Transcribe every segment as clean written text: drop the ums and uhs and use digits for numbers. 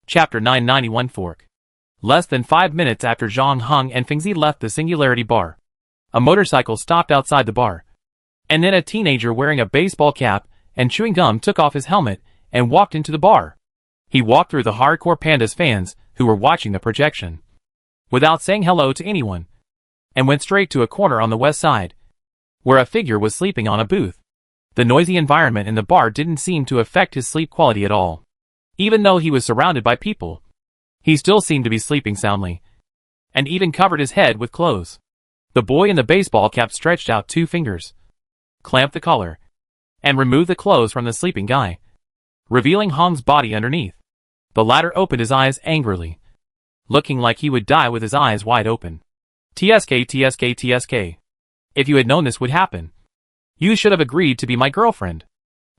Chapter 991 Fork. Less than 5 minutes after Zhang Heng and Fengzi left the Singularity bar, a motorcycle stopped outside the bar. And then a teenager wearing a baseball cap and chewing gum took off his helmet and walked into the bar. He walked through the Hardcore Pandas fans who were watching the projection, without saying hello to anyone, and went straight to a corner on the west side, where a figure was sleeping on a booth. The noisy environment in the bar didn't seem to affect his sleep quality at all. Even though he was surrounded by people, he still seemed to be sleeping soundly, and even covered his head with clothes. The boy in the baseball cap stretched out 2 fingers, clamped the collar, and removed the clothes from the sleeping guy, revealing Hong's body underneath. The latter opened his eyes angrily, looking like he would die with his eyes wide open. TSK, TSK, TSK. If you had known this would happen, you should have agreed to be my girlfriend.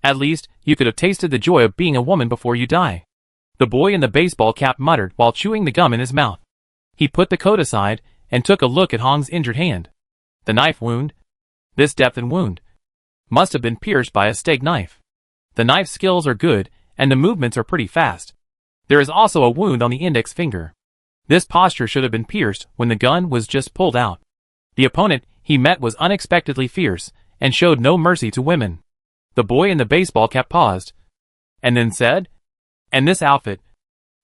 At least, you could have tasted the joy of being a woman before you die. The boy in the baseball cap muttered while chewing the gum in his mouth. He put the coat aside and took a look at Hong's injured hand. The knife wound. This depth and wound must have been pierced by a steak knife. The knife skills are good, and the movements are pretty fast. There is also a wound on the index finger. This posture should have been pierced when the gun was just pulled out. The opponent he met was unexpectedly fierce, and showed no mercy to women. The boy in the baseball cap paused, and then said, "And this outfit?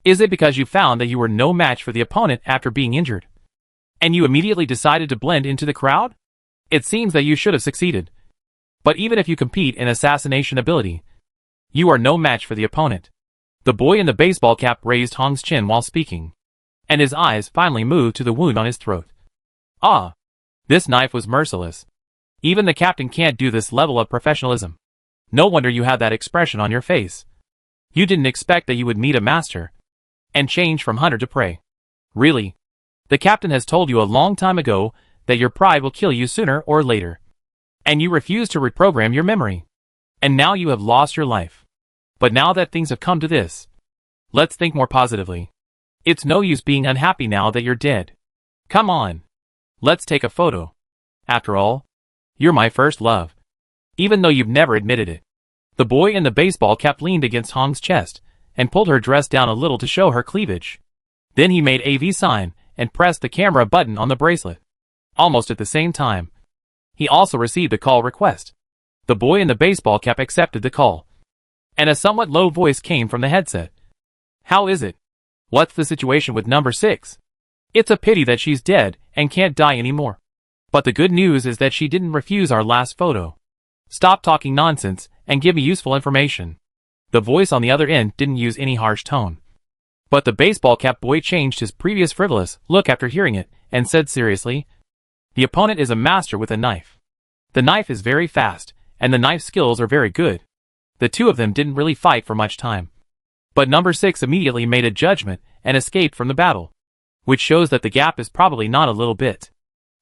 Is it because you found that you were no match for the opponent after being injured, and you immediately decided to blend into the crowd? It seems that you should have succeeded. But even if you compete in assassination ability, you are no match for the opponent." The boy in the baseball cap raised Hong's chin while speaking, and his eyes finally moved to the wound on his throat. Ah, this knife was merciless. Even the captain can't do this level of professionalism. No wonder you had that expression on your face. You didn't expect that you would meet a master and change from hunter to prey. Really? The captain has told you a long time ago that your pride will kill you sooner or later, and you refuse to reprogram your memory. And now you have lost your life. But now that things have come to this, let's think more positively. It's no use being unhappy now that you're dead. Come on. Let's take a photo. After all, you're my first love, even though you've never admitted it. The boy in the baseball cap leaned against Hong's chest and pulled her dress down a little to show her cleavage. Then he made a V sign and pressed the camera button on the bracelet. Almost at the same time, he also received a call request. The boy in the baseball cap accepted the call, and a somewhat low voice came from the headset. "How is it? What's the situation with number 6? It's a pity that she's dead and can't die anymore. But the good news is that she didn't refuse our last photo. Stop talking nonsense and give me useful information." The voice on the other end didn't use any harsh tone, but the baseball cap boy changed his previous frivolous look after hearing it and said seriously, "The opponent is a master with a knife. The knife is very fast, and the knife skills are very good." The two of them didn't really fight for much time, but number 6 immediately made a judgment and escaped from the battle, which shows that the gap is probably not a little bit.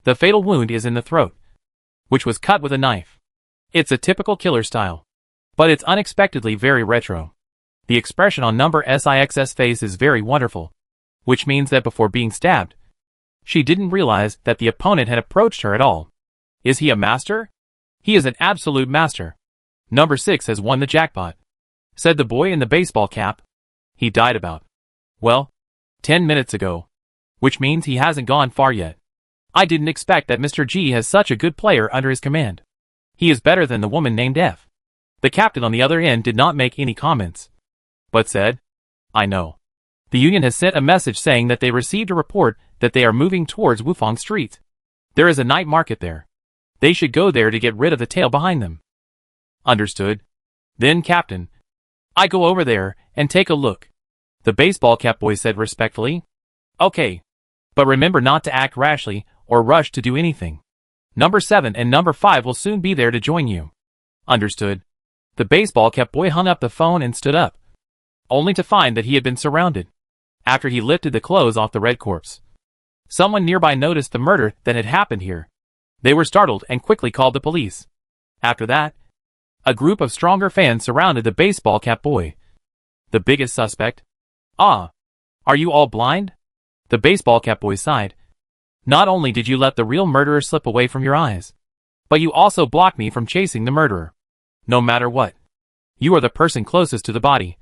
The fatal wound is in the throat, which was cut with a knife. It's a typical killer style, but it's unexpectedly very retro. The expression on number 6's face is very wonderful, which means that before being stabbed, she didn't realize that the opponent had approached her at all. Is he a master? He is an absolute master. Number 6 has won the jackpot, said the boy in the baseball cap. He died about, 10 minutes ago, which means he hasn't gone far yet. I didn't expect that Mr. G has such a good player under his command. He is better than the woman named F. The captain on the other end did not make any comments, but said, "I know. The union has sent a message saying that they received a report that they are moving towards Wufang Street. There is a night market there. They should go there to get rid of the tail behind them." Understood. Then, Captain, I go over there and take a look, the baseball cap boy said respectfully. Okay. But remember not to act rashly or rush to do anything. Number 7 and number 5 will soon be there to join you. Understood. The baseball cap boy hung up the phone and stood up, only to find that he had been surrounded. After he lifted the clothes off the red corpse, someone nearby noticed the murder that had happened here. They were startled and quickly called the police. After that, a group of stronger fans surrounded the baseball cap boy. The biggest suspect? Ah, are you all blind? The baseball cap boy sighed. Not only did you let the real murderer slip away from your eyes, but you also blocked me from chasing the murderer. No matter what, you are the person closest to the body.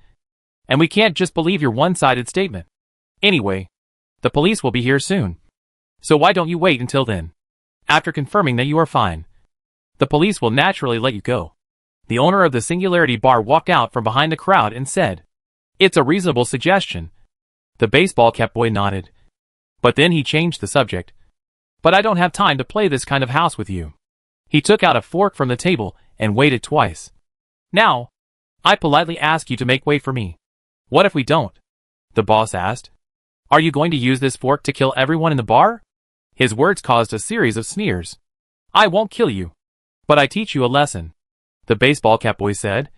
And we can't just believe your one-sided statement. Anyway, the police will be here soon. So why don't you wait until then? After confirming that you are fine, the police will naturally let you go. The owner of the Singularity Bar walked out from behind the crowd and said, "It's a reasonable suggestion." The baseball cap boy nodded. But then he changed the subject. "But I don't have time to play this kind of house with you." He took out a fork from the table and waited twice. "Now, I politely ask you to make way for me." "What if we don't?" the boss asked. "Are you going to use this fork to kill everyone in the bar?" His words caused a series of sneers. "I won't kill you, but I teach you a lesson," the baseball cap boy said,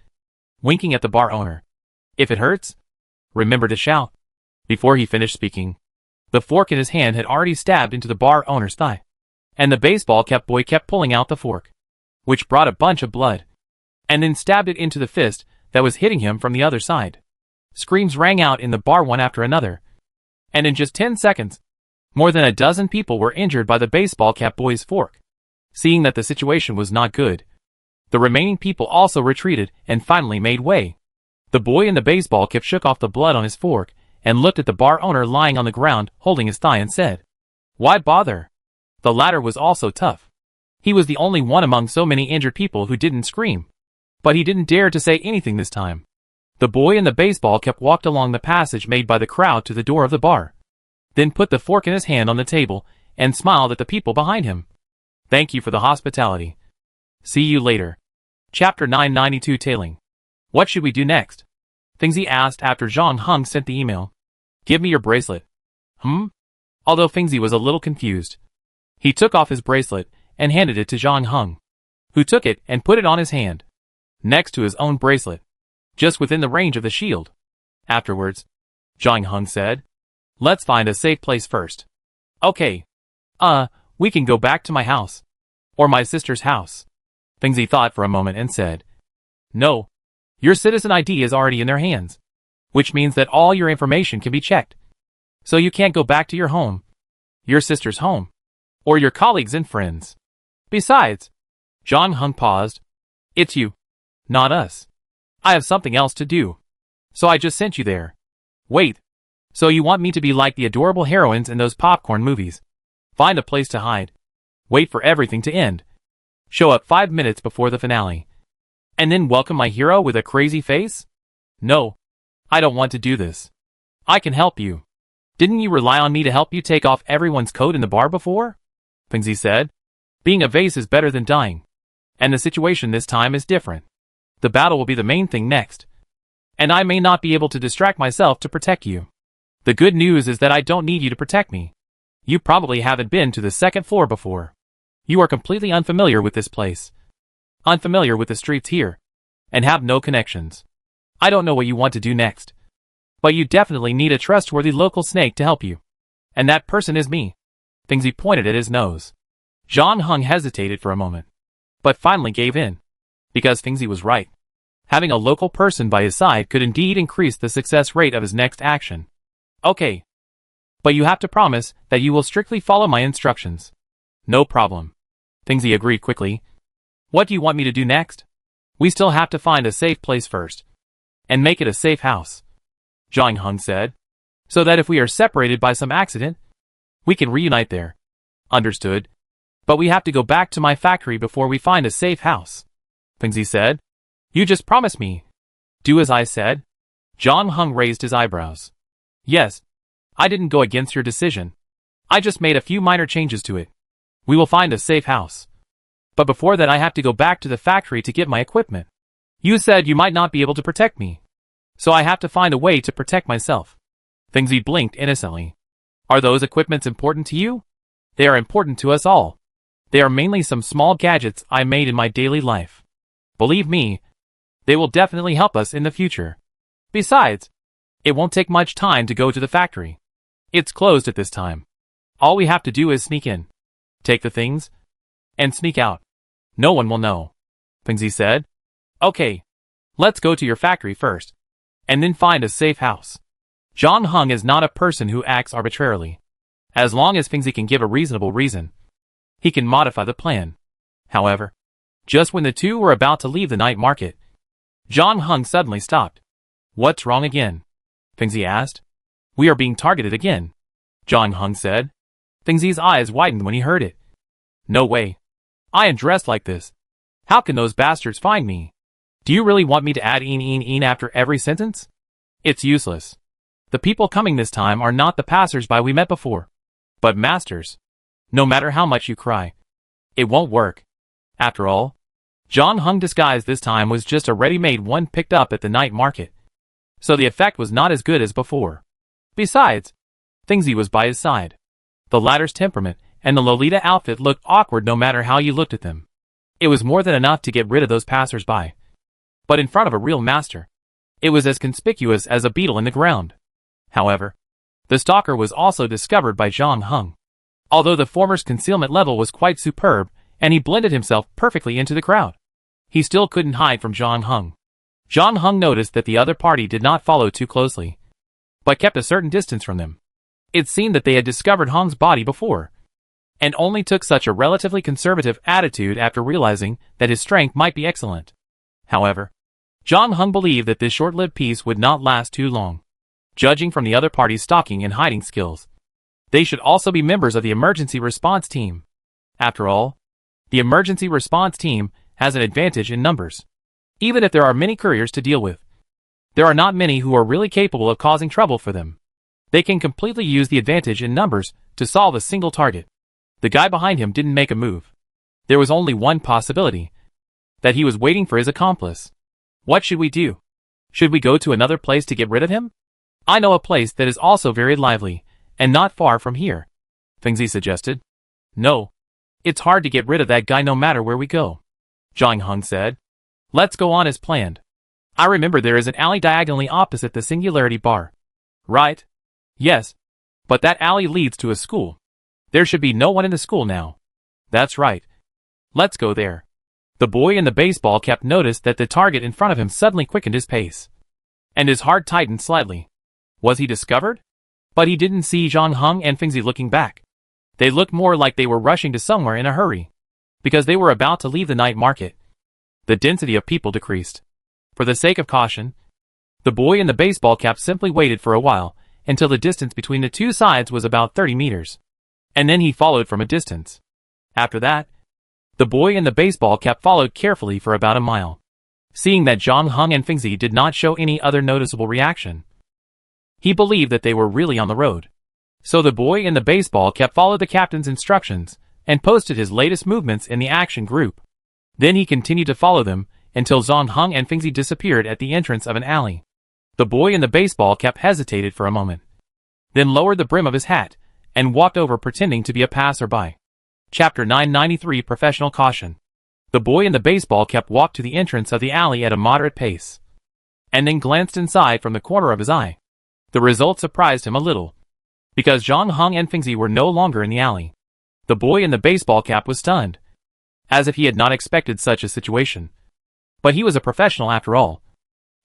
winking at the bar owner. "If it hurts, remember to shout." Before he finished speaking, the fork in his hand had already stabbed into the bar owner's thigh, and the baseball cap boy kept pulling out the fork, which brought a bunch of blood, and then stabbed it into the fist that was hitting him from the other side. Screams rang out in the bar one after another, and in just 10 seconds, more than a dozen people were injured by the baseball cap boy's fork. Seeing that the situation was not good, the remaining people also retreated and finally made way. The boy in the baseball cap shook off the blood on his fork and looked at the bar owner lying on the ground holding his thigh and said, "Why bother?" The latter was also tough. He was the only one among so many injured people who didn't scream. But he didn't dare to say anything this time. The boy in the baseball cap walked along the passage made by the crowd to the door of the bar, then put the fork in his hand on the table and smiled at the people behind him. "Thank you for the hospitality. See you later." Chapter 992 Tailing. What should we do next? Fingzi asked after Zhang Heng sent the email. "Give me your bracelet." Although Fingzi was a little confused, he took off his bracelet and handed it to Zhang Heng, who took it and put it on his hand, next to his own bracelet, just within the range of the shield. Afterwards, Zhang Heng said, "Let's find a safe place first." "Okay. We can go back to my house. Or my sister's house." Fingzi thought for a moment and said, "No. Your citizen ID is already in their hands, which means that all your information can be checked. So you can't go back to your home, your sister's home, or your colleagues and friends. Besides," Zhang Heng paused, "it's you, not us. I have something else to do. So I just sent you there." "Wait. So you want me to be like the adorable heroines in those popcorn movies? Find a place to hide, wait for everything to end, show up 5 minutes before the finale, and then welcome my hero with a crazy face? No, I don't want to do this. I can help you. Didn't you rely on me to help you take off everyone's coat in the bar before?" Fingzi said. "Being a vase is better than dying. And the situation this time is different. The battle will be the main thing next. And I may not be able to distract myself to protect you. The good news is that I don't need you to protect me. You probably haven't been to the second floor before. You are completely unfamiliar with this place, unfamiliar with the streets here, and have no connections. I don't know what you want to do next, but you definitely need a trustworthy local snake to help you. And that person is me." Fingzi pointed at his nose. Zhang Heng hesitated for a moment, but finally gave in, because Fingzi was right. Having a local person by his side could indeed increase the success rate of his next action. "Okay. But you have to promise that you will strictly follow my instructions." "No problem." Fingzi agreed quickly. "What do you want me to do next?" "We still have to find a safe place first, and make it a safe house," Zhang Heng said, "so that if we are separated by some accident, we can reunite there." "Understood. But we have to go back to my factory before we find a safe house," Fingzi said. "You just promise me. Do as I said?" Zhang Heng raised his eyebrows. "Yes. I didn't go against your decision. I just made a few minor changes to it. We will find a safe house. But before that I have to go back to the factory to get my equipment. You said you might not be able to protect me, so I have to find a way to protect myself." Fingzi blinked innocently. "Are those equipments important to you?" "They are important to us all. They are mainly some small gadgets I made in my daily life. Believe me, they will definitely help us in the future. Besides, it won't take much time to go to the factory. It's closed at this time. All we have to do is sneak in, take the things, and sneak out. No one will know," Fingzi said. "Okay. Let's go to your factory first, and then find a safe house." Zhang Heng is not a person who acts arbitrarily. As long as Fingzi can give a reasonable reason, he can modify the plan. However, just when the two were about to leave the night market, Zhang Heng suddenly stopped. What's wrong again? Fengzi asked. We are being targeted again, Zhang Heng said. Fengzi's eyes widened when he heard it. No way. I am dressed like this. How can those bastards find me? Do you really want me to add in after every sentence? It's useless. The people coming this time are not the passers-by we met before, but masters. No matter how much you cry, it won't work. After all, Zhang Heng's disguise this time was just a ready-made one picked up at the night market, so the effect was not as good as before. Besides, Fengzi was by his side. The latter's temperament and the Lolita outfit looked awkward no matter how you looked at them. It was more than enough to get rid of those passers-by. But in front of a real master, it was as conspicuous as a beetle in the ground. However, the stalker was also discovered by Zhang Heng. Although the former's concealment level was quite superb, and he blended himself perfectly into the crowd, he still couldn't hide from Zhang Heng. Zhang Heng noticed that the other party did not follow too closely, but kept a certain distance from them. It seemed that they had discovered Heng's body before, and only took such a relatively conservative attitude after realizing that his strength might be excellent. However, Zhang Heng believed that this short-lived peace would not last too long. Judging from the other party's stalking and hiding skills, they should also be members of the emergency response team. After all, the emergency response team has an advantage in numbers. Even if there are many couriers to deal with, there are not many who are really capable of causing trouble for them. They can completely use the advantage in numbers to solve a single target. The guy behind him didn't make a move. There was only one possibility, that he was waiting for his accomplice. What should we do? Should we go to another place to get rid of him? I know a place that is also very lively, and not far from here, Fengzi suggested. No. It's hard to get rid of that guy no matter where we go, Zhang Heng said. Let's go on as planned. I remember there is an alley diagonally opposite the Singularity Bar. Right? Yes. But that alley leads to a school. There should be no one in the school now. That's right. Let's go there. The boy in the baseball cap noticed that the target in front of him suddenly quickened his pace, and his heart tightened slightly. Was he discovered? But he didn't see Zhang Heng and Fengzi looking back. They looked more like they were rushing to somewhere in a hurry, because they were about to leave the night market. The density of people decreased. For the sake of caution, the boy in the baseball cap simply waited for a while, until the distance between the two sides was about 30 meters. And then he followed from a distance. After that, the boy in the baseball cap followed carefully for about a mile. Seeing that Zhang Heng and Fengzi did not show any other noticeable reaction, he believed that they were really on the road. So the boy in the baseball cap followed the captain's instructions, and posted his latest movements in the action group. Then he continued to follow them, until Zhang Heng and Fengzi disappeared at the entrance of an alley. The boy in the baseball cap hesitated for a moment, then lowered the brim of his hat, and walked over pretending to be a passerby. Chapter 993 Professional Caution. The boy in the baseball cap walked to the entrance of the alley at a moderate pace, and then glanced inside from the corner of his eye. The result surprised him a little, because Zhang Heng and Fengzi were no longer in the alley. The boy in the baseball cap was stunned, as if he had not expected such a situation. But he was a professional after all,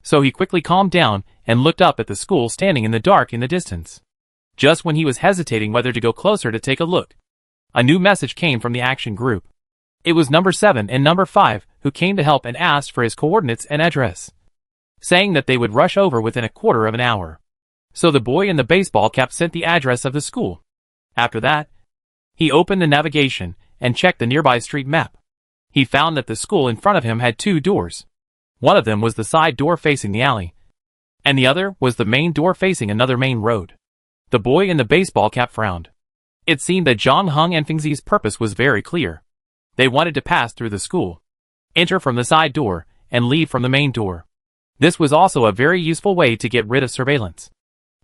so he quickly calmed down and looked up at the school standing in the dark in the distance. Just when he was hesitating whether to go closer to take a look, a new message came from the action group. It was number 7 and number 5 who came to help and asked for his coordinates and address, saying that they would rush over within a quarter of an hour. So the boy in the baseball cap sent the address of the school. After that, he opened the navigation and checked the nearby street map. He found that the school in front of him had 2 doors. One of them was the side door facing the alley, and the other was the main door facing another main road. The boy in the baseball cap frowned. It seemed that Zhang Heng and Fengzi's purpose was very clear. They wanted to pass through the school, enter from the side door, and leave from the main door. This was also a very useful way to get rid of surveillance.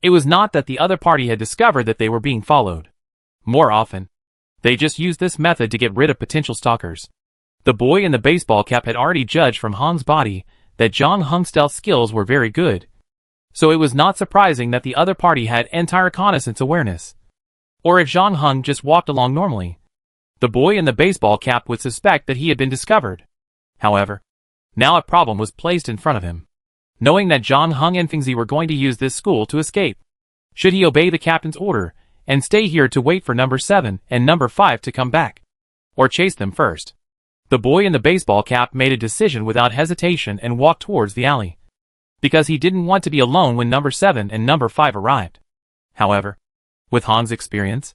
It was not that the other party had discovered that they were being followed. More often, they just used this method to get rid of potential stalkers. The boy in the baseball cap had already judged from Heng's body that Zhang Heng's stealth skills were very good, so it was not surprising that the other party had entire reconnaissance awareness. Or if Zhang Heng just walked along normally, the boy in the baseball cap would suspect that he had been discovered. However, now a problem was placed in front of him. Knowing that Zhang Heng and Fengzi were going to use this school to escape, should he obey the captain's order and stay here to wait for number 7 and number 5 to come back, or chase them first? The boy in the baseball cap made a decision without hesitation and walked towards the alley. because he didn't want to be alone when number 7 and number 5 arrived. However, with Hong's experience,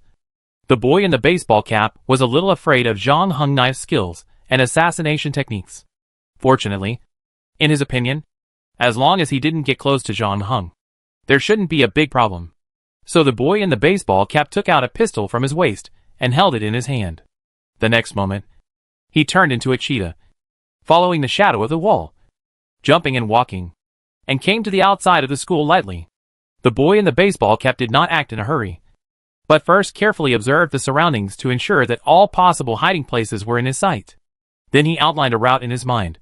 the boy in the baseball cap was a little afraid of Zhang Heng's knife skills and assassination techniques. Fortunately, in his opinion, as long as he didn't get close to Zhang Heng, there shouldn't be a big problem. So the boy in the baseball cap took out a pistol from his waist and held it in his hand. The next moment, he turned into a cheetah, following the shadow of the wall, jumping and walking, and came to the outside of the school lightly. The boy in the baseball cap did not act in a hurry, but first carefully observed the surroundings to ensure that all possible hiding places were in his sight. Then he outlined a route in his mind,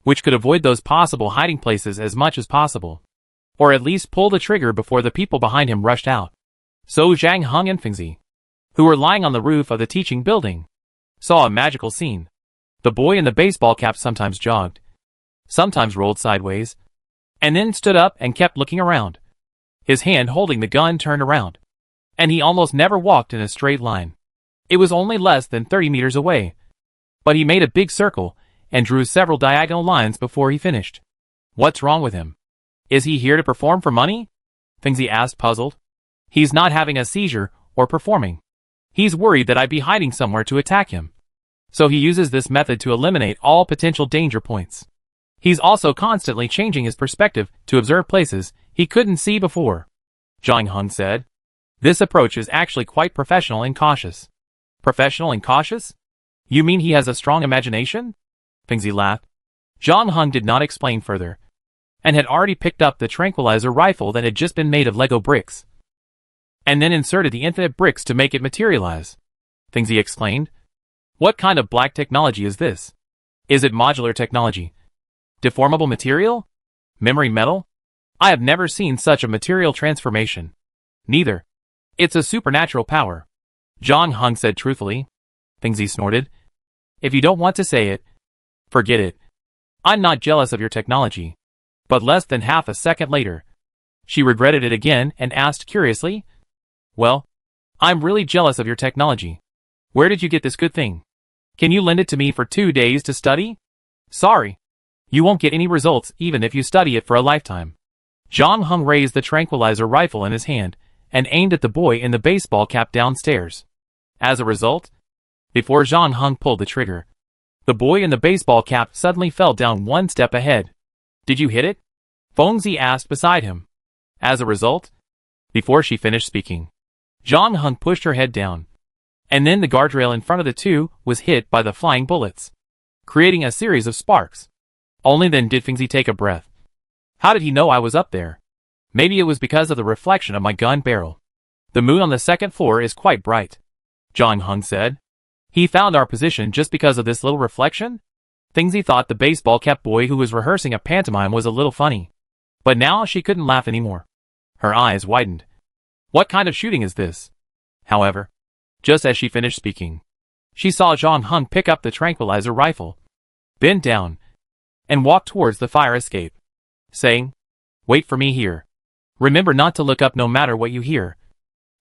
which could avoid those possible hiding places as much as possible, or at least pull the trigger before the people behind him rushed out. So Zhang Heng and Fengzi, who were lying on the roof of the teaching building, saw a magical scene. The boy in the baseball cap sometimes jogged, sometimes rolled sideways, and then stood up and kept looking around. His hand holding the gun turned around, and he almost never walked in a straight line. It was only less than 30 meters away, but he made a big circle and drew several diagonal lines before he finished. What's wrong with him? Is he here to perform for money? Fengzi asked, puzzled. He's not having a seizure or performing. He's worried that I'd be hiding somewhere to attack him. So he uses this method to eliminate all potential danger points. He's also constantly changing his perspective to observe places he couldn't see before, Zhang Heng said. This approach is actually quite professional and cautious. Professional and cautious? You mean he has a strong imagination? Fengzi laughed. Zhang Heng did not explain further, and had already picked up the tranquilizer rifle that had just been made of Lego bricks, and then inserted the infinite bricks to make it materialize. Fengzi exclaimed. What kind of black technology is this? Is it modular technology? Deformable material? Memory metal? I have never seen such a material transformation. Neither. It's a supernatural power, Zhang Heng said truthfully. Fengzi snorted. If you don't want to say it, forget it. I'm not jealous of your technology. But less than half a second later, she regretted it again and asked curiously, Well, I'm really jealous of your technology. Where did you get this good thing? Can you lend it to me for 2 days to study? Sorry. You won't get any results even if you study it for a lifetime. Zhang Heng raised the tranquilizer rifle in his hand and aimed at the boy in the baseball cap downstairs. As a result, before Zhang Heng pulled the trigger, the boy in the baseball cap suddenly fell down one step ahead. Did you hit it? Fengzi asked beside him. As a result, before she finished speaking, Zhang Heng pushed her head down, and then the guardrail in front of the two was hit by the flying bullets, creating a series of sparks. Only then did Fengzi take a breath. How did he know I was up there? Maybe it was because of the reflection of my gun barrel. The moon on the second floor is quite bright, Zhang Heng said. He found our position just because of this little reflection? Fengzi thought the baseball cap boy who was rehearsing a pantomime was a little funny. But now she couldn't laugh anymore. Her eyes widened. What kind of shooting is this? However, just as she finished speaking, she saw Zhang Heng pick up the tranquilizer rifle, bend down, and walk towards the fire escape, saying, Wait for me here. Remember not to look up no matter what you hear.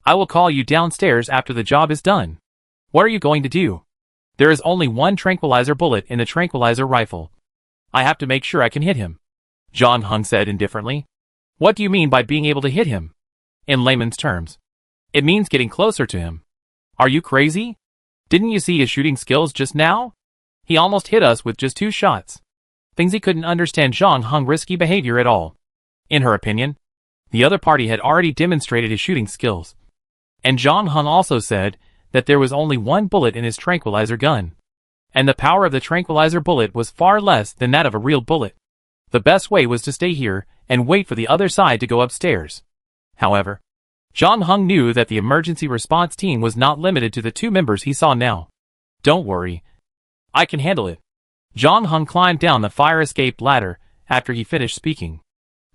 I will call you downstairs after the job is done. What are you going to do? There is only one tranquilizer bullet in the tranquilizer rifle. I have to make sure I can hit him, Zhang Heng said indifferently. What do you mean by being able to hit him? In layman's terms, it means getting closer to him. Are you crazy? Didn't you see his shooting skills just now? He almost hit us with just 2 shots. Fengzi couldn't understand Zhang Heng's risky behavior at all. In her opinion, the other party had already demonstrated his shooting skills. And Zhang Heng also said that there was only one bullet in his tranquilizer gun, and the power of the tranquilizer bullet was far less than that of a real bullet. The best way was to stay here and wait for the other side to go upstairs. However, Zhang Heng knew that the emergency response team was not limited to the 2 members he saw now. Don't worry. I can handle it. Zhang Heng climbed down the fire escape ladder after he finished speaking.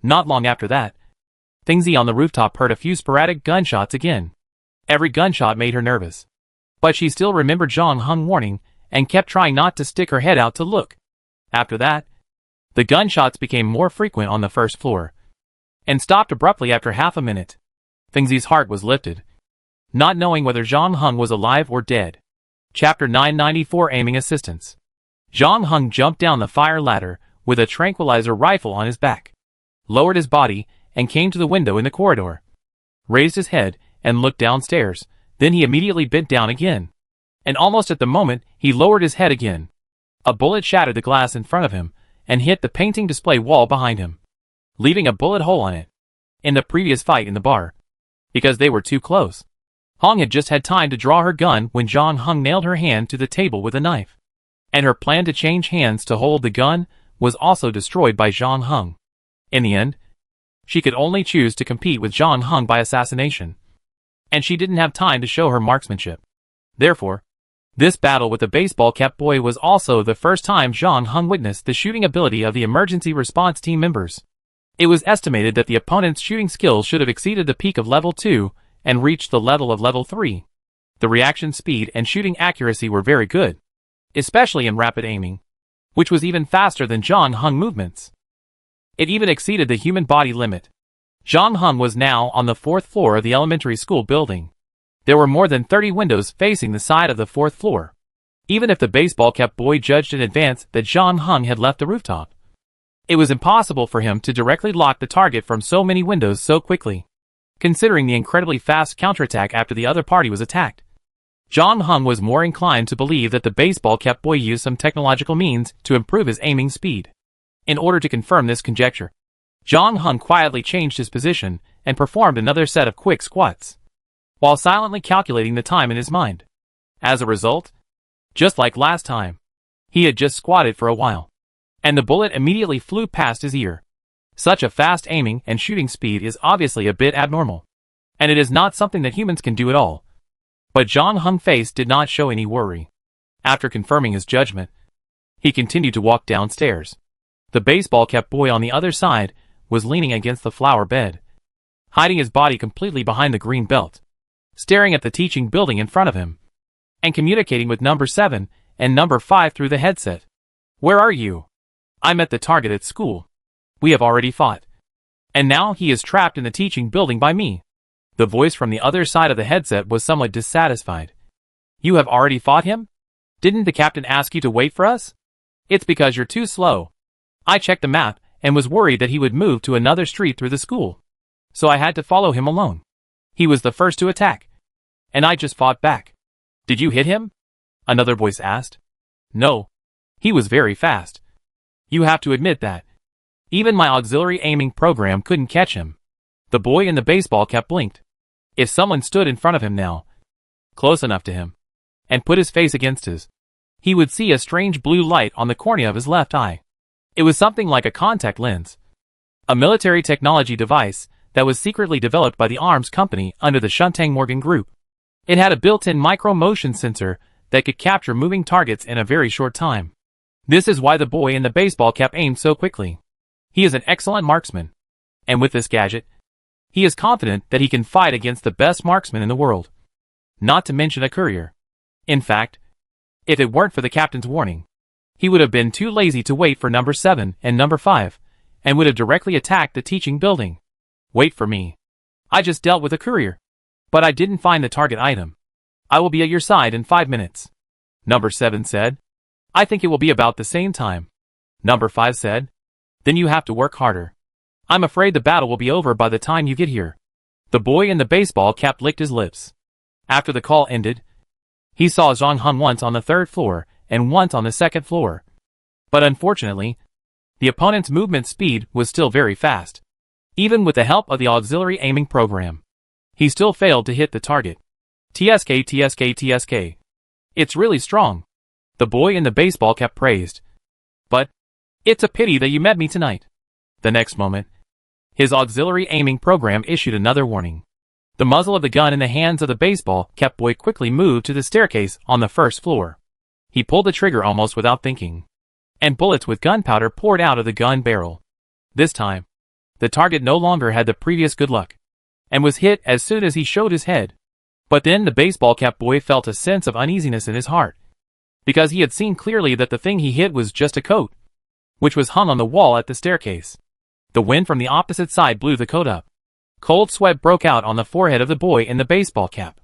Not long after that, Fengzi on the rooftop heard a few sporadic gunshots again. Every gunshot made her nervous, but she still remembered Zhang Heng's warning and kept trying not to stick her head out to look. After that, the gunshots became more frequent on the first floor, and stopped abruptly after half a minute. Fengzi's heart was lifted, not knowing whether Zhang Heng was alive or dead. Chapter 994 Aiming Assistance. Zhang Heng jumped down the fire ladder with a tranquilizer rifle on his back. lowered his body, and came to the window in the corridor, raised his head, and looked downstairs. Then he immediately bent down again. And almost at the moment, he lowered his head again. A bullet shattered the glass in front of him, and hit the painting display wall behind him, leaving a bullet hole on it. In the previous fight in the bar, because they were too close, Hong had just had time to draw her gun when John Hung nailed her hand to the table with a knife. And her plan to change hands to hold the gun was also destroyed by John Hung. In the end, she could only choose to compete with John Hung by assassination. And she didn't have time to show her marksmanship. Therefore, this battle with the baseball cap boy was also the first time John Hung witnessed the shooting ability of the emergency response team members. It was estimated that the opponent's shooting skills should have exceeded the peak of level 2 and reached the level of level 3. The reaction speed and shooting accuracy were very good, especially in rapid aiming, which was even faster than John Hung movements. It even exceeded the human body limit. John Hung was now on the 4th floor of the elementary school building. There were more than 30 windows facing the side of the 4th floor. Even if the baseball cap boy judged in advance that John Hung had left the rooftop, it was impossible for him to directly lock the target from so many windows so quickly, considering the incredibly fast counterattack after the other party was attacked. John Hung was more inclined to believe that the baseball cap boy used some technological means to improve his aiming speed. In order to confirm this conjecture, John Hung quietly changed his position and performed another set of quick squats, while silently calculating the time in his mind. As a result, just like last time, he had just squatted for a while, and the bullet immediately flew past his ear. Such a fast aiming and shooting speed is obviously a bit abnormal, and it is not something that humans can do at all. But John Hung's face did not show any worry. After confirming his judgment, he continued to walk downstairs. The baseball cap boy on the other side was leaning against the flower bed, hiding his body completely behind the green belt, staring at the teaching building in front of him, and communicating with number 7 and number 5 through the headset. "Where are you? I'm at the target at school. We have already fought. And now he is trapped in the teaching building by me." The voice from the other side of the headset was somewhat dissatisfied. "You have already fought him? Didn't the captain ask you to wait for us? It's because you're too slow. I checked the map and was worried that he would move to another street through the school, so I had to follow him alone. He was the first to attack, and I just fought back." "Did you hit him?" another voice asked. "No. He was very fast. You have to admit that. Even my auxiliary aiming program couldn't catch him." The boy in the baseball cap blinked. If someone stood in front of him now, close enough to him, and put his face against his, he would see a strange blue light on the cornea of his left eye. It was something like a contact lens, a military technology device that was secretly developed by the arms company under the Shuntang Morgan Group. It had a built-in micro-motion sensor that could capture moving targets in a very short time. This is why the boy in the baseball cap aimed so quickly. He is an excellent marksman, and with this gadget, he is confident that he can fight against the best marksman in the world, not to mention a courier. In fact, if it weren't for the captain's warning, he would have been too lazy to wait for number 7 and number 5, and would have directly attacked the teaching building. "Wait for me. I just dealt with a courier, but I didn't find the target item. I will be at your side in 5 minutes. Number 7 said. "I think it will be about the same time." Number 5 said. "Then you have to work harder. I'm afraid the battle will be over by the time you get here." The boy in the baseball cap licked his lips. After the call ended, he saw Zhang Hun once on the 3rd floor and once on the 2nd floor. But unfortunately, the opponent's movement speed was still very fast. Even with the help of the auxiliary aiming program, he still failed to hit the target. "TSK, TSK, TSK. It's really strong," the boy in the baseball cap praised. "But it's a pity that you met me tonight." The next moment, his auxiliary aiming program issued another warning. The muzzle of the gun in the hands of the baseball cap boy quickly moved to the staircase on the 1st floor. He pulled the trigger almost without thinking, and bullets with gunpowder poured out of the gun barrel. This time, the target no longer had the previous good luck, and was hit as soon as he showed his head. But then the baseball cap boy felt a sense of uneasiness in his heart, because he had seen clearly that the thing he hit was just a coat, which was hung on the wall at the staircase. The wind from the opposite side blew the coat up. Cold sweat broke out on the forehead of the boy in the baseball cap.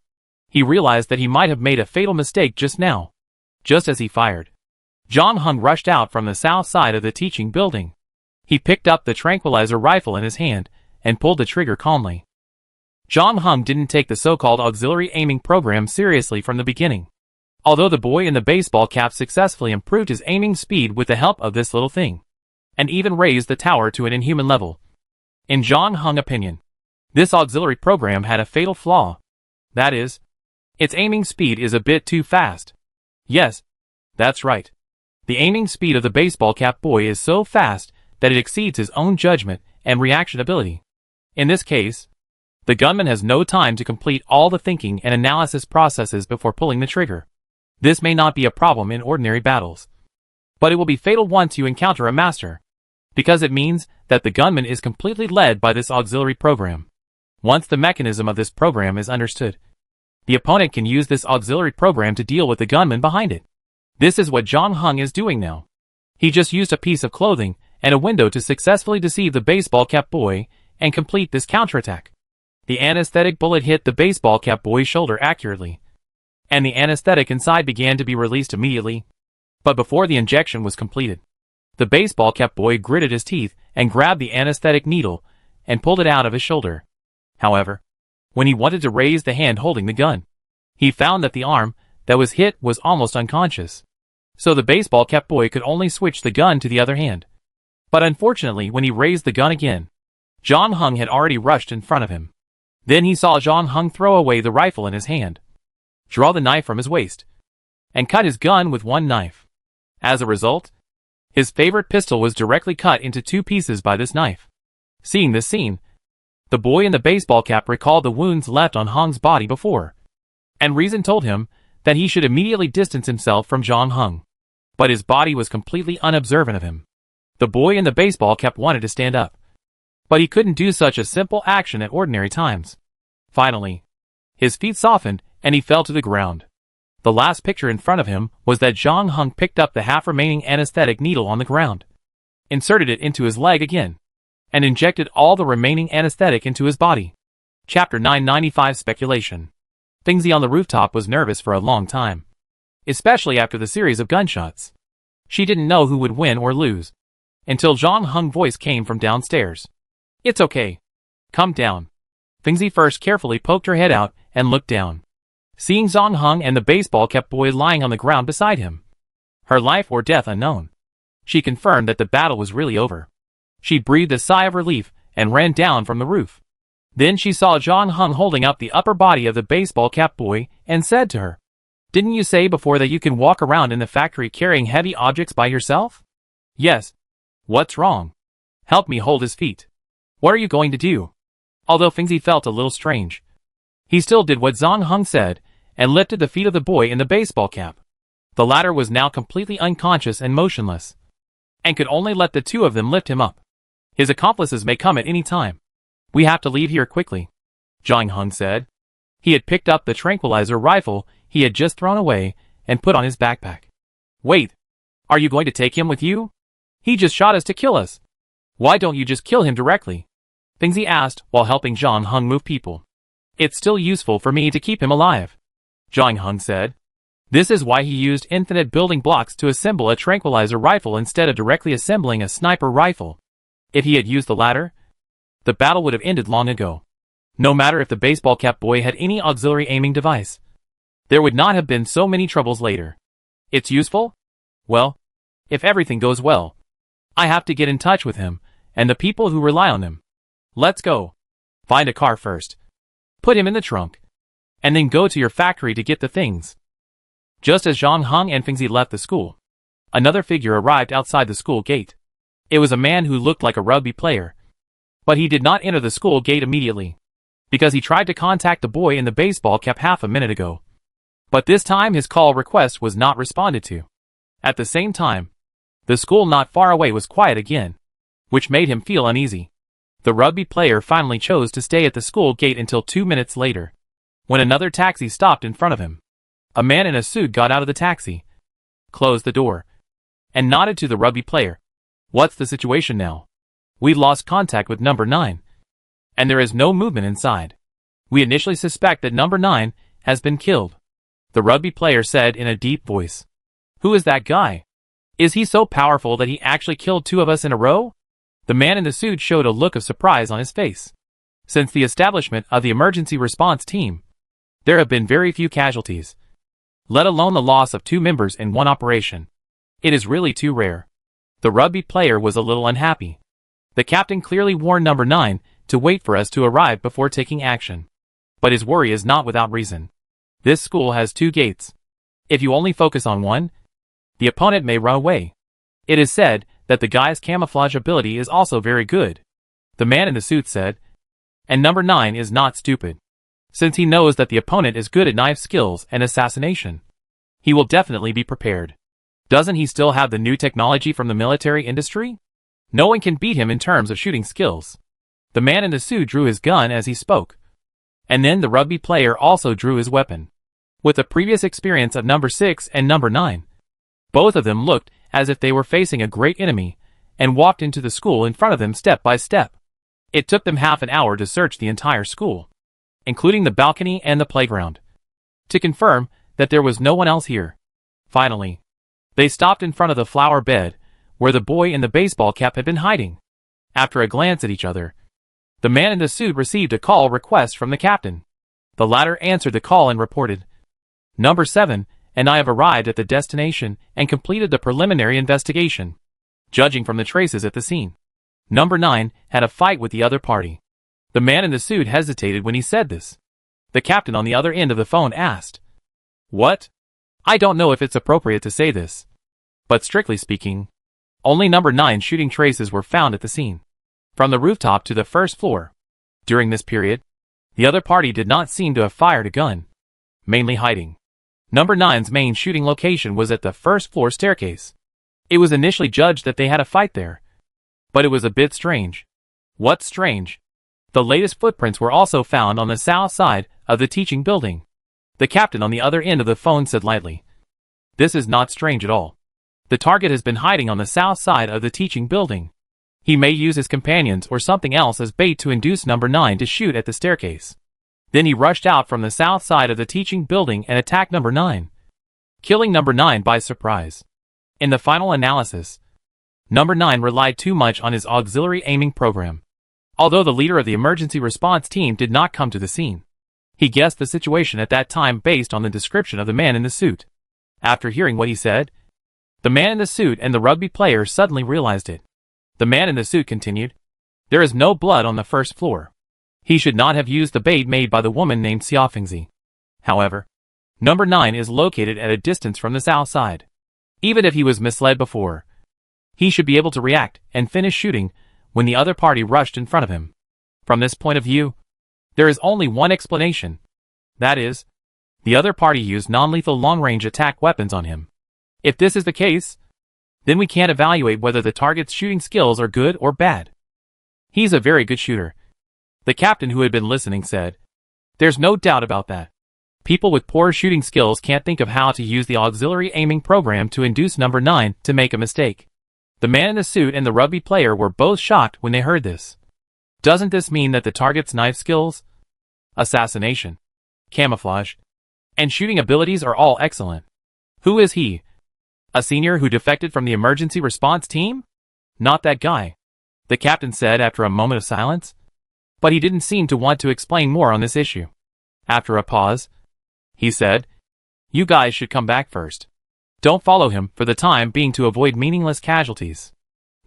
He realized that he might have made a fatal mistake just now. Just as he fired, John Hung rushed out from the south side of the teaching building. He picked up the tranquilizer rifle in his hand and pulled the trigger calmly. John Hung didn't take the so-called auxiliary aiming program seriously from the beginning. Although the boy in the baseball cap successfully improved his aiming speed with the help of this little thing, and even raised the tower to an inhuman level. In John Hung's opinion, this auxiliary program had a fatal flaw. That is, its aiming speed is a bit too fast. Yes, that's right. The aiming speed of the baseball cap boy is so fast that it exceeds his own judgment and reaction ability. In this case, the gunman has no time to complete all the thinking and analysis processes before pulling the trigger. This may not be a problem in ordinary battles, but it will be fatal once you encounter a master, because it means that the gunman is completely led by this auxiliary program. Once the mechanism of this program is understood, the opponent can use this auxiliary program to deal with the gunman behind it. This is what John Hung is doing now. He just used a piece of clothing and a window to successfully deceive the baseball cap boy and complete this counterattack. The anesthetic bullet hit the baseball cap boy's shoulder accurately, and the anesthetic inside began to be released immediately. But before the injection was completed, the baseball cap boy gritted his teeth and grabbed the anesthetic needle and pulled it out of his shoulder. However, when he wanted to raise the hand holding the gun, he found that the arm that was hit was almost unconscious. So the baseball cap boy could only switch the gun to the other hand. But unfortunately, when he raised the gun again, John Hung had already rushed in front of him. Then he saw John Hung throw away the rifle in his hand, draw the knife from his waist, and cut his gun with one knife. As a result, his favorite pistol was directly cut into two pieces by this knife. Seeing this scene, the boy in the baseball cap recalled the wounds left on Hung's body before, and reason told him that he should immediately distance himself from John Hung. But his body was completely unobservant of him. The boy in the baseball cap wanted to stand up, but he couldn't do such a simple action at ordinary times. Finally, his feet softened and he fell to the ground. The last picture in front of him was that John Hung picked up the half-remaining anesthetic needle on the ground, inserted it into his leg again, and injected all the remaining anesthetic into his body. Chapter 995 Speculation. Fingsy on the rooftop was nervous for a long time, especially after the series of gunshots. She didn't know who would win or lose, until John Hung's voice came from downstairs. "It's okay. Come down." Fingsy first carefully poked her head out and looked down, seeing John Hung and the baseball cap boy lying on the ground beside him, her life or death unknown. She confirmed that the battle was really over. She breathed a sigh of relief and ran down from the roof. Then she saw John Hung holding up the upper body of the baseball cap boy and said to her, "Didn't you say before that you can walk around in the factory carrying heavy objects by yourself?" "Yes." "What's wrong?" "Help me hold his feet." "What are you going to do?" Although Fingsy felt a little strange, he still did what John Hung said and lifted the feet of the boy in the baseball cap. The latter was now completely unconscious and motionless, and could only let the two of them lift him up. "His accomplices may come at any time. We have to leave here quickly," John Hung said. He had picked up the tranquilizer rifle he had just thrown away and put on his backpack. "Wait, are you going to take him with you? He just shot us to kill us. Why don't you just kill him directly?" Fingsy asked while helping John Hung move people. "It's still useful for me to keep him alive," John Hung said. This is why he used infinite building blocks to assemble a tranquilizer rifle instead of directly assembling a sniper rifle. If he had used the latter, the battle would have ended long ago. No matter if the baseball cap boy had any auxiliary aiming device, there would not have been so many troubles later. It's useful? Well, if everything goes well, I have to get in touch with him and the people who rely on him. Let's go. Find a car first. Put him in the trunk, and then go to your factory to get the things. Just as John Hung and Fingsy left the school, another figure arrived outside the school gate. It was a man who looked like a rugby player, but he did not enter the school gate immediately, because he tried to contact the boy in the baseball cap half a minute ago. But this time his call request was not responded to. At the same time, the school not far away was quiet again, which made him feel uneasy. The rugby player finally chose to stay at the school gate until 2 minutes later, when another taxi stopped in front of him. A man in a suit got out of the taxi, closed the door, and nodded to the rugby player. "What's the situation now?" "We lost contact with number 9, and there is no movement inside. We initially suspect that number 9 has been killed," the rugby player said in a deep voice. "Who is that guy? Is he so powerful that he actually killed 2 of us in a row?" The man in the suit showed a look of surprise on his face. Since the establishment of the emergency response team, there have been very few casualties, let alone the loss of 2 members in one operation. It is really too rare. The rugby player was a little unhappy. The captain clearly warned number 9 to wait for us to arrive before taking action. But his worry is not without reason. This school has 2 gates. If you only focus on one, the opponent may run away. It is said that the guy's camouflage ability is also very good, the man in the suit said. And number 9 is not stupid. Since he knows that the opponent is good at knife skills and assassination, he will definitely be prepared. Doesn't he still have the new technology from the military industry? No one can beat him in terms of shooting skills. The man in the suit drew his gun as he spoke. And then the rugby player also drew his weapon. With the previous experience of number 6 and number 9, both of them looked as if they were facing a great enemy and walked into the school in front of them step by step. It took them half an hour to search the entire school, including the balcony and the playground, to confirm that there was no one else here. Finally, they stopped in front of the flower bed where the boy in the baseball cap had been hiding. After a glance at each other, the man in the suit received a call request from the captain. The latter answered the call and reported, "Number 7 and I have arrived at the destination and completed the preliminary investigation. Judging from the traces at the scene, number 9 had a fight with the other party." The man in the suit hesitated when he said this. The captain on the other end of the phone asked, "What?" I don't know if it's appropriate to say this, but strictly speaking, only number 9 shooting traces were found at the scene, from the rooftop to the first floor. During this period, the other party did not seem to have fired a gun, mainly hiding. Number 9's main shooting location was at the first floor staircase. It was initially judged that they had a fight there, but it was a bit strange. What's strange? The latest footprints were also found on the south side of the teaching building. The captain on the other end of the phone said lightly, "This is not strange at all. The target has been hiding on the south side of the teaching building. He may use his companions or something else as bait to induce number 9 to shoot at the staircase. Then he rushed out from the south side of the teaching building and attacked number 9, killing number 9 by surprise." In the final analysis, number 9 relied too much on his auxiliary aiming program. Although the leader of the emergency response team did not come to the scene, he guessed the situation at that time based on the description of the man in the suit. After hearing what he said, the man in the suit and the rugby player suddenly realized it. The man in the suit continued, "There is no blood on the first floor. He should not have used the bait made by the woman named Xiaofengzi. However, number 9 is located at a distance from the south side. Even if he was misled before, he should be able to react and finish shooting when the other party rushed in front of him. From this point of view, there is only one explanation. That is, the other party used non-lethal long-range attack weapons on him. If this is the case, then we can't evaluate whether the target's shooting skills are good or bad. He's a very good shooter." The captain who had been listening said, "There's no doubt about that. People with poor shooting skills can't think of how to use the auxiliary aiming program to induce number 9 to make a mistake." The man in the suit and the rugby player were both shocked when they heard this. Doesn't this mean that the target's knife skills, assassination, camouflage, and shooting abilities are all excellent? Who is he? A senior who defected from the emergency response team? Not that guy, the captain said after a moment of silence. But he didn't seem to want to explain more on this issue. After a pause, he said, "You guys should come back first. Don't follow him for the time being to avoid meaningless casualties.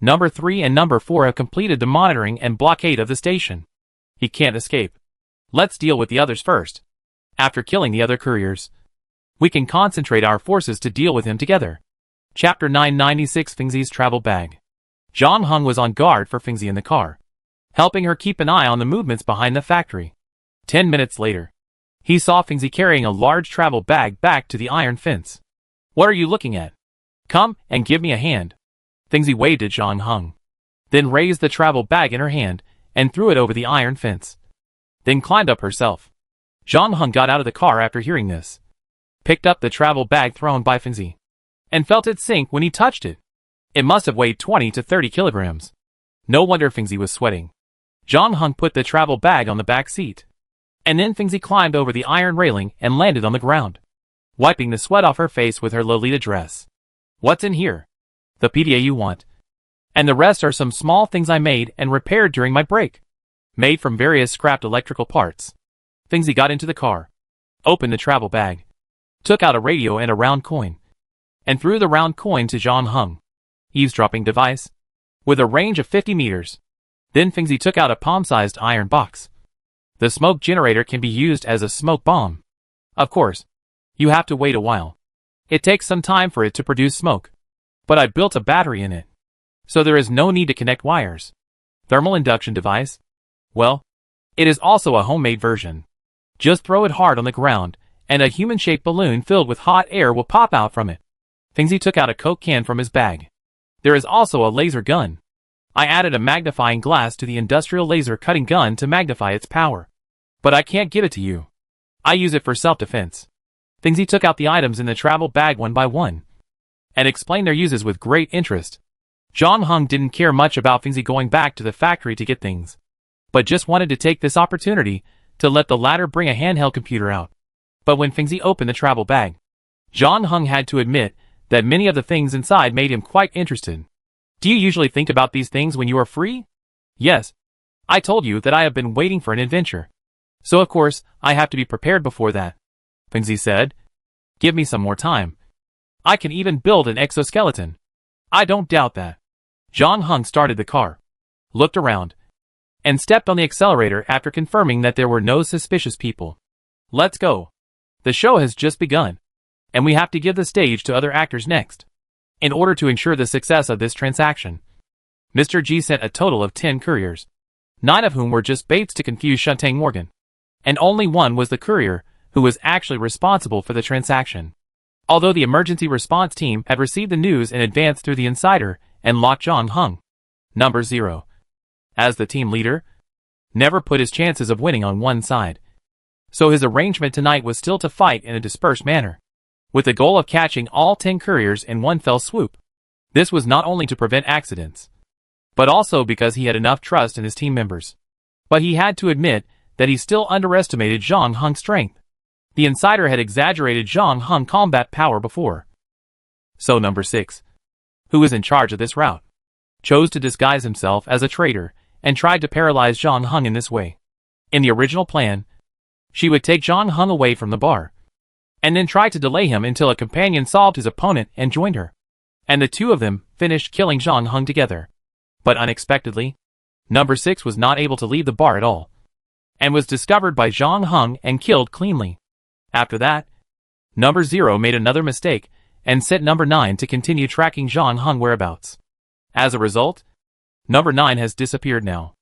Number 3 and number 4 have completed the monitoring and blockade of the station. He can't escape. Let's deal with the others first. After killing the other couriers, we can concentrate our forces to deal with him together." Chapter 996, Fengzi's Travel Bag. Zhang Heng was on guard for Fengzi in the car, helping her keep an eye on the movements behind the factory. 10 minutes later, he saw Fengzi carrying a large travel bag back to the iron fence. "What are you looking at? Come and give me a hand." Fengzi waved at Zhang Heng, then raised the travel bag in her hand and threw it over the iron fence, then climbed up herself. Zhang Heng got out of the car after hearing this, picked up the travel bag thrown by Fengzi, and felt it sink when he touched it. It must have weighed 20 to 30 kilograms. No wonder Fengzi was sweating. Zhang Heng put the travel bag on the back seat, and then Fengzi climbed over the iron railing and landed on the ground, wiping the sweat off her face with her Lolita dress. "What's in here?" "The PDA you want." And the rest are some small things I made and repaired during my break. Made from various scrapped electrical parts. Fingsy got into the car, opened the travel bag, took out a radio and a round coin, and threw the round coin to John Hung. Eavesdropping device. With a range of 50 meters. Then Fingsy took out a palm-sized iron box. The smoke generator can be used as a smoke bomb. Of course, you have to wait a while. It takes some time for it to produce smoke. But I built a battery in it, so there is no need to connect wires. Thermal induction device. Well, it is also a homemade version. Just throw it hard on the ground, and a human-shaped balloon filled with hot air will pop out from it. Fingsy took out a Coke can from his bag. There is also a laser gun. I added a magnifying glass to the industrial laser cutting gun to magnify its power. But I can't give it to you. I use it for self-defense. Fingsy took out the items in the travel bag one by one, and explained their uses with great interest. John Hung didn't care much about Fingsy going back to the factory to get things, but just wanted to take this opportunity to let the latter bring a handheld computer out. But when Fingsy opened the travel bag, John Hung had to admit that many of the things inside made him quite interested. Do you usually think about these things when you are free? Yes. I told you that I have been waiting for an adventure. So of course, I have to be prepared before that. Fingsy said. Give me some more time. I can even build an exoskeleton. I don't doubt that. John Hung started the car, looked around, and stepped on the accelerator after confirming that there were no suspicious people. Let's go. The show has just begun, and we have to give the stage to other actors next. In order to ensure the success of this transaction, Mr. G sent a total of 10 couriers, 9 of whom were just baits to confuse Shuntang Morgan, and only one was the courier who was actually responsible for the transaction. Although the emergency response team had received the news in advance through the insider and locked John Hung, number 0, as the team leader, never put his chances of winning on one side. So his arrangement tonight was still to fight in a dispersed manner, with the goal of catching all 10 couriers in one fell swoop. This was not only to prevent accidents, but also because he had enough trust in his team members. But he had to admit that he still underestimated John Hung's strength. The insider had exaggerated John Hung's combat power before. So number 6, who was in charge of this route, chose to disguise himself as a traitor and tried to paralyze John Hung in this way. In the original plan, she would take John Hung away from the bar, and then try to delay him until a companion solved his opponent and joined her. And the two of them finished killing John Hung together. But unexpectedly, number 6 was not able to leave the bar at all, and was discovered by John Hung and killed cleanly. After that, number 0 made another mistake and sent number 9 to continue tracking John Hung whereabouts. As a result, number 9 has disappeared now.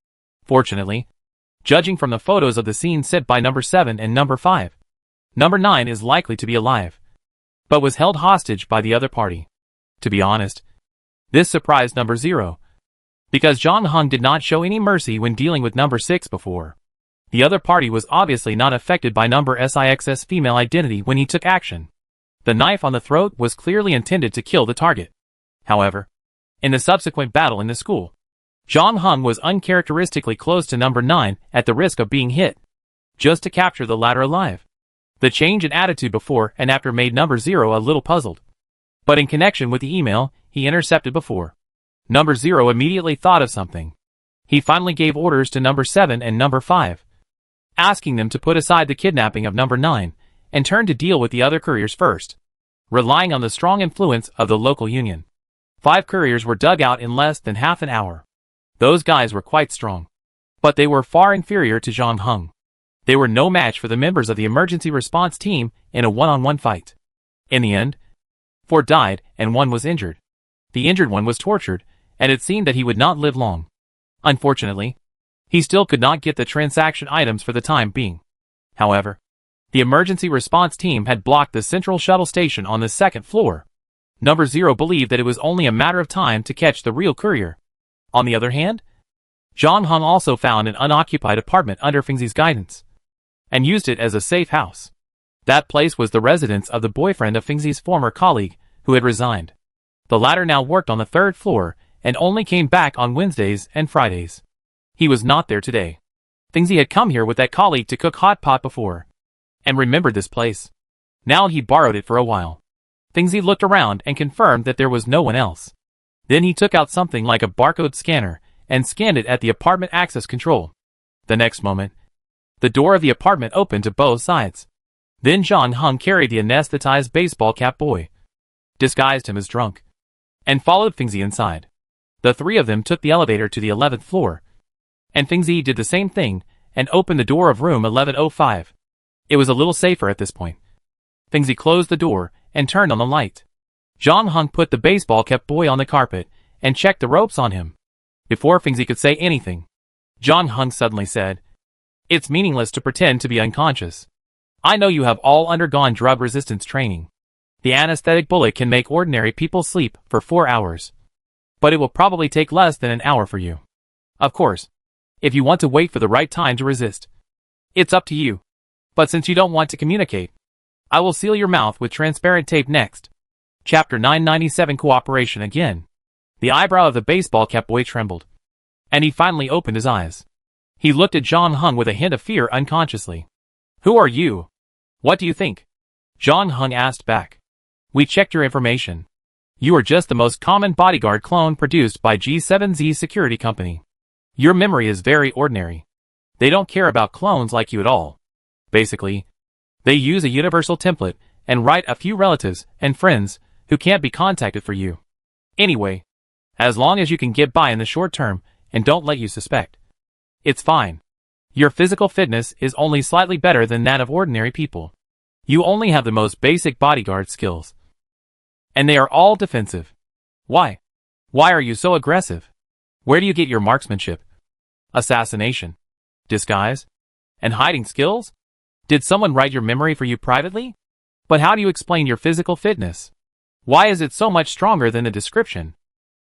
Fortunately, judging from the photos of the scene sent by number 7 and number 5, number 9 is likely to be alive, but was held hostage by the other party. To be honest, this surprised number 0, because John Hung did not show any mercy when dealing with number 6 before. The other party was obviously not affected by number 6's female identity when he took action. The knife on the throat was clearly intended to kill the target. However, in the subsequent battle in the school, John Hung was uncharacteristically close to number 9 at the risk of being hit, just to capture the latter alive. The change in attitude before and after made number 0 a little puzzled. But in connection with the email he intercepted before, number 0 immediately thought of something. He finally gave orders to number 7 and number 5, asking them to put aside the kidnapping of number 9 and turn to deal with the other couriers first, relying on the strong influence of the local union. 5 couriers were dug out in less than half an hour. Those guys were quite strong, but they were far inferior to John Hung. They were no match for the members of the emergency response team in a one-on-one fight. In the end, 4 died and 1 was injured. The injured one was tortured, and it seemed that he would not live long. Unfortunately, he still could not get the transaction items for the time being. However, the emergency response team had blocked the central shuttle station on the 2nd floor. Number 0 believed that it was only a matter of time to catch the real courier. On the other hand, John Hung also found an unoccupied apartment under Fingsy's guidance, and used it as a safe house. That place was the residence of the boyfriend of Fingsy's former colleague, who had resigned. The latter now worked on the 3rd floor, and only came back on Wednesdays and Fridays. He was not there today. Fingsy had come here with that colleague to cook hot pot before, and remembered this place. Now he borrowed it for a while. Fingsy looked around and confirmed that there was no one else. Then he took out something like a barcode scanner and scanned it at the apartment access control. The next moment, the door of the apartment opened to both sides. Then John Hung carried the anesthetized baseball cap boy, disguised him as drunk, and followed Fengzi inside. The three of them took the elevator to the 11th floor, and Fengzi did the same thing and opened the door of room 1105. It was a little safer at this point. Fengzi closed the door and turned on the light. John Hung put the baseball cap boy on the carpet and checked the ropes on him. Before Fengzi could say anything, John Hung suddenly said, "It's meaningless to pretend to be unconscious. I know you have all undergone drug resistance training. The anesthetic bullet can make ordinary people sleep for 4 hours. But it will probably take less than an hour for you. Of course, if you want to wait for the right time to resist, it's up to you. But since you don't want to communicate, I will seal your mouth with transparent tape next." Chapter 997 Cooperation Again. The eyebrow of the baseball cap boy trembled, and he finally opened his eyes. He looked at John Hung with a hint of fear unconsciously. "Who are you? What do you think?" John Hung asked back. "We checked your information. You are just the most common bodyguard clone produced by G7Z Security Company. Your memory is very ordinary. They don't care about clones like you at all. Basically, they use a universal template and write a few relatives and friends who can't be contacted for you. Anyway, as long as you can get by in the short term and don't let you suspect, it's fine. Your physical fitness is only slightly better than that of ordinary people. You only have the most basic bodyguard skills. And they are all defensive. Why? Why are you so aggressive? Where do you get your marksmanship, assassination, disguise, and hiding skills? Did someone write your memory for you privately? But how do you explain your physical fitness? Why is it so much stronger than the description?"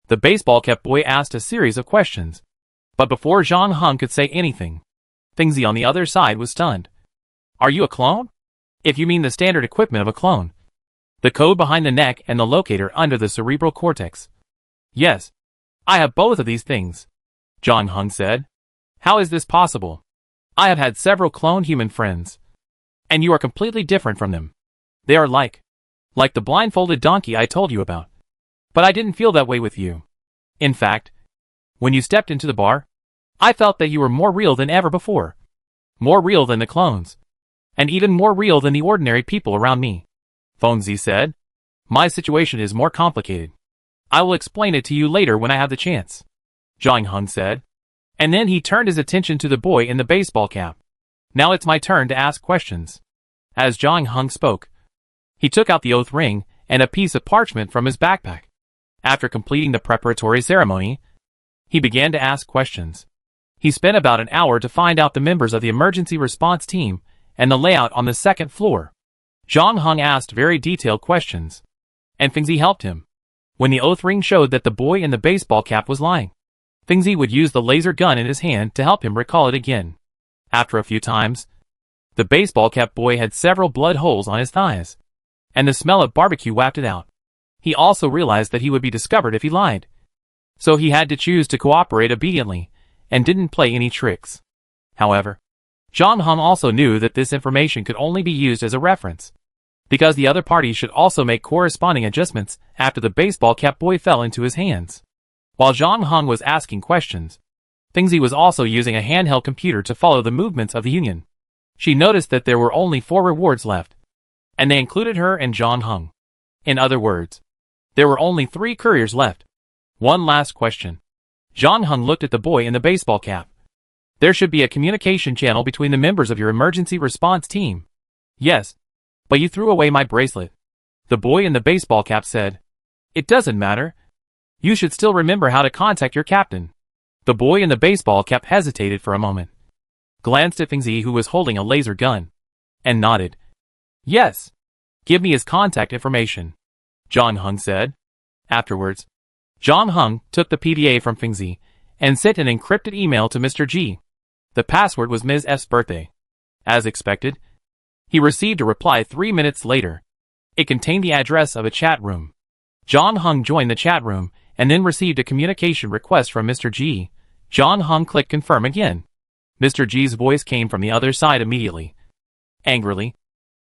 The baseball cap boy asked a series of questions. But before John Hung could say anything, Fengzi on the other side was stunned. "Are you a clone? If you mean the standard equipment of a clone. The code behind the neck and the locator under the cerebral cortex." "Yes, I have both of these things," John Hung said. "How is this possible? I have had several cloned human friends, and you are completely different from them. They are like the blindfolded donkey I told you about. But I didn't feel that way with you. In fact, when you stepped into the bar, I felt that you were more real than ever before. More real than the clones. And even more real than the ordinary people around me." Fengzi said, "My situation is more complicated. I will explain it to you later when I have the chance," John Hung said. And then he turned his attention to the boy in the baseball cap. "Now it's my turn to ask questions." As John Hung spoke, he took out the oath ring and a piece of parchment from his backpack. After completing the preparatory ceremony, he began to ask questions. He spent about an hour to find out the members of the emergency response team and the layout on the 2nd floor. John Hung asked very detailed questions, and Fengzi helped him. When the oath ring showed that the boy in the baseball cap was lying, Fengzi would use the laser gun in his hand to help him recall it again. After a few times, the baseball cap boy had several blood holes on his thighs, and the smell of barbecue wafted out. He also realized that he would be discovered if he lied. So he had to choose to cooperate obediently, and didn't play any tricks. However, John Hung also knew that this information could only be used as a reference, because the other party should also make corresponding adjustments after the baseball cap boy fell into his hands. While John Hung was asking questions, Fengzi was also using a handheld computer to follow the movements of the Union. She noticed that there were only 4 rewards left, and they included her and John Hung. In other words, there were only 3 couriers left. One last question. John Hung looked at the boy in the baseball cap. "There should be a communication channel between the members of your emergency response team." "Yes, but you threw away my bracelet," the boy in the baseball cap said. "It doesn't matter. You should still remember how to contact your captain." The boy in the baseball cap hesitated for a moment, glanced at Fengzi, who was holding a laser gun, and nodded. "Yes. Give me his contact information," John Hung said. Afterwards, John Hung took the PDA from Fengzi and sent an encrypted email to Mr. G. The password was Ms. F's birthday. As expected, he received a reply 3 minutes later. It contained the address of a chat room. John Hung joined the chat room and then received a communication request from Mr. G. John Hung clicked confirm again. Mr. G's voice came from the other side immediately. Angrily,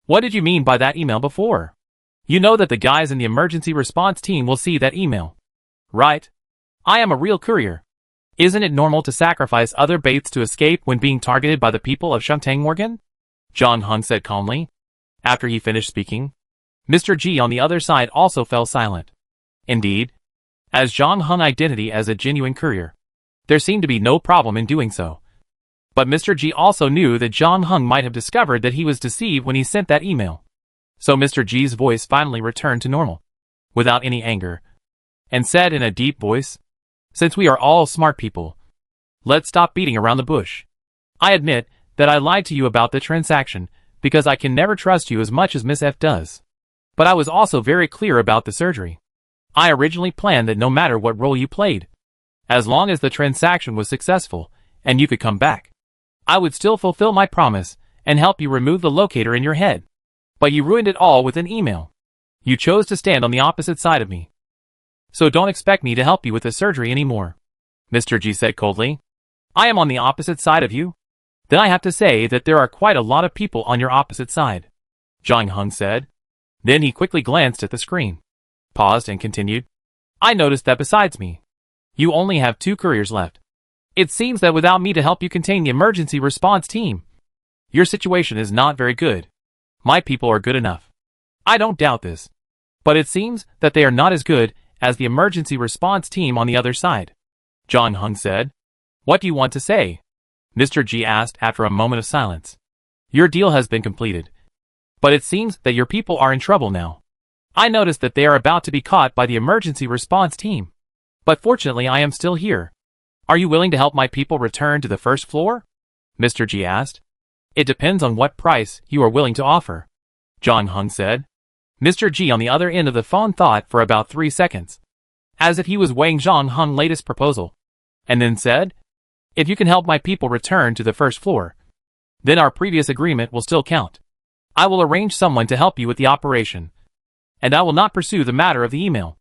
"What did you mean by that email before? You know that the guys in the emergency response team will see that email, right?" I am a real courier. Isn't it normal to sacrifice other baits to escape when being targeted by the people of Shuntang Morgan? John Hung said calmly. After he finished speaking, Mr. G on the other side also fell silent. Indeed, as John Hung identity as a genuine courier, there seemed to be no problem in doing so. But Mr. G also knew that John Hung might have discovered that he was deceived when he sent that email. So Mr. G's voice finally returned to normal, without any anger, and said in a deep voice, "Since we are all smart people, let's stop beating around the bush. I admit that I lied to you about the transaction because I can never trust you as much as Miss F does. But I was also very clear about the surgery. I originally planned that no matter what role you played, as long as the transaction was successful and you could come back, I would still fulfill my promise and help you remove the locator in your head. But you ruined it all with an email. You chose to stand on the opposite side of me. So don't expect me to help you with the surgery anymore," Mr. G said coldly. "I am on the opposite side of you? Then I have to say that there are quite a lot of people on your opposite side," John Hung said. Then he quickly glanced at the screen, paused and continued. "I noticed that besides me, you only have 2 couriers left. It seems that without me to help you contain the emergency response team, your situation is not very good. My people are good enough. I don't doubt this. But it seems that they are not as good as the emergency response team on the other side," John Hung said. "What do you want to say?" Mr. G asked after a moment of silence. "Your deal has been completed. But it seems that your people are in trouble now. I noticed that they are about to be caught by the emergency response team. But fortunately I am still here. Are you willing to help my people return to the first floor?" Mr. G asked. "It depends on what price you are willing to offer," John Hung said. Mr. G on the other end of the phone thought for about 3 seconds, as if he was weighing John Hung's latest proposal, and then said, "If you can help my people return to the first floor, then our previous agreement will still count. I will arrange someone to help you with the operation, and I will not pursue the matter of the email.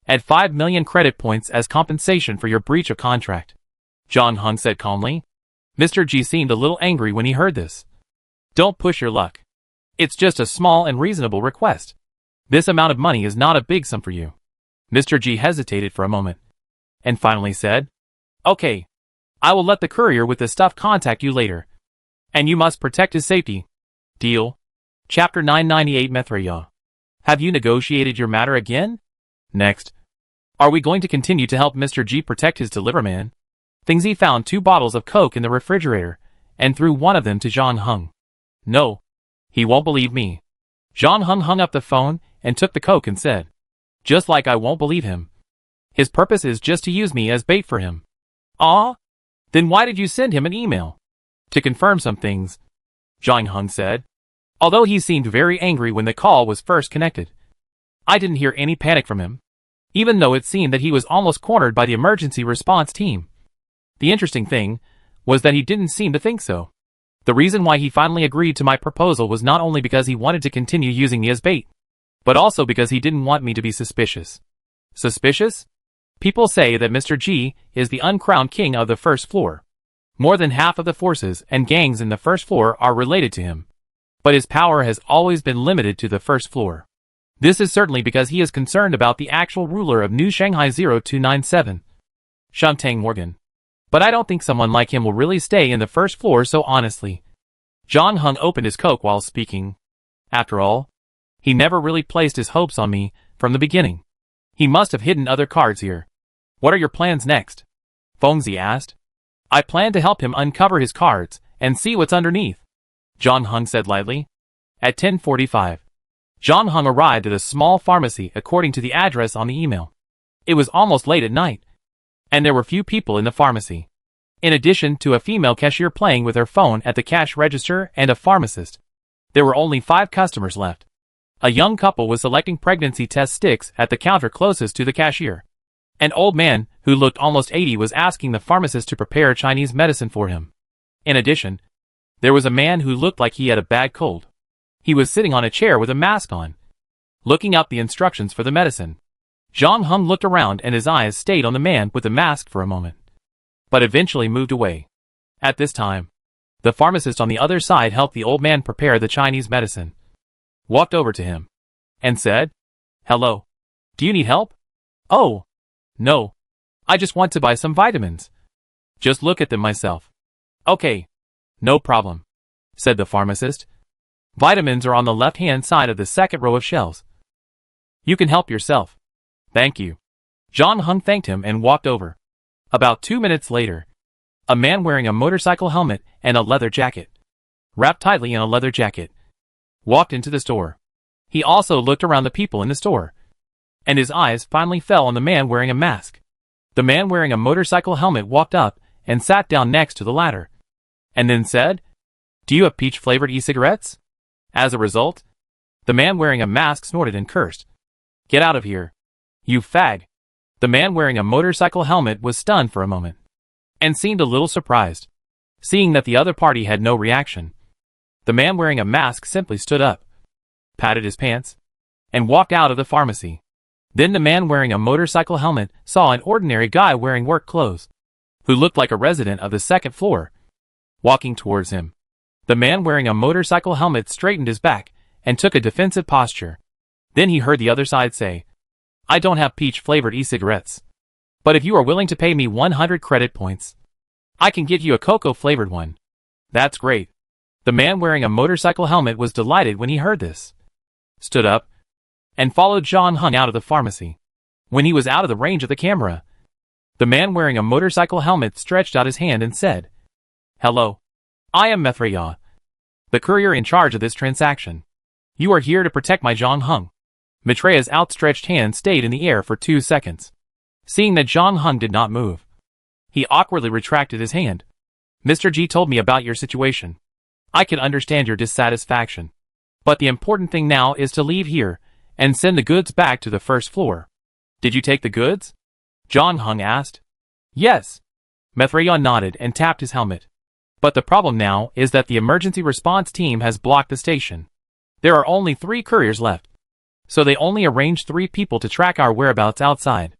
Add 5 million credit points as compensation for your breach of contract," John Hung said calmly. Mr. G seemed a little angry when he heard this. "Don't push your luck. It's just a small and reasonable request. This amount of money is not a big sum for you." Mr. G hesitated for a moment, and finally said, "Okay, I will let the courier with the stuff contact you later. And you must protect his safety. Deal?" Chapter 998 Methraya. Have you negotiated your matter again? Next. Are we going to continue to help Mr. G protect his deliverman? Thingsy found 2 bottles of Coke in the refrigerator, and threw one of them to John Hung. "No. He won't believe me." John Hung hung up the phone and took the Coke and said, "Just like I won't believe him. His purpose is just to use me as bait for him." "Ah? Then why did you send him an email?" "To confirm some things," John Hung said, although he seemed very angry when the call was first connected. "I didn't hear any panic from him, even though it seemed that he was almost cornered by the emergency response team. The interesting thing was that he didn't seem to think so. The reason why he finally agreed to my proposal was not only because he wanted to continue using me as bait, but also because he didn't want me to be suspicious." Suspicious? People say that Mr. G is the uncrowned king of the first floor. More than half of the forces and gangs in the first floor are related to him. But his power has always been limited to the first floor. This is certainly because he is concerned about the actual ruler of New Shanghai 0297, Shuntang Morgan. But I don't think someone like him will really stay in the first floor so honestly. John Hung opened his Coke while speaking. After all, he never really placed his hopes on me from the beginning. He must have hidden other cards here. "What are your plans next?" Fengzi asked. "I plan to help him uncover his cards and see what's underneath," John Hung said lightly. At 10:45, John Hung arrived at a small pharmacy according to the address on the email. It was almost late at night, and there were few people in the pharmacy. In addition to a female cashier playing with her phone at the cash register and a pharmacist, there were only 5 customers left. A young couple was selecting pregnancy test sticks at the counter closest to the cashier. An old man, who looked almost 80, was asking the pharmacist to prepare Chinese medicine for him. In addition, there was a man who looked like he had a bad cold. He was sitting on a chair with a mask on, looking up the instructions for the medicine. John Hung looked around and his eyes stayed on the man with the mask for a moment, but eventually moved away. At this time, the pharmacist on the other side helped the old man prepare the Chinese medicine, walked over to him, and said, "Hello. Do you need help?" "Oh, no. I just want to buy some vitamins. Just look at them myself. Okay. No problem, said the pharmacist. Vitamins are on the left-hand side of the second row of shelves. You can help yourself. Thank you. John Hung thanked him and walked over. About 2 minutes later, a man wearing a motorcycle helmet and a leather jacket, wrapped tightly in a leather jacket, walked into the store. He also looked around the people in the store, and his eyes finally fell on the man wearing a mask. The man wearing a motorcycle helmet walked up and sat down next to the ladder, and then said, "Do you have peach-flavored e-cigarettes?" As a result, the man wearing a mask snorted and cursed. "Get out of here, you fag." The man wearing a motorcycle helmet was stunned for a moment, and seemed a little surprised, seeing that the other party had no reaction. The man wearing a mask simply stood up, patted his pants, and walked out of the pharmacy. Then the man wearing a motorcycle helmet saw an ordinary guy wearing work clothes, who looked like a resident of the second floor, walking towards him. The man wearing a motorcycle helmet straightened his back and took a defensive posture. Then he heard the other side say, "I don't have peach-flavored e-cigarettes, but if you are willing to pay me 100 credit points, I can get you a cocoa-flavored one." "That's great." The man wearing a motorcycle helmet was delighted when he heard this, stood up, and followed John Hung out of the pharmacy. When he was out of the range of the camera, the man wearing a motorcycle helmet stretched out his hand and said, "Hello. I am Mithraea, the courier in charge of this transaction. You are here to protect my John Hung." Mithraea's outstretched hand stayed in the air for 2 seconds. Seeing that John Hung did not move, he awkwardly retracted his hand. "Mr. G told me about your situation. I can understand your dissatisfaction. But the important thing now is to leave here and send the goods back to the first floor." "Did you take the goods?" John Hung asked. "Yes." Mithraea nodded and tapped his helmet. "But the problem now is that the emergency response team has blocked the station. There are only 3 couriers left, so they only arranged 3 people to track our whereabouts outside.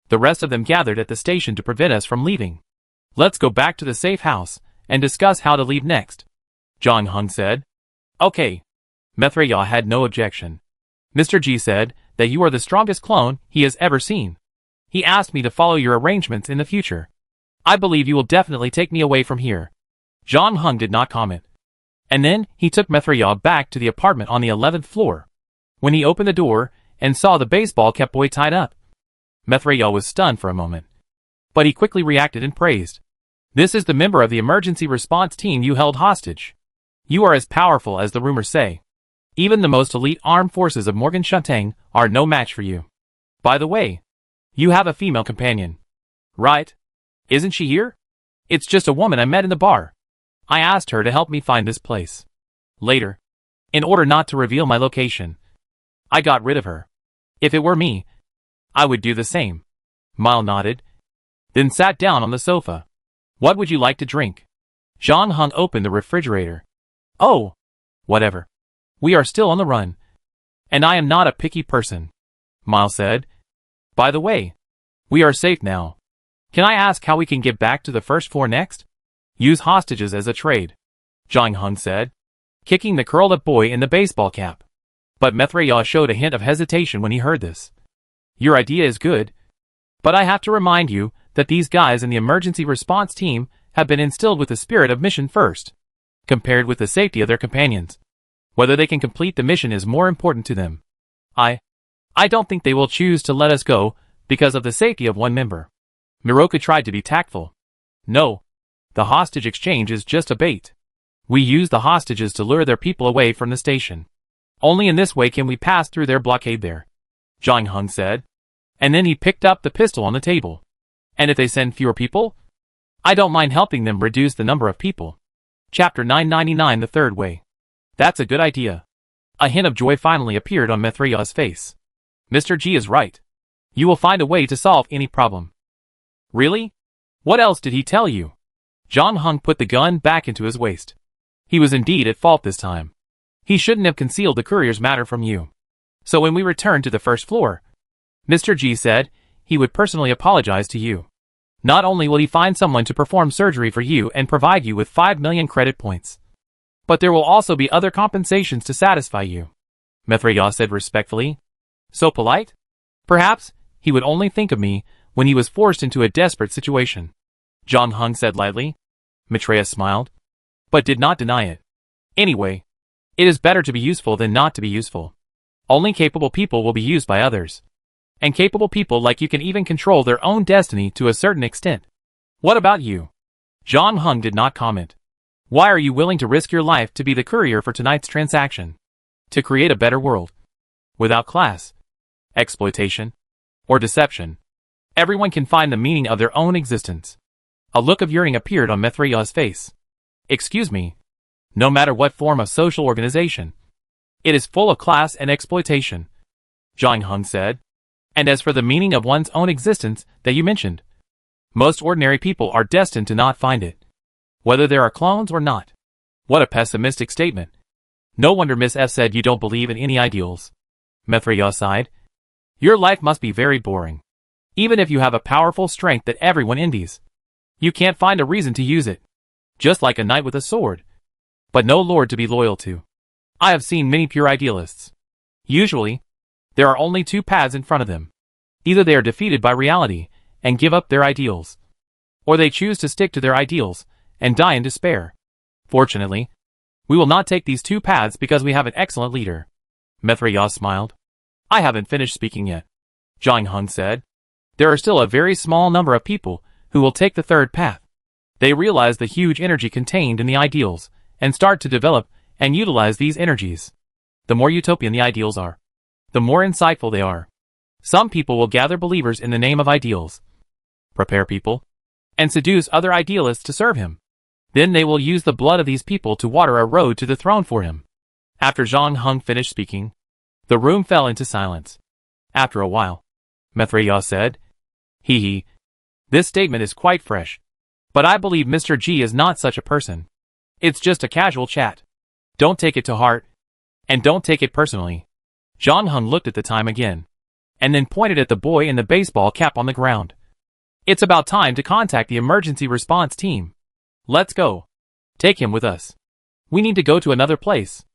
The rest of them gathered at the station to prevent us from leaving. Let's go back to the safe house and discuss how to leave next," John Hung said. "Okay." Mithraea had no objection. "Mr. G said that you are the strongest clone he has ever seen. He asked me to follow your arrangements in the future. I believe you will definitely take me away from here." John Hung did not comment. And then he took Mithraea back to the apartment on the 11th floor. When he opened the door and saw the baseball cap boy tied up, Mithraea was stunned for a moment. But he quickly reacted and praised. "This is the member of the emergency response team you held hostage. You are as powerful as the rumors say. Even the most elite armed forces of Morgan Shantang are no match for you. By the way, you have a female companion, right? Isn't she here?" "It's just a woman I met in the bar. I asked her to help me find this place. Later, in order not to reveal my location, I got rid of her. If it were me, I would do the same." Mile nodded, then sat down on the sofa. "What would you like to drink?" John Hung opened the refrigerator. "Oh, whatever. We are still on the run, and I am not a picky person," Miles said. "By the way, we are safe now. Can I ask how we can get back to the first floor next?" "Use hostages as a trade," John Hung said, kicking the curled-up boy in the baseball cap. But Mithraea showed a hint of hesitation when he heard this. "Your idea is good, but I have to remind you that these guys in the emergency response team have been instilled with the spirit of mission first, compared with the safety of their companions. Whether they can complete the mission is more important to them. I don't think they will choose to let us go because of the safety of one member." Miroka tried to be tactful. "No, the hostage exchange is just a bait. We use the hostages to lure their people away from the station. Only in this way can we pass through their blockade there," John Hung said. And then he picked up the pistol on the table. "And if they send fewer people, I don't mind helping them reduce the number of people." Chapter 999, The Third Way. "That's a good idea." A hint of joy finally appeared on Mithraea's face. "Mr. G is right. You will find a way to solve any problem." "Really? What else did he tell you?" John Hung put the gun back into his waist. He was indeed at fault this time. He shouldn't have concealed the courier's matter from you. So when we returned to the first floor, Mr. G said he would personally apologize to you. Not only will he find someone to perform surgery for you and provide you with 5 million credit points, but there will also be other compensations to satisfy you," Mithraea said respectfully. "So polite? Perhaps he would only think of me when he was forced into a desperate situation. Zhang Heng said lightly. Maitreya smiled, but did not deny it. Anyway, it is better to be useful than not to be useful. Only capable people will be used by others. And capable people like you can even control their own destiny to a certain extent. What about you? Zhang Heng did not comment. Why are you willing to risk your life to be the courier for tonight's transaction? To create a better world. Without class, exploitation, or deception. Everyone can find the meaning of their own existence. A look of yearning appeared on Maitreya's face. Excuse me. No matter what form of social organization, it is full of class and exploitation, Zhang Heng said. And as for the meaning of one's own existence that you mentioned, most ordinary people are destined to not find it, whether there are clones or not. What a pessimistic statement. No wonder Miss F said you don't believe in any ideals. Maitreya sighed. Your life must be very boring. Even if you have a powerful strength that everyone envies, you can't find a reason to use it. Just like a knight with a sword, but no lord to be loyal to. I have seen many pure idealists. Usually, there are only two paths in front of them. Either they are defeated by reality and give up their ideals, or they choose to stick to their ideals and die in despair. Fortunately, we will not take these two paths because we have an excellent leader. Maitreya smiled. I haven't finished speaking yet, Zhang Heng said. There are still a very small number of people who will take the third path. They realize the huge energy contained in the ideals and start to develop and utilize these energies. The more utopian the ideals are, the more insightful they are. Some people will gather believers in the name of ideals, prepare people, and seduce other idealists to serve him. Then they will use the blood of these people to water a road to the throne for him. After Zhang Heng finished speaking, the room fell into silence. After a while, Maitreya said, Hee. This statement is quite fresh. But I believe Mr. G is not such a person. It's just a casual chat. Don't take it to heart. And don't take it personally. Zhang Heng looked at the time again, and then pointed at the boy in the baseball cap on the ground. It's about time to contact the emergency response team. Let's go. Take him with us. We need to go to another place.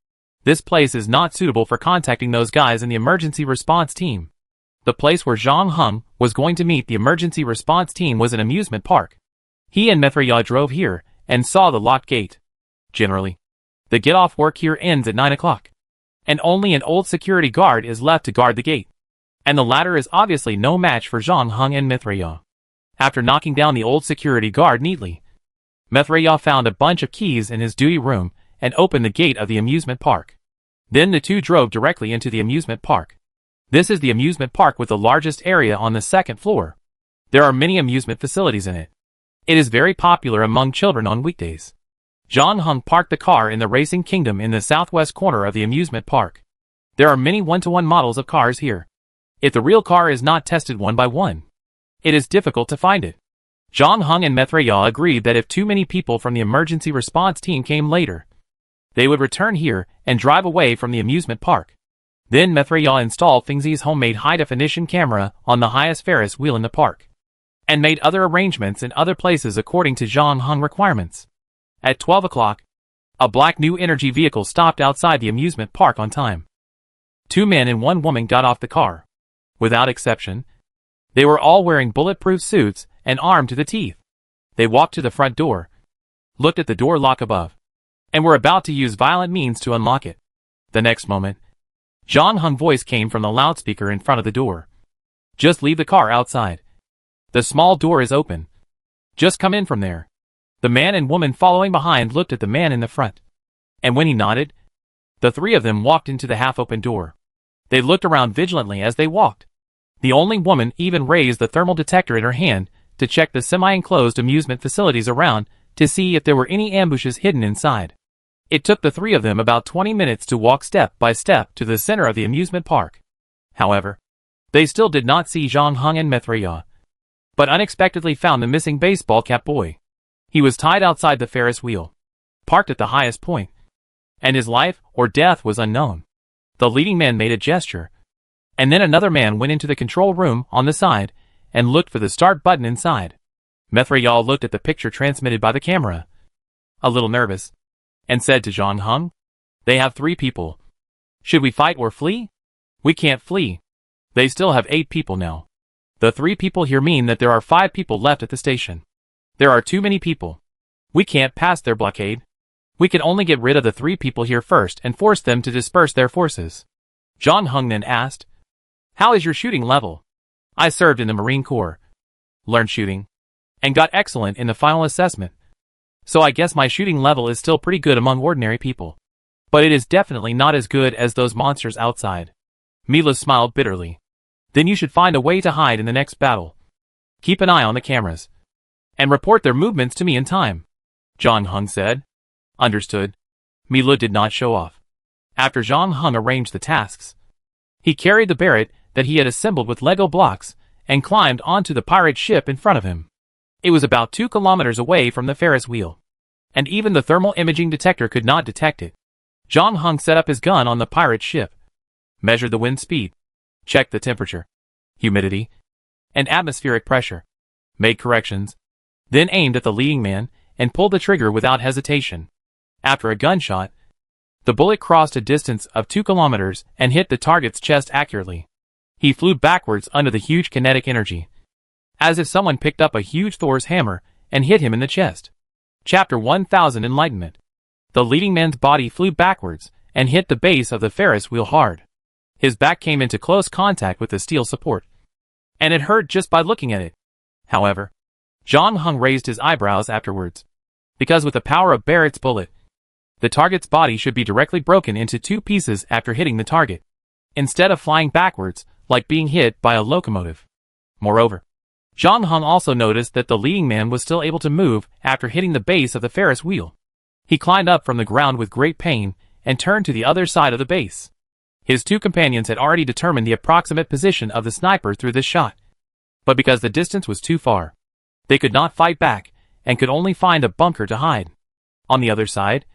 This place is not suitable for contacting those guys in the emergency response team. The place where Zhang Heng was going to meet the emergency response team was an amusement park. He and Maitreya drove here and saw the locked gate. Generally, the get-off work here ends at 9 o'clock. And only an old security guard is left to guard the gate. And the latter is obviously no match for Zhang Heng and Maitreya. After knocking down the old security guard neatly, Maitreya found a bunch of keys in his duty room and opened the gate of the amusement park. Then the two drove directly into the amusement park. This is the amusement park with the largest area on the second floor. There are many amusement facilities in it. It is very popular among children on weekdays. Zhang Heng parked the car in the Racing Kingdom in the southwest corner of the amusement park. There are many one-to-one models of cars here. If the real car is not tested one by one, it is difficult to find it. Zhang Heng and Maitreya agreed that if too many people from the emergency response team came later, they would return here and drive away from the amusement park. Then Maitreya installed Fengzi's homemade high-definition camera on the highest Ferris wheel in the park, and made other arrangements in other places according to Zhang Heng requirements. At 12 o'clock, a black new energy vehicle stopped outside the amusement park on time. 2 men and 1 woman got off the car. Without exception, they were all wearing bulletproof suits and armed to the teeth. They walked to the front door, looked at the door lock above, and were about to use violent means to unlock it. The next moment, Zhang Heng's voice came from the loudspeaker in front of the door. Just leave the car outside. The small door is open. Just come in from there. The man and woman following behind looked at the man in the front, and when he nodded, the 3 of them walked into the half-open door. They looked around vigilantly as they walked. The only woman even raised the thermal detector in her hand to check the semi-enclosed amusement facilities around to see if there were any ambushes hidden inside. It took the 3 of them about 20 minutes to walk step by step to the center of the amusement park. However, they still did not see Zhang Heng and Maitreya, but unexpectedly found the missing baseball cap boy. He was tied outside the Ferris wheel, parked at the highest point, and his life or death was unknown. The leading man made a gesture, and then another man went into the control room on the side and looked for the start button inside. Maitreya looked at the picture transmitted by the camera, a little nervous, and said to Zhang Heng, "They have 3 people. Should we fight or flee?" "We can't flee. They still have 8 people now. The 3 people here mean that there are 5 people left at the station. There are too many people. We can't pass their blockade. We can only get rid of the 3 people here first and force them to disperse their forces. John Hung then asked, "How is your shooting level?" "I served in the Marine Corps, learned shooting, and got excellent in the final assessment. So I guess my shooting level is still pretty good among ordinary people. But it is definitely not as good as those monsters outside." Mila smiled bitterly. "Then you should find a way to hide in the next battle. Keep an eye on the cameras, and report their movements to me in time," John Hung said. "Understood." Mila did not show off. After John Hung arranged the tasks, he carried the Barrett that he had assembled with Lego blocks and climbed onto the pirate ship in front of him. It was about 2 kilometers away from the Ferris wheel, and even the thermal imaging detector could not detect it. John Hung set up his gun on the pirate ship, measured the wind speed, checked the temperature, humidity, and atmospheric pressure, made corrections, then aimed at the leading man and pulled the trigger without hesitation. After a gunshot, the bullet crossed a distance of 2 kilometers and hit the target's chest accurately. He flew backwards under the huge kinetic energy, as if someone picked up a huge Thor's hammer and hit him in the chest. Chapter 1000 Enlightenment. The leading man's body flew backwards and hit the base of the Ferris wheel hard. His back came into close contact with the steel support, and it hurt just by looking at it. However, John Hung raised his eyebrows afterwards, because with the power of Barrett's bullet, the target's body should be directly broken into 2 pieces after hitting the target, instead of flying backwards like being hit by a locomotive. Moreover, John Hung also noticed that the leading man was still able to move after hitting the base of the Ferris wheel. He climbed up from the ground with great pain and turned to the other side of the base. His 2 companions had already determined the approximate position of the sniper through this shot, but because the distance was too far, they could not fight back and could only find a bunker to hide. On the other side,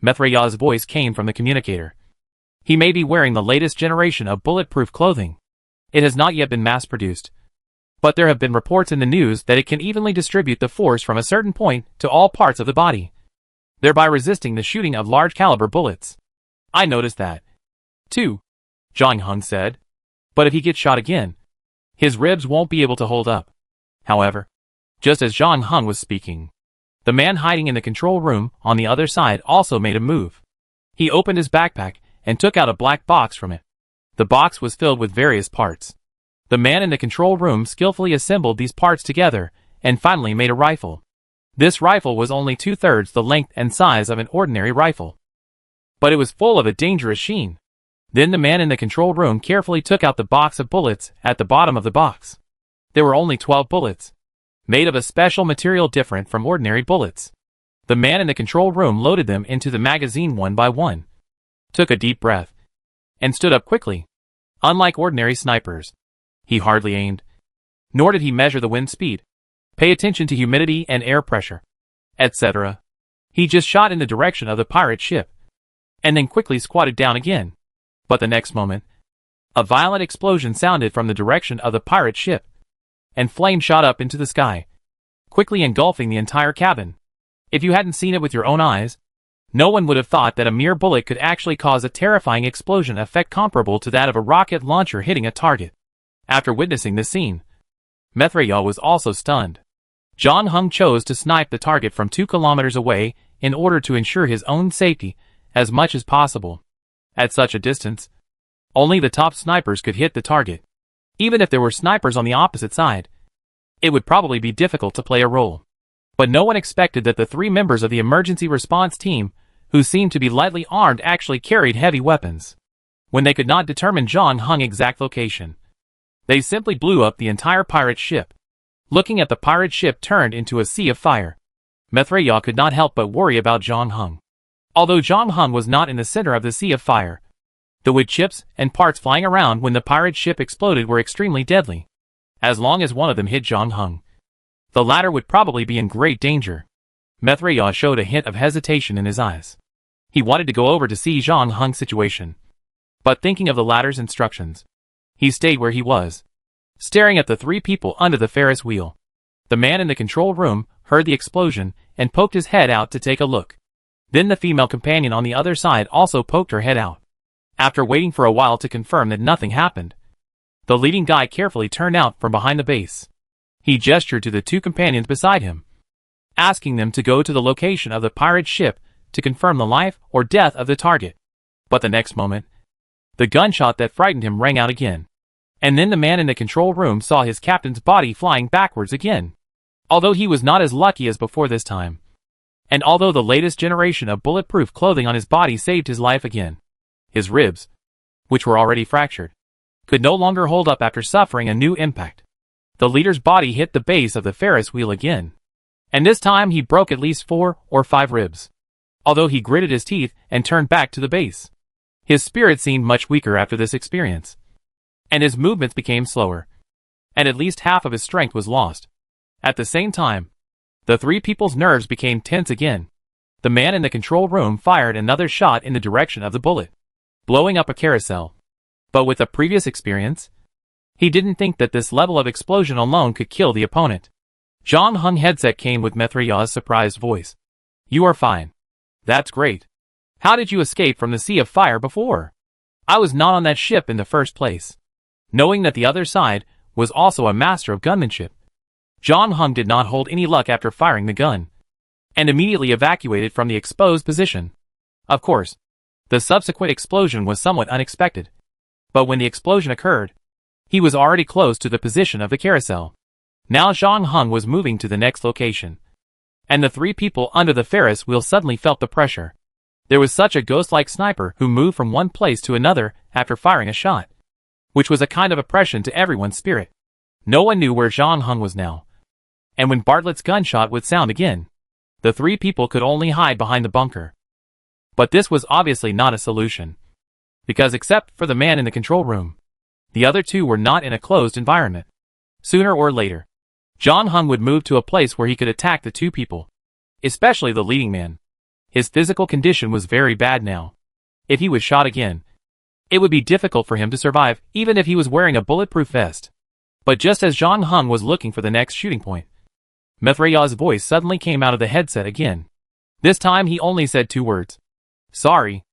Mithraya's voice came from the communicator. "He may be wearing the latest generation of bulletproof clothing. It has not yet been mass-produced, but there have been reports in the news that it can evenly distribute the force from a certain point to all parts of the body, thereby resisting the shooting of large-caliber bullets." "I noticed that, too," John Hung said. "But if he gets shot again, his ribs won't be able to hold up." However, just as John Hung was speaking, the man hiding in the control room on the other side also made a move. He opened his backpack and took out a black box from it. The box was filled with various parts. The man in the control room skillfully assembled these parts together and finally made a rifle. This rifle was only 2/3 the length and size of an ordinary rifle, but it was full of a dangerous sheen. Then the man in the control room carefully took out the box of bullets at the bottom of the box. There were only 12 bullets, made of a special material different from ordinary bullets. The man in the control room loaded them into the magazine one by one, took a deep breath, and stood up quickly. Unlike ordinary snipers, he hardly aimed, nor did he measure the wind speed, pay attention to humidity and air pressure, etc. He just shot in the direction of the pirate ship, and then quickly squatted down again. But the next moment, a violent explosion sounded from the direction of the pirate ship, and flame shot up into the sky, quickly engulfing the entire cabin. If you hadn't seen it with your own eyes, no one would have thought that a mere bullet could actually cause a terrifying explosion effect comparable to that of a rocket launcher hitting a target. After witnessing this scene, Mithraya was also stunned. John Hung chose to snipe the target from 2 kilometers away in order to ensure his own safety as much as possible. At such a distance, only the top snipers could hit the target. Even if there were snipers on the opposite side, it would probably be difficult to play a role. But no one expected that the 3 members of the emergency response team, who seemed to be lightly armed, actually carried heavy weapons. When they could not determine John Hung's exact location, they simply blew up the entire pirate ship. Looking at the pirate ship turned into a sea of fire, Mithraya could not help but worry about John Hung. Although John Hung was not in the center of the sea of fire, the wood chips and parts flying around when the pirate ship exploded were extremely deadly. As long as one of them hit John Hung, the latter would probably be in great danger. Mithraya showed a hint of hesitation in his eyes. He wanted to go over to see John Hung's situation, but thinking of the latter's instructions, he stayed where he was, staring at the 3 people under the Ferris wheel. The man in the control room heard the explosion and poked his head out to take a look. Then the female companion on the other side also poked her head out. After waiting for a while to confirm that nothing happened, The leading guy carefully turned out from behind the base. He gestured to the two companions beside him, asking them to go to the location of the pirate ship to confirm the life or death of the target. But the next moment, the gunshot that frightened him rang out again. And then the man in the control room saw his captain's body flying backwards again. Although he was not as lucky as before this time, and although the latest generation of bulletproof clothing on his body saved his life again, his ribs, which were already fractured, could no longer hold up after suffering a new impact. The leader's body hit the base of the Ferris wheel again, and this time he broke at least 4 or 5 ribs. Although he gritted his teeth and turned back to the base, his spirit seemed much weaker after this experience, and his movements became slower, and at least half of his strength was lost. At the same time, the three people's nerves became tense again. The man in the control room fired another shot in the direction of the bullet, blowing up a carousel. But with the previous experience, he didn't think that this level of explosion alone could kill the opponent. Zhang Hung headset came with Mithriya's surprised voice. "You are fine. That's great. How did you escape from the sea of fire before? I was not on that ship in the first place." Knowing that the other side was also a master of gunmanship, Zhang Hung did not hold any luck after firing the gun, and immediately evacuated from the exposed position. Of course, the subsequent explosion was somewhat unexpected, but when the explosion occurred, he was already close to the position of the carousel. Now Zhang Hung was moving to the next location, and the three people under the Ferris wheel suddenly felt the pressure. There was such a ghost-like sniper who moved from one place to another after firing a shot, which was a kind of oppression to everyone's spirit. No one knew where Zhang Hung was now, and when Bartlett's gunshot would sound again, the three people could only hide behind the bunker. But this was obviously not a solution, because except for the man in the control room, the other two were not in a closed environment. Sooner or later, Zhang Hung would move to a place where he could attack the two people, especially the leading man. His physical condition was very bad now. If he was shot again, it would be difficult for him to survive even if he was wearing a bulletproof vest. But just as Zhang Hung was looking for the next shooting point, Mithriya's voice suddenly came out of the headset again. This time he only said 2 words. "Sorry."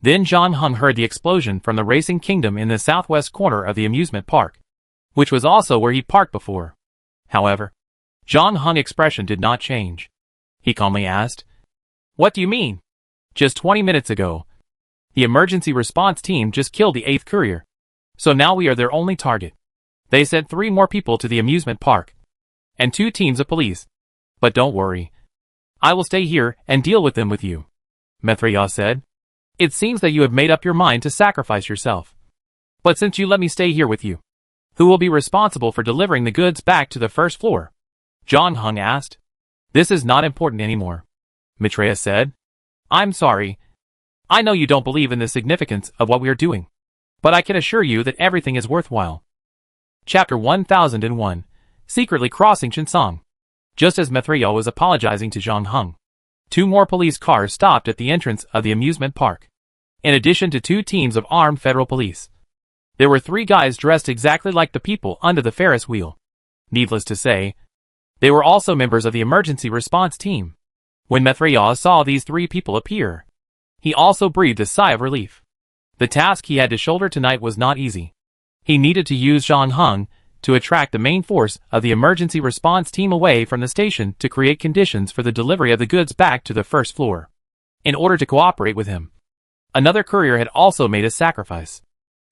Then Zhang Hung heard the explosion from the Racing Kingdom in the southwest corner of the amusement park, which was also where he parked before. However, Zhang Hung's expression did not change. He calmly asked, "What do you mean? Just 20 minutes ago, the emergency response team just killed the 8th courier, so now we are their only target. They sent 3 more people to the amusement park, and 2 teams of police. But don't worry. I will stay here and deal with them with you," Mithriya said. "It seems that you have made up your mind to sacrifice yourself. But since you let me stay here with you, who will be responsible for delivering the goods back to the first floor?" Zhang Hung asked. "This is not important anymore," Mithriya said. "I'm sorry. I know you don't believe in the significance of what we are doing, but I can assure you that everything is worthwhile." Chapter 1001, Secretly Crossing Shinsong. Just as Mithriya was apologizing to Zhang Hung, 2 more police cars stopped at the entrance of the amusement park. In addition to 2 teams of armed federal police, there were 3 guys dressed exactly like the people under the Ferris wheel. Needless to say, they were also members of the emergency response team. When Mithriya saw these 3 people appear, he also breathed a sigh of relief. The task he had to shoulder tonight was not easy. He needed to use Zhang Hung to attract the main force of the emergency response team away from the station to create conditions for the delivery of the goods back to the first floor. In order to cooperate with him, another courier had also made a sacrifice.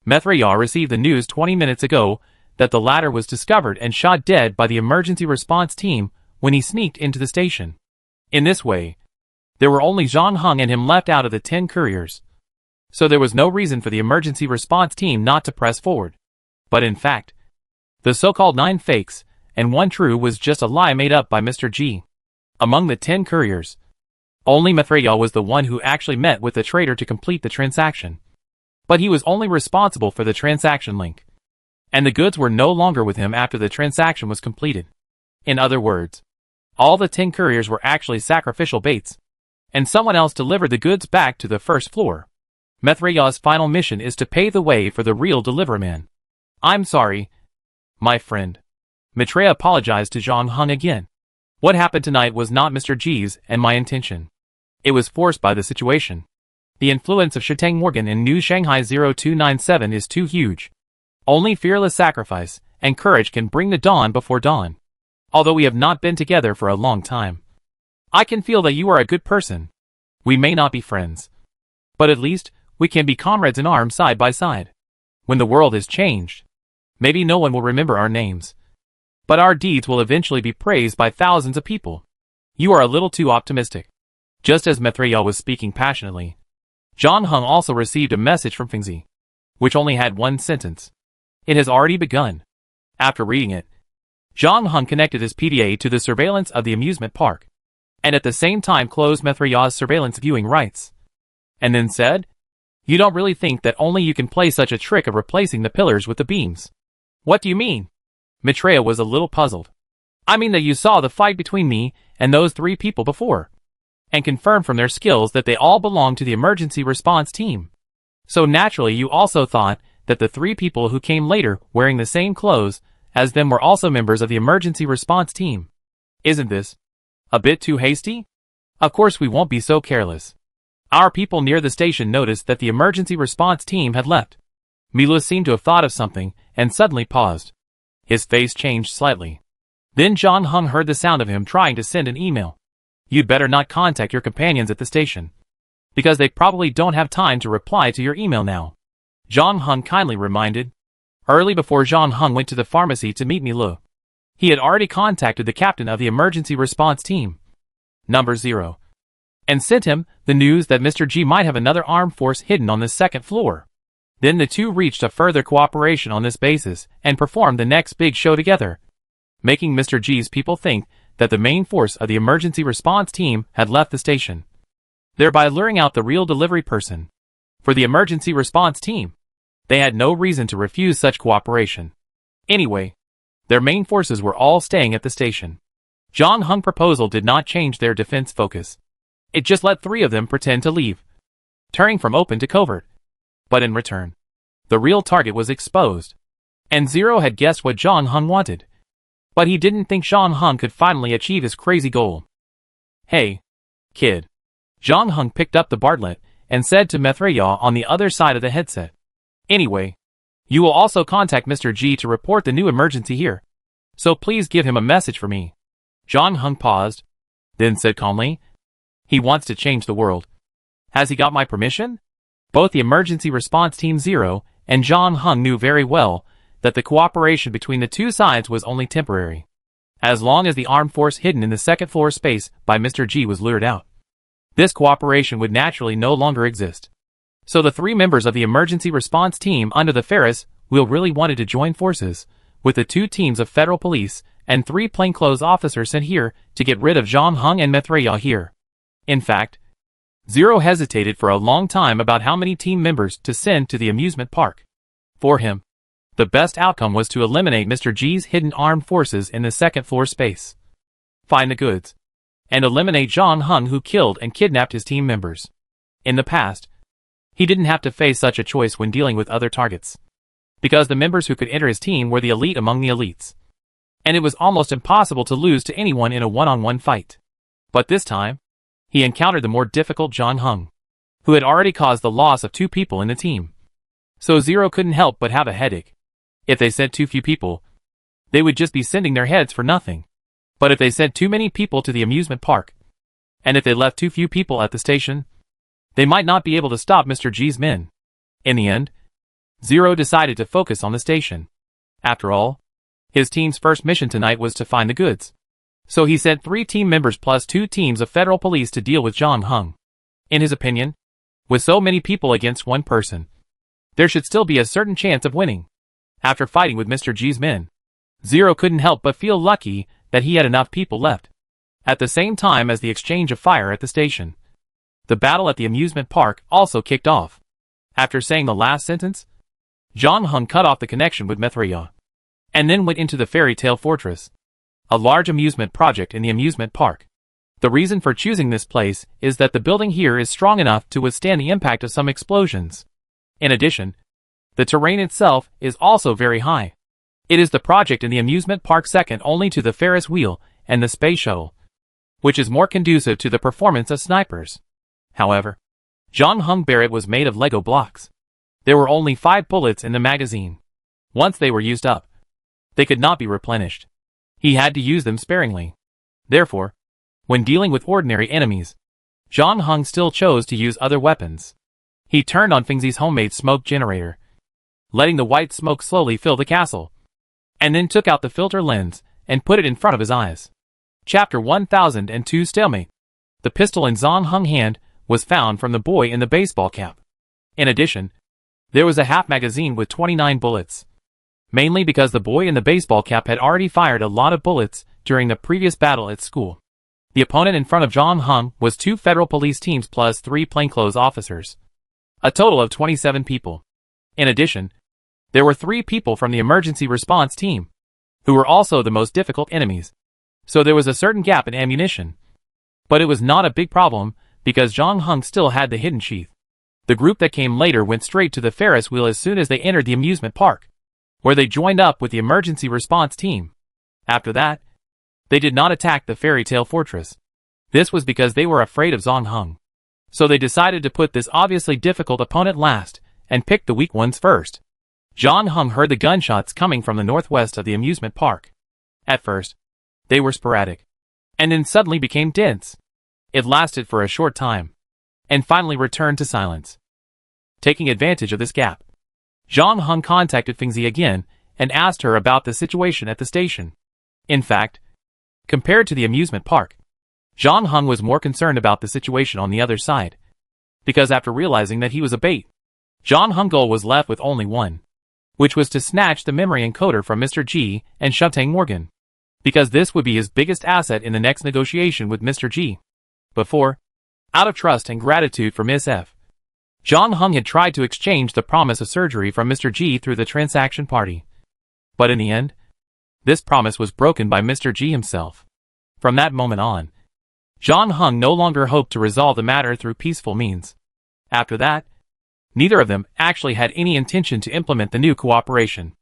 Mithriya received the news 20 minutes ago that the latter was discovered and shot dead by the emergency response team when he sneaked into the station. In this way, there were only Zhang Hung and him left out of the 10 couriers, so there was no reason for the emergency response team not to press forward. But in fact, the so-called 9 fakes and 1 true was just a lie made up by Mr. G. Among the 10 couriers, only Mithriya was the one who actually met with the trader to complete the transaction. But he was only responsible for the transaction link, and the goods were no longer with him after the transaction was completed. In other words, all the 10 couriers were actually sacrificial baits, and someone else delivered the goods back to the first floor. Mithriya's final mission is to pave the way for the real deliverman. "I'm sorry, my friend." Mithriya apologized to Zhang Hung again. "What happened tonight was not Mr. G's and my intention. It was forced by the situation. The influence of Shitang Morgan in New Shanghai 0297 is too huge. Only fearless sacrifice and courage can bring the dawn before dawn. Although we have not been together for a long time, I can feel that you are a good person. We may not be friends, but at least we can be comrades in arms side by side. When the world is changed, maybe no one will remember our names, but our deeds will eventually be praised by thousands of people. You are a little too optimistic. Just as Maitreya was speaking passionately, John Hung also received a message from Fengzi, which only had one sentence. It has already begun. After reading it, John Hung connected his PDA to the surveillance of the amusement park, and at the same time closed Maitreya's surveillance viewing rights, and then said, "You don't really think that only you can play such a trick of replacing the pillars with the beams?" "What do you mean?" Maitreya was a little puzzled. "I mean that you saw the fight between me and those 3 people before, and confirmed from their skills that they all belong to the emergency response team. So naturally you also thought that the 3 people who came later wearing the same clothes as them were also members of the emergency response team. Isn't this a bit too hasty? Of course we won't be so careless." Our people near the station noticed that the emergency response team had left. Mila seemed to have thought of something and suddenly paused. His face changed slightly. Then John Hung heard the sound of him trying to send an email. "You'd better not contact your companions at the station, because they probably don't have time to reply to your email now," John Hung kindly reminded. Early before John Hung went to the pharmacy to meet Mila, he had already contacted the captain of the emergency response team, number 0, and sent him the news that Mr. G might have another armed force hidden on the 2nd floor. Then the two reached a further cooperation on this basis and performed the next big show together, making Mr. G's people think that the main force of the emergency response team had left the station, thereby luring out the real delivery person for the emergency response team. They had no reason to refuse such cooperation. Anyway, their main forces were all staying at the station. John Hung's proposal did not change their defense focus. It just let 3 of them pretend to leave, turning from open to covert. But in return, the real target was exposed, and Zero had guessed what John Hung wanted. But he didn't think John Hung could finally achieve his crazy goal. "Hey, kid." John Hung picked up the Bartlett and said to Maitreya on the other side of the headset, "Anyway, you will also contact Mr. G to report the new emergency here, so please give him a message for me." John Hung paused, then said calmly, "He wants to change the world. Has he got my permission?" Both the emergency response team 0 and John Hung knew very well that the cooperation between the two sides was only temporary, as long as the armed force hidden in the 2nd floor space by Mr. G was lured out. This cooperation would naturally no longer exist. So the 3 members of the emergency response team under the Ferris wheel really wanted to join forces with the 2 teams of federal police and 3 plainclothes officers sent here to get rid of John Hung and Maitreya here. In fact, Zero hesitated for a long time about how many team members to send to the amusement park. For him, the best outcome was to eliminate Mr. G's hidden armed forces in the 2nd floor space, find the goods, and eliminate John Hung, who killed and kidnapped his team members. In the past, he didn't have to face such a choice when dealing with other targets, because the members who could enter his team were the elite among the elites, and it was almost impossible to lose to anyone in a one-on-one fight. But this time, he encountered the more difficult John Hung, who had already caused the loss of 2 people in the team. So Zero couldn't help but have a headache. If they sent too few people, they would just be sending their heads for nothing. But if they sent too many people to the amusement park, and if they left too few people at the station, they might not be able to stop Mr. G's men. In the end, Zero decided to focus on the station. After all, his team's first mission tonight was to find the goods. So he sent 3 team members plus 2 teams of federal police to deal with John Hung. In his opinion, with so many people against 1 person, there should still be a certain chance of winning. After fighting with Mr. G's men, Zero couldn't help but feel lucky that he had enough people left. At the same time as the exchange of fire at the station, the battle at the amusement park also kicked off. After saying the last sentence, John Hung cut off the connection with Maitreya, and then went into the Fairy Tale Fortress, a large amusement project in the amusement park. The reason for choosing this place is that the building here is strong enough to withstand the impact of some explosions. In addition, the terrain itself is also very high. It is the project in the amusement park second only to the Ferris wheel and the space shuttle, which is more conducive to the performance of snipers. However, John Hung Barrett was made of Lego blocks. There were only 5 bullets in the magazine. Once they were used up, they could not be replenished. He had to use them sparingly. Therefore, when dealing with ordinary enemies, John Hung still chose to use other weapons. He turned on Fengzi's homemade smoke generator, letting the white smoke slowly fill the castle, and then took out the filter lens and put it in front of his eyes. Chapter 1002 Stalemate. The pistol in John Hung's hand was found from the boy in the baseball cap. In addition, there was a half magazine with 29 bullets, mainly because the boy in the baseball cap had already fired a lot of bullets during the previous battle at school. The opponent in front of John Hung was 2 federal police teams plus 3 plainclothes officers, a total of 27 people. In addition, there were 3 people from the emergency response team, who were also the most difficult enemies, so there was a certain gap in ammunition. But it was not a big problem, because John Hung still had the hidden sheath. The group that came later went straight to the Ferris wheel as soon as they entered the amusement park, where they joined up with the emergency response team. After that, they did not attack the fairy tale fortress. This was because they were afraid of John Hung. So they decided to put this obviously difficult opponent last, and pick the weak ones first. John Hung heard the gunshots coming from the northwest of the amusement park. At first, they were sporadic, and then suddenly became dense. It lasted for a short time, and finally returned to silence. Taking advantage of this gap, John Hung contacted Fengzi again and asked her about the situation at the station. In fact, compared to the amusement park, John Hung was more concerned about the situation on the other side, because after realizing that he was a bait, John Hung's goal was left with only one, which was to snatch the memory encoder from Mr. G and Shantang Morgan, because this would be his biggest asset in the next negotiation with Mr. G. Before, out of trust and gratitude for Miss F, John Hung had tried to exchange the promise of surgery from Mr. G through the transaction party. But in the end, this promise was broken by Mr. G himself. From that moment on, John Hung no longer hoped to resolve the matter through peaceful means. After that, neither of them actually had any intention to implement the new cooperation.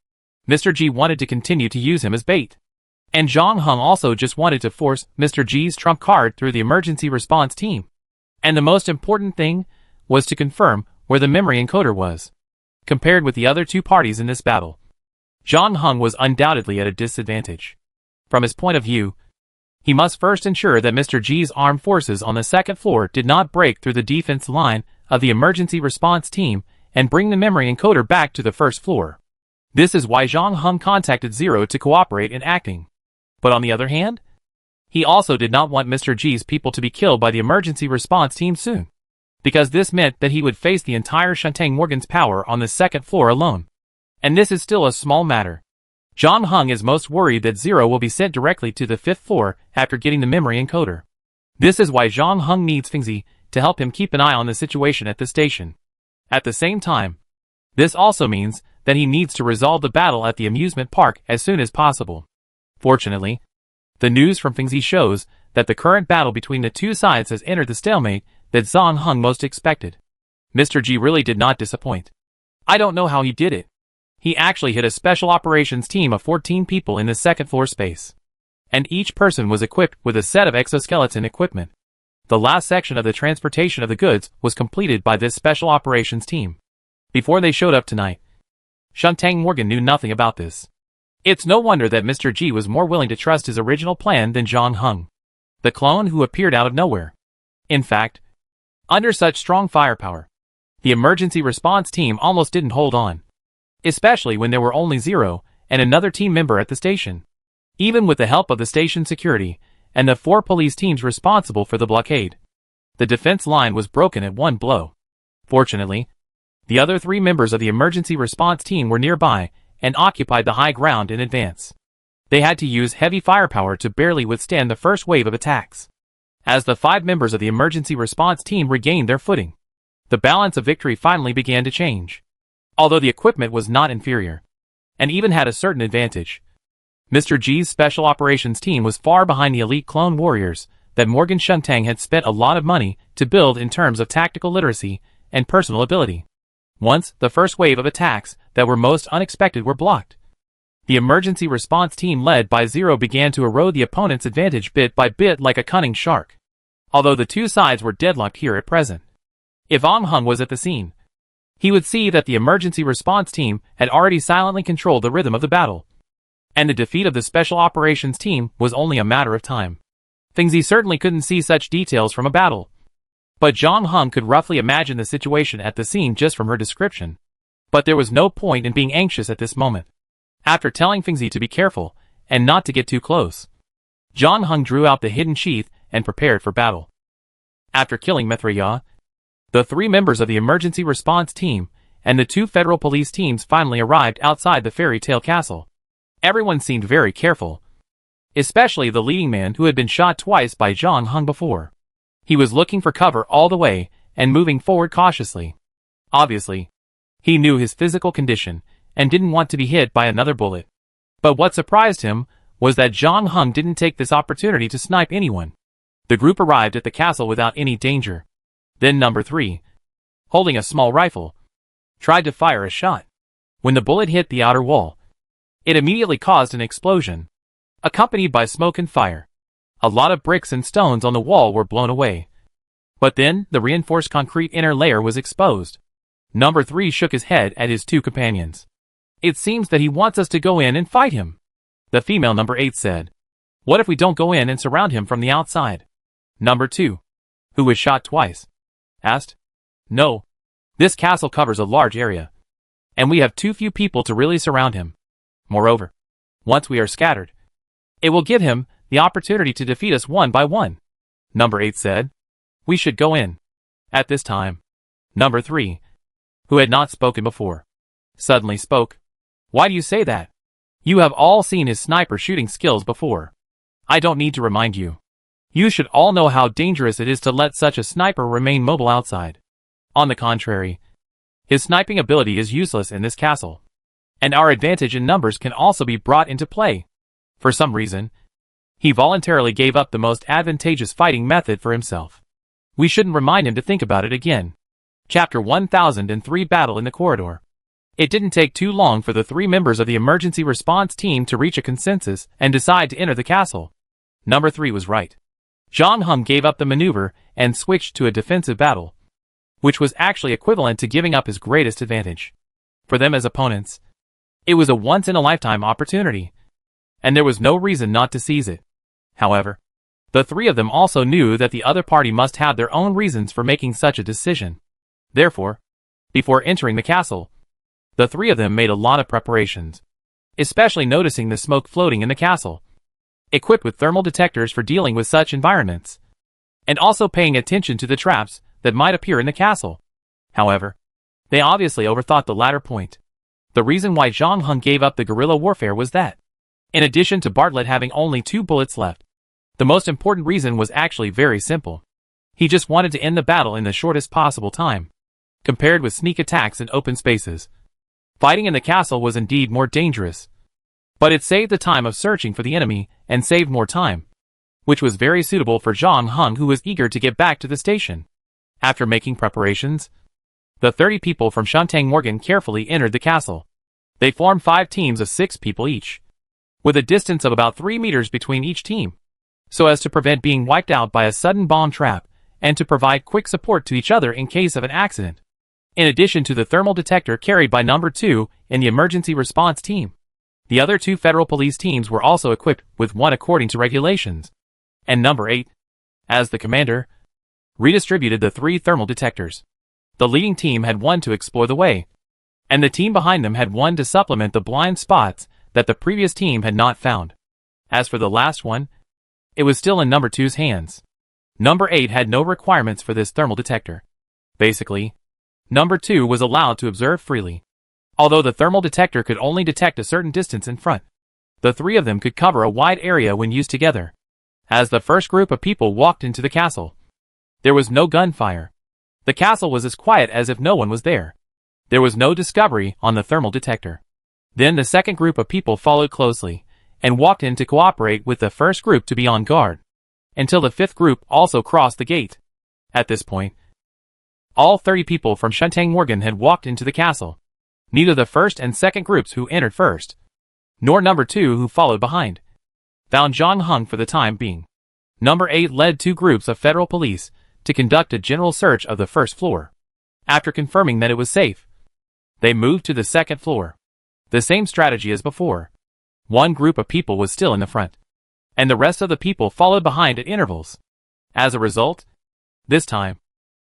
Mr. G wanted to continue to use him as bait, and John Hung also just wanted to force Mr. G's trump card through the emergency response team. And the most important thing was to confirm where the memory encoder was. Compared with the other 2 parties in this battle, John Hung was undoubtedly at a disadvantage. From his point of view, he must first ensure that Mr. G's armed forces on the 2nd floor did not break through the defense line of the emergency response team and bring the memory encoder back to the 1st floor. This is why John Hung contacted Zero to cooperate in acting. But on the other hand, he also did not want Mr. G's people to be killed by the emergency response team soon, because this meant that he would face the entire Shantang Morgan's power on the 2nd floor alone. And this is still a small matter. John Hung is most worried that Zero will be sent directly to the 5th floor after getting the memory encoder. This is why John Hung needs Fengzi to help him keep an eye on the situation at the station. At the same time, this also means that he needs to resolve the battle at the amusement park as soon as possible. Fortunately, the news from Fengzi shows that the current battle between the 2 sides has entered the stalemate that John Hung most expected. Mr. G really did not disappoint. I don't know how he did it. He actually hit a special operations team of 14 people in the 2nd floor space, and each person was equipped with a set of exoskeleton equipment. The last section of the transportation of the goods was completed by this special operations team. Before they showed up tonight, Shantang Morgan knew nothing about this. It's no wonder that Mr. G was more willing to trust his original plan than John Hung, the clone who appeared out of nowhere. In fact, under such strong firepower, the emergency response team almost didn't hold on, especially when there were only Zero and another team member at the station. Even with the help of the station security and the 4 police teams responsible for the blockade, the defense line was broken at one blow. Fortunately, the other 3 members of the emergency response team were nearby and occupied the high ground in advance. They had to use heavy firepower to barely withstand the first wave of attacks. As the 5 members of the emergency response team regained their footing, the balance of victory finally began to change. Although the equipment was not inferior, and even had a certain advantage, Mr. G's special operations team was far behind the elite clone warriors that Morgan Shantang had spent a lot of money to build in terms of tactical literacy and personal ability. Once the first wave of attacks that were most unexpected were blocked, the emergency response team led by Zero began to erode the opponent's advantage bit by bit like a cunning shark. Although the 2 sides were deadlocked here at present, if John Hung was at the scene, he would see that the emergency response team had already silently controlled the rhythm of the battle, and the defeat of the special operations team was only a matter of time. Fengzi certainly couldn't see such details from a battle, but Zhang Heng could roughly imagine the situation at the scene just from her description. But there was no point in being anxious at this moment. After telling Fengzi to be careful and not to get too close, Zhang Heng drew out the hidden sheath and prepared for battle. After killing Mithriya, the 3 members of the emergency response team and the 2 federal police teams finally arrived outside the fairy tale castle. Everyone seemed very careful, especially the leading man who had been shot twice by Zhang Heng before. He was looking for cover all the way and moving forward cautiously. Obviously, he knew his physical condition and didn't want to be hit by another bullet. But what surprised him was that Zhang Heng didn't take this opportunity to snipe anyone. The group arrived at the castle without any danger. Then number 3, holding a small rifle, tried to fire a shot. When the bullet hit the outer wall, it immediately caused an explosion, accompanied by smoke and fire. A lot of bricks and stones on the wall were blown away. But then, the reinforced concrete inner layer was exposed. Number 3 shook his head at his 2 companions. It seems that he wants us to go in and fight him. The female number 8 said. What if we don't go in and surround him from the outside? Number 2, who was shot twice, asked. No. This castle covers a large area, and we have too few people to really surround him. Moreover, once we are scattered, it will give him the opportunity to defeat us one by one. Number 8 said. We should go in. At this time, number 3, who had not spoken before, suddenly spoke. Why do you say that? You have all seen his sniper shooting skills before. I don't need to remind you. You should all know how dangerous it is to let such a sniper remain mobile outside. On the contrary, his sniping ability is useless in this castle, and our advantage in numbers can also be brought into play. For some reason, he voluntarily gave up the most advantageous fighting method for himself. We shouldn't remind him to think about it again. Chapter 1003 Battle in the Corridor. It didn't take too long for the 3 members of the emergency response team to reach a consensus and decide to enter the castle. Number 3 was right. Zhang Heng gave up the maneuver and switched to a defensive battle, which was actually equivalent to giving up his greatest advantage. For them as opponents, it was a once-in-a-lifetime opportunity, and there was no reason not to seize it. However, the 3 of them also knew that the other party must have their own reasons for making such a decision. Therefore, before entering the castle, the 3 of them made a lot of preparations, especially noticing the smoke floating in the castle, equipped with thermal detectors for dealing with such environments, and also paying attention to the traps that might appear in the castle. However, they obviously overthought the latter point. The reason why Zhang Heng gave up the guerrilla warfare was that, in addition to Bartlett having only 2 bullets left, the most important reason was actually very simple. He just wanted to end the battle in the shortest possible time. Compared with sneak attacks in open spaces, fighting in the castle was indeed more dangerous. But it saved the time of searching for the enemy and saved more time, which was very suitable for Zhang Heng, who was eager to get back to the station. After making preparations, the 30 people from Shuntang Morgan carefully entered the castle. They formed 5 teams of 6 people each, with a distance of about 3 meters between each team, so as to prevent being wiped out by a sudden bomb trap and to provide quick support to each other in case of an accident. In addition to the thermal detector carried by number 2 in the emergency response team, the other 2 federal police teams were also equipped with one according to regulations, and number 8, as the commander, redistributed the 3 thermal detectors. The leading team had one to explore the way, and the team behind them had one to supplement the blind spots that the previous team had not found. As for the last one, it was still in number 2's hands. Number 8 had no requirements for this thermal detector. Basically, number 2 was allowed to observe freely. Although the thermal detector could only detect a certain distance in front, the 3 of them could cover a wide area when used together. As the first group of people walked into the castle, there was no gunfire. The castle was as quiet as if no one was there. There was no discovery on the thermal detector. Then the second group of people followed closely and walked in to cooperate with the first group to be on guard, until the 5th group also crossed the gate. At this point, all 30 people from Shuntang Morgan had walked into the castle. Neither the first and second groups who entered first, nor number 2 who followed behind, found Zhang Heng for the time being. Number 8 led 2 groups of federal police to conduct a general search of the first floor. After confirming that it was safe, They moved to the second floor. The same strategy as before. One group of people was still in the front, and the rest of the people followed behind at intervals. As a result, this time,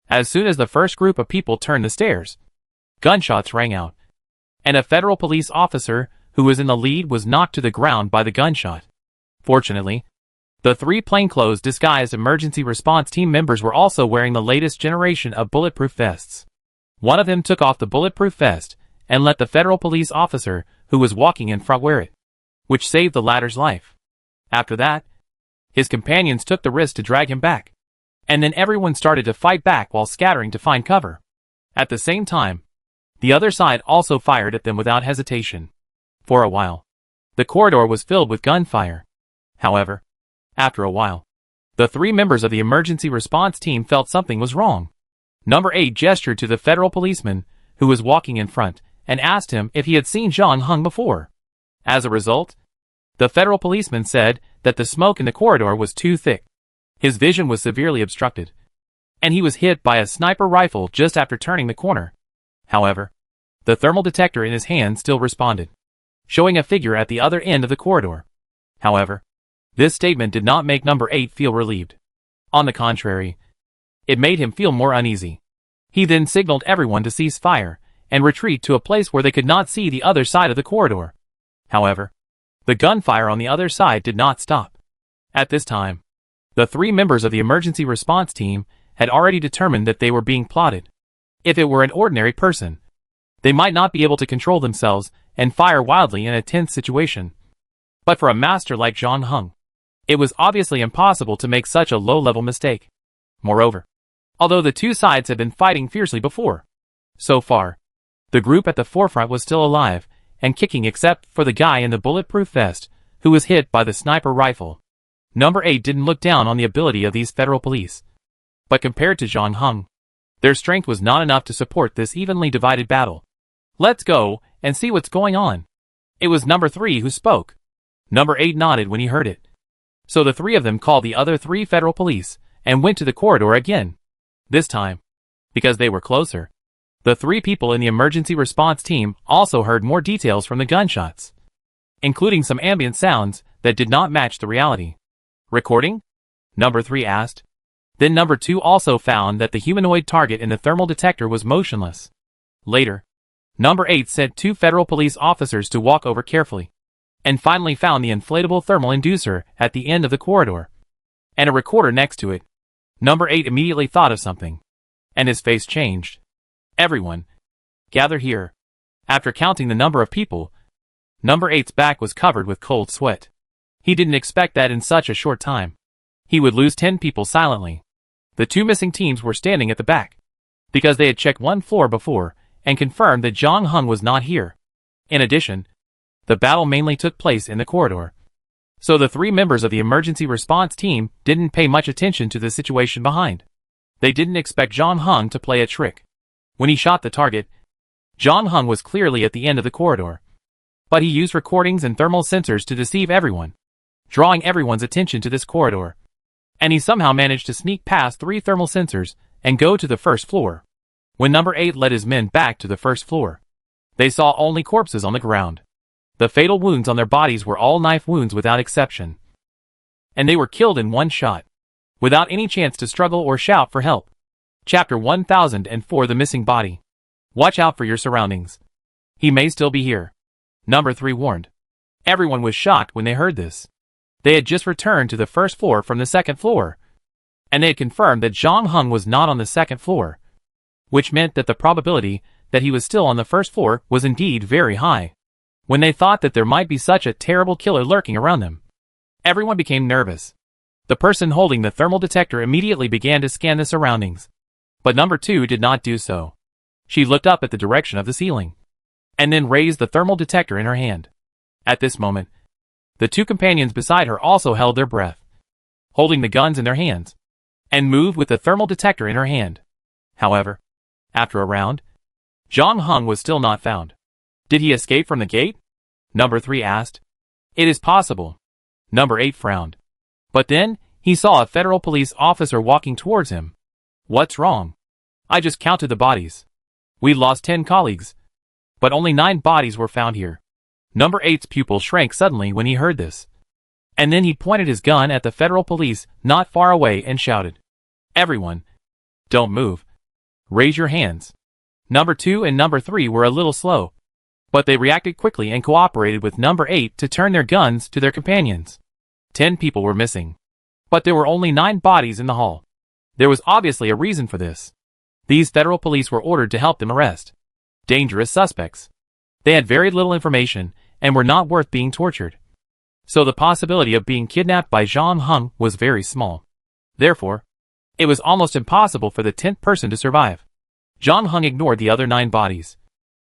as soon as the first group of people turned the stairs, gunshots rang out, and a federal police officer who was in the lead was knocked to the ground by the gunshot. Fortunately, the 3 plainclothes disguised emergency response team members were also wearing the latest generation of bulletproof vests. One of them took off the bulletproof vest and let the federal police officer who was walking in front wear it, which saved the latter's life. After that, his companions took the risk to drag him back, and then everyone started to fight back while scattering to find cover. At the same time, the other side also fired at them without hesitation. For a while, the corridor was filled with gunfire. However, after a while, the 3 members of the emergency response team felt something was wrong. Number 8 gestured to the federal policeman who was walking in front and asked him if he had seen Zhang Heng before. As a result, the federal policeman said that the smoke in the corridor was too thick. His vision was severely obstructed, and he was hit by a sniper rifle just after turning the corner. However, the thermal detector in his hand still responded, showing a figure at the other end of the corridor. However, this statement did not make number 8 feel relieved. On the contrary, it made him feel more uneasy. He then signaled everyone to cease fire and retreat to a place where they could not see the other side of the corridor. However, the gunfire on the other side did not stop. At this time, the 3 members of the emergency response team had already determined that they were being plotted. If it were an ordinary person, they might not be able to control themselves and fire wildly in a tense situation. But for a master like Zhang Heng, it was obviously impossible to make such a low-level mistake. Moreover, although the 2 sides had been fighting fiercely before, so far, the group at the forefront was still alive and kicking except for the guy in the bulletproof vest who was hit by the sniper rifle. Number 8 didn't look down on the ability of these federal police, but compared to Zhang Heng, their strength was not enough to support this evenly divided battle. "Let's go and see what's going on." It was number 3 who spoke. Number 8 nodded when he heard it. So the 3 of them called the other 3 federal police and went to the corridor again. This time, because they were closer, the 3 people in the emergency response team also heard more details from the gunshots, including some ambient sounds that did not match the reality. "Recording?" Number 3 asked. Then number 2 also found that the humanoid target in the thermal detector was motionless. Later, number 8 sent 2 federal police officers to walk over carefully, and finally found the inflatable thermal inducer at the end of the corridor, and a recorder next to it. Number 8 immediately thought of something, and his face changed. "Everyone, gather here." After counting the number of people, number 8's back was covered with cold sweat. He didn't expect that in such a short time he would lose 10 people silently. The 2 missing teams were standing at the back, because they had checked 1 floor before and confirmed that Zhang Heng was not here. In addition, the battle mainly took place in the corridor, so the 3 members of the emergency response team didn't pay much attention to the situation behind. They didn't expect Zhang Heng to play a trick. When he shot the target, Zhang Heng was clearly at the end of the corridor, but he used recordings and thermal sensors to deceive everyone, drawing everyone's attention to this corridor. And he somehow managed to sneak past 3 thermal sensors and go to the first floor. When number 8 led his men back to the first floor, they saw only corpses on the ground. The fatal wounds on their bodies were all knife wounds without exception, and they were killed in 1 shot, without any chance to struggle or shout for help. Chapter 1004 The Missing Body. Watch out for your surroundings. He may still be here, number 3 warned. Everyone was shocked when they heard this. They had just returned to the first floor from the second floor, and they had confirmed that Zhang Heng was not on the second floor, which meant that the probability that he was still on the first floor was indeed very high. When they thought that there might be such a terrible killer lurking around them, everyone became nervous. The person holding the thermal detector immediately began to scan the surroundings, but number 2 did not do so. She looked up at the direction of the ceiling, and then raised the thermal detector in her hand. At this moment, the 2 companions beside her also held their breath, holding the guns in their hands, and moved with the thermal detector in her hand. However, after a round, Zhang Heng was still not found. Did he escape from the gate? Number 3 asked. It is possible. Number 8 frowned. But then, he saw a federal police officer walking towards him. What's wrong? I just counted the bodies. We lost 10 colleagues. but only 9 bodies were found here. Number 8's pupil shrank suddenly when he heard this. And then he pointed his gun at the federal police not far away and shouted, "Everyone, don't move. Raise your hands." Number 2 and number 3 were a little slow, but they reacted quickly and cooperated with number 8 to turn their guns to their companions. 10 people were missing, but there were only 9 bodies in the hall. There was obviously a reason for this. These federal police were ordered to help them arrest dangerous suspects. They had very little information and were not worth being tortured. So the possibility of being kidnapped by Zhang Heng was very small. Therefore, it was almost impossible for the 10th person to survive. Zhang Heng ignored the other 9 bodies,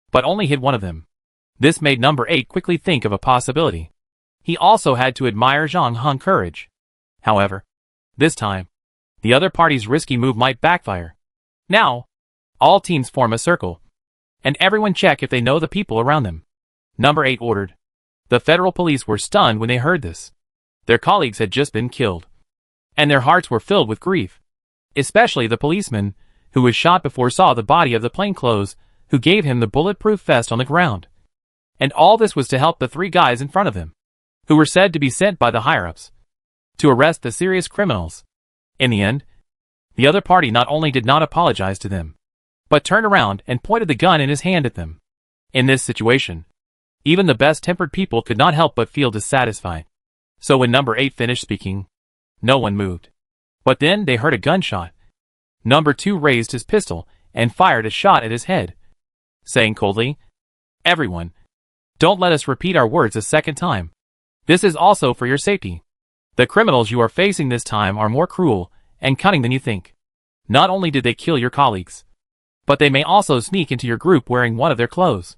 but only hit one of them. This made number 8 quickly think of a possibility. He also had to admire Zhang Heng's courage. However, this time, the other party's risky move might backfire. Now, all teams form a circle, and everyone check if they know the people around them. Number 8 ordered. The federal police were stunned when they heard this. Their colleagues had just been killed, and their hearts were filled with grief. Especially the policeman, who was shot before saw the body of the plainclothes, who gave him the bulletproof vest on the ground. And all this was to help the 3 guys in front of him, who were said to be sent by the higher-ups to arrest the serious criminals. In the end, the other party not only did not apologize to them, but turned around and pointed the gun in his hand at them. In this situation, even the best-tempered people could not help but feel dissatisfied. So when number 8 finished speaking, no one moved. But then they heard a gunshot. Number 2 raised his pistol and fired a shot at his head, saying coldly, "Everyone, don't let us repeat our words a second time. This is also for your safety. The criminals you are facing this time are more cruel and cunning than you think. Not only did they kill your colleagues, but they may also sneak into your group wearing one of their clothes.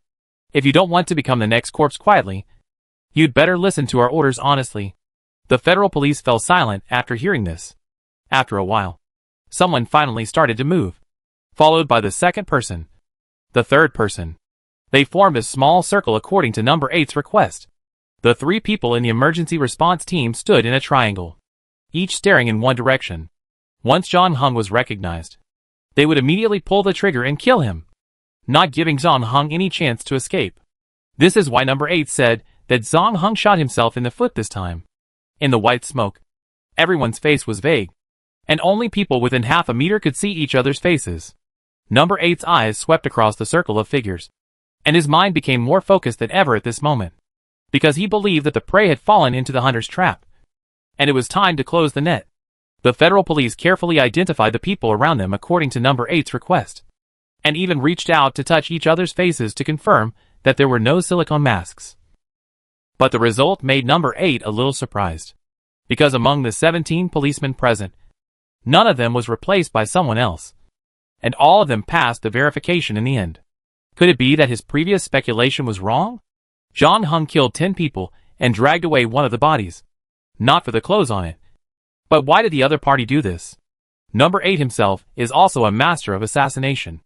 If you don't want to become the next corpse quietly, you'd better listen to our orders honestly." The federal police fell silent after hearing this. After a while, someone finally started to move, followed by the second person, the third person. They formed a small circle according to number 8's request. The 3 people in the emergency response team stood in a triangle, each staring in one direction. Once Zhang Heng was recognized, they would immediately pull the trigger and kill him, not giving Zhang Heng any chance to escape. This is why number 8 said that Zhang Heng shot himself in the foot this time. In the white smoke, everyone's face was vague, and only people within half a meter could see each other's faces. Number 8's eyes swept across the circle of figures, and his mind became more focused than ever at this moment, because he believed that the prey had fallen into the hunter's trap, and it was time to close the net. The federal police carefully identified the people around them according to number 8's request, and even reached out to touch each other's faces to confirm that there were no silicone masks. But the result made number 8 a little surprised, because among the 17 policemen present, none of them was replaced by someone else, and all of them passed the verification in the end. Could it be that his previous speculation was wrong? Zhang Heng killed 10 people and dragged away one of the bodies, not for the clothes on it. But why did the other party do this? Number 8 himself is also a master of assassination.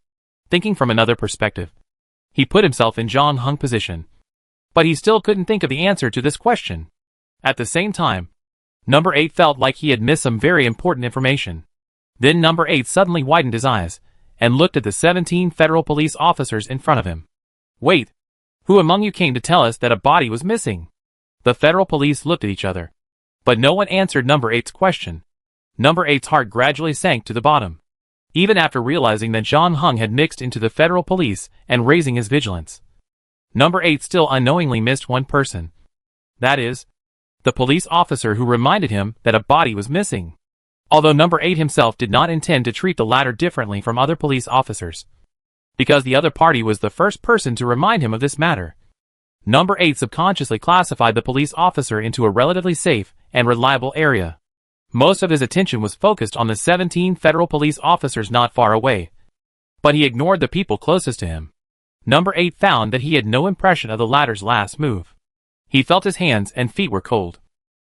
Thinking from another perspective, he put himself in Zhang Heng's position, but he still couldn't think of the answer to this question. At the same time, number 8 felt like he had missed some very important information. Then number 8 suddenly widened his eyes and looked at the 17 federal police officers in front of him. "Wait, who among you came to tell us that a body was missing?" The federal police looked at each other, but no one answered number 8's question. Number 8's heart gradually sank to the bottom, even after realizing that Zhang Heng had mixed into the federal police and raising his vigilance. Number 8 still unknowingly missed one person. That is, the police officer who reminded him that a body was missing. Although number 8 himself did not intend to treat the latter differently from other police officers, because the other party was the first person to remind him of this matter. Number 8 subconsciously classified the police officer into a relatively safe and reliable area. Most of his attention was focused on the 17 federal police officers not far away, but he ignored the people closest to him. Number 8 found that he had no impression of the latter's last move. He felt his hands and feet were cold,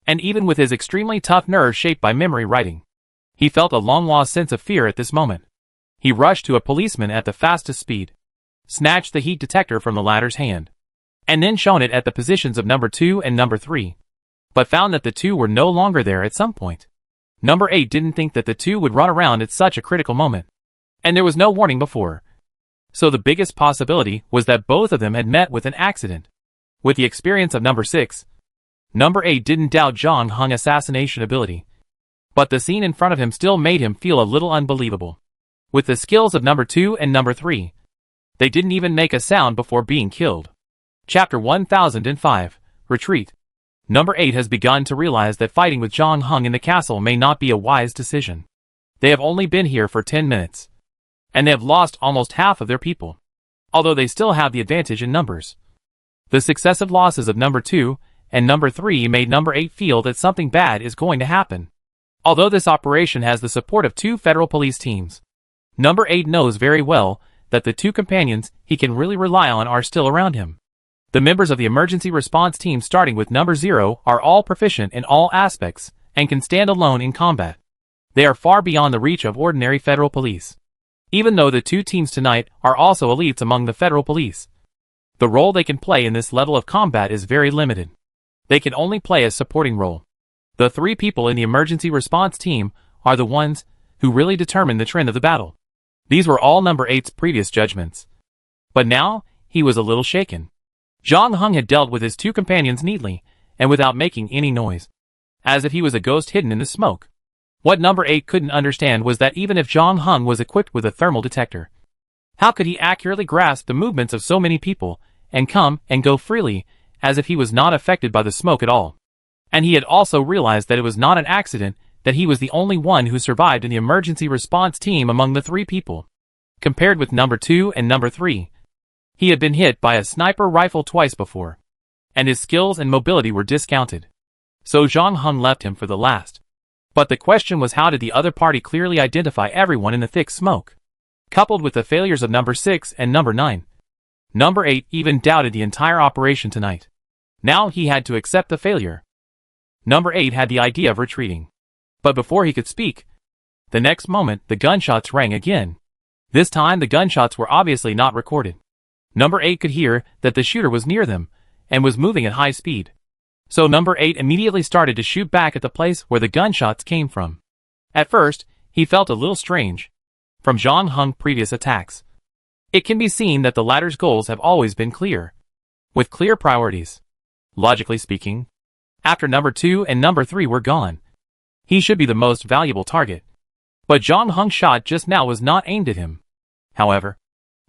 and even with his extremely tough nerves shaped by memory writing, he felt a long-lost sense of fear at this moment. He rushed to a policeman at the fastest speed, snatched the heat detector from the latter's hand, and then shone it at the positions of number 2 and number 3, but found that the 2 were no longer there at some point. Number 8 didn't think that the 2 would run around at such a critical moment, and there was no warning before. So the biggest possibility was that both of them had met with an accident. With the experience of number 6, number 8 didn't doubt Jong Hung's assassination ability. But the scene in front of him still made him feel a little unbelievable. With the skills of number 2 and number 3, they didn't even make a sound before being killed. Chapter 1005, Retreat. Number 8 has begun to realize that fighting with Jong Hung in the castle may not be a wise decision. They have only been here for 10 minutes. And they have lost almost half of their people. Although they still have the advantage in numbers. The successive losses of number 2 and number 3 made number 8 feel that something bad is going to happen. Although this operation has the support of 2 federal police teams, number 8 knows very well that the 2 companions he can really rely on are still around him. The members of the emergency response team starting with number 0 are all proficient in all aspects and can stand alone in combat. They are far beyond the reach of ordinary federal police. Even though the 2 teams tonight are also elites among the federal police, the role they can play in this level of combat is very limited. They can only play a supporting role. The 3 people in the emergency response team are the ones who really determine the trend of the battle. These were all number 8's previous judgments. But now, he was a little shaken. Jong Hung had dealt with his 2 companions neatly, and without making any noise. As if he was a ghost hidden in the smoke. What number 8 couldn't understand was that even if Jong Hung was equipped with a thermal detector, how could he accurately grasp the movements of so many people, and come and go freely, as if he was not affected by the smoke at all? And he had also realized that it was not an accident that he was the only one who survived in the emergency response team among the 3 people. Compared with number 2 and number 3, he had been hit by a sniper rifle twice before, and his skills and mobility were discounted. So Jong Hung left him for the last. But the question was, how did the other party clearly identify everyone in the thick smoke? Coupled with the failures of number 6 and number 9, number 8 even doubted the entire operation tonight. Now he had to accept the failure. Number 8 had the idea of retreating. But before he could speak, the next moment the gunshots rang again. This time the gunshots were obviously not recorded. Number 8 could hear that the shooter was near them, and was moving at high speed. So number 8 immediately started to shoot back at the place where the gunshots came from. At first, he felt a little strange. From Jong Hung's previous attacks, it can be seen that the latter's goals have always been clear. With clear priorities. Logically speaking, after number 2 and number 3 were gone, he should be the most valuable target. But Jong Hung's shot just now was not aimed at him. However,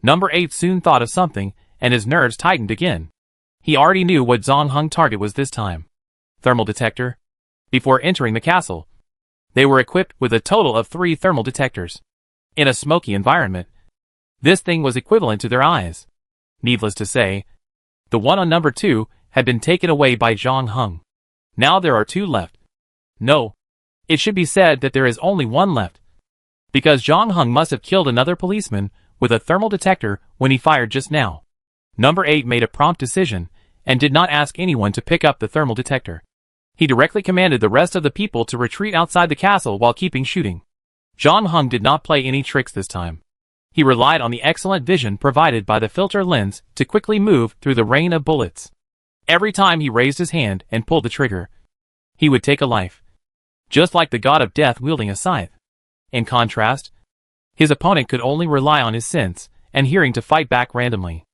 number 8 soon thought of something, and his nerves tightened again. He already knew what Jong Hung's target was this time. Thermal detector. Before entering the castle, they were equipped with a total of 3 thermal detectors. In a smoky environment, this thing was equivalent to their eyes. Needless to say, the one on number 2 had been taken away by Jong Hung. Now there are 2 left. No, it should be said that there is only 1 left. Because Jong Hung must have killed another policeman with a thermal detector when he fired just now. Number 8 made a prompt decision, and did not ask anyone to pick up the thermal detector. He directly commanded the rest of the people to retreat outside the castle while keeping shooting. Jong Hung did not play any tricks this time. He relied on the excellent vision provided by the filter lens to quickly move through the rain of bullets. Every time he raised his hand and pulled the trigger, he would take a life. Just like the god of death wielding a scythe. In contrast, his opponent could only rely on his sense and hearing to fight back randomly.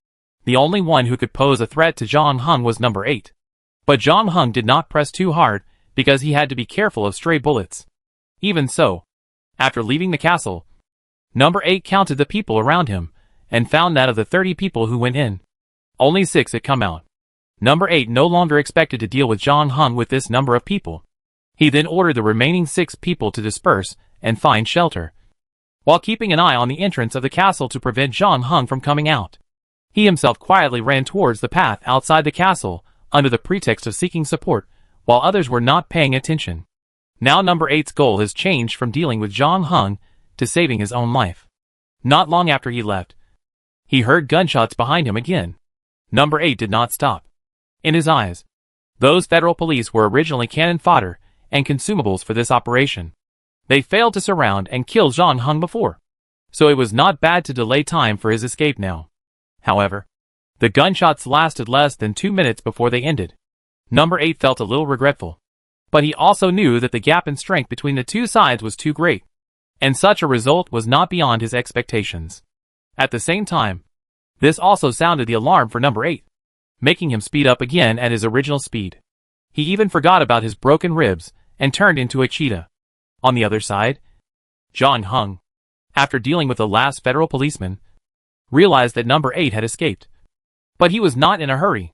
The only one who could pose a threat to Jong Hung was number 8. But Jong Hung did not press too hard because he had to be careful of stray bullets. Even so, after leaving the castle, number 8 counted the people around him and found that of the 30 people who went in, only 6 had come out. Number 8 no longer expected to deal with Jong Hung with this number of people. He then ordered the remaining 6 people to disperse and find shelter, while keeping an eye on the entrance of the castle to prevent Jong Hung from coming out. He himself quietly ran towards the path outside the castle under the pretext of seeking support, while others were not paying attention. Now number 8's goal has changed from dealing with Jong Hung to saving his own life. Not long after he left, he heard gunshots behind him again. Number 8 did not stop. In his eyes, those federal police were originally cannon fodder and consumables for this operation. They failed to surround and kill Jong Hung before, so it was not bad to delay time for his escape now. However, the gunshots lasted less than 2 minutes before they ended. Number 8 felt a little regretful, but he also knew that the gap in strength between the 2 sides was too great, and such a result was not beyond his expectations. At the same time, this also sounded the alarm for number 8, making him speed up again at his original speed. He even forgot about his broken ribs and turned into a cheetah. On the other side, John Hung, after dealing with the last federal policeman, realized that number 8 had escaped. But he was not in a hurry.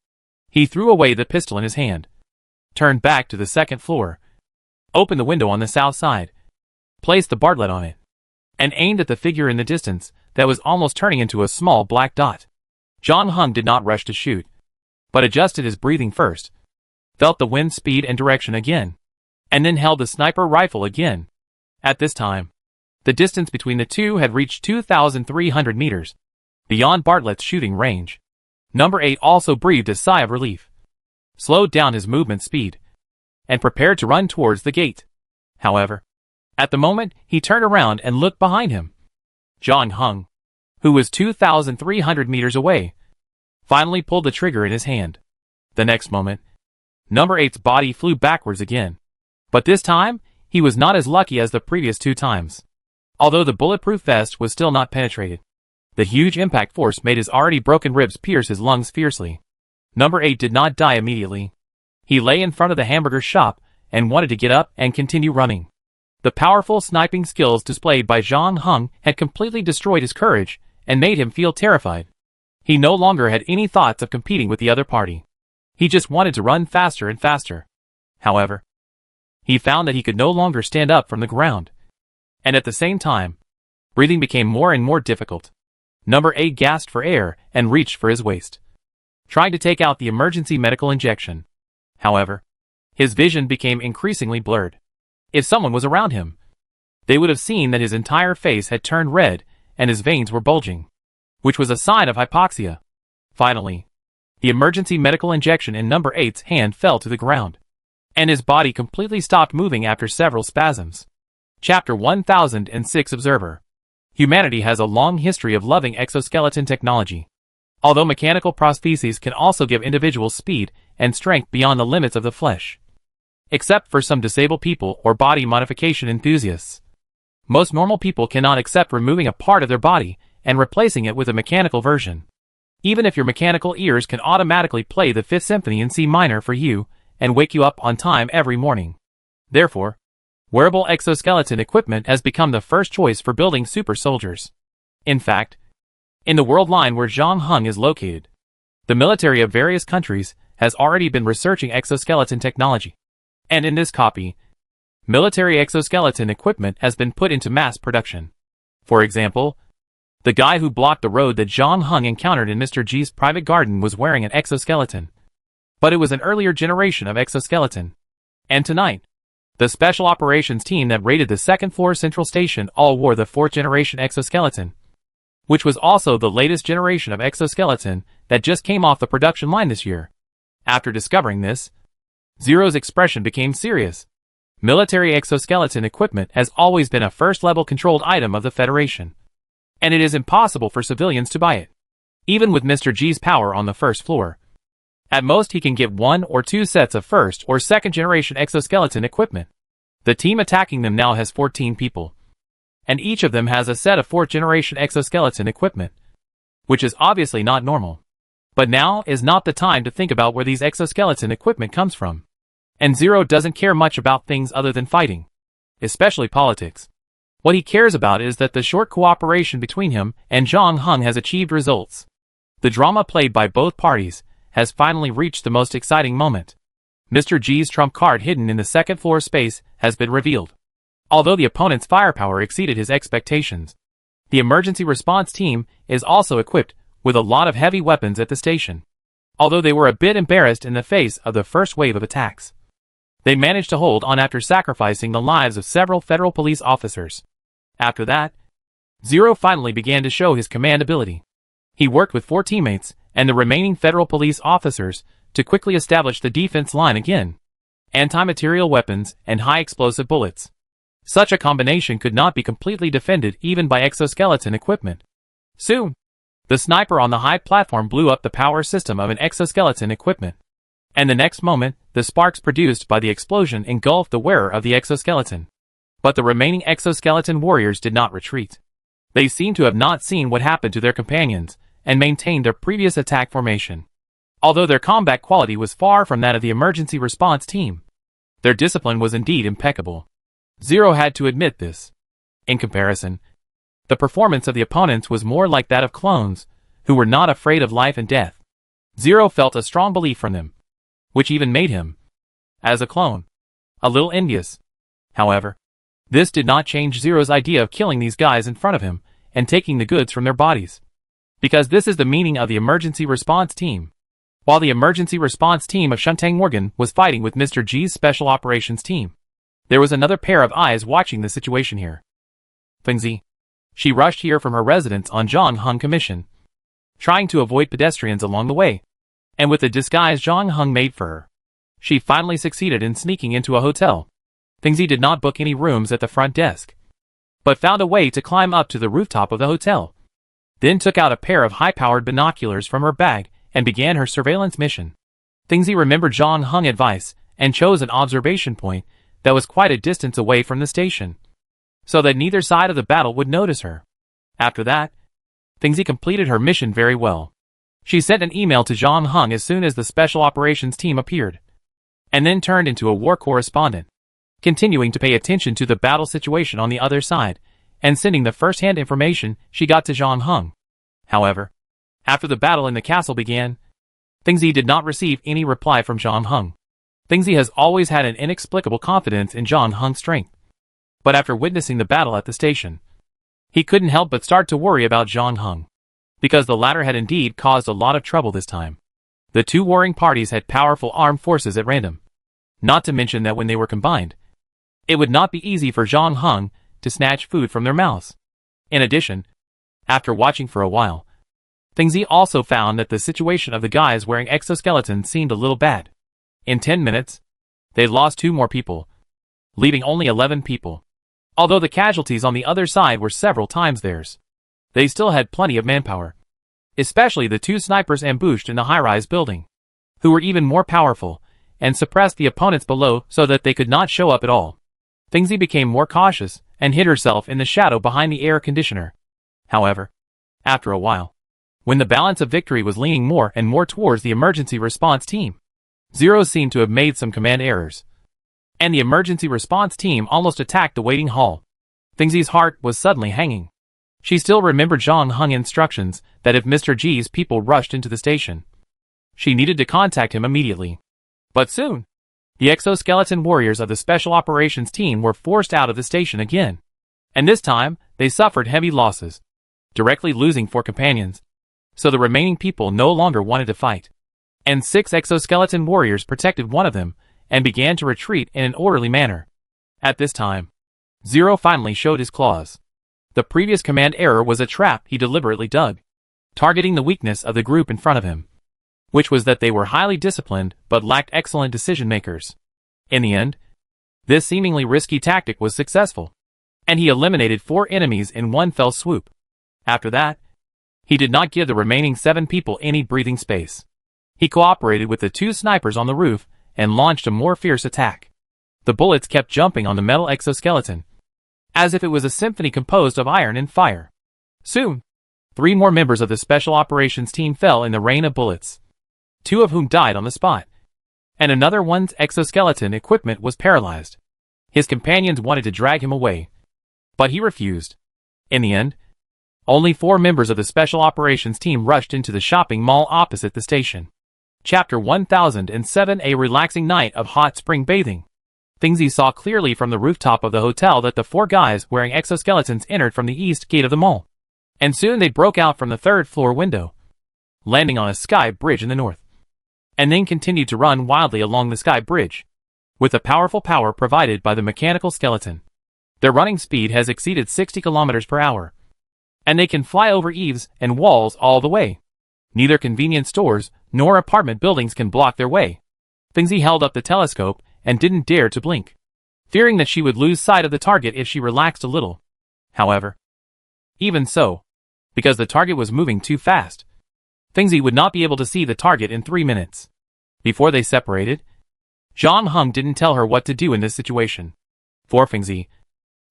He threw away the pistol in his hand, turned back to the second floor, opened the window on the south side, placed the Bartlett on it, and aimed at the figure in the distance that was almost turning into a small black dot. John Hung did not rush to shoot, but adjusted his breathing first, felt the wind speed and direction again, and then held the sniper rifle again. At this time, the distance between the two had reached 2,300 meters, beyond Bartlett's shooting range. Number 8 also breathed a sigh of relief, slowed down his movement speed, and prepared to run towards the gate. However, at the moment he turned around and looked behind him, John Hung, who was 2,300 meters away, finally pulled the trigger in his hand. The next moment, number 8's body flew backwards again. But this time, he was not as lucky as the previous 2 times. Although the bulletproof vest was still not penetrated, the huge impact force made his already broken ribs pierce his lungs fiercely. Number 8 did not die immediately. He lay in front of the hamburger shop and wanted to get up and continue running. The powerful sniping skills displayed by John Hung had completely destroyed his courage and made him feel terrified. He no longer had any thoughts of competing with the other party. He just wanted to run faster and faster. However, he found that he could no longer stand up from the ground, and at the same time, breathing became more and more difficult. Number 8 gasped for air and reached for his waist, trying to take out the emergency medical injection. However, his vision became increasingly blurred. If someone was around him, they would have seen that his entire face had turned red and his veins were bulging, which was a sign of hypoxia. Finally, the emergency medical injection in number 8's hand fell to the ground, and his body completely stopped moving after several spasms. Chapter 1006 Observer. Humanity has a long history of loving exoskeleton technology. Although mechanical prostheses can also give individuals speed and strength beyond the limits of the flesh, except for some disabled people or body modification enthusiasts, most normal people cannot accept removing a part of their body and replacing it with a mechanical version. Even if your mechanical ears can automatically play the Fifth Symphony in C minor for you and wake you up on time every morning. Therefore, wearable exoskeleton equipment has become the first choice for building super soldiers. In fact, in the world line where John Hung is located, the military of various countries has already been researching exoskeleton technology. And in this copy, military exoskeleton equipment has been put into mass production. For example, the guy who blocked the road that John Hung encountered in Mr. G's private garden was wearing an exoskeleton. But it was an earlier generation of exoskeleton. And tonight, the special operations team that raided the second floor central station all wore the 4th generation exoskeleton, which was also the latest generation of exoskeleton that just came off the production line this year. After discovering this, Zero's expression became serious. Military exoskeleton equipment has always been a first-level controlled item of the Federation, and it is impossible for civilians to buy it, even with Mr. G's power on the first floor. At most he can get 1 or 2 sets of first or second generation exoskeleton equipment. The team attacking them now has 14 people, and each of them has a set of 4th generation exoskeleton equipment, which is obviously not normal. But now is not the time to think about where these exoskeleton equipment comes from. And Zero doesn't care much about things other than fighting, especially politics. What he cares about is that the short cooperation between him and John Hung has achieved results. The drama played by both parties has finally reached the most exciting moment. Mr. G's trump card hidden in the second floor space has been revealed. Although the opponent's firepower exceeded his expectations, the emergency response team is also equipped with a lot of heavy weapons at the station. Although they were a bit embarrassed in the face of the first wave of attacks, they managed to hold on after sacrificing the lives of several federal police officers. After that, Zero finally began to show his command ability. He worked with 4 teammates and the remaining federal police officers to quickly establish the defense line again. Anti-material weapons and high-explosive bullets. Such a combination could not be completely defended even by exoskeleton equipment. Soon, the sniper on the high platform blew up the power system of an exoskeleton equipment. And the next moment, the sparks produced by the explosion engulfed the wearer of the exoskeleton. But the remaining exoskeleton warriors did not retreat. They seemed to have not seen what happened to their companions, and maintained their previous attack formation. Although their combat quality was far from that of the emergency response team, their discipline was indeed impeccable. Zero had to admit this. In comparison, the performance of the opponents was more like that of clones, who were not afraid of life and death. Zero felt a strong belief from them, which even made him, as a clone, a little envious. However, this did not change Zero's idea of killing these guys in front of him and taking the goods from their bodies. Because this is the meaning of the emergency response team. While the emergency response team of Shuntang Morgan was fighting with Mr. G's special operations team, there was another pair of eyes watching the situation here. Fengzi. She rushed here from her residence on Zhang Heng commission, trying to avoid pedestrians along the way, and with the disguise Zhang Heng made for her, she finally succeeded in sneaking into a hotel. Fengzi did not book any rooms at the front desk, but found a way to climb up to the rooftop of the hotel, then took out a pair of high-powered binoculars from her bag and began her surveillance mission. Fengzi remembered Zhang Heng's advice and chose an observation point that was quite a distance away from the station, so that neither side of the battle would notice her. After that, Fengzi completed her mission very well. She sent an email to Zhang Heng as soon as the special operations team appeared, and then turned into a war correspondent, continuing to pay attention to the battle situation on the other side, and sending the first-hand information she got to Zhang Heng. However, after the battle in the castle began, Fengzi did not receive any reply from Zhang Heng. Fengzi has always had an inexplicable confidence in Zhang Heng's strength, but after witnessing the battle at the station, he couldn't help but start to worry about Zhang Heng, because the latter had indeed caused a lot of trouble this time. The two warring parties had powerful armed forces at random, not to mention that when they were combined, it would not be easy for Zhang Heng to snatch food from their mouths. In addition, after watching for a while, Fengzi also found that the situation of the guys wearing exoskeletons seemed a little bad. In 10 minutes, they lost 2 more people, leaving only 11 people. Although the casualties on the other side were several times theirs, they still had plenty of manpower, especially the 2 snipers ambushed in the high-rise building, who were even more powerful and suppressed the opponents below so that they could not show up at all. Fengzi became more cautious and hid herself in the shadow behind the air conditioner. However, after a while, when the balance of victory was leaning more and more towards the emergency response team, Zero seemed to have made some command errors, and the emergency response team almost attacked the waiting hall. Fengzi's heart was suddenly hanging. She still remembered Zhang Heng's instructions that if Mr. G's people rushed into the station, she needed to contact him immediately. But soon, the exoskeleton warriors of the special operations team were forced out of the station again, and this time they suffered heavy losses, directly losing 4 companions. So the remaining people no longer wanted to fight, and 6 exoskeleton warriors protected one of them and began to retreat in an orderly manner. At this time, Zero finally showed his claws. The previous command error was a trap he deliberately dug, targeting the weakness of the group in front of him, which was that they were highly disciplined but lacked excellent decision makers. In the end, this seemingly risky tactic was successful, and he eliminated 4 enemies in one fell swoop. After that, he did not give the remaining 7 people any breathing space. He cooperated with the 2 snipers on the roof and launched a more fierce attack. The bullets kept jumping on the metal exoskeleton, as if it was a symphony composed of iron and fire. Soon, 3 more members of the special operations team fell in the rain of bullets, 2 of whom died on the spot, and another one's exoskeleton equipment was paralyzed. His companions wanted to drag him away, but he refused. In the end, only 4 members of the special operations team rushed into the shopping mall opposite the station. Chapter 1007: A relaxing night of hot spring bathing. Fengzi saw clearly from the rooftop of the hotel that the 4 guys wearing exoskeletons entered from the east gate of the mall, and soon they broke out from the 3rd floor window, landing on a sky bridge in the north, and then continued to run wildly along the sky bridge, with the powerful power provided by the mechanical skeleton. Their running speed has exceeded 60 kilometers per hour, and they can fly over eaves and walls all the way. Neither convenience stores nor apartment buildings can block their way. Fengzi held up the telescope and didn't dare to blink, fearing that she would lose sight of the target if she relaxed a little. However, even so, because the target was moving too fast, Fengzi would not be able to see the target in 3 minutes. Before they separated, Zhang Heng didn't tell her what to do in this situation. For Fengzi,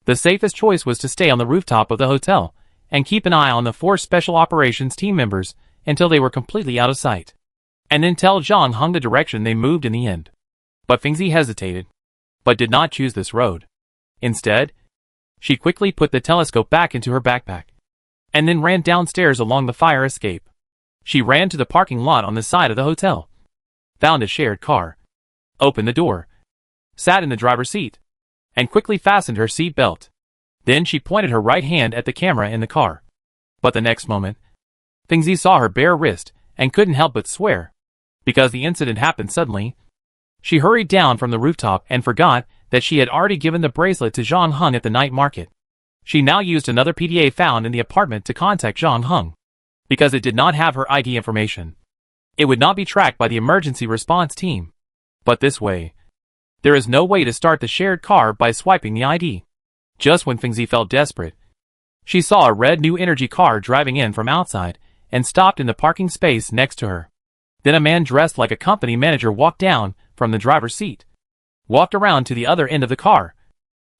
the safest choice was to stay on the rooftop of the hotel and keep an eye on the 4 special operations team members until they were completely out of sight, and then tell Zhang Heng the direction they moved in the end. But Fengzi hesitated, but did not choose this road. Instead, she quickly put the telescope back into her backpack, and then ran downstairs along the fire escape. She ran to the parking lot on the side of the hotel, found a shared car, opened the door, sat in the driver's seat, and quickly fastened her seat belt. Then she pointed her right hand at the camera in the car. But the next moment, Fengzi saw her bare wrist and couldn't help but swear. Because the incident happened suddenly, she hurried down from the rooftop and forgot that she had already given the bracelet to Zhang Heng at the night market. She now used another PDA found in the apartment to contact Zhang Heng. Because it did not have her ID information, it would not be tracked by the emergency response team. But this way, there is no way to start the shared car by swiping the ID. Just when Fengzi felt desperate, she saw a red new energy car driving in from outside and stopped in the parking space next to her. Then a man dressed like a company manager walked down from the driver's seat, walked around to the other end of the car,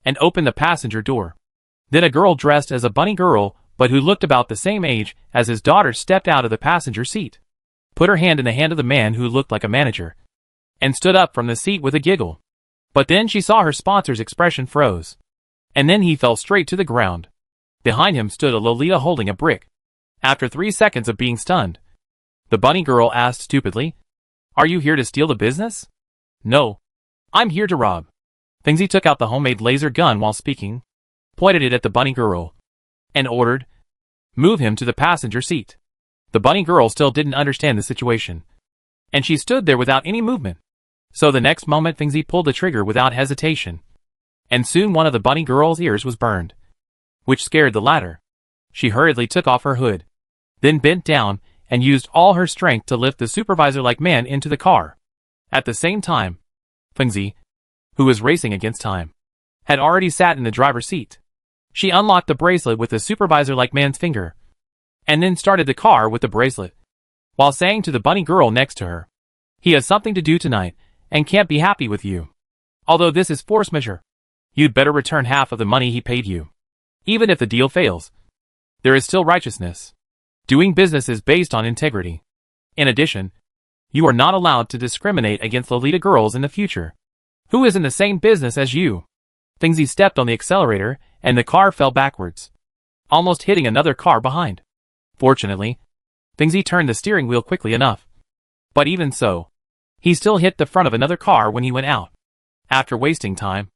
and opened the passenger door. Then a girl dressed as a bunny girl, but who looked about the same age as his daughter, stepped out of the passenger seat, put her hand in the hand of the man who looked like a manager, and stood up from the seat with a giggle. But then she saw her sponsor's expression froze, and then he fell straight to the ground. Behind him stood a Lolita holding a brick. After 3 seconds of being stunned, the bunny girl asked stupidly, "Are you here to steal the business?" "No. I'm here to rob." Fengzi took out the homemade laser gun while speaking, pointed it at the bunny girl, and ordered, "Move him to the passenger seat." The bunny girl still didn't understand the situation, and she stood there without any movement. So the next moment Fengzi pulled the trigger without hesitation, and soon one of the bunny girl's ears was burned, which scared the latter. She hurriedly took off her hood, then bent down and used all her strength to lift the supervisor-like man into the car. At the same time, Fengzi, who was racing against time, had already sat in the driver's seat. She unlocked the bracelet with the supervisor-like man's finger, and then started the car with the bracelet, while saying to the bunny girl next to her, "He has something to do tonight, and can't be happy with you. Although this is force majeure, you'd better return half of the money he paid you. Even if the deal fails, there is still righteousness. Doing business is based on integrity. In addition, you are not allowed to discriminate against Lolita girls in the future, who is in the same business as you." Fengzi stepped on the accelerator, and the car fell backwards, almost hitting another car behind. Fortunately, Fengzi turned the steering wheel quickly enough. But even so, he still hit the front of another car when he went out. After wasting time,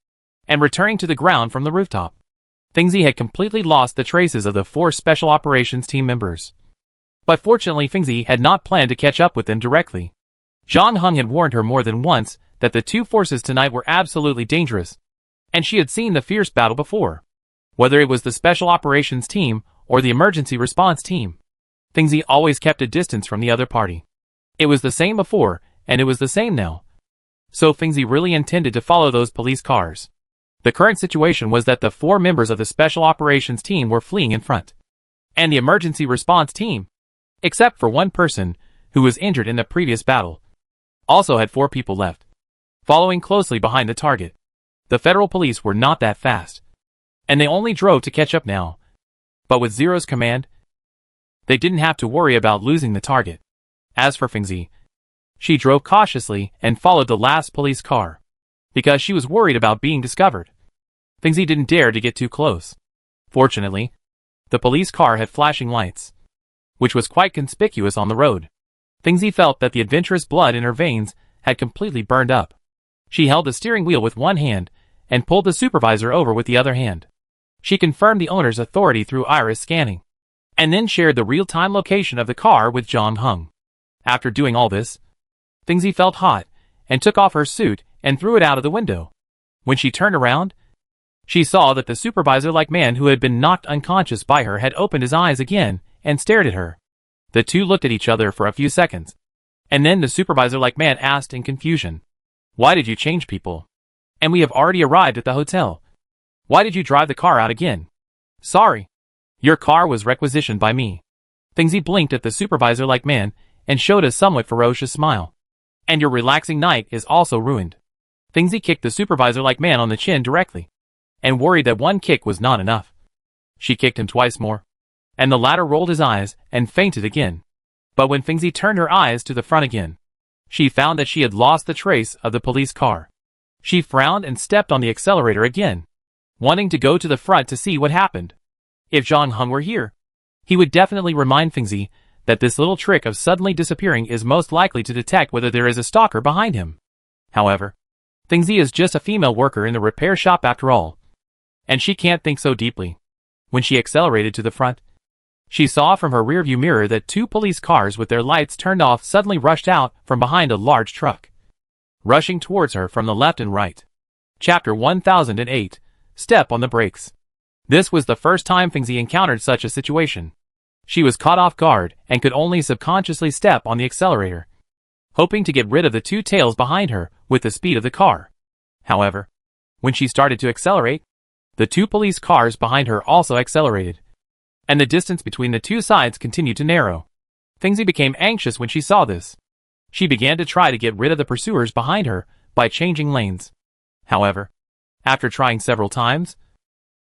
and returning to the ground from the rooftop, Fengzi had completely lost the traces of the 4 special operations team members. But fortunately Fengzi had not planned to catch up with them directly. Zhang Heng had warned her more than once that the 2 forces tonight were absolutely dangerous, and she had seen the fierce battle before. Whether it was the special operations team or the emergency response team, Fengzi always kept a distance from the other party. It was the same before, and it was the same now. So Fengzi really intended to follow those police cars. The current situation was that the 4 members of the special operations team were fleeing in front, and the emergency response team, except for one person who was injured in the previous battle, also had 4 people left, following closely behind the target. The federal police were not that fast, and they only drove to catch up now. But with Zero's command, they didn't have to worry about losing the target. As for Fengzi, she drove cautiously and followed the last police car, because she was worried about being discovered. Fengzi didn't dare to get too close. Fortunately, the police car had flashing lights, which was quite conspicuous on the road. Fengzi felt that the adventurous blood in her veins had completely burned up. She held the steering wheel with one hand and pulled the supervisor over with the other hand. She confirmed the owner's authority through iris scanning, and then shared the real-time location of the car with Zhang Heng. After doing all this, Fengzi felt hot and took off her suit and threw it out of the window. When she turned around, she saw that the supervisor-like man who had been knocked unconscious by her had opened his eyes again and stared at her. The two looked at each other for a few seconds, and then the supervisor-like man asked in confusion, "Why did you change people? And we have already arrived at the hotel. Why did you drive the car out again?" "Sorry. Your car was requisitioned by me." Fengzi blinked at the supervisor-like man and showed a somewhat ferocious smile. "And your relaxing night is also ruined." Fengzi kicked the supervisor-like man on the chin directly, and worried that one kick was not enough. She kicked him twice more. and the latter rolled his eyes and fainted again. But when Fingzi turned her eyes to the front again, she found that she had lost the trace of the police car. She frowned and stepped on the accelerator again, wanting to go to the front to see what happened. If Zhang Heng were here, he would definitely remind Fingzi that this little trick of suddenly disappearing is most likely to detect whether there is a stalker behind him. However, Fingzi is just a female worker in the repair shop after all, and she can't think so deeply. When she accelerated to the front, she saw from her rearview mirror that 2 police cars with their lights turned off suddenly rushed out from behind a large truck, rushing towards her from the left and right. Chapter 1008, Step on the Brakes. This was the first time Fingzi encountered such a situation. She was caught off guard and could only subconsciously step on the accelerator, hoping to get rid of the 2 tails behind her with the speed of the car. However, when she started to accelerate, the 2 police cars behind her also accelerated, and the distance between the 2 sides continued to narrow. Fingzi became anxious when she saw this. She began to try to get rid of the pursuers behind her by changing lanes. However, after trying several times,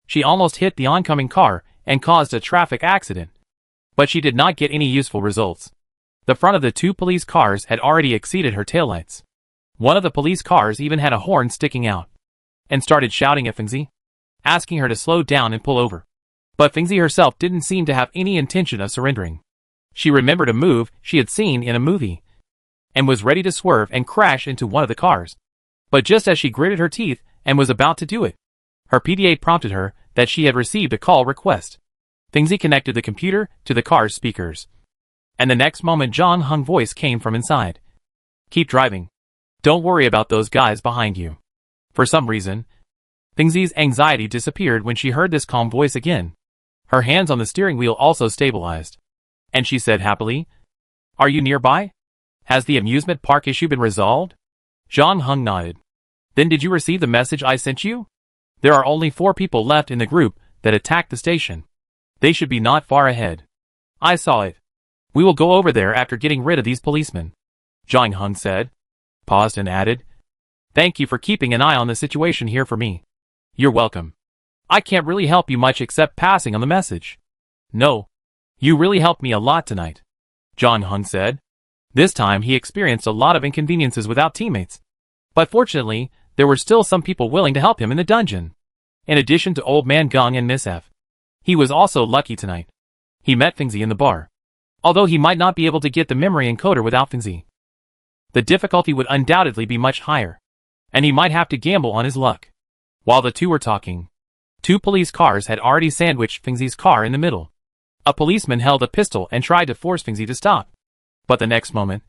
she almost hit the oncoming car and caused a traffic accident. But she did not get any useful results. The front of the 2 police cars had already exceeded her taillights. One of the police cars even had a horn sticking out, and started shouting at Fingzi, asking her to slow down and pull over. But Fingzi herself didn't seem to have any intention of surrendering. She remembered a move she had seen in a movie, and was ready to swerve and crash into one of the cars. But just as she gritted her teeth and was about to do it, her PDA prompted her that she had received a call request. Fingzi connected the computer to the car's speakers, and the next moment Zhang Heng's voice came from inside. "Keep driving. Don't worry about those guys behind you." For some reason, Fingzi's anxiety disappeared when she heard this calm voice again. Her hands on the steering wheel also stabilized, and she said happily, "Are you nearby? Has the amusement park issue been resolved?" Zhang Heng nodded. "Then did you receive the message I sent you? There are only 4 people left in the group that attacked the station. They should be not far ahead. I saw it. We will go over there after getting rid of these policemen," Zhang Heng said, paused and added, "Thank you for keeping an eye on the situation here for me." "You're welcome. I can't really help you much except passing on the message." "No. You really helped me a lot tonight," Zhang Heng said. This time he experienced a lot of inconveniences without teammates, but fortunately, there were still some people willing to help him in the dungeon. In addition to Old Man Geng and Miss F, he was also lucky tonight. He met Fingzi in the bar. Although he might not be able to get the memory encoder without Fingzi, the difficulty would undoubtedly be much higher, and he might have to gamble on his luck. While the 2 were talking, 2 police cars had already sandwiched Fingzi's car in the middle. A policeman held a pistol and tried to force Fingzi to stop. But the next moment,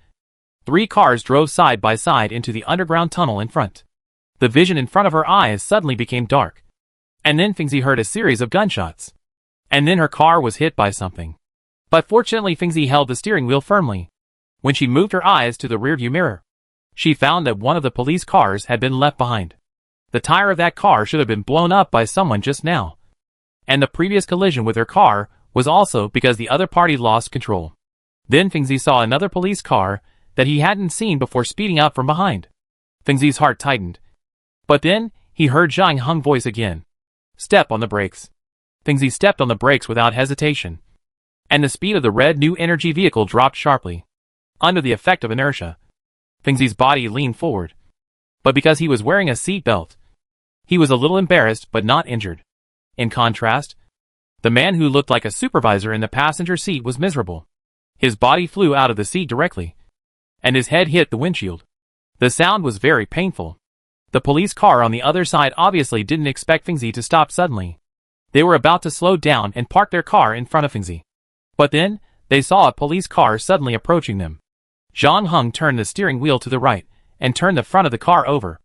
3 cars drove side by side into the underground tunnel in front. The vision in front of her eyes suddenly became dark, and then Fingzi heard a series of gunshots. And then her car was hit by something. But fortunately Fingzi held the steering wheel firmly. When she moved her eyes to the rearview mirror, she found that one of the police cars had been left behind. The tire of that car should have been blown up by someone just now. And the previous collision with her car was also because the other party lost control. Then Fingzi saw another police car that he hadn't seen before speeding up from behind. Fingzi's heart tightened. But then, he heard Zhang Heng's voice again. "Step on the brakes." Fingzi stepped on the brakes without hesitation, and the speed of the red new energy vehicle dropped sharply. Under the effect of inertia, Fingzi's body leaned forward. But because he was wearing a seat belt, he was a little embarrassed but not injured. In contrast, the man who looked like a supervisor in the passenger seat was miserable. His body flew out of the seat directly, and his head hit the windshield. The sound was very painful. The police car on the other side obviously didn't expect Fingzi to stop suddenly. They were about to slow down and park their car in front of Fingzi. But then, they saw a police car suddenly approaching them. Zhang Heng turned the steering wheel to the right, and turned the front of the car over.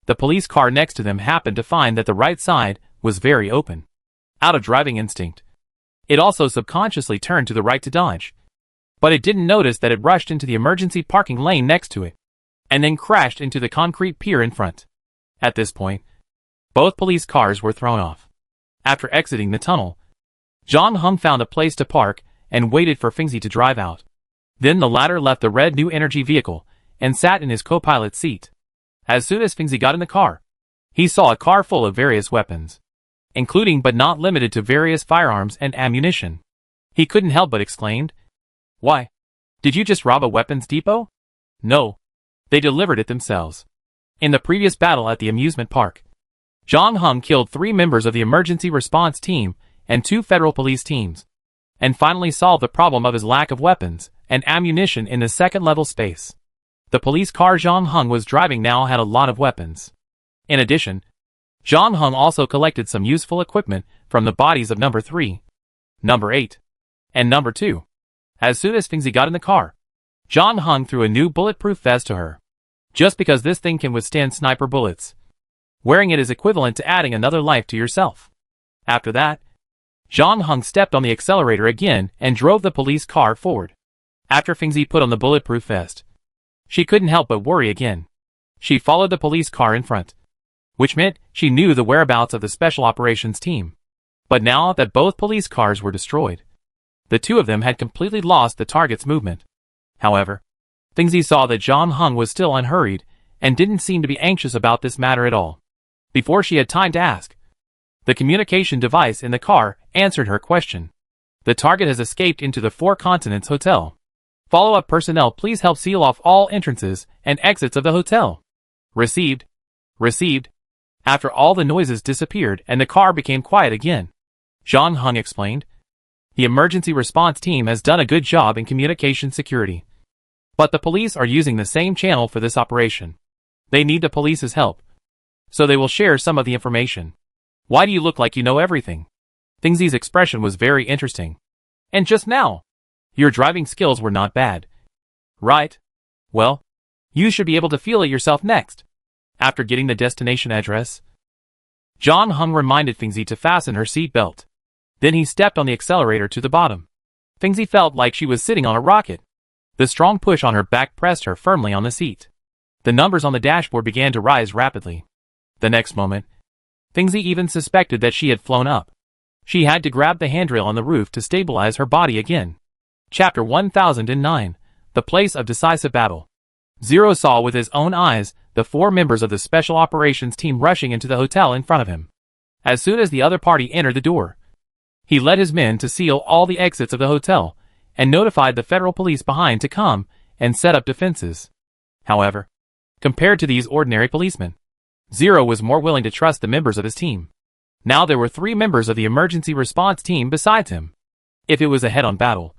The police car next to them happened to find that the right side was very open. Out of driving instinct, it also subconsciously turned to the right to dodge. But it didn't notice that it rushed into the emergency parking lane next to it, and then crashed into the concrete pier in front. At this point, both police cars were thrown off. After exiting the tunnel, Zhang Heng found a place to park and waited for Fingzi to drive out. Then the latter left the red new energy vehicle and sat in his co-pilot's seat. As soon as Fingzi got in the car, he saw a car full of various weapons, including but not limited to various firearms and ammunition. He couldn't help but exclaimed. Why? Did you just rob a weapons depot? No. They delivered it themselves. In the previous battle at the amusement park, Zhang Heng killed 3 members of the emergency response team and 2 federal police teams, and finally solved the problem of his lack of weapons and ammunition in the second-level space. The police car Zhang Heng was driving now had a lot of weapons. In addition, Zhang Heng also collected some useful equipment from the bodies of number 3, number 8, and number 2. As soon as Fingzi got in the car, Zhang Heng threw a new bulletproof vest to her. Just because this thing can withstand sniper bullets. Wearing it is equivalent to adding another life to yourself. After that, Zhang Heng stepped on the accelerator again and drove the police car forward. After Fingzi put on the bulletproof vest, she couldn't help but worry again. She followed the police car in front, which meant she knew the whereabouts of the special operations team. But now that both police cars were destroyed, the two of them had completely lost the target's movement. However, Fingzi saw that Zhang Heng was still unhurried and didn't seem to be anxious about this matter at all. Before she had time to ask, the communication device in the car answered her question. The target has escaped into the Four Continents Hotel. Follow-up personnel, please help seal off all entrances and exits of the hotel. Received. Received. After all the noises disappeared and the car became quiet again, Zhang Heng explained. The emergency response team has done a good job in communication security. But the police are using the same channel for this operation. They need the police's help, so they will share some of the information. Why do you look like you know everything? Fingzi's expression was very interesting. And just now, your driving skills were not bad. Right? Well, you should be able to feel it yourself next. After getting the destination address, Zhang Heng reminded Fingzi to fasten her seat belt. Then he stepped on the accelerator to the bottom. Fingzi felt like she was sitting on a rocket. The strong push on her back pressed her firmly on the seat. The numbers on the dashboard began to rise rapidly. The next moment, Fingzi even suspected that she had flown up. She had to grab the handrail on the roof to stabilize her body again. Chapter 1009, The Place of Decisive Battle. Zero saw with his own eyes the 4 members of the Special Operations team rushing into the hotel in front of him. As soon as the other party entered the door, he led his men to seal all the exits of the hotel and notified the federal police behind to come and set up defenses. However, compared to these ordinary policemen, Zero was more willing to trust the members of his team. Now there were 3 members of the emergency response team besides him. If it was a head-on battle,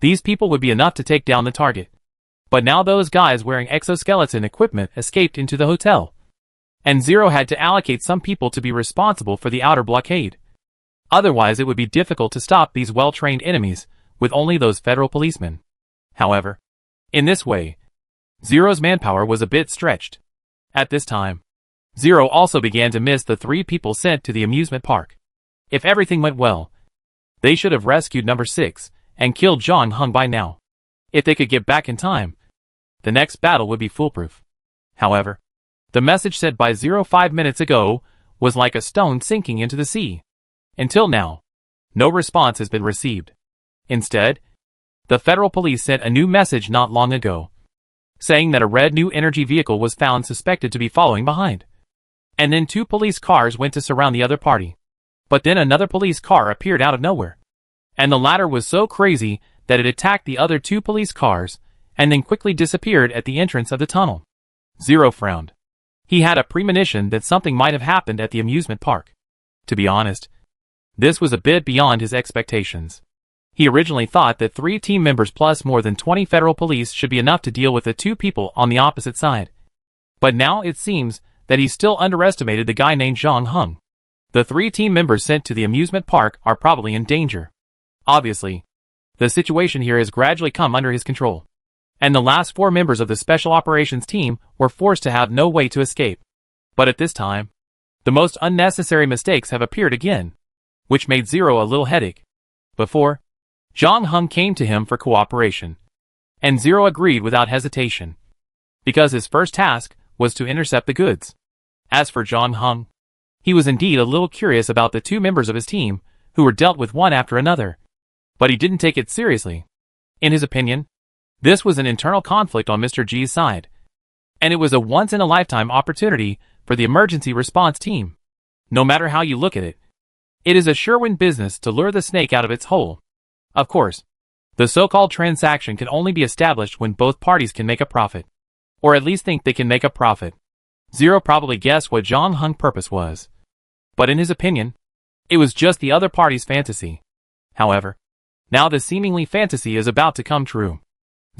these people would be enough to take down the target. But now those guys wearing exoskeleton equipment escaped into the hotel, and Zero had to allocate some people to be responsible for the outer blockade. Otherwise it would be difficult to stop these well-trained enemies with only those federal policemen. However, in this way, Zero's manpower was a bit stretched. At this time, Zero also began to miss the 3 people sent to the amusement park. If everything went well, they should have rescued number 6 and killed Zhang Heng by now. If they could get back in time, the next battle would be foolproof. However, the message sent by Zero 5 minutes ago was like a stone sinking into the sea. Until now, no response has been received. Instead, the federal police sent a new message not long ago, saying that a red new energy vehicle was found suspected to be following behind. And then 2 police cars went to surround the other party. But then another police car appeared out of nowhere. And the latter was so crazy that it attacked the other 2 police cars and then quickly disappeared at the entrance of the tunnel. Zero frowned. He had a premonition that something might have happened at the amusement park. To be honest, this was a bit beyond his expectations. He originally thought that 3 team members plus more than 20 federal police should be enough to deal with the 2 people on the opposite side. But now it seems that he still underestimated the guy named Zhang Heng. The 3 team members sent to the amusement park are probably in danger. Obviously, the situation here has gradually come under his control, and the last 4 members of the special operations team were forced to have no way to escape. But at this time, the most unnecessary mistakes have appeared again, which made Zero a little headache. Before, Zhang Heng came to him for cooperation, and Zero agreed without hesitation, because his first task was to intercept the goods. As for Zhang Heng, he was indeed a little curious about the 2 members of his team who were dealt with one after another, but he didn't take it seriously. In his opinion, this was an internal conflict on Mr. G's side, and it was a once-in-a-lifetime opportunity for the emergency response team. No matter how you look at it, it is a sure-win business to lure the snake out of its hole. Of course, the so-called transaction can only be established when both parties can make a profit. Or at least think they can make a profit. Zero probably guessed what Jong Hung's purpose was. But in his opinion, it was just the other party's fantasy. However, now this seemingly fantasy is about to come true.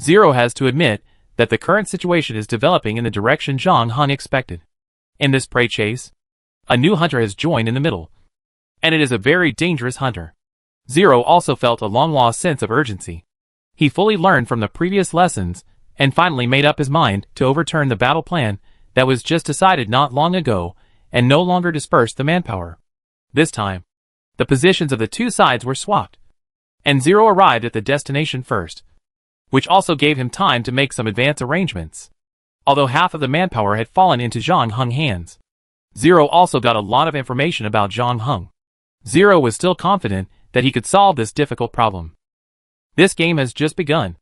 Zero has to admit that the current situation is developing in the direction Jong Hung expected. In this prey chase, a new hunter has joined in the middle. And it is a very dangerous hunter. Zero also felt a long-lost sense of urgency. He fully learned from the previous lessons and finally made up his mind to overturn the battle plan that was just decided not long ago and no longer disperse the manpower. This time, the positions of the two sides were swapped, and Zero arrived at the destination first, which also gave him time to make some advance arrangements. Although half of the manpower had fallen into Jong Hung's hands, Zero also got a lot of information about Jong Hung. Zero was still confident that he could solve this difficult problem. This game has just begun,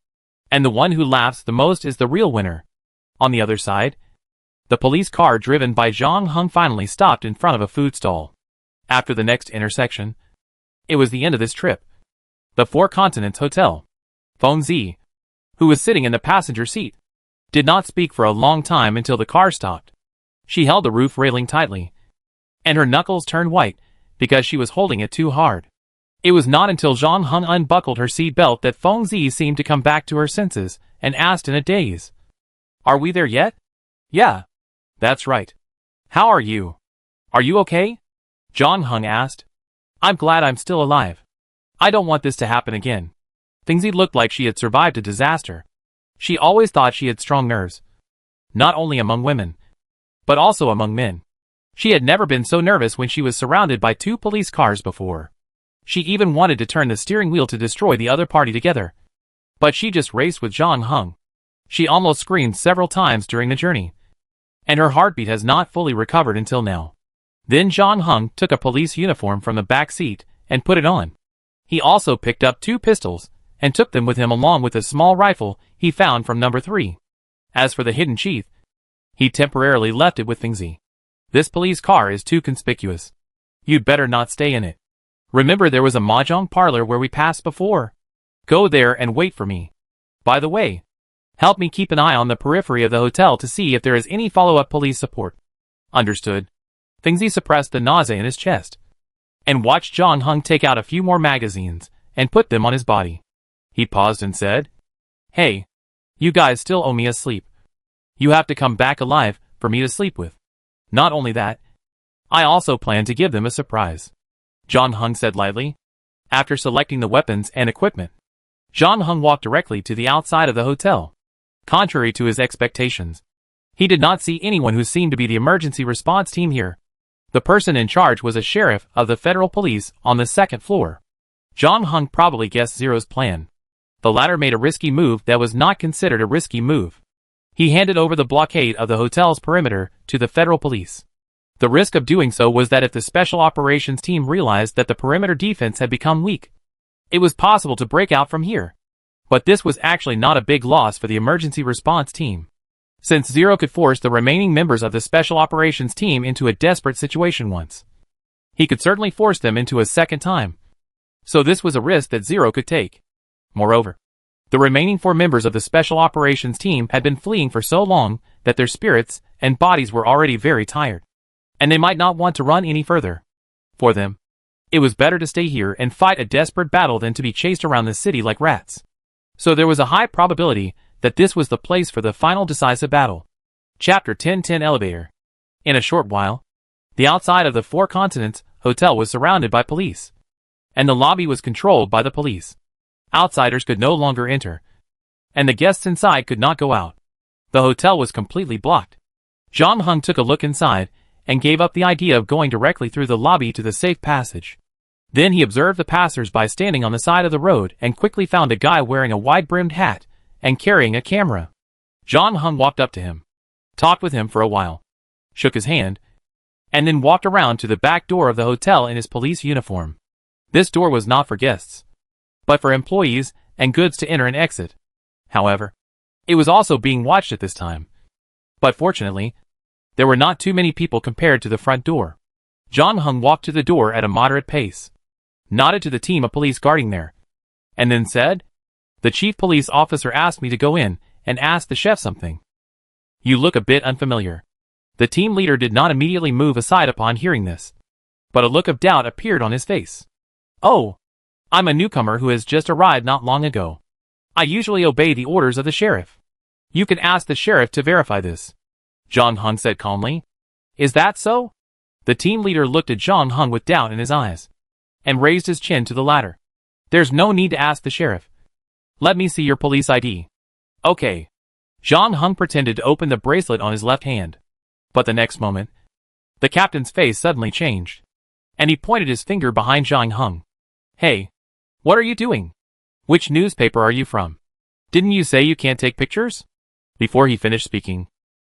and the one who laughs the most is the real winner. On the other side, the police car driven by Jong Hung finally stopped in front of a food stall. After the next intersection, it was the end of this trip. The Four Continents Hotel. Feng Zi, who was sitting in the passenger seat, did not speak for a long time until the car stopped. She held the roof railing tightly, and her knuckles turned white because she was holding it too hard. It was not until Jong Hung unbuckled her seat belt that Feng Zi seemed to come back to her senses and asked in a daze, "Are we there yet?" "Yeah. That's right. How are you? Are you okay?" Jong Hung asked. "I'm glad I'm still alive. I don't want this to happen again." Feng Zi looked like she had survived a disaster. She always thought she had strong nerves. Not only among women, but also among men. She had never been so nervous when she was surrounded by two police cars before. She even wanted to turn the steering wheel to destroy the other party together. But she just raced with Jong Hung. She almost screamed several times during the journey, and her heartbeat has not fully recovered until now. Then Jong Hung took a police uniform from the back seat and put it on. He also picked up two pistols and took them with him along with a small rifle he found from number 3. As for the hidden sheath, he temporarily left it with Feng Zi. "This police car is too conspicuous. You'd better not stay in it. Remember there was a mahjong parlor where we passed before? Go there and wait for me. By the way, help me keep an eye on the periphery of the hotel to see if there is any follow-up police support." "Understood." Feng Zi suppressed the nausea in his chest and watched Jong Hung take out a few more magazines and put them on his body. He paused and said, "Hey, you guys still owe me a sleep. You have to come back alive for me to sleep with. Not only that, I also plan to give them a surprise," Jong Hung said lightly. After selecting the weapons and equipment, Jong Hung walked directly to the outside of the hotel. Contrary to his expectations, he did not see anyone who seemed to be the emergency response team here. The person in charge was a sheriff of the federal police on the second floor. Jong Hung probably guessed Zero's plan. The latter made a risky move that was not considered a risky move. He handed over the blockade of the hotel's perimeter to the federal police. The risk of doing so was that if the special operations team realized that the perimeter defense had become weak, it was possible to break out from here. But this was actually not a big loss for the emergency response team, since Zero could force the remaining members of the special operations team into a desperate situation once. He could certainly force them into a second time. So this was a risk that Zero could take. Moreover, the remaining 4 members of the special operations team had been fleeing for so long that their spirits and bodies were already very tired, and they might not want to run any further. For them, it was better to stay here and fight a desperate battle than to be chased around the city like rats. So there was a high probability that this was the place for the final decisive battle. Chapter 1010 Elevator. In a short while, the outside of the Four Continents Hotel was surrounded by police, and the lobby was controlled by the police. Outsiders could no longer enter, and the guests inside could not go out. The hotel was completely blocked. Jong Hung took a look inside and gave up the idea of going directly through the lobby to the safe passage. Then he observed the passers-by standing on the side of the road and quickly found a guy wearing a wide-brimmed hat and carrying a camera. Jong Hung walked up to him, talked with him for a while, shook his hand, and then walked around to the back door of the hotel in his police uniform. This door was not for guests, but for employees and goods to enter and exit. However, it was also being watched at this time. But fortunately, there were not too many people compared to the front door. Jong Hung walked to the door at a moderate pace, nodded to the team of police guarding there, and then said, "The chief police officer asked me to go in and ask the chef something." "You look a bit unfamiliar." The team leader did not immediately move aside upon hearing this, but a look of doubt appeared on his face. "Oh, I'm a newcomer who has just arrived not long ago. I usually obey the orders of the sheriff. You can ask the sheriff to verify this," Zhang Heng said calmly. "Is that so?" The team leader looked at Zhang Heng with doubt in his eyes, and raised his chin to the latter. "There's no need to ask the sheriff. Let me see your police ID." "Okay." Zhang Heng pretended to open the bracelet on his left hand. But the next moment, the captain's face suddenly changed, and he pointed his finger behind Zhang Heng. "Hey, what are you doing? Which newspaper are you from? Didn't you say you can't take pictures?" Before he finished speaking,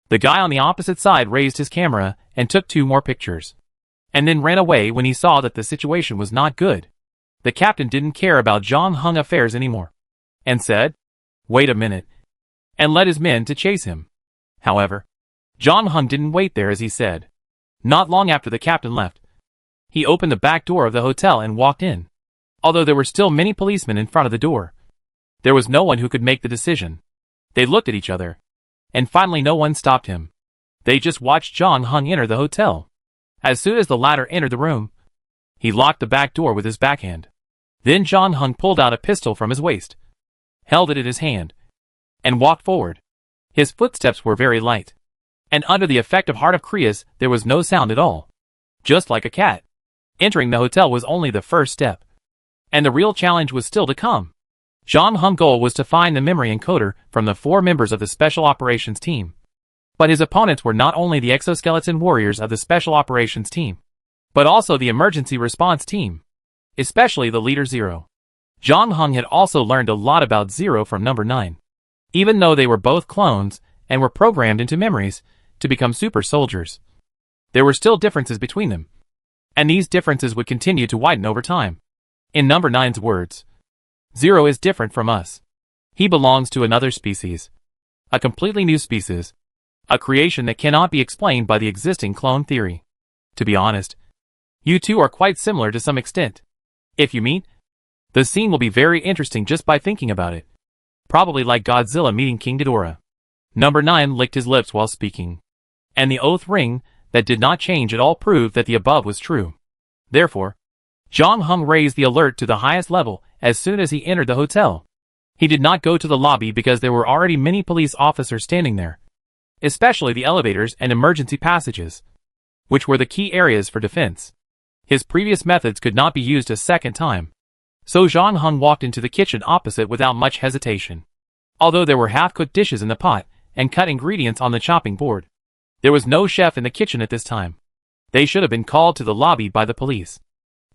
the guy on the opposite side raised his camera and took 2 more pictures, and then ran away when he saw that the situation was not good. The captain didn't care about Zhang Heng affairs anymore, and said, "Wait a minute," and led his men to chase him. However, Zhang Heng didn't wait there as he said. Not long after the captain left, he opened the back door of the hotel and walked in. Although there were still many policemen in front of the door, there was no one who could make the decision. They looked at each other, and finally no one stopped him. They just watched Zhang Heng enter the hotel. As soon as the latter entered the room, he locked the back door with his backhand. Then Zhang Heng pulled out a pistol from his waist, held it in his hand, and walked forward. His footsteps were very light, and under the effect of Heart of Creus there was no sound at all. Just like a cat. Entering the hotel was only the first step, and the real challenge was still to come. Zhang Heng's goal was to find the memory encoder from the 4 members of the Special Operations Team. But his opponents were not only the exoskeleton warriors of the Special Operations Team, but also the Emergency Response Team, especially the leader Zero. Zhang Heng had also learned a lot about Zero from number 9. Even though they were both clones and were programmed into memories to become super soldiers, there were still differences between them, and these differences would continue to widen over time. In number 9's words, "Zero is different from us. He belongs to another species. A completely new species. A creation that cannot be explained by the existing clone theory. To be honest, you two are quite similar to some extent. If you meet, the scene will be very interesting just by thinking about it. Probably like Godzilla meeting King Ghidorah." Number 9 licked his lips while speaking, and the oath ring that did not change at all proved that the above was true. Therefore, Zhang Heng raised the alert to the highest level as soon as he entered the hotel. He did not go to the lobby because there were already many police officers standing there, especially the elevators and emergency passages, which were the key areas for defense. His previous methods could not be used a second time, so Zhang Heng walked into the kitchen opposite without much hesitation. Although there were half-cooked dishes in the pot and cut ingredients on the chopping board, there was no chef in the kitchen at this time. They should have been called to the lobby by the police.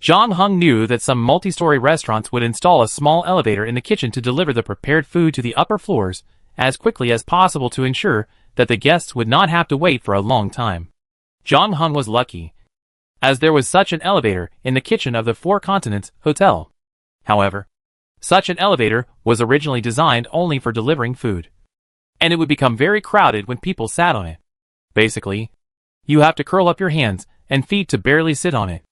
Zhang Heng knew that some multi-story restaurants would install a small elevator in the kitchen to deliver the prepared food to the upper floors as quickly as possible to ensure that the guests would not have to wait for a long time. Zhang Heng was lucky, as there was such an elevator in the kitchen of the 4 Continents Hotel. However, such an elevator was originally designed only for delivering food, and it would become very crowded when people sat on it. Basically, you have to curl up your hands and feet to barely sit on it.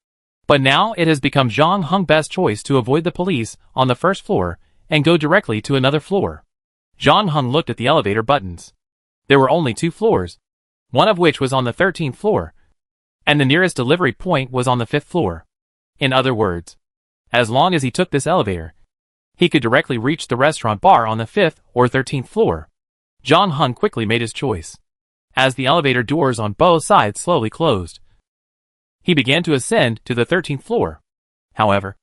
But now it has become Zhang Heng's best choice to avoid the police on the first floor and go directly to another floor. Zhang Heng looked at the elevator buttons. There were only 2 floors, one of which was on the 13th floor, and the nearest delivery point was on the 5th floor. In other words, as long as he took this elevator, he could directly reach the restaurant bar on the 5th or 13th floor. Zhang Heng quickly made his choice. As the elevator doors on both sides slowly closed, he began to ascend to the 13th floor. However,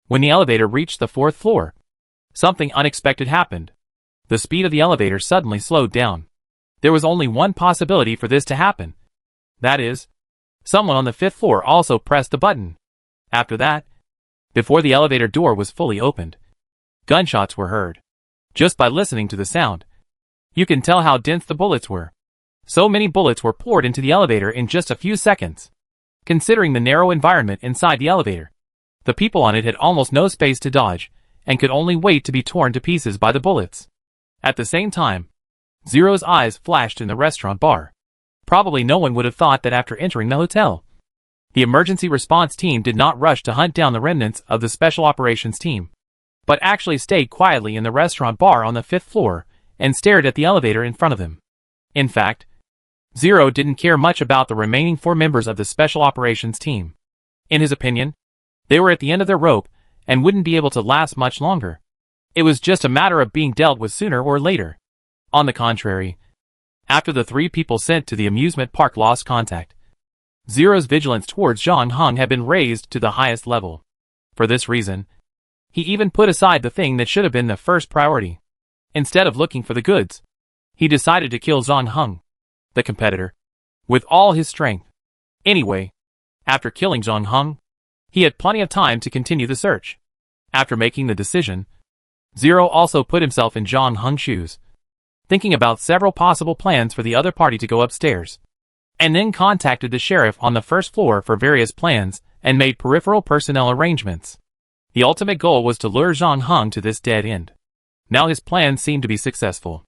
when the elevator reached the 4th floor, something unexpected happened. The speed of the elevator suddenly slowed down. There was only one possibility for this to happen. That is, someone on the 5th floor also pressed the button. After that, before the elevator door was fully opened, gunshots were heard. Just by listening to the sound, you can tell how dense the bullets were. So many bullets were poured into the elevator in just a few seconds. Considering the narrow environment inside the elevator, the people on it had almost no space to dodge, and could only wait to be torn to pieces by the bullets. At the same time, Zero's eyes flashed in the restaurant bar. Probably no one would have thought that after entering the hotel, the emergency response team did not rush to hunt down the remnants of the special operations team. but actually stayed quietly in the restaurant bar on the 5th floor and stared at the elevator in front of him. In fact, Zero didn't care much about the remaining 4 members of the Special Operations team. In his opinion, they were at the end of their rope and wouldn't be able to last much longer. It was just a matter of being dealt with sooner or later. On the contrary, after the 3 people sent to the amusement park lost contact, Zero's vigilance towards John Hung had been raised to the highest level. For this reason, he even put aside the thing that should have been the first priority. Instead of looking for the goods, he decided to kill John Hung, the competitor, with all his strength. Anyway, after killing John Hung, he had plenty of time to continue the search. After making the decision, Zero also put himself in John Hung's shoes, thinking about several possible plans for the other party to go upstairs, and then contacted the sheriff on the 1st floor for various plans and made peripheral personnel arrangements. The ultimate goal was to lure John Hung to this dead end. Now his plan seemed to be successful.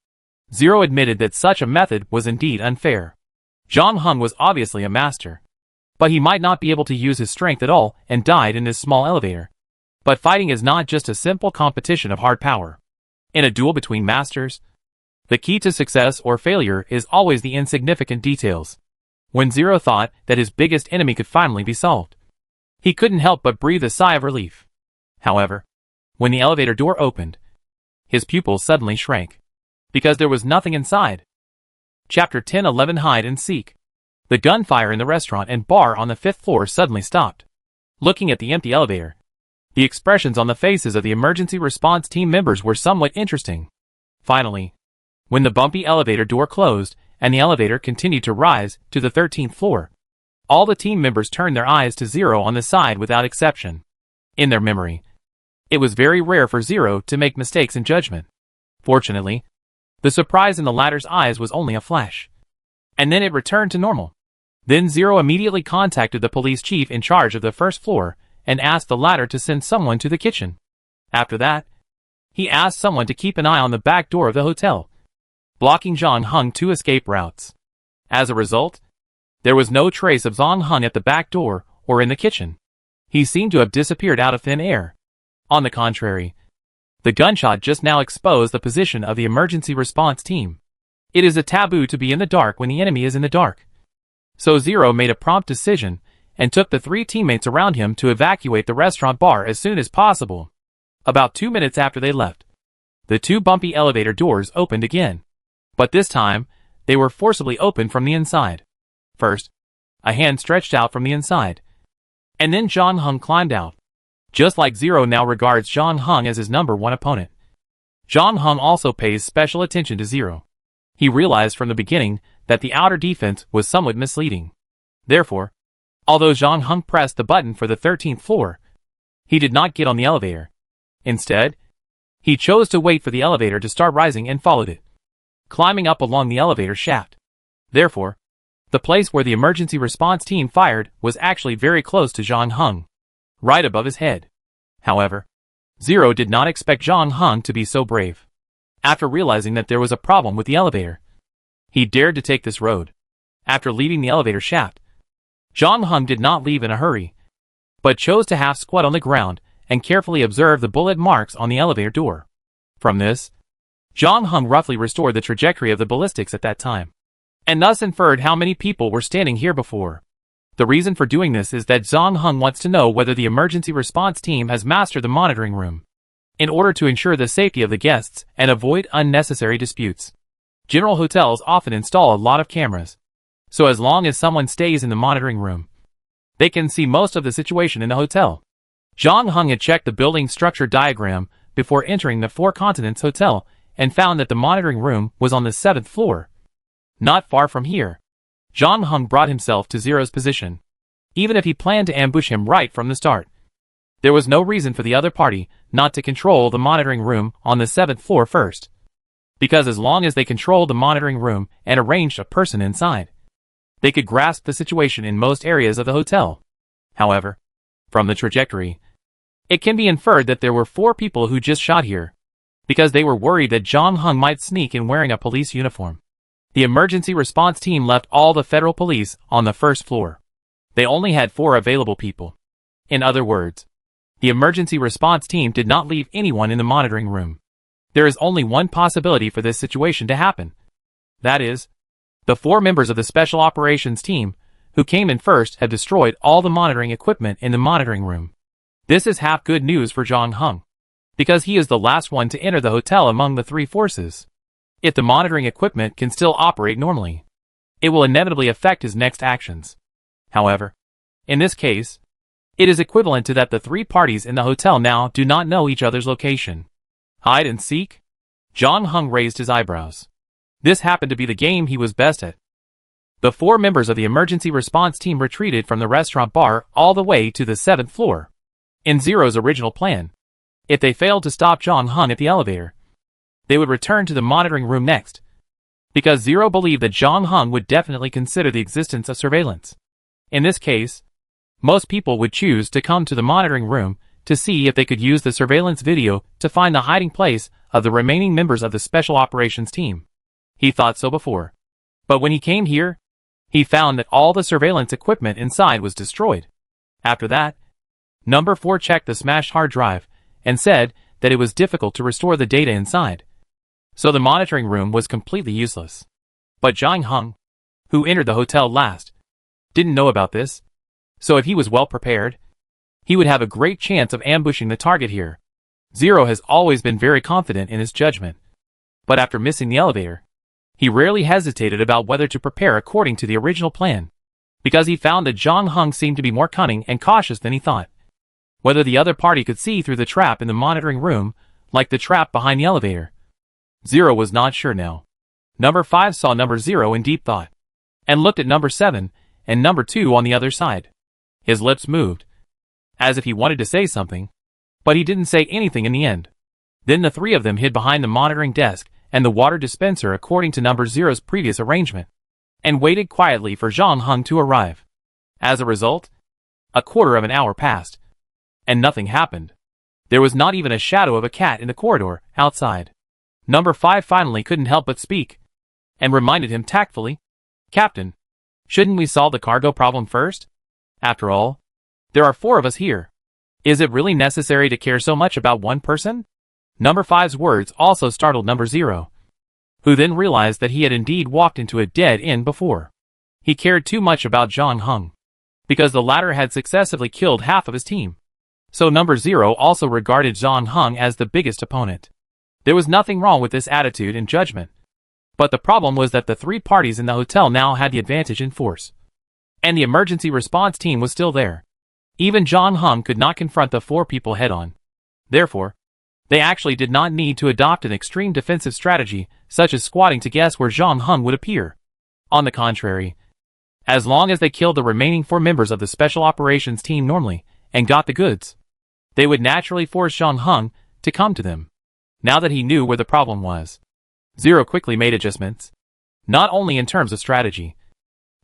Zero admitted that such a method was indeed unfair. John Hung was obviously a master, but he might not be able to use his strength at all and died in this small elevator. But fighting is not just a simple competition of hard power. In a duel between masters, the key to success or failure is always the insignificant details. When Zero thought that his biggest enemy could finally be solved, he couldn't help but breathe a sigh of relief. However, when the elevator door opened, his pupils suddenly shrank, because there was nothing inside. Chapter 1011 Hide and Seek. The gunfire in the restaurant and bar on the 5th floor suddenly stopped. Looking at the empty elevator, the expressions on the faces of the emergency response team members were somewhat interesting. Finally, when the bumpy elevator door closed and the elevator continued to rise to the 13th floor, all the team members turned their eyes to Zero on the side without exception. In their memory, it was very rare for Zero to make mistakes in judgment. Fortunately, the surprise in the latter's eyes was only a flash, and then it returned to normal. Then Zero immediately contacted the police chief in charge of the 1st floor and asked the latter to send someone to the kitchen. After that, he asked someone to keep an eye on the back door of the hotel, blocking John Hung 2 escape routes. As a result, there was no trace of John Hung at the back door or in the kitchen. He seemed to have disappeared out of thin air. On the contrary, the gunshot just now exposed the position of the emergency response team. It is a taboo to be in the dark when the enemy is in the dark. So Zero made a prompt decision and took the 3 teammates around him to evacuate the restaurant bar as soon as possible. About 2 minutes after they left, the 2 bumpy elevator doors opened again. But this time, they were forcibly opened from the inside. First, a hand stretched out from the inside, and then John Hung climbed out. Just like Zero now regards John Hung as his #1 opponent, John Hung also pays special attention to Zero. He realized from the beginning that the outer defense was somewhat misleading. Therefore, although John Hung pressed the button for the 13th floor, he did not get on the elevator. Instead, he chose to wait for the elevator to start rising and followed it, climbing up along the elevator shaft. Therefore, the place where the emergency response team fired was actually very close to John Hung, right above his head. However, Zero did not expect John Hung to be so brave. After realizing that there was a problem with the elevator, he dared to take this road. After leaving the elevator shaft, John Hung did not leave in a hurry, but chose to half squat on the ground and carefully observe the bullet marks on the elevator door. From this, John Hung roughly restored the trajectory of the ballistics at that time, and thus inferred how many people were standing here before. The reason for doing this is that John Hung wants to know whether the emergency response team has mastered the monitoring room, in order to ensure the safety of the guests and avoid unnecessary disputes. General hotels often install a lot of cameras, so as long as someone stays in the monitoring room, they can see most of the situation in the hotel. John Hung had checked the building structure diagram before entering the Four Continents Hotel and found that the monitoring room was on the 7th floor. Not far from here, John Hung brought himself to Zero's position. Even if he planned to ambush him right from the start, there was no reason for the other party not to control the monitoring room on the 7th floor first, because as long as they controlled the monitoring room and arranged a person inside, they could grasp the situation in most areas of the hotel. However, from the trajectory, it can be inferred that there were 4 people who just shot here, because they were worried that John Hung might sneak in wearing a police uniform. The emergency response team left all the federal police on the 1st floor. They only had 4 available people. In other words, The emergency response team did not leave anyone in the monitoring room. There is only one possibility for this situation to happen. That is, the 4 members of the Special Operations team, who came in first, have destroyed all the monitoring equipment in the monitoring room. This is half good news for John Hung, because he is the last one to enter the hotel among the 3 forces. If the monitoring equipment can still operate normally, it will inevitably affect his next actions. However, in this case, it is equivalent to that the 3 parties in the hotel now do not know each other's location. Hide and seek? John Hung raised his eyebrows. This happened to be the game he was best at. The 4 members of the emergency response team retreated from the restaurant bar all the way to the 7th floor. In Zero's original plan, if they failed to stop John Hung at the elevator, they would return to the monitoring room next, because Zero believed that John Hung would definitely consider the existence of surveillance. In this case, most people would choose to come to the monitoring room to see if they could use the surveillance video to find the hiding place of the remaining members of the Special Operations team. He thought so before. But when he came here, he found that all the surveillance equipment inside was destroyed. After that, Number 4 checked the smashed hard drive and said that it was difficult to restore the data inside. So the monitoring room was completely useless. But John Hung, who entered the hotel last, didn't know about this. So if he was well prepared, he would have a great chance of ambushing the target here. Zero has always been very confident in his judgment. But after missing the elevator, he rarely hesitated about whether to prepare according to the original plan, because he found that John Hung seemed to be more cunning and cautious than he thought. Whether the other party could see through the trap in the monitoring room, like the trap behind the elevator, Zero was not sure now. Number 5 saw Number 0 in deep thought, and looked at Number 7 and Number 2 on the other side. His lips moved, as if he wanted to say something, but he didn't say anything in the end. Then the 3 of them hid behind the monitoring desk and the water dispenser according to Number 0's previous arrangement, and waited quietly for John Hung to arrive. As a result, a quarter of an hour passed, and nothing happened. There was not even a shadow of a cat in the corridor outside. Number 5 finally couldn't help but speak, and reminded him tactfully, "Captain, shouldn't we solve the cargo problem first? After all, there are 4 of us here. Is it really necessary to care so much about one person?" Number 5's words also startled Number 0, who then realized that he had indeed walked into a dead end before. He cared too much about John Hung, because the latter had successively killed half of his team. So Number 0 also regarded John Hung as the biggest opponent. There was nothing wrong with this attitude and judgment. But the problem was that the 3 parties in the hotel now had the advantage in force. And the emergency response team was still there. Even John Hung could not confront the 4 people head-on. Therefore, they actually did not need to adopt an extreme defensive strategy, such as squatting to guess where John Hung would appear. On the contrary, as long as they killed the remaining 4 members of the Special Operations team normally, and got the goods, they would naturally force John Hung to come to them. Now that he knew where the problem was, Zero quickly made adjustments, not only in terms of strategy,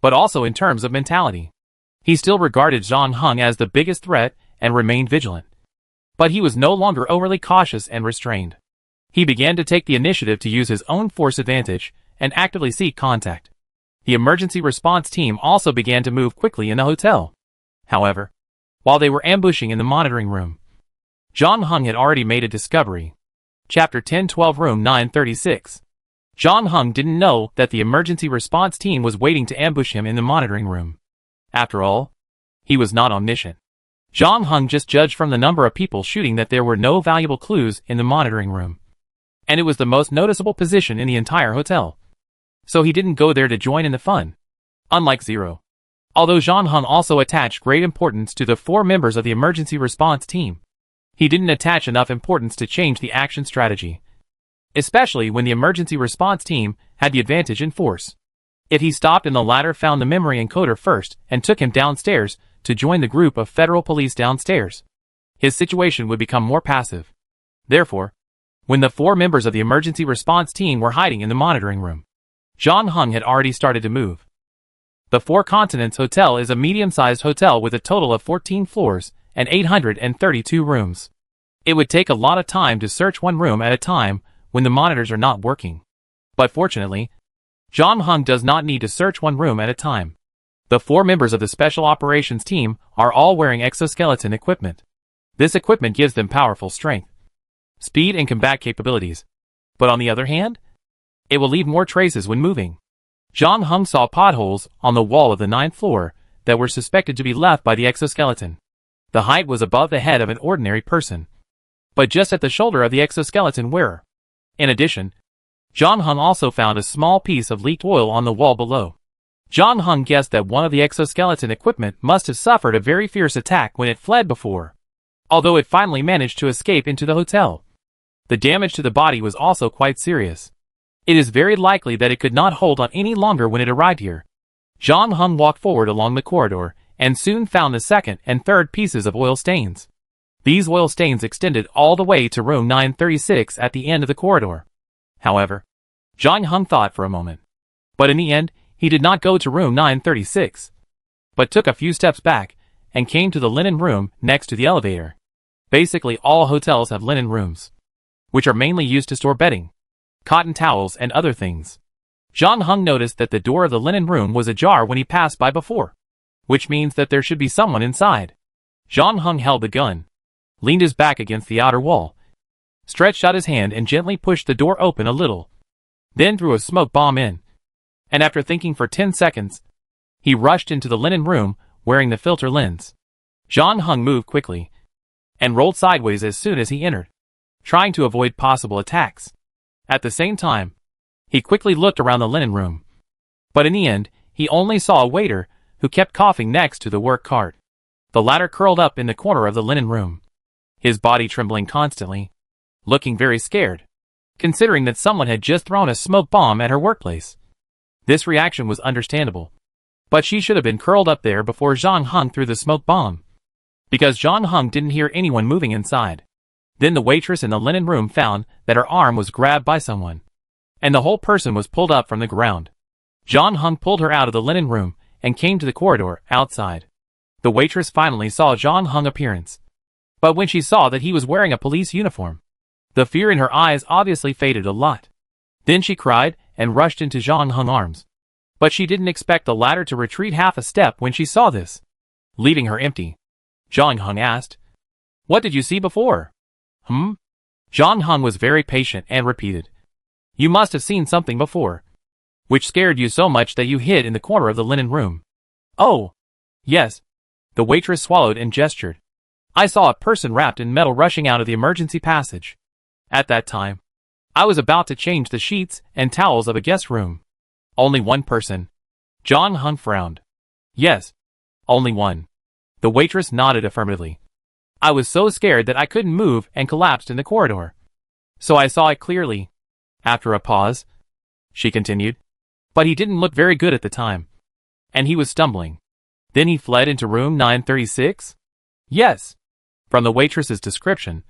but also in terms of mentality. He still regarded John Hung as the biggest threat and remained vigilant. But he was no longer overly cautious and restrained. He began to take the initiative to use his own force advantage and actively seek contact. The emergency response team also began to move quickly in the hotel. However, while they were ambushing in the monitoring room, John Hung had already made a discovery. Chapter 10-12 Room 936. John Hung didn't know that the emergency response team was waiting to ambush him in the monitoring room. After all, he was not omniscient. John Hung just judged from the number of people shooting that there were no valuable clues in the monitoring room. And it was the most noticeable position in the entire hotel. So he didn't go there to join in the fun. Unlike Zero. Although John Hung also attached great importance to the 4 members of the emergency response team, he didn't attach enough importance to change the action strategy. Especially when the emergency response team had the advantage in force. If he stopped and the latter found the memory encoder first and took him downstairs to join the group of federal police downstairs, his situation would become more passive. Therefore, when the 4 members of the emergency response team were hiding in the monitoring room, John Hung had already started to move. The 4 Continents Hotel is a medium-sized hotel with a total of 14 floors and 832 rooms. It would take a lot of time to search one room at a time when the monitors are not working. But fortunately, John Hung does not need to search one room at a time. The 4 members of the Special Operations team are all wearing exoskeleton equipment. This equipment gives them powerful strength, speed, and combat capabilities. But on the other hand, it will leave more traces when moving. John Hung saw potholes on the wall of the 9th floor that were suspected to be left by the exoskeleton. The height was above the head of an ordinary person, but just at the shoulder of the exoskeleton wearer. In addition, John Hung also found a small piece of leaked oil on the wall below. John Hung guessed that one of the exoskeleton equipment must have suffered a very fierce attack when it fled before, although it finally managed to escape into the hotel. The damage to the body was also quite serious. It is very likely that it could not hold on any longer when it arrived here. John Hung walked forward along the corridor and soon found the second and third pieces of oil stains. These oil stains extended all the way to room 936 at the end of the corridor. However, John Hung thought for a moment. But in the end, he did not go to room 936, but took a few steps back and came to the linen room next to the elevator. Basically, all hotels have linen rooms, which are mainly used to store bedding, cotton towels, and other things. John Hung noticed that the door of the linen room was ajar when he passed by before, which means that there should be someone inside. John Hung held the gun, leaned his back against the outer wall, stretched out his hand and gently pushed the door open a little, then threw a smoke bomb in. And after thinking for 10 seconds, he rushed into the linen room wearing the filter lens. John Hung moved quickly and rolled sideways as soon as he entered, trying to avoid possible attacks. At the same time, he quickly looked around the linen room. But in the end, he only saw a waiter who kept coughing next to the work cart. The latter curled up in the corner of the linen room, his body trembling constantly, looking very scared, considering that someone had just thrown a smoke bomb at her workplace. This reaction was understandable, but she should have been curled up there before John Hung threw the smoke bomb, because John Hung didn't hear anyone moving inside. Then the waitress in the linen room found that her arm was grabbed by someone, and the whole person was pulled up from the ground. John Hung pulled her out of the linen room and came to the corridor outside. The waitress finally saw John Hung's appearance, but when she saw that he was wearing a police uniform, the fear in her eyes obviously faded a lot. Then she cried and rushed into John Hung's arms. But she didn't expect the latter to retreat half a step when she saw this, leaving her empty. John Hung asked, "What did you see before?" John Hung was very patient and repeated, "You must have seen something before, which scared you so much that you hid in the corner of the linen room." "Oh, yes." The waitress swallowed and gestured. "I saw a person wrapped in metal rushing out of the emergency passage. At that time, I was about to change the sheets and towels of a guest room." "Only one person?" John Hung frowned. "Yes, only one." The waitress nodded affirmatively. "I was so scared that I couldn't move and collapsed in the corridor. So I saw it clearly." After a pause, she continued, "But he didn't look very good at the time, and he was stumbling." "Then he fled into room 936? "Yes." From the waitress's description,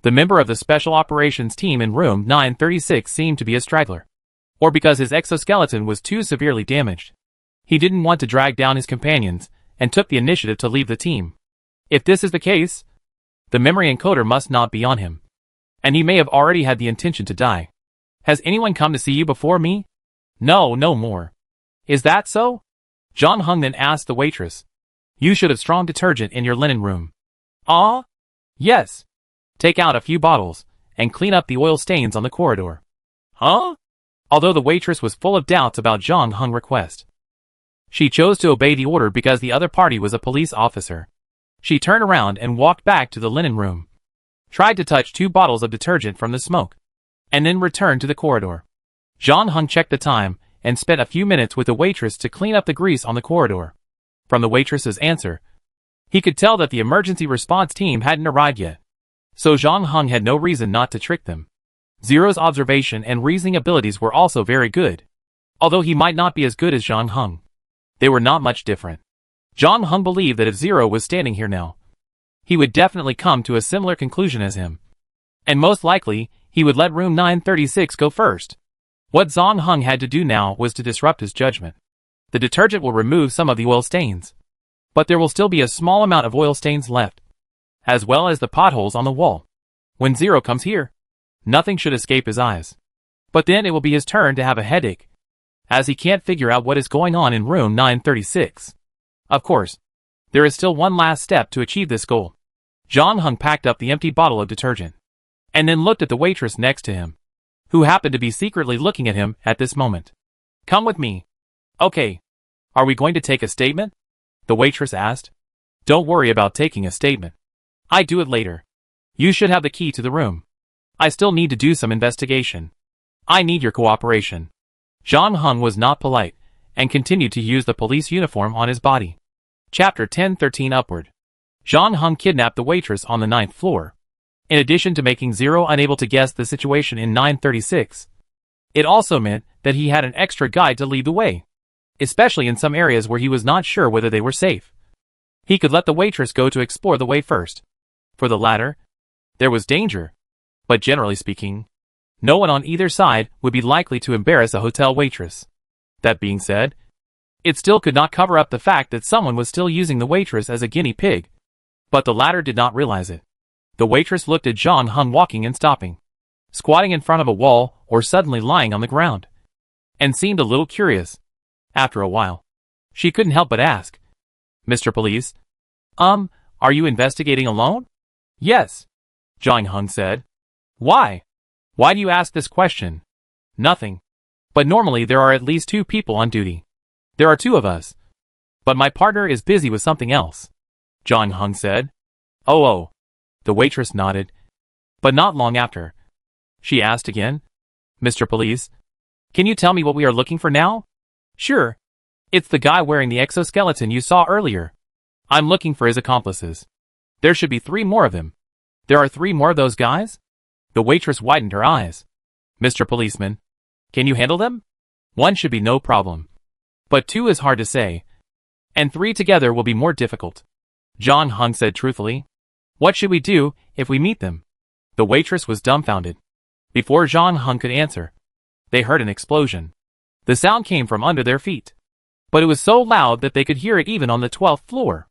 the member of the special operations team in room 936 seemed to be a straggler, or because his exoskeleton was too severely damaged. He didn't want to drag down his companions and took the initiative to leave the team. If this is the case, the memory encoder must not be on him, and he may have already had the intention to die. "Has anyone come to see you before me?" "No, no more." "Is that so?" John Hung then asked the waitress, "You should have strong detergent in your linen room." "Ah? Yes. Take out a few bottles and clean up the oil stains on the corridor." "Huh?" Although the waitress was full of doubts about John Hung's request, she chose to obey the order because the other party was a police officer. She turned around and walked back to the linen room, tried to touch 2 bottles of detergent from the smoke, and then returned to the corridor. John Hung checked the time and spent a few minutes with the waitress to clean up the grease on the corridor. From the waitress's answer, he could tell that the emergency response team hadn't arrived yet, so John Hung had no reason not to trick them. Zero's observation and reasoning abilities were also very good, although he might not be as good as John Hung. They were not much different. John Hung believed that if Zero was standing here now, he would definitely come to a similar conclusion as him, and most likely, he would let room 936 go first. What John Hung had to do now was to disrupt his judgment. The detergent will remove some of the oil stains, but there will still be a small amount of oil stains left, as well as the potholes on the wall. When Zero comes here, nothing should escape his eyes. But then it will be his turn to have a headache, as he can't figure out what is going on in room 936. Of course, there is still one last step to achieve this goal. John Hung packed up the empty bottle of detergent, and then looked at the waitress next to him, who happened to be secretly looking at him at this moment. Come with me. Okay. Are we going to take a statement? The waitress asked. Don't worry about taking a statement. I do it later. You should have the key to the room. I still need to do some investigation. I need your cooperation. John Hung was not polite, and continued to use the police uniform on his body. Chapter 1013 Upward. John Hung kidnapped the waitress on the 9th floor. In addition to making Zero unable to guess the situation in 936, it also meant that he had an extra guide to lead the way, especially in some areas where he was not sure whether they were safe. He could let the waitress go to explore the way first. For the latter, there was danger, but generally speaking, no one on either side would be likely to embarrass a hotel waitress. That being said, it still could not cover up the fact that someone was still using the waitress as a guinea pig, but the latter did not realize it. The waitress looked at John Hung walking and stopping, squatting in front of a wall or suddenly lying on the ground, and seemed a little curious. After a while, she couldn't help but ask, Mr. Police, are you investigating alone? Yes, John Hung said. Why? Why do you ask this question? Nothing. But normally there are at least 2 people on duty. There are 2 of us. But my partner is busy with something else, John Hung said. Oh. The waitress nodded. But not long after, she asked again, Mr. Police, can you tell me what we are looking for now? Sure. It's the guy wearing the exoskeleton you saw earlier. I'm looking for his accomplices. There should be 3 more of them. There are 3 more of those guys? The waitress widened her eyes. Mr. Policeman, can you handle them? 1 should be no problem. But 2 is hard to say. And 3 together will be more difficult. John Hung said truthfully. What should we do if we meet them? The waitress was dumbfounded. Before John Hung could answer, they heard an explosion. The sound came from under their feet, but it was so loud that they could hear it even on the 12th floor.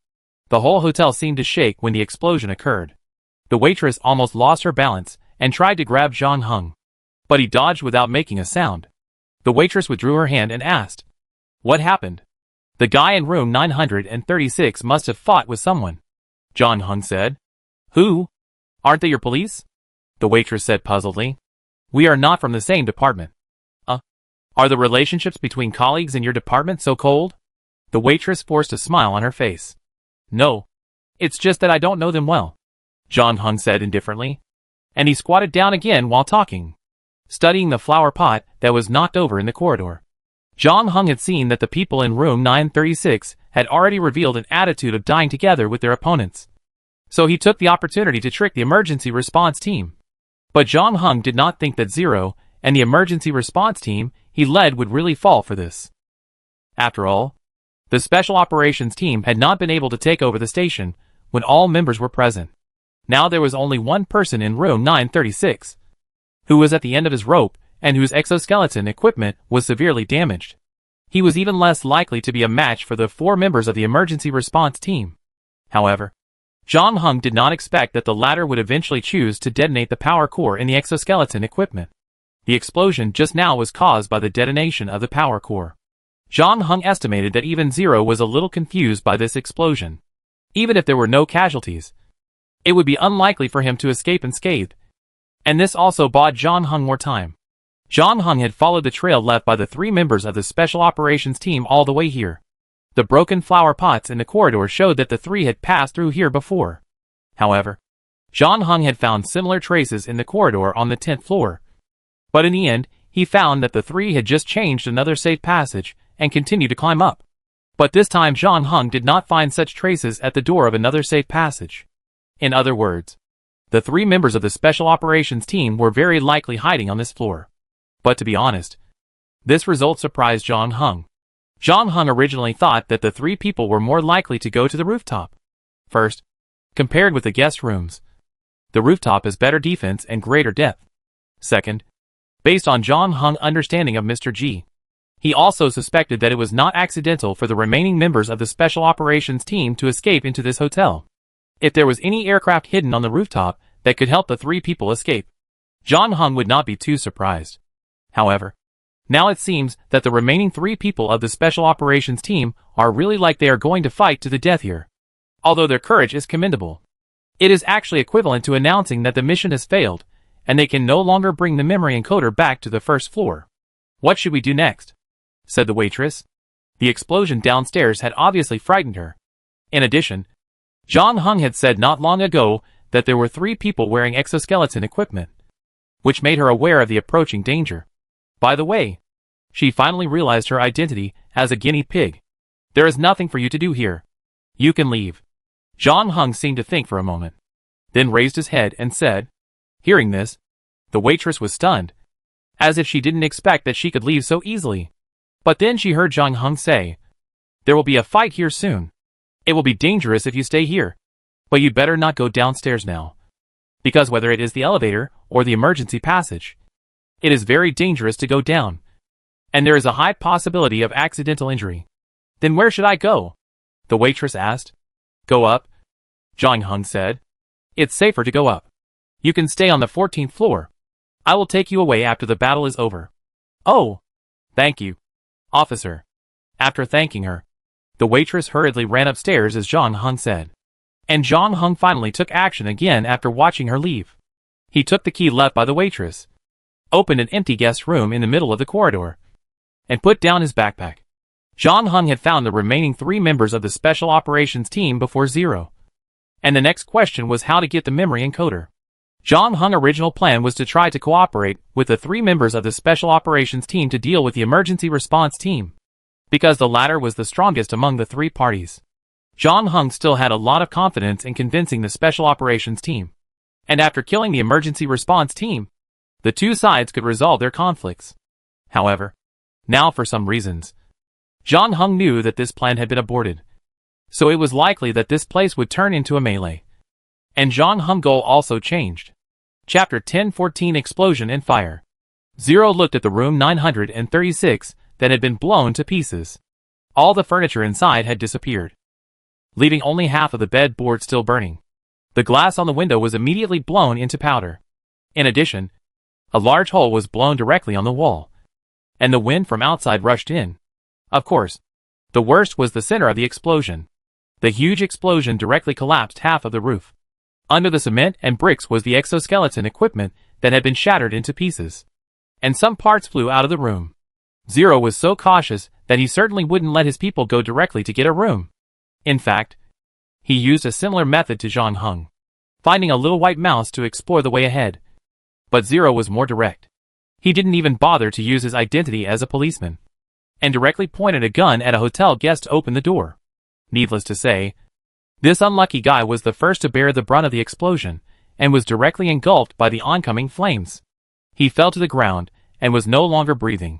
The whole hotel seemed to shake when the explosion occurred. The waitress almost lost her balance and tried to grab John Hung, but he dodged without making a sound. The waitress withdrew her hand and asked, What happened? The guy in room 936 must have fought with someone, John Hung said. Who? Aren't they your police? The waitress said puzzledly. We are not from the same department. Are the relationships between colleagues in your department so cold? The waitress forced a smile on her face. No. It's just that I don't know them well, John Hung said indifferently. And he squatted down again while talking, studying the flower pot that was knocked over in the corridor. John Hung had seen that the people in room 936 had already revealed an attitude of dying together with their opponents. So he took the opportunity to trick the emergency response team. But John Hung did not think that Zero and the emergency response team he led would really fall for this. After all, the special operations team had not been able to take over the station when all members were present. Now there was only one person in room 936, who was at the end of his rope and whose exoskeleton equipment was severely damaged. He was even less likely to be a match for the 4 members of the emergency response team. However, John Hung did not expect that the latter would eventually choose to detonate the power core in the exoskeleton equipment. The explosion just now was caused by the detonation of the power core. John Hung estimated that even Zero was a little confused by this explosion. Even if there were no casualties, it would be unlikely for him to escape unscathed. And this also bought John Hung more time. John Hung had followed the trail left by the 3 members of the special operations team all the way here. The broken flower pots in the corridor showed that the 3 had passed through here before. However, John Hung had found similar traces in the corridor on the 10th floor. But in the end, he found that the 3 had just changed another safe passage and continued to climb up. But this time John Hung did not find such traces at the door of another safe passage. In other words, the 3 members of the special operations team were very likely hiding on this floor. But to be honest, this result surprised John Hung. John Hung originally thought that the 3 people were more likely to go to the rooftop. First, compared with the guest rooms, the rooftop has better defense and greater depth. Second, based on John Hung's understanding of Mr. G, he also suspected that it was not accidental for the remaining members of the special operations team to escape into this hotel. If there was any aircraft hidden on the rooftop that could help the 3 people escape, John Hung would not be too surprised. However, now it seems that the remaining 3 people of the special operations team are really like they are going to fight to the death here. Although their courage is commendable, It is actually equivalent to announcing that the mission has failed, and they can no longer bring the memory encoder back to the first floor. What should we do next? Said the waitress. The explosion downstairs had obviously frightened her. In addition, John Hung had said not long ago that there were 3 people wearing exoskeleton equipment, which made her aware of the approaching danger. By the way, she finally realized her identity as a guinea pig. There is nothing for you to do here. You can leave. John Hung seemed to think for a moment, then raised his head and said. Hearing this, the waitress was stunned, as if she didn't expect that she could leave so easily. But then she heard John Hung say, there will be a fight here soon. It will be dangerous if you stay here. But you'd better not go downstairs now. Because whether it is the elevator or the emergency passage, it is very dangerous to go down. And there is a high possibility of accidental injury. Then where should I go? The waitress asked. Go up, John Hung said. It's safer to go up. You can stay on the 14th floor. I will take you away after the battle is over. Oh, thank you, officer. After thanking her, the waitress hurriedly ran upstairs as John Hung said. And John Hung finally took action again after watching her leave. He took the key left by the waitress, opened an empty guest room in the middle of the corridor, and put down his backpack. John Hung had found the remaining 3 members of the Special Operations team before Zero. And the next question was how to get the memory encoder. John Hung's original plan was to try to cooperate with the 3 members of the Special Operations team to deal with the emergency response team, because the latter was the strongest among the 3 parties. John Hung still had a lot of confidence in convincing the Special Operations team. And after killing the emergency response team, the 2 sides could resolve their conflicts. However, now for some reasons, John Hung knew that this plan had been aborted. So it was likely that this place would turn into a melee. And John Hung's goal also changed. Chapter 10:14 Explosion and Fire. Zero looked at the room 936 that had been blown to pieces. All the furniture inside had disappeared, leaving only half of the bed board still burning. The glass on the window was immediately blown into powder. In addition, a large hole was blown directly on the wall, and the wind from outside rushed in. Of course, the worst was the center of the explosion. The huge explosion directly collapsed half of the roof. Under the cement and bricks was the exoskeleton equipment that had been shattered into pieces, and some parts flew out of the room. Zero was so cautious that he certainly wouldn't let his people go directly to get a room. In fact, he used a similar method to John Hung, finding a little white mouse to explore the way ahead. But Zero was more direct. He didn't even bother to use his identity as a policeman, and directly pointed a gun at a hotel guest to open the door. Needless to say, this unlucky guy was the first to bear the brunt of the explosion, and was directly engulfed by the oncoming flames. He fell to the ground, and was no longer breathing.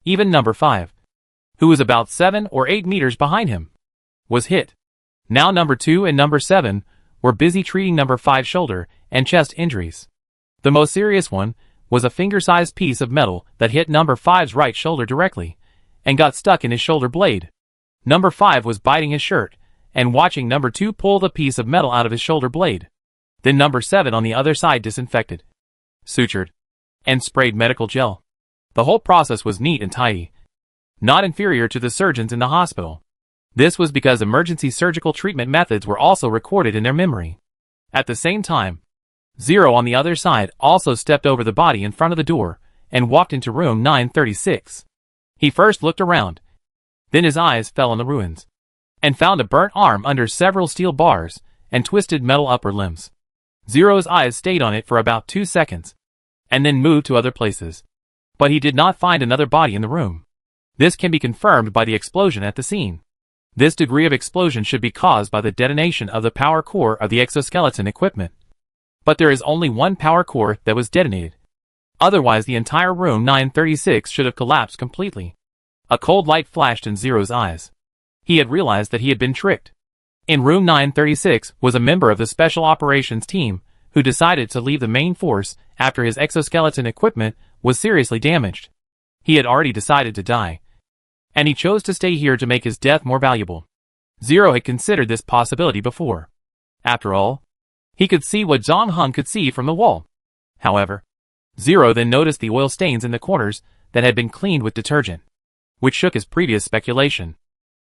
Even number 5, who was about 7 or 8 meters behind him, was hit. Now number 2 and number 7 were busy treating number 5's shoulder and chest injuries. The most serious one was a finger-sized piece of metal that hit number 5's right shoulder directly, and got stuck in his shoulder blade. Number 5 was biting his shirt, and watching number 2 pull the piece of metal out of his shoulder blade. Then number 7 on the other side disinfected, sutured, and sprayed medical gel. The whole process was neat and tidy, not inferior to the surgeons in the hospital. This was because emergency surgical treatment methods were also recorded in their memory. At the same time, Zero on the other side also stepped over the body in front of the door, and walked into room 936. He first looked around, then his eyes fell on the ruins, and found a burnt arm under several steel bars, and twisted metal upper limbs. Zero's eyes stayed on it for about 2 seconds, and then moved to other places. But he did not find another body in the room. This can be confirmed by the explosion at the scene. This degree of explosion should be caused by the detonation of the power core of the exoskeleton equipment. But there is only one power core that was detonated. Otherwise the entire room 936 should have collapsed completely. A cold light flashed in Zero's eyes. He had realized that he had been tricked. In room 936 was a member of the Special Operations team who decided to leave the main force after his exoskeleton equipment was seriously damaged. He had already decided to die, and he chose to stay here to make his death more valuable. Zero had considered this possibility before. After all, he could see what John Hung could see from the wall. However, Zero then noticed the oil stains in the corners that had been cleaned with detergent, which shook his previous speculation.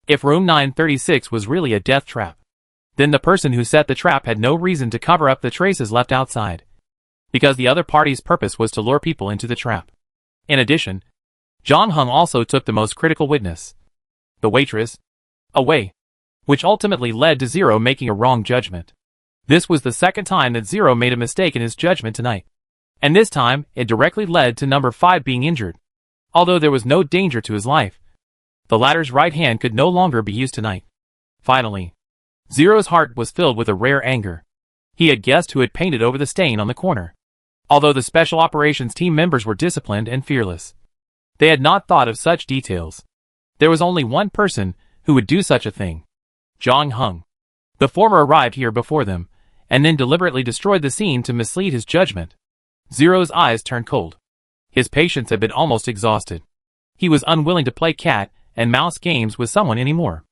If room 936 was really a death trap, Then the person who set the trap had no reason to cover up the traces left outside, because the other party's purpose was to lure people into the trap. In addition, John Hung also took the most critical witness, the waitress, away, which ultimately led to Zero making a wrong judgment. This was the second time that Zero made a mistake in his judgment tonight, and this time it directly led to number 5 being injured. Although there was no danger to his life, the latter's right hand could no longer be used tonight. Finally, Zero's heart was filled with a rare anger. He had guessed who had painted over the stain on the corner. Although the Special Operations team members were disciplined and fearless, they had not thought of such details. There was only one person who would do such a thing: John Hung. The former arrived here before them, and then deliberately destroyed the scene to mislead his judgment. Zero's eyes turned cold. His patience had been almost exhausted. He was unwilling to play cat and mouse games with someone anymore.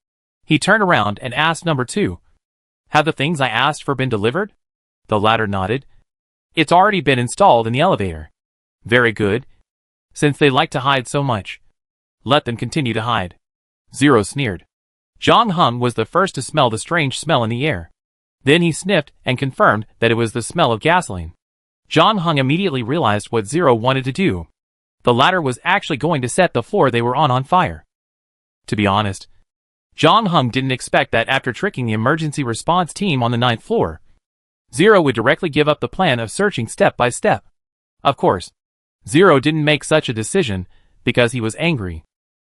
He turned around and asked number 2, "Have the things I asked for been delivered?" The latter nodded. "It's already been installed in the elevator." "Very good. Since they like to hide so much, let them continue to hide." Zero sneered. John Hung was the first to smell the strange smell in the air. Then he sniffed and confirmed that it was the smell of gasoline. John Hung immediately realized what Zero wanted to do. The latter was actually going to set the floor they were on fire. To be honest, John Hung didn't expect that after tricking the emergency response team on the 9th floor, Zero would directly give up the plan of searching step by step. Of course, Zero didn't make such a decision because he was angry.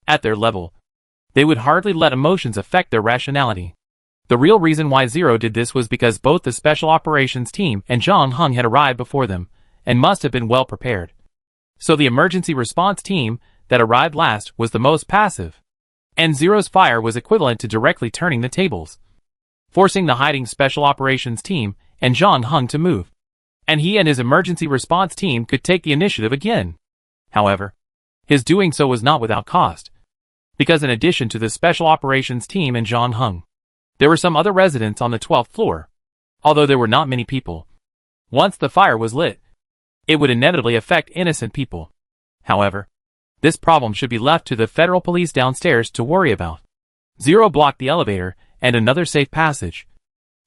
At their level, they would hardly let emotions affect their rationality. The real reason why Zero did this was because both the Special Operations team and John Hung had arrived before them, and must have been well prepared. So the emergency response team that arrived last was the most passive, and Zero's fire was equivalent to directly turning the tables, forcing the hiding Special Operations team and John Hung to move, and he and his emergency response team could take the initiative again. However, his doing so was not without cost, because in addition to the Special Operations team and John Hung, there were some other residents on the 12th floor. Although there were not many people, once the fire was lit, it would inevitably affect innocent people. However, this problem should be left to the federal police downstairs to worry about. Zero blocked the elevator and another safe passage,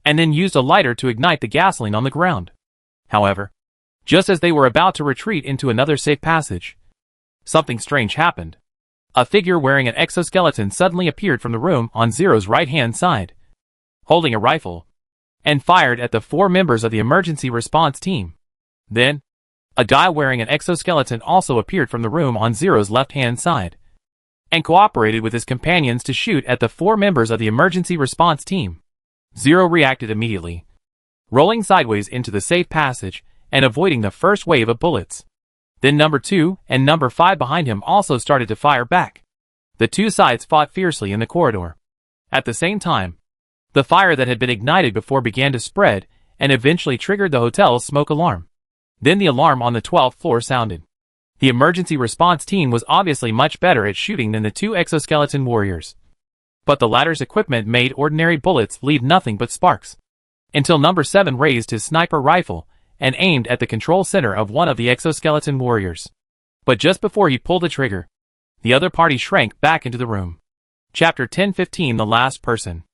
and then used a lighter to ignite the gasoline on the ground. However, just as they were about to retreat into another safe passage, something strange happened. A figure wearing an exoskeleton suddenly appeared from the room on Zero's right-hand side, holding a rifle, and fired at the 4 members of the emergency response team. Then, a guy wearing an exoskeleton also appeared from the room on Zero's left-hand side, and cooperated with his companions to shoot at the 4 members of the emergency response team. Zero reacted immediately, rolling sideways into the safe passage and avoiding the first wave of bullets. Then number 2 and number 5 behind him also started to fire back. The two sides fought fiercely in the corridor. At the same time, the fire that had been ignited before began to spread and eventually triggered the hotel's smoke alarm. Then the alarm on the 12th floor sounded. The emergency response team was obviously much better at shooting than the 2 exoskeleton warriors, but the latter's equipment made ordinary bullets leave nothing but sparks, until number 7 raised his sniper rifle and aimed at the control center of one of the exoskeleton warriors. But just before he pulled the trigger, the other party shrank back into the room. Chapter 10:15 The Last Person.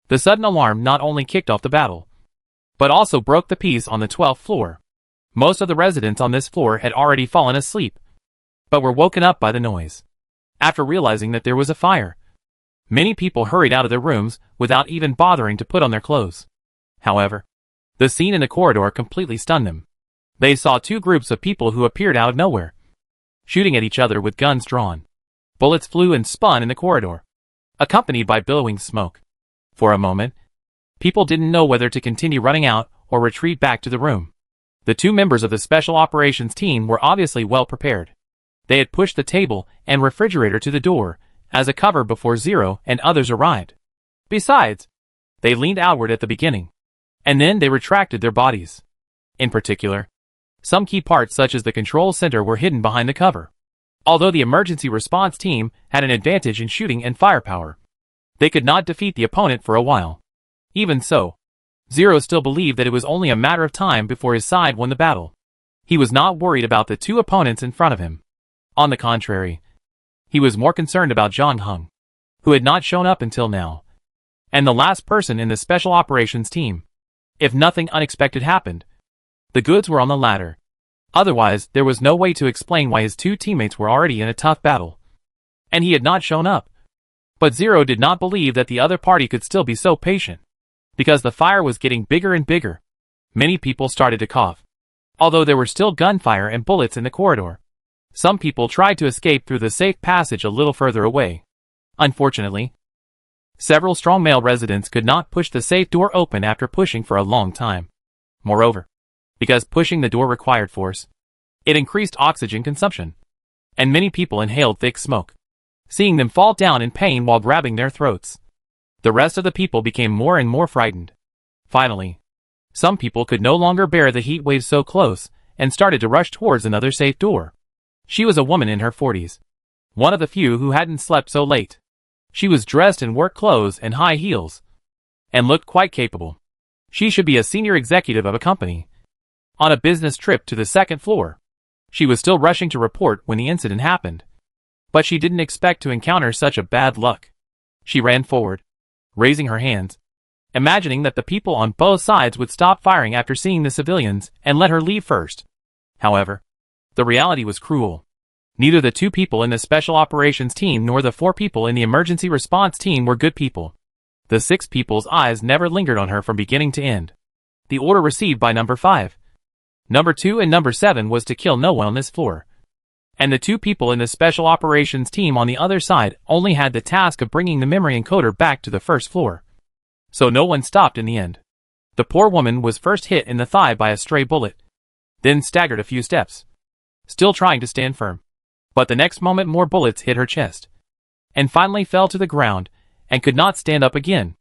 The sudden alarm not only kicked off the battle, but also broke the peace on the 12th floor. Most of the residents on this floor had already fallen asleep, but were woken up by the noise. After realizing that there was a fire, many people hurried out of their rooms without even bothering to put on their clothes. However, the scene in the corridor completely stunned them. They saw 2 groups of people who appeared out of nowhere, shooting at each other with guns drawn. Bullets flew and spun in the corridor, accompanied by billowing smoke. For a moment, people didn't know whether to continue running out or retreat back to the room. The 2 members of the Special Operations team were obviously well prepared. They had pushed the table and refrigerator to the door as a cover before Zero and others arrived. Besides, they leaned outward at the beginning, and then they retracted their bodies. In particular, some key parts such as the control center were hidden behind the cover. Although the emergency response team had an advantage in shooting and firepower, they could not defeat the opponent for a while. Even so, Zero still believed that it was only a matter of time before his side won the battle. He was not worried about the 2 opponents in front of him. On the contrary, he was more concerned about John Hung, who had not shown up until now. and the last person in the special operations team. If nothing unexpected happened, the goods were on the ladder. Otherwise, there was no way to explain why his two teammates were already in a tough battle, and he had not shown up. But Zero did not believe that the other party could still be so patient, because the fire was getting bigger and bigger. Many people started to cough. Although there were still gunfire and bullets in the corridor, some people tried to escape through the safe passage a little further away. Unfortunately, several strong male residents could not push the safe door open after pushing for a long time. Moreover, because pushing the door required force, it increased oxygen consumption, and many people inhaled thick smoke, seeing them fall down in pain while grabbing their throats. The rest of the people became more and more frightened. Finally, some people could no longer bear the heat wave so close and started to rush towards another safe door. She was a woman in her 40s, one of the few who hadn't slept so late. She was dressed in work clothes and high heels, and looked quite capable. She should be a senior executive of a company, on a business trip to the second floor. She was still rushing to report when the incident happened, but she didn't expect to encounter such a bad luck. She ran forward, raising her hands, imagining that the people on both sides would stop firing after seeing the civilians and let her leave first. However, the reality was cruel. Neither the two people in the special operations team nor the 4 people in the emergency response team were good people. The 6 people's eyes never lingered on her from beginning to end. The order received by number 5, number 2 and number 7 was to kill no one on this floor. And the 2 people in the special operations team on the other side only had the task of bringing the memory encoder back to the first floor. So no one stopped in the end. The poor woman was first hit in the thigh by a stray bullet, then staggered a few steps, still trying to stand firm. But the next moment more bullets hit her chest, and finally fell to the ground, and could not stand up again.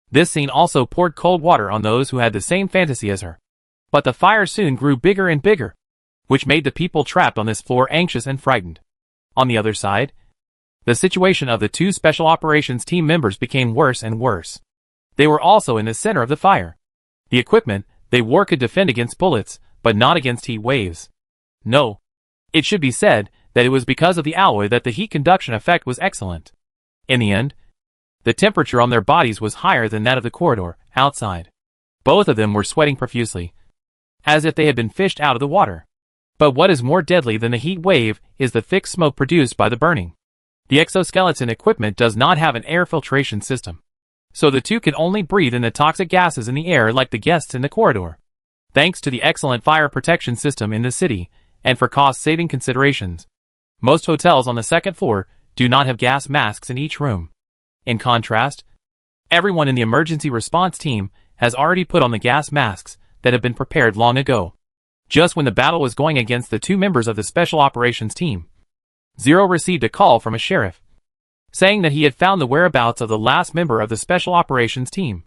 This scene also poured cold water on those who had the same fantasy as her. But the fire soon grew bigger and bigger, which made the people trapped on this floor anxious and frightened. On the other side, the situation of the 2 special operations team members became worse and worse. They were also in the center of the fire. The equipment they wore could defend against bullets, but not against heat waves. No, it should be said that it was because of the alloy that the heat conduction effect was excellent. In the end, the temperature on their bodies was higher than that of the corridor outside. Both of them were sweating profusely, as if they had been fished out of the water. But what is more deadly than the heat wave is the thick smoke produced by the burning. The exoskeleton equipment does not have an air filtration system, so the 2 could only breathe in the toxic gases in the air like the guests in the corridor. Thanks to the excellent fire protection system in the city, and for cost-saving considerations, most hotels on the second floor do not have gas masks in each room. In contrast, everyone in the emergency response team has already put on the gas masks that have been prepared long ago. Just when the battle was going against the 2 members of the special operations team, Zero received a call from a sheriff, saying that he had found the whereabouts of the last member of the special operations team.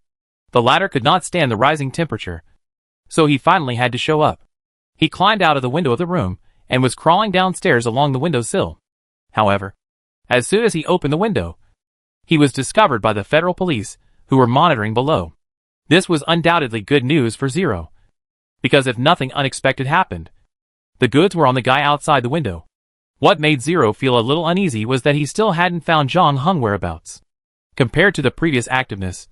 The latter could not stand the rising temperature, so he finally had to show up. He climbed out of the window of the room and was crawling downstairs along the windowsill. However, as soon as he opened the window, he was discovered by the federal police, who were monitoring below. This was undoubtedly good news for Zero, because if nothing unexpected happened, the goods were on the guy outside the window. What made Zero feel a little uneasy was that he still hadn't found Zhang Heng whereabouts. Compared to the previous activeness,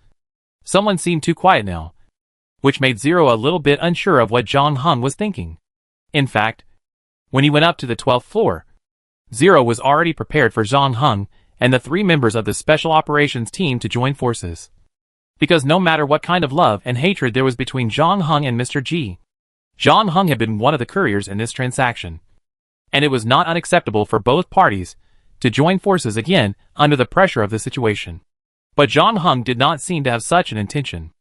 someone seemed too quiet now, which made Zero a little bit unsure of what Zhang Heng was thinking. In fact, when he went up to the 12th floor, Zero was already prepared for Zhang Heng and the 3 members of the special operations team to join forces. Because no matter what kind of love and hatred there was between Zhang Heng and Mr. G, Zhang Heng had been one of the couriers in this transaction, and it was not unacceptable for both parties to join forces again under the pressure of the situation. But Zhang Heng did not seem to have such an intention.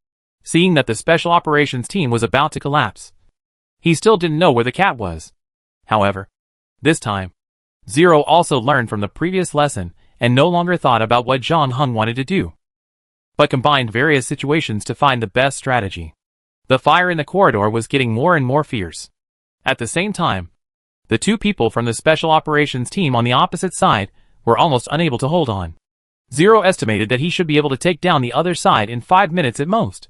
Seeing that the special operations team was about to collapse, he still didn't know where the cat was. However, this time, Zero also learned from the previous lesson and no longer thought about what Zhang Heng wanted to do, but combined various situations to find the best strategy. The fire in the corridor was getting more and more fierce. At the same time, the 2 people from the special operations team on the opposite side were almost unable to hold on. Zero estimated that he should be able to take down the other side in 5 minutes at most.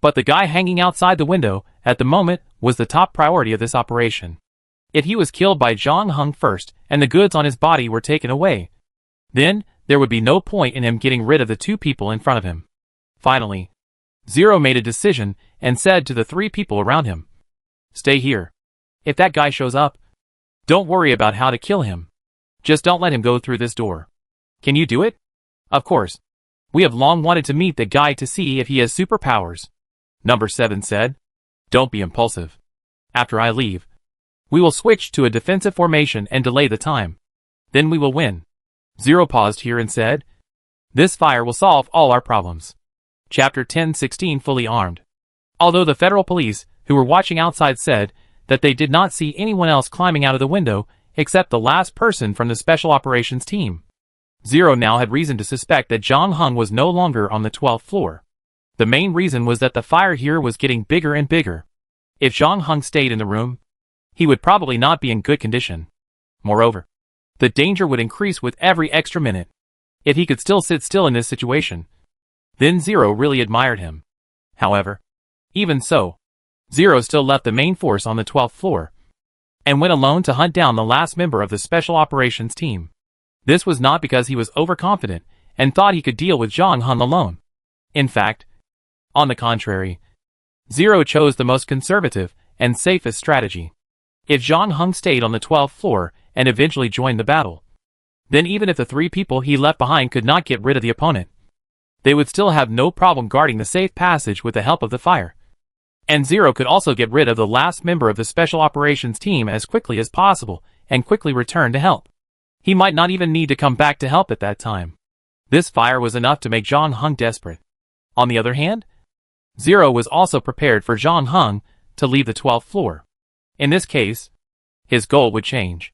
But the guy hanging outside the window at the moment was the top priority of this operation. If he was killed by Zhang Heng first and the goods on his body were taken away, then there would be no point in him getting rid of the 2 people in front of him. Finally, Zero made a decision and said to the three people around him, "Stay here. If that guy shows up, don't worry about how to kill him. Just don't let him go through this door. Can you do it?" "Of course. We have long wanted to meet the guy to see if he has superpowers," Number 7 said. "Don't be impulsive. After I leave, we will switch to a defensive formation and delay the time. Then we will win." Zero paused here and said, "This fire will solve all our problems." Chapter 10:16 Fully Armed. Although the federal police, who were watching outside, said that they did not see anyone else climbing out of the window except the last person from the Special Operations team, Zero now had reason to suspect that John Hung was no longer on the 12th floor. The main reason was that the fire here was getting bigger and bigger. If John Hung stayed in the room, he would probably not be in good condition. Moreover, the danger would increase with every extra minute. If he could still sit still in this situation, then Zero really admired him. However, even so, Zero still left the main force on the 12th floor and went alone to hunt down the last member of the Special Operations team. This was not because he was overconfident and thought he could deal with John Hung alone. In fact, on the contrary, Zero chose the most conservative and safest strategy. If John Hung stayed on the 12th floor and eventually joined the battle, then even if the three people he left behind could not get rid of the opponent, they would still have no problem guarding the safe passage with the help of the fire. And Zero could also get rid of the last member of the Special Operations team as quickly as possible and quickly return to help. He might not even need to come back to help at that time. This fire was enough to make John Hung desperate. On the other hand, Zero was also prepared for John Hung to leave the 12th floor. In this case, his goal would change.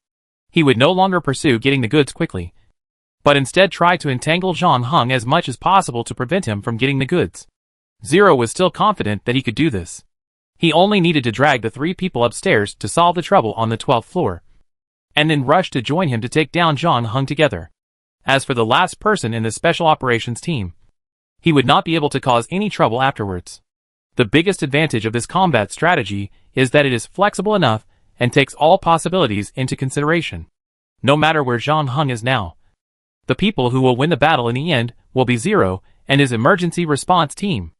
He would no longer pursue getting the goods quickly, but instead try to entangle John Hung as much as possible to prevent him from getting the goods. Zero was still confident that he could do this. He only needed to drag the three people upstairs to solve the trouble on the 12th floor, and then rush to join him to take down John Hung together. As for the last person in the Special Operations team, he would not be able to cause any trouble afterwards. The biggest advantage of this combat strategy is that it is flexible enough and takes all possibilities into consideration. No matter where John Hung is now, the people who will win the battle in the end will be Zero and his emergency response team.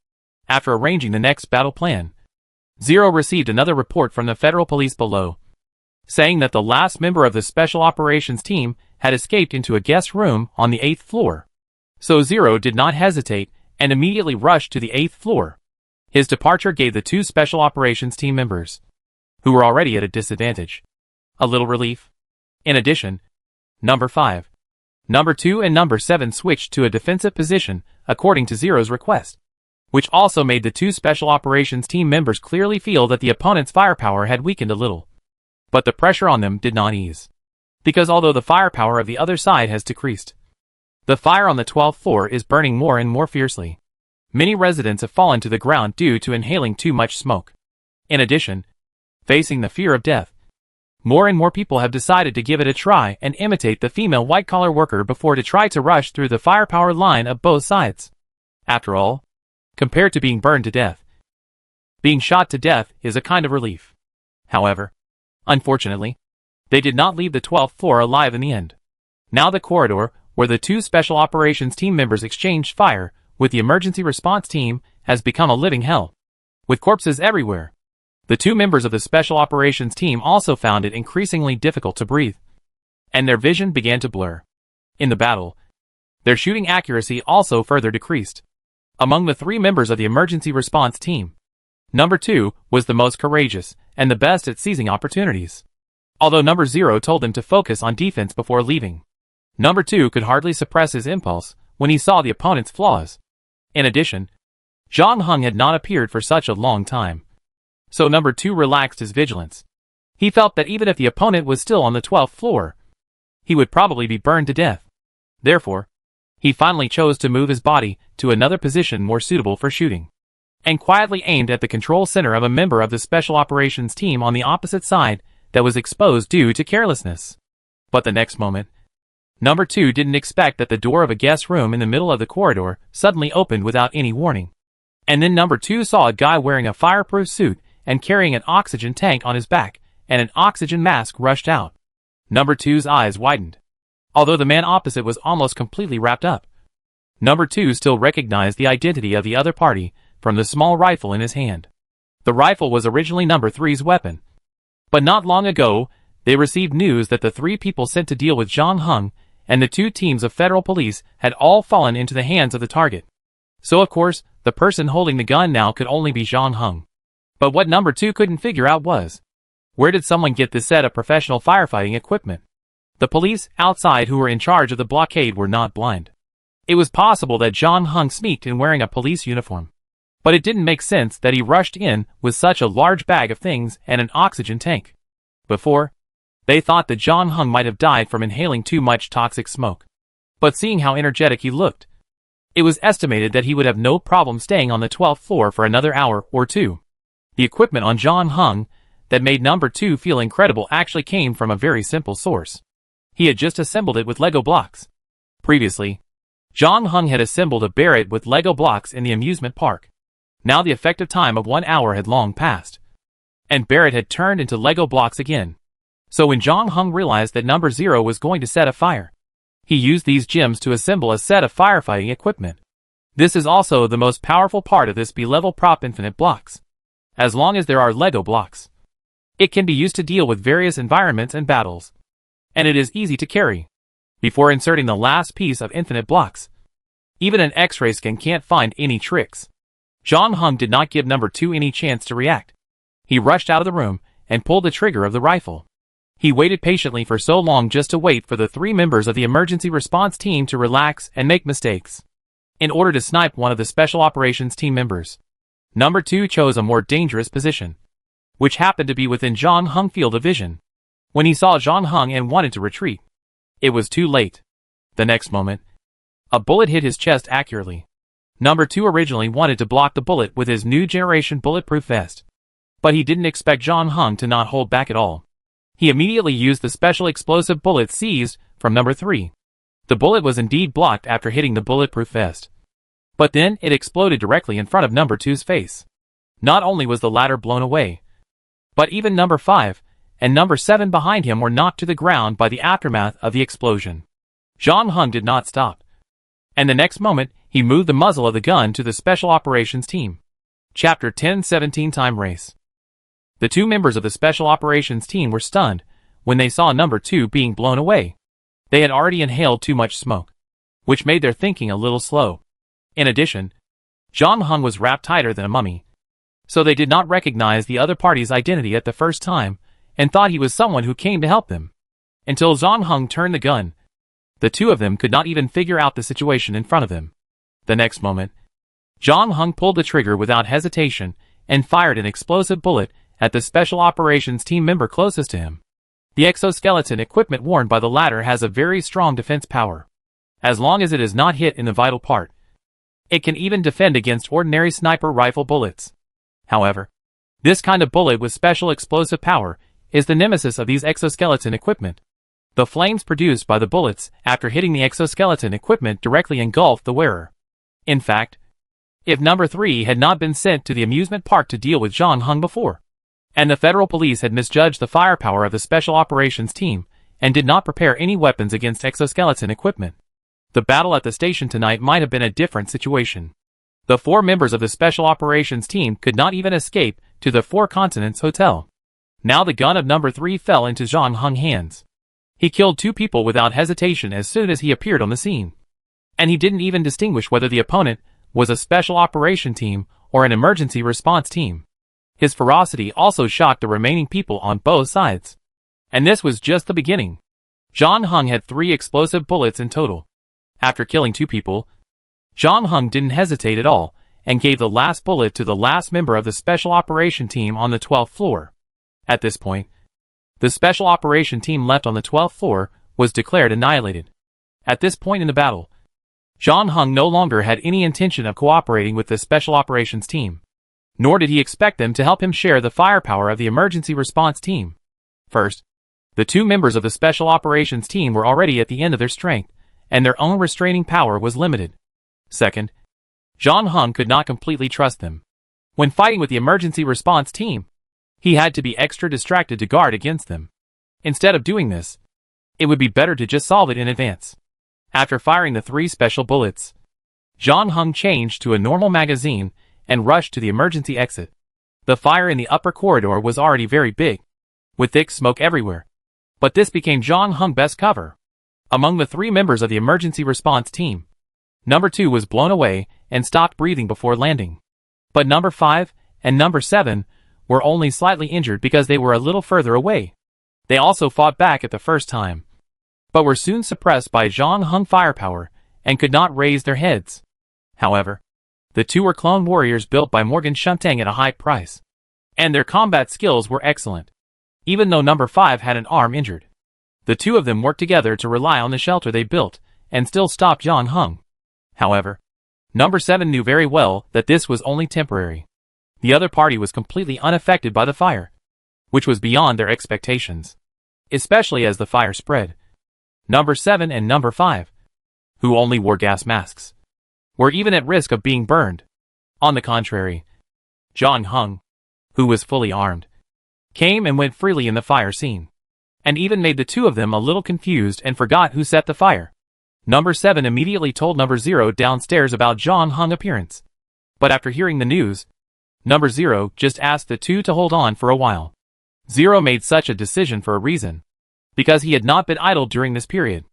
After arranging the next battle plan, Zero received another report from the federal police below, saying that the last member of the Special Operations team had escaped into a guest room on the 8th floor. So Zero did not hesitate and immediately rushed to the 8th floor. His departure gave the two Special Operations team members, who were already at a disadvantage, a little relief. In addition, Number 5, Number 2 and Number 7 switched to a defensive position according to Zero's request, which also made the two Special Operations team members clearly feel that the opponent's firepower had weakened a little. But the pressure on them did not ease, because although the firepower of the other side has decreased, the fire on the 12th floor is burning more and more fiercely. Many residents have fallen to the ground due to inhaling too much smoke. In addition, facing the fear of death, more and more people have decided to give it a try and imitate the female white-collar worker before to try to rush through the firepower line of both sides. After all, compared to being burned to death, being shot to death is a kind of relief. However, unfortunately, they did not leave the 12th floor alive in the end. Now the corridor, where the two Special Operations team members exchanged fire with the emergency response team, has become a living hell, with corpses everywhere. The two members of the Special Operations team also found it increasingly difficult to breathe, and their vision began to blur. In the battle, their shooting accuracy also further decreased. Among the three members of the emergency response team, Number 2 was the most courageous and the best at seizing opportunities. Although Number 0 told him to focus on defense before leaving, Number 2 could hardly suppress his impulse when he saw the opponent's flaws. In addition, John Hung had not appeared for such a long time, so Number 2 relaxed his vigilance. He felt that even if the opponent was still on the 12th floor, he would probably be burned to death. Therefore, he finally chose to move his body to another position more suitable for shooting, and quietly aimed at the control center of a member of the Special Operations team on the opposite side that was exposed due to carelessness. But the next moment, Number 2 didn't expect that the door of a guest room in the middle of the corridor suddenly opened without any warning. And then Number 2 saw a guy wearing a fireproof suit and carrying an oxygen tank on his back, and an oxygen mask rushed out. Number 2's eyes widened, although the man opposite was almost completely wrapped up. Number 2 still recognized the identity of the other party from the small rifle in his hand. The rifle was originally Number 3's weapon. But not long ago, they received news that the 3 people sent to deal with John Hung and the 2 teams of federal police had all fallen into the hands of the target. So of course, the person holding the gun now could only be John Hung. But what Number 2 couldn't figure out was, where did someone get this set of professional firefighting equipment? The police outside who were in charge of the blockade were not blind. It was possible that John Hung sneaked in wearing a police uniform. But it didn't make sense that he rushed in with such a large bag of things and an oxygen tank. Before, they thought that John Hung might have died from inhaling too much toxic smoke. But seeing how energetic he looked, it was estimated that he would have no problem staying on the 12th floor for another hour or 2. The equipment on John Hung that made Number 2 feel incredible actually came from a very simple source. He had just assembled it with Lego blocks. Previously, John Hung had assembled a Barrett with Lego blocks in the amusement park. Now the effective time of 1 hour had long passed, and Barrett had turned into Lego blocks again. So when John Hung realized that Number 0 was going to set a fire, he used these gems to assemble a set of firefighting equipment. This is also the most powerful part of this B-level prop infinite blocks. As long as there are Lego blocks, it can be used to deal with various environments and battles. And it is easy to carry. Before inserting the last piece of infinite blocks, even an X-ray scan can't find any tricks. John Hung did not give Number 2 any chance to react. He rushed out of the room and pulled the trigger of the rifle. He waited patiently for so long just to wait for the 3 members of the emergency response team to relax and make mistakes, in order to snipe one of the special operations team members. Number 2 chose a more dangerous position, which happened to be within John Hung's field of vision. When he saw John Hung and wanted to retreat, it was too late. The next moment, a bullet hit his chest accurately. Number 2 originally wanted to block the bullet with his new generation bulletproof vest, but he didn't expect John Hung to not hold back at all. He immediately used the special explosive bullet seized from Number 3. The bullet was indeed blocked after hitting the bulletproof vest, but then it exploded directly in front of Number 2's face. Not only was the latter blown away, but even Number 5 and Number 7 behind him were knocked to the ground by the aftermath of the explosion. John Hung did not stop, and the next moment, he moved the muzzle of the gun to the Special Operations Team. Chapter 1017 Time Race. The 2 members of the Special Operations Team were stunned when they saw Number 2 being blown away. They had already inhaled too much smoke, which made their thinking a little slow. In addition, John Hung was wrapped tighter than a mummy, so they did not recognize the other party's identity at the first time and thought he was someone who came to help them. Until John Hung turned the gun, the 2 of them could not even figure out the situation in front of them. The next moment, John Hung pulled the trigger without hesitation and fired an explosive bullet at the Special Operations Team member closest to him. The exoskeleton equipment worn by the latter has a very strong defense power. As long as it is not hit in the vital part, it can even defend against ordinary sniper rifle bullets. However, this kind of bullet with special explosive power is the nemesis of these exoskeleton equipment. The flames produced by the bullets after hitting the exoskeleton equipment directly engulfed the wearer. In fact, if Number 3 had not been sent to the amusement park to deal with John Hung before, and the federal police had misjudged the firepower of the Special Operations Team and did not prepare any weapons against exoskeleton equipment, the battle at the station tonight might have been a different situation. The 4 members of the Special Operations Team could not even escape to the 4 Continents Hotel. Now the gun of Number 3 fell into John Hung's hands. He killed 2 people without hesitation as soon as he appeared on the scene. And he didn't even distinguish whether the opponent was a Special Operation Team or an Emergency Response Team. His ferocity also shocked the remaining people on both sides. And this was just the beginning. John Hung had 3 explosive bullets in total. After killing 2 people, John Hung didn't hesitate at all and gave the last bullet to the last member of the Special Operation Team on the 12th floor. At this point, the Special Operation Team left on the 12th floor was declared annihilated. At this point in the battle, John Hung no longer had any intention of cooperating with the Special Operations Team, nor did he expect them to help him share the firepower of the Emergency Response Team. First, the 2 members of the Special Operations Team were already at the end of their strength, and their own restraining power was limited. Second, John Hung could not completely trust them. When fighting with the Emergency Response Team, he had to be extra distracted to guard against them. Instead of doing this, it would be better to just solve it in advance. After firing the 3 special bullets, John Hung changed to a normal magazine and rushed to the emergency exit. The fire in the upper corridor was already very big, with thick smoke everywhere. But this became John Hung's best cover. Among the 3 members of the emergency response team, number 2 was blown away and stopped breathing before landing. But number 5 and number 7 were only slightly injured because they were a little further away. They also fought back at the first time, but were soon suppressed by John Hung's firepower and could not raise their heads. However, the 2 were clone warriors built by Morgan Shuntang at a high price, and their combat skills were excellent. Even though number 5 had an arm injured, the 2 of them worked together to rely on the shelter they built and still stop John Hung. However, number 7 knew very well that this was only temporary. The other party was completely unaffected by the fire, which was beyond their expectations, especially as the fire spread. Number 7 and number 5, who only wore gas masks, were even at risk of being burned. On the contrary, John Hung, who was fully armed, came and went freely in the fire scene, and even made the 2 of them a little confused and forgot who set the fire. Number 7 immediately told number 0 downstairs about John Hung's appearance. But after hearing the news, number 0 just asked the 2 to hold on for a while. 0 made such a decision for a reason, because he had not been idle during this period.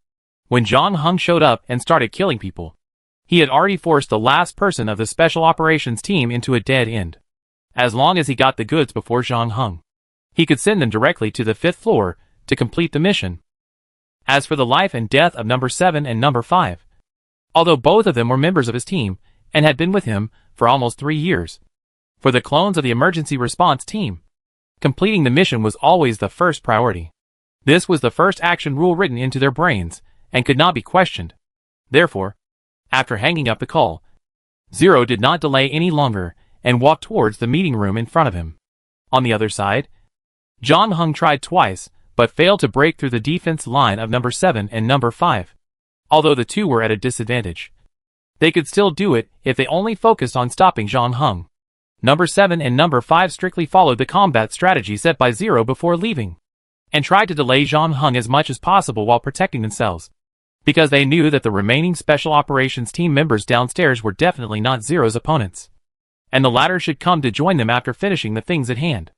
When John Hung showed up and started killing people, he had already forced the last person of the special operations team into a dead end. As long as he got the goods before John Hung, he could send them directly to the 5th floor to complete the mission. As for the life and death of number 7 and number 5, although both of them were members of his team and had been with him for almost 3 years, for the clones of the emergency response team, completing the mission was always the first priority. This was the first action rule written into their brains and could not be questioned. Therefore, after hanging up the call, 0 did not delay any longer and walked towards the meeting room in front of him. On the other side, John Hung tried twice, but failed to break through the defense line of number 7 and number 5. Although the 2 were at a disadvantage, they could still do it if they only focused on stopping John Hung. Number 7 and number 5 strictly followed the combat strategy set by 0 before leaving, and tried to delay John Hung as much as possible while protecting themselves, because they knew that the remaining special operations team members downstairs were definitely not 0's opponents, and the latter should come to join them after finishing the things at hand.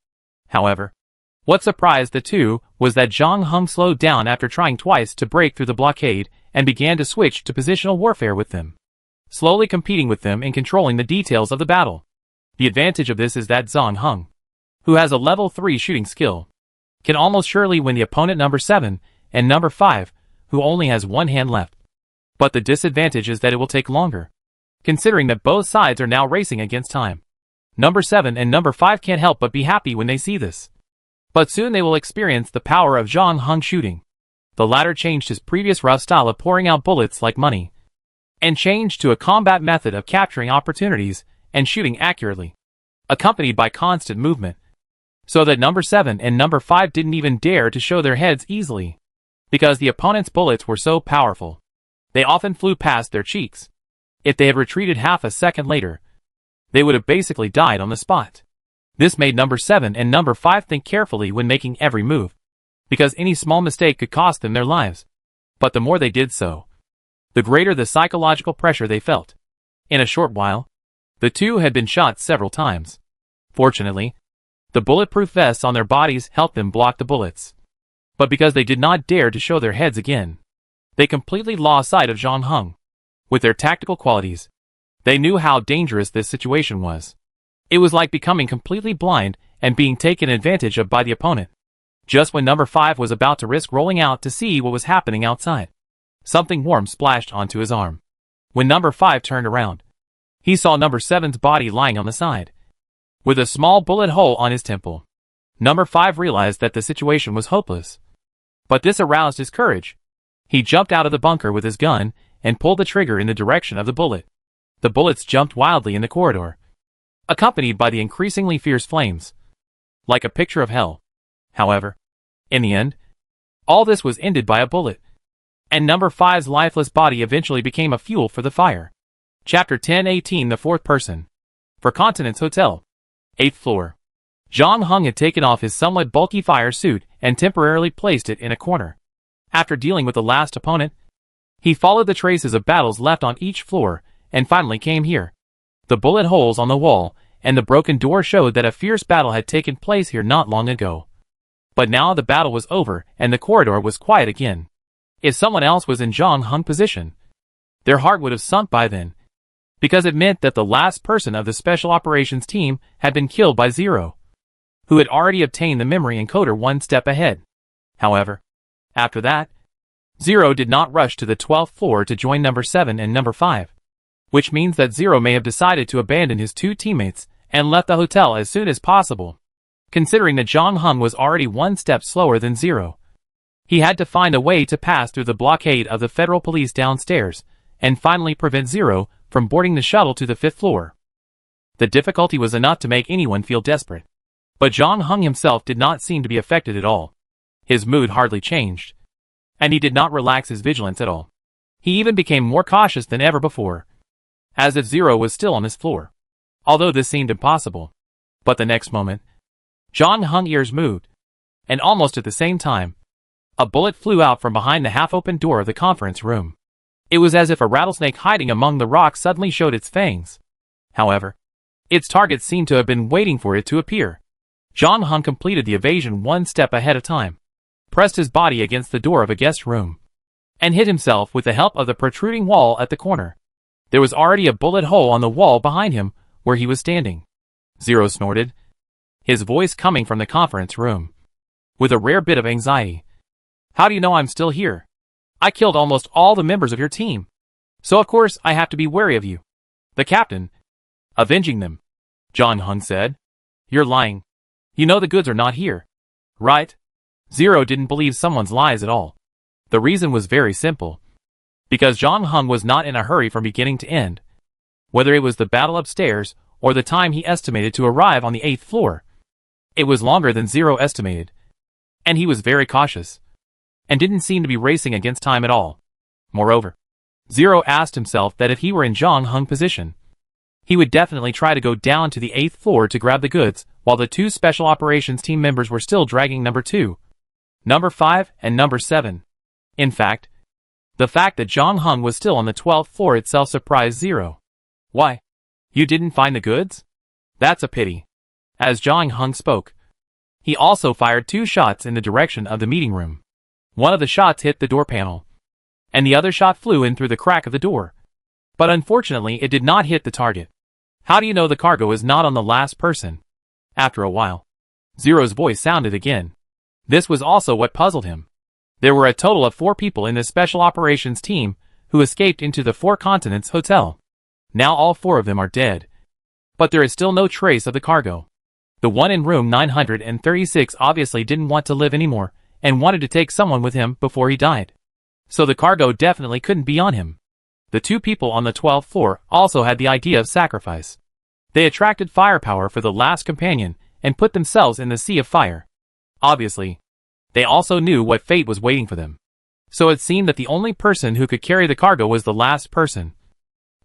However, what surprised the 2 was that John Hung slowed down after trying twice to break through the blockade and began to switch to positional warfare with them, slowly competing with them and controlling the details of the battle. The advantage of this is that John Hung, who has a level 3 shooting skill, can almost surely win the opponent number 7 and number 5, who only has one hand left. But the disadvantage is that it will take longer, considering that both sides are now racing against time. Number 7 and number 5 can't help but be happy when they see this. But soon they will experience the power of John Hung shooting. The latter changed his previous rough style of pouring out bullets like money, and changed to a combat method of capturing opportunities and shooting accurately, accompanied by constant movement, so that number 7 and number 5 didn't even dare to show their heads easily, because the opponent's bullets were so powerful. They often flew past their cheeks. If they had retreated half a second later, they would have basically died on the spot. This made number 7 and number 5 think carefully when making every move, because any small mistake could cost them their lives. But the more they did so, the greater the psychological pressure they felt. In a short while, the 2 had been shot several times. Fortunately, the bulletproof vests on their bodies helped them block the bullets. But because they did not dare to show their heads again, they completely lost sight of John Hung. With their tactical qualities, they knew how dangerous this situation was. It was like becoming completely blind and being taken advantage of by the opponent. Just when number 5 was about to risk rolling out to see what was happening outside, something warm splashed onto his arm. When number 5 turned around, he saw number 7's body lying on the side, with a small bullet hole on his temple. Number 5 realized that the situation was hopeless, but this aroused his courage. He jumped out of the bunker with his gun and pulled the trigger in the direction of the bullet. The bullets jumped wildly in the corridor, accompanied by the increasingly fierce flames, like a picture of hell. However, in the end, all this was ended by a bullet, and number 5's lifeless body eventually became a fuel for the fire. Chapter 10:18 The Fourth Person. For Continent's Hotel, 8th floor. John Hung had taken off his somewhat bulky fire suit and temporarily placed it in a corner. After dealing with the last opponent, he followed the traces of battles left on each floor and finally came here. The bullet holes on the wall and the broken door showed that a fierce battle had taken place here not long ago. But now the battle was over and the corridor was quiet again. If someone else was in Zhang Heng's position, their heart would have sunk by then, because it meant that the last person of the Special Operations team had been killed by Zero, who had already obtained the memory encoder one step ahead. However, after that, Zero did not rush to the 12th floor to join number 7 and number 5, which means that Zero may have decided to abandon his two teammates and left the hotel as soon as possible. Considering that Zhang Heng was already one step slower than Zero, he had to find a way to pass through the blockade of the federal police downstairs and finally prevent Zero from boarding the shuttle to the 5th floor. The difficulty was enough to make anyone feel desperate. But Zhang Heng himself did not seem to be affected at all. His mood hardly changed, and he did not relax his vigilance at all. He even became more cautious than ever before, as if Zero was still on his floor. Although this seemed impossible. But the next moment, Zhang Heng's ears moved, and almost at the same time, a bullet flew out from behind the half-open door of the conference room. It was as if a rattlesnake hiding among the rocks suddenly showed its fangs. However, its target seemed to have been waiting for it to appear. Zhang Heng completed the evasion one step ahead of time, pressed his body against the door of a guest room, and hit himself with the help of the protruding wall at the corner. There was already a bullet hole on the wall behind him where he was standing. Zero snorted, his voice coming from the conference room, with a rare bit of anxiety. How do you know I'm still here? I killed almost all the members of your team, so of course I have to be wary of you. The captain. Avenging them, Zhang Heng said. You're lying. You know the goods are not here, right? Zero didn't believe someone's lies at all. The reason was very simple. Because Zhang Heng was not in a hurry from beginning to end. Whether it was the battle upstairs or the time he estimated to arrive on the 8th floor, it was longer than Zero estimated. And he was very cautious, and didn't seem to be racing against time at all. Moreover, Zero asked himself that if he were in Zhang Heng's position, he would definitely try to go down to the 8th floor to grab the goods, while the two Special Operations team members were still dragging number 2, number 5, and number 7. In fact, the fact that Zhang Heng was still on the 12th floor itself surprised Zero. Why? You didn't find the goods? That's a pity. As Zhang Heng spoke, he also fired 2 shots in the direction of the meeting room. One of the shots hit the door panel, and the other shot flew in through the crack of the door. But unfortunately it did not hit the target. How do you know the cargo is not on the last person? After a while, Zero's voice sounded again. This was also what puzzled him. There were a total of 4 people in the Special Operations team who escaped into the 4 Continents Hotel. Now all 4 of them are dead. But there is still no trace of the cargo. The one in room 936 obviously didn't want to live anymore, and wanted to take someone with him before he died. So the cargo definitely couldn't be on him. The 2 people on the 12th floor also had the idea of sacrifice. They attracted firepower for the last companion and put themselves in the sea of fire. Obviously, they also knew what fate was waiting for them. So it seemed that the only person who could carry the cargo was the last person.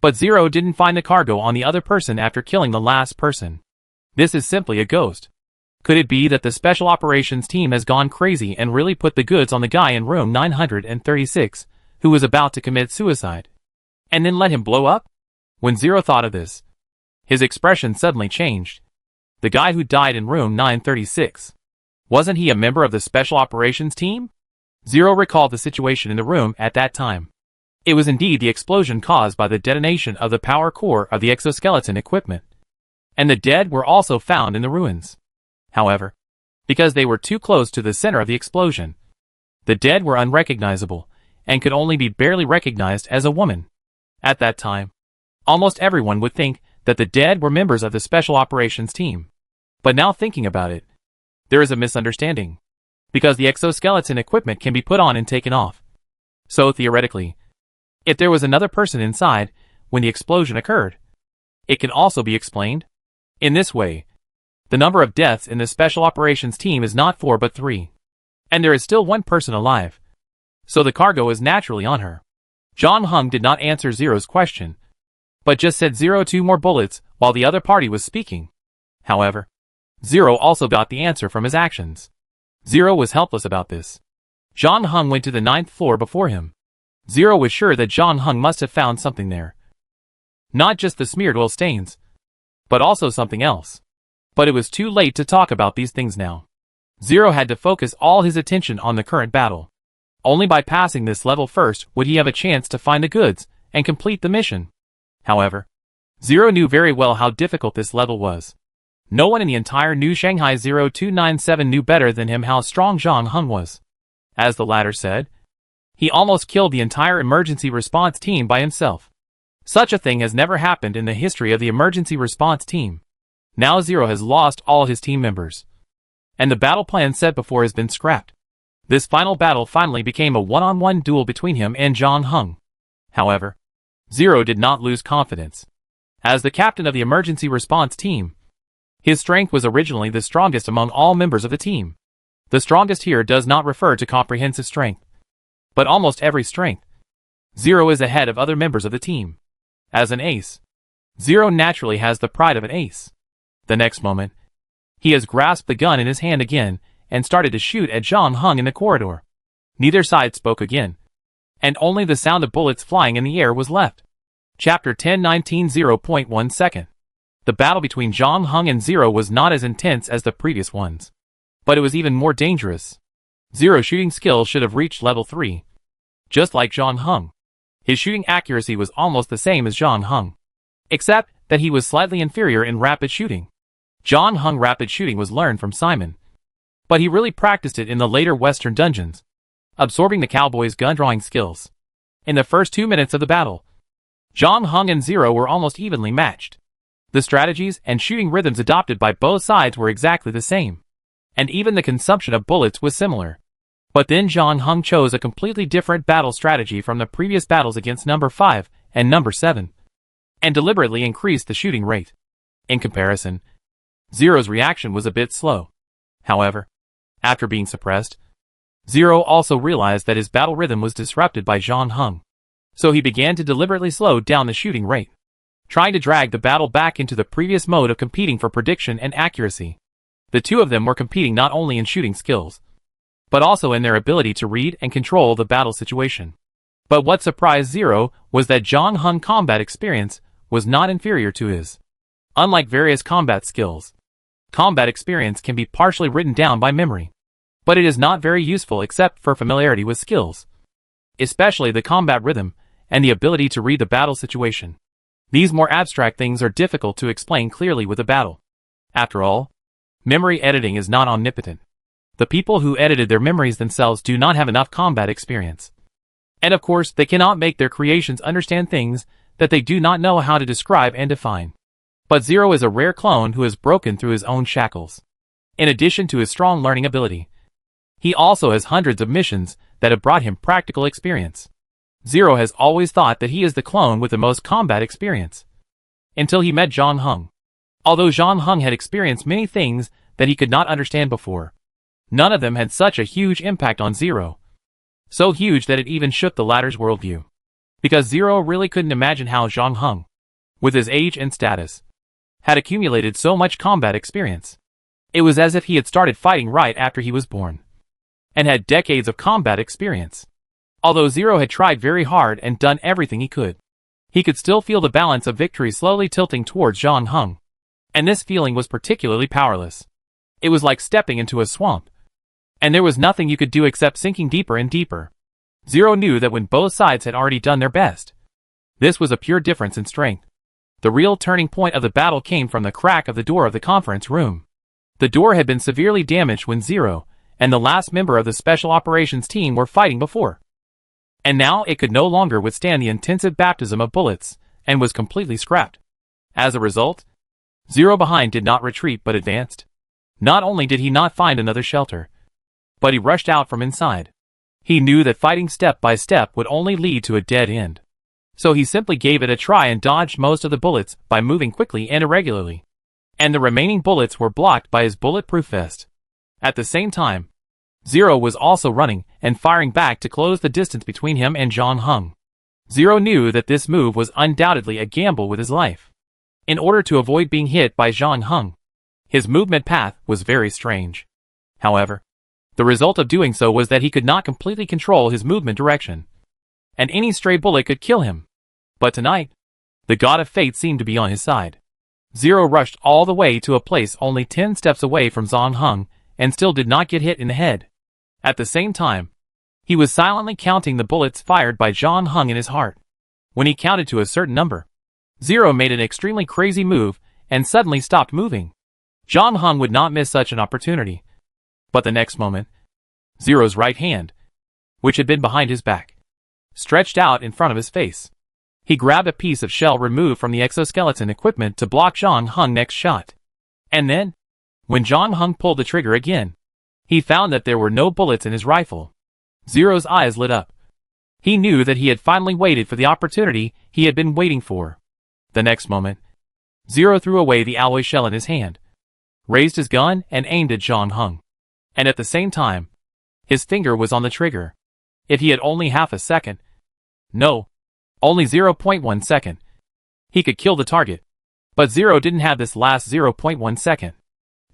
But Zero didn't find the cargo on the other person after killing the last person. This is simply a ghost. Could it be that the Special Operations team has gone crazy and really put the goods on the guy in room 936, who was about to commit suicide, and then let him blow up? When Zero thought of this, his expression suddenly changed. The guy who died in room 936. Wasn't he a member of the Special Operations team? Zero recalled the situation in the room at that time. It was indeed the explosion caused by the detonation of the power core of the exoskeleton equipment. And the dead were also found in the ruins. However, because they were too close to the center of the explosion, the dead were unrecognizable, and could only be barely recognized as a woman. At that time, almost everyone would think that the dead were members of the Special Operations team. But now thinking about it, there is a misunderstanding. Because the exoskeleton equipment can be put on and taken off. So theoretically, if there was another person inside when the explosion occurred, it can also be explained. In this way, the number of deaths in the Special Operations team is not 4 but 3. And there is still 1 person alive. So the cargo is naturally on her. Zhang Heng did not answer Zero's question, but just said 2 more bullets while the other party was speaking. However, Zero also got the answer from his actions. Zero was helpless about this. Zhang Heng went to the 9th floor before him. Zero was sure that Zhang Heng must have found something there. Not just the smeared oil stains, but also something else. But it was too late to talk about these things now. Zero had to focus all his attention on the current battle. Only by passing this level first would he have a chance to find the goods and complete the mission. However, Zero knew very well how difficult this level was. No one in the entire New Shanghai 0297 knew better than him how strong Zhang Heng was. As the latter said, he almost killed the entire emergency response team by himself. Such a thing has never happened in the history of the emergency response team. Now Zero has lost all his team members, and the battle plan set before has been scrapped. This final battle finally became a one-on-one duel between him and Zhang Heng. However, Zero did not lose confidence. As the captain of the emergency response team, his strength was originally the strongest among all members of the team. The strongest here does not refer to comprehensive strength, but almost every strength. Zero is ahead of other members of the team. As an ace, Zero naturally has the pride of an ace. The next moment, he has grasped the gun in his hand again and started to shoot at Zhang Heng in the corridor. Neither side spoke again, and only the sound of bullets flying in the air was left. Chapter 10-19-0.1 second. The battle between Zhang Heng and Zero was not as intense as the previous ones, but it was even more dangerous. Zero's shooting skill should have reached level 3. Just like Zhang Heng, his shooting accuracy was almost the same as Zhang Heng, except that he was slightly inferior in rapid shooting. Zhang Heng rapid shooting was learned from Simon, but he really practiced it in the later Western dungeons, absorbing the cowboy's gun-drawing skills. In the first 2 minutes of the battle, Zhang Heng and Zero were almost evenly matched. The strategies and shooting rhythms adopted by both sides were exactly the same, and even the consumption of bullets was similar. But then Zhang Heng chose a completely different battle strategy from the previous battles against number 5 and number 7, and deliberately increased the shooting rate. In comparison, Zero's reaction was a bit slow. However, after being suppressed, Zero also realized that his battle rhythm was disrupted by Zhang Heng, so he began to deliberately slow down the shooting rate, trying to drag the battle back into the previous mode of competing for prediction and accuracy. The two of them were competing not only in shooting skills, but also in their ability to read and control the battle situation. But what surprised Zero was that Zhang Heng's combat experience was not inferior to his. Unlike various combat skills, combat experience can be partially written down by memory, but it is not very useful except for familiarity with skills, especially the combat rhythm and the ability to read the battle situation. These more abstract things are difficult to explain clearly with a battle. After all, memory editing is not omnipotent. The people who edited their memories themselves do not have enough combat experience. And of course, they cannot make their creations understand things that they do not know how to describe and define. But Zero is a rare clone who has broken through his own shackles. In addition to his strong learning ability, he also has hundreds of missions that have brought him practical experience. Zero has always thought that he is the clone with the most combat experience, until he met Zhang Heng. Although Zhang Heng had experienced many things that he could not understand before, none of them had such a huge impact on Zero. So huge that it even shook the latter's worldview. Because Zero really couldn't imagine how Zhang Heng, with his age and status, had accumulated so much combat experience. It was as if he had started fighting right after he was born, and had decades of combat experience. Although Zero had tried very hard and done everything he could still feel the balance of victory slowly tilting towards Zhang Heng. And this feeling was particularly powerless. It was like stepping into a swamp, and there was nothing you could do except sinking deeper and deeper. Zero knew that when both sides had already done their best, this was a pure difference in strength. The real turning point of the battle came from the crack of the door of the conference room. The door had been severely damaged when Zero and the last member of the Special Operations team were fighting before. And now it could no longer withstand the intensive baptism of bullets, and was completely scrapped. As a result, Zero behind did not retreat but advanced. Not only did he not find another shelter, but he rushed out from inside. He knew that fighting step by step would only lead to a dead end. So he simply gave it a try and dodged most of the bullets by moving quickly and irregularly. And the remaining bullets were blocked by his bulletproof vest. At the same time, Zero was also running and firing back to close the distance between him and Zhang Heng. Zero knew that this move was undoubtedly a gamble with his life. In order to avoid being hit by Zhang Heng, his movement path was very strange. However, the result of doing so was that he could not completely control his movement direction, and any stray bullet could kill him. But tonight, The god of fate seemed to be on his side. Zero rushed all the way to a place only 10 steps away from Zhang Heng, and still did not get hit in the head. At the same time, he was silently counting the bullets fired by Zhang Heng in his heart. When he counted to a certain number, Zero made an extremely crazy move and suddenly stopped moving. Zhang Heng would not miss such an opportunity. But the next moment, Zero's right hand, which had been behind his back, stretched out in front of his face. He grabbed a piece of shell removed from the exoskeleton equipment to block Zhang Heng's next shot. And then, when Zhang Heng pulled the trigger again, he found that there were no bullets in his rifle. Zero's eyes lit up. He knew that he had finally waited for the opportunity he had been waiting for. The next moment, Zero threw away the alloy shell in his hand, raised his gun and aimed at Zhang Heng. And at the same time, his finger was on the trigger. If he had only half a second, no, only 0.1 second, he could kill the target. But Zero didn't have this last 0.1 second.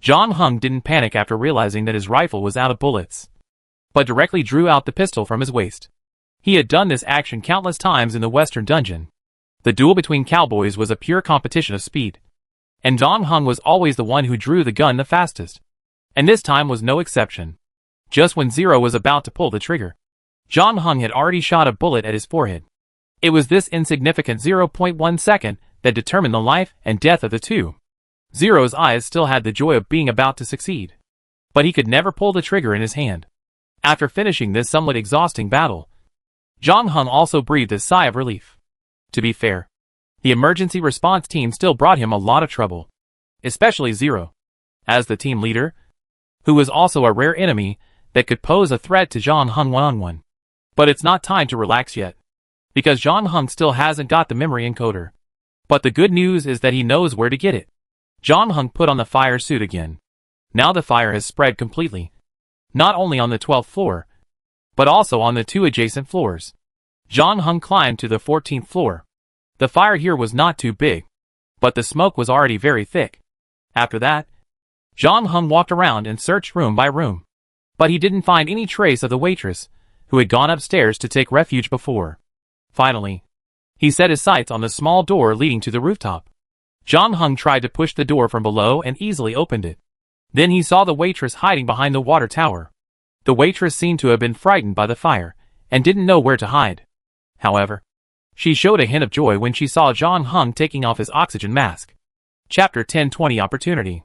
Zhang Heng didn't panic after realizing that his rifle was out of bullets, but directly drew out the pistol from his waist. He had done this action countless times in the Western Dungeon. The duel between cowboys was a pure competition of speed, and Zhang Heng was always the one who drew the gun the fastest. And this time was no exception. Just when Zero was about to pull the trigger, Zhang Heng had already shot a bullet at his forehead. It was this insignificant 0.1 second that determined the life and death of the two. Zero's eyes still had the joy of being about to succeed, but he could never pull the trigger in his hand. After finishing this somewhat exhausting battle, Zhang Heng also breathed a sigh of relief. To be fair, the emergency response team still brought him a lot of trouble, especially Zero, as the team leader, who was also a rare enemy that could pose a threat to Zhang Heng one-on-one. But it's not time to relax yet, because Zhang Heng still hasn't got the memory encoder. But the good news is that he knows where to get it. Zhang Heng put on the fire suit again. Now the fire has spread completely, not only on the 12th floor, but also on the 2 adjacent floors. Zhang Heng climbed to the 14th floor. The fire here was not too big, but the smoke was already very thick. After that, Zhang Heng walked around and searched room by room, but he didn't find any trace of the waitress, who had gone upstairs to take refuge before. Finally, he set his sights on the small door leading to the rooftop. Zhang Heng tried to push the door from below and easily opened it. Then he saw the waitress hiding behind the water tower. The waitress seemed to have been frightened by the fire, and didn't know where to hide. However, she showed a hint of joy when she saw Zhang Heng taking off his oxygen mask. Chapter 1020 Opportunity.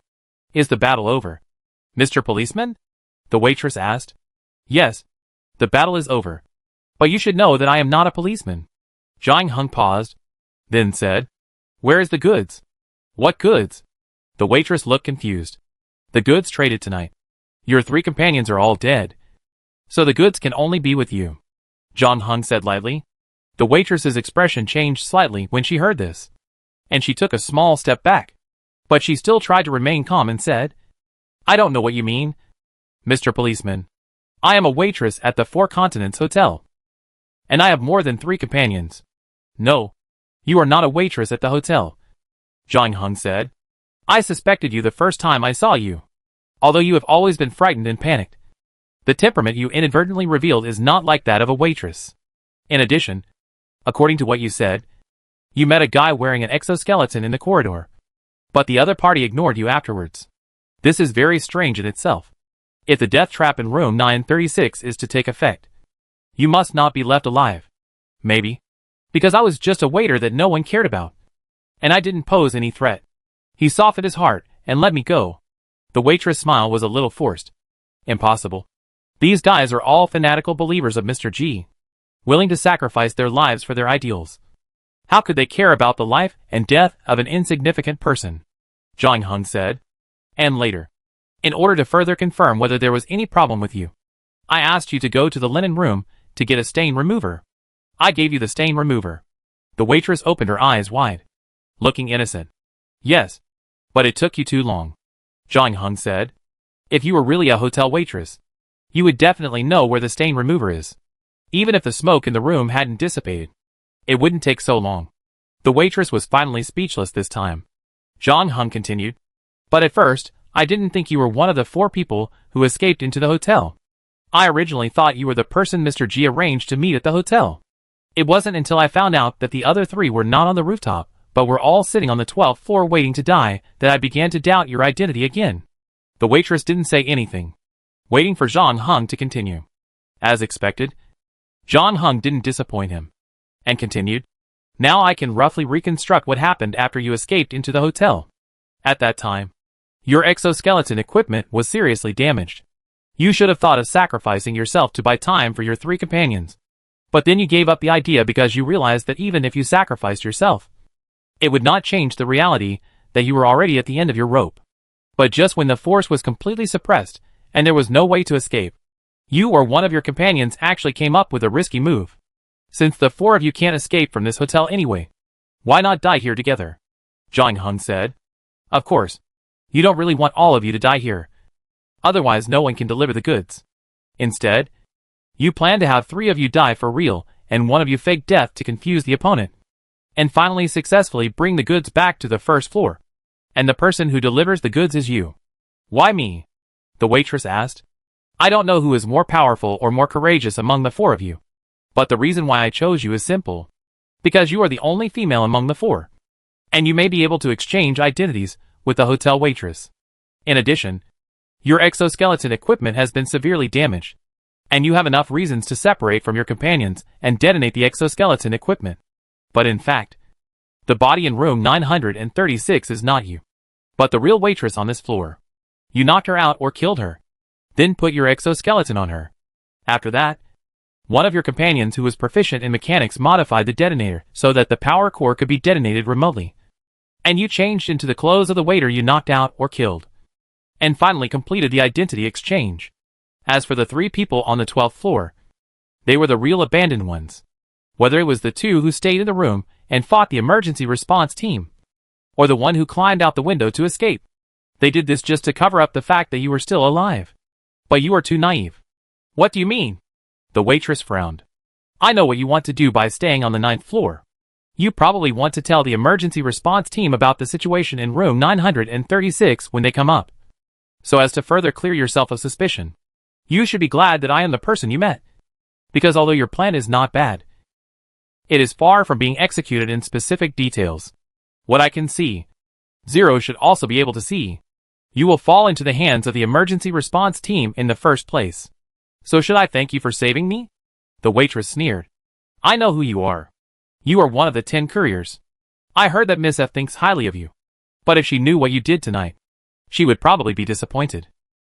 Is the battle over, Mr. Policeman? The waitress asked. Yes, the battle is over. But you should know that I am not a policeman. Zhang Heng paused, then said, Where is the goods? What goods? The waitress looked confused. The goods traded tonight. Your 3 companions are all dead, so the goods can only be with you, Zhang Heng said lightly. The waitress's expression changed slightly when she heard this, and she took a small step back. But she still tried to remain calm and said, I don't know what you mean, Mr. Policeman. I am a waitress at the 4 Continents Hotel, and I have more than 3 companions. No, you are not a waitress at the hotel, Zhang Heng said. I suspected you the first time I saw you, although you have always been frightened and panicked. The temperament you inadvertently revealed is not like that of a waitress. In addition, according to what you said, you met a guy wearing an exoskeleton in the corridor, but the other party ignored you afterwards. This is very strange in itself. If the death trap in room 936 is to take effect, you must not be left alive. Maybe because I was just a waiter that no one cared about, and I didn't pose any threat. He softened his heart and let me go. The waitress' smile was a little forced. Impossible. These guys are all fanatical believers of Mr. G, willing to sacrifice their lives for their ideals. How could they care about the life and death of an insignificant person? Zhang Heng said. And later, in order to further confirm whether there was any problem with you, I asked you to go to the linen room to get a stain remover. I gave you the stain remover. The waitress opened her eyes wide, looking innocent. Yes, but it took you too long, Zhang Heng said. If you were really a hotel waitress, you would definitely know where the stain remover is. Even if the smoke in the room hadn't dissipated, it wouldn't take so long. The waitress was finally speechless this time. Zhang Heng continued. But at first, I didn't think you were one of the 4 people who escaped into the hotel. I originally thought you were the person Mr. G arranged to meet at the hotel. It wasn't until I found out that the other 3 were not on the rooftop, but we're all sitting on the 12th floor waiting to die that I began to doubt your identity again. The waitress didn't say anything, waiting for Zhang Heng to continue. As expected, Zhang Heng didn't disappoint him, and continued, "Now I can roughly reconstruct what happened after you escaped into the hotel. At that time, your exoskeleton equipment was seriously damaged. You should have thought of sacrificing yourself to buy time for your 3 companions. But then you gave up the idea because you realized that even if you sacrificed yourself, it would not change the reality that you were already at the end of your rope. But just when the force was completely suppressed, and there was no way to escape, you or one of your companions actually came up with a risky move. Since the 4 of you can't escape from this hotel anyway, why not die here together?" Zhang Heng said. "Of course, you don't really want all of you to die here. Otherwise no one can deliver the goods. Instead, you plan to have 3 of you die for real and 1 of you fake death to confuse the opponent, and finally successfully bring the goods back to the first floor. And the person who delivers the goods is you." "Why me?" the waitress asked. "I don't know who is more powerful or more courageous among the 4 of you. But the reason why I chose you is simple. Because you are the only female among the 4. And you may be able to exchange identities with the hotel waitress. In addition, your exoskeleton equipment has been severely damaged, and you have enough reasons to separate from your companions and detonate the exoskeleton equipment. But in fact, the body in room 936 is not you, but the real waitress on this floor. You knocked her out or killed her, then put your exoskeleton on her. After that, one of your companions who was proficient in mechanics modified the detonator so that the power core could be detonated remotely. And you changed into the clothes of the waiter you knocked out or killed, and finally completed the identity exchange. As for the 3 people on the 12th floor, they were the real abandoned ones. Whether it was the 2 who stayed in the room and fought the emergency response team, or the one who climbed out the window to escape, they did this just to cover up the fact that you were still alive. But you are too naive." "What do you mean?" The waitress frowned. "I know what you want to do by staying on the 9th floor. You probably want to tell the emergency response team about the situation in room 936 when they come up, so as to further clear yourself of suspicion. You should be glad that I am the person you met. Because although your plan is not bad, it is far from being executed in specific details. What I can see, Zero should also be able to see. You will fall into the hands of the emergency response team in the first place. So should I thank you for saving me?" The waitress sneered. "I know who you are. You are one of the 10 couriers. I heard that Miss F thinks highly of you. But if she knew what you did tonight, she would probably be disappointed.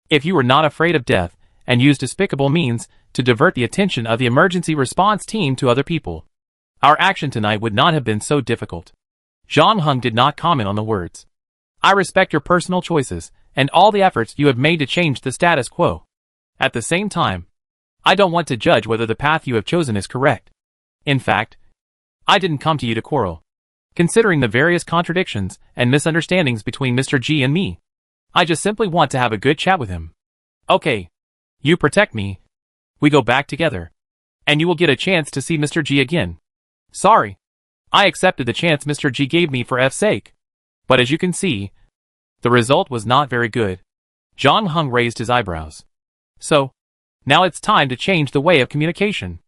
If you were not afraid of death and used despicable means to divert the attention of the emergency response team to other people, our action tonight would not have been so difficult." Zhang Heng did not comment on the words. "I respect your personal choices and all the efforts you have made to change the status quo. At the same time, I don't want to judge whether the path you have chosen is correct. In fact, I didn't come to you to quarrel. Considering the various contradictions and misunderstandings between Mr. G and me, I just simply want to have a good chat with him. Okay, you protect me. We go back together, and you will get a chance to see Mr. G again. Sorry, I accepted the chance Mr. G gave me for F's sake. But as you can see, the result was not very good." Zhang Heng raised his eyebrows. "So, now it's time to change the way of communication.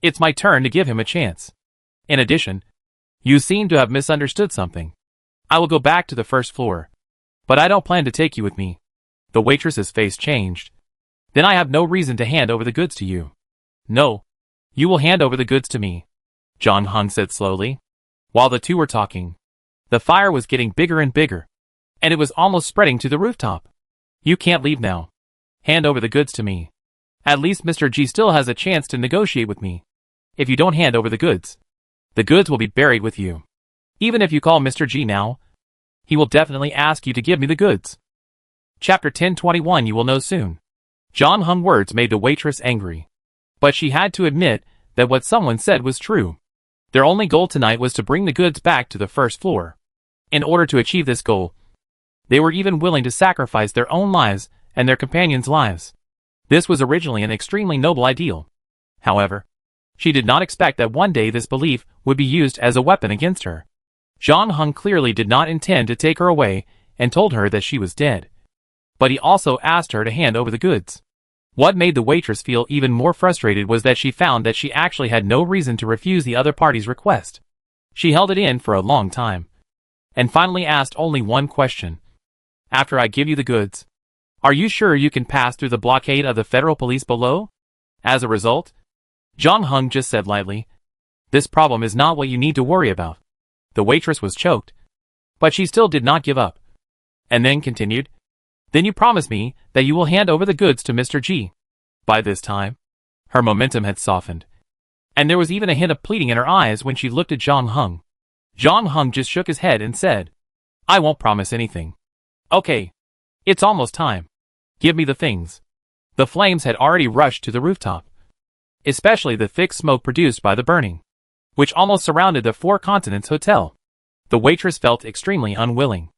It's my turn to give him a chance. In addition, you seem to have misunderstood something. I will go back to the first floor, but I don't plan to take you with me." The waitress's face changed. "Then I have no reason to hand over the goods to you." "No, you will hand over the goods to me," Zhang Heng said slowly. While the 2 were talking, the fire was getting bigger and bigger, and it was almost spreading to the rooftop. "You can't leave now. Hand over the goods to me. At least Mr. G still has a chance to negotiate with me. If you don't hand over the goods will be buried with you. Even if you call Mr. G now, he will definitely ask you to give me the goods." Chapter 1021 You will know soon. Zhang Heng's words made the waitress angry, but she had to admit that what someone said was true. Their only goal tonight was to bring the goods back to the first floor. In order to achieve this goal, they were even willing to sacrifice their own lives and their companions' lives. This was originally an extremely noble ideal. However, she did not expect that one day this belief would be used as a weapon against her. Zhang Heng clearly did not intend to take her away and told her that she was dead. But he also asked her to hand over the goods. What made the waitress feel even more frustrated was that she found that she actually had no reason to refuse the other party's request. She held it in for a long time, and finally asked only one question. After I give you the goods, are you sure you can pass through the blockade of the federal police below? As a result, John Hung just said lightly, "This problem is not what you need to worry about." The waitress was choked, but she still did not give up, and then continued, "Then you promise me that you will hand over the goods to Mr. G." By this time, her momentum had softened, and there was even a hint of pleading in her eyes when she looked at John Hung. John Hung just shook his head and said, "I won't promise anything. Okay, it's almost time. Give me the things." The flames had already rushed to the rooftop, especially the thick smoke produced by the burning, which almost surrounded the Four Continents Hotel. The waitress felt extremely unwilling.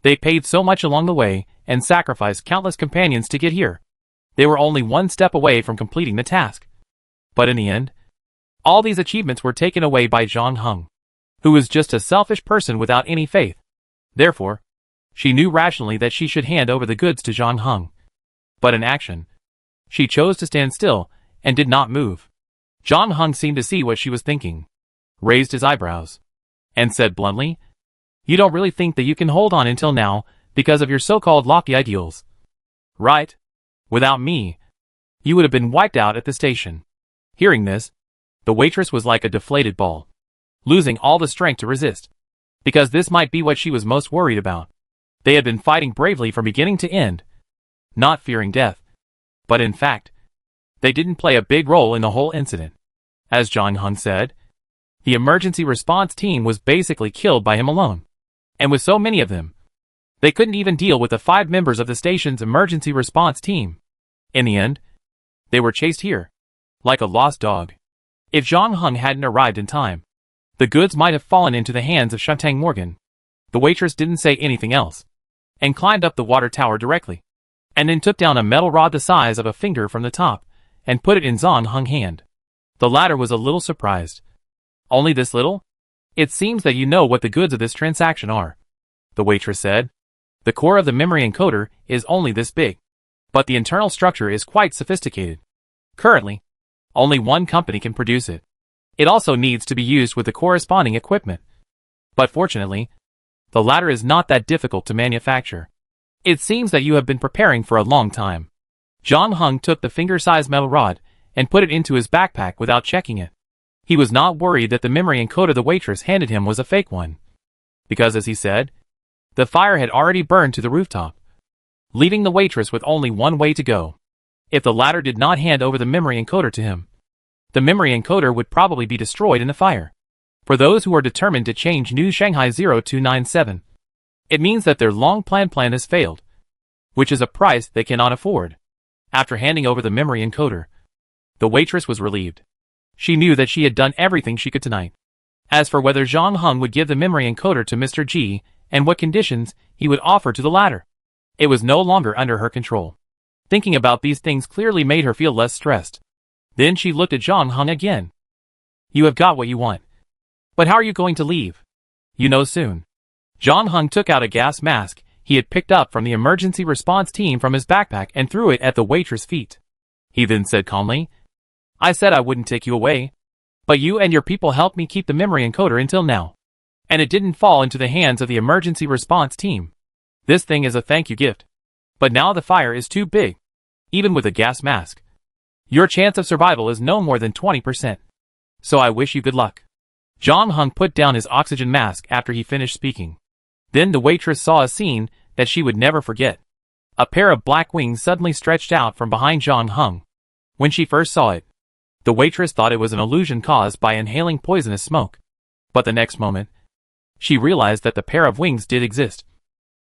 They paid so much along the way and sacrificed countless companions to get here. They were only one step away from completing the task. But in the end, all these achievements were taken away by John Hung, who was just a selfish person without any faith. Therefore, she knew rationally that she should hand over the goods to John Hung. But in action, she chose to stand still and did not move. John Hung seemed to see what she was thinking, raised his eyebrows, and said bluntly, "You don't really think that you can hold on until now because of your so-called lofty ideals, right? Without me, you would have been wiped out at the station." Hearing this, the waitress was like a deflated ball, losing all the strength to resist, because this might be what she was most worried about. They had been fighting bravely from beginning to end, not fearing death. But in fact, they didn't play a big role in the whole incident. As John Hung said, the emergency response team was basically killed by him alone. And with so many of them, they couldn't even deal with the 5 members of the station's emergency response team. In the end, they were chased here, like a lost dog. If John Hung hadn't arrived in time, the goods might have fallen into the hands of Shantang Morgan. The waitress didn't say anything else, and climbed up the water tower directly, and then took down a metal rod the size of a finger from the top, and put it in John Hung's hand. The latter was a little surprised. "Only this little? It seems that you know what the goods of this transaction are," the waitress said. "The core of the memory encoder is only this big, but the internal structure is quite sophisticated. Currently, only one company can produce it. It also needs to be used with the corresponding equipment. But fortunately, the latter is not that difficult to manufacture. It seems that you have been preparing for a long time." John Hung took the finger-sized metal rod and put it into his backpack without checking it. He was not worried that the memory encoder the waitress handed him was a fake one, because as he said, the fire had already burned to the rooftop, leaving the waitress with only one way to go. If the latter did not hand over the memory encoder to him, the memory encoder would probably be destroyed in the fire. For those who are determined to change New Shanghai 0297, it means that their long-planned plan has failed, which is a price they cannot afford. After handing over the memory encoder, the waitress was relieved. She knew that she had done everything she could tonight. As for whether John Hung would give the memory encoder to Mr. G and what conditions he would offer to the latter, it was no longer under her control. Thinking about these things clearly made her feel less stressed. Then she looked at John Hung again. "You have got what you want. But how are you going to leave?" "You know soon." John Hung took out a gas mask he had picked up from the emergency response team from his backpack and threw it at the waitress' feet. He then said calmly, "I said I wouldn't take you away, but you and your people helped me keep the memory encoder until now, and it didn't fall into the hands of the emergency response team. This thing is a thank you gift. But now the fire is too big, even with a gas mask. Your chance of survival is no more than 20%. So I wish you good luck." John Hung put down his oxygen mask after he finished speaking. Then the waitress saw a scene that she would never forget. A pair of black wings suddenly stretched out from behind John Hung. When she first saw it, the waitress thought it was an illusion caused by inhaling poisonous smoke. But the next moment, she realized that the pair of wings did exist,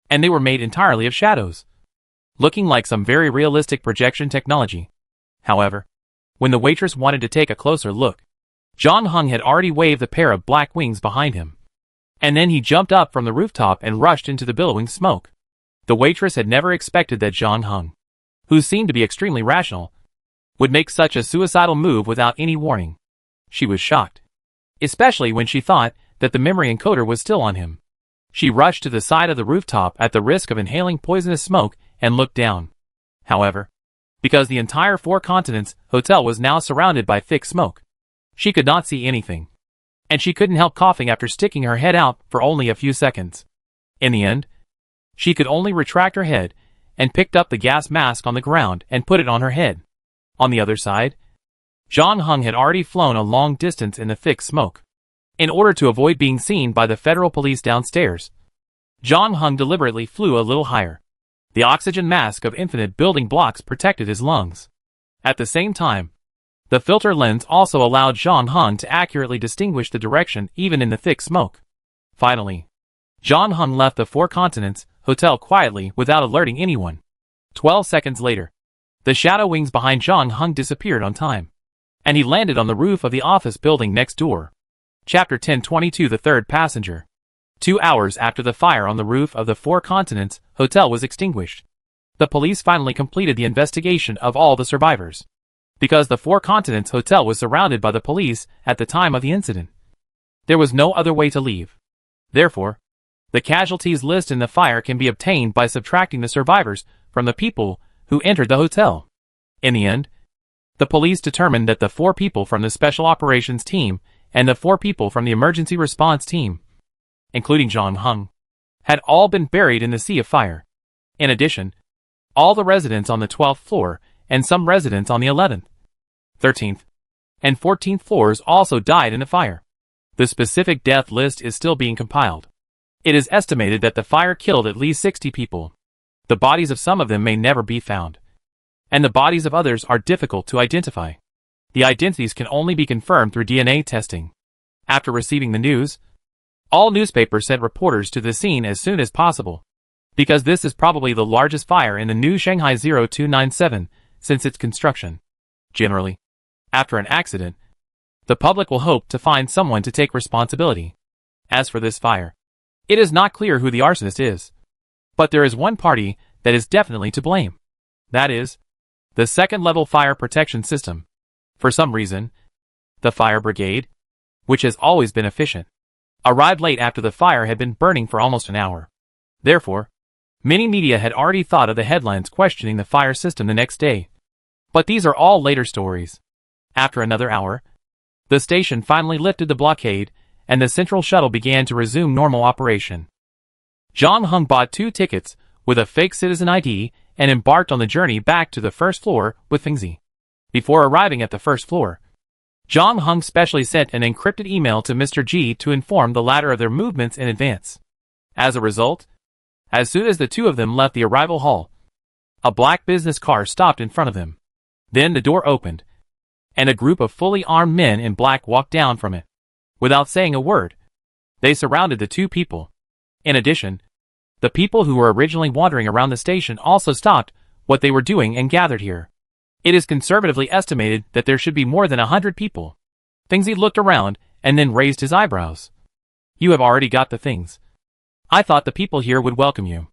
and they were made entirely of shadows, looking like some very realistic projection technology. However, when the waitress wanted to take a closer look, John Hung had already waved the pair of black wings behind him, and then he jumped up from the rooftop and rushed into the billowing smoke. The waitress had never expected that John Hung, who seemed to be extremely rational, would make such a suicidal move without any warning. She was shocked, especially when she thought that the memory encoder was still on him. She rushed to the side of the rooftop at the risk of inhaling poisonous smoke and looked down. However, because the entire Four Continents hotel was now surrounded by thick smoke, she could not see anything, and she couldn't help coughing after sticking her head out for only a few seconds. In the end, she could only retract her head and picked up the gas mask on the ground and put it on her head. On the other side, John Hung had already flown a long distance in the thick smoke. In order to avoid being seen by the federal police downstairs, John Hung deliberately flew a little higher. The oxygen mask of infinite building blocks protected his lungs. At the same time, the filter lens also allowed John Hung to accurately distinguish the direction even in the thick smoke. Finally, John Hung left the Four Continents Hotel quietly without alerting anyone. 12 seconds later, the shadow wings behind John Hung disappeared on time, and he landed on the roof of the office building next door. Chapter 1022 The Third Passenger. 2 hours after the fire on the roof of the Four Continents Hotel was extinguished, the police finally completed the investigation of all the survivors. Because the Four Continents Hotel was surrounded by the police at the time of the incident, there was no other way to leave. Therefore, the casualties list in the fire can be obtained by subtracting the survivors from the people who entered the hotel. In the end, the police determined that the 4 people from the Special Operations Team and the 4 people from the Emergency Response Team, including John Hung, had all been buried in the sea of fire. In addition, all the residents on the 12th floor and some residents on the 11th, 13th, and 14th floors also died in the fire. The specific death list is still being compiled. It is estimated that the fire killed at least 60 people. The bodies of some of them may never be found, and the bodies of others are difficult to identify. The identities can only be confirmed through DNA testing. After receiving the news, all newspapers sent reporters to the scene as soon as possible, because this is probably the largest fire in the new Shanghai 0297 since its construction. Generally, after an accident, the public will hope to find someone to take responsibility. As for this fire, it is not clear who the arsonist is, but there is one party that is definitely to blame. That is, the second-level fire protection system. For some reason, the fire brigade, which has always been efficient, arrived late after the fire had been burning for almost an hour. Therefore, many media had already thought of the headlines questioning the fire system the next day. But these are all later stories. After another hour, the station finally lifted the blockade, and the central shuttle began to resume normal operation. John Hung bought 2 tickets with a fake citizen ID and embarked on the journey back to the first floor with Fengzi. Before arriving at the first floor, John Hung specially sent an encrypted email to Mr. G to inform the latter of their movements in advance. As a result, as soon as the 2 of them left the arrival hall, a black business car stopped in front of them. Then the door opened, and a group of fully armed men in black walked down from it. Without saying a word, they surrounded the 2 people. In addition, the people who were originally wandering around the station also stopped what they were doing and gathered here. It is conservatively estimated that there should be more than 100 people. Fengzi looked around and then raised his eyebrows. You have already got the things. I thought the people here would welcome you.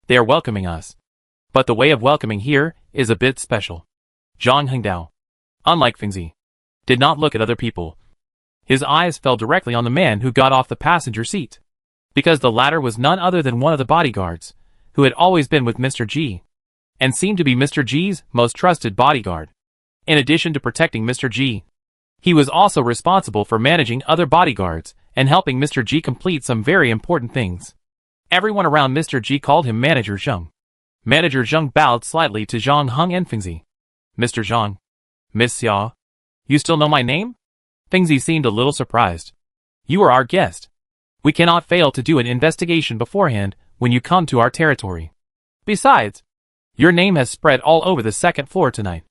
They are welcoming us. But the way of welcoming here is a bit special. Zhang Hengdao, unlike Fengzi, did not look at other people. His eyes fell directly on the man who got off the passenger seat, because the latter was none other than one of the bodyguards, who had always been with Mr. G, and seemed to be Mr. G's most trusted bodyguard. In addition to protecting Mr. G, he was also responsible for managing other bodyguards and helping Mr. G complete some very important things. Everyone around Mr. G called him Manager Zheng. Manager Zheng bowed slightly to Zhang Hung and Fengzi. Mr. Zhang, Miss Xia, you still know my name? Fengzi seemed a little surprised. You are our guest. We cannot fail to do an investigation beforehand when you come to our territory. Besides, your name has spread all over the second floor tonight.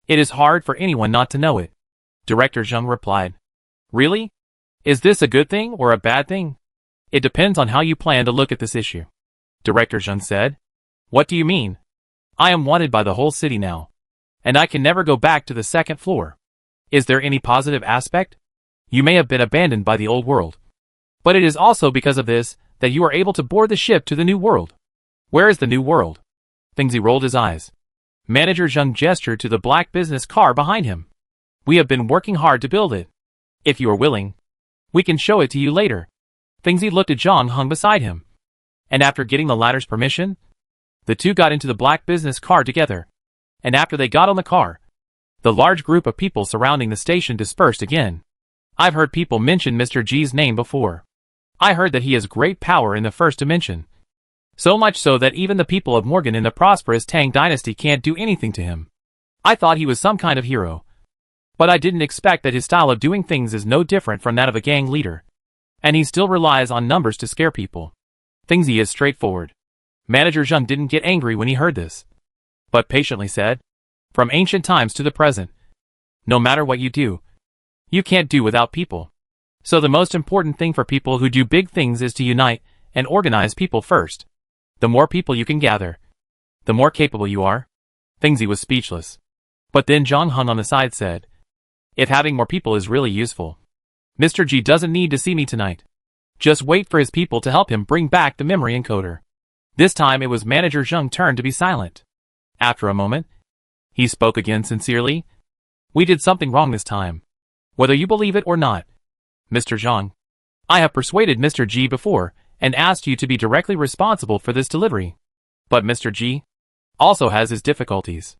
It is hard for anyone not to know it. Director Zheng replied. Really? Is this a good thing or a bad thing? It depends on how you plan to look at this issue. Director Zheng said. What do you mean? I am wanted by the whole city now, and I can never go back to the second floor. Is there any positive aspect? You may have been abandoned by the old world, but it is also because of this that you are able to board the ship to the new world. Where is the new world? Fengzi rolled his eyes. Manager Zheng gestured to the black business car behind him. We have been working hard to build it. If you are willing, we can show it to you later. Fengzi looked at Zhang Hung beside him, and after getting the latter's permission, the 2 got into the black business car together. And after they got on the car, the large group of people surrounding the station dispersed again. I've heard people mention Mr. G's name before. I heard that he has great power in the first dimension. So much so that even the people of Morgan in the prosperous Tang dynasty can't do anything to him. I thought he was some kind of hero. But I didn't expect that his style of doing things is no different from that of a gang leader. And he still relies on numbers to scare people. Fengzi is straightforward. Manager Zheng didn't get angry when he heard this, but patiently said, from ancient times to the present, no matter what you do, you can't do without people. So the most important thing for people who do big things is to unite and organize people first. The more people you can gather, the more capable you are. Fengzi was speechless. But then Zhang Heng on the side said, if having more people is really useful, Mr. G doesn't need to see me tonight. Just wait for his people to help him bring back the memory encoder. This time it was Manager Zheng's turn to be silent. After a moment, he spoke again sincerely. We did something wrong this time. Whether you believe it or not, Mr. Zhang, I have persuaded Mr. G before and asked you to be directly responsible for this delivery. But Mr. G also has his difficulties.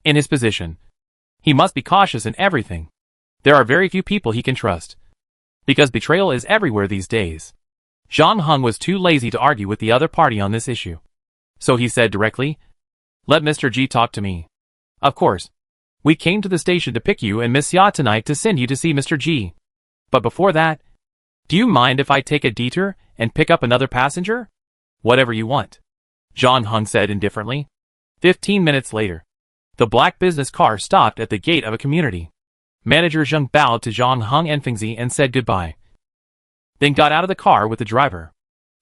In his position, he must be cautious in everything. There are very few people he can trust, because betrayal is everywhere these days. Zhang Heng was too lazy to argue with the other party on this issue. So he said directly, let Mr. G talk to me. Of course, we came to the station to pick you and Miss Xia tonight to send you to see Mr. G. But before that, do you mind if I take a detour and pick up another passenger? Whatever you want, Zhang Heng said indifferently. 15 minutes later, the black business car stopped at the gate of a community. Manager Zheng bowed to Zhang Heng and Fengzi and said goodbye. Then got out of the car with the driver.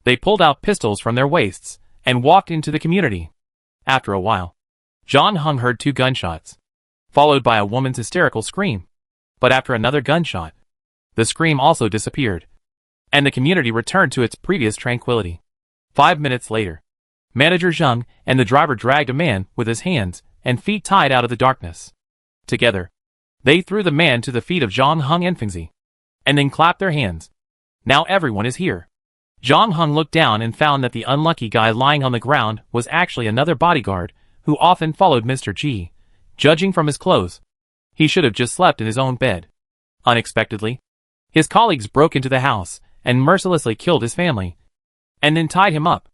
They pulled out pistols from their waists and walked into the community. After a while, Zhang Heng heard 2 gunshots, followed by a woman's hysterical scream. But after another gunshot, the scream also disappeared, and the community returned to its previous tranquility. 5 minutes later, Manager Zheng and the driver dragged a man with his hands and feet tied out of the darkness. Together, they threw the man to the feet of Zhang Heng and Fengzi, and then clapped their hands. Now everyone is here. Zhang Heng looked down and found that the unlucky guy lying on the ground was actually another bodyguard who often followed Mr. G. Judging from his clothes, he should have just slept in his own bed. Unexpectedly, his colleagues broke into the house and mercilessly killed his family, and then tied him up.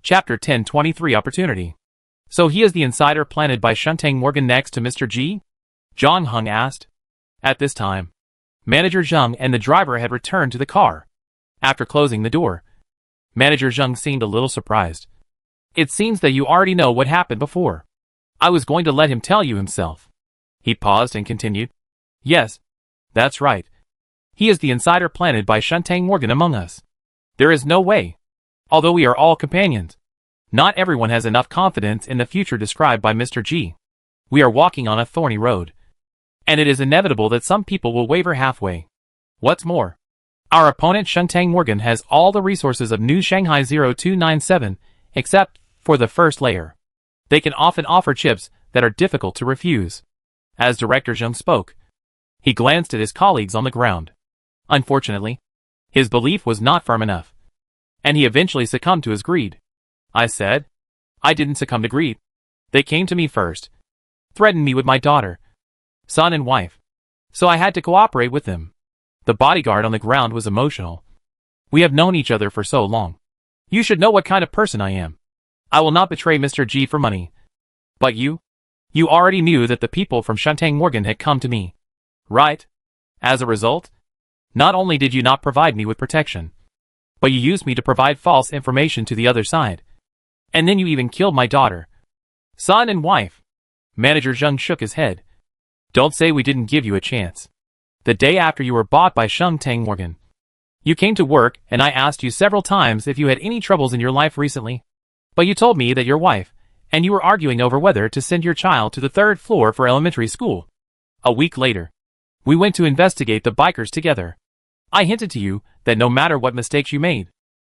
Chapter 1023 Opportunity. So he is the insider planted by Shantang Morgan next to Mr. G? Zhang Heng asked. At this time, Manager Zheng and the driver had returned to the car. After closing the door, Manager Zheng seemed a little surprised. It seems that you already know what happened before. I was going to let him tell you himself. He paused and continued. Yes, that's right. He is the insider planted by Shantang Morgan among us. There is no way. Although we are all companions, not everyone has enough confidence in the future described by Mr. G. We are walking on a thorny road, and it is inevitable that some people will waver halfway. What's more, our opponent Shantang Morgan has all the resources of New Shanghai 0297, except for the first layer. They can often offer chips that are difficult to refuse. As Director Zheng spoke, he glanced at his colleagues on the ground. Unfortunately, his belief was not firm enough, and he eventually succumbed to his greed. I said, I didn't succumb to greed. They came to me first, threatened me with my daughter, son and wife, so I had to cooperate with them. The bodyguard on the ground was emotional. We have known each other for so long. You should know what kind of person I am. I will not betray Mr. G for money. But you already knew that the people from Shantang Morgan had come to me, right? As a result, not only did you not provide me with protection, but you used me to provide false information to the other side. And then you even killed my daughter, son and wife. Manager Zheng shook his head. Don't say we didn't give you a chance. The day after you were bought by Shantang Morgan, you came to work and I asked you several times if you had any troubles in your life recently. But you told me that your wife and you were arguing over whether to send your child to the 3rd floor for elementary school. A week later, we went to investigate the bikers together. I hinted to you that no matter what mistakes you made,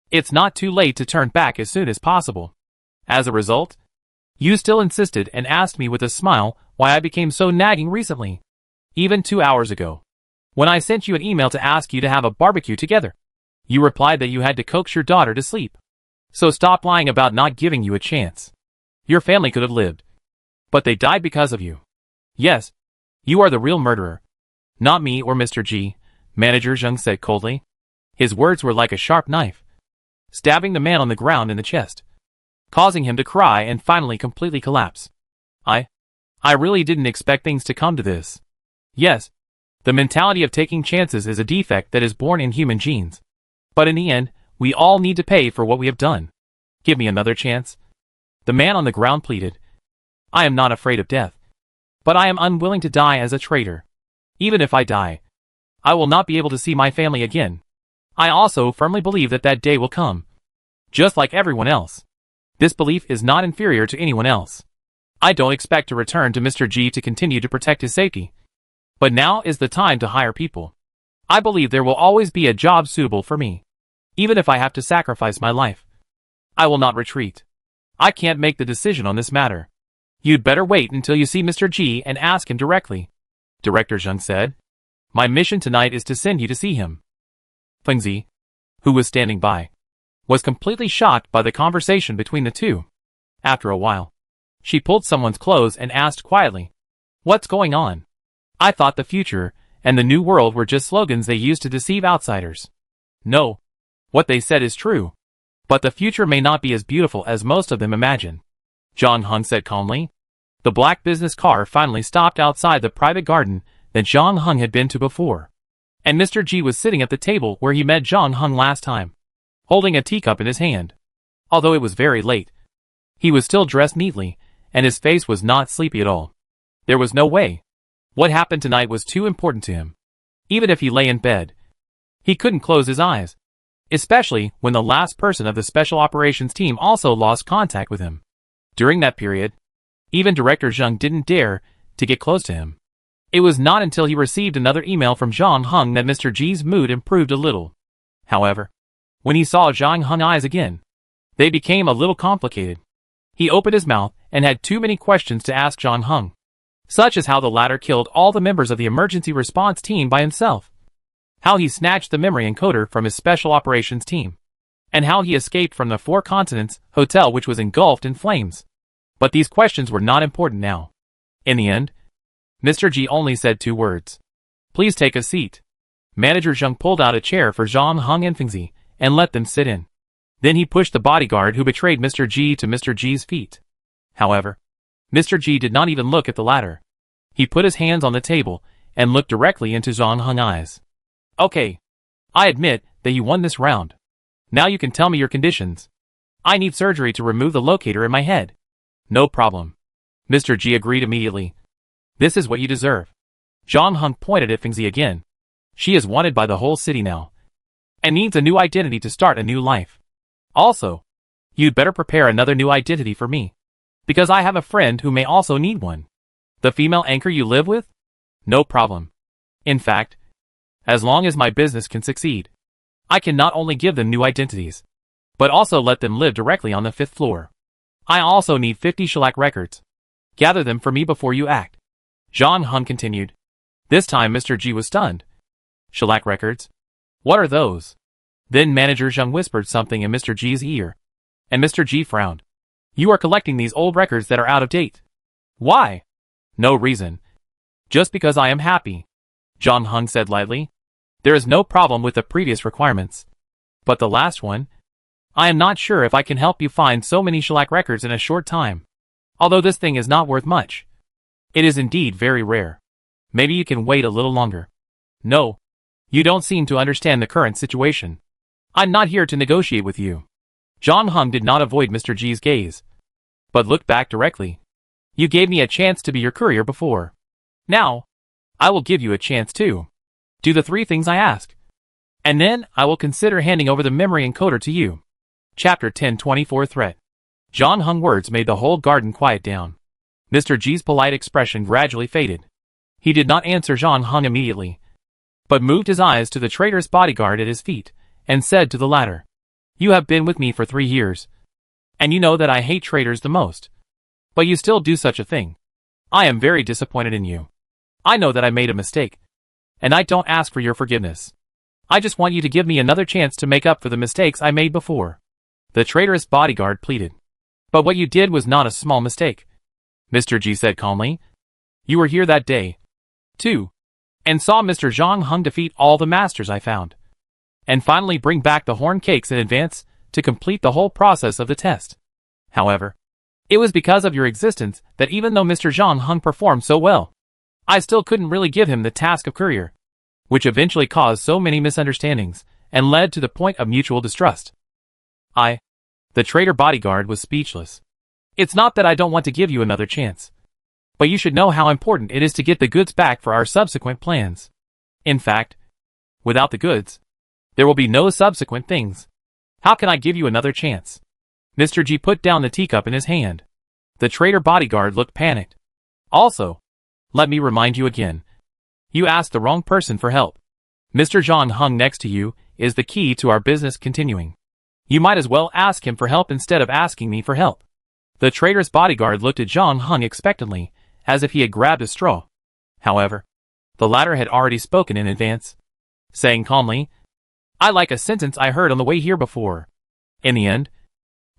it's not too late to turn back as soon as possible. As a result, you still insisted and asked me with a smile why I became so nagging recently. Even 2 hours ago, when I sent you an email to ask you to have a barbecue together, you replied that you had to coax your daughter to sleep. So stop lying about not giving you a chance. Your family could have lived, but they died because of you. Yes, you are the real murderer, not me or Mr. G, Manager Zheng said coldly. His words were like a sharp knife, stabbing the man on the ground in the chest. causing him to cry and finally completely collapse. I really didn't expect things to come to this. Yes, the mentality of taking chances is a defect that is born in human genes. But in the end, we all need to pay for what we have done. Give me another chance. The man on the ground pleaded. I am not afraid of death. But I am unwilling to die as a traitor. Even if I die, I will not be able to see my family again. I also firmly believe that that day will come. Just like everyone else. This belief is not inferior to anyone else. I don't expect to return to Mr. G to continue to protect his safety. But now is the time to hire people. I believe there will always be a job suitable for me. Even if I have to sacrifice my life. I will not retreat. I can't make the decision on this matter. You'd better wait until you see Mr. G and ask him directly. Director Zheng said. My mission tonight is to send you to see him. Fengzi, who was standing by, was completely shocked by the conversation between the two. After a while, she pulled someone's clothes and asked quietly, What's going on? I thought the future and the new world were just slogans they used to deceive outsiders. No. What they said is true. But the future may not be as beautiful as most of them imagine. Zhang Heng said calmly. The black business car finally stopped outside the private garden that Zhang Heng had been to before. And Mr. G was sitting at the table where he met Zhang Heng last time, holding a teacup in his hand. Although it was very late, he was still dressed neatly, and his face was not sleepy at all. There was no way. What happened tonight was too important to him. Even if he lay in bed, he couldn't close his eyes. Especially when the last person of the Special Operations team also lost contact with him. During that period, even Director Zheng didn't dare to get close to him. It was not until he received another email from Zhang Heng that Mr. G's mood improved a little. However, when he saw Zhang Heng's eyes again, they became a little complicated. He opened his mouth and had too many questions to ask Zhang Heng, such as how the latter killed all the members of the emergency response team by himself, how he snatched the memory encoder from his special operations team, and how he escaped from the Four Continents hotel which was engulfed in flames. But these questions were not important now. In the end, Mr. G only said 2 words. Please take a seat. Manager Zheng pulled out a chair for Zhang Heng and Fengzi and let them sit in. Then he pushed the bodyguard who betrayed Mr. G to Mr. G's feet. However, Mr. G did not even look at the latter. He put his hands on the table and looked directly into Zhang Heng's eyes. Okay. I admit that you won this round. Now you can tell me your conditions. I need surgery to remove the locator in my head. No problem. Mr. G agreed immediately. This is what you deserve. Zhang Heng pointed at Fengzi again. She is wanted by the whole city now, and needs a new identity to start a new life. Also, you'd better prepare another new identity for me, because I have a friend who may also need one. The female anchor you live with? No problem. In fact, as long as my business can succeed, I can not only give them new identities, but also let them live directly on the 5th floor. I also need 50 shellac records. Gather them for me before you act. Zhang Heng continued. This time Mr. G was stunned. Shellac records? What are those? Then Manager Zheng whispered something in Mr. G's ear, and Mr. G frowned. You are collecting these old records that are out of date. Why? No reason. Just because I am happy. Zhang Heng said lightly. There is no problem with the previous requirements. But the last one? I am not sure if I can help you find so many shellac records in a short time. Although this thing is not worth much. It is indeed very rare. Maybe you can wait a little longer. No. You don't seem to understand the current situation. I'm not here to negotiate with you. Zhang Heng did not avoid Mr. G's gaze, but looked back directly. You gave me a chance to be your courier before. Now, I will give you a chance too. Do the 3 things I ask. And then I will consider handing over the memory encoder to you. Chapter 1024 Threat. Zhang Heng's words made the whole garden quiet down. Mr. G's polite expression gradually faded. He did not answer Zhang Heng immediately, but moved his eyes to the traitor's bodyguard at his feet, and said to the latter, You have been with me for 3 years, and you know that I hate traitors the most. But you still do such a thing. I am very disappointed in you. I know that I made a mistake, and I don't ask for your forgiveness. I just want you to give me another chance to make up for the mistakes I made before. The traitorous bodyguard pleaded. But what you did was not a small mistake. Mr. G said calmly. You were here that day, too, and saw Mr. Zhang Heng defeat all the masters I found, and finally bring back the horn cakes in advance to complete the whole process of the test. However, it was because of your existence that even though Mr. Zhang Hung performed so well, I still couldn't really give him the task of courier, which eventually caused so many misunderstandings and led to the point of mutual distrust. The traitor bodyguard was speechless. It's not that I don't want to give you another chance, but you should know how important it is to get the goods back for our subsequent plans. In fact, without the goods, there will be no subsequent things. How can I give you another chance? Mr. G put down the teacup in his hand. The traitor bodyguard looked panicked. Also, let me remind you again. You asked the wrong person for help. Mr. Zhang Hung next to you is the key to our business continuing. You might as well ask him for help instead of asking me for help. The traitor's bodyguard looked at Zhang Hung expectantly, as if he had grabbed a straw. However, the latter had already spoken in advance, saying calmly, I like a sentence I heard on the way here before. In the end,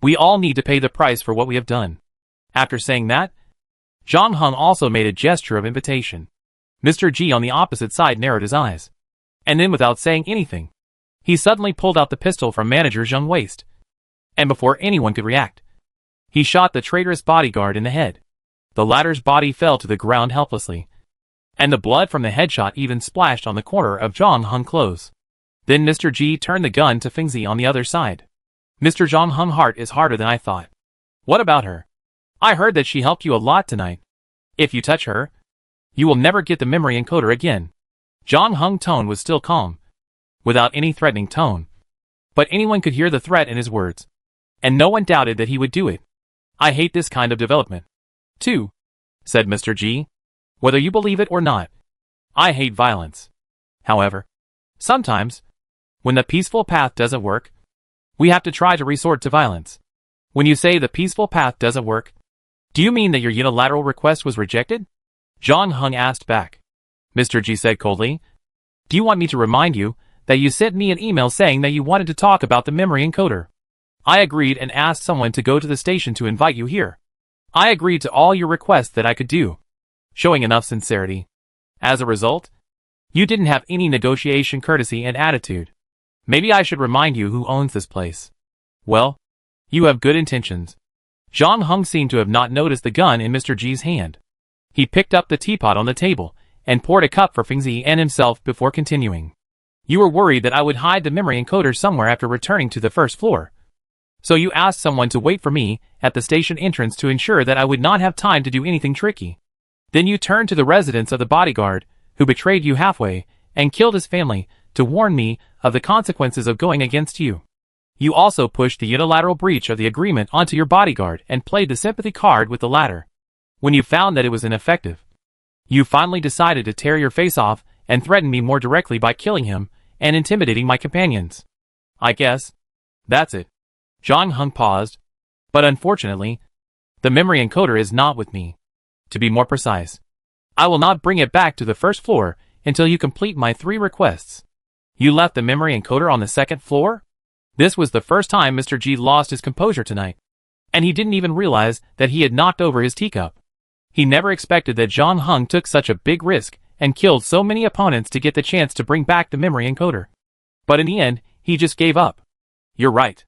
we all need to pay the price for what we have done. After saying that, Zhang Hung also made a gesture of invitation. Mr. G on the opposite side narrowed his eyes. And then without saying anything, he suddenly pulled out the pistol from manager Zheng's waist. And before anyone could react, he shot the traitorous bodyguard in the head. The latter's body fell to the ground helplessly, and the blood from the headshot even splashed on the corner of Zhang Hung's clothes. Then Mr. G turned the gun to Fengzi on the other side. Mr. Zhang Hung's heart is harder than I thought. What about her? I heard that she helped you a lot tonight. If you touch her, you will never get the memory encoder again. Zhang Hung's tone was still calm, without any threatening tone. But anyone could hear the threat in his words, and no one doubted that he would do it. I hate this kind of development. Too, said Mr. G. Whether you believe it or not, I hate violence. However, sometimes, when the peaceful path doesn't work, we have to try to resort to violence. When you say the peaceful path doesn't work, do you mean that your unilateral request was rejected? Zhang Hung asked back. Mr. G said coldly, do you want me to remind you that you sent me an email saying that you wanted to talk about the memory encoder? I agreed and asked someone to go to the station to invite you here. I agreed to all your requests that I could do, showing enough sincerity. As a result, you didn't have any negotiation courtesy and attitude. Maybe I should remind you who owns this place. Well, you have good intentions. Zhang Hung seemed to have not noticed the gun in Mr. G's hand. He picked up the teapot on the table and poured a cup for Fengzi and himself before continuing. You were worried that I would hide the memory encoder somewhere after returning to the first floor. So you asked someone to wait for me at the station entrance to ensure that I would not have time to do anything tricky. Then you turned to the residence of the bodyguard, who betrayed you halfway, and killed his family, to warn me of the consequences of going against you. You also pushed the unilateral breach of the agreement onto your bodyguard and played the sympathy card with the latter. When you found that it was ineffective, you finally decided to tear your face off and threaten me more directly by killing him and intimidating my companions. I guess that's it. Zhang Hung paused, but unfortunately, the memory encoder is not with me. To be more precise, I will not bring it back to the first floor until you complete my 3 requests. You left the memory encoder on the second floor? This was the first time Mr. G lost his composure tonight, and he didn't even realize that he had knocked over his teacup. He never expected that Zhang Hung took such a big risk and killed so many opponents to get the chance to bring back the memory encoder. But in the end, he just gave up. You're right.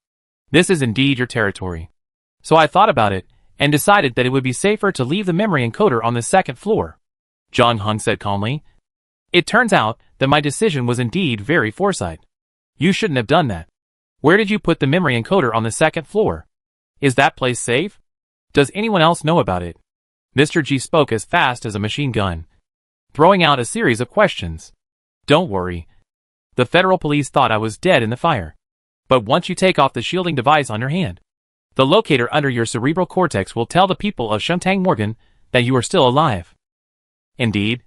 This is indeed your territory. So I thought about it and decided that it would be safer to leave the memory encoder on the second floor. Zhang Hung said calmly. It turns out that my decision was indeed very foresight. You shouldn't have done that. Where did you put the memory encoder on the second floor? Is that place safe? Does anyone else know about it? Mr. G spoke as fast as a machine gun, throwing out a series of questions. Don't worry. The federal police thought I was dead in the fire. But once you take off the shielding device on your hand, the locator under your cerebral cortex will tell the people of Shentang Morgan that you are still alive. Indeed.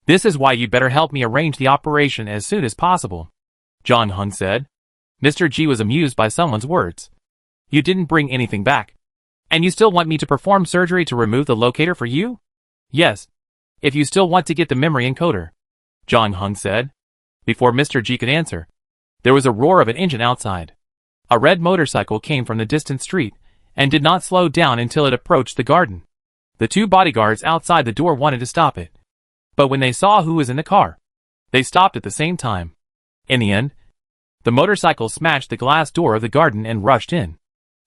This is why you'd better help me arrange the operation as soon as possible, Zhang Hung said. Mr. G was amused by someone's words. You didn't bring anything back. And you still want me to perform surgery to remove the locator for you? Yes. If you still want to get the memory encoder, Zhang Hung said. Before Mr. G could answer, there was a roar of an engine outside. A red motorcycle came from the distant street and did not slow down until it approached the garden. The 2 bodyguards outside the door wanted to stop it, but when they saw who was in the car, they stopped at the same time. In the end, the motorcycle smashed the glass door of the garden and rushed in.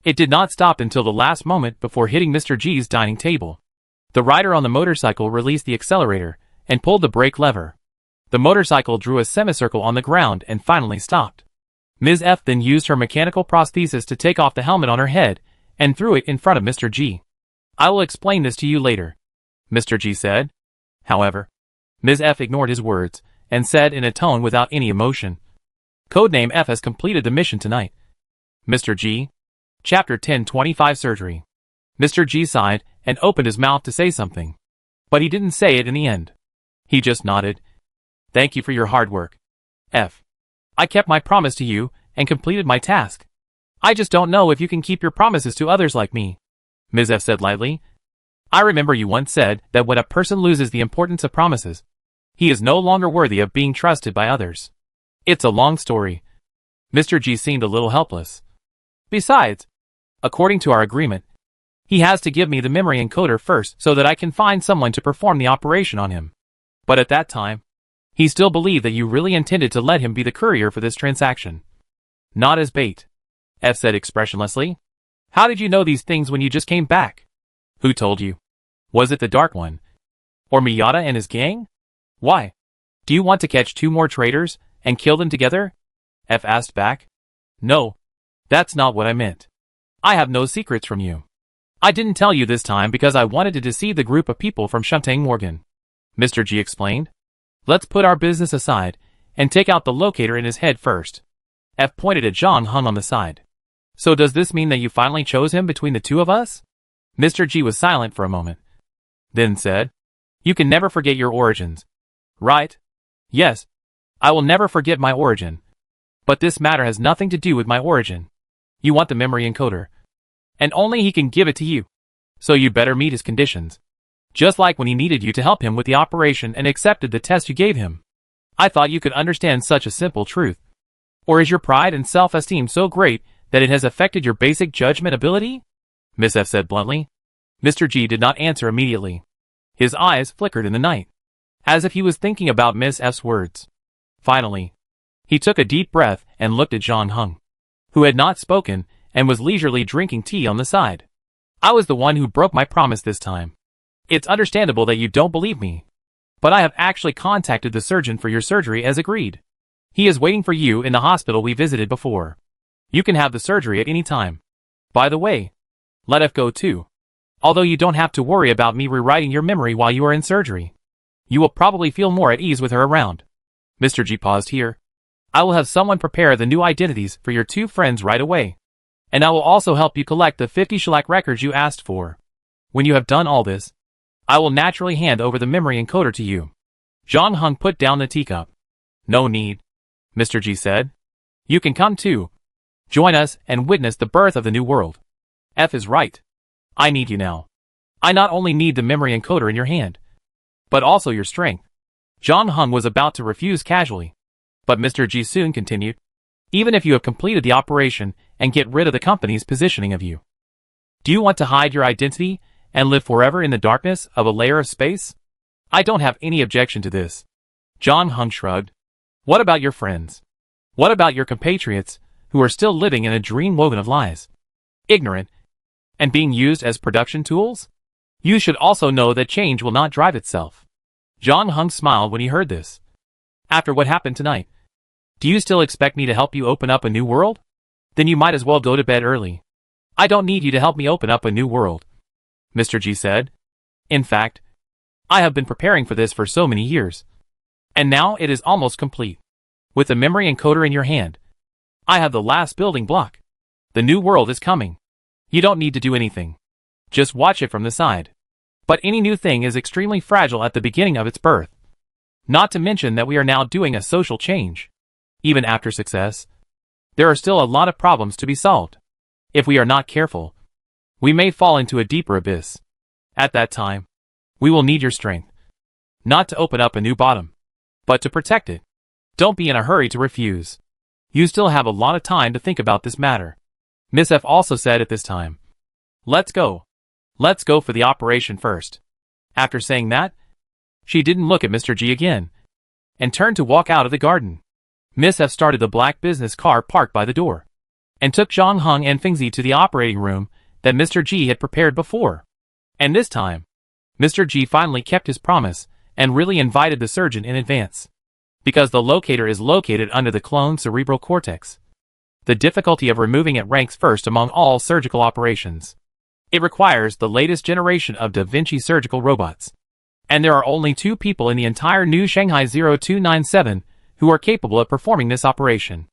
It did not stop until the last moment before hitting Mr. G's dining table. The rider on the motorcycle released the accelerator and pulled the brake lever. The motorcycle drew a semicircle on the ground and finally stopped. Ms. F then used her mechanical prosthesis to take off the helmet on her head and threw it in front of Mr. G. "I will explain this to you later," Mr. G said. However, Ms. F ignored his words and said in a tone without any emotion, "Codename F has completed the mission tonight." Mr. G. Chapter 1025 Surgery. Mr. G sighed and opened his mouth to say something. But he didn't say it in the end. He just nodded. "Thank you for your hard work, F. I kept my promise to you and completed my task. I just don't know if you can keep your promises to others like me," Ms. F said lightly. "I remember you once said that when a person loses the importance of promises, he is no longer worthy of being trusted by others. It's a long story." Mr. G seemed a little helpless. "Besides, according to our agreement, he has to give me the memory encoder first so that I can find someone to perform the operation on him. But at that time, he still believed that you really intended to let him be the courier for this transaction." "Not as bait," F said expressionlessly. "How did you know these things when you just came back? Who told you? Was it the Dark One? Or Miyata and his gang? Why? Do you want to catch 2 more traitors and kill them together?" F asked back. "No, that's not what I meant. I have no secrets from you. I didn't tell you this time because I wanted to deceive the group of people from Shuntang Morgan," Mr. G explained. "Let's put our business aside and take out the locator in his head first." F pointed at Zhang Hung on the side. "So does this mean that you finally chose him between the two of us?" Mr. G was silent for a moment. Then said, "You can never forget your origins, right?" "Yes, I will never forget my origin. But this matter has nothing to do with my origin. You want the memory encoder, and only he can give it to you. So you better meet his conditions. Just like when he needed you to help him with the operation and accepted the test you gave him. I thought you could understand such a simple truth. Or is your pride and self-esteem so great that it has affected your basic judgment ability?" Miss F said bluntly. Mr. G did not answer immediately. His eyes flickered in the night, as if he was thinking about Miss F's words. Finally, he took a deep breath and looked at Zhang Hung, who had not spoken and was leisurely drinking tea on the side. "I was the one who broke my promise this time. It's understandable that you don't believe me, but I have actually contacted the surgeon for your surgery as agreed. He is waiting for you in the hospital we visited before. You can have the surgery at any time. By the way, let F go too. Although you don't have to worry about me rewriting your memory while you are in surgery. You will probably feel more at ease with her around." Mr. G paused here. "I will have someone prepare the new identities for your 2 friends right away. And I will also help you collect the 50 shellac records you asked for. When you have done all this, I will naturally hand over the memory encoder to you." Zhang Hung put down the teacup. "No need," Mr. G said. "You can come too. Join us and witness the birth of the new world. F is right. I need you now. I not only need the memory encoder in your hand, but also your strength." Zhang Hung was about to refuse casually, but Mr. Ji soon continued. "Even if you have completed the operation and get rid of the company's positioning of you, do you want to hide your identity and live forever in the darkness of a layer of space? I don't have any objection to this." Zhang Hung shrugged. "What about your friends? What about your compatriots who are still living in a dream woven of lies, ignorant, and being used as production tools? You should also know that change will not drive itself." Zhang Hung smiled when he heard this. "After what happened tonight, do you still expect me to help you open up a new world? Then you might as well go to bed early. I don't need you to help me open up a new world," Mr. G said. "In fact, I have been preparing for this for so many years. And now it is almost complete. With the memory encoder in your hand, I have the last building block. The new world is coming. You don't need to do anything. Just watch it from the side. But any new thing is extremely fragile at the beginning of its birth. Not to mention that we are now doing a social change. Even after success, there are still a lot of problems to be solved. If we are not careful, we may fall into a deeper abyss. At that time, we will need your strength. Not to open up a new bottom, but to protect it. Don't be in a hurry to refuse. You still have a lot of time to think about this matter." Miss F also said at this time. "Let's go. Let's go for the operation first." After saying that, she didn't look at Mr. G again, and turned to walk out of the garden. Miss F started the black business car parked by the door, and took Zhang Heng and Fengzi to the operating room that Mr. G had prepared before. And this time, Mr. G finally kept his promise and really invited the surgeon in advance. Because the locator is located under the clone cerebral cortex, the difficulty of removing it ranks first among all surgical operations. It requires the latest generation of Da Vinci surgical robots. And there are only 2 people in the entire new Shanghai 0297 who are capable of performing this operation.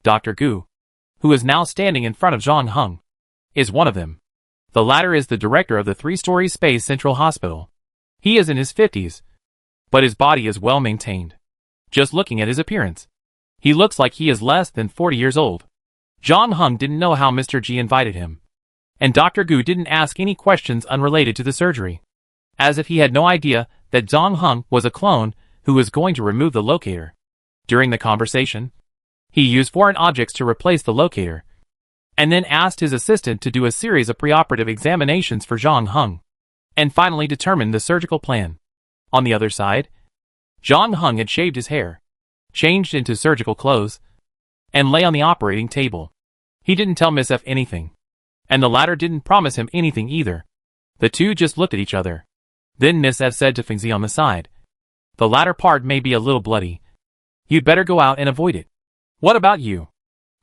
Dr. Gu, who is now standing in front of Zhang Heng, is one of them. The latter is the director of the 3-story Space Central Hospital. He is in his 50s, but his body is well maintained. Just looking at his appearance, he looks like he is less than 40 years old. Zhang Heng didn't know how Mr. G invited him, and Dr. Gu didn't ask any questions unrelated to the surgery, as if he had no idea that Zhang Heng was a clone who was going to remove the locator. During the conversation, he used foreign objects to replace the locator, and then asked his assistant to do a series of preoperative examinations for Zhang Heng, and finally determined the surgical plan. On the other side, Zhang Heng had shaved his hair, changed into surgical clothes, and lay on the operating table. He didn't tell Miss F anything, and the latter didn't promise him anything either. The two just looked at each other. Then Miss F said to Fengzi on the side, "The latter part may be a little bloody. You'd better go out and avoid it." "What about you?"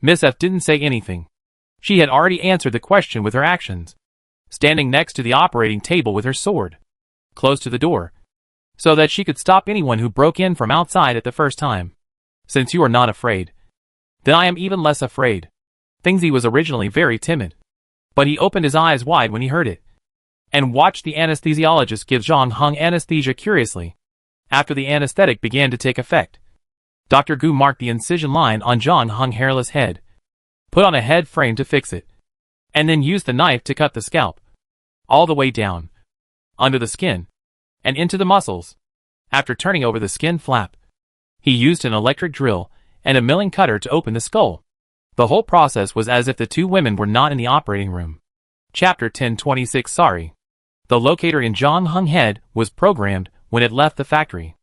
Miss F didn't say anything. She had already answered the question with her actions, standing next to the operating table with her sword, close to the door, so that she could stop anyone who broke in from outside at the first time. "Since you are not afraid, then I am even less afraid." Fengzi was originally very timid, but he opened his eyes wide when he heard it, and watched the anesthesiologist give Zhang Heng anesthesia curiously. After the anesthetic began to take effect, Dr. Gu marked the incision line on Zhang Heng's hairless head, put on a head frame to fix it, and then used the knife to cut the scalp, all the way down, under the skin, and into the muscles. After turning over the skin flap, he used an electric drill and a milling cutter to open the skull. The whole process was as if the 2 women were not in the operating room. Chapter 1026. Sorry. The locator in Zhang Heng's head was programmed when it left the factory.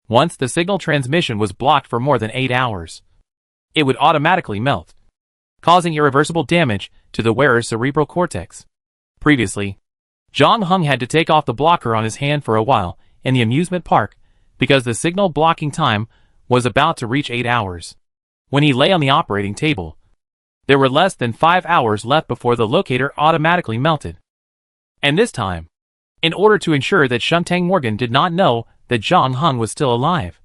Once the signal transmission was blocked for more than 8 hours, it would automatically melt, causing irreversible damage to the wearer's cerebral cortex. Previously, Zhang Heng had to take off the blocker on his hand for a while in the amusement park because the signal blocking time was about to reach 8 hours. When he lay on the operating table, there were less than 5 hours left before the locator automatically melted. And this time, in order to ensure that Shuntang Morgan did not know that Zhang Heng was still alive,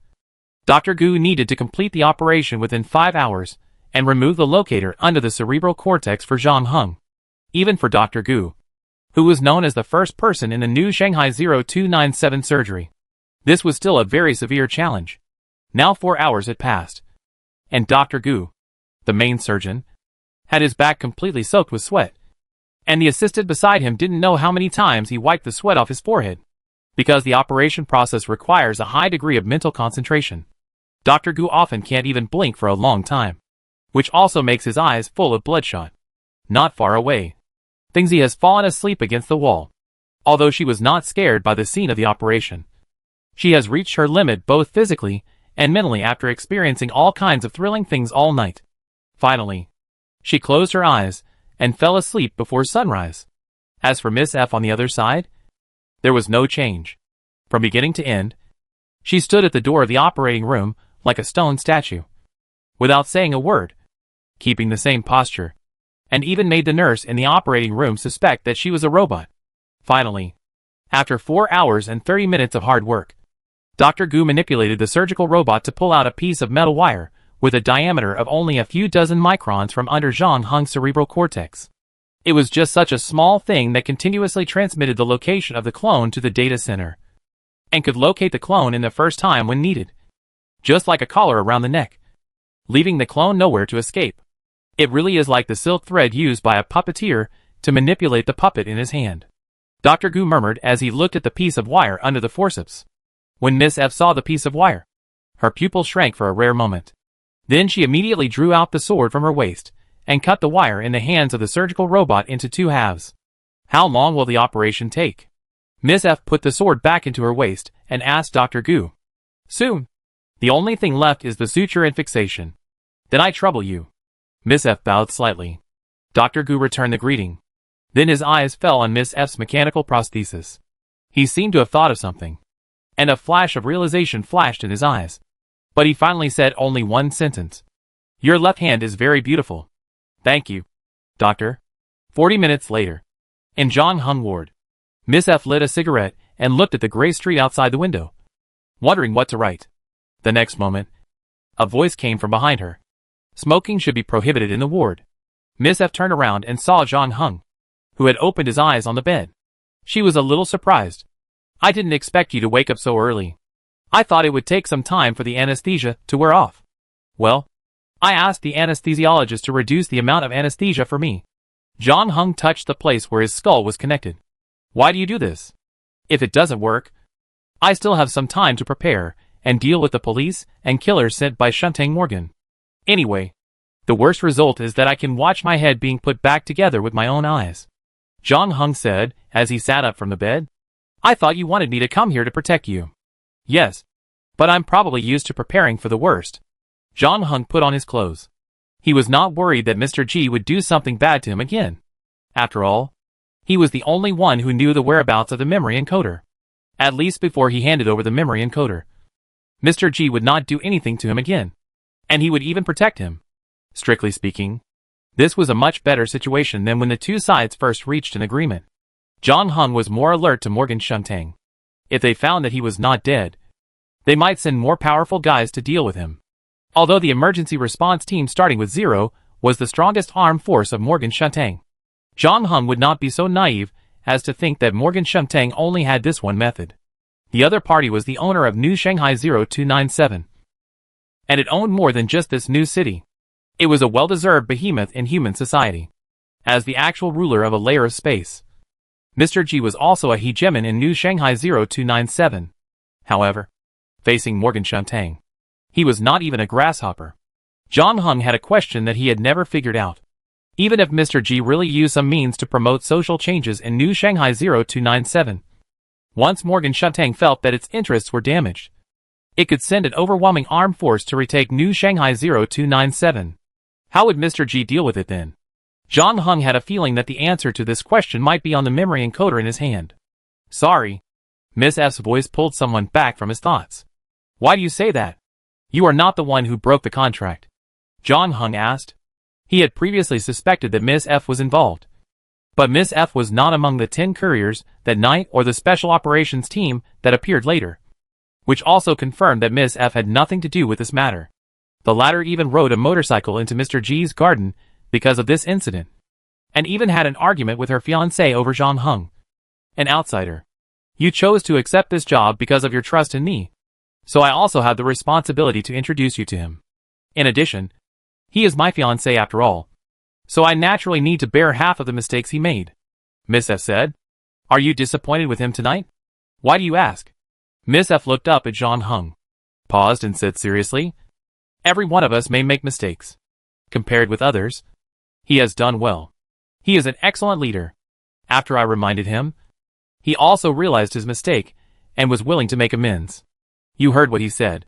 Dr. Gu needed to complete the operation within 5 hours and remove the locator under the cerebral cortex for Zhang Heng. Even for Dr. Gu, who was known as the first person in the new Shanghai 0297 surgery, this was still a very severe challenge. Now 4 hours had passed, and Dr. Gu, the main surgeon, had his back completely soaked with sweat, and the assistant beside him didn't know how many times he wiped the sweat off his forehead. Because the operation process requires a high degree of mental concentration, Dr. Gu often can't even blink for a long time, which also makes his eyes full of bloodshot. Not far away, Fengzi has fallen asleep against the wall. Although she was not scared by the scene of the operation, she has reached her limit both physically and mentally after experiencing all kinds of thrilling things all night. Finally, she closed her eyes and fell asleep before sunrise. As for Miss F on the other side, there was no change. From beginning to end, she stood at the door of the operating room like a stone statue, without saying a word, keeping the same posture, and even made the nurse in the operating room suspect that she was a robot. Finally, after 4 hours and 30 minutes of hard work, Dr. Gu manipulated the surgical robot to pull out a piece of metal wire with a diameter of only a few dozen microns from under Zhang Heng's cerebral cortex. It was just such a small thing that continuously transmitted the location of the clone to the data center, and could locate the clone in the first time when needed, just like a collar around the neck, leaving the clone nowhere to escape. It really is like the silk thread used by a puppeteer to manipulate the puppet in his hand. Dr. Gu murmured as he looked at the piece of wire under the forceps. When Miss F saw the piece of wire, her pupil shrank for a rare moment. Then she immediately drew out the sword from her waist and cut the wire in the hands of the surgical robot into 2 halves. "How long will the operation take?" Miss F put the sword back into her waist and asked Dr. Gu. "Soon. The only thing left is the suture and fixation. Then I trouble you." Miss F bowed slightly. Dr. Gu returned the greeting. Then his eyes fell on Miss F's mechanical prosthesis. He seemed to have thought of something, and a flash of realization flashed in his eyes. But he finally said only one sentence. Your left hand is very beautiful. Thank you, doctor. 40 minutes later. In John Hung ward. Miss F lit a cigarette and looked at the gray street outside the window, wondering what to write. The next moment, a voice came from behind her. Smoking should be prohibited in the ward. Miss F turned around and saw John Hung, who had opened his eyes on the bed. She was a little surprised. I didn't expect you to wake up so early. I thought it would take some time for the anesthesia to wear off. Well, I asked the anesthesiologist to reduce the amount of anesthesia for me. John Hung touched the place where his skull was connected. Why do you do this? If it doesn't work, I still have some time to prepare and deal with the police and killers sent by Shuntang Morgan. Anyway, the worst result is that I can watch my head being put back together with my own eyes. John Hung said, as he sat up from the bed. I thought you wanted me to come here to protect you. Yes, but I'm probably used to preparing for the worst. John Hung put on his clothes. He was not worried that Mr. G would do something bad to him again. After all, he was the only one who knew the whereabouts of the memory encoder. At least before he handed over the memory encoder. Mr. G would not do anything to him again. And he would even protect him. Strictly speaking, this was a much better situation than when the two sides first reached an agreement. John Hung was more alert to Morgan Shuntang. If they found that he was not dead, they might send more powerful guys to deal with him. Although the emergency response team starting with 0 was the strongest armed force of Morgan Shuntang, John Hung would not be so naive as to think that Morgan Shuntang only had this one method. The other party was the owner of New Shanghai 0297. And it owned more than just this new city. It was a well-deserved behemoth in human society. As the actual ruler of a layer of space, Mr. G was also a hegemon in New Shanghai 0297. However, facing Morgan Shuntang, he was not even a grasshopper. John Hung had a question that he had never figured out. Even if Mr. G really used some means to promote social changes in New Shanghai 0297, once Morgan Shuntang felt that its interests were damaged, it could send an overwhelming armed force to retake New Shanghai 0297. How would Mr. G deal with it then? John Hung had a feeling that the answer to this question might be on the memory encoder in his hand. Sorry. Miss F's voice pulled someone back from his thoughts. Why do you say that? You are not the one who broke the contract. John Hung asked. He had previously suspected that Miss F was involved. But Miss F was not among the 10 couriers that night or the special operations team that appeared later, which also confirmed that Miss F had nothing to do with this matter. The latter even rode a motorcycle into Mr. G's garden because of this incident, and even had an argument with her fiancé over John Hung, an outsider. You chose to accept this job because of your trust in me, so I also have the responsibility to introduce you to him. In addition, he is my fiancé after all, so I naturally need to bear half of the mistakes he made. Miss F said. Are you disappointed with him tonight? Why do you ask? Miss F looked up at John Hung, paused and said seriously, every one of us may make mistakes. Compared with others, he has done well. He is an excellent leader. After I reminded him, he also realized his mistake and was willing to make amends. You heard what he said.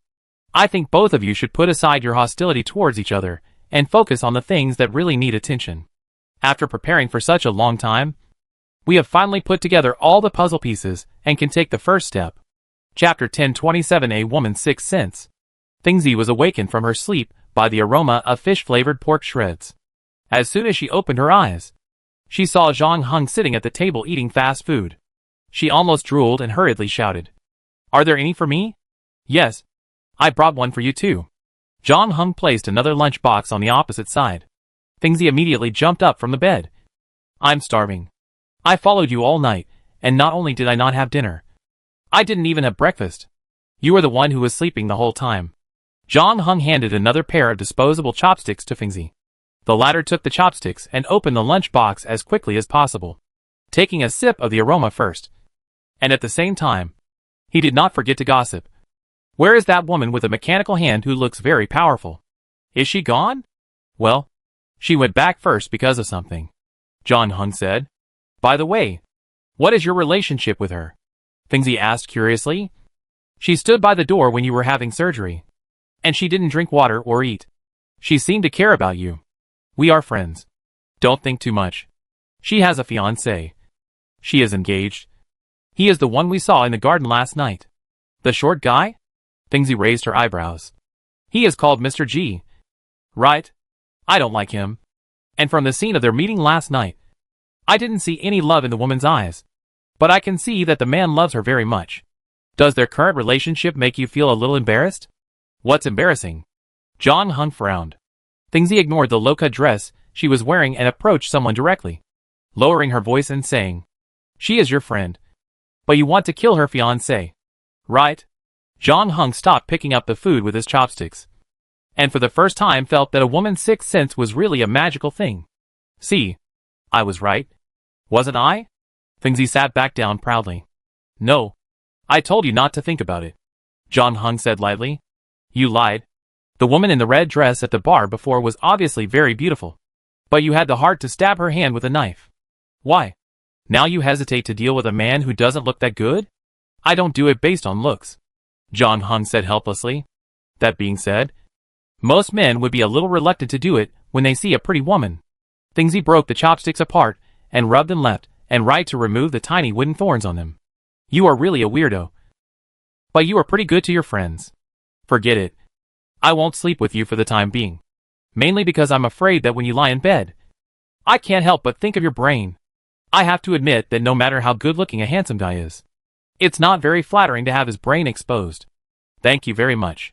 I think both of you should put aside your hostility towards each other and focus on the things that really need attention. After preparing for such a long time, we have finally put together all the puzzle pieces and can take the first step. Chapter 1027. A Woman's Sixth Sense. Fingzi was awakened from her sleep by the aroma of fish-flavored pork shreds. As soon as she opened her eyes, she saw John Hung sitting at the table eating fast food. She almost drooled and hurriedly shouted, Are there any for me? Yes, I brought one for you too. John Hung placed another lunch box on the opposite side. Fingzi immediately jumped up from the bed. I'm starving. I followed you all night, and not only did I not have dinner, I didn't even have breakfast. You were the one who was sleeping the whole time. John Hung handed another pair of disposable chopsticks to Fingzi. The latter took the chopsticks and opened the lunch box as quickly as possible, taking a sip of the aroma first. And at the same time, he did not forget to gossip. Where is that woman with a mechanical hand who looks very powerful? Is she gone? Well, she went back first because of something, John Hung said. By the way, what is your relationship with her? Fingzi asked curiously. She stood by the door when you were having surgery, and she didn't drink water or eat. She seemed to care about you. We are friends. Don't think too much. She has a fiancé. She is engaged. He is the one we saw in the garden last night. The short guy? Fingsy raised her eyebrows. He is called Mr. G. Right? I don't like him. And from the scene of their meeting last night, I didn't see any love in the woman's eyes. But I can see that the man loves her very much. Does their current relationship make you feel a little embarrassed? What's embarrassing? John Hung frowned. Fingsy ignored the low-cut dress she was wearing and approached someone directly, lowering her voice and saying, "She is your friend. But you want to kill her fiancé, right?" John Hung stopped picking up the food with his chopsticks, and for the first time felt that a woman's sixth sense was really a magical thing. See, I was right. Wasn't I? Fingsy sat back down proudly. No. I told you not to think about it, John Hung said lightly. You lied. The woman in the red dress at the bar before was obviously very beautiful. But you had the heart to stab her hand with a knife. Why? Now you hesitate to deal with a man who doesn't look that good? I don't do it based on looks, John Hung said helplessly. That being said, most men would be a little reluctant to do it when they see a pretty woman. Fingsy broke the chopsticks apart and rubbed them left and right to remove the tiny wooden thorns on them. You are really a weirdo. But you are pretty good to your friends. Forget it. I won't sleep with you for the time being. Mainly because I'm afraid that when you lie in bed, I can't help but think of your brain. I have to admit that no matter how good-looking a handsome guy is, it's not very flattering to have his brain exposed. Thank you very much.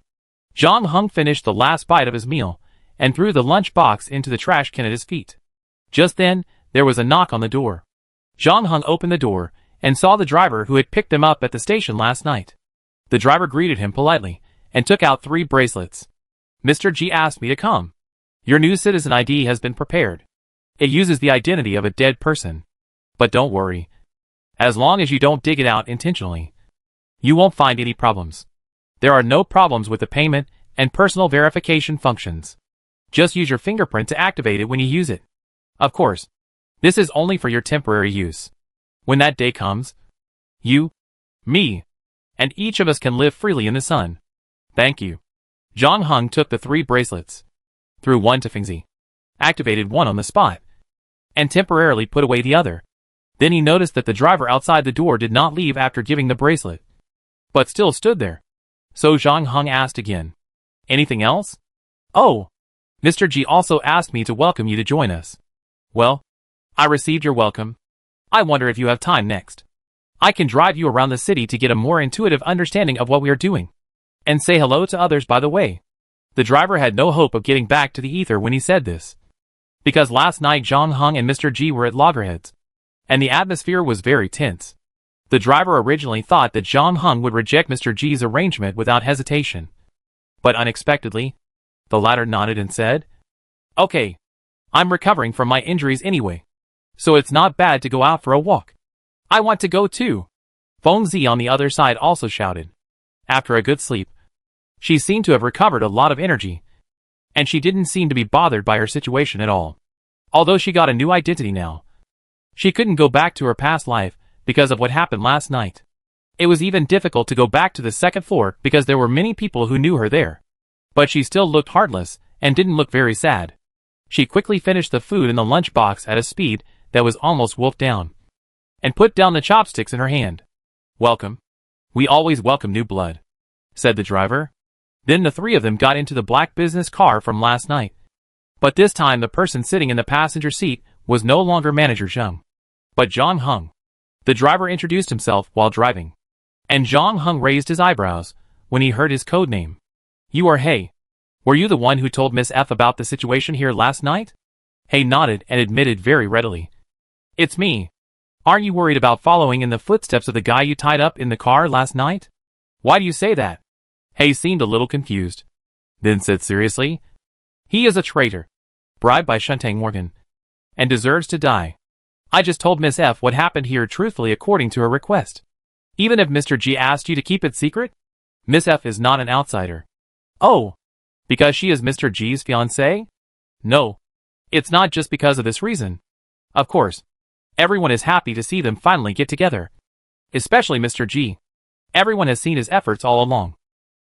John Hung finished the last bite of his meal and threw the lunch box into the trash can at his feet. Just then, there was a knock on the door. John Hung opened the door and saw the driver who had picked them up at the station last night. The driver greeted him politely and took out 3 bracelets. Mr. G asked me to come. Your new citizen ID has been prepared. It uses the identity of a dead person. But don't worry. As long as you don't dig it out intentionally, you won't find any problems. There are no problems with the payment and personal verification functions. Just use your fingerprint to activate it when you use it. Of course, this is only for your temporary use. When that day comes, you, me, and each of us can live freely in the sun. Thank you. John Hung took the 3 bracelets, threw one to Fingsy, activated one on the spot, and temporarily put away the other. Then he noticed that the driver outside the door did not leave after giving the bracelet, but still stood there. So John Hung asked again, anything else? Oh, Mr. G also asked me to welcome you to join us. Well, I received your welcome. I wonder if you have time next. I can drive you around the city to get a more intuitive understanding of what we are doing. And say hello to others by the way. The driver had no hope of getting back to the ether when he said this, because last night John Hung and Mr. G were at loggerheads, and the atmosphere was very tense. The driver originally thought that John Hung would reject Mr. G's arrangement without hesitation. But unexpectedly, the latter nodded and said, Okay, I'm recovering from my injuries anyway, so it's not bad to go out for a walk. I want to go too. Feng Zi on the other side also shouted. After a good sleep, she seemed to have recovered a lot of energy, and she didn't seem to be bothered by her situation at all. Although she got a new identity now, she couldn't go back to her past life because of what happened last night. It was even difficult to go back to the second floor because there were many people who knew her there. But she still looked heartless and didn't look very sad. She quickly finished the food in the lunchbox at a speed that was almost wolfed down, and put down the chopsticks in her hand. Welcome. We always welcome new blood, said the driver. Then the 3 of them got into the black business car from last night. But this time the person sitting in the passenger seat was no longer Manager Zheng, but John Hung. The driver introduced himself while driving, and John Hung raised his eyebrows when he heard his code name. You are Hay. Were you the one who told Miss F about the situation here last night? Hay nodded and admitted very readily. It's me. Aren't you worried about following in the footsteps of the guy you tied up in the car last night? Why do you say that? Hay seemed a little confused, then said seriously, He is a traitor, bribed by Shuntang Morgan, and deserves to die. I just told Miss F what happened here truthfully according to her request. Even if Mr. G asked you to keep it secret, Miss F is not an outsider. Oh, because she is Mr. G's fiancée? No, it's not just because of this reason. Of course, everyone is happy to see them finally get together, especially Mr. G. Everyone has seen his efforts all along.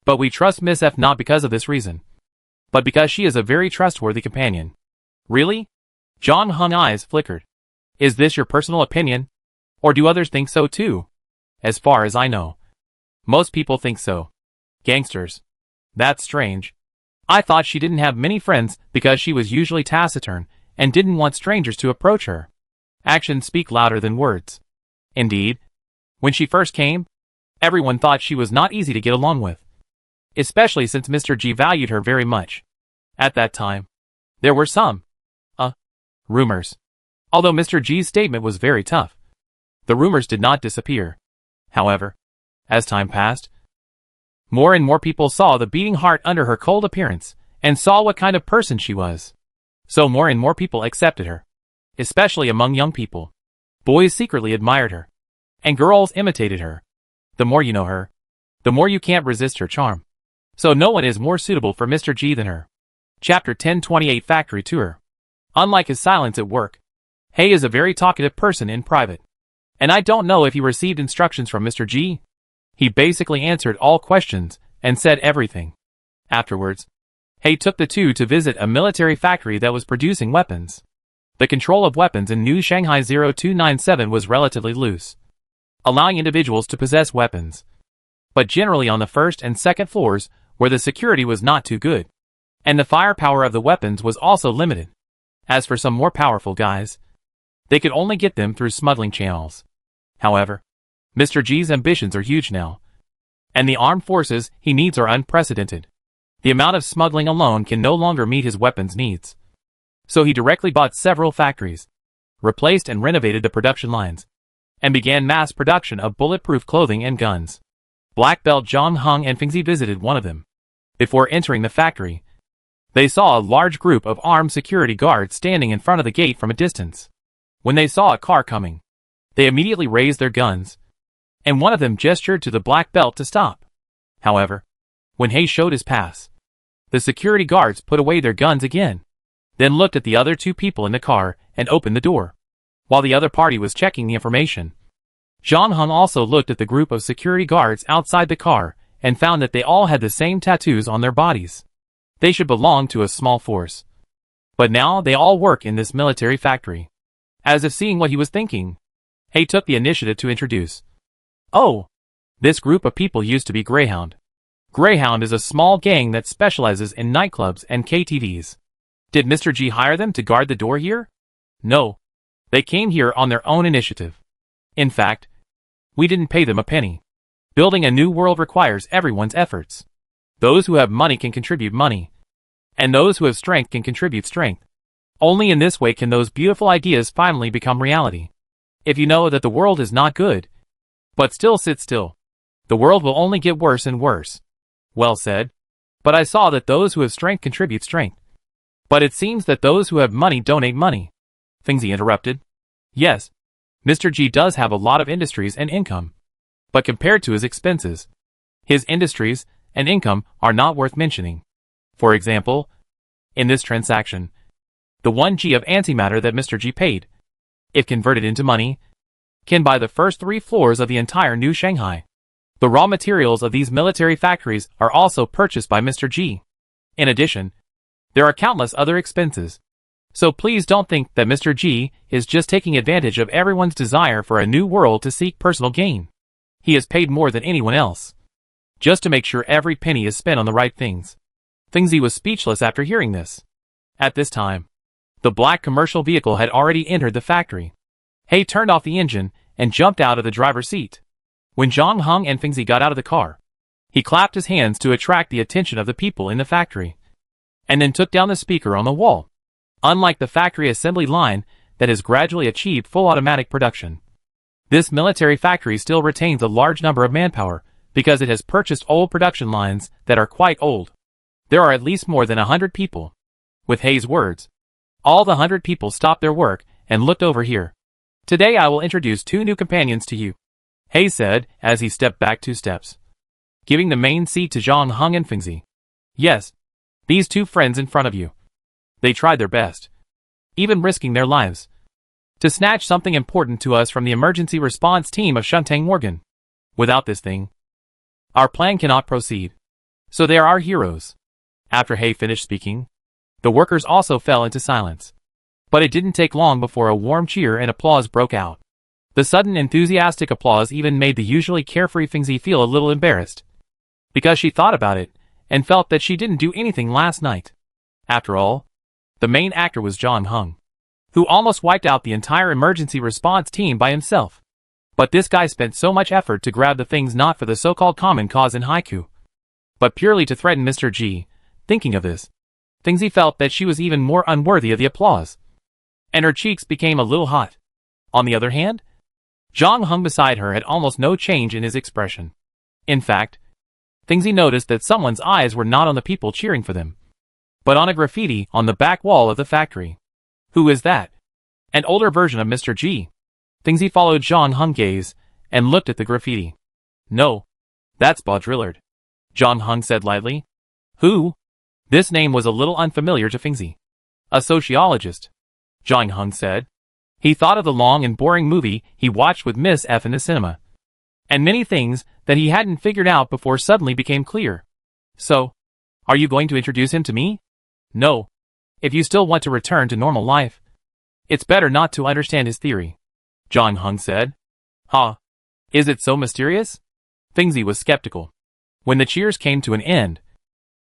But we trust Miss F not because of this reason, but because she is a very trustworthy companion. Really? John Hung's eyes flickered. Is this your personal opinion? Or do others think so too? As far as I know, most people think so. Gangsters. That's strange. I thought she didn't have many friends because she was usually taciturn and didn't want strangers to approach her. Actions speak louder than words. Indeed, when she first came, everyone thought she was not easy to get along with, especially since Mr. G valued her very much. At that time, there were some rumors. Although Mr. G's statement was very tough, the rumors did not disappear. However, as time passed, more and more people saw the beating heart under her cold appearance and saw what kind of person she was. So more and more people accepted her, especially among young people. Boys secretly admired her, and girls imitated her. The more you know her, the more you can't resist her charm. So no one is more suitable for Mr. G than her. Chapter 1028 Factory Tour. Unlike his silence at work, Hay is a very talkative person in private. And I don't know if he received instructions from Mr. G. He basically answered all questions and said everything. Afterwards, Hay took the two to visit a military factory that was producing weapons. The control of weapons in New Shanghai 0297 was relatively loose, allowing individuals to possess weapons, but generally on the first and second floors where the security was not too good, and the firepower of the weapons was also limited. As for some more powerful guys, they could only get them through smuggling channels. However, Mr. G's ambitions are huge now, and the armed forces he needs are unprecedented. The amount of smuggling alone can no longer meet his weapons needs. So he directly bought several factories, replaced and renovated the production lines, and began mass production of bulletproof clothing and guns. Black Belt John Hung and Fingzi visited one of them. Before entering the factory, they saw a large group of armed security guards standing in front of the gate from a distance. When they saw a car coming, they immediately raised their guns, and one of them gestured to the Black Belt to stop. However, when Hay showed his pass, the security guards put away their guns again, then looked at the other two people in the car and opened the door. While the other party was checking the information, John Hung also looked at the group of security guards outside the car and found that they all had the same tattoos on their bodies. They should belong to a small force. But now they all work in this military factory. As if seeing what he was thinking, Hay took the initiative to introduce. Oh, this group of people used to be Greyhound. Greyhound is a small gang that specializes in nightclubs and KTVs. Did Mr. G hire them to guard the door here? No. They came here on their own initiative. In fact, we didn't pay them a penny. Building a new world requires everyone's efforts. Those who have money can contribute money, and those who have strength can contribute strength. Only in this way can those beautiful ideas finally become reality. If you know that the world is not good, but still sit still, the world will only get worse and worse. Well said. But I saw that those who have strength contribute strength. But it seems that those who have money donate money. Fingzi interrupted. Yes, Mr. G does have a lot of industries and income. But compared to his expenses, his industries and income are not worth mentioning. For example, in this transaction, the 1G of antimatter that Mr. G paid, if converted into money, can buy the first 3 floors of the entire New Shanghai. The raw materials of these military factories are also purchased by Mr. G. In addition, there are countless other expenses. So please don't think that Mr. G is just taking advantage of everyone's desire for a new world to seek personal gain. He has paid more than anyone else, just to make sure every penny is spent on the right things. Fingzi was speechless after hearing this. At this time, the black commercial vehicle had already entered the factory. Hay turned off the engine and jumped out of the driver's seat. When Zhang Hung and Fingzi got out of the car, he clapped his hands to attract the attention of the people in the factory, and then took down the speaker on the wall. Unlike the factory assembly line that has gradually achieved full automatic production, this military factory still retains a large number of manpower because it has purchased old production lines that are quite old. There are at least more than 100 people. With Hay's words, all the 100 people stopped their work and looked over here. Today I will introduce 2 new companions to you, Hay said as he stepped back 2 steps, giving the main seat to Zhang Hung and Fingzi. Yes, these 2 friends in front of you. They tried their best, even risking their lives, to snatch something important to us from the emergency response team of Shuntang Morgan. Without this thing, our plan cannot proceed. So they are our heroes. After Hay finished speaking, the workers also fell into silence. But it didn't take long before a warm cheer and applause broke out. The sudden enthusiastic applause even made the usually carefree Fingzi feel a little embarrassed, because she thought about it, and felt that she didn't do anything last night. After all, the main actor was John Hung, who almost wiped out the entire emergency response team by himself. But this guy spent so much effort to grab the things not for the so-called common cause in haiku, but purely to threaten Mr. G. Thinking of this, Fingzi felt that she was even more unworthy of the applause, and her cheeks became a little hot. On the other hand, Zhang Hung beside her had almost no change in his expression. In fact, Fingzi noticed that someone's eyes were not on the people cheering for them, but on a graffiti on the back wall of the factory. Who is that? An older version of Mr. G. Fingzi followed Zhang Hung's gaze and looked at the graffiti. No, that's Baudrillard, Zhang Hung said lightly. Who? This name was a little unfamiliar to Fingzi. A sociologist, Zhang Hung said. He thought of the long and boring movie he watched with Miss F in the cinema, and many things that he hadn't figured out before suddenly became clear. So, are you going to introduce him to me? No. If you still want to return to normal life, it's better not to understand his theory, Zhang Hung said. Huh? Is it so mysterious? Fingzi was skeptical. When the cheers came to an end,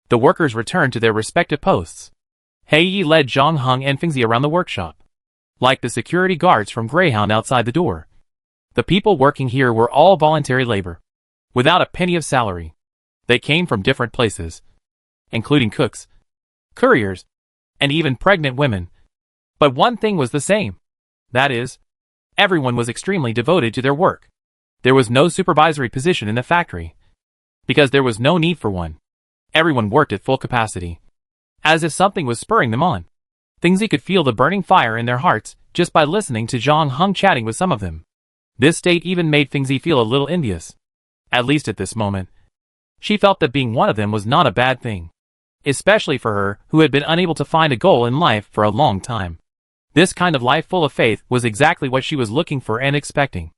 the workers returned to their respective posts. Hei Yi led Zhang Hung and Fingzi around the workshop, like the security guards from Greyhound outside the door. The people working here were all voluntary labor, without a penny of salary. They came from different places, including cooks, couriers, and even pregnant women. But one thing was the same. That is, everyone was extremely devoted to their work. There was no supervisory position in the factory, because there was no need for one. Everyone worked at full capacity, as if something was spurring them on. Fingzi could feel the burning fire in their hearts just by listening to Zhang Hung chatting with some of them. This state even made Fingzi feel a little envious. At least at this moment, she felt that being one of them was not a bad thing, especially for her who had been unable to find a goal in life for a long time. This kind of life full of faith was exactly what she was looking for and expecting.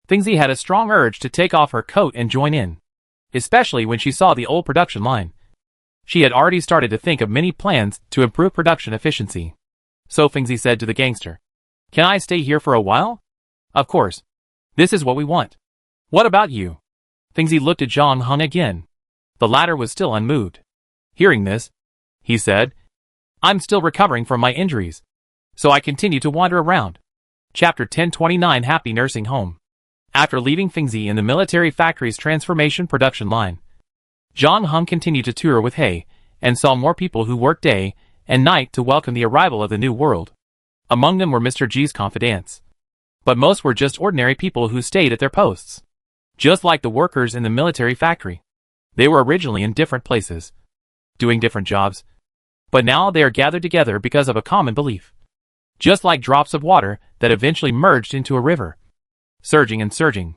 Fingzi had a strong urge to take off her coat and join in, especially when she saw the old production line. She had already started to think of many plans to improve production efficiency. So Fingzi said to the gangster, "Can I stay here for a while?" "Of course. This is what we want. What about you?" Fingzi looked at Zhang Hung again. The latter was still unmoved. Hearing this, he said, "I'm still recovering from my injuries, so I continue to wander around." Chapter 1029 Happy Nursing Home. After leaving Fingzi in the military factory's transformation production line, Zhang Hung continued to tour with Hei, and saw more people who worked day and night to welcome the arrival of the new world. Among them were Mr. G's confidants, but most were just ordinary people who stayed at their posts. Just like the workers in the military factory, they were originally in different places, doing different jobs, but now they are gathered together because of a common belief. Just like drops of water that eventually merged into a river, surging and surging.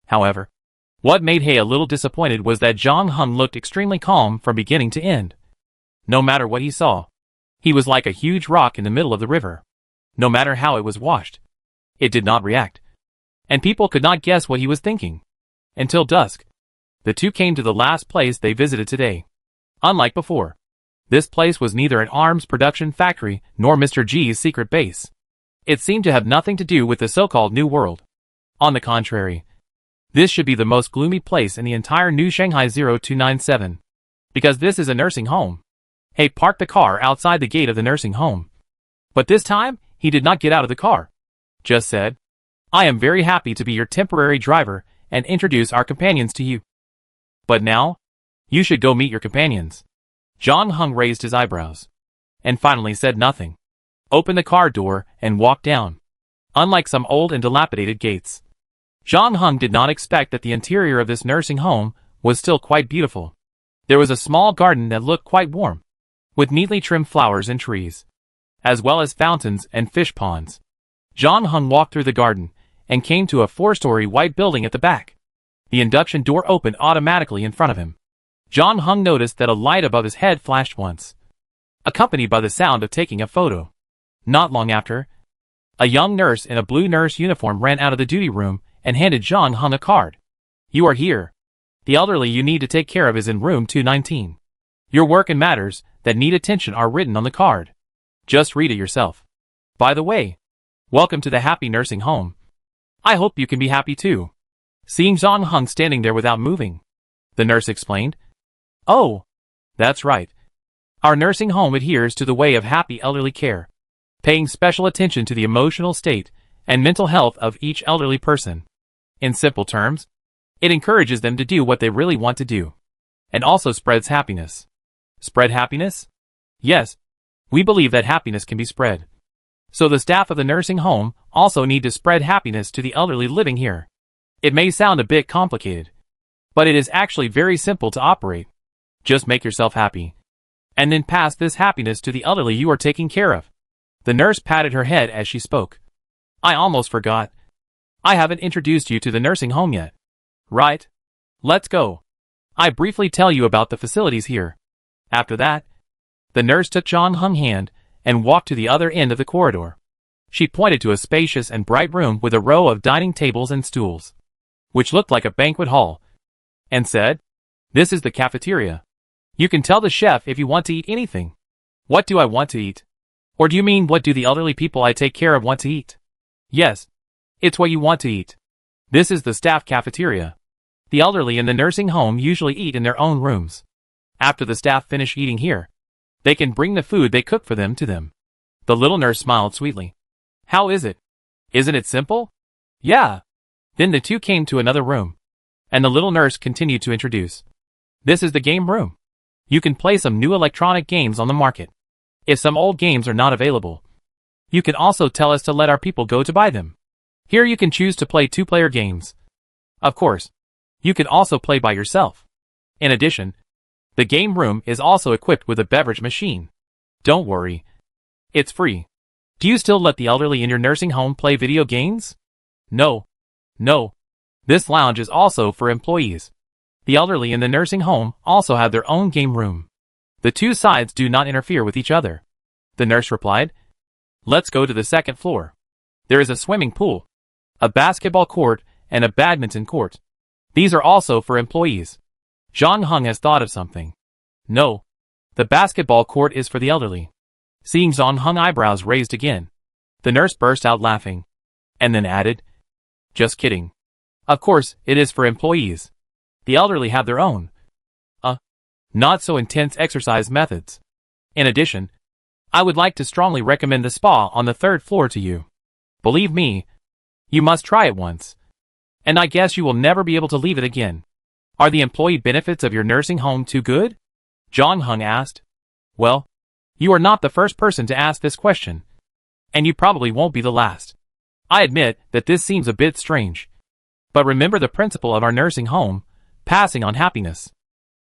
However, what made Hei a little disappointed was that Zhang Hung looked extremely calm from beginning to end. No matter what he saw, he was like a huge rock in the middle of the river. No matter how it was washed, it did not react, and people could not guess what he was thinking. Until dusk, the two came to the last place they visited today. Unlike before, this place was neither an arms production factory nor Mr. G's secret base. It seemed to have nothing to do with the so-called New World. On the contrary, this should be the most gloomy place in the entire New Shanghai 0297, because this is a nursing home. Hei parked the car outside the gate of the nursing home. But this time, he did not get out of the car. Just said, "I am very happy to be your temporary driver and introduce our companions to you. But now, you should go meet your companions." Zhang Hung raised his eyebrows, and finally said nothing, opened the car door and walked down. Unlike some old and dilapidated gates, Zhang Hung did not expect that the interior of this nursing home was still quite beautiful. There was a small garden that looked quite warm, with neatly trimmed flowers and trees, as well as fountains and fish ponds. Zhang Hung walked through the garden and came to a 4-story white building at the back. The induction door opened automatically in front of him. Zhang Hung noticed that a light above his head flashed once, accompanied by the sound of taking a photo. Not long after, a young nurse in a blue nurse uniform ran out of the duty room and handed Zhang Hung a card. "You are here. The elderly you need to take care of is in room 219. Your work and matters that need attention are written on the card. Just read it yourself." By the way, welcome to the happy nursing home. I hope you can be happy too. Seeing Zhang Heng standing there without moving, the nurse explained. Oh, that's right. Our nursing home adheres to the way of happy elderly care, paying special attention to the emotional state and mental health of each elderly person. In simple terms, it encourages them to do what they really want to do, and also spreads happiness. Spread happiness? Yes, we believe that happiness can be spread. So the staff of the nursing home also need to spread happiness to the elderly living here. It may sound a bit complicated, but it is actually very simple to operate. Just make yourself happy, and then pass this happiness to the elderly you are taking care of. The nurse patted her head as she spoke. I almost forgot. I haven't introduced you to the nursing home yet. Right? Let's go. I briefly tell you about the facilities here. After that, the nurse took Zhang Heng's hand and walked to the other end of the corridor. She pointed to a spacious and bright room with a row of dining tables and stools, which looked like a banquet hall, and said, "This is the cafeteria. You can tell the chef if you want to eat anything." What do I want to eat? Or do you mean what do the elderly people I take care of want to eat? Yes, it's what you want to eat. This is the staff cafeteria. The elderly in the nursing home usually eat in their own rooms. After the staff finish eating here, they can bring the food they cook for them to them. The little nurse smiled sweetly. How is it? Isn't it simple? Yeah. Then the two came to another room, and the little nurse continued to introduce. This is the game room. You can play some new electronic games on the market. If some old games are not available, you can also tell us to let our people go to buy them. Here you can choose to play two-player games. Of course, you can also play by yourself. In addition, the game room is also equipped with a beverage machine. Don't worry, it's free. Do you still let the elderly in your nursing home play video games? No. This lounge is also for employees. The elderly in the nursing home also have their own game room. The two sides do not interfere with each other. The nurse replied. Let's go to the second floor. There is a swimming pool, a basketball court, and a badminton court. These are also for employees. Zhang Heng has thought of something. No, the basketball court is for the elderly. Seeing Zhang Heng's eyebrows raised again, the nurse burst out laughing, and then added, Just kidding. Of course, it is for employees. The elderly have their own, not so intense exercise methods. In addition, I would like to strongly recommend the spa on the third floor to you. Believe me, you must try it once. And I guess you will never be able to leave it again. Are the employee benefits of your nursing home too good? Zhang Heng asked. Well, you are not the first person to ask this question, and you probably won't be the last. I admit that this seems a bit strange. But remember the principle of our nursing home, passing on happiness.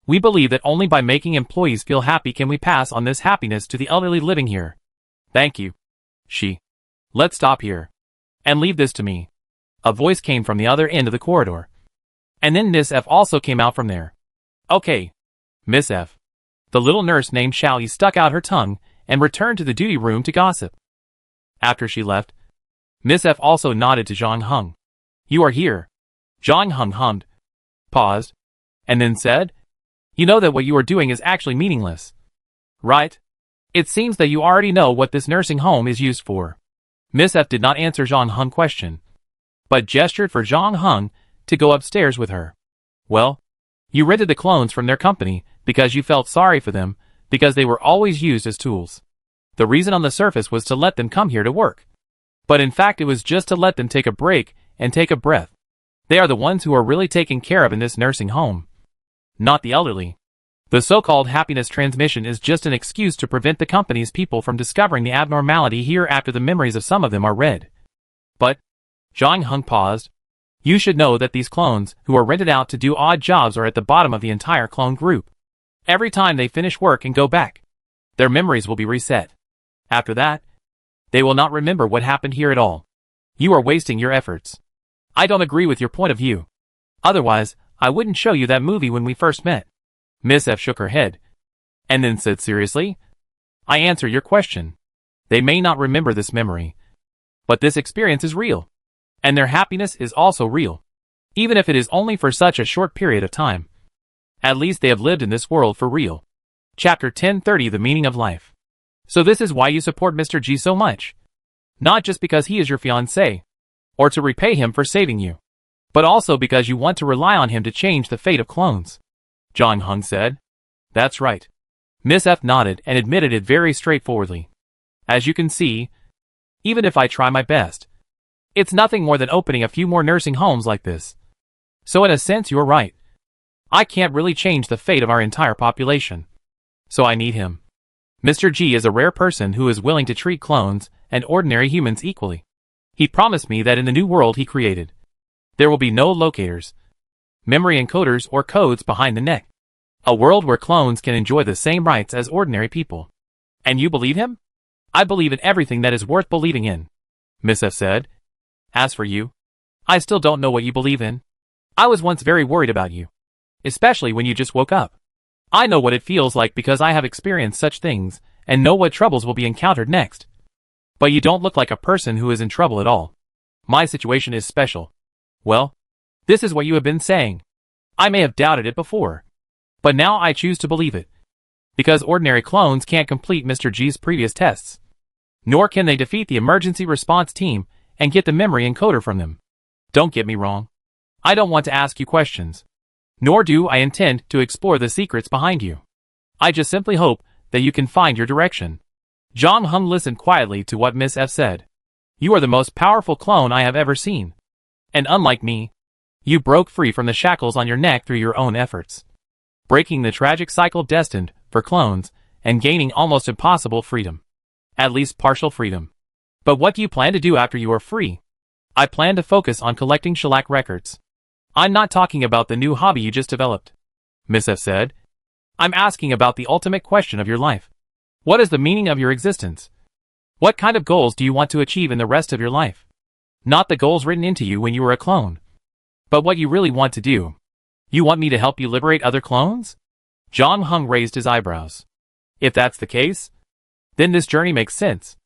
We believe that only by making employees feel happy can we pass on this happiness to the elderly living here. Thank you. Let's stop here, and leave this to me. A voice came from the other end of the corridor. And then Miss F also came out from there. Okay, Miss F. The little nurse named Xiaoyi stuck out her tongue and returned to the duty room to gossip. After she left, Miss F also nodded to Zhang Heng. You are here. Zhang Heng hummed, paused, and then said, You know that what you are doing is actually meaningless. Right? It seems that you already know what this nursing home is used for. Miss F did not answer Zhang Heng's question, but gestured for Zhang Heng to go upstairs with her. Well, you rented the clones from their company because you felt sorry for them because they were always used as tools. The reason on the surface was to let them come here to work. But in fact it was just to let them take a break and take a breath. They are the ones who are really taken care of in this nursing home, not the elderly. The so-called happiness transmission is just an excuse to prevent the company's people from discovering the abnormality here after the memories of some of them are read. But, Zhang Heng paused, you should know that these clones who are rented out to do odd jobs are at the bottom of the entire clone group. Every time they finish work and go back, their memories will be reset. After that, they will not remember what happened here at all. You are wasting your efforts. I don't agree with your point of view. Otherwise, I wouldn't show you that movie when we first met. Miss F shook her head, and then said seriously, I answer your question. They may not remember this memory, but this experience is real, and their happiness is also real, even if it is only for such a short period of time. At least they have lived in this world for real. Chapter 1030 The Meaning of Life. So this is why you support Mr. G so much. Not just because he is your fiancé, or to repay him for saving you, but also because you want to rely on him to change the fate of clones. John Hung said. That's right. Miss F nodded and admitted it very straightforwardly. As you can see, even if I try my best, it's nothing more than opening a few more nursing homes like this. So in a sense you're right. I can't really change the fate of our entire population. So I need him. Mr. G is a rare person who is willing to treat clones and ordinary humans equally. He promised me that in the new world he created, there will be no locators, memory encoders or codes behind the neck. A world where clones can enjoy the same rights as ordinary people. And you believe him? I believe in everything that is worth believing in, Miss F said. As for you, I still don't know what you believe in. I was once very worried about you, especially when you just woke up. I know what it feels like because I have experienced such things and know what troubles will be encountered next. But you don't look like a person who is in trouble at all. My situation is special. Well, this is what you have been saying. I may have doubted it before, but now I choose to believe it. Because ordinary clones can't complete Mr. G's previous tests. Nor can they defeat the emergency response team and get the memory encoder from them. Don't get me wrong. I don't want to ask you questions. Nor do I intend to explore the secrets behind you. I just simply hope that you can find your direction. John Hung listened quietly to what Miss F said. You are the most powerful clone I have ever seen. And unlike me, you broke free from the shackles on your neck through your own efforts, breaking the tragic cycle destined for clones and gaining almost impossible freedom. At least partial freedom. But what do you plan to do after you are free? I plan to focus on collecting shellac records. I'm not talking about the new hobby you just developed, Miss F said. I'm asking about the ultimate question of your life. What is the meaning of your existence? What kind of goals do you want to achieve in the rest of your life? Not the goals written into you when you were a clone, but what you really want to do. You want me to help you liberate other clones? John Hung raised his eyebrows. If that's the case, then this journey makes sense.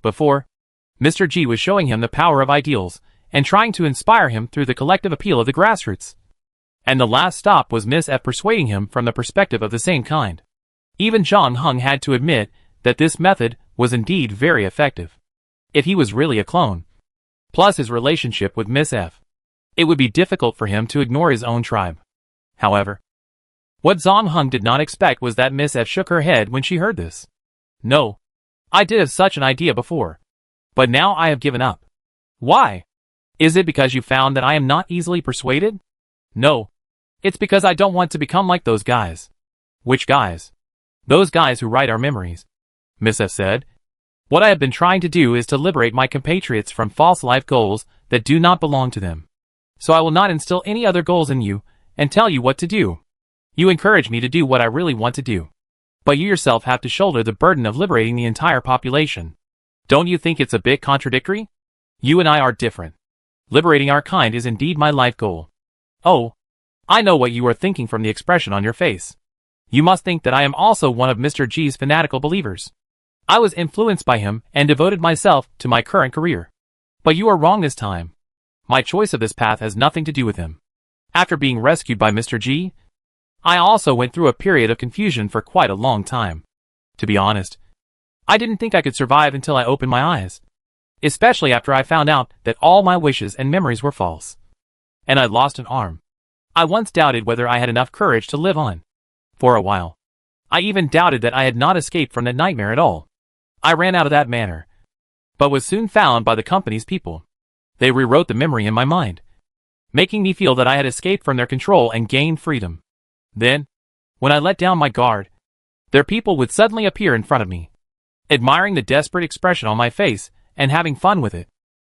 Before, Mr. G was showing him the power of ideals and trying to inspire him through the collective appeal of the grassroots. And the last stop was Miss F persuading him from the perspective of the same kind. Even John Hung had to admit that this method was indeed very effective. If he was really a clone, plus his relationship with Miss F, it would be difficult for him to ignore his own tribe. However, what John Hung did not expect was that Miss F shook her head when she heard this. No, I did have such an idea before, but now I have given up. Why? Is it because you found that I am not easily persuaded? No, it's because I don't want to become like those guys. Which guys? Those guys who write our memories, Miss F said. What I have been trying to do is to liberate my compatriots from false life goals that do not belong to them. So I will not instill any other goals in you and tell you what to do. You encourage me to do what I really want to do. But you yourself have to shoulder the burden of liberating the entire population. Don't you think it's a bit contradictory? You and I are different. Liberating our kind is indeed my life goal. Oh, I know what you are thinking from the expression on your face. You must think that I am also one of Mr. G's fanatical believers. I was influenced by him and devoted myself to my current career. But you are wrong this time. My choice of this path has nothing to do with him. After being rescued by Mr. G, I also went through a period of confusion for quite a long time. To be honest, I didn't think I could survive until I opened my eyes. Especially after I found out that all my wishes and memories were false. And I'd lost an arm. I once doubted whether I had enough courage to live on. For a while, I even doubted that I had not escaped from that nightmare at all. I ran out of that manor, but was soon found by the company's people. They rewrote the memory in my mind, making me feel that I had escaped from their control and gained freedom. Then, when I let down my guard, their people would suddenly appear in front of me, admiring the desperate expression on my face and having fun with it.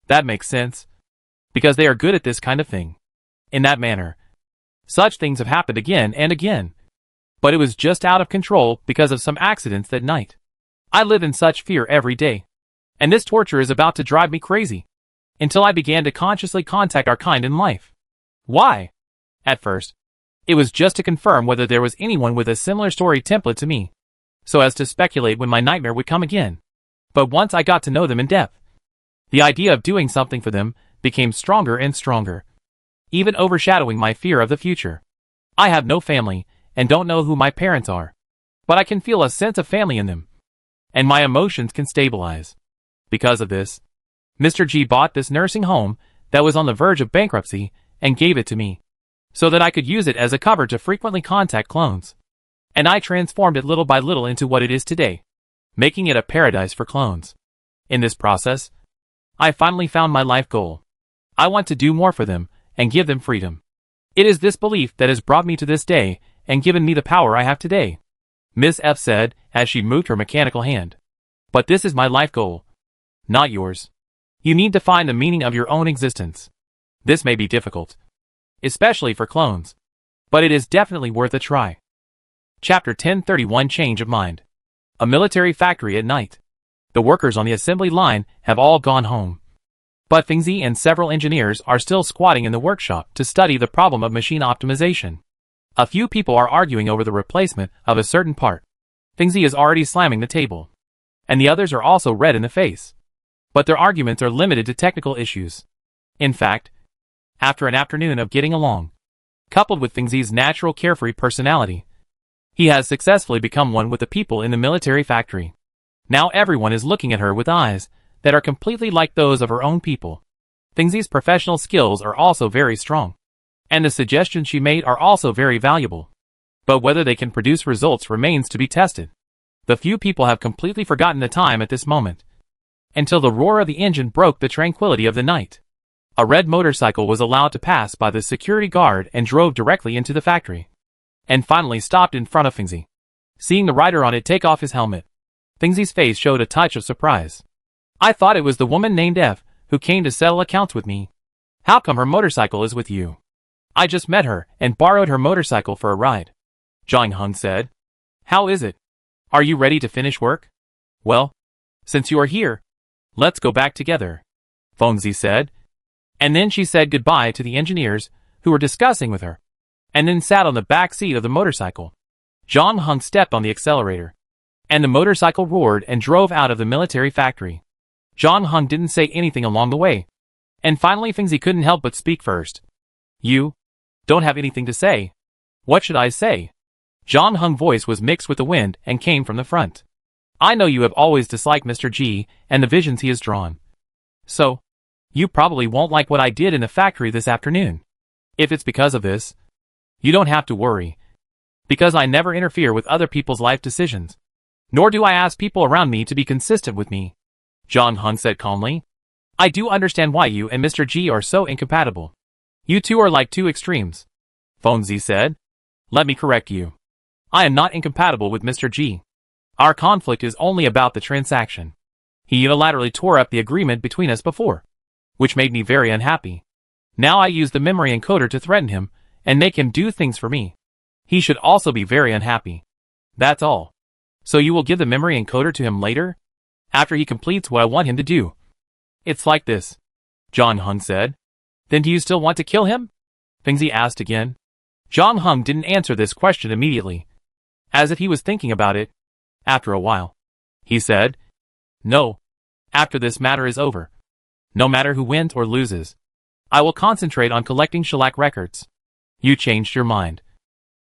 That makes sense, because they are good at this kind of thing. In that manner, such things have happened again and again. But it was just out of control because of some accidents that night. I live in such fear every day. And this torture is about to drive me crazy. Until I began to consciously contact our kind in life. Why? At first, it was just to confirm whether there was anyone with a similar story template to me, so as to speculate when my nightmare would come again. But once I got to know them in depth, the idea of doing something for them became stronger and stronger, even overshadowing my fear of the future. I have no family, and don't know who my parents are. But I can feel a sense of family in them. And my emotions can stabilize. Because of this, Mr. G bought this nursing home that was on the verge of bankruptcy and gave it to me, so that I could use it as a cover to frequently contact clones. And I transformed it little by little into what it is today, making it a paradise for clones. In this process, I finally found my life goal. I want to do more for them and give them freedom. It is this belief that has brought me to this day and given me the power I have today, Miss F said as she moved her mechanical hand. But this is my life goal, not yours. You need to find the meaning of your own existence. This may be difficult, especially for clones, but it is definitely worth a try. Chapter 1031 Change of Mind. A military factory at night. The workers on the assembly line have all gone home. But Fengzi and several engineers are still squatting in the workshop to study the problem of machine optimization. A few people are arguing over the replacement of a certain part. Fengzi is already slamming the table, and the others are also red in the face. But their arguments are limited to technical issues. In fact, after an afternoon of getting along, coupled with Fengzi's natural carefree personality, he has successfully become one with the people in the military factory. Now everyone is looking at her with eyes that are completely like those of her own people. Fengzi's professional skills are also very strong, and the suggestions she made are also very valuable. But whether they can produce results remains to be tested. The few people have completely forgotten the time at this moment, until the roar of the engine broke the tranquility of the night. A red motorcycle was allowed to pass by the security guard and drove directly into the factory, and finally stopped in front of Fengzi. Seeing the rider on it take off his helmet, Fengzi's face showed a touch of surprise. I thought it was the woman named F who came to settle accounts with me. How come her motorcycle is with you? I just met her and borrowed her motorcycle for a ride, Zhang Heng said. How is it? Are you ready to finish work? Well, since you are here, let's go back together, Fengzi said. And then she said goodbye to the engineers who were discussing with her, and then sat on the back seat of the motorcycle. Zhang Heng stepped on the accelerator, and the motorcycle roared and drove out of the military factory. Zhang Heng didn't say anything along the way, and finally Fengzi couldn't help but speak first. You don't have anything to say. What should I say? Zhang Heng's voice was mixed with the wind and came from the front. I know you have always disliked Mr. G and the visions he has drawn. So, you probably won't like what I did in the factory this afternoon. If it's because of this, you don't have to worry, because I never interfere with other people's life decisions, nor do I ask people around me to be consistent with me, Zhang Heng said calmly. I do understand why you and Mr. G are so incompatible. You two are like two extremes, Fengzi said. Let me correct you. I am not incompatible with Mr. G. Our conflict is only about the transaction. He unilaterally tore up the agreement between us before, which made me very unhappy. Now I use the memory encoder to threaten him and make him do things for me. He should also be very unhappy. That's all. So you will give the memory encoder to him later, after he completes what I want him to do. It's like this, Zhang Heng said. Then do you still want to kill him? Fengzi asked again. Zhang Heng didn't answer this question immediately, as if he was thinking about it. After a while, he said, No. After this matter is over, no matter who wins or loses, I will concentrate on collecting shellac records. You changed your mind.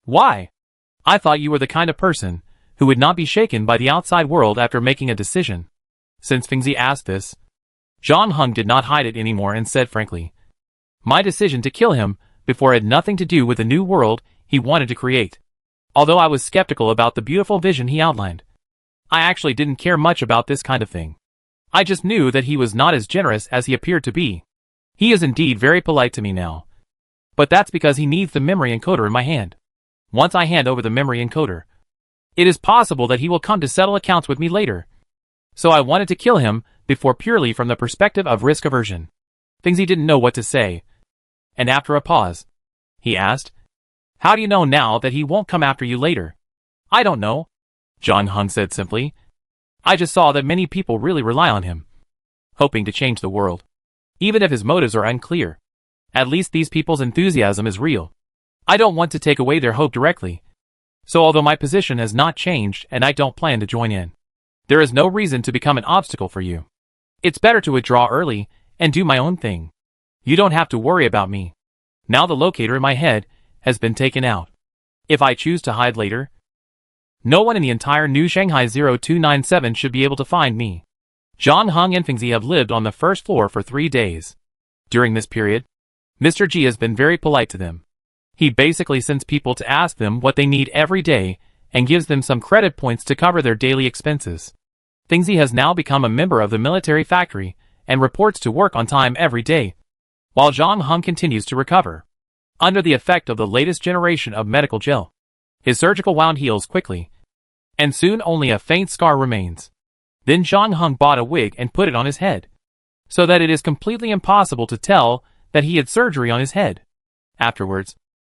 Why? I thought you were the kind of person who would not be shaken by the outside world after making a decision. Since Fengzi asked this, Zhang Heng did not hide it anymore and said frankly, My decision to kill him before had nothing to do with the new world he wanted to create. Although I was skeptical about the beautiful vision he outlined, I actually didn't care much about this kind of thing. I just knew that he was not as generous as he appeared to be. He is indeed very polite to me now, but that's because he needs the memory encoder in my hand. Once I hand over the memory encoder, it is possible that he will come to settle accounts with me later. So I wanted to kill him before purely from the perspective of risk aversion. Fengzi didn't know what to say, and after a pause, he asked, How do you know now that he won't come after you later? I don't know, Zhang Heng said simply. I just saw that many people really rely on him, hoping to change the world. Even if his motives are unclear, at least these people's enthusiasm is real. I don't want to take away their hope directly. So although my position has not changed and I don't plan to join in, there is no reason to become an obstacle for you. It's better to withdraw early and do my own thing. You don't have to worry about me. Now the locator in my head has been taken out. If I choose to hide later, no one in the entire New Shanghai 0297 should be able to find me. John Hung and Fengzi have lived on the first floor for 3 days. During this period, Mr. G has been very polite to them. He basically sends people to ask them what they need every day and gives them some credit points to cover their daily expenses. Fengzi has now become a member of the military factory and reports to work on time every day, while John Hung continues to recover. Under the effect of the latest generation of medical gel, his surgical wound heals quickly, and soon only a faint scar remains. Then John Hung bought a wig and put it on his head, so that it is completely impossible to tell that he had surgery on his head. Afterwards,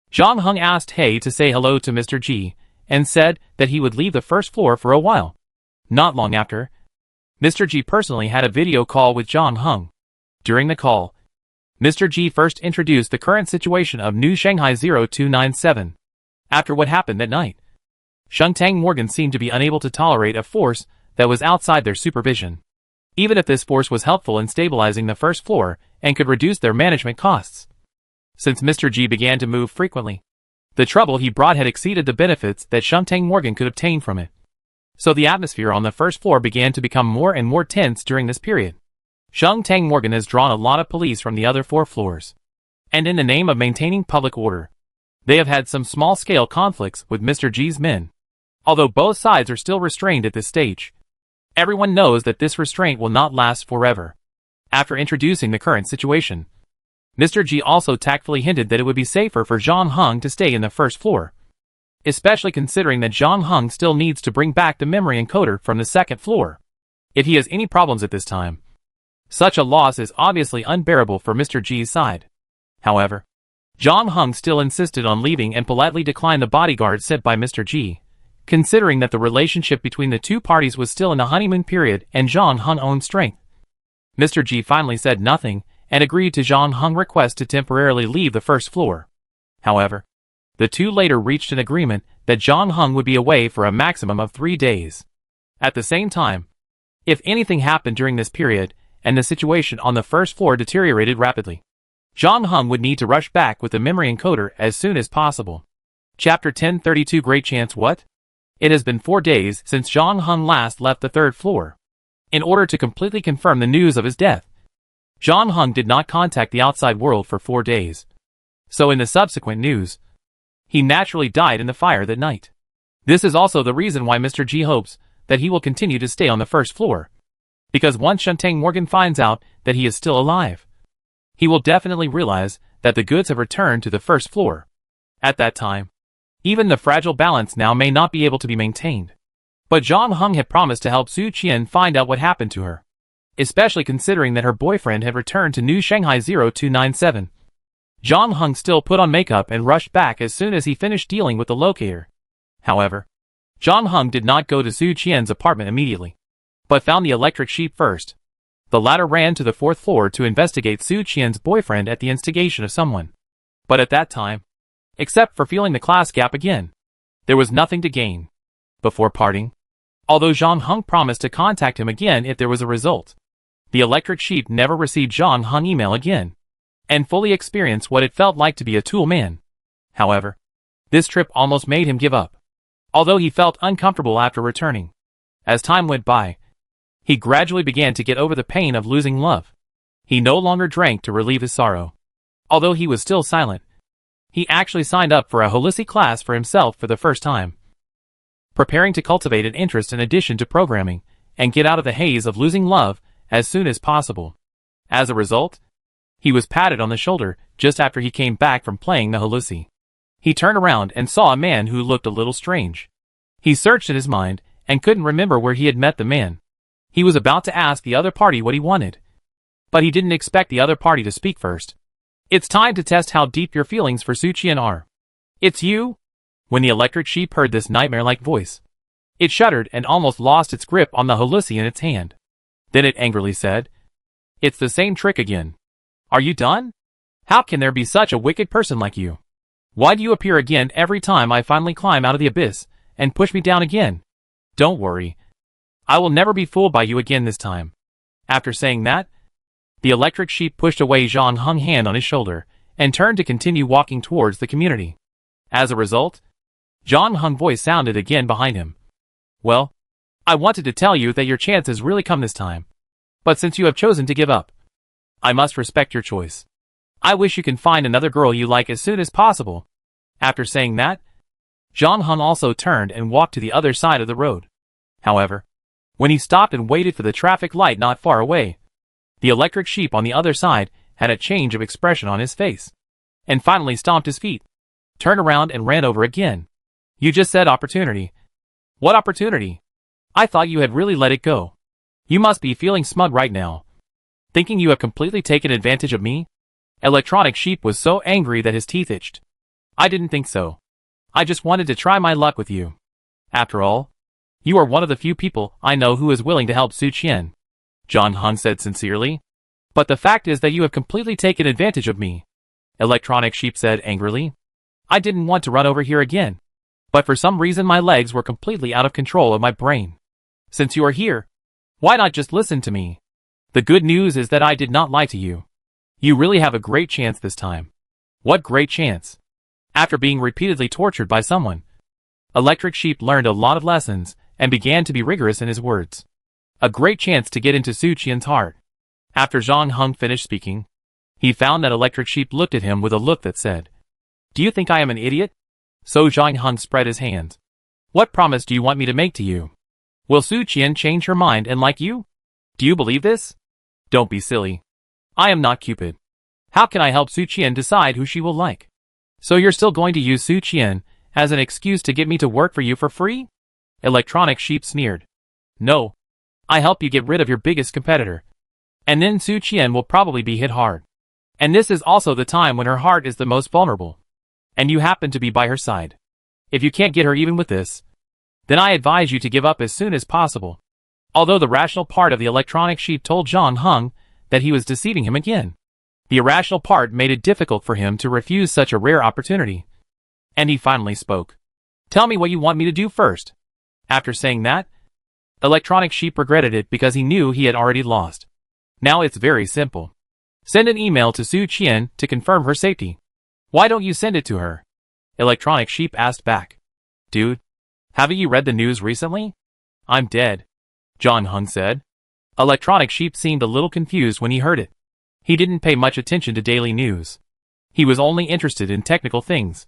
John Hung asked Hay to say hello to Mr. G, and said that he would leave the first floor for a while. Not long after, Mr. G personally had a video call with John Hung. During the call, Mr. G first introduced the current situation of New Shanghai 0297. After what happened that night, Shungtang Morgan seemed to be unable to tolerate a force that was outside their supervision, even if this force was helpful in stabilizing the first floor and could reduce their management costs. Since Mr. G began to move frequently, the trouble he brought had exceeded the benefits that Shungtang Morgan could obtain from it. So the atmosphere on the first floor began to become more and more tense during this period. Shungtang Morgan has drawn a lot of police from the other 4 floors, and in the name of maintaining public order, they have had some small-scale conflicts with Mr. G's men. Although both sides are still restrained at this stage, everyone knows that this restraint will not last forever. After introducing the current situation, Mr. G also tactfully hinted that it would be safer for John Hung to stay in the first floor, especially considering that John Hung still needs to bring back the memory encoder from the second floor. If he has any problems at this time, such a loss is obviously unbearable for Mr. G's side. However, John Hung still insisted on leaving and politely declined the bodyguard sent by Mr. G, considering that the relationship between the two parties was still in the honeymoon period and John Hung owned strength. Mr. G finally said nothing and agreed to John Hung's request to temporarily leave the first floor. However, the two later reached an agreement that John Hung would be away for a maximum of 3 days. At the same time, if anything happened during this period and the situation on the first floor deteriorated rapidly, John Hung would need to rush back with the memory encoder as soon as possible. Chapter 1032 Great Chance What? It has been 4 days since John Hung last left the 3rd floor. In order to completely confirm the news of his death, John Hung did not contact the outside world for 4 days. So in the subsequent news, he naturally died in the fire that night. This is also the reason why Mr. G hopes that he will continue to stay on the first floor, because once Shungtang Morgan finds out that he is still alive, he will definitely realize that the goods have returned to the first floor. At that time, even the fragile balance now may not be able to be maintained. But John Hung had promised to help Su Qian find out what happened to her, especially considering that her boyfriend had returned to New Shanghai 0297. John Hung still put on makeup and rushed back as soon as he finished dealing with the locator. However, John Hung did not go to Su Qian's apartment immediately, but found the electric sheep first. The latter ran to the 4th floor to investigate Su Qian's boyfriend at the instigation of someone. But at that time, except for feeling the class gap again, there was nothing to gain. Before parting, although John Hung promised to contact him again if there was a result, the electric sheep never received John Hung email again, and fully experienced what it felt like to be a tool man. However, this trip almost made him give up, although he felt uncomfortable after returning. As time went by, he gradually began to get over the pain of losing love. He no longer drank to relieve his sorrow. Although he was still silent, he actually signed up for a holistic class for himself for the first time, preparing to cultivate an interest in addition to programming and get out of the haze of losing love as soon as possible. As a result, he was patted on the shoulder just after he came back from playing the holistic. He turned around and saw a man who looked a little strange. He searched in his mind and couldn't remember where he had met the man. He was about to ask the other party what he wanted, but he didn't expect the other party to speak first. It's time to test how deep your feelings for Su Qian are. It's you? When the electric sheep heard this nightmare-like voice, it shuddered and almost lost its grip on the holistic in its hand. Then it angrily said, "It's the same trick again. Are you done? How can there be such a wicked person like you? Why do you appear again every time I finally climb out of the abyss and push me down again? Don't worry. I will never be fooled by you again this time." After saying that, the electric sheep pushed away John Hung's hand on his shoulder and turned to continue walking towards the community. As a result, John Hung's voice sounded again behind him. "Well, I wanted to tell you that your chance has really come this time. But since you have chosen to give up, I must respect your choice. I wish you can find another girl you like as soon as possible. After saying that, Zhang Heng also turned and walked to the other side of the road. However, when he stopped and waited for the traffic light not far away, the electric sheep on the other side had a change of expression on his face, and finally stomped his feet, turned around and ran over again. You just said opportunity. What opportunity? I thought you had really let it go. You must be feeling smug right now, thinking you have completely taken advantage of me? Electronic Sheep was so angry that his teeth itched. I didn't think so. I just wanted to try my luck with you. After all, you are one of the few people I know who is willing to help Su Qian. Zhang Heng said sincerely. But the fact is that you have completely taken advantage of me. Electronic Sheep said angrily. I didn't want to run over here again, but for some reason my legs were completely out of control of my brain. Since you are here, why not just listen to me? The good news is that I did not lie to you. You really have a great chance this time. What great chance? After being repeatedly tortured by someone, Electric Sheep learned a lot of lessons and began to be rigorous in his words. A great chance to get into Su Qian's heart. After Zhang Heng finished speaking, he found that Electric Sheep looked at him with a look that said, Do you think I am an idiot? So Zhang Heng spread his hands. What promise do you want me to make to you? Will Su Qian change her mind and like you? Do you believe this? Don't be silly. I am not Cupid. How can I help Su Qian decide who she will like? So you're still going to use Su Qian as an excuse to get me to work for you for free? Electronic Sheep sneered. No. I help you get rid of your biggest competitor. And then Su Qian will probably be hit hard. And this is also the time when her heart is the most vulnerable. And you happen to be by her side. If you can't get her even with this, then I advise you to give up as soon as possible. Although the rational part of the Electronic Sheep told Zhang Heng that he was deceiving him again, the irrational part made it difficult for him to refuse such a rare opportunity. And he finally spoke. Tell me what you want me to do first. After saying that, Electronic Sheep regretted it because he knew he had already lost. Now it's very simple. Send an email to Su Qian to confirm her safety. Why don't you send it to her? Electronic Sheep asked back. Dude, haven't you read the news recently? I'm dead, Zhang Heng said. Electronic Sheep seemed a little confused when he heard it. He didn't pay much attention to daily news. He was only interested in technical things.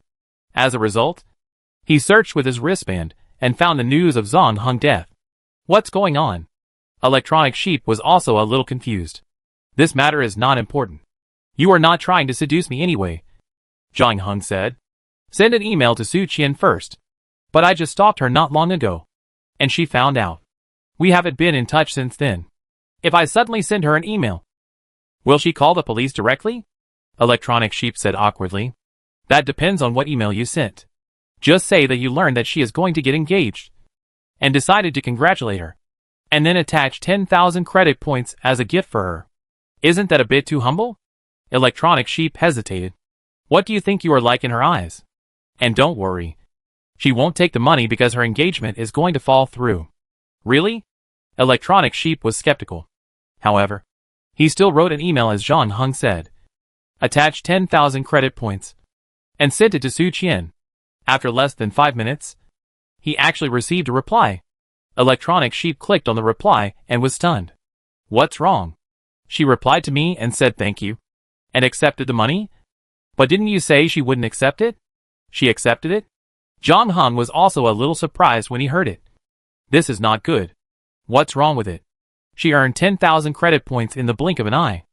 As a result, he searched with his wristband and found the news of Zhang Heng's death. What's going on? Electronic Sheep was also a little confused. This matter is not important. You are not trying to seduce me anyway, Zhang Heng said. Send an email to Su Qian first. But I just stalked her not long ago, and she found out. We haven't been in touch since then. If I suddenly send her an email, will she call the police directly? Electronic Sheep said awkwardly. That depends on what email you sent. Just say that you learned that she is going to get engaged, and decided to congratulate her, and then attach 10,000 credit points as a gift for her. Isn't that a bit too humble? Electronic Sheep hesitated. What do you think you are like in her eyes? And don't worry. She won't take the money because her engagement is going to fall through. Really? Electronic Sheep was skeptical. However, he still wrote an email as Zhang Heng said. Attach 10,000 credit points. And sent it to Su Qian. After less than 5 minutes, he actually received a reply. Electronic Sheep clicked on the reply and was stunned. What's wrong? She replied to me and said thank you. And accepted the money? But didn't you say she wouldn't accept it? She accepted it? Zhang Heng was also a little surprised when he heard it. This is not good. What's wrong with it? She earned 10,000 credit points in the blink of an eye.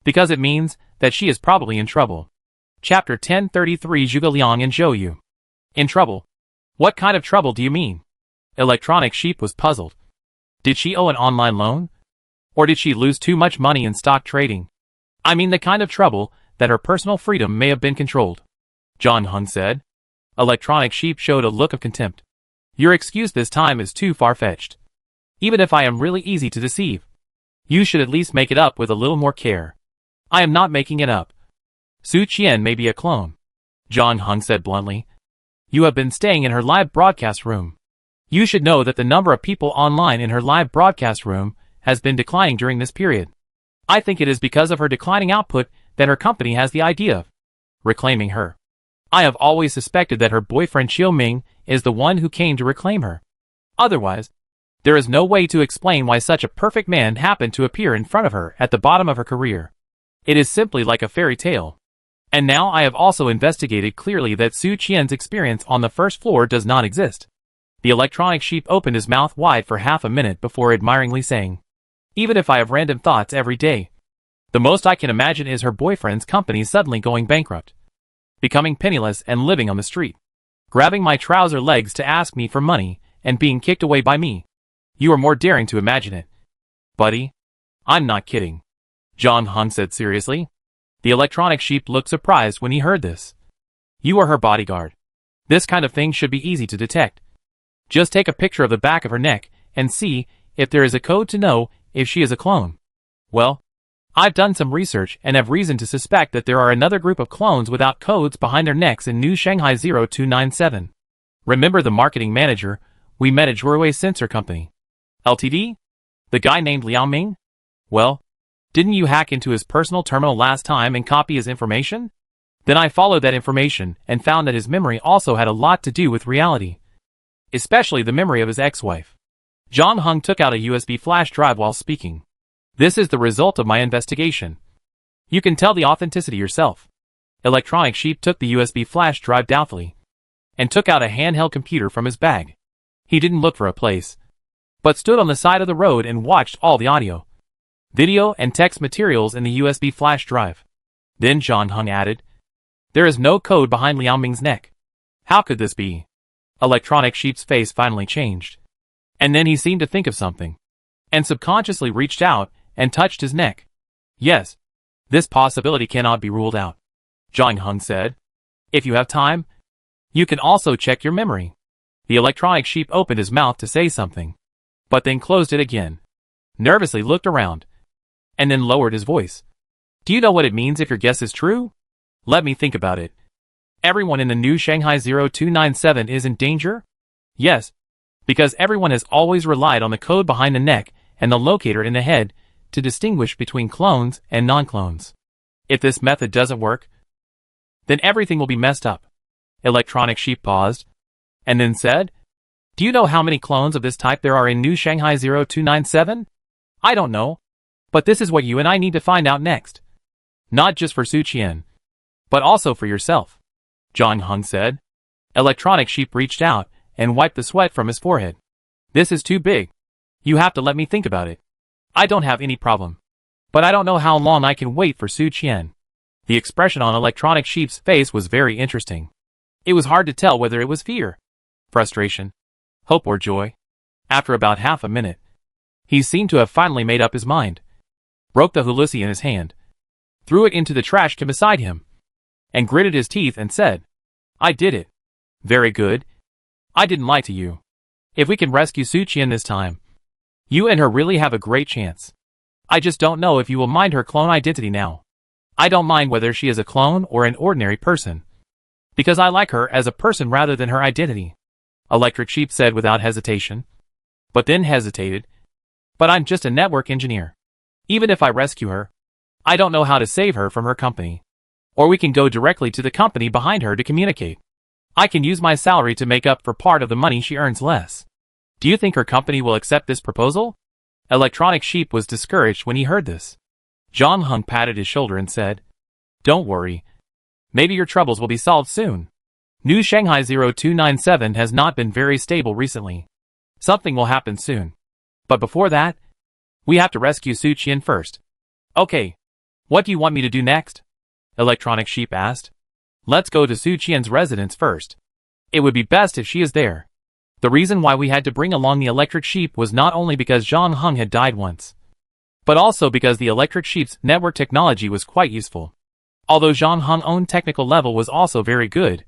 Because it means that she is probably in trouble. Chapter 1033 Zhuge Liang and Zhou Yu. In trouble? What kind of trouble do you mean? Electronic Sheep was puzzled. Did she owe an online loan? Or did she lose too much money in stock trading? I mean the kind of trouble that her personal freedom may have been controlled. Zhang Heng said. Electronic Sheep showed a look of contempt. Your excuse this time is too far-fetched. Even if I am really easy to deceive, you should at least make it up with a little more care. I am not making it up. Su Qian may be a clone, Zhang Heng said bluntly. You have been staying in her live broadcast room. You should know that the number of people online in her live broadcast room has been declining during this period. I think it is because of her declining output that her company has the idea of reclaiming her. I have always suspected that her boyfriend Xiao Ming is the one who came to reclaim her. Otherwise, There is no way to explain why such a perfect man happened to appear in front of her at the bottom of her career. It is simply like a fairy tale. And now I have also investigated clearly that Su Qian's experience on the first floor does not exist. The electronic sheep opened his mouth wide for half a minute before admiringly saying, "Even if I have random thoughts every day, the most I can imagine is her boyfriend's company suddenly going bankrupt, becoming penniless and living on the street, grabbing my trouser legs to ask me for money and being kicked away by me. You are more daring to imagine it." "Buddy, I'm not kidding," Zhang Heng said seriously. The electronic sheep looked surprised when he heard this. "You are her bodyguard. This kind of thing should be easy to detect. Just take a picture of the back of her neck and see if there is a code to know if she is a clone." "Well, I've done some research and have reason to suspect that there are another group of clones without codes behind their necks in New Shanghai 0297. Remember the marketing manager we met at Zhuowei Sensor Company Ltd? The guy named Liao Ming? Well, didn't you hack into his personal terminal last time and copy his information? Then I followed that information and found that his memory also had a lot to do with reality, especially the memory of his ex-wife." Zhang Heng took out a USB flash drive while speaking. "This is the result of my investigation. You can tell the authenticity yourself." Electronic Sheep took the USB flash drive doubtfully and took out a handheld computer from his bag. He didn't look for a place, but stood on the side of the road and watched all the audio, video and text materials in the USB flash drive. Then Zhang Heng added, "There is no code behind Liao Ming's neck. How could this be?" Electronic Sheep's face finally changed. And then he seemed to think of something, and subconsciously reached out and touched his neck. "Yes, this possibility cannot be ruled out," Zhang Heng said. "If you have time, you can also check your memory." The electronic sheep opened his mouth to say something, but then closed it again, nervously looked around, and then lowered his voice. "Do you know what it means if your guess is true? Let me think about it. Everyone in the new Shanghai 0297 is in danger? Yes, because everyone has always relied on the code behind the neck and the locator in the head to distinguish between clones and non-clones. If this method doesn't work, then everything will be messed up." Electronic Sheep paused, and then said, "Do you know how many clones of this type there are in New Shanghai 0297? I don't know, but this is what you and I need to find out next. Not just for Su Qian, but also for yourself," Zhang Heng said. Electronic Sheep reached out and wiped the sweat from his forehead. "This is too big. You have to let me think about it. I don't have any problem, but I don't know how long I can wait for Su Qian." The expression on Electronic Sheep's face was very interesting. It was hard to tell whether it was fear, frustration, hope or joy. After about half a minute, he seemed to have finally made up his mind, broke the hulusi in his hand, threw it into the trash can beside him, and gritted his teeth and said, "I did it. Very good. I didn't lie to you. If we can rescue Su Qian this time, you and her really have a great chance. I just don't know if you will mind her clone identity now. I don't mind whether she is a clone or an ordinary person, because I like her as a person rather than her identity," Electric Sheep said without hesitation, but then hesitated. "But I'm just a network engineer. Even if I rescue her, I don't know how to save her from her company. Or we can go directly to the company behind her to communicate. I can use my salary to make up for part of the money she earns less. Do you think her company will accept this proposal?" Electronic Sheep was discouraged when he heard this. Zhang Heng patted his shoulder and said, "Don't worry. Maybe your troubles will be solved soon. New Shanghai 0297 has not been very stable recently. Something will happen soon. But before that, we have to rescue Su Qian first." "Okay. What do you want me to do next?" Electronic Sheep asked. "Let's go to Su Qian's residence first. It would be best if she is there." The reason why we had to bring along the Electric Sheep was not only because Zhang Heng had died once, but also because the Electric Sheep's network technology was quite useful. Although Zhang Heng's own technical level was also very good,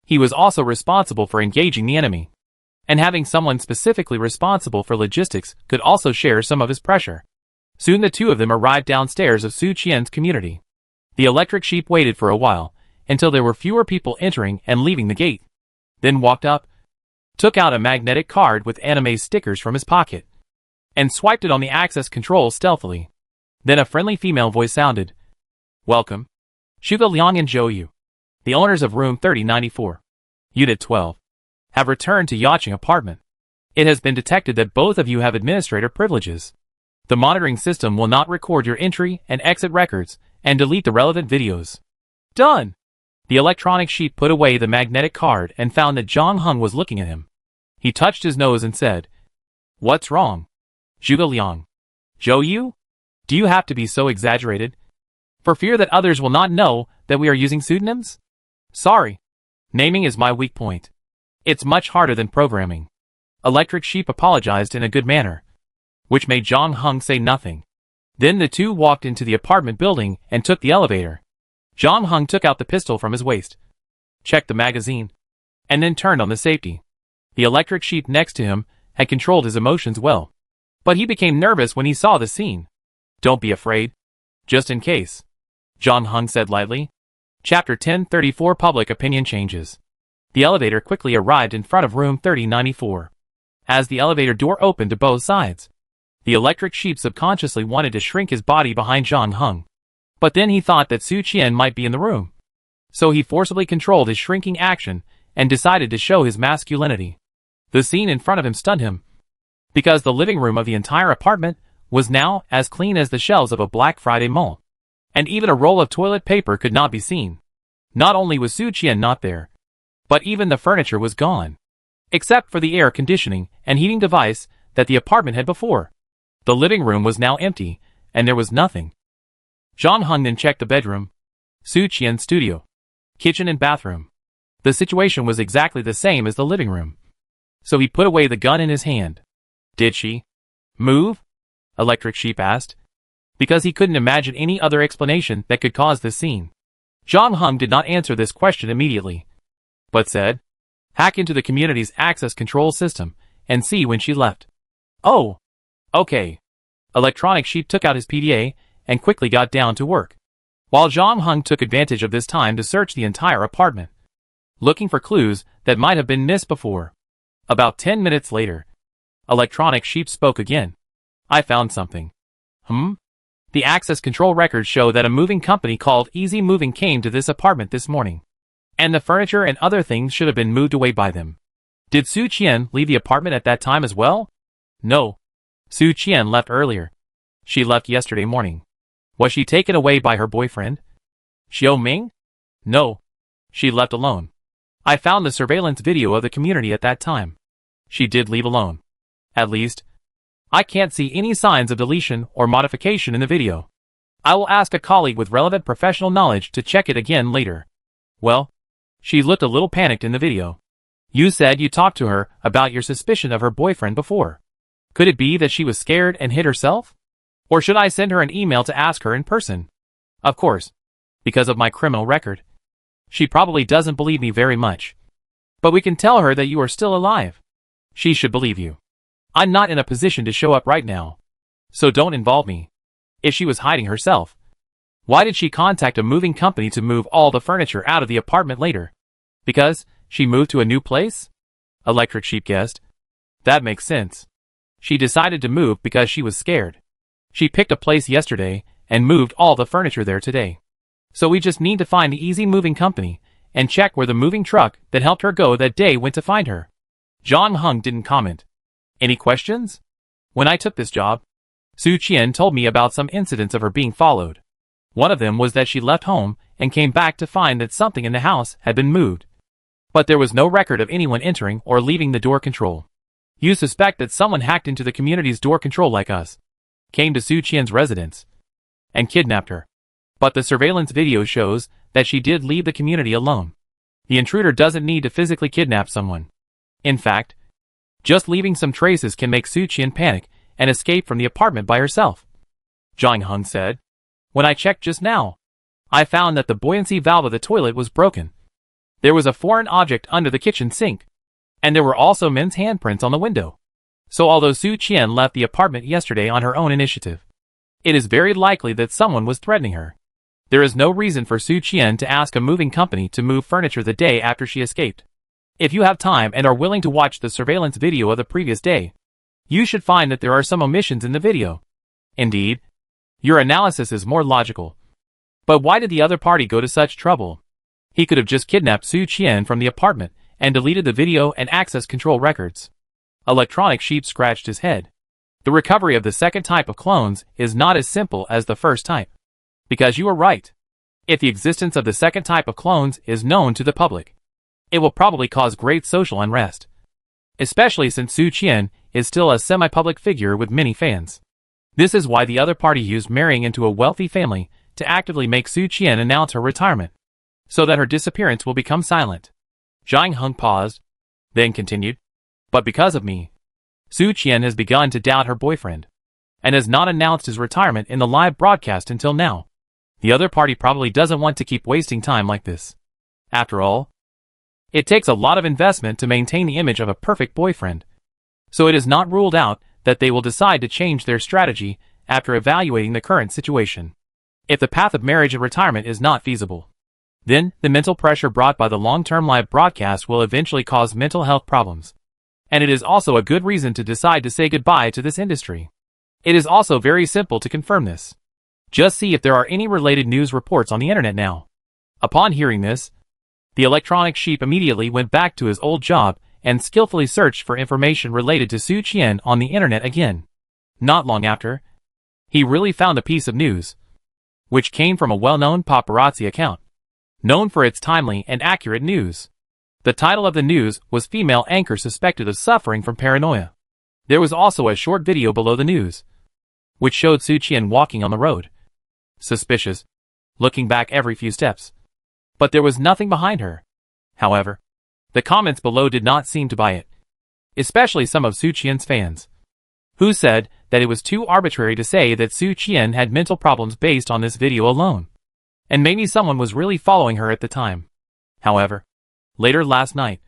he was also responsible for engaging the enemy, and having someone specifically responsible for logistics could also share some of his pressure. Soon the two of them arrived downstairs of Su Qian's community. The Electric Sheep waited for a while, until there were fewer people entering and leaving the gate, then walked up, took out a magnetic card with anime stickers from his pocket, and swiped it on the access control stealthily. Then a friendly female voice sounded, "Welcome, Shuga Liang and Zhou Yu, the owners of room 3094, Unit 12, have returned to Yacheng apartment. It has been detected that both of you have administrator privileges. The monitoring system will not record your entry and exit records and delete the relevant videos. Done! The electronic sheep put away the magnetic card and found that Zhang Heng was looking at him. He touched his nose and said, "What's wrong? Zhuge Liang. Zhou Yu? Do you have to be so exaggerated? For fear that others will not know that we are using pseudonyms? Sorry. Naming is my weak point. It's much harder than programming." Electric Sheep apologized in a good manner, which made Zhang Heng say nothing. Then the two walked into the apartment building and took the elevator. Zhang Heng took out the pistol from his waist, checked the magazine, and then turned on the safety. The electric sheep next to him had controlled his emotions well, but he became nervous when he saw the scene. "Don't be afraid. Just in case," Zhang Heng said lightly. Chapter 1034 Public Opinion Changes. The elevator quickly arrived in front of room 3094. As the elevator door opened to both sides, the electric sheep subconsciously wanted to shrink his body behind Zhang Heng. But then he thought that Su Qian might be in the room. So he forcibly controlled his shrinking action and decided to show his masculinity. The scene in front of him stunned him, because the living room of the entire apartment was now as clean as the shelves of a Black Friday mall, and even a roll of toilet paper could not be seen. Not only was Su Qian not there, but even the furniture was gone, except for the air conditioning and heating device that the apartment had before. The living room was now empty, and there was nothing. Zhang Heng then checked the bedroom, Su Qian's studio, kitchen and bathroom. The situation was exactly the same as the living room. So he put away the gun in his hand. "Did she move?" Electric Sheep asked, because he couldn't imagine any other explanation that could cause this scene. Zhang Heng did not answer this question immediately, but said, "Hack into the community's access control system and see when she left." "Oh, okay." Electronic Sheep took out his PDA and quickly got down to work, while Zhang Heng took advantage of this time to search the entire apartment, looking for clues that might have been missed before. About 10 minutes later, Electronic Sheep spoke again. "I found something." The access control records show that a moving company called Easy Moving came to this apartment this morning, and the furniture and other things should have been moved away by them. Did Su Qian leave the apartment at that time as well? No. Su Qian left earlier. She left yesterday morning. Was she taken away by her boyfriend, Xiao Ming? No. She left alone. I found the surveillance video of the community at that time. She did leave alone. At least, I can't see any signs of deletion or modification in the video. I will ask a colleague with relevant professional knowledge to check it again later. Well, she looked a little panicked in the video. You said you talked to her about your suspicion of her boyfriend before. Could it be that she was scared and hid herself? Or should I send her an email to ask her in person? Of course, because of my criminal record. She probably doesn't believe me very much. But we can tell her that you are still alive. She should believe you. I'm not in a position to show up right now, so don't involve me. If she was hiding herself, why did she contact a moving company to move all the furniture out of the apartment later? Because she moved to a new place? Electric Sheep guessed. That makes sense. She decided to move because she was scared. She picked a place yesterday and moved all the furniture there today. So we just need to find the Easy Moving company and check where the moving truck that helped her go that day went to find her. Zhang Heng didn't comment. Any questions? When I took this job, Su Qian told me about some incidents of her being followed. One of them was that she left home and came back to find that something in the house had been moved. But there was no record of anyone entering or leaving the door control. You suspect that someone hacked into the community's door control like us, came to Su Qian's residence, and kidnapped her. But the surveillance video shows that she did leave the community alone. The intruder doesn't need to physically kidnap someone. In fact, just leaving some traces can make Su Qian panic and escape from the apartment by herself. Zhang Heng said, When I checked just now, I found that the buoyancy valve of the toilet was broken. There was a foreign object under the kitchen sink, and there were also men's handprints on the window. So although Su Qian left the apartment yesterday on her own initiative, it is very likely that someone was threatening her. There is no reason for Su Qian to ask a moving company to move furniture the day after she escaped. If you have time and are willing to watch the surveillance video of the previous day, you should find that there are some omissions in the video. Indeed, your analysis is more logical. But why did the other party go to such trouble? He could have just kidnapped Su Qian from the apartment and deleted the video and access control records. Electronic Sheep scratched his head. The recovery of the second type of clones is not as simple as the first type. Because you are right. If the existence of the second type of clones is known to the public, it will probably cause great social unrest. Especially since Su Qian is still a semi-public figure with many fans. This is why the other party used marrying into a wealthy family to actively make Su Qian announce her retirement, so that her disappearance will become silent. Jiang Heng paused, then continued, but because of me, Su Qian has begun to doubt her boyfriend, and has not announced his retirement in the live broadcast until now. The other party probably doesn't want to keep wasting time like this. After all, it takes a lot of investment to maintain the image of a perfect boyfriend, so it is not ruled out that they will decide to change their strategy after evaluating the current situation. If the path of marriage and retirement is not feasible, then the mental pressure brought by the long-term live broadcast will eventually cause mental health problems. And it is also a good reason to decide to say goodbye to this industry. It is also very simple to confirm this. Just see if there are any related news reports on the internet now. Upon hearing this, the Electronic Sheep immediately went back to his old job and skillfully searched for information related to Su Qian on the internet again. Not long after, he really found a piece of news, which came from a well-known paparazzi account, known for its timely and accurate news. The title of the news was Female Anchor Suspected of Suffering from Paranoia. There was also a short video below the news, which showed Su Qian walking on the road, suspicious, looking back every few steps. But there was nothing behind her. However, the comments below did not seem to buy it, especially some of Su Qian's fans, who said that it was too arbitrary to say that Su Qian had mental problems based on this video alone, and maybe someone was really following her at the time. However, later last night,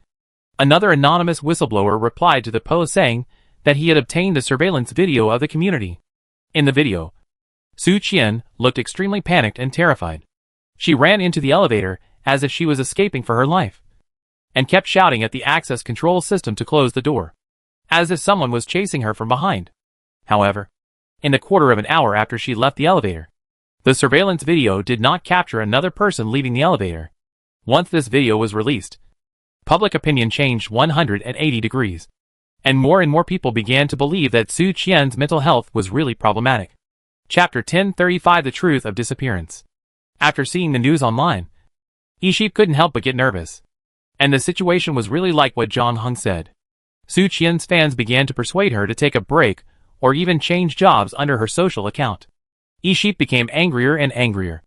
another anonymous whistleblower replied to the post saying that he had obtained the surveillance video of the community. In the video, Su Qian looked extremely panicked and terrified. She ran into the elevator as if she was escaping for her life, and kept shouting at the access control system to close the door, as if someone was chasing her from behind. However, in the quarter of an hour after she left the elevator, the surveillance video did not capture another person leaving the elevator. Once this video was released, public opinion changed 180 degrees, and more people began to believe that Su Qian's mental health was really problematic. Chapter 1035 The Truth of Disappearance. After seeing the news online, Sheep couldn't help but get nervous. And the situation was really like what Jiang Heng said. Su Qian's fans began to persuade her to take a break or even change jobs under her social account. Sheep became angrier and angrier,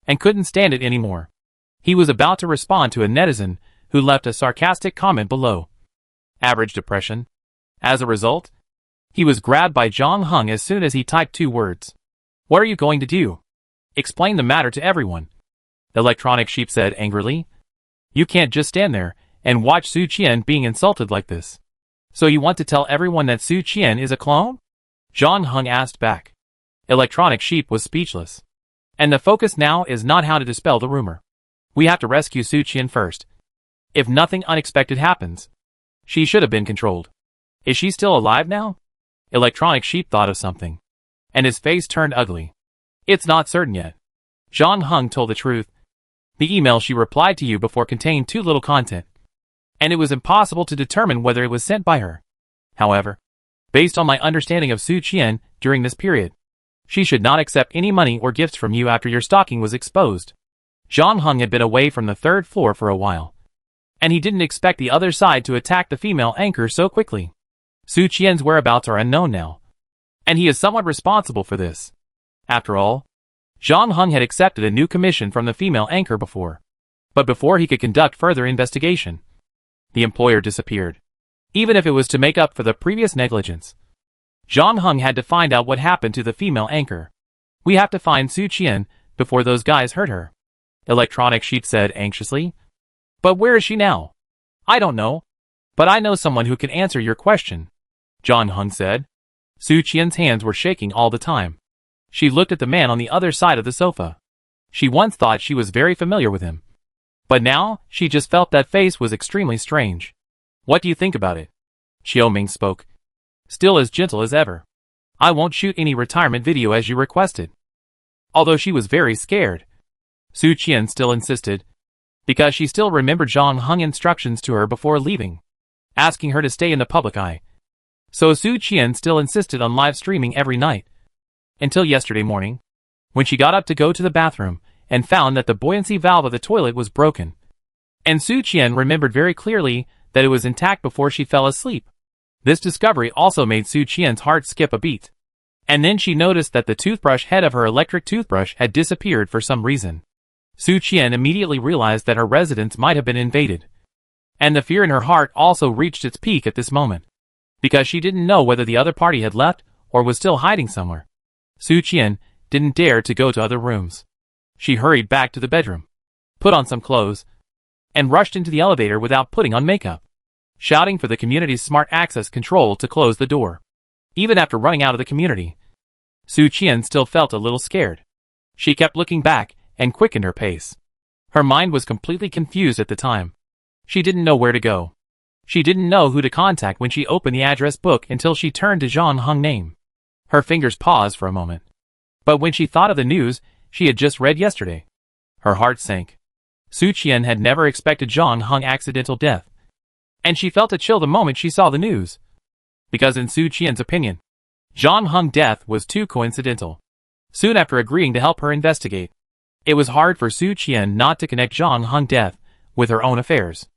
and couldn't stand it anymore. He was about to respond to a netizen who left a sarcastic comment below. Average depression. As a result, he was grabbed by Jiang Heng as soon as he typed 2 words. What are you going to do? Explain the matter to everyone. Electronic Sheep said angrily. You can't just stand there and watch Su Qian being insulted like this. So you want to tell everyone that Su Qian is a clone? Jiang Heng asked back. Electronic Sheep was speechless. And the focus now is not how to dispel the rumor. We have to rescue Su Qian first. If nothing unexpected happens, she should have been controlled. Is she still alive now? Electronic Sheep thought of something, and his face turned ugly. It's not certain yet. Jiang Heng told the truth. The email she replied to you before contained too little content, and it was impossible to determine whether it was sent by her. However, based on my understanding of Su Qian during this period, she should not accept any money or gifts from you after your stalking was exposed. Jiang Heng had been away from the 3rd floor for a while, and he didn't expect the other side to attack the female anchor so quickly. Su Qian's whereabouts are unknown now, and he is somewhat responsible for this. After all, Jiang Heng had accepted a new commission from the female anchor before, but before he could conduct further investigation, the employer disappeared. Even if it was to make up for the previous negligence, Jiang Heng had to find out what happened to the female anchor. We have to find Su Qian before those guys hurt her. Electronic Sheep said anxiously. But where is she now? I don't know, but I know someone who can answer your question, Jiang Heng said. Su Qian's hands were shaking all the time. She looked at the man on the other side of the sofa. She once thought she was very familiar with him, but now she just felt that face was extremely strange. What do you think about it? Qiuming spoke, still as gentle as ever. I won't shoot any retirement video as you requested. Although she was very scared, Su Qian still insisted, because she still remembered Jiang Heng's instructions to her before leaving, asking her to stay in the public eye, So Su Qian still insisted on live streaming every night. Until yesterday morning, when she got up to go to the bathroom and found that the buoyancy valve of the toilet was broken. And Su Qian remembered very clearly that it was intact before she fell asleep. This discovery also made Su Qian's heart skip a beat. And then she noticed that the toothbrush head of her electric toothbrush had disappeared for some reason. Su Qian immediately realized that her residence might have been invaded. And the fear in her heart also reached its peak at this moment, because she didn't know whether the other party had left or was still hiding somewhere. Su Qian didn't dare to go to other rooms. She hurried back to the bedroom, put on some clothes, and rushed into the elevator without putting on makeup, shouting for the community's smart access control to close the door. Even after running out of the community, Su Qian still felt a little scared. She kept looking back and quickened her pace. Her mind was completely confused at the time. She didn't know where to go. She didn't know who to contact when she opened the address book until she turned to Zhang Heng's name. Her fingers paused for a moment. But when she thought of the news she had just read yesterday, her heart sank. Su Qian had never expected Zhang Heng's accidental death, and she felt a chill the moment she saw the news. Because in Su Qian's opinion, Zhang Heng's death was too coincidental. Soon after agreeing to help her investigate, it was hard for Su Qian not to connect Zhang Heng's death with her own affairs.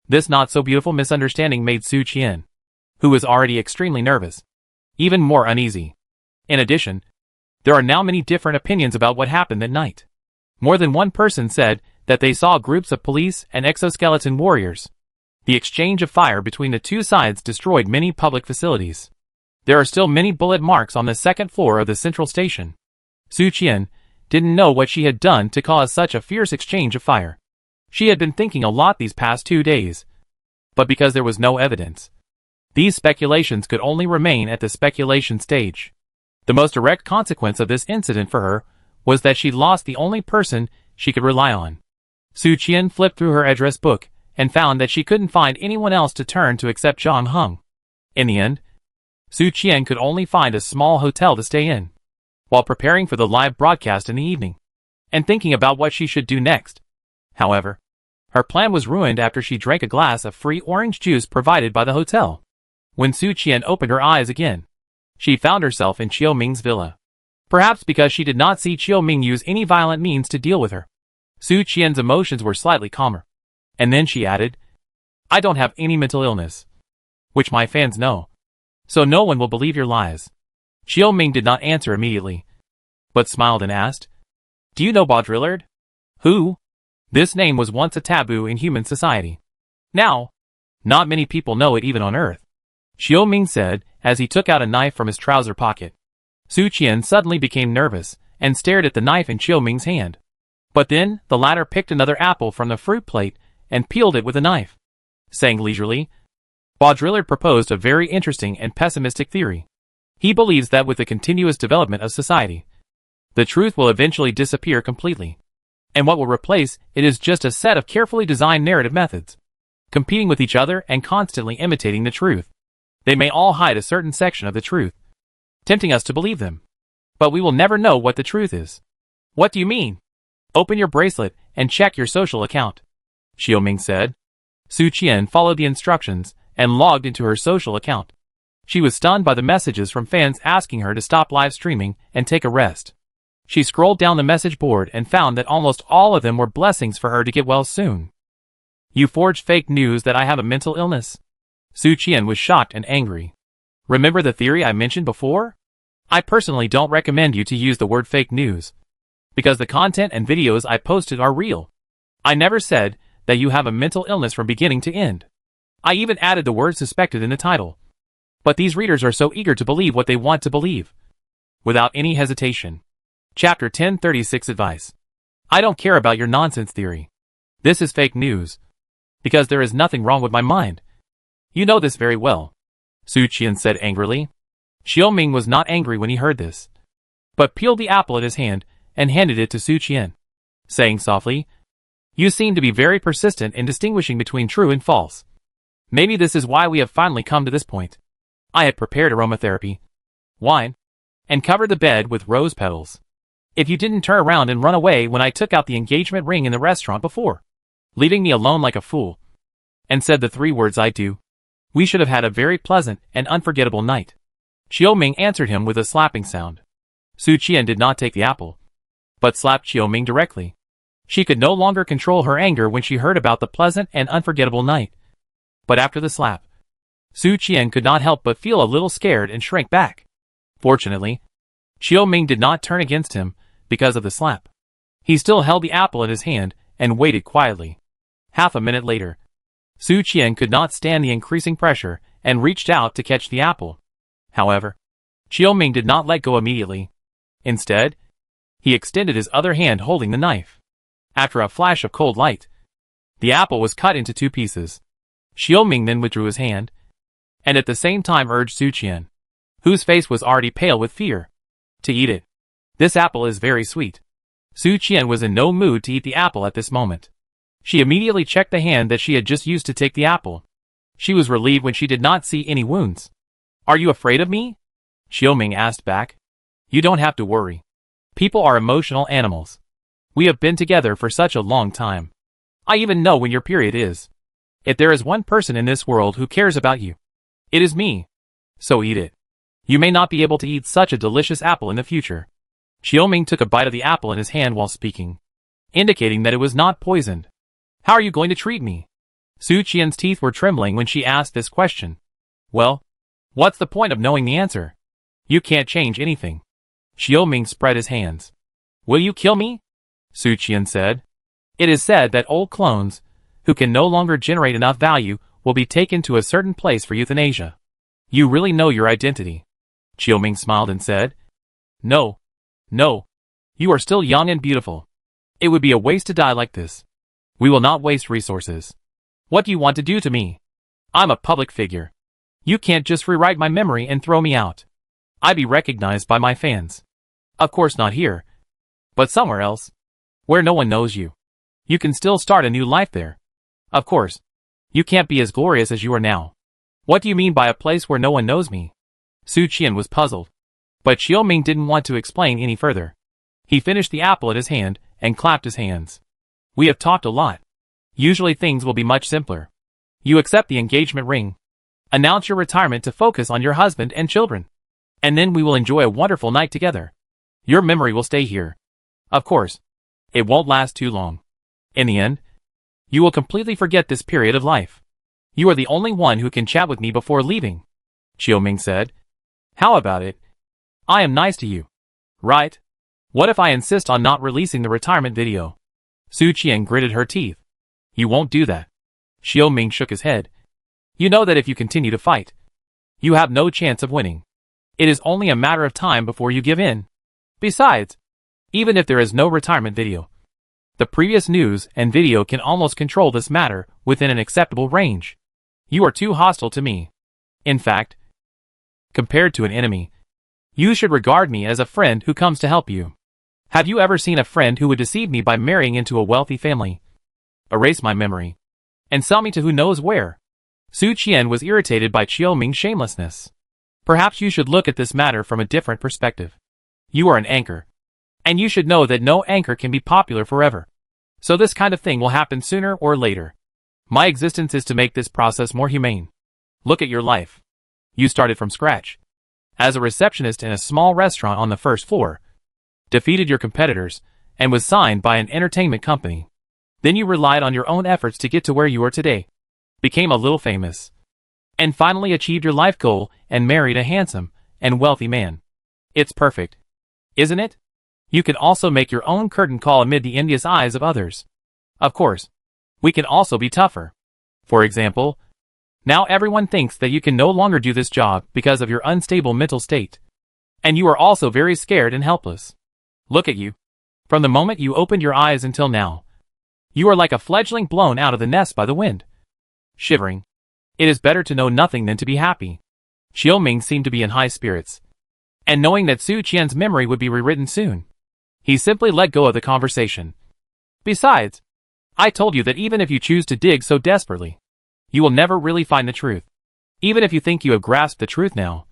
This not-so-beautiful misunderstanding made Su Qian, who was already extremely nervous, even more uneasy. In addition, there are now many different opinions about what happened that night. More than one person said that they saw groups of police and exoskeleton warriors. The exchange of fire between the two sides destroyed many public facilities. There are still many bullet marks on the second floor of the central station. Su Qian didn't know what she had done to cause such a fierce exchange of fire. She had been thinking a lot these past 2 days. But because there was no evidence, these speculations could only remain at the speculation stage. The most direct consequence of this incident for her was that she lost the only person she could rely on. Su Qian flipped through her address book and found that she couldn't find anyone else to turn to except Zhang Heng. In the end, Su Qian could only find a small hotel to stay in, while preparing for the live broadcast in the evening, and thinking about what she should do next. However, her plan was ruined after she drank a glass of free orange juice provided by the hotel. When Su Qian opened her eyes again, she found herself in Qiu Ming's villa. Perhaps because she did not see Qiu Ming use any violent means to deal with her, Su Qian's emotions were slightly calmer. And then she added, "I don't have any mental illness, which my fans know, so no one will believe your lies." Qiu Ming did not answer immediately, but smiled and asked, "Do you know Baudrillard?" "Who?" This name was once a taboo in human society. Now, not many people know it even on Earth. Qiu Ming said as he took out a knife from his trouser pocket. Su Qian suddenly became nervous and stared at the knife in Qiu Ming's hand. But then the latter picked another apple from the fruit plate and peeled it with a knife, saying leisurely, "Baudrillard proposed a very interesting and pessimistic theory. He believes that with the continuous development of society, the truth will eventually disappear completely. And what will replace it is just a set of carefully designed narrative methods, competing with each other and constantly imitating the truth. They may all hide a certain section of the truth, tempting us to believe them. But we will never know what the truth is." "What do you mean?" "Open your bracelet and check your social account," Qiu Ming said. Su Qian followed the instructions and logged into her social account. She was stunned by the messages from fans asking her to stop live streaming and take a rest. She scrolled down the message board and found that almost all of them were blessings for her to get well soon. "You forged fake news that I have a mental illness." Su Qian was shocked and angry. "Remember the theory I mentioned before? I personally don't recommend you to use the word fake news, because the content and videos I posted are real. I never said that you have a mental illness from beginning to end. I even added the word suspected in the title. But these readers are so eager to believe what they want to believe." Without any hesitation. Chapter 1036 Advice. "I don't care about your nonsense theory. This is fake news. Because there is nothing wrong with my mind. You know this very well," Su Qian said angrily. Qiu Ming was not angry when he heard this, but peeled the apple at his hand and handed it to Su Qian, saying softly, "You seem to be very persistent in distinguishing between true and false. Maybe this is why we have finally come to this point. I had prepared aromatherapy, wine, and covered the bed with rose petals. If you didn't turn around and run away when I took out the engagement ring in the restaurant before, leaving me alone like a fool, and said the 3 words 'I do,' We should have had a very pleasant and unforgettable night. Chiu Ming answered him with a slapping sound. Su Qian did not take the apple, but slapped Chiu Ming directly. She could no longer control her anger when she heard about the pleasant and unforgettable night. But after the slap, Su Qian could not help but feel a little scared and shrank back. Fortunately, Chiu Ming did not turn against him because of the slap. He still held the apple in his hand and waited quietly. Half a minute later, Su Qian could not stand the increasing pressure and reached out to catch the apple. However, Chiu Ming did not let go immediately. Instead, he extended his other hand holding the knife. After a flash of cold light, the apple was cut into 2 pieces. Chiu Ming then withdrew his hand, and at the same time urged Su Qian, whose face was already pale with fear, to eat it. This apple is very sweet. Su Qian was in no mood to eat the apple at this moment. She immediately checked the hand that she had just used to take the apple. She was relieved when she did not see any wounds. Are you afraid of me? Chiu Ming asked back. You don't have to worry. People are emotional animals. We have been together for such a long time. I even know when your period is. If there is one person in this world who cares about you, it is me. So eat it. You may not be able to eat such a delicious apple in the future. Chiu Ming took a bite of the apple in his hand while speaking, indicating that it was not poisoned. How are you going to treat me? Su Qian's teeth were trembling when she asked this question. Well, what's the point of knowing the answer? You can't change anything. Chiu Ming spread his hands. Will you kill me? Su Qian said. It is said that old clones, who can no longer generate enough value, will be taken to a certain place for euthanasia. You really know your identity. Chiu Ming smiled and said. No. You are still young and beautiful. It would be a waste to die like this. We will not waste resources. What do you want to do to me? I'm a public figure. You can't just rewrite my memory and throw me out. I'd be recognized by my fans. Of course not here, but somewhere else, where no one knows you. You can still start a new life there. Of course, you can't be as glorious as you are now. What do you mean by a place where no one knows me? Su Qian was puzzled, but Chiu Ming didn't want to explain any further. He finished the apple at his hand and clapped his hands. We have talked a lot. Usually things will be much simpler. You accept the engagement ring. Announce your retirement to focus on your husband and children. And then we will enjoy a wonderful night together. Your memory will stay here. Of course, it won't last too long. In the end, you will completely forget this period of life. You are the only one who can chat with me before leaving. Chiu Ming said. How about it? I am nice to you. Right? What if I insist on not releasing the retirement video? Su Qian gritted her teeth. You won't do that. Chiu Ming shook his head. You know that if you continue to fight, you have no chance of winning. It is only a matter of time before you give in. Besides, even if there is no retirement video, the previous news and video can almost control this matter within an acceptable range. You are too hostile to me. In fact, compared to an enemy, you should regard me as a friend who comes to help you. Have you ever seen a friend who would deceive me by marrying into a wealthy family, erase my memory, and sell me to who knows where? Su Qian was irritated by Chiu Ming's shamelessness. Perhaps you should look at this matter from a different perspective. You are an anchor, and you should know that no anchor can be popular forever. So this kind of thing will happen sooner or later. My existence is to make this process more humane. Look at your life. You started from scratch, as a receptionist in a small restaurant on the first floor, defeated your competitors, and was signed by an entertainment company. Then you relied on your own efforts to get to where you are today, became a little famous, and finally achieved your life goal and married a handsome and wealthy man. It's perfect, isn't it? You can also make your own curtain call amid the envious eyes of others. Of course, we can also be tougher. For example, now everyone thinks that you can no longer do this job because of your unstable mental state. And you are also very scared and helpless. Look at you. From the moment you opened your eyes until now, you are like a fledgling blown out of the nest by the wind, shivering. It is better to know nothing than to be happy. Chiu Ming seemed to be in high spirits, and knowing that Su Qian's memory would be rewritten soon, he simply let go of the conversation. Besides, I told you that even if you choose to dig so desperately, you will never really find the truth. Even if you think you have grasped the truth now,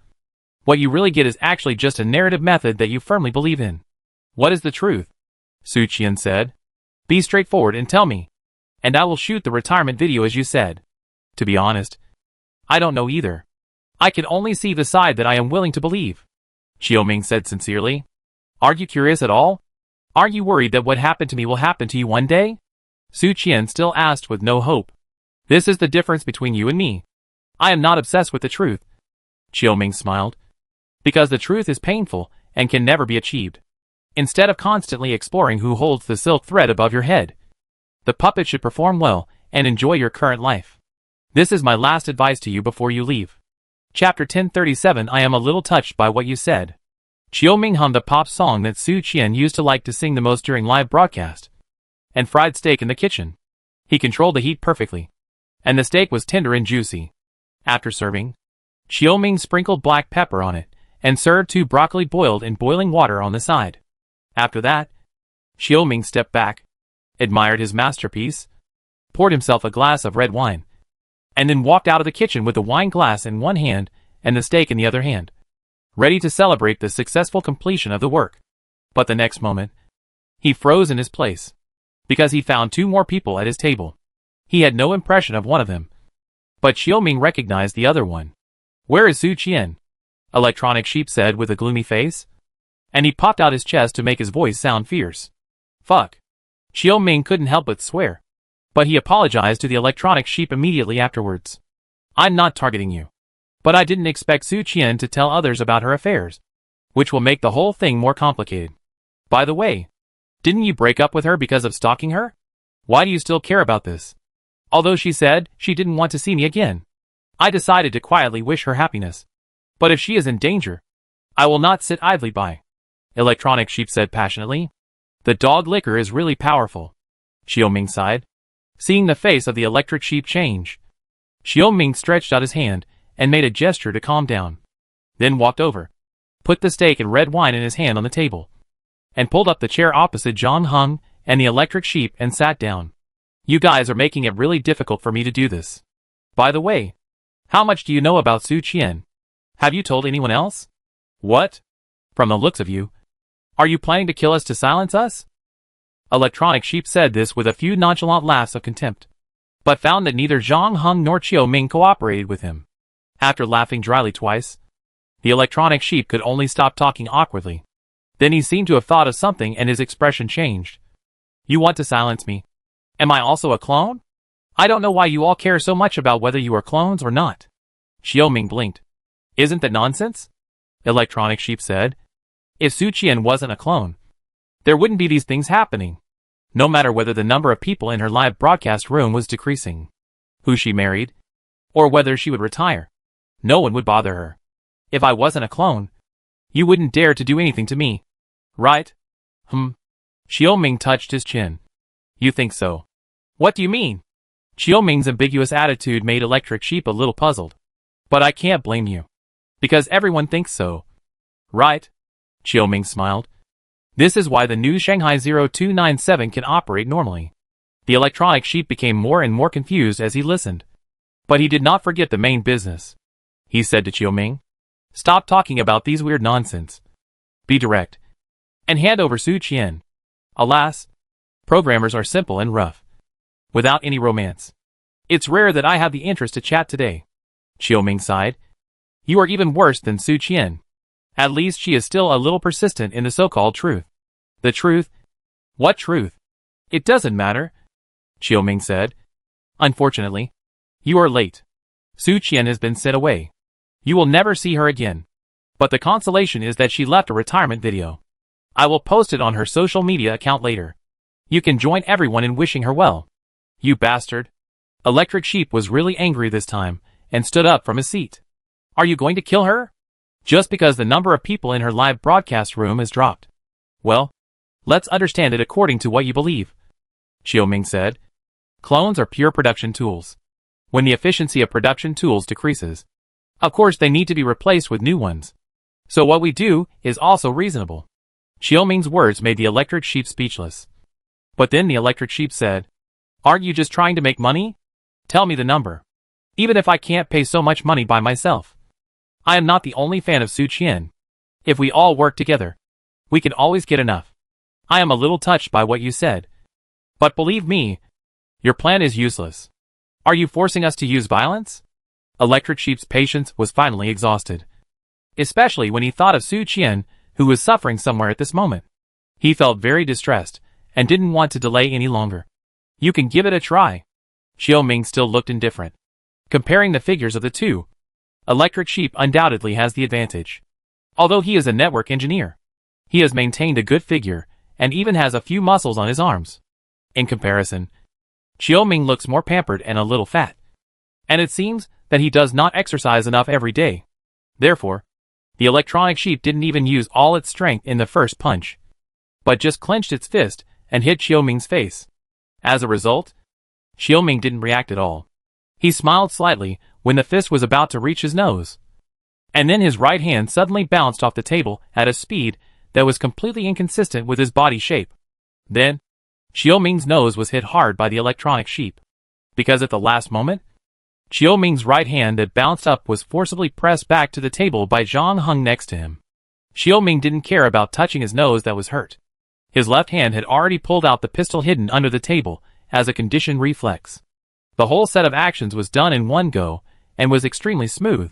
what you really get is actually just a narrative method that you firmly believe in. What is the truth? Su Qian said. Be straightforward and tell me, and I will shoot the retirement video as you said. To be honest, I don't know either. I can only see the side that I am willing to believe. Xiaoming said sincerely. Are you curious at all? Are you worried that what happened to me will happen to you one day? Su Qian still asked with no hope. This is the difference between you and me. I am not obsessed with the truth. Xiaoming smiled. Because the truth is painful and can never be achieved. Instead of constantly exploring who holds the silk thread above your head, the puppet should perform well and enjoy your current life. This is my last advice to you before you leave. Chapter 1037. I am a little touched by what you said. Xiaoming hummed a pop song that Su Qian used to like to sing the most during live broadcast. And fried steak in the kitchen. He controlled the heat perfectly. And the steak was tender and juicy. After serving, Xiaoming sprinkled black pepper on it, and served 2 broccoli boiled in boiling water on the side. After that, Xiaoming stepped back, admired his masterpiece, poured himself a glass of red wine, and then walked out of the kitchen with the wine glass in one hand and the steak in the other hand, ready to celebrate the successful completion of the work. But the next moment, he froze in his place, because he found 2 more people at his table. He had no impression of one of them, but Xiaoming recognized the other one. Where is Su Qian? Electronic Sheep said with a gloomy face, and he popped out his chest to make his voice sound fierce. Fuck. Xiaoming couldn't help but swear, but he apologized to the Electronic Sheep immediately afterwards. I'm not targeting you, but I didn't expect Su Qian to tell others about her affairs, which will make the whole thing more complicated. By the way, didn't you break up with her because of stalking her? Why do you still care about this? Although she said she didn't want to see me again, I decided to quietly wish her happiness. But if she is in danger, I will not sit idly by. Electronic Sheep said passionately. The dog liquor is really powerful. Xiaoming sighed, seeing the face of the Electric Sheep change. Xiaoming stretched out his hand and made a gesture to calm down. Then walked over, put the steak and red wine in his hand on the table, and pulled up the chair opposite Zhang Heng and the Electric Sheep and sat down. You guys are making it really difficult for me to do this. By the way, how much do you know about Su Qian? Have you told anyone else? What? From the looks of you, are you planning to kill us to silence us? Electronic Sheep said this with a few nonchalant laughs of contempt, but found that neither Zhang Heng nor Xiaoming cooperated with him. After laughing dryly twice, the Electronic Sheep could only stop talking awkwardly. Then he seemed to have thought of something and his expression changed. You want to silence me? Am I also a clone? I don't know why you all care so much about whether you are clones or not. Xiaoming blinked. Isn't that nonsense? Electronic Sheep said. If Su Qian wasn't a clone, there wouldn't be these things happening. No matter whether the number of people in her live broadcast room was decreasing, who she married, or whether she would retire, no one would bother her. If I wasn't a clone, you wouldn't dare to do anything to me. Right? Xiaoming touched his chin. You think so? What do you mean? Xiaoming's ambiguous attitude made Electric Sheep a little puzzled. But I can't blame you. Because everyone thinks so. Right? Xiaoming smiled. This is why the new Shanghai 0297 can operate normally. The Electronic Sheep became more and more confused as he listened. But he did not forget the main business. He said to Xiaoming, stop talking about these weird nonsense. Be direct. And hand over Su Qian. Alas, programmers are simple and rough, without any romance. It's rare that I have the interest to chat today. Xiaoming sighed. You are even worse than Su Qian. At least she is still a little persistent in the so-called truth. The truth? What truth? It doesn't matter, Xiaoming said. Unfortunately, you are late. Su Qian has been sent away. You will never see her again. But the consolation is that she left a retirement video. I will post it on her social media account later. You can join everyone in wishing her well. You bastard. Electric Sheep was really angry this time, and stood up from his seat. Are you going to kill her? Just because the number of people in her live broadcast room has dropped. Well, let's understand it according to what you believe, Xiaoming said. Clones are pure production tools. When the efficiency of production tools decreases, of course they need to be replaced with new ones. So what we do is also reasonable. Xiaoming's words made the Electric Sheep speechless. But then the Electric Sheep said, aren't you just trying to make money? Tell me the number. Even if I can't pay so much money by myself. I am not the only fan of Su Qian. If we all work together, we can always get enough. I am a little touched by what you said. But believe me, your plan is useless. Are you forcing us to use violence? Electric Sheep's patience was finally exhausted. Especially when he thought of Su Qian, who was suffering somewhere at this moment. He felt very distressed, and didn't want to delay any longer. You can give it a try. Xiao Ming still looked indifferent. Comparing the figures of the two, Electric Sheep undoubtedly has the advantage. Although he is a network engineer, he has maintained a good figure, and even has a few muscles on his arms. In comparison, Xiao Ming looks more pampered and a little fat. And it seems that he does not exercise enough every day. Therefore, the Electronic Sheep didn't even use all its strength in the first punch, but just clenched its fist and hit Xiao Ming's face. As a result, Xiao Ming didn't react at all. He smiled slightly when the fist was about to reach his nose. And then his right hand suddenly bounced off the table at a speed that was completely inconsistent with his body shape. Then, Xiao Ming's nose was hit hard by the Electronic Sheep. Because at the last moment, Xiao Ming's right hand that bounced up was forcibly pressed back to the table by Zhang Heng next to him. Xiao Ming didn't care about touching his nose that was hurt. His left hand had already pulled out the pistol hidden under the table, as a conditioned reflex. The whole set of actions was done in one go, and was extremely smooth.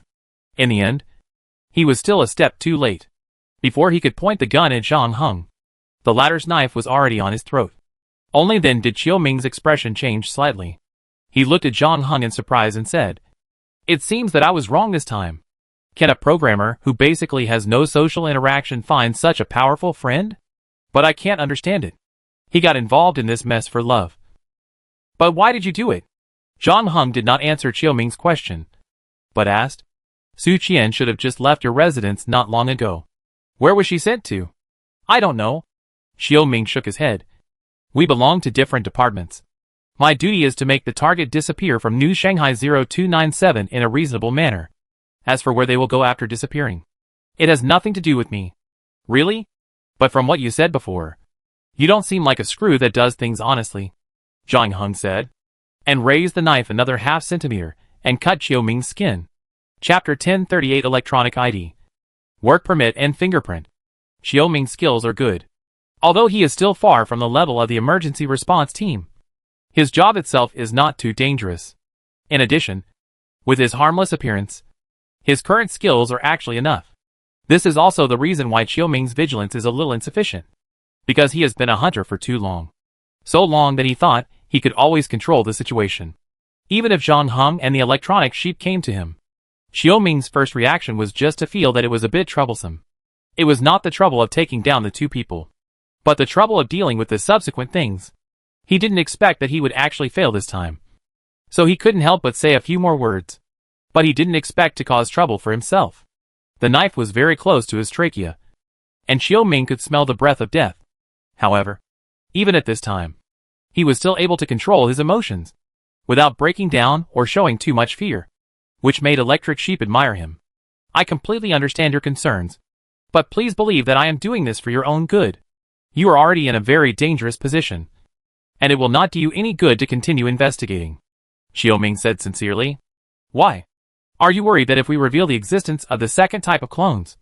In the end, he was still a step too late. Before he could point the gun at Zhang Heng, the latter's knife was already on his throat. Only then did Xiao Ming's expression change slightly. He looked at Zhang Heng in surprise and said, "It seems that I was wrong this time. Can a programmer who basically has no social interaction find such a powerful friend? But I can't understand it. He got involved in this mess for love." "But why did you do it?" Zhang Heng did not answer Xiao Ming's question, but asked, "Su Qian should have just left your residence not long ago. Where was she sent to?" "I don't know." Xiao Ming shook his head. "We belong to different departments. My duty is to make the target disappear from New Shanghai 0297 in a reasonable manner. As for where they will go after disappearing, it has nothing to do with me." "Really? But from what you said before, you don't seem like a screw that does things honestly," Zhang Heng said, and raised the knife another half centimeter and cut Xiao Ming's skin. Chapter 1038 Electronic ID. Work Permit and Fingerprint. Xiao Ming's skills are good, although he is still far from the level of the emergency response team. His job itself is not too dangerous. In addition, with his harmless appearance, his current skills are actually enough. This is also the reason why Xiao Ming's vigilance is a little insufficient, because he has been a hunter for too long. So long that he thought he could always control the situation. Even if Zhang Heng and the Electronic Sheep came to him, Xiao Ming's first reaction was just to feel that it was a bit troublesome. It was not the trouble of taking down the two people, but the trouble of dealing with the subsequent things. He didn't expect that he would actually fail this time, so he couldn't help but say a few more words. But he didn't expect to cause trouble for himself. The knife was very close to his trachea, and Xiao Ming could smell the breath of death. However, even at this time, he was still able to control his emotions, without breaking down or showing too much fear, which made Electric Sheep admire him. "I completely understand your concerns, but please believe that I am doing this for your own good. You are already in a very dangerous position, and it will not do you any good to continue investigating," Xiao Ming said sincerely. "Why? Are you worried that if we reveal the existence of the second type of clones,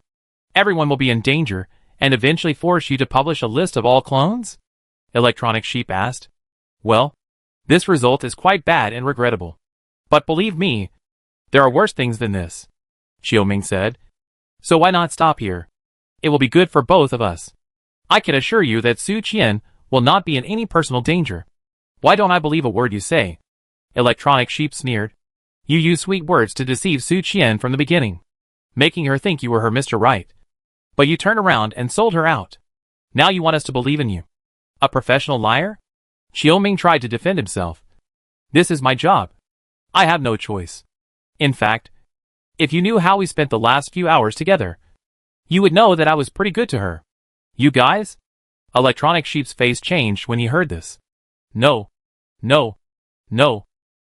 everyone will be in danger and eventually force you to publish a list of all clones?" Electronic Sheep asked. "Well, this result is quite bad and regrettable. But believe me, there are worse things than this," Xiao Ming said. "So why not stop here? It will be good for both of us. I can assure you that Su Qian will not be in any personal danger." "Why don't I believe a word you say?" Electronic Sheep sneered. "You used sweet words to deceive Su Qian from the beginning, making her think you were her Mr. Right. But you turned around and sold her out. Now you want us to believe in you. A professional liar?" Xiao Ming tried to defend himself. "This is my job. I have no choice. In fact, if you knew how we spent the last few hours together, you would know that I was pretty good to her." "You guys?" Electronic Sheep's face changed when he heard this. No.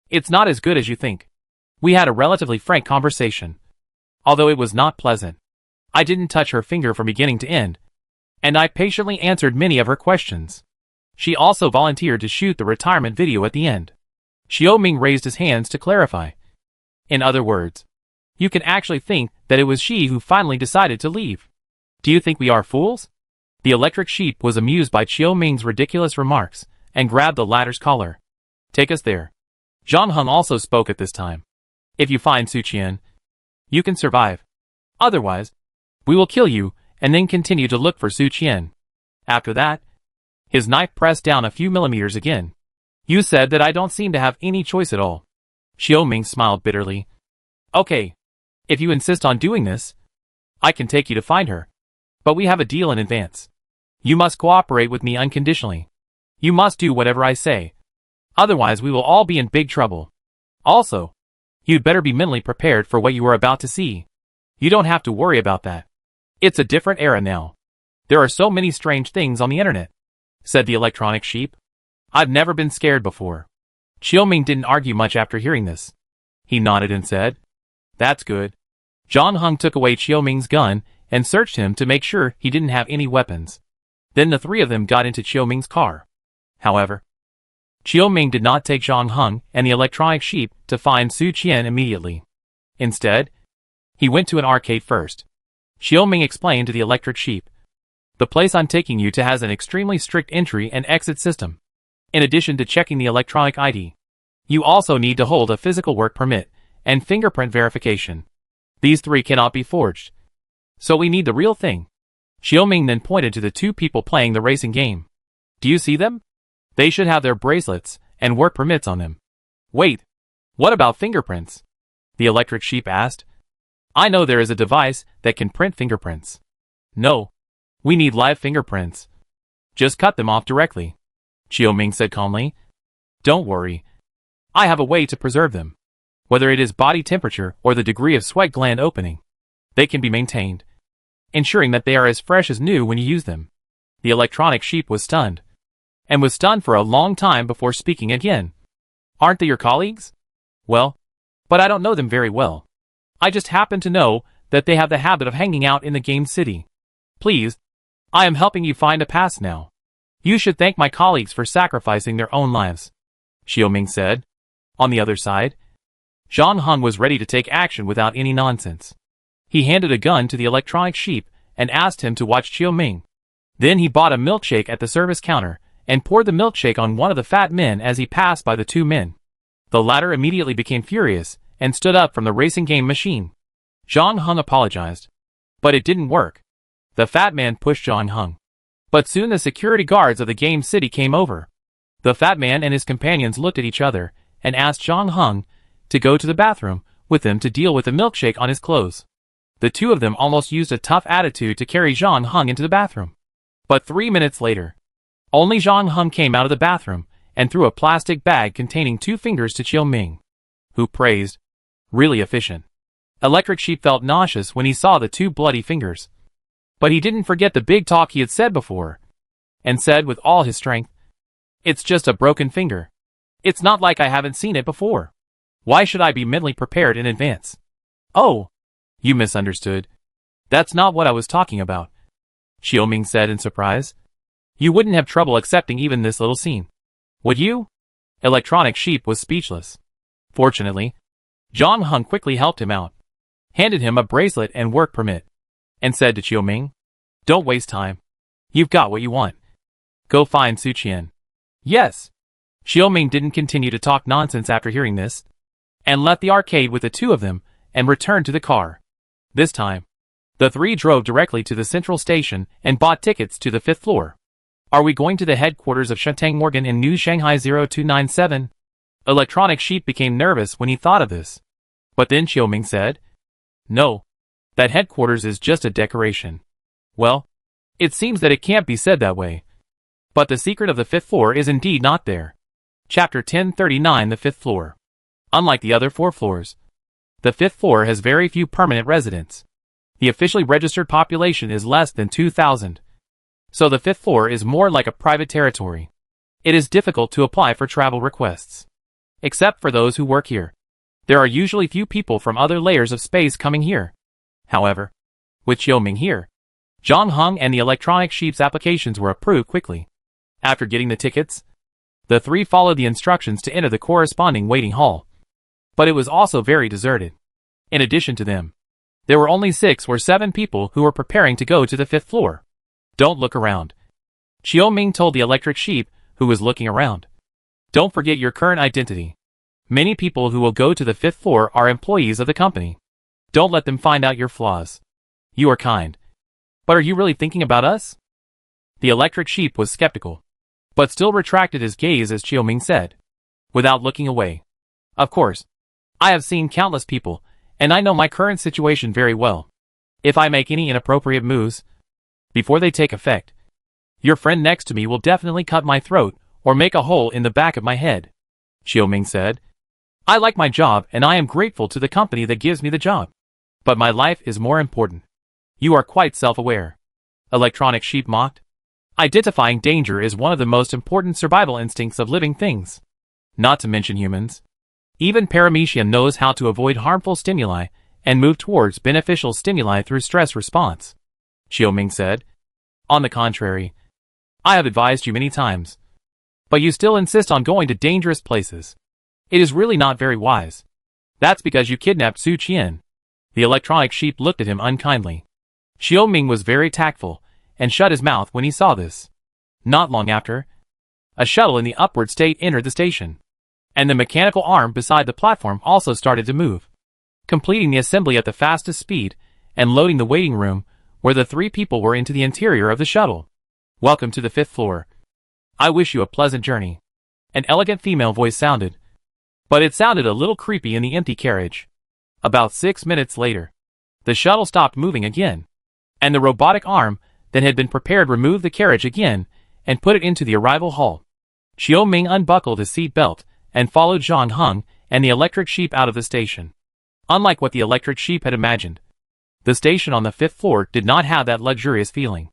It's not as good as you think. We had a relatively frank conversation, although it was not pleasant. I didn't touch her finger from beginning to end, and I patiently answered many of her questions. She also volunteered to shoot the retirement video at the end. Xiao Ming raised his hands to clarify. "In other words, you can actually think that it was she who finally decided to leave. Do you think we are fools?" The Electric Sheep was amused by Xiao Ming's ridiculous remarks and grabbed the latter's collar. "Take us there." Zhang Heng also spoke at this time. If you find Su Qian, you can survive. Otherwise, we will kill you and then continue to look for Su Qian. After that, his knife pressed down a few millimeters again. You said that I don't seem to have any choice at all. Xiao Ming smiled bitterly. Okay. If you insist on doing this, I can take you to find her. But we have a deal in advance. You must cooperate with me unconditionally. You must do whatever I say. Otherwise we will all be in big trouble. Also, you'd better be mentally prepared for what you are about to see. You don't have to worry about that. It's a different era now. There are so many strange things on the internet, said the electronic sheep. I've never been scared before. Xiao Ming didn't argue much after hearing this. He nodded and said, That's good. Zhang Heng took away Xiao Ming's gun and searched him to make sure he didn't have any weapons. Then the three of them got into Xiao Ming's car. However, Xiao Ming did not take Zhang Heng and the electronic sheep to find Su Qian immediately. Instead, he went to an arcade first. Xiao Ming explained to the electric sheep, The place I'm taking you to has an extremely strict entry and exit system. In addition to checking the electronic ID, you also need to hold a physical work permit and fingerprint verification. These three cannot be forged. So we need the real thing. Xiao Ming then pointed to the two people playing the racing game. Do you see them? They should have their bracelets and work permits on them. Wait, what about fingerprints? The electric sheep asked. I know there is a device that can print fingerprints. No, we need live fingerprints. Just cut them off directly. Xiao Ming said calmly. Don't worry. I have a way to preserve them. Whether it is body temperature or the degree of sweat gland opening, they can be maintained, ensuring that they are as fresh as new when you use them. The electronic sheep was stunned, and was stunned for a long time before speaking again. Aren't they your colleagues? Well, but I don't know them very well. I just happen to know that they have the habit of hanging out in the game city. Please, I am helping you find a pass now. You should thank my colleagues for sacrificing their own lives, Xiao Ming said. On the other side, Zhang Heng was ready to take action without any nonsense. He handed a gun to the electronic sheep and asked him to watch Xiao Ming. Then he bought a milkshake at the service counter and poured the milkshake on one of the fat men as he passed by the two men. The latter immediately became furious and stood up from the racing game machine. Zhang Heng apologized, but it didn't work. The fat man pushed Zhang Heng. But soon the security guards of the game city came over. The fat man and his companions looked at each other and asked Zhang Heng to go to the bathroom with them to deal with the milkshake on his clothes. The two of them almost used a tough attitude to carry Zhang Heng into the bathroom. But 3 minutes later, only Zhang Heng came out of the bathroom and threw a plastic bag containing 2 fingers to Xiao Ming, who praised, really efficient. Electric Sheep felt nauseous when he saw the 2 bloody fingers. But he didn't forget the big talk he had said before, and said with all his strength, It's just a broken finger. It's not like I haven't seen it before. Why should I be mentally prepared in advance? Oh, you misunderstood. That's not what I was talking about, Xiao Ming said in surprise. You wouldn't have trouble accepting even this little scene, would you? Electronic Sheep was speechless. Fortunately, Zhang Heng quickly helped him out, handed him a bracelet and work permit, and said to Xiao Ming, Don't waste time. You've got what you want. Go find Su Qian. Yes. Xiao Ming didn't continue to talk nonsense after hearing this, and left the arcade with the 2 of them and returned to the car. This time, the 3 drove directly to the central station and bought tickets to the 5th floor. Are we going to the headquarters of Shentang Morgan in New Shanghai 0297? Electronic Sheep became nervous when he thought of this. But then Xiao Ming said, No, that headquarters is just a decoration. Well, it seems that it can't be said that way. But the secret of the 5th floor is indeed not there. Chapter 1039 The 5th floor. Unlike the other 4 floors, the 5th floor has very few permanent residents. The officially registered population is less than 2,000. So the 5th floor is more like a private territory. It is difficult to apply for travel requests. Except for those who work here. There are usually few people from other layers of space coming here. However, with Xiao Ming here, Zhang Heng and the electronic sheep's applications were approved quickly. After getting the tickets, the 3 followed the instructions to enter the corresponding waiting hall. But it was also very deserted. In addition to them, there were only 6 or 7 people who were preparing to go to the 5th floor. Don't look around, Xiao Ming told the electric sheep, who was looking around. Don't forget your current identity. Many people who will go to the 5th floor are employees of the company. Don't let them find out your flaws. You are kind. But are you really thinking about us? The electric sheep was skeptical, but still retracted his gaze as Chiu-Ming said, without looking away. Of course. I have seen countless people, and I know my current situation very well. If I make any inappropriate moves, before they take effect, your friend next to me will definitely cut my throat or make a hole in the back of my head, Chiu-Ming said. I like my job and I am grateful to the company that gives me the job. But my life is more important. You are quite self-aware. Electronic sheep mocked. Identifying danger is one of the most important survival instincts of living things. Not to mention humans. Even paramecium knows how to avoid harmful stimuli and move towards beneficial stimuli through stress response, Chiu-Ming said. On the contrary, I have advised you many times. But you still insist on going to dangerous places. It is really not very wise. That's because you kidnapped Su Qian. The electronic sheep looked at him unkindly. Chiu-Ming was very tactful and shut his mouth when he saw this. Not long after, a shuttle in the upward state entered the station, and the mechanical arm beside the platform also started to move, completing the assembly at the fastest speed and loading the waiting room where the 3 people were into the interior of the shuttle. Welcome to the 5th floor. I wish you a pleasant journey. An elegant female voice sounded, but it sounded a little creepy in the empty carriage. About 6 minutes later, the shuttle stopped moving again, and the robotic arm that had been prepared removed the carriage again and put it into the arrival hall. Chiu-Ming unbuckled his seat belt and followed Zhang Heng and the electric sheep out of the station. Unlike what the electric sheep had imagined, the station on the 5th floor did not have that luxurious feeling.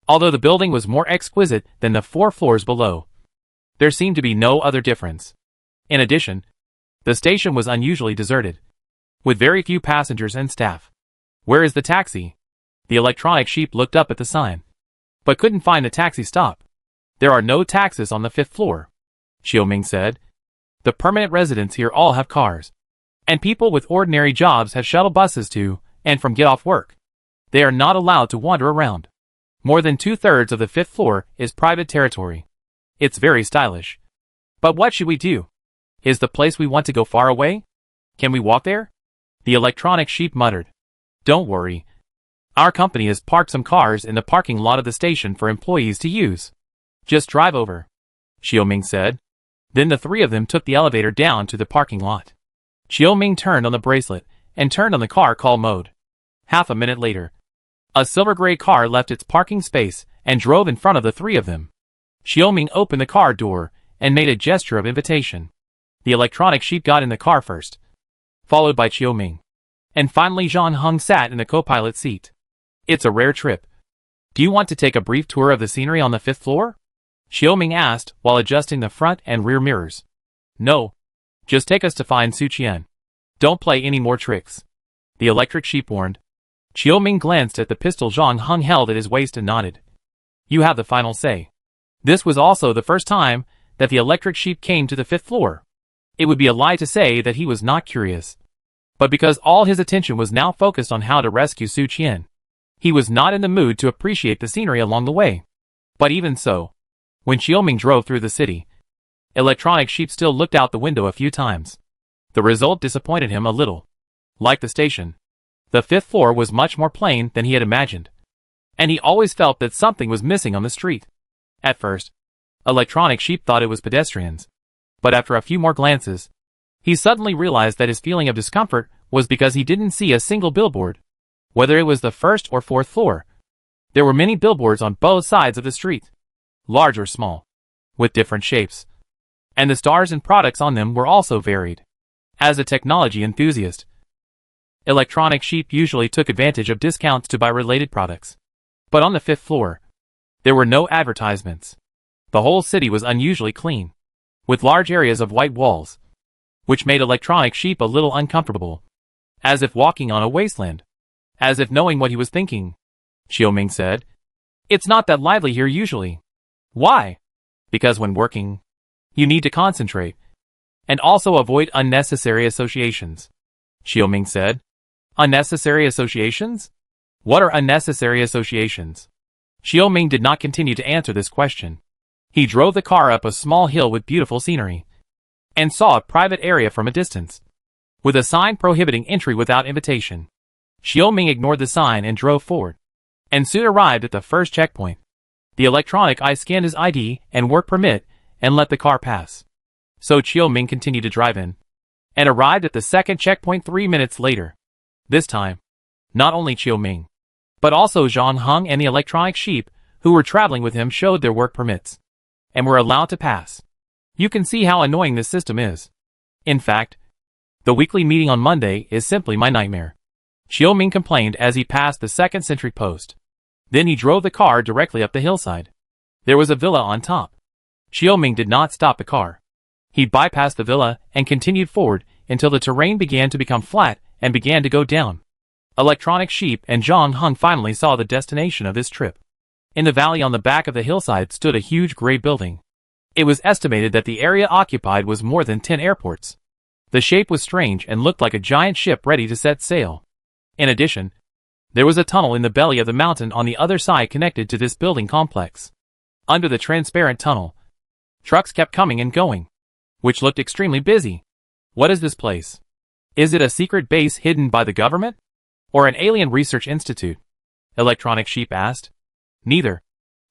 Although the building was more exquisite than the 4 floors below, there seemed to be no other difference. In addition, the station was unusually deserted, with very few passengers and staff. Where is the taxi? The electronic sheep looked up at the sign, but couldn't find a taxi stop. There are no taxis on the 5th floor, Chiu-Ming said. The permanent residents here all have cars, and people with ordinary jobs have shuttle buses to and from get off work. They are not allowed to wander around. More than 2/3 of the 5th floor is private territory. It's very stylish. But what should we do? Is the place we want to go far away? Can we walk there? The electronic sheep muttered. Don't worry. Our company has parked some cars in the parking lot of the station for employees to use. Just drive over, Chiu-Ming said. Then the 3 of them took the elevator down to the parking lot. Chiu-Ming turned on the bracelet and turned on the car call mode. Half a minute later, a silver-gray car left its parking space and drove in front of the 3 of them. Chiu-Ming opened the car door and made a gesture of invitation. The electronic sheep got in the car first, followed by Chiu-Ming, and finally Zhang Heng sat in the co-pilot seat. It's a rare trip. Do you want to take a brief tour of the scenery on the 5th floor? Chiu-Ming asked while adjusting the front and rear mirrors. No. Just take us to find Su Qian. Don't play any more tricks, the electric sheep warned. Chiu-Ming glanced at the pistol Zhang Heng held at his waist and nodded. You have the final say. This was also the first time that the electric sheep came to the 5th floor. It would be a lie to say that he was not curious. But because all his attention was now focused on how to rescue Su Qian, he was not in the mood to appreciate the scenery along the way. But even so, when Chiu-Ming drove through the city, electronic sheep still looked out the window a few times. The result disappointed him a little. Like the station, the 5th floor was much more plain than he had imagined, and he always felt that something was missing on the street. At first, electronic sheep thought it was pedestrians, but after a few more glances, he suddenly realized that his feeling of discomfort was because he didn't see a single billboard. Whether it was the 1st or 4th floor, there were many billboards on both sides of the street, large or small, with different shapes, and the stars and products on them were also varied. As a technology enthusiast, electronic sheep usually took advantage of discounts to buy related products. But on the 5th floor, there were no advertisements. The whole city was unusually clean, with large areas of white walls, which made electronic sheep a little uncomfortable, as if walking on a wasteland. As if knowing what he was thinking, Chiu-Ming said. It's not that lively here usually. Why? Because when working, you need to concentrate, and also avoid unnecessary associations, Chiu-Ming said. Unnecessary associations? What are unnecessary associations? Chiu-Ming did not continue to answer this question. He drove the car up a small hill with beautiful scenery. and saw a private area from a distance, with a sign prohibiting entry without invitation. Xiaoming ignored the sign and drove forward, and soon arrived at the first checkpoint. The electronic eye scanned his ID and work permit and let the car pass. So Xiaoming continued to drive in, and arrived at the second checkpoint 3 minutes later. This time, not only Xiaoming, but also Zhang Heng and the electronic sheep who were traveling with him showed their work permits, and were allowed to pass. You can see how annoying this system is. In fact, the weekly meeting on Monday is simply my nightmare. Xiaoming complained as he passed the second sentry post. Then he drove the car directly up the hillside. There was a villa on top. Xiaoming did not stop the car. He bypassed the villa and continued forward until the terrain began to become flat and began to go down. Electronic sheep and Zhang Heng finally saw the destination of this trip. In the valley on the back of the hillside stood a huge gray building. It was estimated that the area occupied was more than 10 airports. The shape was strange and looked like a giant ship ready to set sail. In addition, there was a tunnel in the belly of the mountain on the other side connected to this building complex. Under the transparent tunnel, trucks kept coming and going, which looked extremely busy. What is this place? Is it a secret base hidden by the government? Or an alien research institute? Electronic Sheep asked. Neither.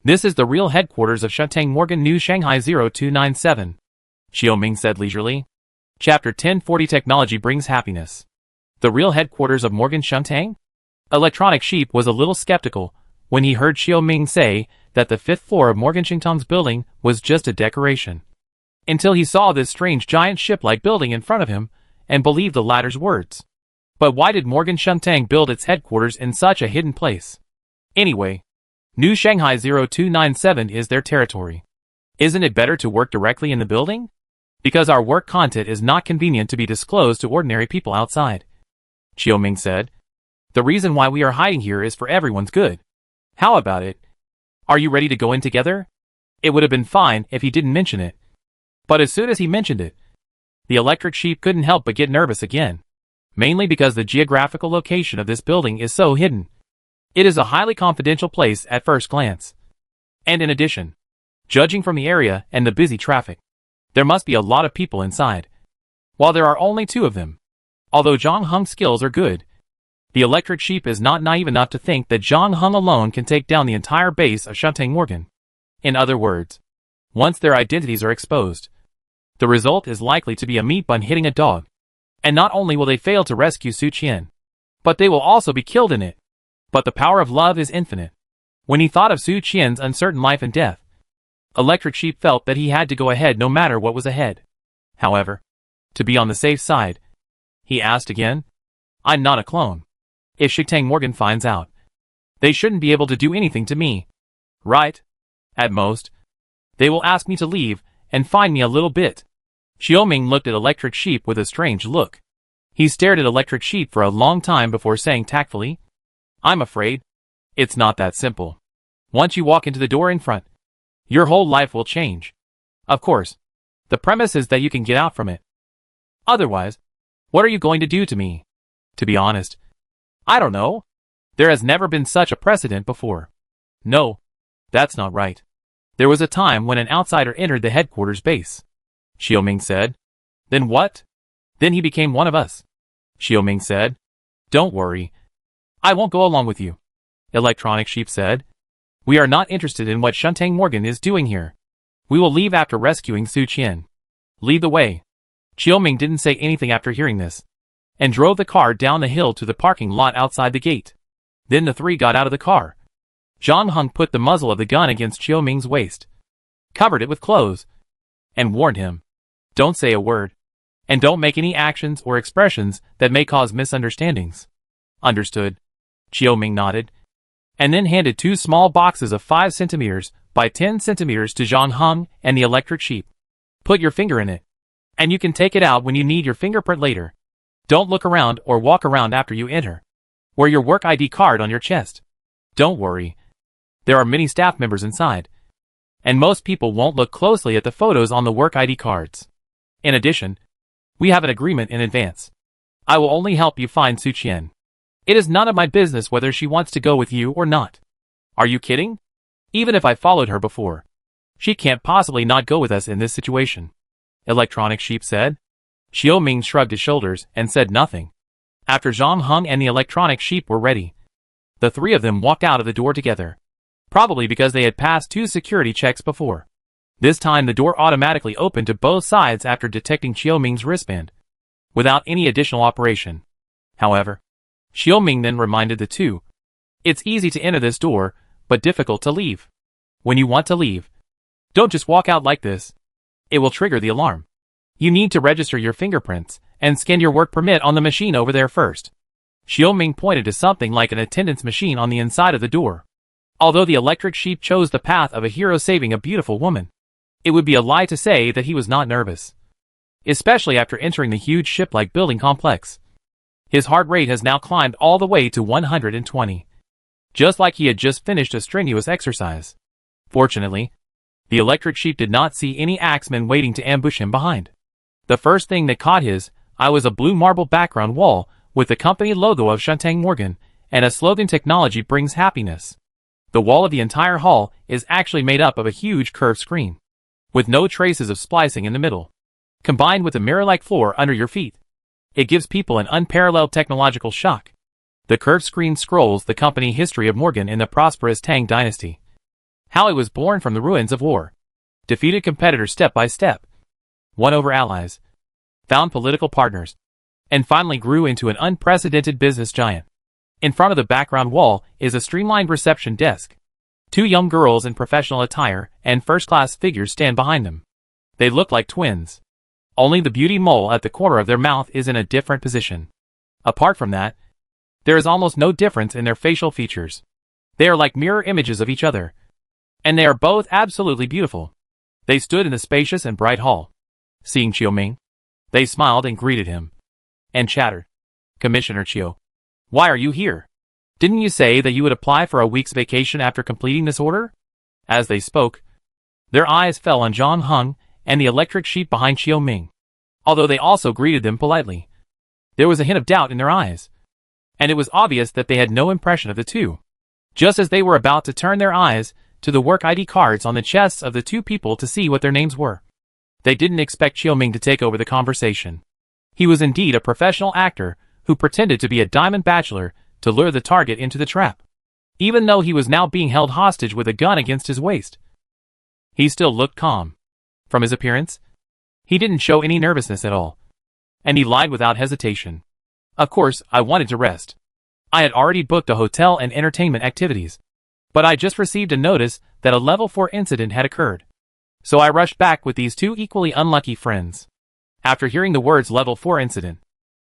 This is the real headquarters of Shantang Morgan New Shanghai 0297. Xiaoming said leisurely. Chapter 1040 Technology Brings Happiness. The real headquarters of Morgan Shantang? Electronic Sheep was a little skeptical when he heard Xiaoming say that the 5th floor of Morgan Shantang's building was just a decoration. Until he saw this strange giant ship-like building in front of him and believed the latter's words. But why did Morgan Shantang build its headquarters in such a hidden place? Anyway, New Shanghai 0297 is their territory. Isn't it better to work directly in the building? Because our work content is not convenient to be disclosed to ordinary people outside. Xiaoming said. The reason why we are hiding here is for everyone's good. How about it? Are you ready to go in together? It would have been fine if he didn't mention it. But as soon as he mentioned it, the electric sheep couldn't help but get nervous again. Mainly because the geographical location of this building is so hidden. It is a highly confidential place at first glance. And in addition, judging from the area and the busy traffic, there must be a lot of people inside. While there are only 2 of them. Although Zhang Heng's skills are good, the electric sheep is not naive enough to think that Zhang Heng alone can take down the entire base of Shantang Morgan. In other words, once their identities are exposed, the result is likely to be a meat bun hitting a dog. And not only will they fail to rescue Su Qian, but they will also be killed in it. But the power of love is infinite. When he thought of Su Qian's uncertain life and death, Electric Sheep felt that he had to go ahead no matter what was ahead. However, to be on the safe side, he asked again, I'm not a clone. If Shantang Morgan finds out, they shouldn't be able to do anything to me. Right? At most, they will ask me to leave and fine me a little bit. Xiaoming looked at Electric Sheep with a strange look. He stared at Electric Sheep for a long time before saying tactfully, I'm afraid it's not that simple. Once you walk into the door in front, your whole life will change. Of course, the premise is that you can get out from it. Otherwise, what are you going to do to me? To be honest, I don't know. There has never been such a precedent before. No, that's not right. There was a time when an outsider entered the headquarters base. Xiaoming said. Then what? Then he became one of us. Xiaoming said. Don't worry. I won't go along with you. Electronic Sheep said. We are not interested in what Shantang Morgan is doing here. We will leave after rescuing Su Qian. Lead the way. Xiaoming didn't say anything after hearing this, and drove the car down the hill to the parking lot outside the gate. Then the 3 got out of the car. Zhang Heng put the muzzle of the gun against Xiaoming's waist, covered it with clothes, and warned him, don't say a word, and don't make any actions or expressions that may cause misunderstandings. Understood. Xiaoming nodded, and then handed 2 small boxes of 5 centimeters by 10 centimeters to Zhang Heng and the Electric Sheep. Put your finger in it, and you can take it out when you need your fingerprint later. Don't look around or walk around after you enter. Wear your work ID card on your chest. Don't worry. There are many staff members inside, and most people won't look closely at the photos on the work ID cards. In addition, we have an agreement in advance. I will only help you find Su Qian. It is none of my business whether she wants to go with you or not. Are you kidding? Even if I followed her before, she can't possibly not go with us in this situation. Electronic Sheep said. Xiao Ming shrugged his shoulders and said nothing. After Zhang Heng and the Electronic Sheep were ready, the three of them walked out of the door together. Probably because they had passed 2 security checks before. This time the door automatically opened to both sides after detecting Xiao Ming's wristband, without any additional operation. However, Xiao Ming then reminded the two, "It's easy to enter this door, but difficult to leave. When you want to leave, don't just walk out like this. It will trigger the alarm. You need to register your fingerprints and scan your work permit on the machine over there first." Xiao Ming pointed to something like an attendance machine on the inside of the door. Although the Electric Sheep chose the path of a hero saving a beautiful woman, it would be a lie to say that he was not nervous. Especially after entering the huge ship-like building complex. His heart rate has now climbed all the way to 120. Just like he had just finished a strenuous exercise. Fortunately, the Electric Sheep did not see any axemen waiting to ambush him behind. The first thing that caught his eye was a blue marble background wall with the company logo of Shantang Morgan and a slogan, "Technology brings happiness." The wall of the entire hall is actually made up of a huge curved screen, with no traces of splicing in the middle. Combined with a mirror-like floor under your feet, it gives people an unparalleled technological shock. The curved screen scrolls the company history of Morgan in the prosperous Tang dynasty. How it was born from the ruins of war, defeated competitors step by step, won over allies, found political partners, and finally grew into an unprecedented business giant. In front of the background wall is a streamlined reception desk. 2 young girls in professional attire and first-class figures stand behind them. They look like twins. Only the beauty mole at the corner of their mouth is in a different position. Apart from that, there is almost no difference in their facial features. They are like mirror images of each other. And they are both absolutely beautiful. They stood in the spacious and bright hall. Seeing Xiao Ming, they smiled and greeted him. And chattered. "Commissioner Qiu, why are you here? Didn't you say that you would apply for a week's vacation after completing this order?" As they spoke, their eyes fell on Zhang Heng and the Electric Sheep behind Xiao Ming. Although they also greeted them politely, there was a hint of doubt in their eyes. And it was obvious that they had no impression of the two. Just as they were about to turn their eyes to the work ID cards on the chests of the 2 people to see what their names were, they didn't expect Xiao Ming to take over the conversation. He was indeed a professional actor who pretended to be a diamond bachelor to lure the target into the trap. Even though he was now being held hostage with a gun against his waist, he still looked calm. From his appearance, he didn't show any nervousness at all. And he lied without hesitation. "Of course, I wanted to rest. I had already booked a hotel and entertainment activities. But I just received a notice that a level 4 incident had occurred. So I rushed back with these 2 equally unlucky friends." After hearing the words level 4 incident,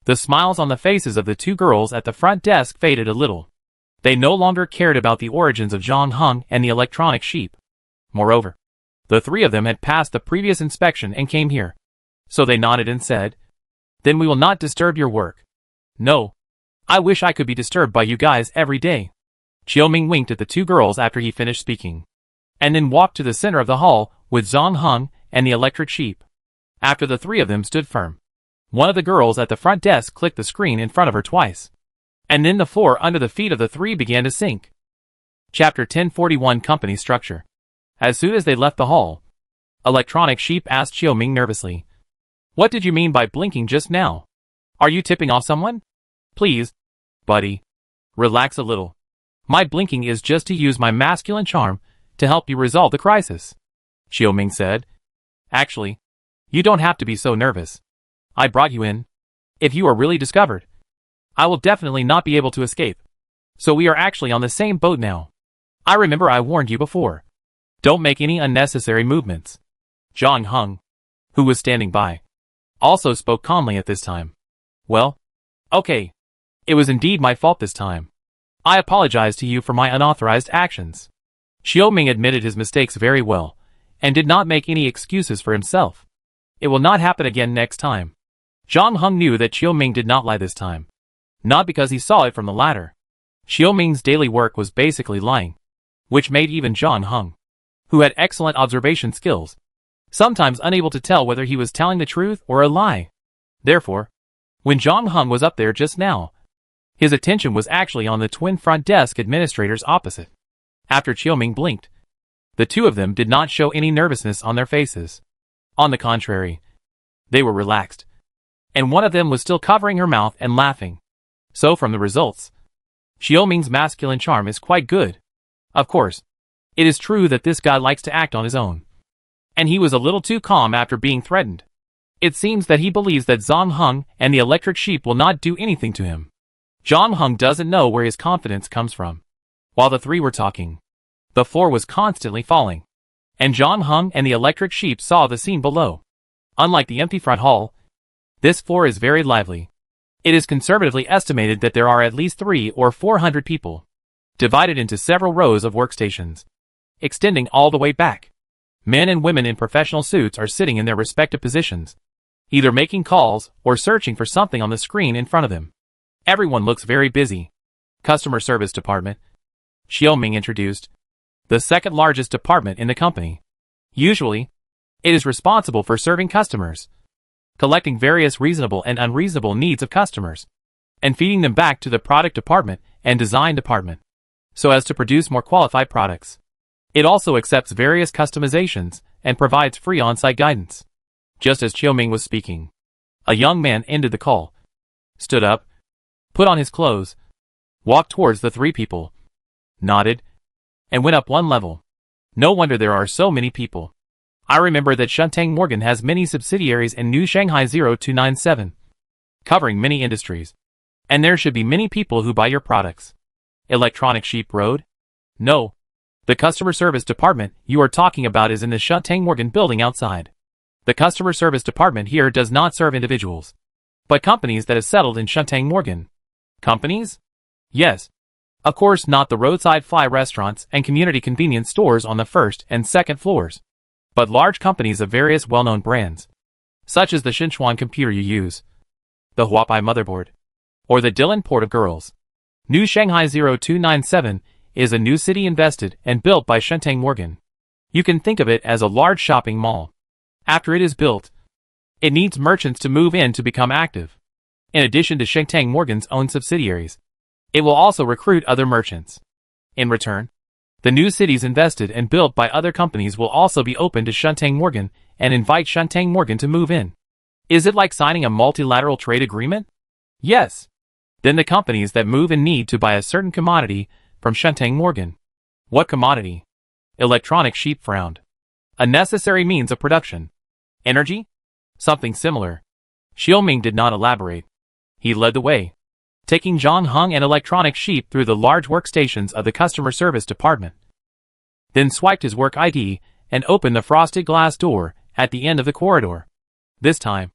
the smiles on the faces of the 2 girls at the front desk faded a little. They no longer cared about the origins of Zhang Heng and the Electronic Sheep. Moreover, the 3 of them had passed the previous inspection and came here. So they nodded and said, "Then we will not disturb your work." "No. I wish I could be disturbed by you guys every day." Xiao Ming winked at the 2 girls after he finished speaking, and then walked to the center of the hall with Zhang Heng and the Electric Sheep. After the 3 of them stood firm, one of the girls at the front desk clicked the screen in front of her twice. And then the floor under the feet of the 3 began to sink. Chapter 1041 Company Structure. As soon as they left the hall, Electronic Sheep asked Xiao Ming nervously, "What did you mean by blinking just now? Are you tipping off someone? Please, buddy, relax a little. My blinking is just to use my masculine charm to help you resolve the crisis," Xiao Ming said. "Actually, you don't have to be so nervous. I brought you in. If you are really discovered, I will definitely not be able to escape. So we are actually on the same boat now. I remember I warned you before. Don't make any unnecessary movements." Zhang Heng, who was standing by, also spoke calmly at this time. "Well, okay. It was indeed my fault this time. I apologize to you for my unauthorized actions." Xiao Ming admitted his mistakes very well, and did not make any excuses for himself. It will not happen again next time. Zhang Heng knew that Xiao Ming did not lie this time. Not because he saw it from the latter. Xiao Ming's daily work was basically lying, which made even Zhang Heng, who had excellent observation skills, sometimes unable to tell whether he was telling the truth or a lie. Therefore, when Zhang Heng was up there just now, his attention was actually on the twin front desk administrators opposite. After Xiao Ming blinked, the 2 of them did not show any nervousness on their faces. On the contrary, They were relaxed. And one of them was still covering her mouth and laughing. So from the results, Xiaoming's masculine charm is quite good. Of course, it is true that this guy likes to act on his own. And he was a little too calm after being threatened. It seems that he believes that Zhang Heng and the electric sheep will not do anything to him. Zhang Heng doesn't know where his confidence comes from. While the three were talking, the floor was constantly falling. And Zhang Heng and the electric sheep saw the scene below. Unlike the empty front hall, this floor is very lively. It is conservatively estimated that there are at least 300 or 400 people, divided into several rows of workstations, extending all the way back. Men and women in professional suits are sitting in their respective positions, either making calls or searching for something on the screen in front of them. Everyone looks very busy. Customer service department, Xiaoming introduced, the second largest department in the company. Usually, it is responsible for serving customers, collecting various reasonable and unreasonable needs of customers, and feeding them back to the product department and design department, so as to produce more qualified products. It also accepts various customizations and provides free on-site guidance. Just as Xiaoming was speaking, a young man ended the call, stood up, put on his clothes, walked towards the three people, nodded, and went up one level. No wonder there are so many people. I remember that Shuntang Morgan has many subsidiaries in New Shanghai 0297, covering many industries. And there should be many people who buy your products. Electronic Sheep Road? No. The customer service department you are talking about is in the Shuntang Morgan building outside. The customer service department here does not serve individuals, but companies that have settled in Shuntang Morgan. Companies? Yes. Of course, not the roadside fly restaurants and community convenience stores on the first and second floors, but large companies of various well-known brands, such as the Xinchuan computer you use, the Huapai motherboard, or the Dylan Port of Girls. New Shanghai 0297 is a new city invested and built by Shuntang Morgan. You can think of it as a large shopping mall. After it is built, it needs merchants to move in to become active. In addition to Shuntang Morgan's own subsidiaries, it will also recruit other merchants. In return, the new cities invested and built by other companies will also be open to Shuntang Morgan and invite Shuntang Morgan to move in. Is it like signing a multilateral trade agreement? Yes. Then the companies that move in need to buy a certain commodity from Shuntang Morgan. What commodity? Electronic Sheep frowned. A necessary means of production. Energy? Something similar. Xiaoming did not elaborate. He led the way, taking Zhang Heng and Electronic Sheep through the large workstations of the customer service department. Then swiped his work ID and opened the frosted glass door at the end of the corridor. This time,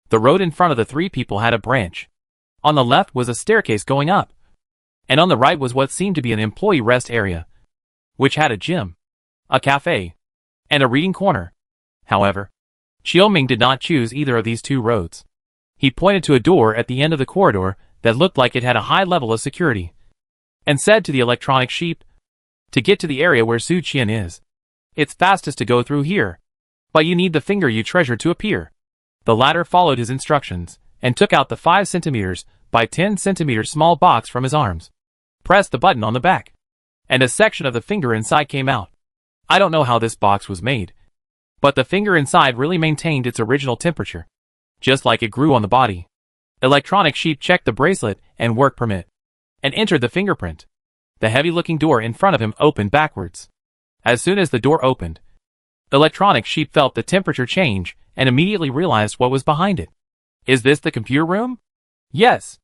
the road in front of the three people had a branch. On the left was a staircase going up, and on the right was what seemed to be an employee rest area, which had a gym, a cafe, and a reading corner. However, Xiaoming did not choose either of these two roads. He pointed to a door at the end of the corridor that looked like it had a high level of security, and said to the Electronic Sheep, "To get to the area where Su Qian is, it's fastest to go through here, but you need the finger you treasure to appear." The latter followed his instructions, and took out the 5 cm by 10 cm small box from his arms, pressed the button on the back, and a section of the finger inside came out. I don't know how this box was made, but the finger inside really maintained its original temperature, just like it grew on the body. Electronic Sheep checked the bracelet and work permit, and entered the fingerprint. The heavy-looking door in front of him opened backwards. As soon as the door opened, Electronic Sheep felt the temperature change and immediately realized what was behind it. "Is this the computer room?" "Yes."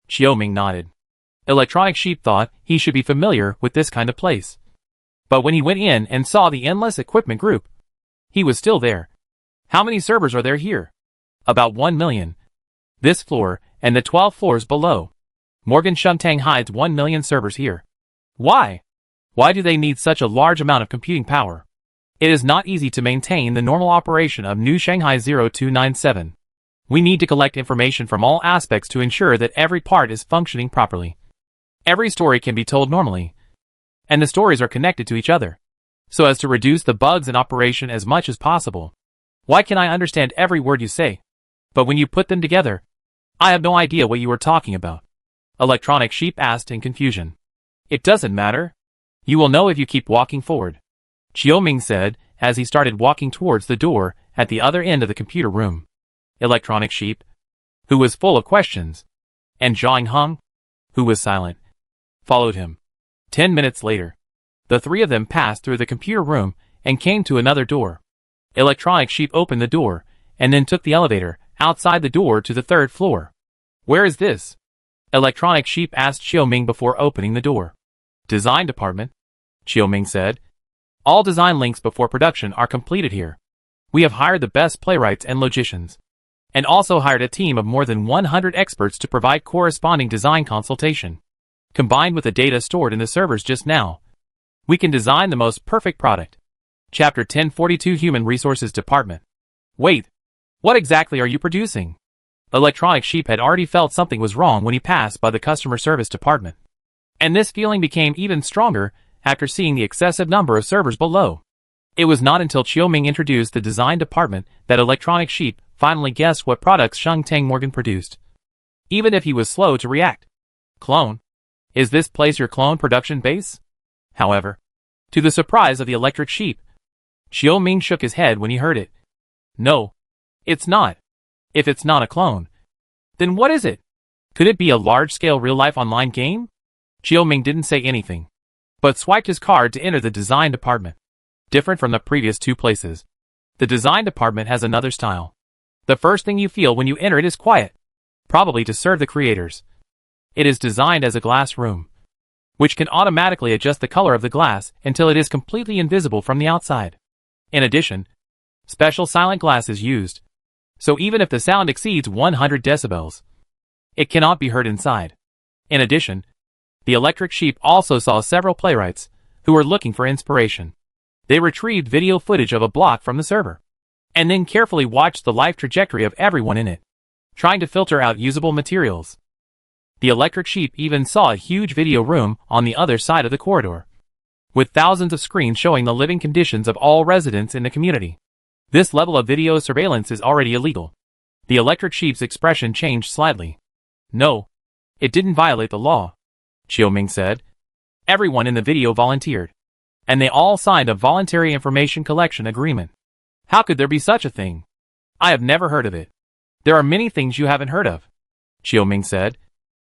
Xiaoming nodded. Electronic Sheep thought he should be familiar with this kind of place. But when he went in and saw the endless equipment group, he was still there. "How many servers are there here?" "About 1 million. This floor and the 12 floors below. Morgan Shuntang hides 1 million servers here." "Why? Why do they need such a large amount of computing power?" "It is not easy to maintain the normal operation of New Shanghai 0297. We need to collect information from all aspects to ensure that every part is functioning properly. Every story can be told normally, and the stories are connected to each other, so as to reduce the bugs in operation as much as possible. Why can I understand every word you say? But when you put them together, I have no idea what you are talking about." Electronic Sheep asked in confusion. "It doesn't matter. You will know if you keep walking forward," Xiaoming said as he started walking towards the door at the other end of the computer room. Electronic Sheep, who was full of questions, and Zhang Heng, who was silent, followed him. 10 minutes later, the three of them passed through the computer room and came to another door. Electronic Sheep opened the door, and then took the elevator outside the door to the third floor. Where is this? Electronic Sheep asked Xiaoming before opening the door. Design department, Xiaoming said. All design links before production are completed here. We have hired the best playwrights and logicians, and also hired a team of more than 100 experts to provide corresponding design consultation. Combined with the data stored in the servers just now, we can design the most perfect product. Chapter 1042 Human Resources Department. Wait, what exactly are you producing? Electronic Sheep had already felt something was wrong when he passed by the customer service department. And this feeling became even stronger after seeing the excessive number of servers below. It was not until Xiaoming introduced the design department that Electronic Sheep finally guessed what products Sheng Morgan produced. Even if he was slow to react. Clone? Is this place your clone production base? However, to the surprise of the Electric Sheep, Xiaoming shook his head when he heard it. No, it's not. If it's not a clone, then what is it? Could it be a large-scale real-life online game? Xiaoming didn't say anything, but swiped his card to enter the design department. Different from the previous two places, the design department has another style. The first thing you feel when you enter it is quiet, probably to serve the creators. It is designed as a glass room, which can automatically adjust the color of the glass until it is completely invisible from the outside. In addition, special silent glass is used, so even if the sound exceeds 100 decibels, it cannot be heard inside. In addition, the Electric Sheep also saw several playwrights who were looking for inspiration. They retrieved video footage of a block from the server, and then carefully watched the life trajectory of everyone in it, trying to filter out usable materials. The Electric Sheep even saw a huge video room on the other side of the corridor, with thousands of screens showing the living conditions of all residents in the community. This level of video surveillance is already illegal. The Electric Sheep's expression changed slightly. No, it didn't violate the law, Xiaoming said. Everyone in the video volunteered, and they all signed a voluntary information collection agreement. How could there be such a thing? I have never heard of it. There are many things you haven't heard of, Xiaoming said,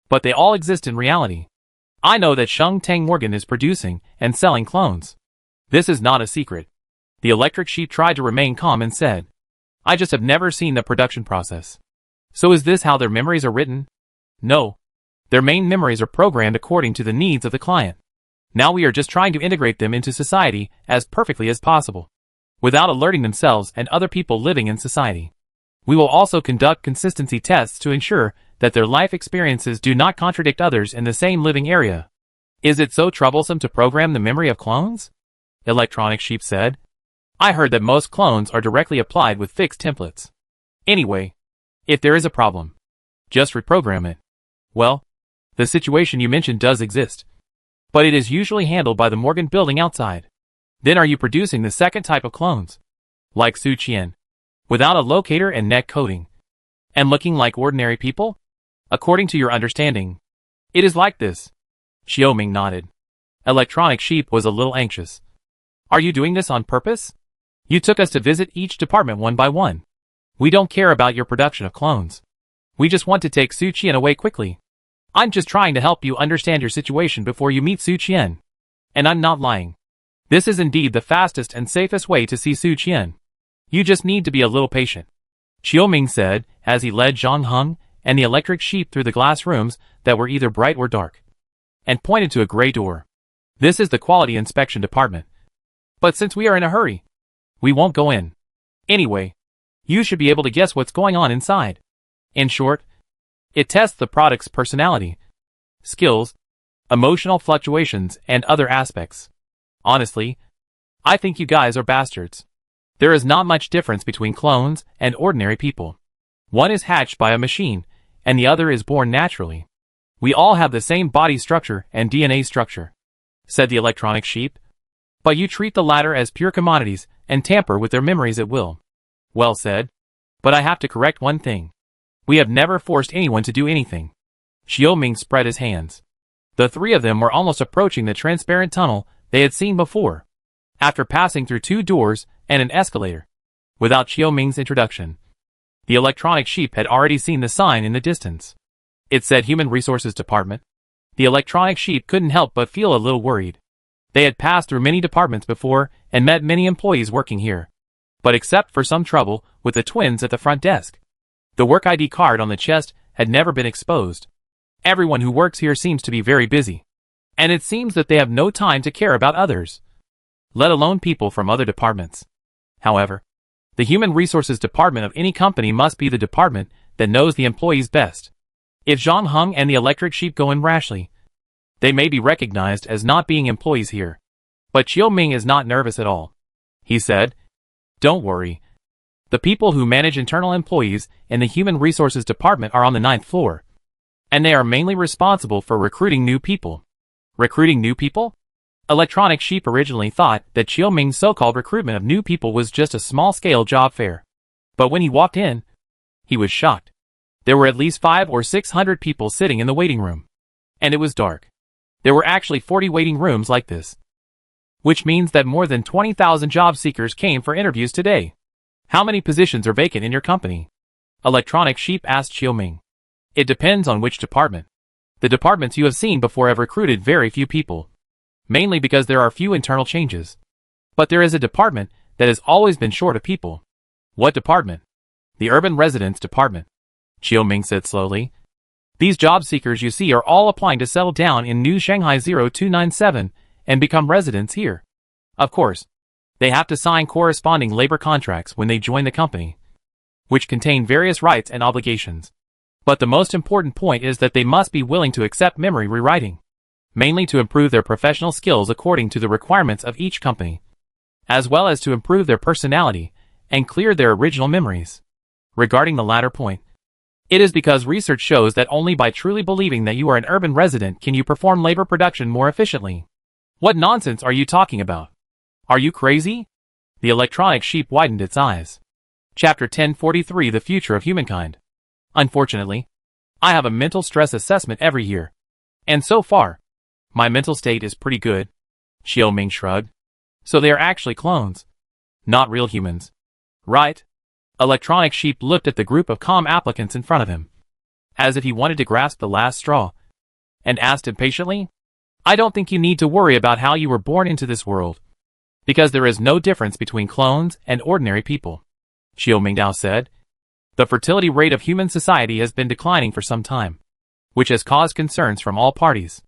but they all exist in reality. I know that Sheng Morgan is producing and selling clones. This is not a secret. The Electric Sheep tried to remain calm and said, I just have never seen the production process. So is this how their memories are written? No. Their main memories are programmed according to the needs of the client. Now we are just trying to integrate them into society as perfectly as possible, without alerting themselves and other people living in society. We will also conduct consistency tests to ensure that their life experiences do not contradict others in the same living area. Is it so troublesome to program the memory of clones? Electronic Sheep said. I heard that most clones are directly applied with fixed templates. Anyway, if there is a problem, just reprogram it. Well, the situation you mentioned does exist, but it is usually handled by the Morgan building outside. Then are you producing the second type of clones, like Su Qian, without a locator and neck coding, and looking like ordinary people? According to your understanding, it is like this. Xiaoming nodded. Electronic Sheep was a little anxious. Are you doing this on purpose? You took us to visit each department one by one. We don't care about your production of clones. We just want to take Su Qian away quickly. I'm just trying to help you understand your situation before you meet Su Qian. And I'm not lying. This is indeed the fastest and safest way to see Su Qian. You just need to be a little patient, Xiaoming said as he led Zhang Heng and the Electric Sheep through the glass rooms that were either bright or dark, and pointed to a gray door. This is the quality inspection department. But since we are in a hurry, we won't go in. Anyway, you should be able to guess what's going on inside. In short, it tests the product's personality, skills, emotional fluctuations, and other aspects. Honestly, I think you guys are bastards. There is not much difference between clones and ordinary people. One is hatched by a machine, and the other is born naturally. We all have the same body structure and DNA structure, said the Electronic Sheep. But you treat the latter as pure commodities and tamper with their memories at will. Well said. But I have to correct one thing. We have never forced anyone to do anything. Xiaoming spread his hands. The three of them were almost approaching the transparent tunnel they had seen before, after passing through 2 doors and an escalator, without Xiaoming's introduction. The electronic sheep had already seen the sign in the distance. It said Human Resources Department. The electronic sheep couldn't help but feel a little worried. They had passed through many departments before and met many employees working here. But except for some trouble with the twins at the front desk, the work ID card on the chest had never been exposed. Everyone who works here seems to be very busy. And it seems that they have no time to care about others, let alone people from other departments. However, the Human Resources Department of any company must be the department that knows the employees best. If Zhang Heng and the electric sheep go in rashly, they may be recognized as not being employees here. But Qiu Ming is not nervous at all. He said, "Don't worry. The people who manage internal employees in the Human Resources Department are on the 9th floor. And they are mainly responsible for recruiting new people." Recruiting new people? Electronic Sheep originally thought that Qiu Ming's so-called recruitment of new people was just a small-scale job fair. But when he walked in, he was shocked. There were at least 500 or 600 people sitting in the waiting room. And it was dark. There were actually 40 waiting rooms like this. Which means that more than 20,000 job seekers came for interviews today. How many positions are vacant in your company? Electronic Sheep asked Qiu Ming. It depends on which department. The departments you have seen before have recruited very few people. Mainly because there are few internal changes. But there is a department that has always been short of people. What department? The Urban Residence Department. Qiu Ming said slowly. These job seekers you see are all applying to settle down in New Shanghai 0297 and become residents here. Of course, they have to sign corresponding labor contracts when they join the company, which contain various rights and obligations. But the most important point is that they must be willing to accept memory rewriting, mainly to improve their professional skills according to the requirements of each company, as well as to improve their personality and clear their original memories. Regarding the latter point, it is because research shows that only by truly believing that you are an urban resident can you perform labor production more efficiently. What nonsense are you talking about? Are you crazy? The electronic sheep widened its eyes. Chapter 1043 The Future of Humankind. Unfortunately, I have a mental stress assessment every year. And so far, my mental state is pretty good. Qiu Ming shrugged. So they are actually clones. Not real humans. Right? Electronic Sheep looked at the group of calm applicants in front of him, as if he wanted to grasp the last straw, and asked impatiently, I don't think you need to worry about how you were born into this world, because there is no difference between clones and ordinary people. Qiu Mingdao said, the fertility rate of human society has been declining for some time, which has caused concerns from all parties.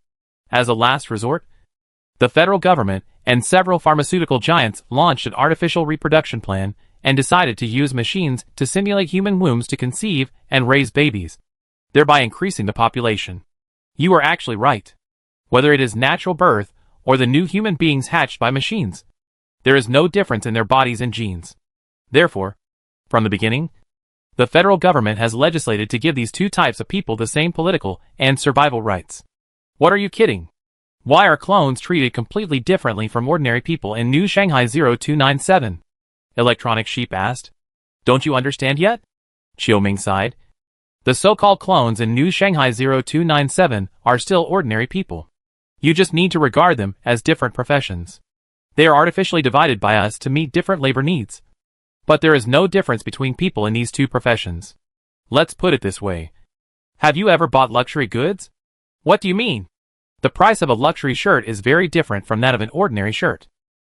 As a last resort, the federal government and several pharmaceutical giants launched an artificial reproduction plan and decided to use machines to simulate human wombs to conceive and raise babies, thereby increasing the population. You are actually right. Whether it is natural birth or the new human beings hatched by machines, there is no difference in their bodies and genes. Therefore, from the beginning, the federal government has legislated to give these two types of people the same political and survival rights. What are you kidding? Why are clones treated completely differently from ordinary people in New Shanghai 0297? Electronic Sheep asked. Don't you understand yet? Qiu Ming sighed. The so-called clones in New Shanghai 0297 are still ordinary people. You just need to regard them as different professions. They are artificially divided by us to meet different labor needs. But there is no difference between people in these two professions. Let's put it this way. Have you ever bought luxury goods? What do you mean? The price of a luxury shirt is very different from that of an ordinary shirt.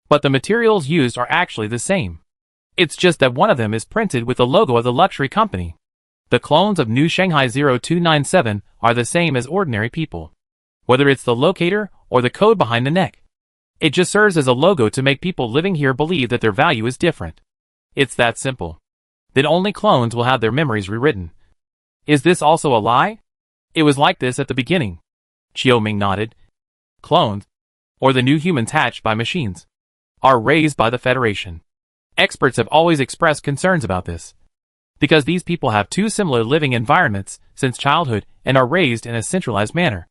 But the materials used are actually the same. It's just that one of them is printed with the logo of the luxury company. The clones of New Shanghai 0297 are the same as ordinary people, whether it's the locator or the code behind the neck. It just serves as a logo to make people living here believe that their value is different. It's that simple. Then only clones will have their memories rewritten. Is this also a lie? It was like this at the beginning. Qiu Ming nodded. Clones, or the new humans hatched by machines, are raised by the Federation. Experts have always expressed concerns about this, because these people have two similar living environments since childhood and are raised in a centralized manner.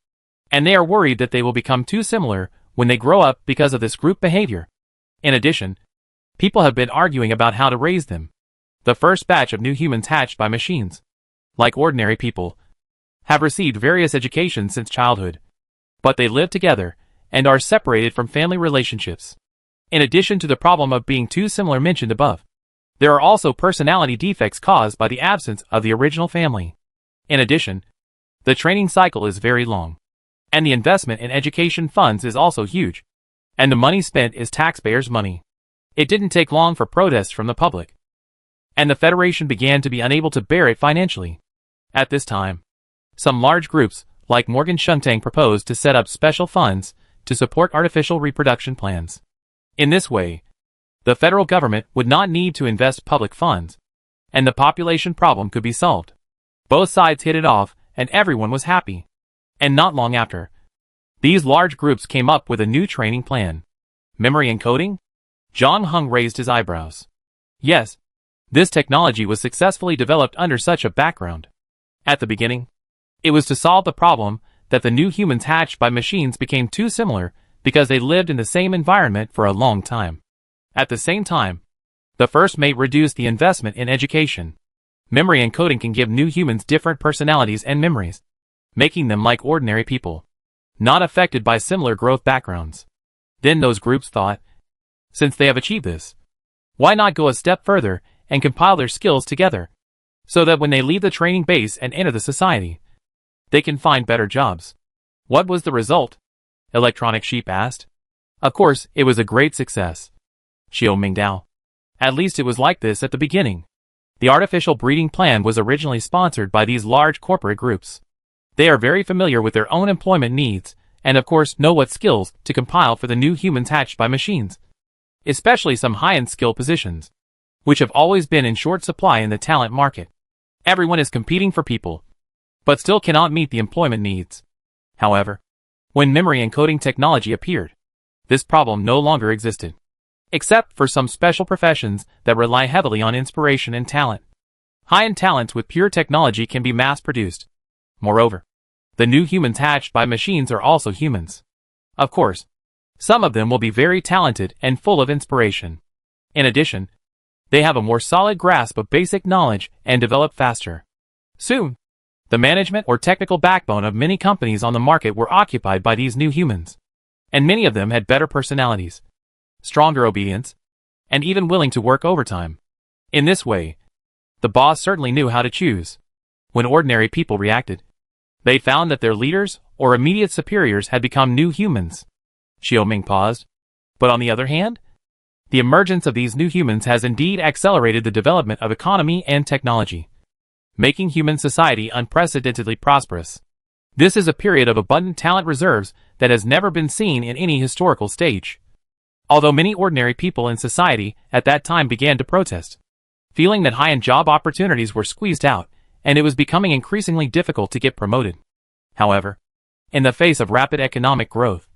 And they are worried that they will become too similar when they grow up because of this group behavior. In addition, people have been arguing about how to raise them. The first batch of new humans hatched by machines, like ordinary people, have received various educations since childhood, but they live together and are separated from family relationships. In addition to the problem of being too similar mentioned above, There are also personality defects caused by the absence of the original family. In addition, the training cycle is very long. And the investment in education funds is also huge. And the money spent is taxpayers' money. It didn't take long for protests from the public. And the Federation began to be unable to bear it financially. At this time, some large groups, like Morgan Shuntang, proposed to set up special funds to support artificial reproduction plans. In this way, the federal government would not need to invest public funds, and the population problem could be solved. Both sides hit it off, and everyone was happy. And not long after, these large groups came up with a new training plan. Memory encoding? Zhang Heng raised his eyebrows. Yes, this technology was successfully developed under such a background. At the beginning, it was to solve the problem that the new humans hatched by machines became too similar because they lived in the same environment for a long time. At the same time, the first mate reduced the investment in education. Memory encoding can give new humans different personalities and memories, making them like ordinary people, not affected by similar growth backgrounds. Then those groups thought, since they have achieved this, why not go a step further and compile their skills together, so that when they leave the training base and enter the society, they can find better jobs. What was the result? Electronic Sheep asked. Of course, it was a great success. Xiao Mingdao. At least it was like this at the beginning. The artificial breeding plan was originally sponsored by these large corporate groups. They are very familiar with their own employment needs, and of course know what skills to compile for the new humans hatched by machines. Especially some high-end skill positions, which have always been in short supply in the talent market. Everyone is competing for people, but still cannot meet the employment needs. However, when memory encoding technology appeared, this problem no longer existed, except for some special professions that rely heavily on inspiration and talent. High-end talents with pure technology can be mass-produced. Moreover, the new humans hatched by machines are also humans. Of course, some of them will be very talented and full of inspiration. In addition, they have a more solid grasp of basic knowledge and develop faster. Soon, the management or technical backbone of many companies on the market were occupied by these new humans. And many of them had better personalities, stronger obedience, and even willing to work overtime. In this way, the boss certainly knew how to choose. When ordinary people reacted, they found that their leaders or immediate superiors had become new humans. Xiaoming paused. But on the other hand, the emergence of these new humans has indeed accelerated the development of economy and technology, making human society unprecedentedly prosperous. This is a period of abundant talent reserves that has never been seen in any historical stage. Although many ordinary people in society at that time began to protest, feeling that high-end job opportunities were squeezed out, and it was becoming increasingly difficult to get promoted. However, in the face of rapid economic growth,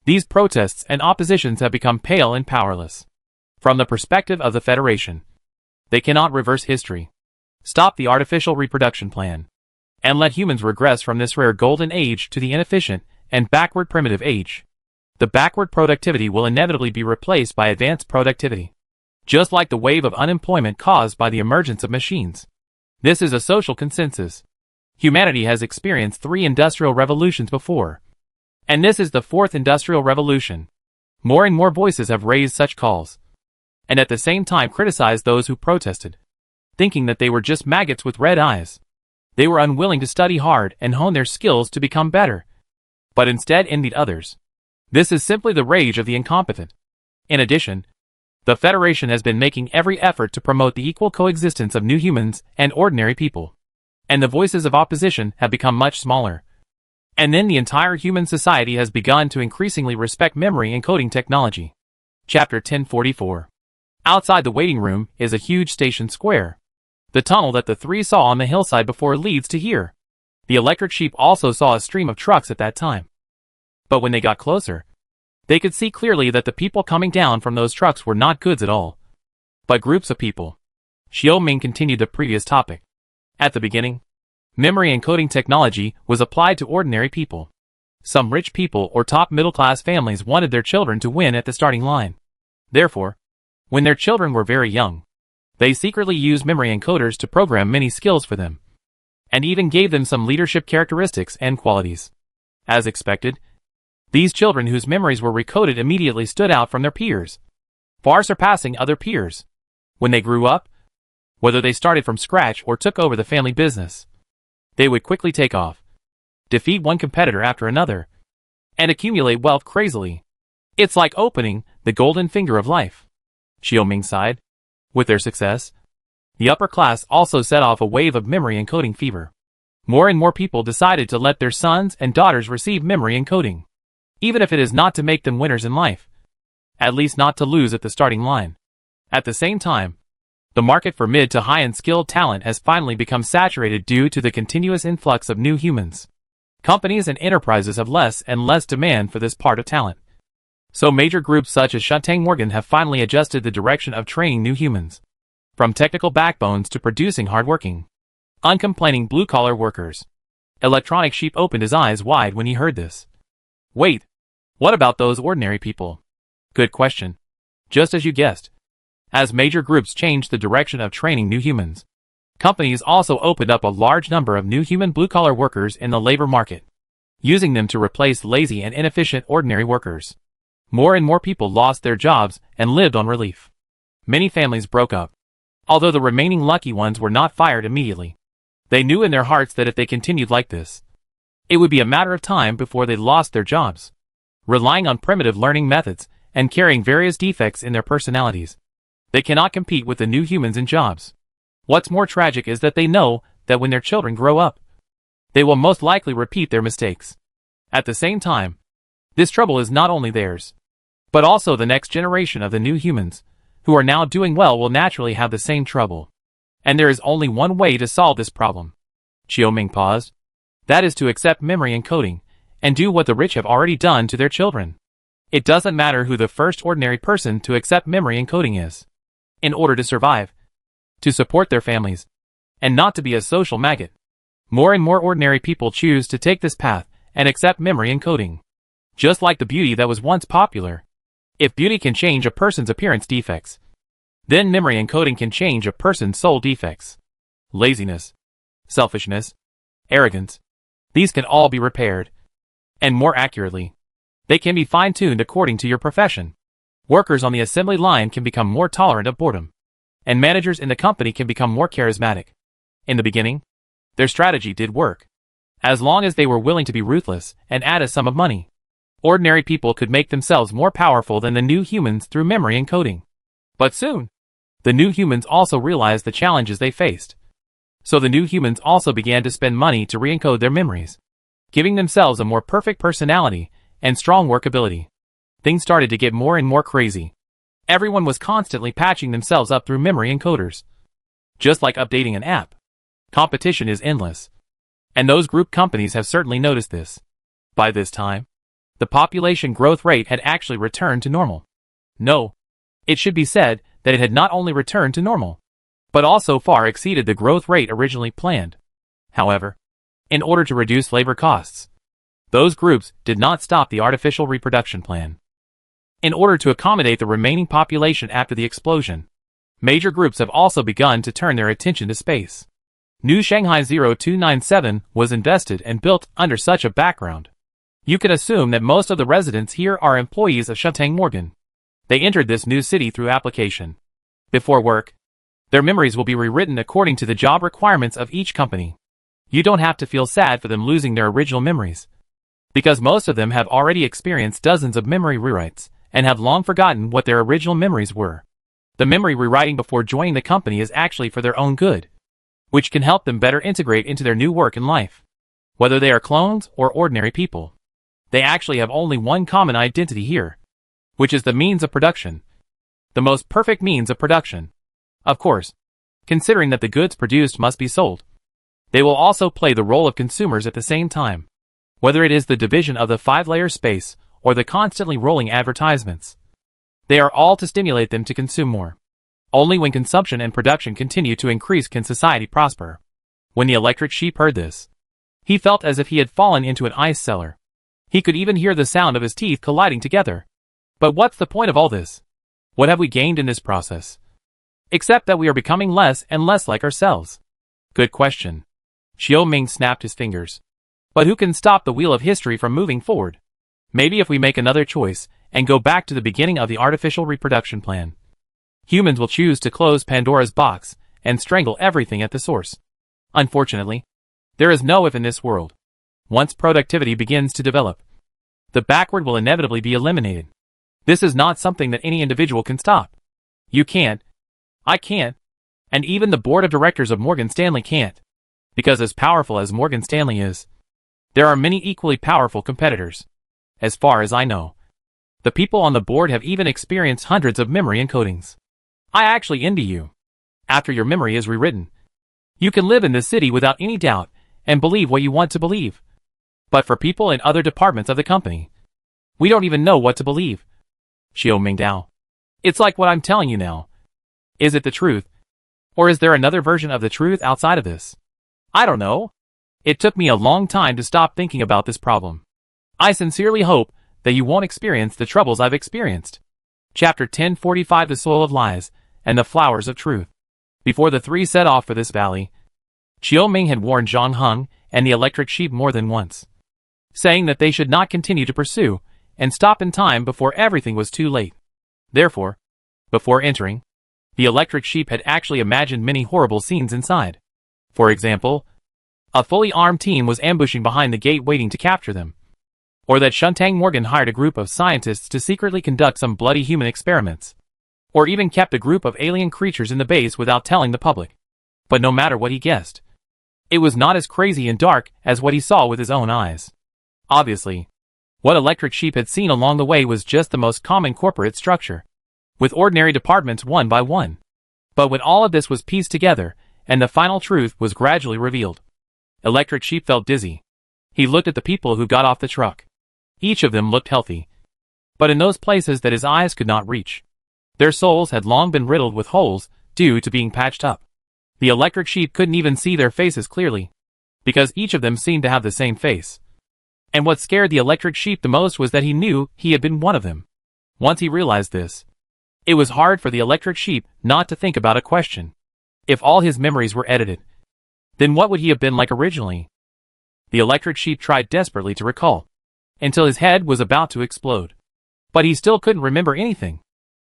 these protests and oppositions have become pale and powerless. From the perspective of the Federation, they cannot reverse history, stop the artificial reproduction plan, and let humans regress from this rare golden age to the inefficient and backward primitive age. The backward productivity will inevitably be replaced by advanced productivity, just like the wave of unemployment caused by the emergence of machines. This is a social consensus. Humanity has experienced 3 industrial revolutions before, and this is the 4th industrial revolution. More and more voices have raised such calls, and at the same time criticized those who protested, thinking that they were just maggots with red eyes. They were unwilling to study hard and hone their skills to become better, but instead envied others. This is simply the rage of the incompetent. In addition, the Federation has been making every effort to promote the equal coexistence of new humans and ordinary people, and the voices of opposition have become much smaller. And then the entire human society has begun to increasingly respect memory encoding technology. Chapter 1044. Outside the waiting room is a huge station square. The tunnel that the 3 saw on the hillside before leads to here. The electric sheep also saw a stream of trucks at that time. But when they got closer, they could see clearly that the people coming down from those trucks were not goods at all, but groups of people. Xiaoming continued the previous topic. At the beginning, memory encoding technology was applied to ordinary people. Some rich people or top middle-class families wanted their children to win at the starting line. Therefore, when their children were very young, they secretly used memory encoders to program many skills for them, and even gave them some leadership characteristics and qualities. As expected, these children whose memories were recoded immediately stood out from their peers, far surpassing other peers. When they grew up, whether they started from scratch or took over the family business, they would quickly take off, defeat one competitor after another, and accumulate wealth crazily. It's like opening the golden finger of life. Xiaoming sighed. With their success, the upper class also set off a wave of memory encoding fever. More and more people decided to let their sons and daughters receive memory encoding, even if it is not to make them winners in life, at least not to lose at the starting line. At the same time, the market for mid to high-end skilled talent has finally become saturated due to the continuous influx of new humans. Companies and enterprises have less and less demand for this part of talent. So major groups such as Shantang Morgan have finally adjusted the direction of training new humans, from technical backbones to producing hardworking, uncomplaining blue-collar workers. Electronic Sheep opened his eyes wide when he heard this. Wait, what about those ordinary people? Good question. Just as you guessed. As major groups changed the direction of training new humans, companies also opened up a large number of new human blue-collar workers in the labor market, using them to replace lazy and inefficient ordinary workers. More and more people lost their jobs and lived on relief. Many families broke up, although the remaining lucky ones were not fired immediately. They knew in their hearts that if they continued like this, it would be a matter of time before they lost their jobs. Relying on primitive learning methods and carrying various defects in their personalities, they cannot compete with the new humans in jobs. What's more tragic is that they know that when their children grow up, they will most likely repeat their mistakes. At the same time, this trouble is not only theirs, but also the next generation of the new humans, who are now doing well, will naturally have the same trouble. And there is only one way to solve this problem. Xiaoming paused. That is to accept memory encoding, and do what the rich have already done to their children. It doesn't matter who the first ordinary person to accept memory encoding is. In order to survive, to support their families, and not to be a social maggot, more and more ordinary people choose to take this path and accept memory encoding. Just like the beauty that was once popular. If beauty can change a person's appearance defects, then memory encoding can change a person's soul defects. Laziness, selfishness, arrogance, these can all be repaired. And more accurately, they can be fine-tuned according to your profession. Workers on the assembly line can become more tolerant of boredom, and managers in the company can become more charismatic. In the beginning, their strategy did work. As long as they were willing to be ruthless and add a sum of money, ordinary people could make themselves more powerful than the new humans through memory encoding. But soon, the new humans also realized the challenges they faced. So the new humans also began to spend money to re-encode their memories, giving themselves a more perfect personality and strong workability. Things started to get more and more crazy. Everyone was constantly patching themselves up through memory encoders. Just like updating an app. Competition is endless. And those group companies have certainly noticed this. By this time, the population growth rate had actually returned to normal. No, it should be said that it had not only returned to normal, but also far exceeded the growth rate originally planned. However, in order to reduce labor costs, those groups did not stop the artificial reproduction plan. In order to accommodate the remaining population after the explosion, major groups have also begun to turn their attention to space. New Shanghai 0297 was invested and built under such a background. You can assume that most of the residents here are employees of Shantang Morgan. They entered this new city through application. Before work, their memories will be rewritten according to the job requirements of each company. You don't have to feel sad for them losing their original memories, because most of them have already experienced dozens of memory rewrites and have long forgotten what their original memories were. The memory rewriting before joining the company is actually for their own good, which can help them better integrate into their new work and life. Whether they are clones or ordinary people, they actually have only one common identity here, which is the means of production. The most perfect means of production. Of course, considering that the goods produced must be sold. They will also play the role of consumers at the same time, whether it is the division of the 5-layer space or the constantly rolling advertisements. They are all to stimulate them to consume more. Only when consumption and production continue to increase can society prosper. When the electric sheep heard this, he felt as if he had fallen into an ice cellar. He could even hear the sound of his teeth colliding together. But what's the point of all this? What have we gained in this process? Except that we are becoming less and less like ourselves. Good question. Xiaoming snapped his fingers. But who can stop the wheel of history from moving forward? Maybe if we make another choice and go back to the beginning of the artificial reproduction plan. Humans will choose to close Pandora's box and strangle everything at the source. Unfortunately, there is no if in this world. Once productivity begins to develop, the backward will inevitably be eliminated. This is not something that any individual can stop. You can't. I can't. And even the board of directors of Morgan Stanley can't. Because as powerful as Morgan Stanley is, there are many equally powerful competitors. As far as I know, the people on the board have even experienced hundreds of memory encodings. I actually envy you. After your memory is rewritten, you can live in this city without any doubt and believe what you want to believe. But for people in other departments of the company, we don't even know what to believe. Xiao Mingdao. It's like what I'm telling you now. Is it the truth? Or is there another version of the truth outside of this? I don't know. It took me a long time to stop thinking about this problem. I sincerely hope that you won't experience the troubles I've experienced. Chapter 1045 The Soil of Lies and the Flowers of Truth. Before the three set off for this valley, Qiu Ming had warned Zhang Heng and the electric sheep more than once, saying that they should not continue to pursue and stop in time before everything was too late. Therefore, before entering, the electric sheep had actually imagined many horrible scenes inside. For example, a fully armed team was ambushing behind the gate waiting to capture them. Or that Shuntang Morgan hired a group of scientists to secretly conduct some bloody human experiments. Or even kept a group of alien creatures in the base without telling the public. But no matter what he guessed, it was not as crazy and dark as what he saw with his own eyes. Obviously, what Electric Sheep had seen along the way was just the most common corporate structure, with ordinary departments one by one. But when all of this was pieced together, and the final truth was gradually revealed, Electric Sheep felt dizzy. He looked at the people who got off the truck. Each of them looked healthy, but in those places that his eyes could not reach, their souls had long been riddled with holes due to being patched up. The Electric Sheep couldn't even see their faces clearly, because each of them seemed to have the same face. And what scared the Electric Sheep the most was that he knew he had been one of them. Once he realized this, it was hard for the Electric Sheep not to think about a question. If all his memories were edited, then what would he have been like originally? The Electric Sheep tried desperately to recall, until his head was about to explode. But he still couldn't remember anything.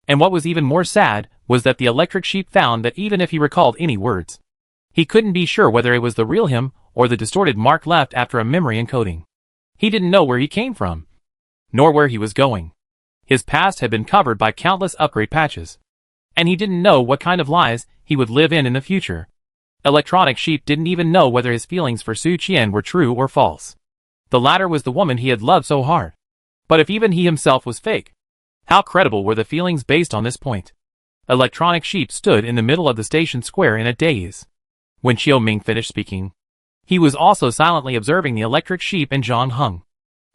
And what was even more sad was that the Electric Sheep found that even if he recalled any words, he couldn't be sure whether it was the real him or the distorted mark left after a memory encoding. He didn't know where he came from, nor where he was going. His past had been covered by countless upgrade patches, and he didn't know what kind of lies he would live in the future. Electronic Sheep didn't even know whether his feelings for Su Qian were true or false. The latter was the woman he had loved so hard. But if even he himself was fake, how credible were the feelings based on this point? Electronic Sheep stood in the middle of the station square in a daze. When Qiu Ming finished speaking, he was also silently observing the Electric Sheep and Zhang Heng.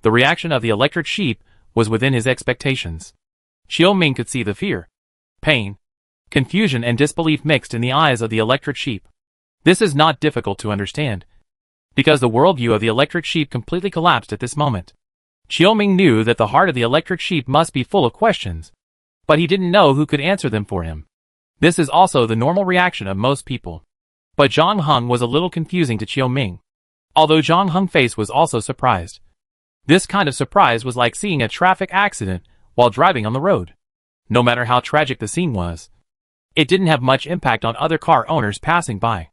The reaction of the Electric Sheep was within his expectations. Qiu Ming could see the fear, pain, confusion and disbelief mixed in the eyes of the Electric Sheep. This is not difficult to understand, because the worldview of the Electric Sheep completely collapsed at this moment. Qiu Ming knew that the heart of the Electric Sheep must be full of questions, but he didn't know who could answer them for him. This is also the normal reaction of most people. But Zhang Heng was a little confusing to Qiu Ming, although Zhang Heng's face was also surprised. This kind of surprise was like seeing a traffic accident while driving on the road. No matter how tragic the scene was, it didn't have much impact on other car owners passing by.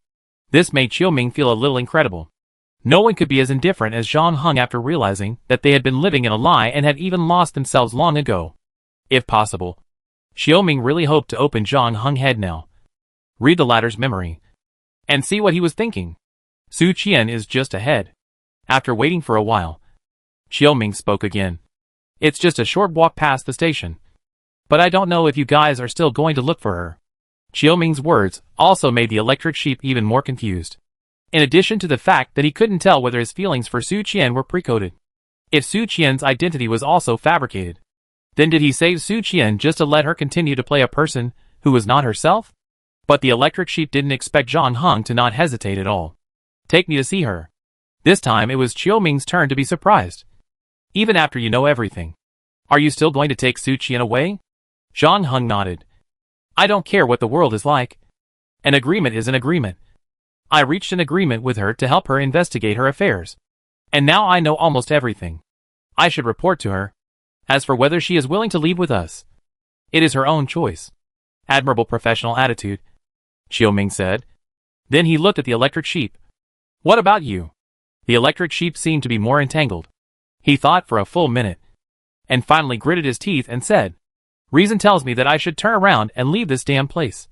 This made Qiu Ming feel a little incredible. No one could be as indifferent as Zhang Heng after realizing that they had been living in a lie and had even lost themselves long ago. If possible, Qiu Ming really hoped to open Zhang Heng's head now, read the latter's memory, and see what he was thinking. Su Qian is just ahead. After waiting for a while, Qiu Ming spoke again. It's just a short walk past the station. But I don't know if you guys are still going to look for her. Qiu Ming's words also made the Electric Sheep even more confused. In addition to the fact that he couldn't tell whether his feelings for Su Qian were pre-coded. If Su Qian's identity was also fabricated, then did he save Su Qian just to let her continue to play a person who was not herself? But the Electric Sheep didn't expect Zhang Heng to not hesitate at all. Take me to see her. This time it was Qiu Ming's turn to be surprised. Even after you know everything, are you still going to take Su Qian away? Zhang Heng nodded. I don't care what the world is like. An agreement is an agreement. I reached an agreement with her to help her investigate her affairs. And now I know almost everything. I should report to her. As for whether she is willing to leave with us, it is her own choice. Admirable professional attitude, Xiaoming said. Then he looked at the electric sheep. What about you? The electric sheep seemed to be more entangled. He thought for a full minute, and finally gritted his teeth and said, Reason tells me that I should turn around and leave this damn place.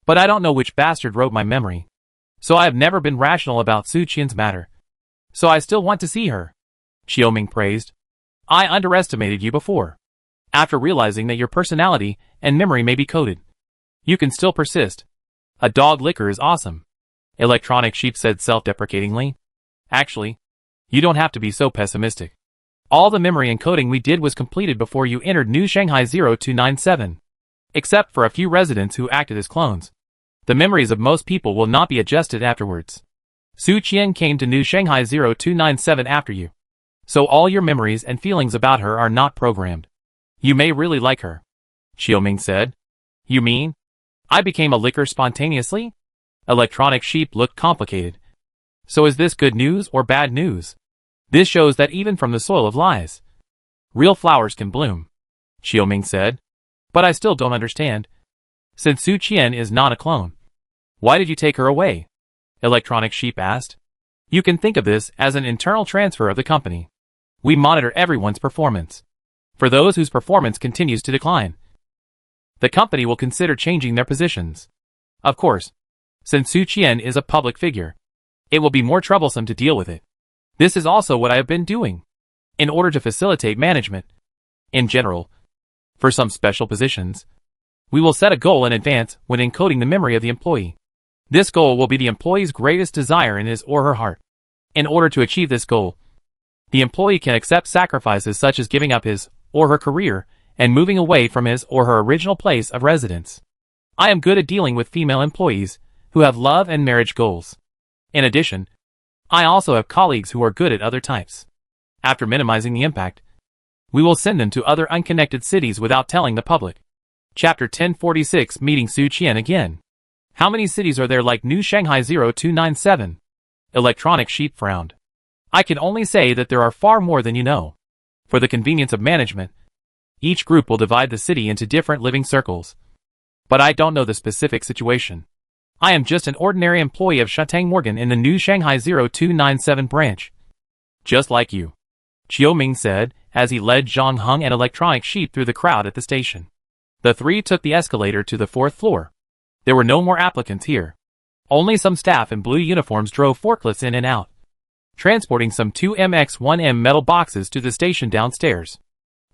But I don't know which bastard wrote my memory. So I have never been rational about Su Qian's matter. So I still want to see her. Xiaoming praised. I underestimated you before. After realizing that your personality and memory may be coded, you can still persist. A dog licker is awesome. Electronic Sheep said self-deprecatingly. Actually, you don't have to be so pessimistic. All the memory encoding we did was completed before you entered New Shanghai 0297. Except for a few residents who acted as clones. The memories of most people will not be adjusted afterwards. Su Qian came to New Shanghai 0297 after you. So all your memories and feelings about her are not programmed. You may really like her. Xiaoming said. You mean? I became a licker spontaneously? Electronic Sheep looked complicated. So is this good news or bad news? This shows that even from the soil of lies, real flowers can bloom. Xiaoming said. But I still don't understand. Since Su Qian is not a clone, why did you take her away? Electronic Sheep asked. You can think of this as an internal transfer of the company. We monitor everyone's performance. For those whose performance continues to decline, the company will consider changing their positions. Of course, since Su Qian is a public figure, it will be more troublesome to deal with it. This is also what I have been doing, in order to facilitate management. In general, for some special positions, we will set a goal in advance when encoding the memory of the employee. This goal will be the employee's greatest desire in his or her heart. In order to achieve this goal, the employee can accept sacrifices such as giving up his or her career and moving away from his or her original place of residence. I am good at dealing with female employees who have love and marriage goals. In addition, I also have colleagues who are good at other types. After minimizing the impact, we will send them to other unconnected cities without telling the public. Chapter 1046 Meeting Su Qian again. How many cities are there like New Shanghai 0297? Electronic Sheep frowned. I can only say that there are far more than you know. For the convenience of management, each group will divide the city into different living circles. But I don't know the specific situation. I am just an ordinary employee of Shatang Morgan in the New Shanghai 0297 branch. Just like you, Xiaoming said, as he led Zhang Heng and Electronic Sheep through the crowd at the station. The three took the escalator to the 4th floor. There were no more applicants here. Only some staff in blue uniforms drove forklifts in and out, transporting some 2MX1M metal boxes to the station downstairs.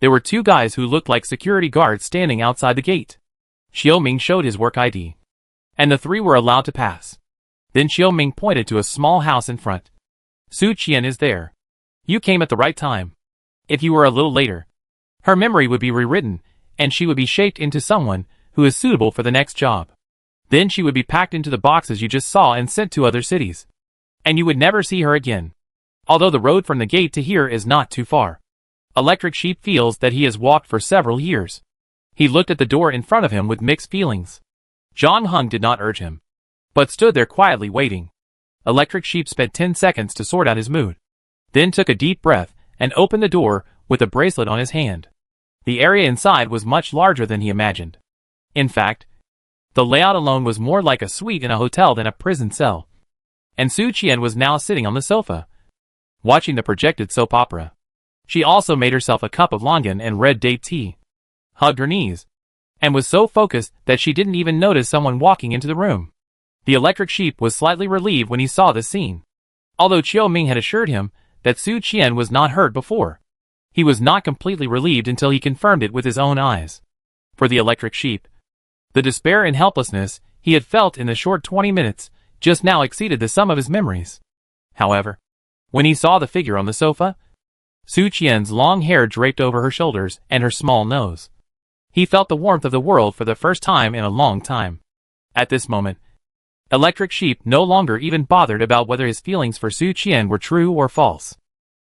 There were two guys who looked like security guards standing outside the gate. Xiaoming showed his work ID, and the three were allowed to pass. Then Xiaoming pointed to a small house in front. Su Qian is there. You came at the right time. If you were a little later, her memory would be rewritten, and she would be shaped into someone who is suitable for the next job. Then she would be packed into the boxes you just saw and sent to other cities. And you would never see her again. Although the road from the gate to here is not too far. Electric Sheep feels that he has walked for several years. He looked at the door in front of him with mixed feelings. Zhang Heng did not urge him, but stood there quietly waiting. Electric Sheep spent 10 seconds to sort out his mood, then took a deep breath and opened the door with a bracelet on his hand. The area inside was much larger than he imagined. In fact, the layout alone was more like a suite in a hotel than a prison cell. And Su Qian was now sitting on the sofa, watching the projected soap opera. She also made herself a cup of longan and red date tea, hugged her knees, and was so focused that she didn't even notice someone walking into the room. The Electric Sheep was slightly relieved when he saw this scene. Although Xiaoming had assured him that Su Qian was not hurt before, he was not completely relieved until he confirmed it with his own eyes. For the Electric Sheep, the despair and helplessness he had felt in the short 20 minutes just now exceeded the sum of his memories. However, when he saw the figure on the sofa, Su Qian's long hair draped over her shoulders and her small nose, he felt the warmth of the world for the first time in a long time. At this moment, Electric Sheep no longer even bothered about whether his feelings for Su Qian were true or false.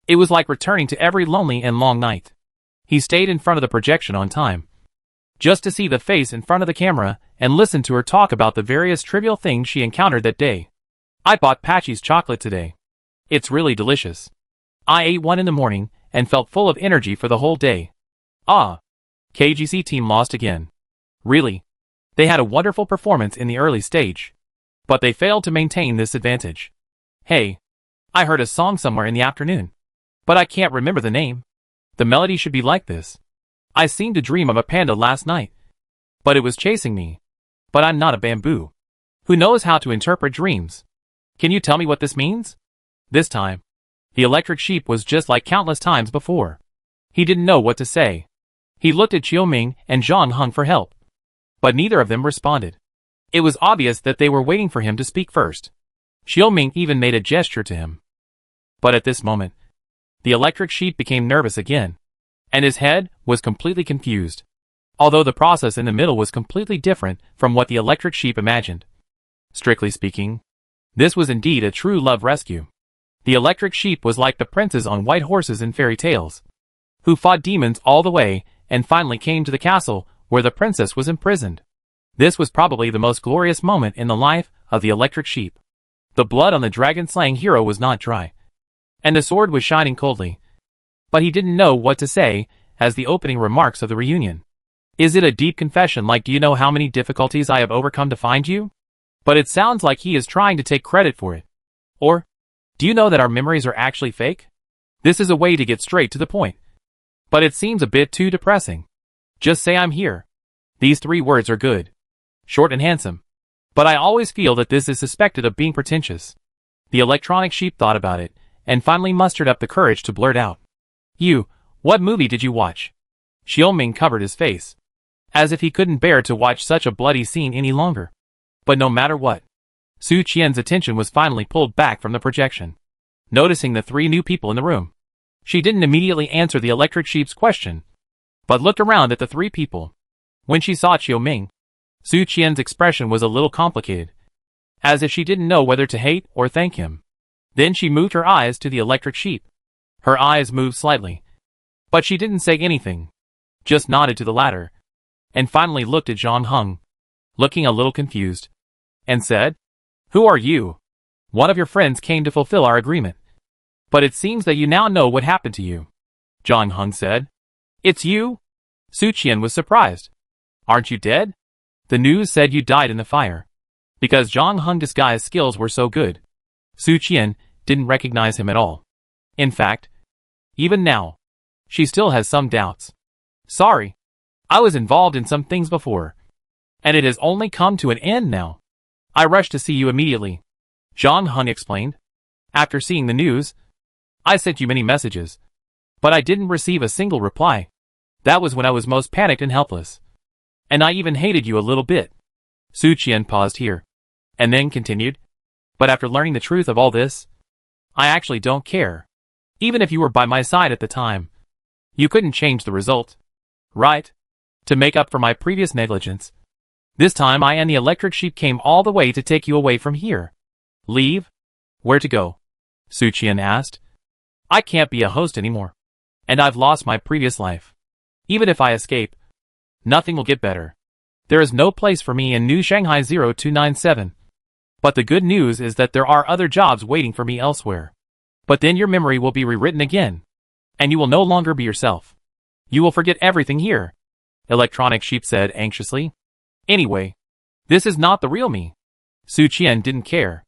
It was like returning to every lonely and long night. He stayed in front of the projection on time, just to see the face in front of the camera and listen to her talk about the various trivial things she encountered that day. I bought Patchy's chocolate today. It's really delicious. I ate one in the morning and felt full of energy for the whole day. Ah. KGC team lost again. Really? They had a wonderful performance in the early stage, but they failed to maintain this advantage. Hey, I heard a song somewhere in the afternoon, but I can't remember the name. The melody should be like this. I seemed to dream of a panda last night, but it was chasing me. But I'm not a bamboo. Who knows how to interpret dreams? Can you tell me what this means? This time, the electric sheep was just like countless times before. He didn't know what to say. He looked at Xiaoming and Zhang Heng for help, but neither of them responded. It was obvious that they were waiting for him to speak first. Xiaoming even made a gesture to him. But at this moment, the electric sheep became nervous again, and his head was completely confused. Although the process in the middle was completely different from what the electric sheep imagined. Strictly speaking, this was indeed a true love rescue. The electric sheep was like the princes on white horses in fairy tales, who fought demons all the way and finally came to the castle where the princess was imprisoned. This was probably the most glorious moment in the life of the electric sheep. The blood on the dragon-slaying hero was not dry, and the sword was shining coldly. But he didn't know what to say as the opening remarks of the reunion. Is it a deep confession like, do you know how many difficulties I have overcome to find you? But it sounds like he is trying to take credit for it. Or, do you know that our memories are actually fake? This is a way to get straight to the point. But it seems a bit too depressing. Just say I'm here. These 3 words are good. Short and handsome. But I always feel that this is suspected of being pretentious. The electronic sheep thought about it, and finally mustered up the courage to blurt out. What movie did you watch? Xiaoming covered his face, as if he couldn't bear to watch such a bloody scene any longer. But no matter what, Su Qian's attention was finally pulled back from the projection. Noticing the 3 new people in the room, she didn't immediately answer the electric sheep's question, but looked around at the 3 people. When she saw Xiaoming, Su Qian's expression was a little complicated, as if she didn't know whether to hate or thank him. Then she moved her eyes to the electric sheep. Her eyes moved slightly, but she didn't say anything, just nodded to the latter, and finally looked at Zhang Heng, looking a little confused, and said, "Who are you? One of your friends came to fulfill our agreement. But it seems that you now know what happened to you." Zhang Heng said, "It's you?" Su Qian was surprised. "Aren't you dead?" The news said you died in the fire. Because Zhang Heng's disguise skills were so good, Su Qian didn't recognize him at all. In fact, even now, she still has some doubts. "Sorry. I was involved in some things before, and it has only come to an end now. I rushed to see you immediately," Zhang Heng explained. "After seeing the news, I sent you many messages, but I didn't receive a single reply. That was when I was most panicked and helpless. And I even hated you a little bit." Su Qian paused here, and then continued, "But after learning the truth of all this, I actually don't care. Even if you were by my side at the time, you couldn't change the result, right? To make up for my previous negligence, this time I and the electric sheep came all the way to take you away from here." "Leave? Where to go?" Su Qian asked. "I can't be a host anymore, and I've lost my previous life. Even if I escape, nothing will get better. There is no place for me in New Shanghai 0297. But the good news is that there are other jobs waiting for me elsewhere. But then your memory will be rewritten again, and you will no longer be yourself. You will forget everything here," Electronic Sheep said anxiously. "Anyway, this is not the real me." Su Qian didn't care.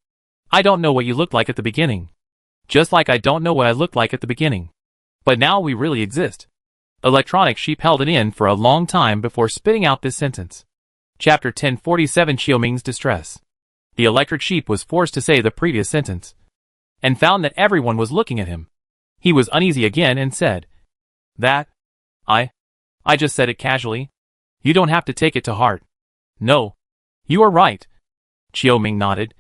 "I don't know what you looked like at the beginning. Just like I don't know what I looked like at the beginning. But now we really exist." Electronic Sheep held it in for a long time before spitting out this sentence. Chapter 1047 Xiaoming's Distress. The electric sheep was forced to say the previous sentence, and found that everyone was looking at him. He was uneasy again and said, "That? I just said it casually. You don't have to take it to heart." "No. You are right." Xiaoming nodded.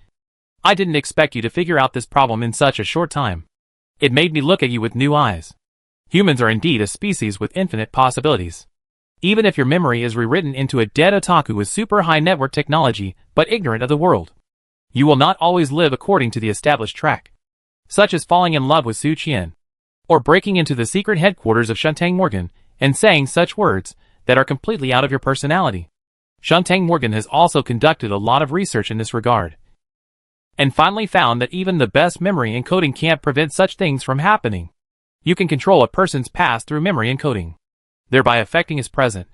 "I didn't expect you to figure out this problem in such a short time. It made me look at you with new eyes. Humans are indeed a species with infinite possibilities. Even if your memory is rewritten into a dead otaku with super high network technology but ignorant of the world, you will not always live according to the established track, such as falling in love with Su Qian, or breaking into the secret headquarters of Shuntang Morgan and saying such words that are completely out of your personality. Shuntang Morgan has also conducted a lot of research in this regard, and finally found that even the best memory encoding can't prevent such things from happening. You can control a person's past through memory encoding, thereby affecting his present,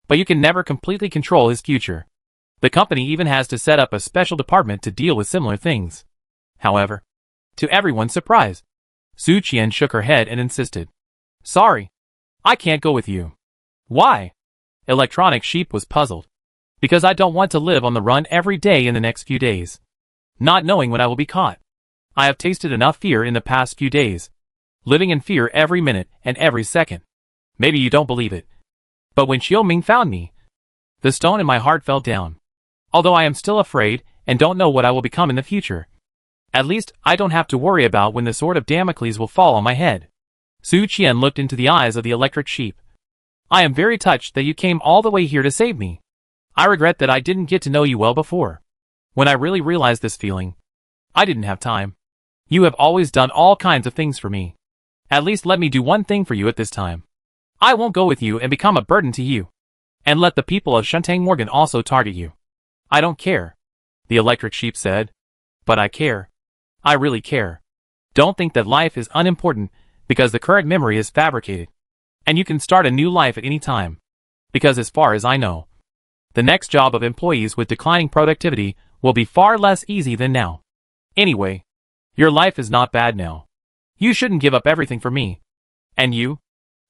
but you can never completely control his future. The company even has to set up a special department to deal with similar things. However, to everyone's surprise, Su Qian shook her head and insisted. Sorry, I can't go with you. Why? Electronic Sheep was puzzled. Because I don't want to live on the run every day in the next few days, not knowing when I will be caught. I have tasted enough fear in the past few days, living in fear every minute and every second. Maybe you don't believe it, but when Xiaoming found me, the stone in my heart fell down. Although I am still afraid and don't know what I will become in the future, at least I don't have to worry about when the sword of Damocles will fall on my head. Su Qian looked into the eyes of the Electric Sheep. I am very touched that you came all the way here to save me. I regret that I didn't get to know you well before. When I really realized this feeling, I didn't have time. You have always done all kinds of things for me. At least let me do one thing for you at this time. I won't go with you and become a burden to you. And let the people of Shantung Morgan also target you. I don't care, the Electric Sheep said. But I care. I really care. Don't think that life is unimportant because the current memory is fabricated. And you can start a new life at any time. Because as far as I know, the next job of employees with declining productivity will be far less easy than now. Anyway, your life is not bad now. You shouldn't give up everything for me. And you?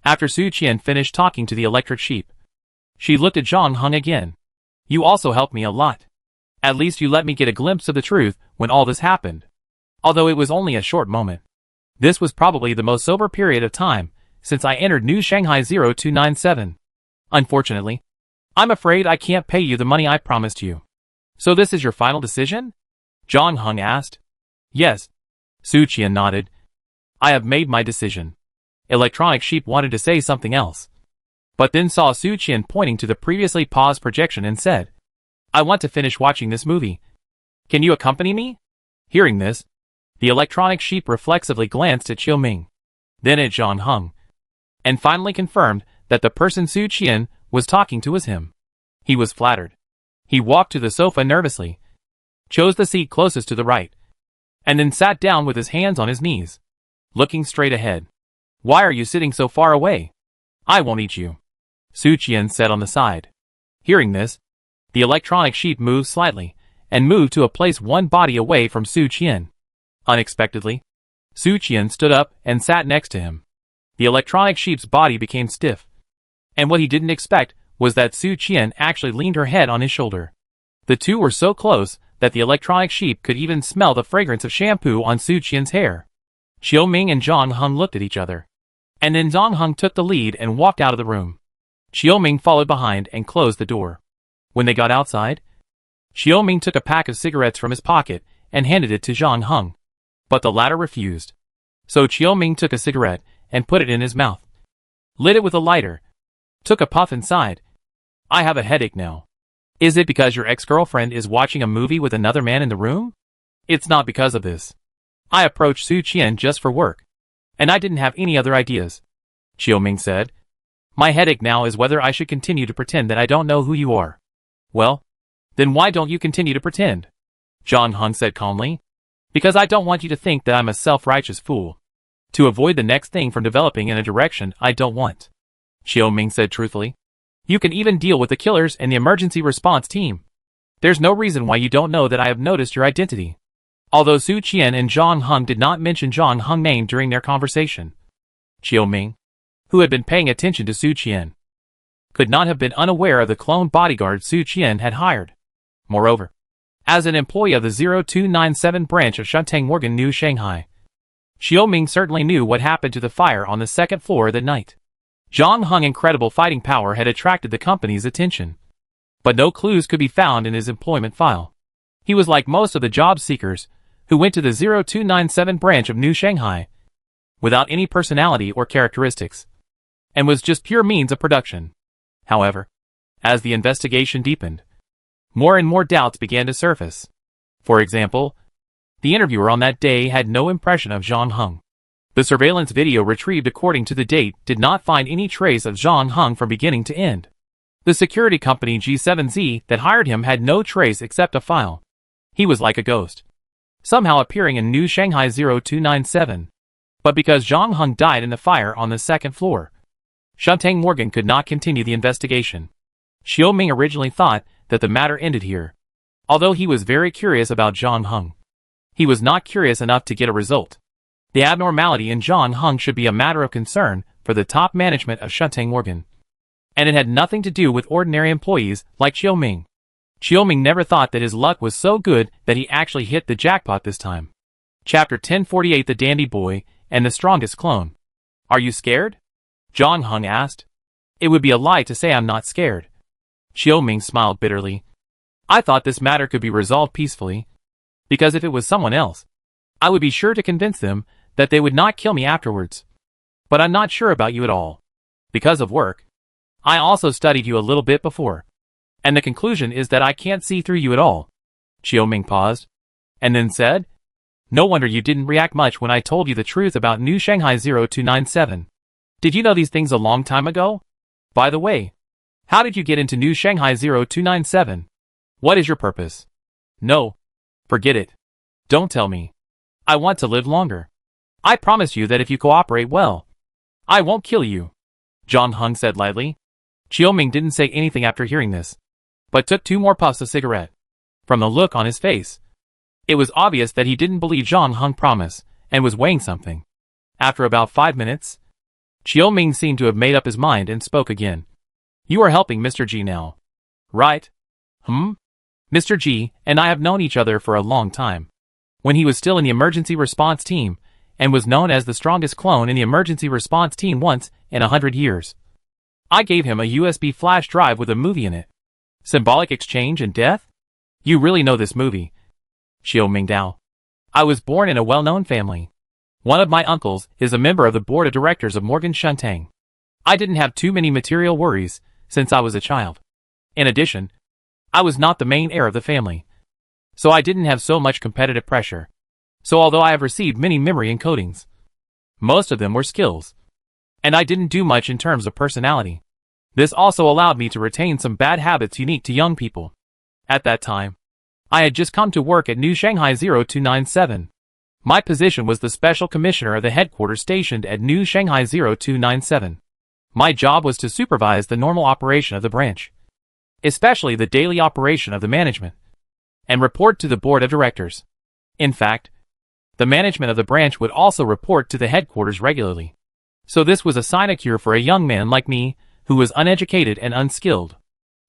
After Su Qian finished talking to the Electric Sheep, she looked at Zhang Heng again. You also helped me a lot. At least you let me get a glimpse of the truth when all this happened. Although it was only a short moment. This was probably the most sober period of time since I entered New Shanghai 0297. Unfortunately, I'm afraid I can't pay you the money I promised you. So this is your final decision? Zhang Heng asked. Yes. Su Qian nodded. I have made my decision. Electronic Sheep wanted to say something else, but then saw Su Qian pointing to the previously paused projection and said, I want to finish watching this movie. Can you accompany me? Hearing this, the Electronic Sheep reflexively glanced at Xiaoming, then at Zhang Heng, and finally confirmed that the person Su Qian was talking to was him. He was flattered. He walked to the sofa nervously, chose the seat closest to the right, and then sat down with his hands on his knees, looking straight ahead. Why are you sitting so far away? I won't eat you, Su Qian said on the side. Hearing this, the Electronic Sheep moved slightly, and moved to a place one body away from Su Qian. Unexpectedly, Su Qian stood up and sat next to him. The Electronic Sheep's body became stiff, and what he didn't expect was that Su Qian actually leaned her head on his shoulder. The two were so close that the Electronic Sheep could even smell the fragrance of shampoo on Su Qian's hair. Xiaoming and Zhang Heng looked at each other, and then Zhang Heng took the lead and walked out of the room. Xiaoming followed behind and closed the door. When they got outside, Xiaoming took a pack of cigarettes from his pocket and handed it to Zhang Heng, but the latter refused. So Xiaoming took a cigarette and put it in his mouth, lit it with a lighter, took a puff and sighed. I have a headache now. Is it because your ex-girlfriend is watching a movie with another man in the room? It's not because of this. I approached Su Qian just for work, and I didn't have any other ideas, Xiaoming said. My headache now is whether I should continue to pretend that I don't know who you are. Well, then why don't you continue to pretend? Zhang Heng said calmly. Because I don't want you to think that I'm a self-righteous fool, to avoid the next thing from developing in a direction I don't want, Xiaoming said truthfully. You can even deal with the killers and the emergency response team. There's no reason why you don't know that I have noticed your identity. Although Su Qian and Zhang Heng did not mention Zhang Heng's name during their conversation, Xiaoming, who had been paying attention to Su Qian, could not have been unaware of the clone bodyguard Su Qian had hired. Moreover, as an employee of the 0297 branch of Shantung Morgan New Shanghai, Xiaoming certainly knew what happened to the fire on the second floor that night. Zhang Heng's incredible fighting power had attracted the company's attention, but no clues could be found in his employment file. He was like most of the job seekers who went to the 0297 branch of New Shanghai, without any personality or characteristics, and was just pure means of production. However, as the investigation deepened, more and more doubts began to surface. For example, the interviewer on that day had no impression of Zhang Heng. The surveillance video retrieved according to the date did not find any trace of Zhang Heng from beginning to end. The security company G7Z that hired him had no trace except a file. He was like a ghost, somehow appearing in New Shanghai 0297. But because Zhang Heng died in the fire on the second floor, Shantung Morgan could not continue the investigation. Xiaoming originally thought that the matter ended here. Although he was very curious about Zhang Heng, he was not curious enough to get a result. The abnormality in Zhang Heng should be a matter of concern for the top management of Shantang Morgan. And it had nothing to do with ordinary employees like Qiu Ming. Qiu Ming never thought that his luck was so good that he actually hit the jackpot this time. Chapter 1048 The Dandy Boy and the Strongest Clone. Are you scared? Zhang Heng asked. It would be a lie to say I'm not scared. Qiu Ming smiled bitterly. I thought this matter could be resolved peacefully. Because if it was someone else, I would be sure to convince them that they would not kill me afterwards. But I'm not sure about you at all. Because of work. I also studied you a little bit before. And the conclusion is that I can't see through you at all. Qiu Ming paused. And then said, no wonder you didn't react much when I told you the truth about New Shanghai 0297. Did you know these things a long time ago? By the way, how did you get into New Shanghai 0297? What is your purpose? No. Forget it. Don't tell me. I want to live longer. I promise you that if you cooperate well, I won't kill you. Zhang Heng said lightly. Qiu Ming didn't say anything after hearing this, but took 2 more puffs of cigarette. From the look on his face, it was obvious that he didn't believe Zhang Heng's promise, and was weighing something. After about 5 minutes, Qiu Ming seemed to have made up his mind and spoke again. You are helping Mr. G now. Right? Mr. G and I have known each other for a long time. When he was still in the emergency response team, and was known as the strongest clone in the emergency response team once in 100 years. I gave him a USB flash drive with a movie in it. Symbolic Exchange and Death? You really know this movie. Qiu Mingdao. I was born in a well-known family. One of my uncles is a member of the board of directors of Morgan Shantang. I didn't have too many material worries since I was a child. In addition, I was not the main heir of the family, so I didn't have so much competitive pressure. So although I have received many memory encodings, most of them were skills. And I didn't do much in terms of personality. This also allowed me to retain some bad habits unique to young people. At that time, I had just come to work at New Shanghai 0297. My position was the special commissioner of the headquarters stationed at New Shanghai 0297. My job was to supervise the normal operation of the branch, especially the daily operation of the management, and report to the board of directors. In fact, the management of the branch would also report to the headquarters regularly. So this was a sinecure for a young man like me, who was uneducated and unskilled.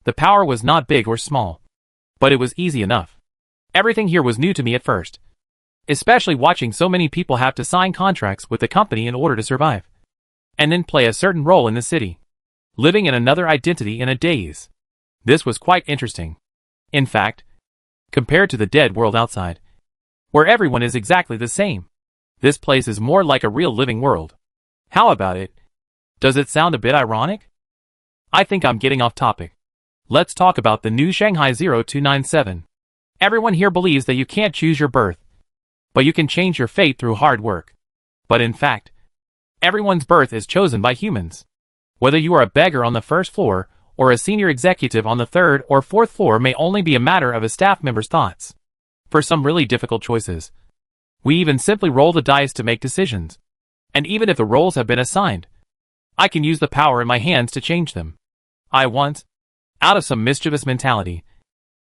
The power was not big or small, but it was easy enough. Everything here was new to me at first, especially watching so many people have to sign contracts with the company in order to survive, and then play a certain role in the city, living in another identity in a daze. This was quite interesting. In fact, compared to the dead world outside, where everyone is exactly the same, this place is more like a real living world. How about it? Does it sound a bit ironic? I think I'm getting off topic. Let's talk about the New Shanghai 0297. Everyone here believes that you can't choose your birth, but you can change your fate through hard work. But in fact, everyone's birth is chosen by humans. Whether you are a beggar on the 1st floor, or a senior executive on the 3rd or 4th floor may only be a matter of a staff member's thoughts. For some really difficult choices, we even simply roll the dice to make decisions. And even if the roles have been assigned, I can use the power in my hands to change them. I once, out of some mischievous mentality,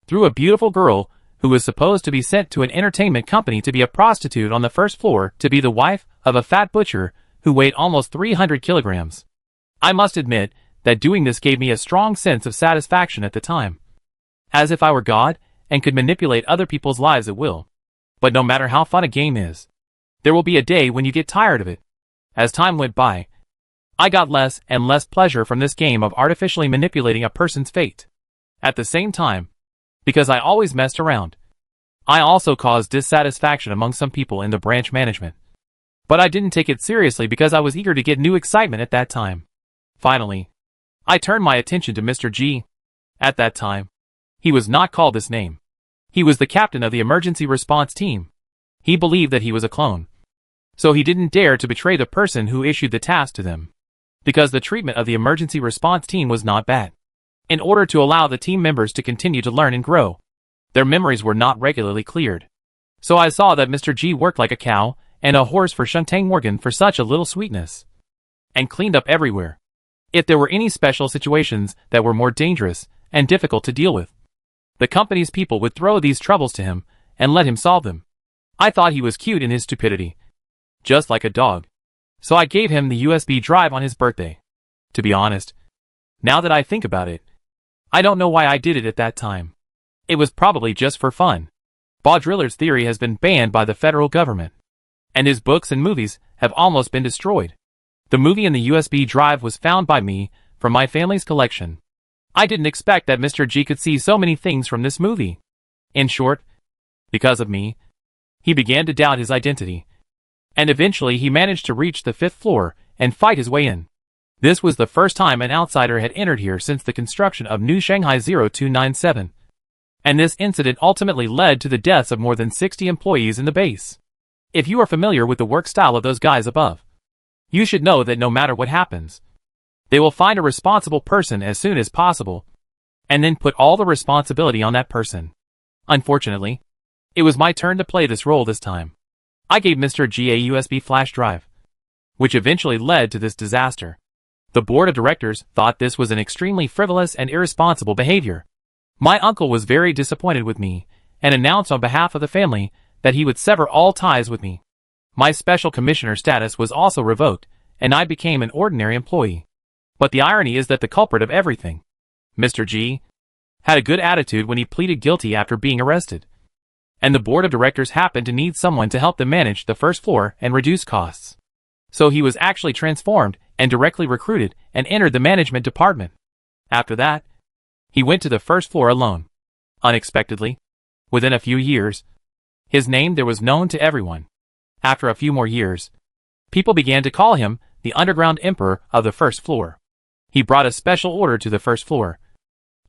threw a beautiful girl who was supposed to be sent to an entertainment company to be a prostitute on the 1st floor to be the wife of a fat butcher who weighed almost 300 kilograms. I must admit that doing this gave me a strong sense of satisfaction at the time, as if I were God and could manipulate other people's lives at will. But no matter how fun a game is, there will be a day when you get tired of it. As time went by, I got less and less pleasure from this game of artificially manipulating a person's fate. At the same time, because I always messed around, I also caused dissatisfaction among some people in the branch management. But I didn't take it seriously because I was eager to get new excitement at that time. Finally, I turned my attention to Mr. G. At that time, he was not called this name. He was the captain of the emergency response team. He believed that he was a clone, so he didn't dare to betray the person who issued the task to them, because the treatment of the emergency response team was not bad. In order to allow the team members to continue to learn and grow, their memories were not regularly cleared. So I saw that Mr. G worked like a cow and a horse for Shantang Morgan for such a little sweetness, and cleaned up everywhere. If there were any special situations that were more dangerous and difficult to deal with, The company's people would throw these troubles to him and let him solve them. I thought he was cute in his stupidity. Just like a dog. So I gave him the USB drive on his birthday. To be honest, now that I think about it, I don't know why I did it at that time. It was probably just for fun. Baudrillard's theory has been banned by the federal government, and his books and movies have almost been destroyed. The movie and the USB drive was found by me from my family's collection. I didn't expect that Mr. G could see so many things from this movie. In short, because of me, he began to doubt his identity, and eventually he managed to reach the 5th floor and fight his way in. This was the first time an outsider had entered here since the construction of New Shanghai 0297. And this incident ultimately led to the deaths of more than 60 employees in the base. If you are familiar with the work style of those guys above, you should know that no matter what happens, they will find a responsible person as soon as possible, and then put all the responsibility on that person. Unfortunately, it was my turn to play this role this time. I gave Mr. G a USB flash drive, which eventually led to this disaster. The board of directors thought this was an extremely frivolous and irresponsible behavior. My uncle was very disappointed with me, and announced on behalf of the family that he would sever all ties with me. My special commissioner status was also revoked, and I became an ordinary employee. But the irony is that the culprit of everything, Mr. G, had a good attitude when he pleaded guilty after being arrested. And the board of directors happened to need someone to help them manage the 1st floor and reduce costs. So he was actually transformed and directly recruited and entered the management department. After that, he went to the 1st floor alone. Unexpectedly, within a few years, his name there was known to everyone. After a few more years, people began to call him the underground emperor of the 1st floor. He brought a special order to the 1st floor,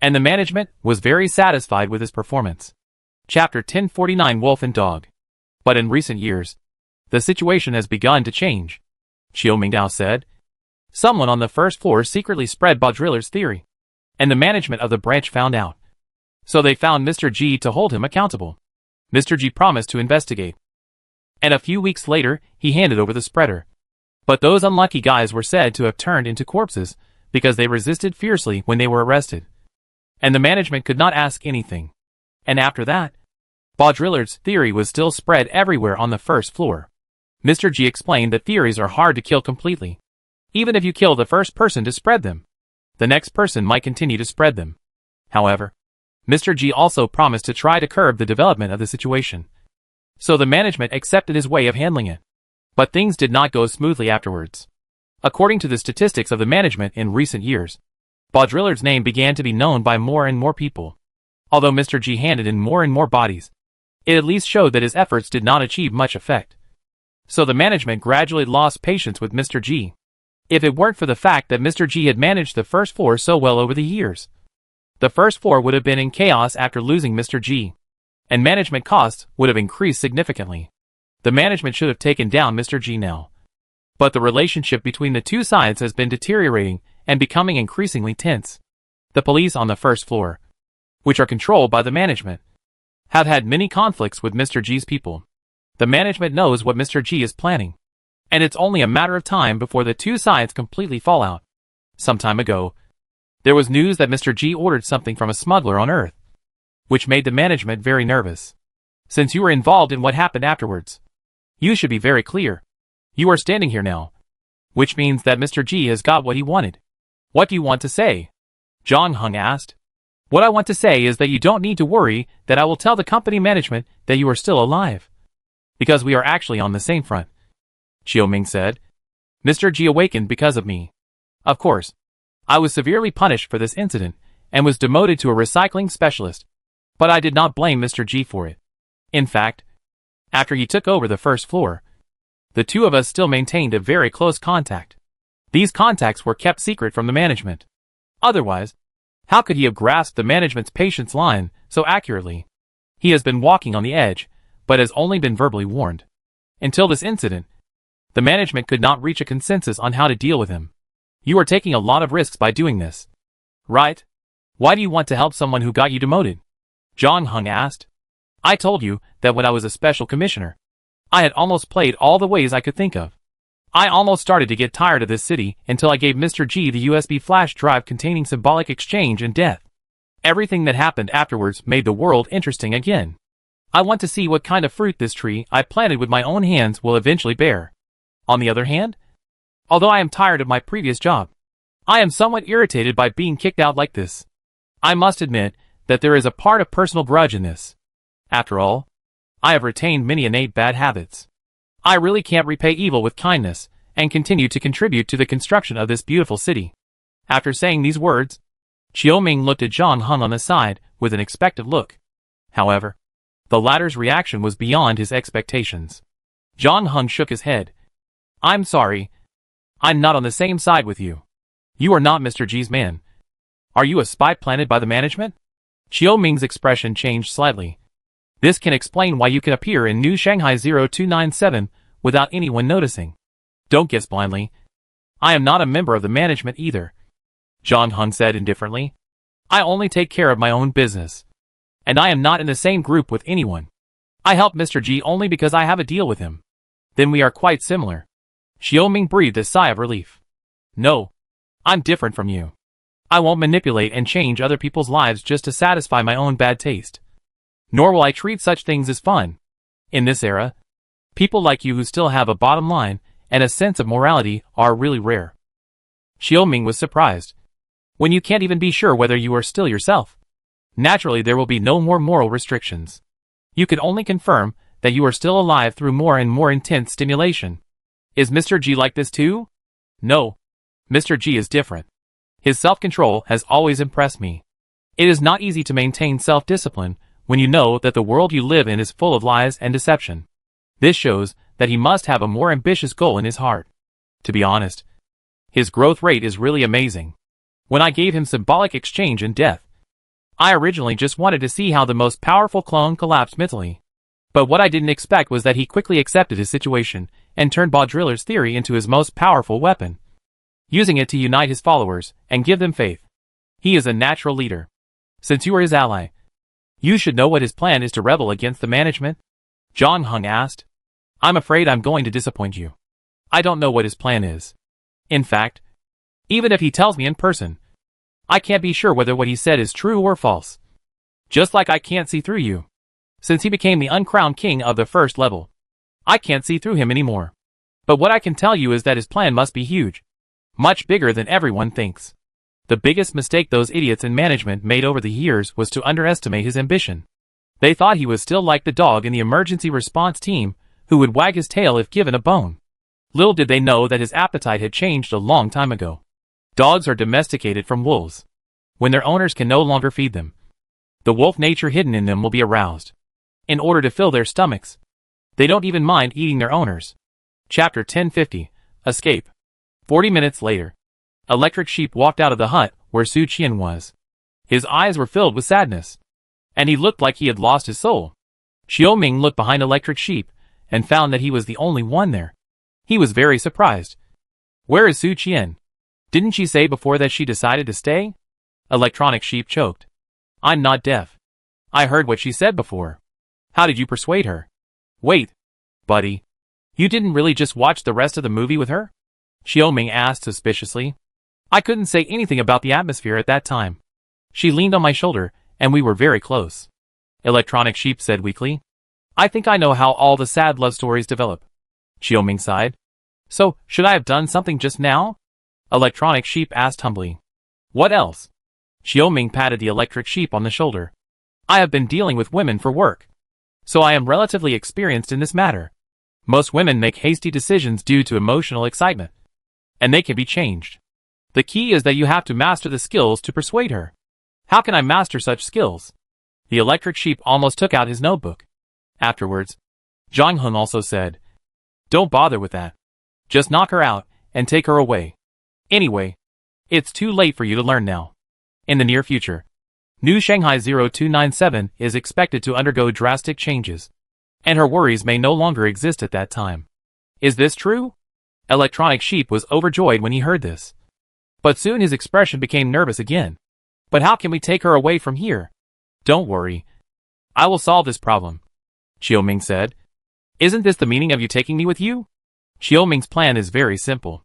and the management was very satisfied with his performance. Chapter 1049 Wolf and Dog. But in recent years, the situation has begun to change. Chiu Mingdao said. Someone on the 1st floor secretly spread Baudrillard's theory, and the management of the branch found out. So they found Mr. G to hold him accountable. Mr. G promised to investigate, and a few weeks later, he handed over the spreader. But those unlucky guys were said to have turned into corpses because they resisted fiercely when they were arrested. And the management could not ask anything. And after that, Baudrillard's theory was still spread everywhere on the 1st floor. Mr. G explained that theories are hard to kill completely. Even if you kill the first person to spread them, the next person might continue to spread them. However, Mr. G also promised to try to curb the development of the situation. So the management accepted his way of handling it. But things did not go smoothly afterwards. According to the statistics of the management in recent years, Baudrillard's name began to be known by more and more people. Although Mr. G handed in more and more bodies, it at least showed that his efforts did not achieve much effect. So the management gradually lost patience with Mr. G. If it weren't for the fact that Mr. G had managed the 1st floor so well over the years, the 1st floor would have been in chaos after losing Mr. G, and management costs would have increased significantly. The management should have taken down Mr. G now. But the relationship between the two sides has been deteriorating and becoming increasingly tense. The police on the 1st floor, which are controlled by the management, have had many conflicts with Mr. G's people. The management knows what Mr. G is planning, and it's only a matter of time before the two sides completely fall out. Some time ago, there was news that Mr. G ordered something from a smuggler on Earth, which made the management very nervous. Since you were involved in what happened afterwards, you should be very clear. You are standing here now, which means that Mr. G has got what he wanted. What do you want to say? Zhang Heng asked. What I want to say is that you don't need to worry that I will tell the company management that you are still alive, because we are actually on the same front. Chiu Ming said. Mr. G awakened because of me. Of course, I was severely punished for this incident and was demoted to a recycling specialist, but I did not blame Mr. G for it. In fact, after he took over the 1st floor, the two of us still maintained a very close contact. These contacts were kept secret from the management. Otherwise, how could he have grasped the management's patience line so accurately? He has been walking on the edge, but has only been verbally warned. Until this incident, the management could not reach a consensus on how to deal with him. You are taking a lot of risks by doing this, right? Why do you want to help someone who got you demoted? Zhang Heng asked. I told you that when I was a special commissioner, I had almost played all the ways I could think of. I almost started to get tired of this city until I gave Mr. G the USB flash drive containing symbolic exchange and death. Everything that happened afterwards made the world interesting again. I want to see what kind of fruit this tree I planted with my own hands will eventually bear. On the other hand, although I am tired of my previous job, I am somewhat irritated by being kicked out like this. I must admit that there is a part of personal grudge in this. After all, I have retained many innate bad habits. I really can't repay evil with kindness, and continue to contribute to the construction of this beautiful city. After saying these words, Xiaoming looked at Zhang Heng on the side with an expectant look. However, the latter's reaction was beyond his expectations. Zhang Heng shook his head. I'm sorry. I'm not on the same side with you. You are not Mr. G's man. Are you a spy planted by the management? Xiaoming's expression changed slightly. This can explain why you can appear in New Shanghai 0297 without anyone noticing. Don't guess blindly. I am not a member of the management either. Zhang Heng said indifferently. I only take care of my own business. And I am not in the same group with anyone. I help Mr. G only because I have a deal with him. Then we are quite similar. Xiaoming breathed a sigh of relief. No. I'm different from you. I won't manipulate and change other people's lives just to satisfy my own bad taste. Nor will I treat such things as fun. In this era, people like you who still have a bottom line and a sense of morality are really rare. Xiaoming was surprised. When you can't even be sure whether you are still yourself, naturally there will be no more moral restrictions. You can only confirm that you are still alive through more and more intense stimulation. Is Mr. G like this too? No. Mr. G is different. His self-control has always impressed me. It is not easy to maintain self-discipline when you know that the world you live in is full of lies and deception. This shows that he must have a more ambitious goal in his heart. To be honest, his growth rate is really amazing. When I gave him symbolic exchange and death, I originally just wanted to see how the most powerful clone collapsed mentally. But what I didn't expect was that he quickly accepted his situation and turned Baudrillard's theory into his most powerful weapon, using it to unite his followers and give them faith. He is a natural leader. Since you are his ally, you should know what his plan is to rebel against the management? Zhang Heng asked. I'm afraid I'm going to disappoint you. I don't know what his plan is. In fact, even if he tells me in person, I can't be sure whether what he said is true or false. Just like I can't see through you. Since he became the uncrowned king of the first level, I can't see through him anymore. But what I can tell you is that his plan must be huge. Much bigger than everyone thinks. The biggest mistake those idiots in management made over the years was to underestimate his ambition. They thought he was still like the dog in the emergency response team, who would wag his tail if given a bone. Little did they know that his appetite had changed a long time ago. Dogs are domesticated from wolves. When their owners can no longer feed them, the wolf nature hidden in them will be aroused. In order to fill their stomachs, they don't even mind eating their owners. Chapter 1050, Escape. 40 minutes later, Electric Sheep walked out of the hut where Su Qian was. His eyes were filled with sadness, and he looked like he had lost his soul. Xiaoming looked behind Electric Sheep and found that he was the only one there. He was very surprised. Where is Su Qian? Didn't she say before that she decided to stay? Electronic Sheep choked. I'm not deaf. I heard what she said before. How did you persuade her? Wait, buddy. You didn't really just watch the rest of the movie with her? Xiaoming asked suspiciously. I couldn't say anything about the atmosphere at that time. She leaned on my shoulder, and we were very close. Electronic Sheep said weakly. I think I know how all the sad love stories develop. Xiaoming sighed. So, should I have done something just now? Electronic Sheep asked humbly. What else? Xiaoming patted the Electric Sheep on the shoulder. I have been dealing with women for work, so I am relatively experienced in this matter. Most women make hasty decisions due to emotional excitement, and they can be changed. The key is that you have to master the skills to persuade her. How can I master such skills? The Electric Sheep almost took out his notebook. Afterwards, Zhang Heng also said, Don't bother with that. Just knock her out and take her away. Anyway, it's too late for you to learn now. In the near future, New Shanghai 0297 is expected to undergo drastic changes, and her worries may no longer exist at that time. Is this true? Electronic Sheep was overjoyed when he heard this. But soon his expression became nervous again. But how can we take her away from here? Don't worry. I will solve this problem, Xiaoming said. Isn't this the meaning of you taking me with you? Xiaoming's plan is very simple.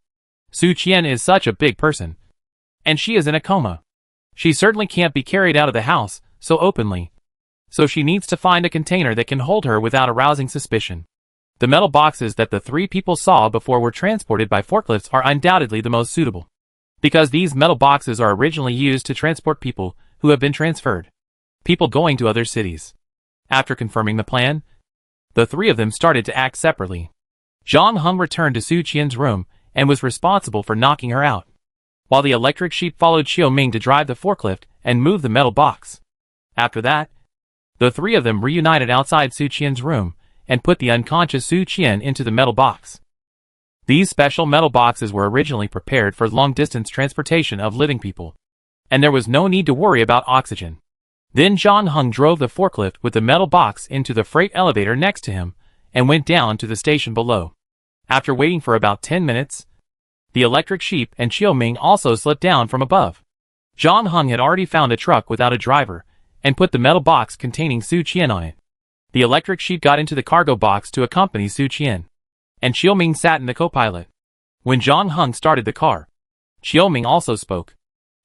Su Qian is such a big person, and she is in a coma. She certainly can't be carried out of the house so openly. So she needs to find a container that can hold her without arousing suspicion. The metal boxes that the three people saw before were transported by forklifts are undoubtedly the most suitable, because these metal boxes are originally used to transport people who have been transferred, people going to other cities. After confirming the plan, the three of them started to act separately. Zhang Heng returned to Su Qian's room and was responsible for knocking her out, while the electric sheep followed Qiu Ming to drive the forklift and move the metal box. After that, the three of them reunited outside Su Qian's room and put the unconscious Su Qian into the metal box. These special metal boxes were originally prepared for long-distance transportation of living people, and there was no need to worry about oxygen. Then Zhang Heng drove the forklift with the metal box into the freight elevator next to him and went down to the station below. After waiting for about 10 minutes, the electric sheep and Qiu Ming also slipped down from above. Zhang Heng had already found a truck without a driver and put the metal box containing Su Qian on it. The electric sheep got into the cargo box to accompany Su Qian, and Qiu Ming sat in the co-pilot. When Zhang Heng started the car, Qiu Ming also spoke.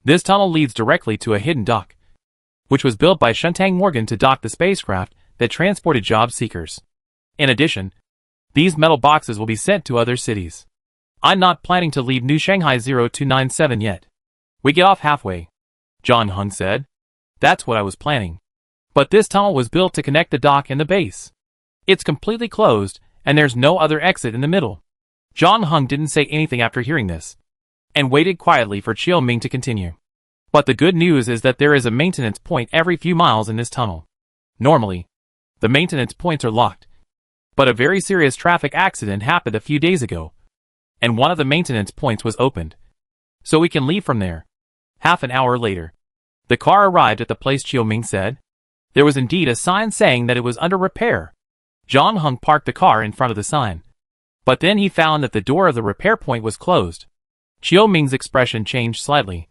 This tunnel leads directly to a hidden dock, which was built by Shuntang Morgan to dock the spacecraft that transported job seekers. In addition, these metal boxes will be sent to other cities. I'm not planning to leave New Shanghai 0297 yet. We get off halfway, Zhang Heng said. That's what I was planning. But this tunnel was built to connect the dock and the base. It's completely closed, and there's no other exit in the middle. Zhang Heng didn't say anything after hearing this, and waited quietly for Qiu Ming to continue. But the good news is that there is a maintenance point every few miles in this tunnel. Normally, the maintenance points are locked. But a very serious traffic accident happened a few days ago, and one of the maintenance points was opened. So we can leave from there. Half an hour later, the car arrived at the place Qiu Ming said. There was indeed a sign saying that it was under repair. Zhang Heng parked the car in front of the sign, but then he found that the door of the repair point was closed. Qiu Ming's expression changed slightly,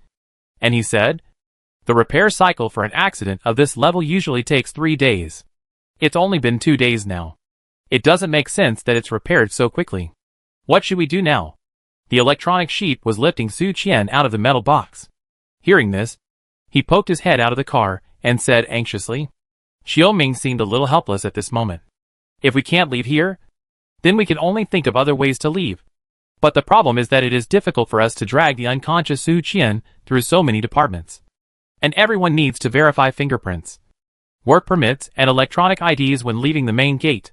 and he said, the repair cycle for an accident of this level usually takes 3 days. It's only been 2 days now. It doesn't make sense that it's repaired so quickly. What should we do now? The electronic sheep was lifting Su Qian out of the metal box. Hearing this, he poked his head out of the car and said anxiously. Qiu Ming seemed a little helpless at this moment. If we can't leave here, then we can only think of other ways to leave. But the problem is that it is difficult for us to drag the unconscious Su Qian through so many departments. And everyone needs to verify fingerprints, work permits, and electronic IDs when leaving the main gate.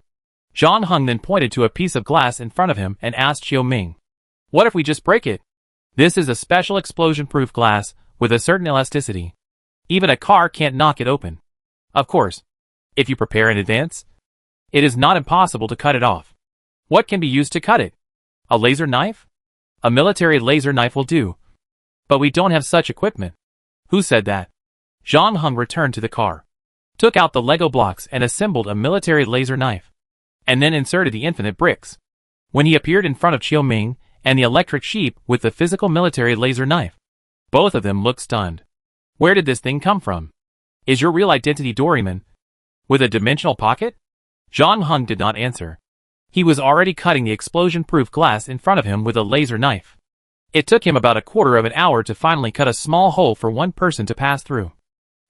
Zhang Heng then pointed to a piece of glass in front of him and asked Qiu Ming, what if we just break it? This is a special explosion-proof glass with a certain elasticity. Even a car can't knock it open. Of course, if you prepare in advance, it is not impossible to cut it off. What can be used to cut it? A laser knife? A military laser knife will do. But we don't have such equipment. Who said that? Zhang Heng returned to the car, took out the Lego blocks and assembled a military laser knife, and then inserted the infinite bricks. When he appeared in front of Qiu Ming and the electric sheep with the physical military laser knife, both of them looked stunned. Where did this thing come from? Is your real identity Doraemon with a dimensional pocket? Zhang Heng did not answer. He was already cutting the explosion-proof glass in front of him with a laser knife. It took him about a quarter of an hour to finally cut a small hole for one person to pass through.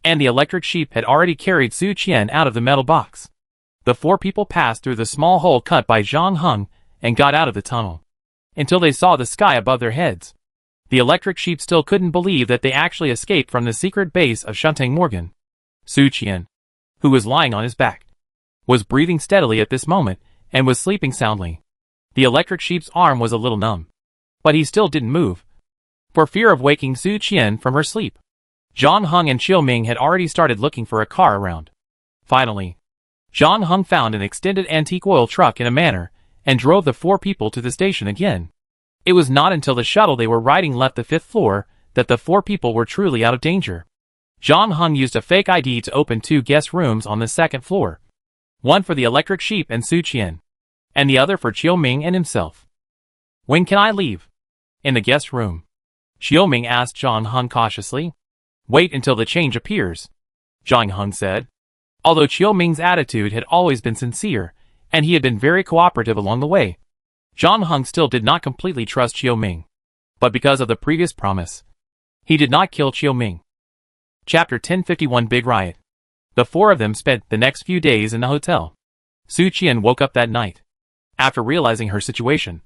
And the electric sheep had already carried Su Qian out of the metal box. The 4 people passed through the small hole cut by Zhang Heng and got out of the tunnel, until they saw the sky above their heads. The electric sheep still couldn't believe that they actually escaped from the secret base of Shuntang Morgan. Su Qian, who was lying on his back, was breathing steadily at this moment and was sleeping soundly. The electric sheep's arm was a little numb, but he still didn't move, for fear of waking Su Qian from her sleep. Zhang Heng and Qiu Ming had already started looking for a car around. Finally, Zhang Heng found an extended antique oil truck in a manor and drove the 4 people to the station again. It was not until the shuttle they were riding left the 5th floor that the 4 people were truly out of danger. Zhang Heng used a fake ID to open 2 guest rooms on the 2nd floor. One for the electric sheep and Su Qian, and the other for Qiu Ming and himself. When can I leave? In the guest room. Qiu Ming asked Zhang Heng cautiously. Wait until the change appears, Zhang Heng said. Although Qiu Ming's attitude had always been sincere, and he had been very cooperative along the way, Zhang Heng still did not completely trust Qiu Ming. But because of the previous promise, he did not kill Qiu Ming. Chapter 1051 Big Riot. The four of them spent the next few days in the hotel. Su Qian woke up that night. After realizing her situation,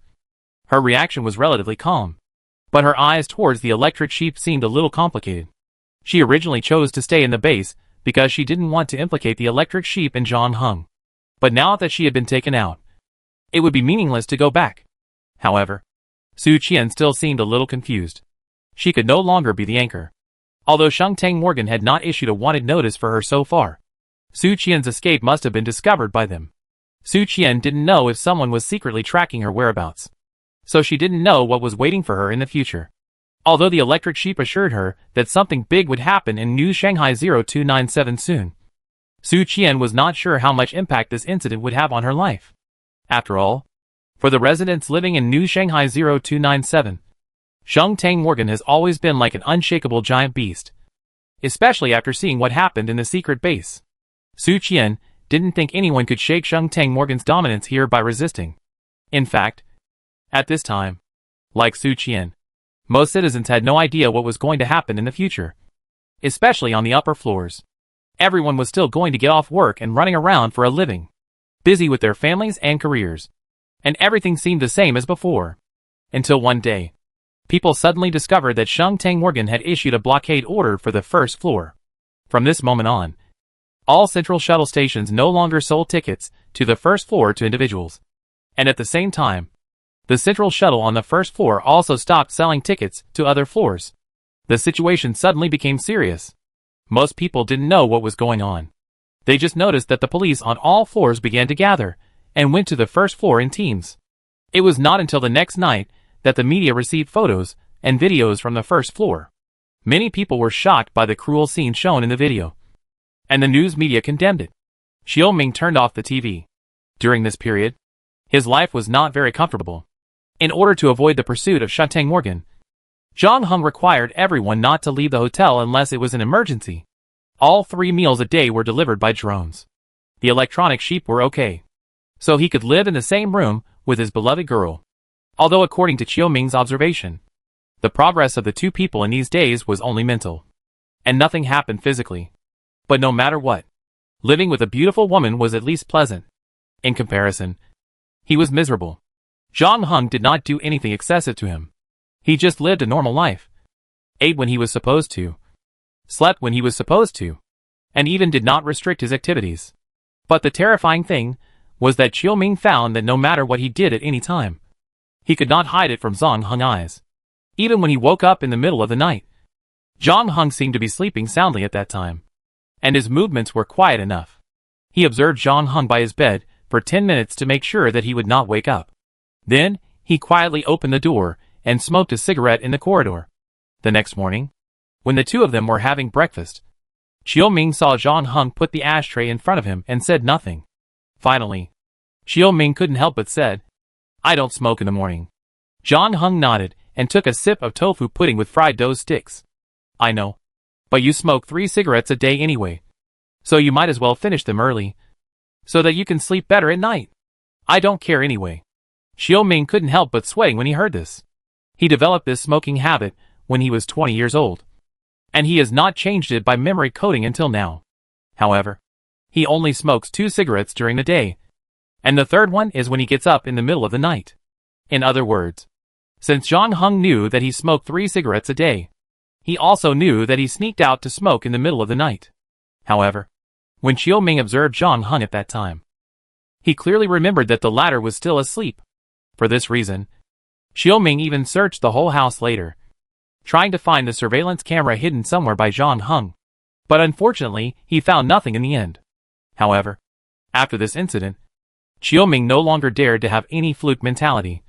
her reaction was relatively calm. But her eyes towards the electric sheep seemed a little complicated. She originally chose to stay in the base because she didn't want to implicate the electric sheep and Zhang Heng. But now that she had been taken out, it would be meaningless to go back. However, Su Qian still seemed a little confused. She could no longer be the anchor. Although Sheng Morgan had not issued a wanted notice for her so far, Su Qian's escape must have been discovered by them. Su Qian didn't know if someone was secretly tracking her whereabouts, so she didn't know what was waiting for her in the future. Although the electric sheep assured her that something big would happen in New Shanghai 0297 soon, Su Qian was not sure how much impact this incident would have on her life. After all, for the residents living in New Shanghai 0297, Sheng Morgan has always been like an unshakable giant beast. Especially after seeing what happened in the secret base. Su Qian didn't think anyone could shake Sheng Morgan's dominance here by resisting. In fact, at this time, like Su Qian, most citizens had no idea what was going to happen in the future. Especially on the upper floors. Everyone was still going to get off work and running around for a living, busy with their families and careers. And everything seemed the same as before. Until one day, people suddenly discovered that Sheng Morgan had issued a blockade order for the first floor. From this moment on, all central shuttle stations no longer sold tickets to the first floor to individuals. And at the same time, the central shuttle on the first floor also stopped selling tickets to other floors. The situation suddenly became serious. Most people didn't know what was going on. They just noticed that the police on all floors began to gather and went to the first floor in teams. It was not until the next night that the media received photos and videos from the first floor. Many people were shocked by the cruel scene shown in the video, and the news media condemned it. Xiao Ming turned off the TV. During this period, his life was not very comfortable. In order to avoid the pursuit of Sheng Morgan, Zhang Heng required everyone not to leave the hotel unless it was an emergency. All 3 meals a day were delivered by drones. The electronic sheep were okay, so he could live in the same room with his beloved girl. Although according to Xiao Ming's observation, the progress of the two people in these days was only mental, and nothing happened physically. But no matter what, living with a beautiful woman was at least pleasant. In comparison, he was miserable. Zhang Heng did not do anything excessive to him. He just lived a normal life. Ate when he was supposed to. Slept when he was supposed to. And even did not restrict his activities. But the terrifying thing was that Xiao Ming found that no matter what he did at any time, he could not hide it from Zhang Heng's eyes. Even when he woke up in the middle of the night, Zhang Heng seemed to be sleeping soundly at that time, and his movements were quiet enough. He observed Zhang Heng by his bed for 10 minutes to make sure that he would not wake up. Then, he quietly opened the door and smoked a cigarette in the corridor. The next morning, when the two of them were having breakfast, Xiao Ming saw Zhang Heng put the ashtray in front of him and said nothing. Finally, Xiao Ming couldn't help but said, "I don't smoke in the morning." Zhang Heng nodded and took a sip of tofu pudding with fried dough sticks. "I know. But you smoke 3 cigarettes a day anyway. So you might as well finish them early, so that you can sleep better at night." "I don't care anyway." Xiao Ming couldn't help but sweating when he heard this. He developed this smoking habit when he was 20 years old, and he has not changed it by memory coding until now. However, he only smokes 2 cigarettes during the day, and the third one is when he gets up in the middle of the night. In other words, since Zhang Heng knew that he smoked 3 cigarettes a day, he also knew that he sneaked out to smoke in the middle of the night. However, when Xiao Ming observed Zhang Heng at that time, he clearly remembered that the latter was still asleep. For this reason, Xiao Ming even searched the whole house later, trying to find the surveillance camera hidden somewhere by Zhang Heng. But unfortunately, he found nothing in the end. However, after this incident, Xiao Ming no longer dared to have any fluke mentality,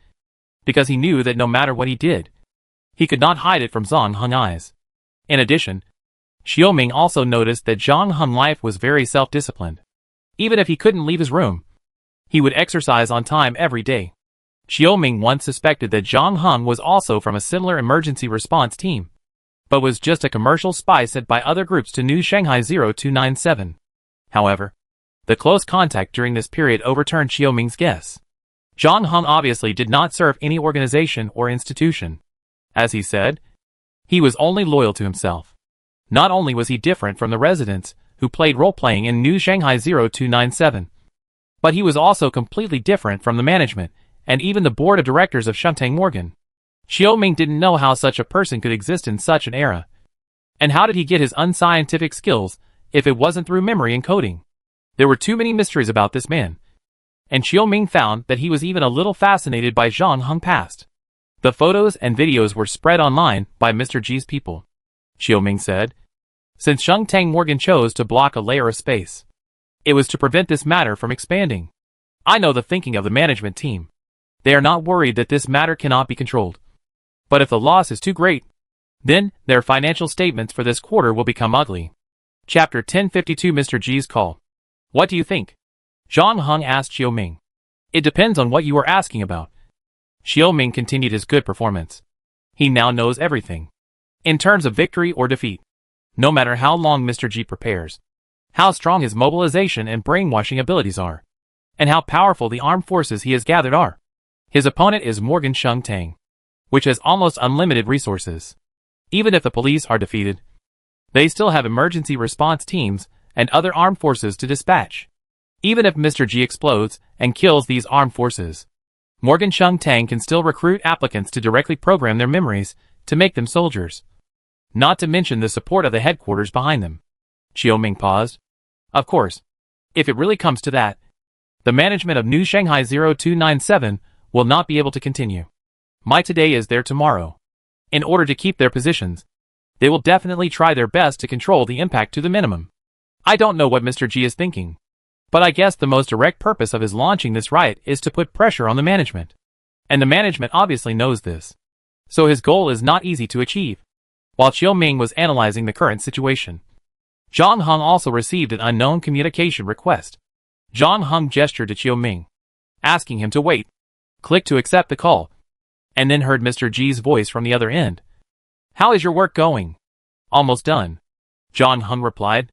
because he knew that no matter what he did, he could not hide it from Zhang Heng's eyes. In addition, Xiao Ming also noticed that Zhang Heng's life was very self-disciplined. Even if he couldn't leave his room, he would exercise on time every day. Xiao Ming once suspected that Zhang Heng was also from a similar emergency response team, but was just a commercial spy sent by other groups to New Shanghai 0297. However, the close contact during this period overturned Xiao Ming's guess. Zhang Heng obviously did not serve any organization or institution. As he said, he was only loyal to himself. Not only was he different from the residents who played role-playing in New Shanghai 0297, but he was also completely different from the management and even the board of directors of Shuntang Morgan. Xiaoming didn't know how such a person could exist in such an era. And how did he get his unscientific skills if it wasn't through memory and coding? There were too many mysteries about this man. And Xiaoming found that he was even a little fascinated by Zhang Heng past. The photos and videos were spread online by Mr. G's people. Xiaoming said, since Shuntang Morgan chose to block a layer of space, it was to prevent this matter from expanding. I know the thinking of the management team. They are not worried that this matter cannot be controlled. But if the loss is too great, then their financial statements for this quarter will become ugly. Chapter 1052 Mr. G's Call. What do you think? Zhang Heng asked Xiaoming. It depends on what you are asking about. Xiaoming continued his good performance. He now knows everything. In terms of victory or defeat. No matter how long Mr. G prepares. How strong his mobilization and brainwashing abilities are. And how powerful the armed forces he has gathered are. His opponent is Morgan Shuntang, which has almost unlimited resources. Even if the police are defeated, they still have emergency response teams and other armed forces to dispatch. Even if Mr. G explodes and kills these armed forces, Morgan Shuntang can still recruit applicants to directly program their memories to make them soldiers. Not to mention the support of the headquarters behind them. Xiaoming paused. Of course, if it really comes to that, the management of New Shanghai 0297 will not be able to continue. My today is their tomorrow. In order to keep their positions, they will definitely try their best to control the impact to the minimum. I don't know what Mr. G is thinking, but I guess the most direct purpose of his launching this riot is to put pressure on the management. And the management obviously knows this. So his goal is not easy to achieve. While Xiaoming was analyzing the current situation, Zhang Heng also received an unknown communication request. Zhang Heng gestured to Xiaoming, asking him to wait. Click to accept the call, and then heard Mr. G's voice from the other end. How is your work going? Almost done. Zhang Heng replied.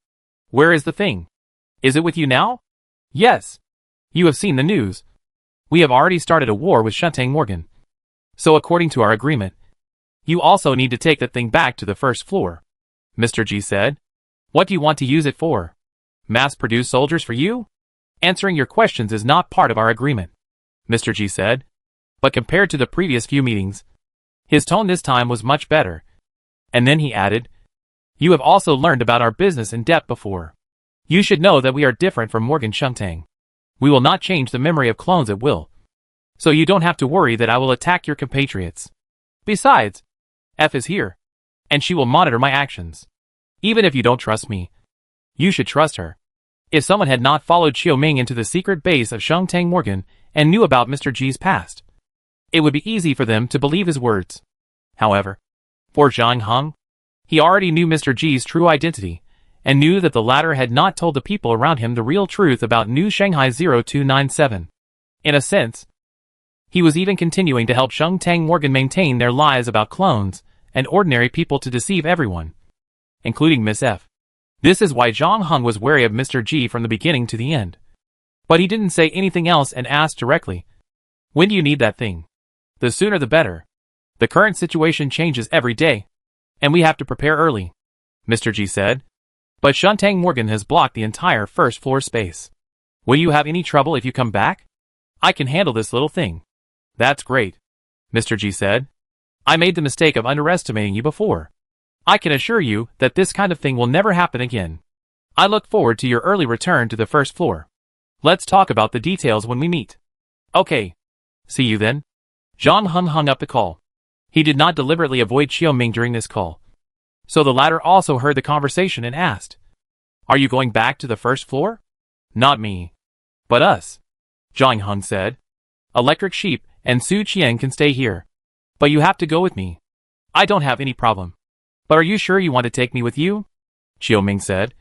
Where is the thing? Is it with you now? Yes. You have seen the news. We have already started a war with Shuntang Morgan. So according to our agreement, you also need to take that thing back to the first floor. Mr. G said. What do you want to use it for? Mass-produce soldiers for you? Answering your questions is not part of our agreement. Mr. G said. But compared to the previous few meetings, his tone this time was much better. And then he added, you have also learned about our business in depth before. You should know that we are different from Morgan Shuntang. We will not change the memory of clones at will. So you don't have to worry that I will attack your compatriots. Besides, F is here, and she will monitor my actions. Even if you don't trust me, you should trust her. If someone had not followed Xiaoming into the secret base of Shuntang Morgan and knew about Mr. G's past, it would be easy for them to believe his words. However, for Zhang Heng, he already knew Mr. G's true identity, and knew that the latter had not told the people around him the real truth about New Shanghai 0297. In a sense, he was even continuing to help Shuntang Morgan maintain their lies about clones and ordinary people to deceive everyone, including Miss F. This is why Zhang Heng was wary of Mr. G from the beginning to the end. But he didn't say anything else and asked directly, when do you need that thing? The sooner the better. The current situation changes every day, and we have to prepare early, Mr. G said. But Shuntang Morgan has blocked the entire first floor space. Will you have any trouble if you come back? I can handle this little thing. That's great, Mr. G said. I made the mistake of underestimating you before. I can assure you that this kind of thing will never happen again. I look forward to your early return to the first floor. Let's talk about the details when we meet. Okay. See you then. Zhang Heng hung up the call. He did not deliberately avoid Xiaoming during this call. So the latter also heard the conversation and asked, are you going back to the first floor? Not me. But us. Zhang Heng said. Electric Sheep and Su Qian can stay here. But you have to go with me. I don't have any problem. But are you sure you want to take me with you? Xiaoming said.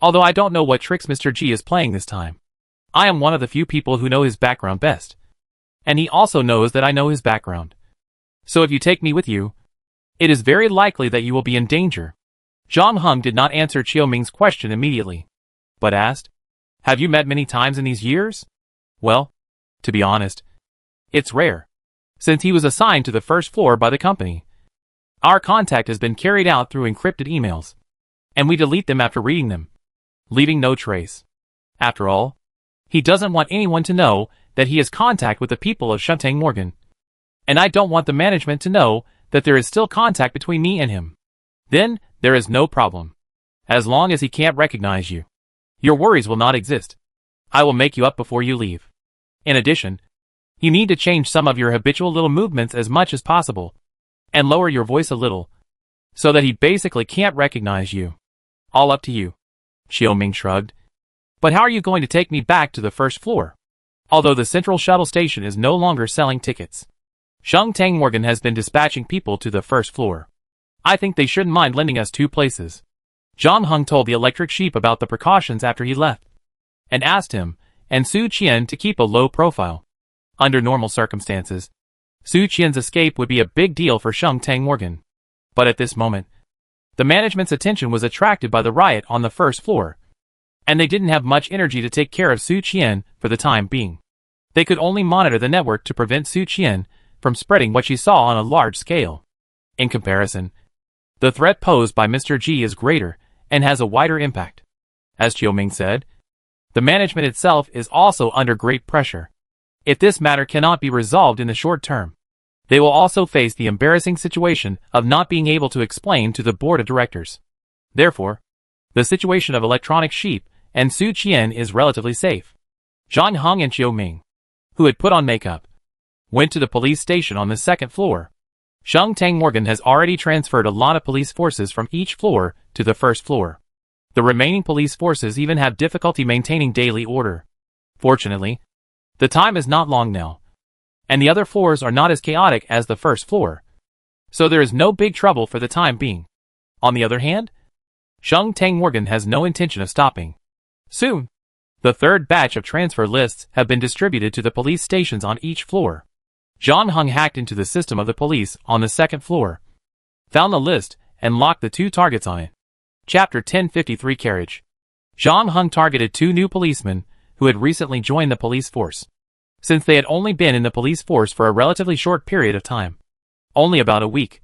Although I don't know what tricks Mr. G is playing this time. I am one of the few people who know his background best. And he also knows that I know his background. So if you take me with you, it is very likely that you will be in danger. Zhang Heng did not answer Xiaoming's question immediately, but asked, have you met many times in these years? Well, to be honest, it's rare. Since he was assigned to the first floor by the company, our contact has been carried out through encrypted emails. and we delete them after reading them, leaving no trace. After all, he doesn't want anyone to know that he has contact with the people of Shuntang Morgan. And I don't want the management to know that there is still contact between me and him. Then, there is no problem. As long as he can't recognize you, your worries will not exist. I will make you up before you leave. In addition, you need to change some of your habitual little movements as much as possible, and lower your voice a little, so that he basically can't recognize you. All up to you. Xiaoming shrugged. But how are you going to take me back to the first floor? Although the central shuttle station is no longer selling tickets, Shuntang Morgan has been dispatching people to the first floor. I think they shouldn't mind lending us 2 places. Zhang Heng told the electric sheep about the precautions after he left, and asked him and Su Qian to keep a low profile. Under normal circumstances, Su Qian's escape would be a big deal for Shuntang Morgan. But at this moment, the management's attention was attracted by the riot on the first floor, and they didn't have much energy to take care of Su Qian for the time being. They could only monitor the network to prevent Su Qian from spreading what she saw on a large scale. In comparison, the threat posed by Mr. G is greater and has a wider impact. As Xiaoming said, the management itself is also under great pressure. If this matter cannot be resolved in the short term, they will also face the embarrassing situation of not being able to explain to the board of directors. Therefore, the situation of electronic sheep and Su Qian is relatively safe. Zhang Heng and Xiaoming, who had put on makeup, went to the police station on the second floor. Shuntang Morgan has already transferred a lot of police forces from each floor to the first floor. The remaining police forces even have difficulty maintaining daily order. Fortunately, the time is not long now, and the other floors are not as chaotic as the first floor, so there is no big trouble for the time being. On the other hand, Shuntang Morgan has no intention of stopping. Soon, the third batch of transfer lists have been distributed to the police stations on each floor. Zhang Heng hacked into the system of the police on the second floor, found the list, and locked the 2 targets on it. Chapter 1053 Carriage. Zhang Heng targeted 2 new policemen who had recently joined the police force. Since they had only been in the police force for a relatively short period of time, only about a week,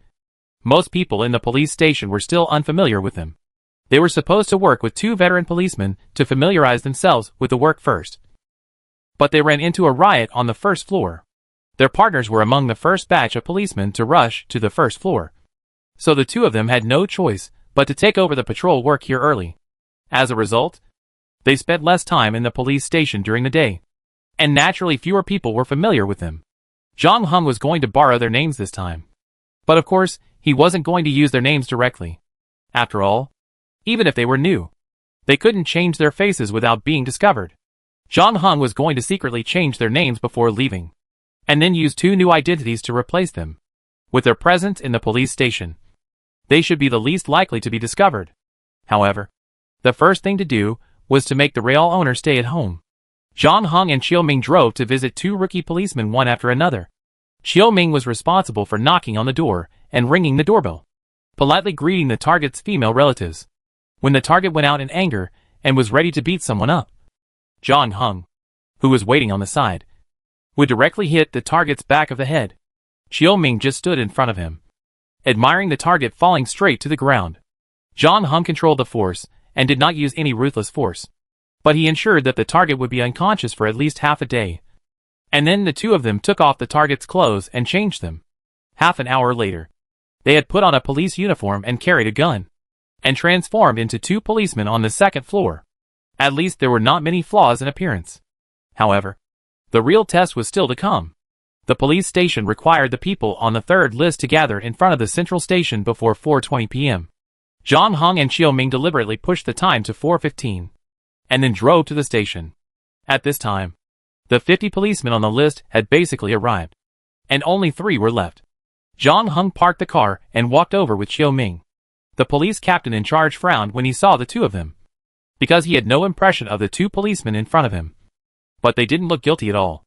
most people in the police station were still unfamiliar with them. They were supposed to work with 2 veteran policemen to familiarize themselves with the work first. But they ran into a riot on the first floor. Their partners were among the first batch of policemen to rush to the first floor, so the 2 of them had no choice but to take over the patrol work here early. As a result, they spent less time in the police station during the day, and naturally fewer people were familiar with them. Zhang Heng was going to borrow their names this time, but of course, he wasn't going to use their names directly. After all, even if they were new, they couldn't change their faces without being discovered. Zhang Heng was going to secretly change their names before leaving, and then use 2 new identities to replace them. With their presence in the police station, they should be the least likely to be discovered. However, the first thing to do was to make the rail owner stay at home. Zhang Heng and Xiaoming drove to visit 2 rookie policemen one after another. Xiaoming was responsible for knocking on the door and ringing the doorbell, politely greeting the target's female relatives. When the target went out in anger and was ready to beat someone up, Zhang Heng, who was waiting on the side, would directly hit the target's back of the head. Xiaoming just stood in front of him, admiring the target falling straight to the ground. Zhang Heng controlled the force and did not use any ruthless force, but he ensured that the target would be unconscious for at least half a day. And then the 2 of them took off the target's clothes and changed them. Half an hour later, they had put on a police uniform and carried a gun, and transformed into 2 policemen on the second floor. At least there were not many flaws in appearance. However, the real test was still to come. The police station required the people on the third list to gather in front of the central station before 4:20 p.m. Zhang Heng and Xiaoming deliberately pushed the time to 4:15, and then drove to the station. At this time, the 50 policemen on the list had basically arrived, and only 3 were left. Zhang Heng parked the car and walked over with Xiaoming. The police captain in charge frowned when he saw the 2 of them, because he had no impression of the 2 policemen in front of him. But they didn't look guilty at all,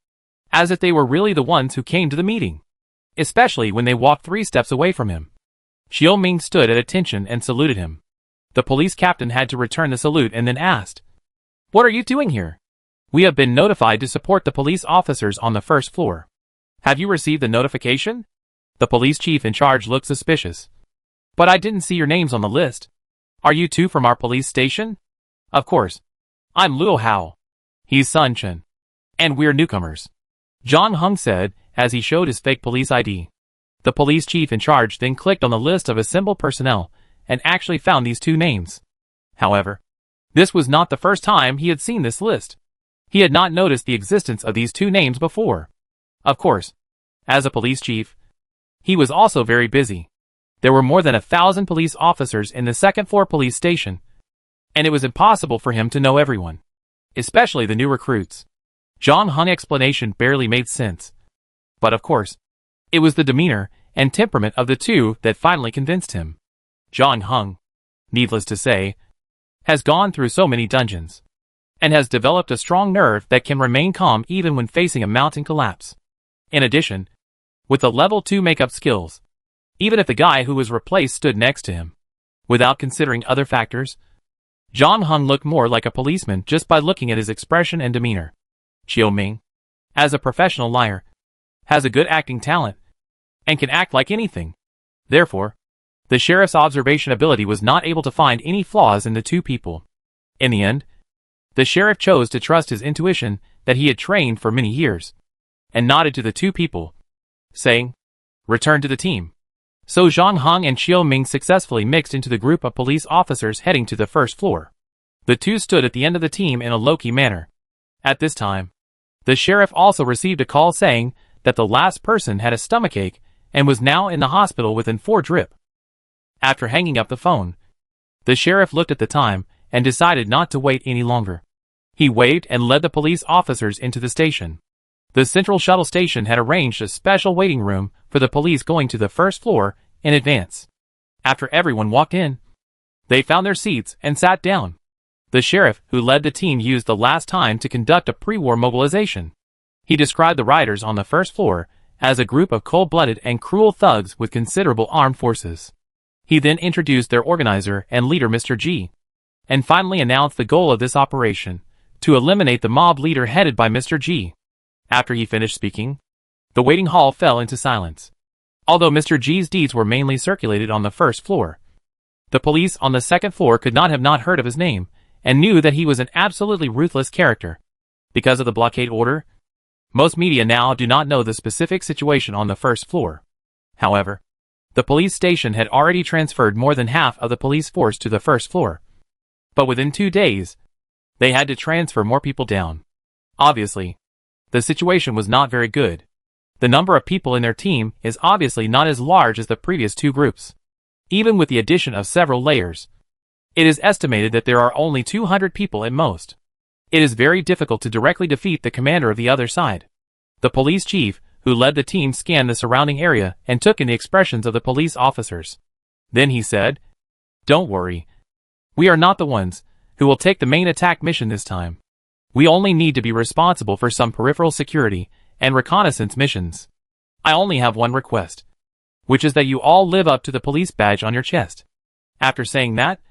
as if they were really the ones who came to the meeting, especially when they walked 3 steps away from him. Xiaoming stood at attention and saluted him. The police captain had to return the salute and then asked, "What are you doing here?" "We have been notified to support the police officers on the first floor." "Have you received the notification?" The police chief in charge looked suspicious. "But I didn't see your names on the list." Are you two from our police station? Of course. I'm Luo Hao. He's Sun Chen. And we're newcomers. John Hung said as he showed his fake police ID. The police chief in charge then clicked on the list of assembled personnel and actually found these two names. However, this was not the first time he had seen this list. He had not noticed the existence of these two names before. Of course, as a police chief, he was also very busy. There were more than 1,000 police officers in the second-floor police station, and it was impossible for him to know everyone, especially the new recruits. John Hung's explanation barely made sense. But of course, it was the demeanor and temperament of the two that finally convinced him. John Hung, needless to say, has gone through so many dungeons, and has developed a strong nerve that can remain calm even when facing a mountain collapse. In addition, with the level 2 makeup skills, even if the guy who was replaced stood next to him, without considering other factors, John Hung looked more like a policeman just by looking at his expression and demeanor. Chiu Ming, as a professional liar, has a good acting talent, and can act like anything. Therefore, the sheriff's observation ability was not able to find any flaws in the two people. In the end, the sheriff chose to trust his intuition that he had trained for many years, and nodded to the two people, saying, "Return to the team." So John Hung and Chiu Ming successfully mixed into the group of police officers heading to the first floor. The two stood at the end of the team in a low-key manner. At this time, the sheriff also received a call saying that the last person had a stomachache and was now in the hospital within 4 drip. After hanging up the phone, the sheriff looked at the time and decided not to wait any longer. He waved and led the police officers into the station. The central shuttle station had arranged a special waiting room for the police going to the first floor in advance. After everyone walked in, they found their seats and sat down. The sheriff who led the team used the last time to conduct a pre-war mobilization. He described the riders on the first floor as a group of cold-blooded and cruel thugs with considerable armed forces. He then introduced their organizer and leader Mr. G, and finally announced the goal of this operation, to eliminate the mob leader headed by Mr. G. After he finished speaking, the waiting hall fell into silence. Although Mr. G's deeds were mainly circulated on the first floor, the police on the second floor could not have not heard of his name, and knew that he was an absolutely ruthless character. Because of the blockade order, most media now do not know the specific situation on the first floor. However, the police station had already transferred more than half of the police force to the first floor. But within 2 days, they had to transfer more people down. Obviously, the situation was not very good. The number of people in their team is obviously not as large as the previous 2 groups. Even with the addition of several layers, it is estimated that there are only 200 people at most. It is very difficult to directly defeat the commander of the other side. The police chief, who led the team, scanned the surrounding area and took in the expressions of the police officers. Then he said, "Don't worry. We are not the ones who will take the main attack mission this time. We only need to be responsible for some peripheral security and reconnaissance missions. I only have one request, which is that you all live up to the police badge on your chest." After saying that,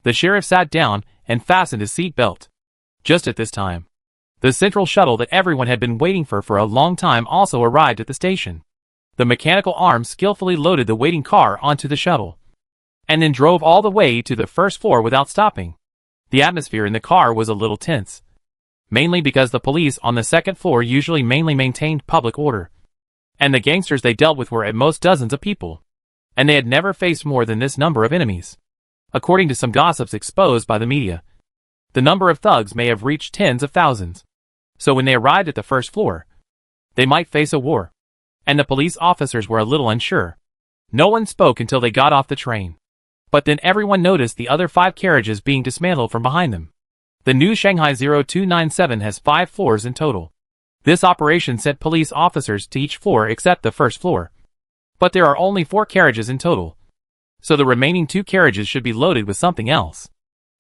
the sheriff sat down and fastened his seat belt. Just at this time, the central shuttle that everyone had been waiting for a long time also arrived at the station. The mechanical arm skillfully loaded the waiting car onto the shuttle, and then drove all the way to the first floor without stopping. The atmosphere in the car was a little tense, mainly because the police on the second floor usually mainly maintained public order, and the gangsters they dealt with were at most dozens of people, and they had never faced more than this number of enemies. According to some gossips exposed by the media, the number of thugs may have reached tens of thousands. So when they arrived at the first floor, they might face a war, and the police officers were a little unsure. No one spoke until they got off the train. But then everyone noticed the other 5 carriages being dismantled from behind them. The new Shanghai 0297 has 5 floors in total. This operation sent police officers to each floor except the first floor. But there are only 4 carriages in total, so the remaining 2 carriages should be loaded with something else.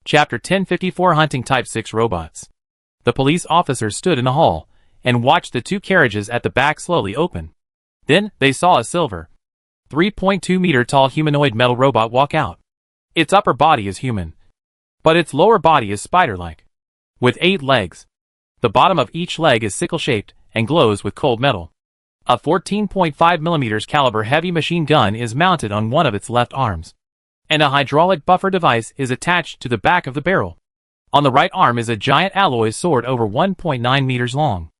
Chapter 1054 Hunting Type 6 Robots. The police officers stood in the hall and watched the 2 carriages at the back slowly open. Then they saw a silver, 3.2-meter tall humanoid metal robot walk out. Its upper body is human, but its lower body is spider-like, with 8 legs. The bottom of each leg is sickle-shaped and glows with cold metal. A 14.5mm caliber heavy machine gun is mounted on one of its left arms, and a hydraulic buffer device is attached to the back of the barrel. On the right arm is a giant alloy sword over 1.9 meters long.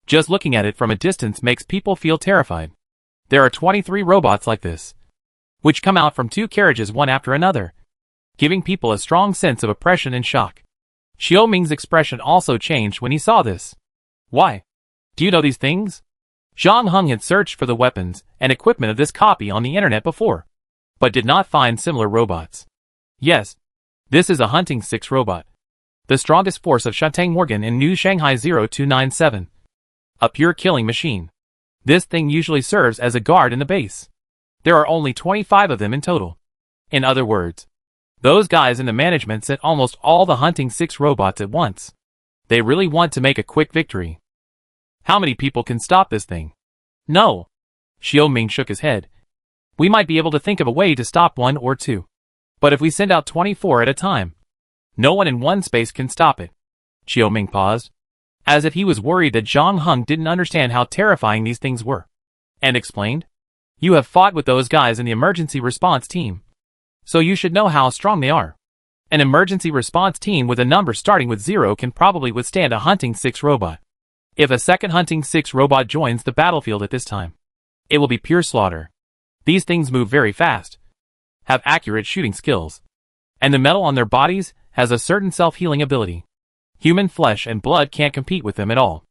Just looking at it from a distance makes people feel terrified. There are 23 robots like this, which come out from 2 carriages one after another, giving people a strong sense of oppression and shock. Xiao Ming's expression also changed when he saw this. Why? Do you know these things? Zhang Heng had searched for the weapons and equipment of this copy on the internet before, but did not find similar robots. Yes, this is a hunting 6 robot, the strongest force of Shatang Morgan in New Shanghai 0297. A pure killing machine. This thing usually serves as a guard in the base. There are only 25 of them in total. In other words, those guys in the management sent almost all the hunting 6 robots at once. They really want to make a quick victory. How many people can stop this thing? No. Xiao Ming shook his head. We might be able to think of a way to stop 1 or 2. But if we send out 24 at a time, no one in one space can stop it. Xiao Ming paused, as if he was worried that Zhang Heng didn't understand how terrifying these things were, and explained, You have fought with those guys in the emergency response team, so you should know how strong they are. An emergency response team with a number starting with 0 can probably withstand a hunting 6 robot. If a second hunting 6 robot joins the battlefield at this time, it will be pure slaughter. These things move very fast, have accurate shooting skills, and the metal on their bodies has a certain self-healing ability. Human flesh and blood can't compete with them at all.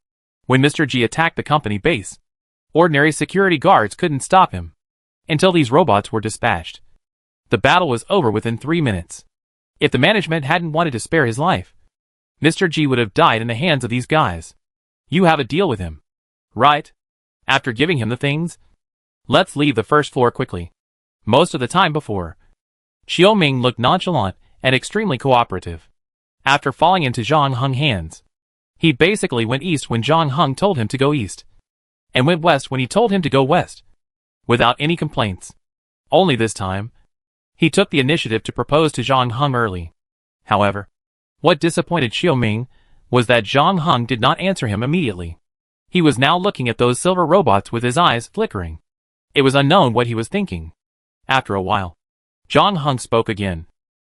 When Mr. G attacked the company base, ordinary security guards couldn't stop him, until these robots were dispatched. The battle was over within 3 minutes. If the management hadn't wanted to spare his life, Mr. G would have died in the hands of these guys. You have a deal with him, right? After giving him the things, let's leave the first floor quickly. Most of the time before, Xiao Ming looked nonchalant and extremely cooperative. After falling into Zhang Heng's hands, he basically went east when Zhang Heng told him to go east, and went west when he told him to go west, without any complaints. Only this time, he took the initiative to propose to Zhang Heng early. However, what disappointed Xiao Ming was that Zhang Heng did not answer him immediately. He was now looking at those silver robots with his eyes flickering. It was unknown what he was thinking. After a while, Zhang Heng spoke again.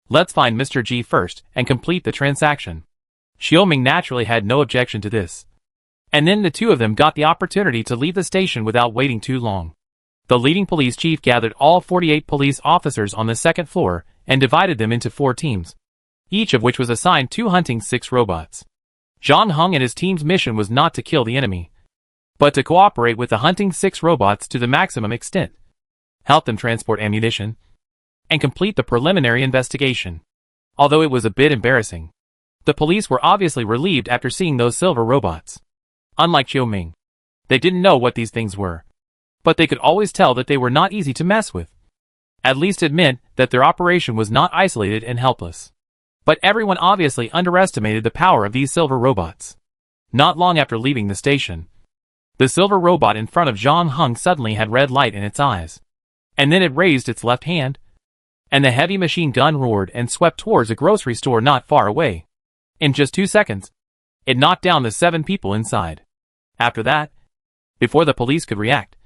Let's find Mr. G first and complete the transaction. Xiao Ming naturally had no objection to this. And then the two of them got the opportunity to leave the station without waiting too long. The leading police chief gathered all 48 police officers on the second floor and divided them into 4 teams, each of which was assigned 2 hunting 6 robots. Zhang Heng and his team's mission was not to kill the enemy, but to cooperate with the hunting 6 robots to the maximum extent, help them transport ammunition, and complete the preliminary investigation. Although it was a bit embarrassing, the police were obviously relieved after seeing those silver robots. Unlike Xiao Ming, they didn't know what these things were, but they could always tell that they were not easy to mess with. At least it meant that their operation was not isolated and helpless. But everyone obviously underestimated the power of these silver robots. Not long after leaving the station, the silver robot in front of Zhang Heng suddenly had red light in its eyes. And then it raised its left hand, and the heavy machine gun roared and swept towards a grocery store not far away. In just 2 seconds, it knocked down the 7 people inside. After that, before the police could react,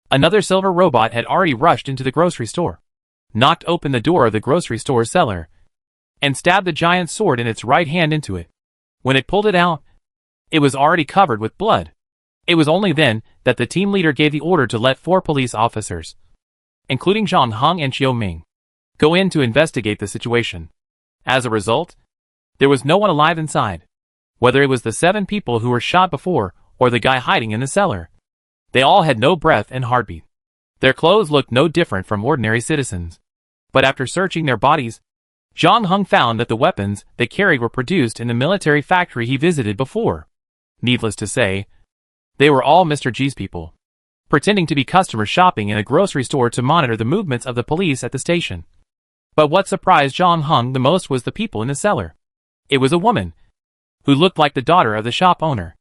another silver robot had already rushed into the grocery store, knocked open the door of the grocery store cellar, and stabbed the giant sword in its right hand into it. When it pulled it out, it was already covered with blood. It was only then that the team leader gave the order to let 4 police officers, including Zhang Heng and Xiao Ming, go in to investigate the situation. As a result, there was no one alive inside. Whether it was the 7 people who were shot before or the guy hiding in the cellar, they all had no breath and heartbeat. Their clothes looked no different from ordinary citizens. But after searching their bodies, Zhang Heng found that the weapons they carried were produced in the military factory he visited before. Needless to say, they were all Mr. G's people, pretending to be customers shopping in a grocery store to monitor the movements of the police at the station. But what surprised Zhang Heng the most was the people in the cellar. It was a woman, who looked like the daughter of the shop owner.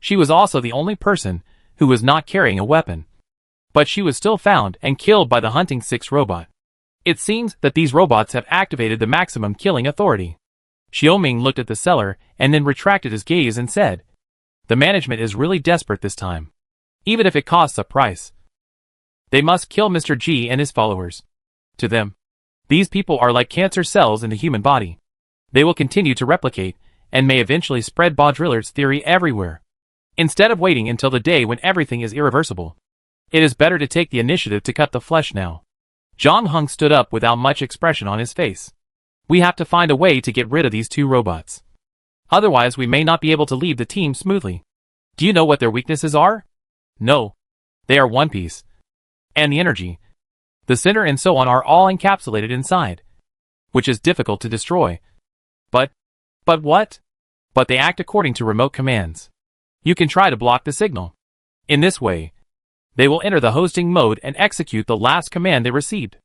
She was also the only person who was not carrying a weapon. But she was still found and killed by the hunting 6 robot. It seems that these robots have activated the maximum killing authority. Xiao Ming looked at the cellar and then retracted his gaze and said, The management is really desperate this time. Even if it costs a price. They must kill Mr. G and his followers. To them, These people are like cancer cells in the human body. They will continue to replicate, and may eventually spread Baudrillard's theory everywhere. Instead of waiting until the day when everything is irreversible, it is better to take the initiative to cut the flesh now. John Hung stood up without much expression on his face. We have to find a way to get rid of these two robots. Otherwise we may not be able to leave the team smoothly. Do you know what their weaknesses are? No. They are One Piece. And the energy, the center and so on are all encapsulated inside, which is difficult to destroy. But what? But they act according to remote commands. You can try to block the signal. In this way, they will enter the hosting mode and execute the last command they received.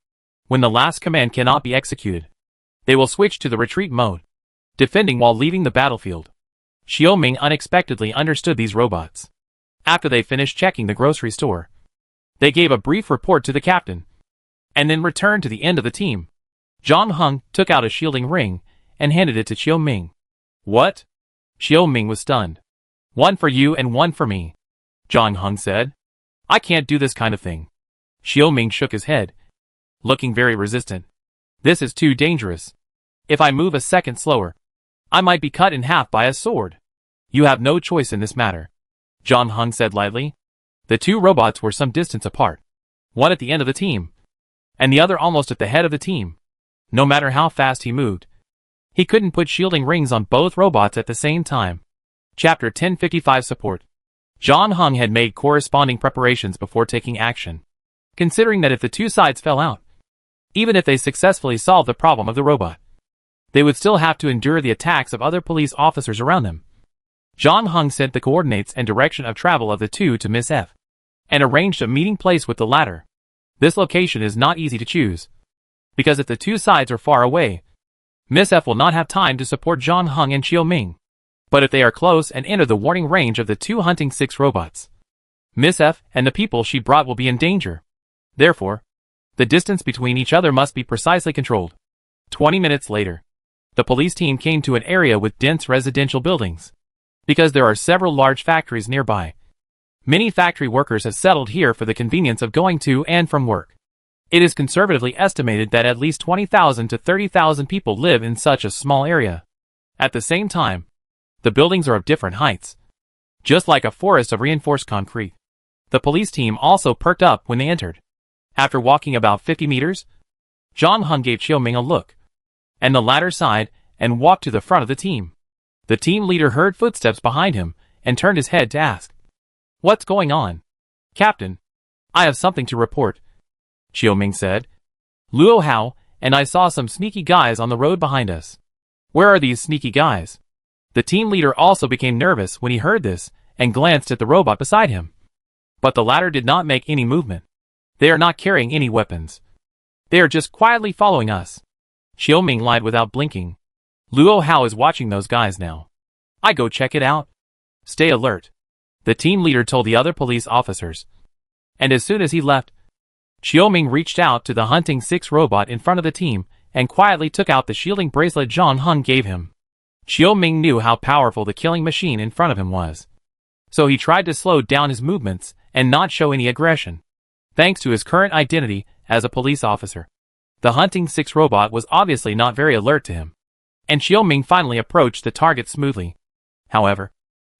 When the last command cannot be executed, they will switch to the retreat mode, defending while leaving the battlefield. Xiaoming unexpectedly understood these robots. After they finished checking the grocery store, they gave a brief report to the captain, and then returned to the end of the team. John Hung took out a shielding ring and handed it to Xiaoming. What? Xiaoming was stunned. One for you and one for me, John Hung said. I can't do this kind of thing. Xiaoming shook his head, looking very resistant. This is too dangerous. If I move a second slower, I might be cut in half by a sword. You have no choice in this matter, John Hung said lightly. The two robots were some distance apart, one at the end of the team, and the other almost at the head of the team. No matter how fast he moved, he couldn't put shielding rings on both robots at the same time. Chapter 1055 Support. John Hung had made corresponding preparations before taking action, considering that if the two sides fell out, even if they successfully solved the problem of the robot, they would still have to endure the attacks of other police officers around them. John Hung sent the coordinates and direction of travel of the two to Miss F, and arranged a meeting place with the latter. This location is not easy to choose, because if the two sides are far away, Miss F will not have time to support John Hung and Xiaoming. But if they are close and enter the warning range of the two hunting 6 robots, Miss F and the people she brought will be in danger. Therefore, the distance between each other must be precisely controlled. 20 minutes later, the police team came to an area with dense residential buildings. Because there are several large factories nearby, many factory workers have settled here for the convenience of going to and from work. It is conservatively estimated that at least 20,000 to 30,000 people live in such a small area. At the same time, the buildings are of different heights, just like a forest of reinforced concrete. The police team also perked up when they entered. After walking about 50 meters, John Hung gave Xiaoming a look, and the latter sighed and walked to the front of the team. The team leader heard footsteps behind him and turned his head to ask, "What's going on?" "Captain, I have something to report," Xiaoming said. "Luo Hao and I saw some sneaky guys on the road behind us." "Where are these sneaky guys?" The team leader also became nervous when he heard this and glanced at the robot beside him. But the latter did not make any movement. "They are not carrying any weapons. They are just quietly following us." Xiaoming lied without blinking. "Luo Hao is watching those guys now. I go check it out." "Stay alert," the team leader told the other police officers. And as soon as he left, Xiaoming reached out to the hunting 6 robot in front of the team and quietly took out the shielding bracelet John Hung gave him. Xiaoming knew how powerful the killing machine in front of him was, so he tried to slow down his movements and not show any aggression. Thanks to his current identity as a police officer, the hunting 6 robot was obviously not very alert to him, and Xiaoming finally approached the target smoothly. However,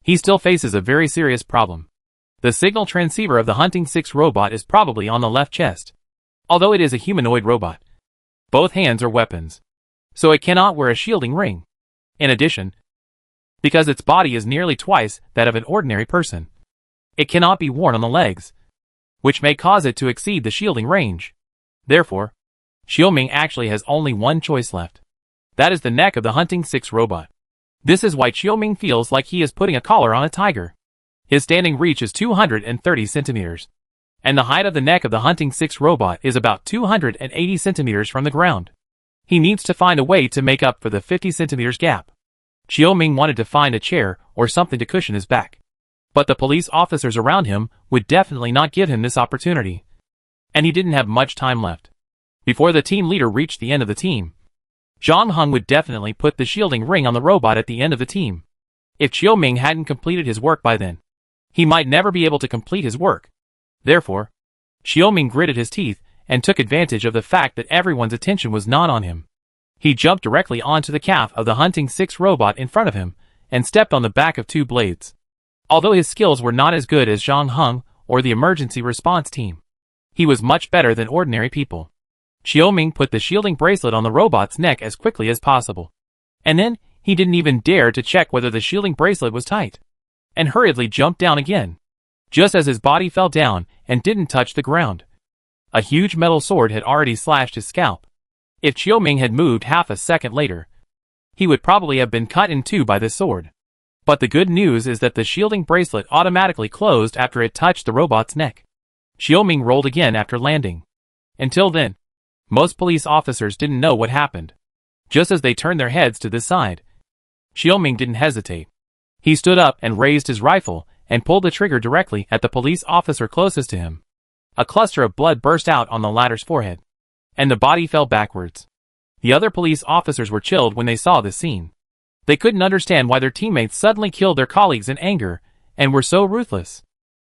he still faces a very serious problem. The signal transceiver of the hunting 6 robot is probably on the left chest. Although it is a humanoid robot, both hands are weapons, so it cannot wear a shielding ring. In addition, because its body is nearly twice that of an ordinary person, it cannot be worn on the legs, which may cause it to exceed the shielding range. Therefore, Xiaoming actually has only one choice left. That is the neck of the hunting 6 robot. This is why Xiaoming feels like he is putting a collar on a tiger. His standing reach is 230 centimeters, and the height of the neck of the hunting 6 robot is about 280 centimeters from the ground. He needs to find a way to make up for the 50 centimeters gap. Xiaoming wanted to find a chair or something to cushion his back, but the police officers around him would definitely not give him this opportunity, and he didn't have much time left. Before the team leader reached the end of the team, John Hung would definitely put the shielding ring on the robot at the end of the team. If Xiaoming hadn't completed his work by then, he might never be able to complete his work. Therefore, Xiaoming gritted his teeth and took advantage of the fact that everyone's attention was not on him. He jumped directly onto the calf of the Hunting 6 robot in front of him, and stepped on the back of two blades. Although his skills were not as good as Zhang Heng or the emergency response team, he was much better than ordinary people. Xiaoming put the shielding bracelet on the robot's neck as quickly as possible. And then, he didn't even dare to check whether the shielding bracelet was tight, and hurriedly jumped down again, just as his body fell down and didn't touch the ground. A huge metal sword had already slashed his scalp. If Xiaoming had moved half a second later, he would probably have been cut in two by this sword. But the good news is that the shielding bracelet automatically closed after it touched the robot's neck. Xiaoming rolled again after landing. Until then, most police officers didn't know what happened. Just as they turned their heads to the side, Xiaoming didn't hesitate. He stood up and raised his rifle and pulled the trigger directly at the police officer closest to him. A cluster of blood burst out on the latter's forehead, and the body fell backwards. The other police officers were chilled when they saw this scene. They couldn't understand why their teammates suddenly killed their colleagues in anger and were so ruthless.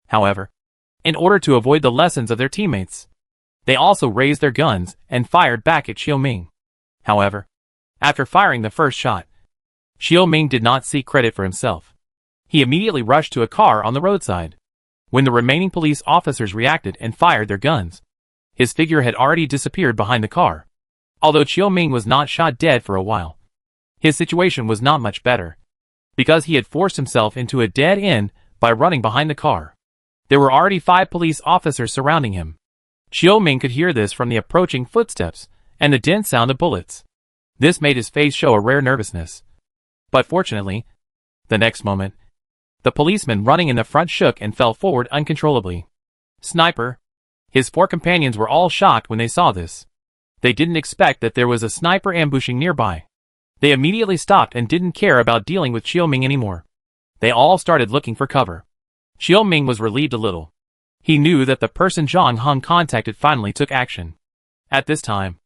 However, in order to avoid the lessons of their teammates, they also raised their guns and fired back at Xiaoming. However, after firing the first shot, Xiaoming did not seek credit for himself. He immediately rushed to a car on the roadside. When the remaining police officers reacted and fired their guns, his figure had already disappeared behind the car. Although Xiaoming was not shot dead for a while, his situation was not much better, because he had forced himself into a dead end by running behind the car. There were already 5 police officers surrounding him. Xiaoming could hear this from the approaching footsteps and the dense sound of bullets. This made his face show a rare nervousness. But fortunately, the next moment, the policeman running in the front shook and fell forward uncontrollably. Sniper! His 4 companions were all shocked when they saw this. They didn't expect that there was a sniper ambushing nearby. They immediately stopped and didn't care about dealing with Xiaoming anymore. They all started looking for cover. Xiaoming was relieved a little. He knew that the person Zhang Heng contacted finally took action. At this time,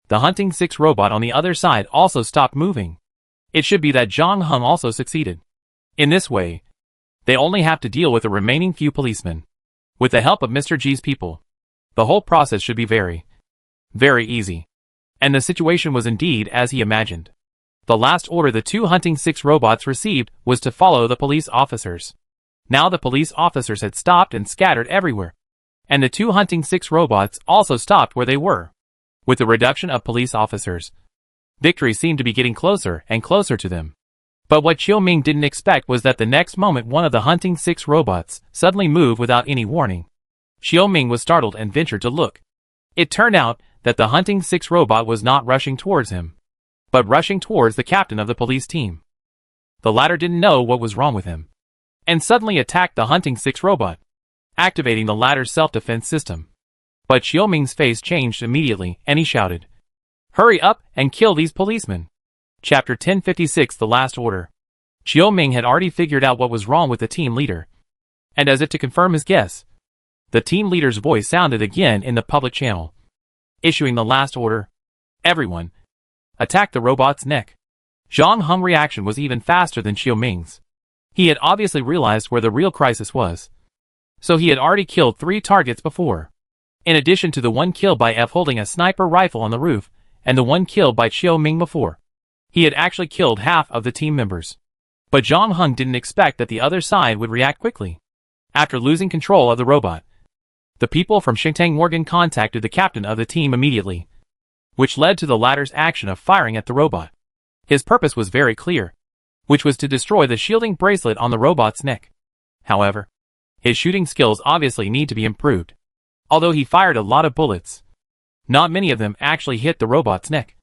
the Hunting 6 robot on the other side also stopped moving. It should be that Zhang Heng also succeeded. In this way, they only have to deal with the remaining few policemen. With the help of Mr. G's people, the whole process should be very easy. And the situation was indeed as he imagined. The last order the 2 Hunting 6 robots received was to follow the police officers. Now the police officers had stopped and scattered everywhere, and the 2 Hunting 6 robots also stopped where they were. With the reduction of police officers, victory seemed to be getting closer and closer to them. But what Xiaoming didn't expect was that the next moment one of the Hunting 6 robots suddenly moved without any warning. Xiaoming was startled and ventured to look. It turned out that the Hunting 6 robot was not rushing towards him, but rushing towards the captain of the police team. The latter didn't know what was wrong with him, and suddenly attacked the Hunting 6 robot, activating the latter's self-defense system. But Xiaoming's face changed immediately, and he shouted, "Hurry up and kill these policemen!" Chapter 1056 The Last Order. Xiaoming had already figured out what was wrong with the team leader, and as if to confirm his guess, the team leader's voice sounded again in the public channel, issuing the last order. Everyone, attack the robot's neck. Zhang Heng's reaction was even faster than Xiaoming's. He had obviously realized where the real crisis was, so he had already killed 3 targets before, in addition to the one killed by F holding a sniper rifle on the roof, and the one killed by Xiaoming before. He had actually killed half of the team members. But Zhang Heng didn't expect that the other side would react quickly. After losing control of the robot, the people from Xingtang Morgan contacted the captain of the team immediately, which led to the latter's action of firing at the robot. His purpose was very clear, which was to destroy the shielding bracelet on the robot's neck. However, his shooting skills obviously need to be improved. Although he fired a lot of bullets, not many of them actually hit the robot's neck,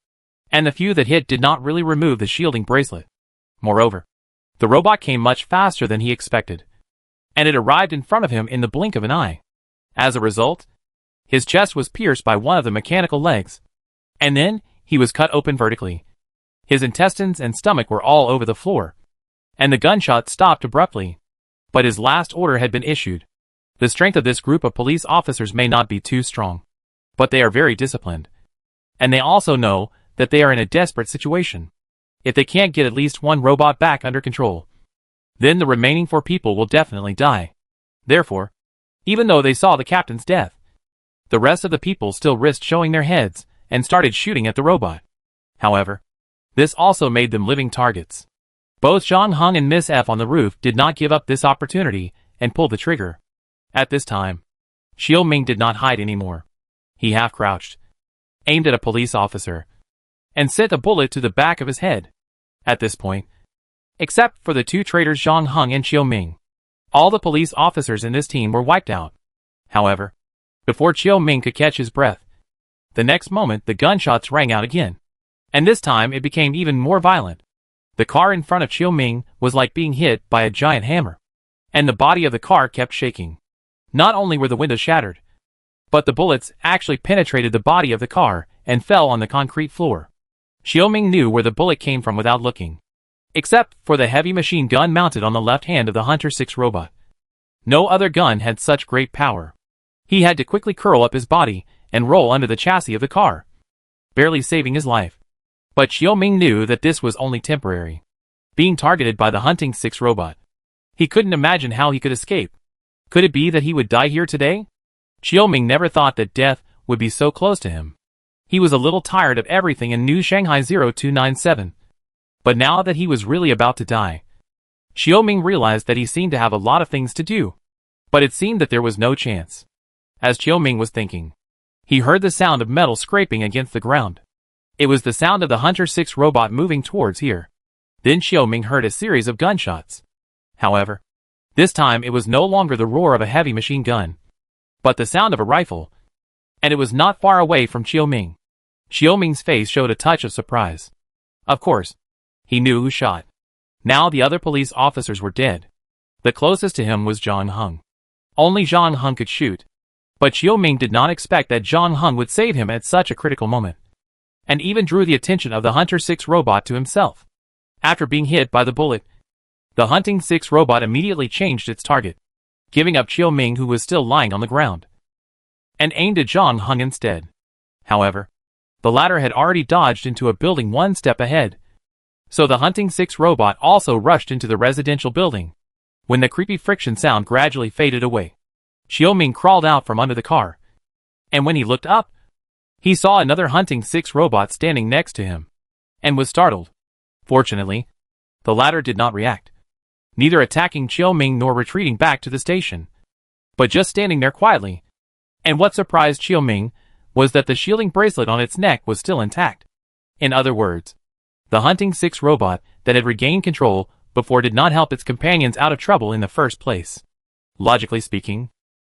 and the few that hit did not really remove the shielding bracelet. Moreover, the robot came much faster than he expected, and it arrived in front of him in the blink of an eye. As a result, his chest was pierced by one of the mechanical legs, and then he was cut open vertically. His intestines and stomach were all over the floor, and the gunshot stopped abruptly. But his last order had been issued. The strength of this group of police officers may not be too strong, but they are very disciplined, and they also know that they are in a desperate situation. If they can't get at least one robot back under control, then the remaining 4 people will definitely die. Therefore, even though they saw the captain's death, The rest of the people still risked showing their heads and started shooting at the robot. However, this also made them living targets. Both Zhang Heng and Miss F on the roof did not give up this opportunity and pulled the trigger. At this time, Xiao Ming did not hide anymore. He half-crouched, aimed at a police officer, and sent a bullet to the back of his head. At this point, except for the two traitors Zhang Heng and Xiao Ming, all the police officers in this team were wiped out. However, before Xiao Ming could catch his breath, the next moment the gunshots rang out again. And this time it became even more violent. The car in front of Xiao Ming was like being hit by a giant hammer, and the body of the car kept shaking. Not only were the windows shattered, but the bullets actually penetrated the body of the car and fell on the concrete floor. Xiao Ming knew where the bullet came from without looking, except for the heavy machine gun mounted on the left hand of the Hunter 6 robot. No other gun had such great power. He had to quickly curl up his body and roll under the chassis of the car, barely saving his life. But Xiao Ming knew that this was only temporary, being targeted by the Hunting 6 robot. He couldn't imagine how he could escape. Could it be that he would die here today? Xiao Ming never thought that death would be so close to him. He was a little tired of everything in New Shanghai 0297. But now that he was really about to die, Xiao Ming realized that he seemed to have a lot of things to do. But it seemed that there was no chance. As Xiao Ming was thinking, he heard the sound of metal scraping against the ground. It was the sound of the Hunter 6 robot moving towards here. Then Xiao Ming heard a series of gunshots. However, this time it was no longer the roar of a heavy machine gun, but the sound of a rifle. And it was not far away from Xiao Ming. Xiao Ming's face showed a touch of surprise. Of course, he knew who shot. Now the other police officers were dead. The closest to him was Zhang Heng. Only Zhang Heng could shoot. But Xiao Ming did not expect that Zhang Heng would save him at such a critical moment, and even drew the attention of the Hunter 6 robot to himself. After being hit by the bullet, the Hunting 6 robot immediately changed its target, giving up Xiao Ming, who was still lying on the ground, and aimed at Zhang Heng instead. However, the latter had already dodged into a building one step ahead, so the Hunting 6 robot also rushed into the residential building. When the creepy friction sound gradually faded away, Xiao Ming crawled out from under the car, and when he looked up, he saw another Hunting 6 robot standing next to him, and was startled. Fortunately, the latter did not react, neither attacking Xiao Ming nor retreating back to the station, but just standing there quietly. And what surprised Xiao Ming was that the shielding bracelet on its neck was still intact. In other words, the Hunting 6 robot that had regained control before did not help its companions out of trouble in the first place. Logically speaking,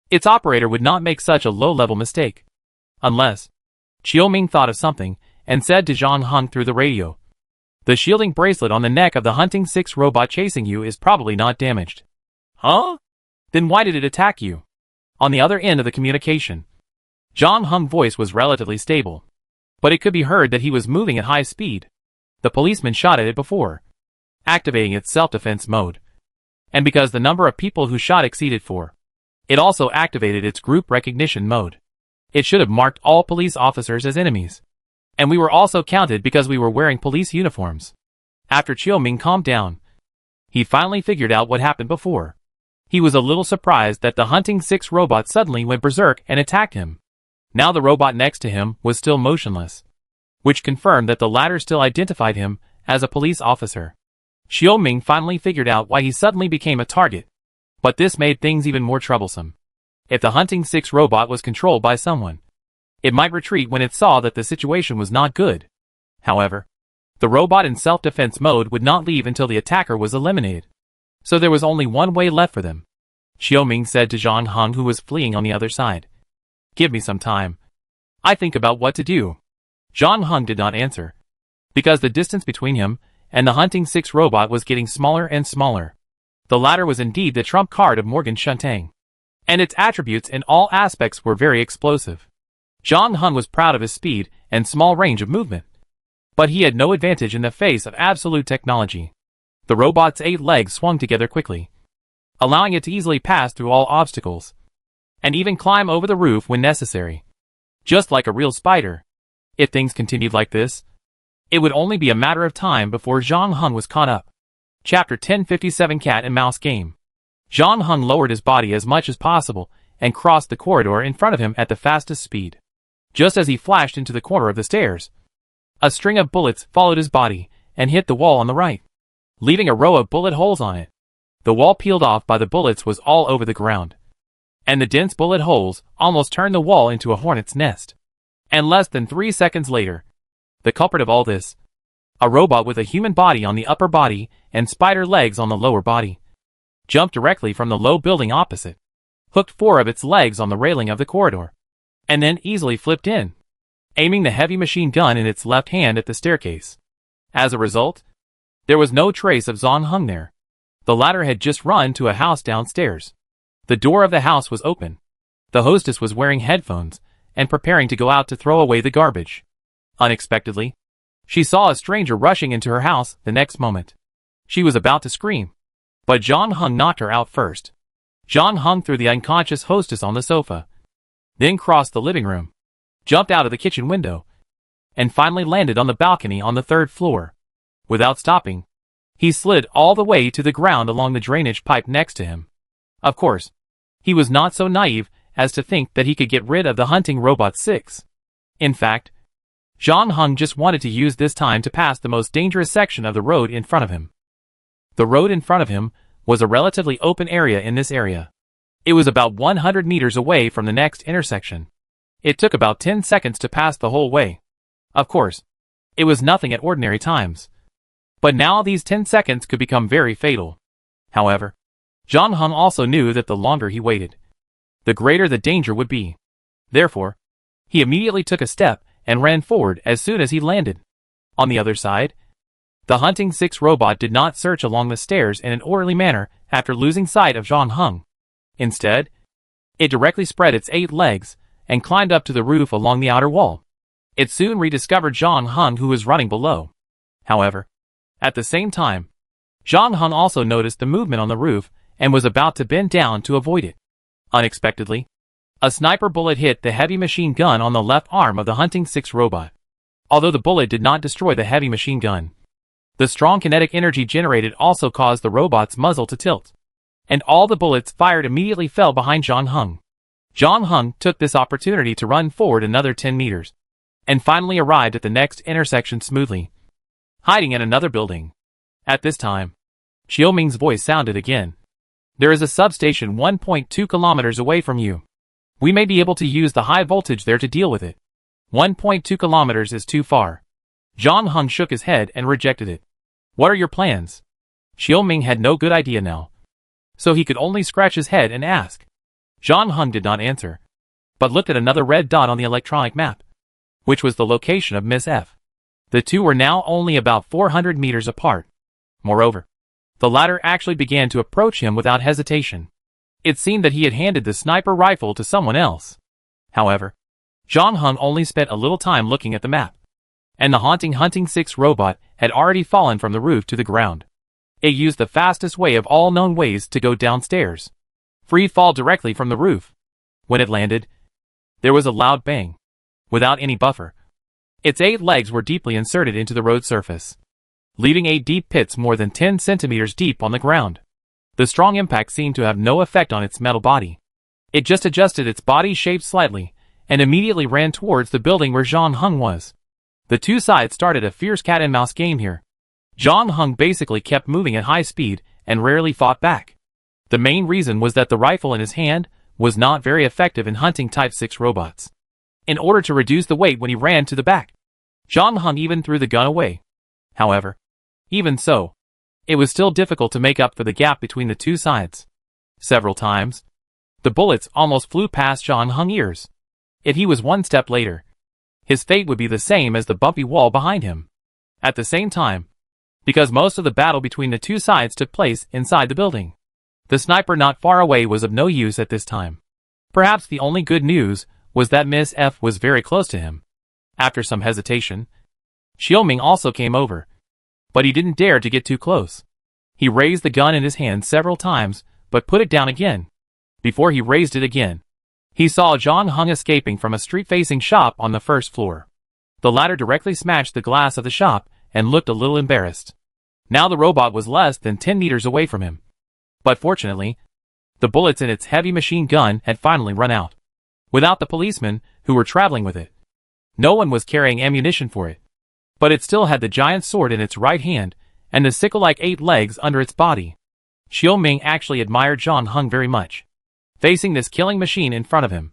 its operator would not make such a low-level mistake, unless Xiao Ming thought of something and said to Zhang Heng through the radio, "The shielding bracelet on the neck of the Hunting 6 robot chasing you is probably not damaged." "Huh? Then why did it attack you?" On the other end of the communication, Zhang Heng's voice was relatively stable, but it could be heard that he was moving at high speed. The policeman shot at it before activating its self-defense mode, and because the number of people who shot exceeded 4, it also activated its group recognition mode. It should have marked all police officers as enemies. And we were also counted because we were wearing police uniforms. After Xiao Ming calmed down, he finally figured out what happened before. He was a little surprised that the Hunting 6 robot suddenly went berserk and attacked him. Now the robot next to him was still motionless, which confirmed that the latter still identified him as a police officer. Xiao Ming finally figured out why he suddenly became a target, but this made things even more troublesome. If the Hunting 6 robot was controlled by someone, it might retreat when it saw that the situation was not good. However, the robot in self-defense mode would not leave until the attacker was eliminated. So there was only one way left for them. Xiao Ming said to Zhang Heng, who was fleeing on the other side, "Give me some time. I think about what to do." Zhang Heng did not answer, because the distance between him and the Hunting 6 robot was getting smaller and smaller. The latter was indeed the trump card of Morgan Shantang, and its attributes in all aspects were very explosive. Zhang Heng was proud of his speed and small range of movement, but he had no advantage in the face of absolute technology. The robot's 8 legs swung together quickly, allowing it to easily pass through all obstacles, and even climb over the roof when necessary. Just like a real spider. If things continued like this, it would only be a matter of time before Zhang Heng was caught up. Chapter 1057 Cat and Mouse Game. Zhang Heng lowered his body as much as possible and crossed the corridor in front of him at the fastest speed. Just as he flashed into the corner of the stairs, a string of bullets followed his body and hit the wall on the right, leaving a row of bullet holes on it. The wall peeled off by the bullets was all over the ground, and the dense bullet holes almost turned the wall into a hornet's nest. And less than 3 seconds later, the culprit of all this, a robot with a human body on the upper body and spider legs on the lower body, jumped directly from the low building opposite, hooked 4 of its legs on the railing of the corridor, and then easily flipped in, aiming the heavy machine gun in its left hand at the staircase. As a result, there was no trace of John Hung there. The latter had just run to a house downstairs. The door of the house was open. The hostess was wearing headphones and preparing to go out to throw away the garbage. Unexpectedly, she saw a stranger rushing into her house the next moment. She was about to scream, but John Hung knocked her out first. John Hung threw the unconscious hostess on the sofa, then crossed the living room, jumped out of the kitchen window, and finally landed on the balcony on the 3rd floor. Without stopping, he slid all the way to the ground along the drainage pipe next to him. Of course, he was not so naive as to think that he could get rid of the hunting robot 6. In fact, John Hung just wanted to use this time to pass the most dangerous section of the road in front of him. The road in front of him was a relatively open area in this area. It was about 100 meters away from the next intersection. It took about 10 seconds to pass the whole way. Of course, it was nothing at ordinary times. But now these 10 seconds could become very fatal. However, John Hung also knew that the longer he waited, the greater the danger would be. Therefore, he immediately took a step and ran forward as soon as he landed. On the other side, the Hunting 6 robot did not search along the stairs in an orderly manner after losing sight of John Hung. Instead, it directly spread its 8 legs and climbed up to the roof along the outer wall. It soon rediscovered John Hung, who was running below. However, at the same time, John Hung also noticed the movement on the roof and was about to bend down to avoid it. Unexpectedly, a sniper bullet hit the heavy machine gun on the left arm of the Hunting 6 robot. Although the bullet did not destroy the heavy machine gun, the strong kinetic energy generated also caused the robot's muzzle to tilt, and all the bullets fired immediately fell behind John Hung. John Hung took this opportunity to run forward another 10 meters, and finally arrived at the next intersection smoothly, hiding in another building. At this time, Xiao Ming's voice sounded again. There is a substation 1.2 kilometers away from you. We may be able to use the high voltage there to deal with it. 1.2 kilometers is too far. John Hung shook his head and rejected it. What are your plans? Xiao Ming had no good idea now, so he could only scratch his head and ask. John Hung did not answer, but looked at another red dot on the electronic map, which was the location of Miss F. The two were now only about 400 meters apart. Moreover, the latter actually began to approach him without hesitation. It seemed that he had handed the sniper rifle to someone else. However, John Hung only spent a little time looking at the map, and the Hunting 6 robot had already fallen from the roof to the ground. It used the fastest way of all known ways to go downstairs. Free fall directly from the roof. When it landed, there was a loud bang. Without any buffer, its 8 legs were deeply inserted into the road surface, leaving 8 deep pits more than 10 centimeters deep on the ground. The strong impact seemed to have no effect on its metal body. It just adjusted its body shape slightly, and immediately ran towards the building where John Hung was. The two sides started a fierce cat-and-mouse game here. John Hung basically kept moving at high speed and rarely fought back. The main reason was that the rifle in his hand was not very effective in hunting Type 6 robots. In order to reduce the weight when he ran to the back, John Hung even threw the gun away. However, even so, it was still difficult to make up for the gap between the two sides. Several times, the bullets almost flew past John Hung's ears. If he was one step later, his fate would be the same as the bumpy wall behind him. At the same time, because most of the battle between the two sides took place inside the building, the sniper not far away was of no use at this time. Perhaps the only good news was that Miss F was very close to him. After some hesitation, Xiao Ming also came over, but he didn't dare to get too close. He raised the gun in his hand several times, but put it down again. Before he raised it again, he saw John Hung escaping from a street-facing shop on the first floor. The latter directly smashed the glass of the shop and looked a little embarrassed. Now the robot was less than 10 meters away from him. But fortunately, The bullets in its heavy machine gun had finally run out. Without the policemen who were traveling with it, no one was carrying ammunition for it. But it still had the giant sword in its right hand and the sickle-like 8 legs under its body. Xiao Ming actually admired Zhang Heng very much. Facing this killing machine in front of him,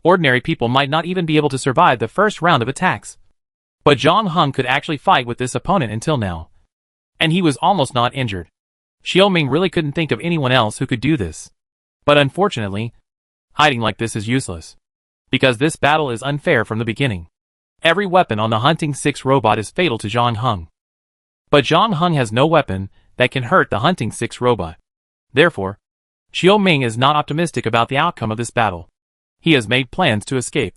ordinary people might not even be able to survive the first round of attacks. But Zhang Heng could actually fight with this opponent until now. And he was almost not injured. Xiao Ming really couldn't think of anyone else who could do this. But unfortunately, hiding like this is useless. Because this battle is unfair from the beginning. Every weapon on the Hunting 6 robot is fatal to Zhang Heng. But Zhang Heng has no weapon that can hurt the Hunting 6 robot. Therefore, Xiao Ming is not optimistic about the outcome of this battle. He has made plans to escape.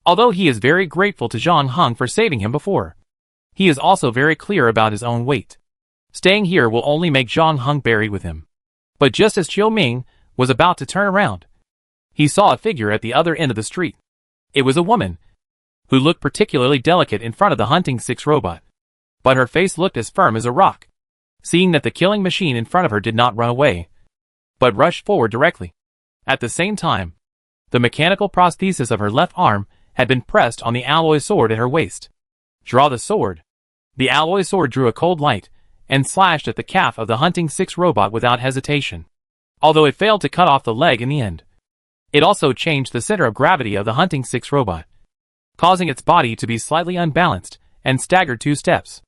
Although he is very grateful to Zhang Heng for saving him before, he is also very clear about his own weight. Staying here will only make Zhang Heng buried with him. But just as Xiao Ming was about to turn around, he saw a figure at the other end of the street. It was a woman, who looked particularly delicate in front of the Hunting 6 robot. But her face looked as firm as a rock. Seeing that the killing machine in front of her did not run away, but rushed forward directly. At the same time, the mechanical prosthesis of her left arm had been pressed on the alloy sword at her waist. Draw the sword. The alloy sword drew a cold light, and slashed at the calf of the Hunting 6 robot without hesitation. Although it failed to cut off the leg in the end, it also changed the center of gravity of the Hunting 6 robot, causing its body to be slightly unbalanced, and staggered 2 steps.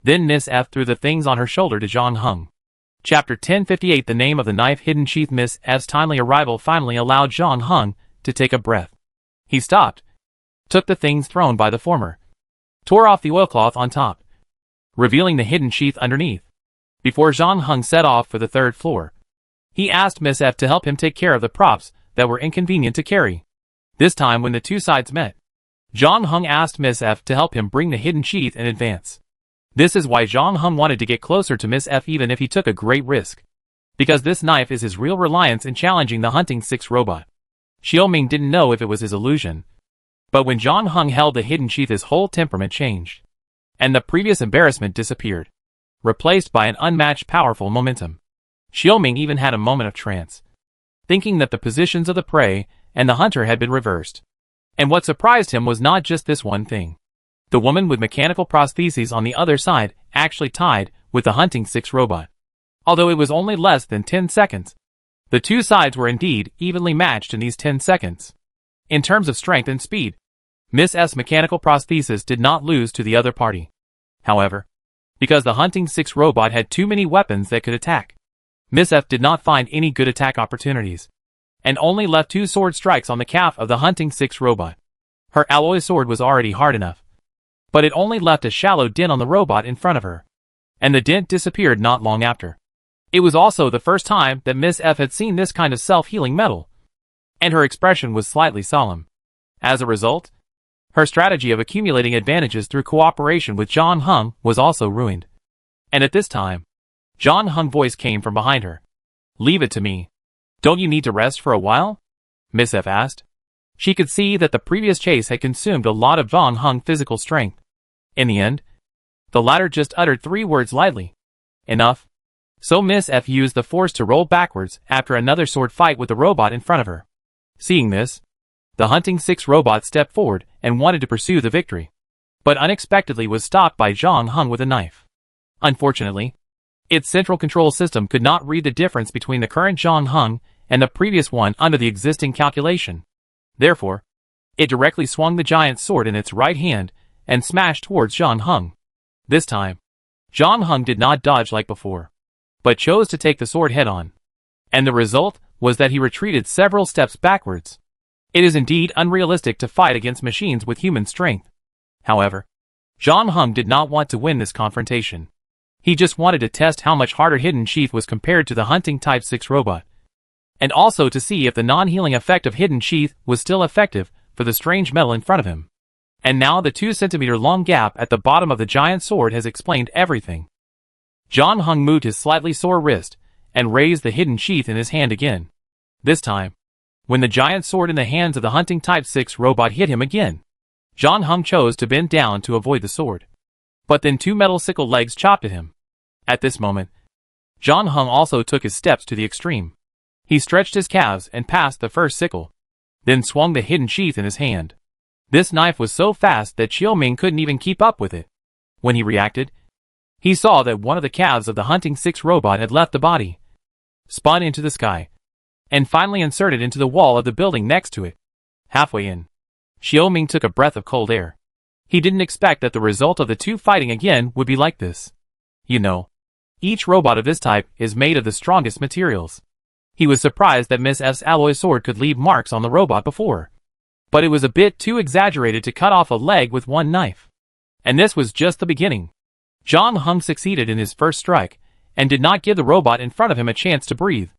Then Miss F threw the things on her shoulder to Zhang Heng. Chapter 1058. The name of the knife hidden sheath. Miss F's timely arrival finally allowed Zhang Heng to take a breath. He stopped, took the things thrown by the former, tore off the oilcloth on top, revealing the hidden sheath underneath. Before Zhang Heng set off for the 3rd floor, he asked Miss F to help him take care of the props that were inconvenient to carry. This time when the 2 sides met, Zhang Heng asked Miss F to help him bring the hidden sheath in advance. This is why Zhang Heng wanted to get closer to Miss F even if he took a great risk. Because this knife is his real reliance in challenging the Hunting 6 robot. Xiao Ming didn't know if it was his illusion. But when Zhang Heng held the hidden sheath, his whole temperament changed. And the previous embarrassment disappeared, replaced by an unmatched powerful momentum. Xiao Ming even had a moment of trance, thinking that the positions of the prey and the hunter had been reversed. And what surprised him was not just this one thing. The woman with mechanical prostheses on the other side actually tied with the Hunting 6 robot. Although it was only less than 10 seconds, the 2 sides were indeed evenly matched in these 10 seconds. In terms of strength and speed, Miss F's mechanical prosthesis did not lose to the other party. However, because the Hunting 6 robot had too many weapons that could attack, Miss F did not find any good attack opportunities, and only left 2 sword strikes on the calf of the Hunting 6 robot. Her alloy sword was already hard enough, but it only left a shallow dent on the robot in front of her, and the dent disappeared not long after. It was also the first time that Miss F had seen this kind of self-healing metal, and her expression was slightly solemn. As a result, her strategy of accumulating advantages through cooperation with Zhang Heng was also ruined. And at this time, Zhang Heng's voice came from behind her. "Leave it to me. Don't you need to rest for a while?" Miss F asked. She could see that the previous chase had consumed a lot of Zhang Heng's physical strength. In the end, the latter just uttered 3 words lightly. "Enough." So Miss F used the force to roll backwards after another sword fight with the robot in front of her. Seeing this, the Hunting 6 robot stepped forward and wanted to pursue the victory, but unexpectedly was stopped by Zhang Heng with a knife. Unfortunately, its central control system could not read the difference between the current Zhang Heng and the previous one under the existing calculation. Therefore, it directly swung the giant sword in its right hand and smashed towards Zhang Heng. This time, Zhang Heng did not dodge like before, but chose to take the sword head-on. And the result was that he retreated several steps backwards. It is indeed unrealistic to fight against machines with human strength. However, Zhang Heng did not want to win this confrontation. He just wanted to test how much harder Hidden Sheath was compared to the Hunting Type 6 robot, and also to see if the non-healing effect of Hidden Sheath was still effective for the strange metal in front of him. And now the 2-centimeter-long gap at the bottom of the giant sword has explained everything. Zhang Heng moved his slightly sore wrist and raised the Hidden Sheath in his hand again. This time, when the giant sword in the hands of the Hunting Type 6 robot hit him again, Zhang Heng chose to bend down to avoid the sword. But then 2 metal sickle legs chopped at him. At this moment, Zhang Heng also took his steps to the extreme. He stretched his calves and passed the first sickle, then swung the hidden sheath in his hand. This knife was so fast that Qiuming couldn't even keep up with it. When he reacted, he saw that one of the calves of the Hunting 6 robot had left the body, spun into the sky, and finally inserted into the wall of the building next to it. Halfway in, Qiuming took a breath of cold air. He didn't expect that the result of the two fighting again would be like this. You know, each robot of this type is made of the strongest materials. He was surprised that Miss F's alloy sword could leave marks on the robot before, but it was a bit too exaggerated to cut off a leg with one knife. And this was just the beginning. Zhang Heng succeeded in his first strike, and did not give the robot in front of him a chance to breathe.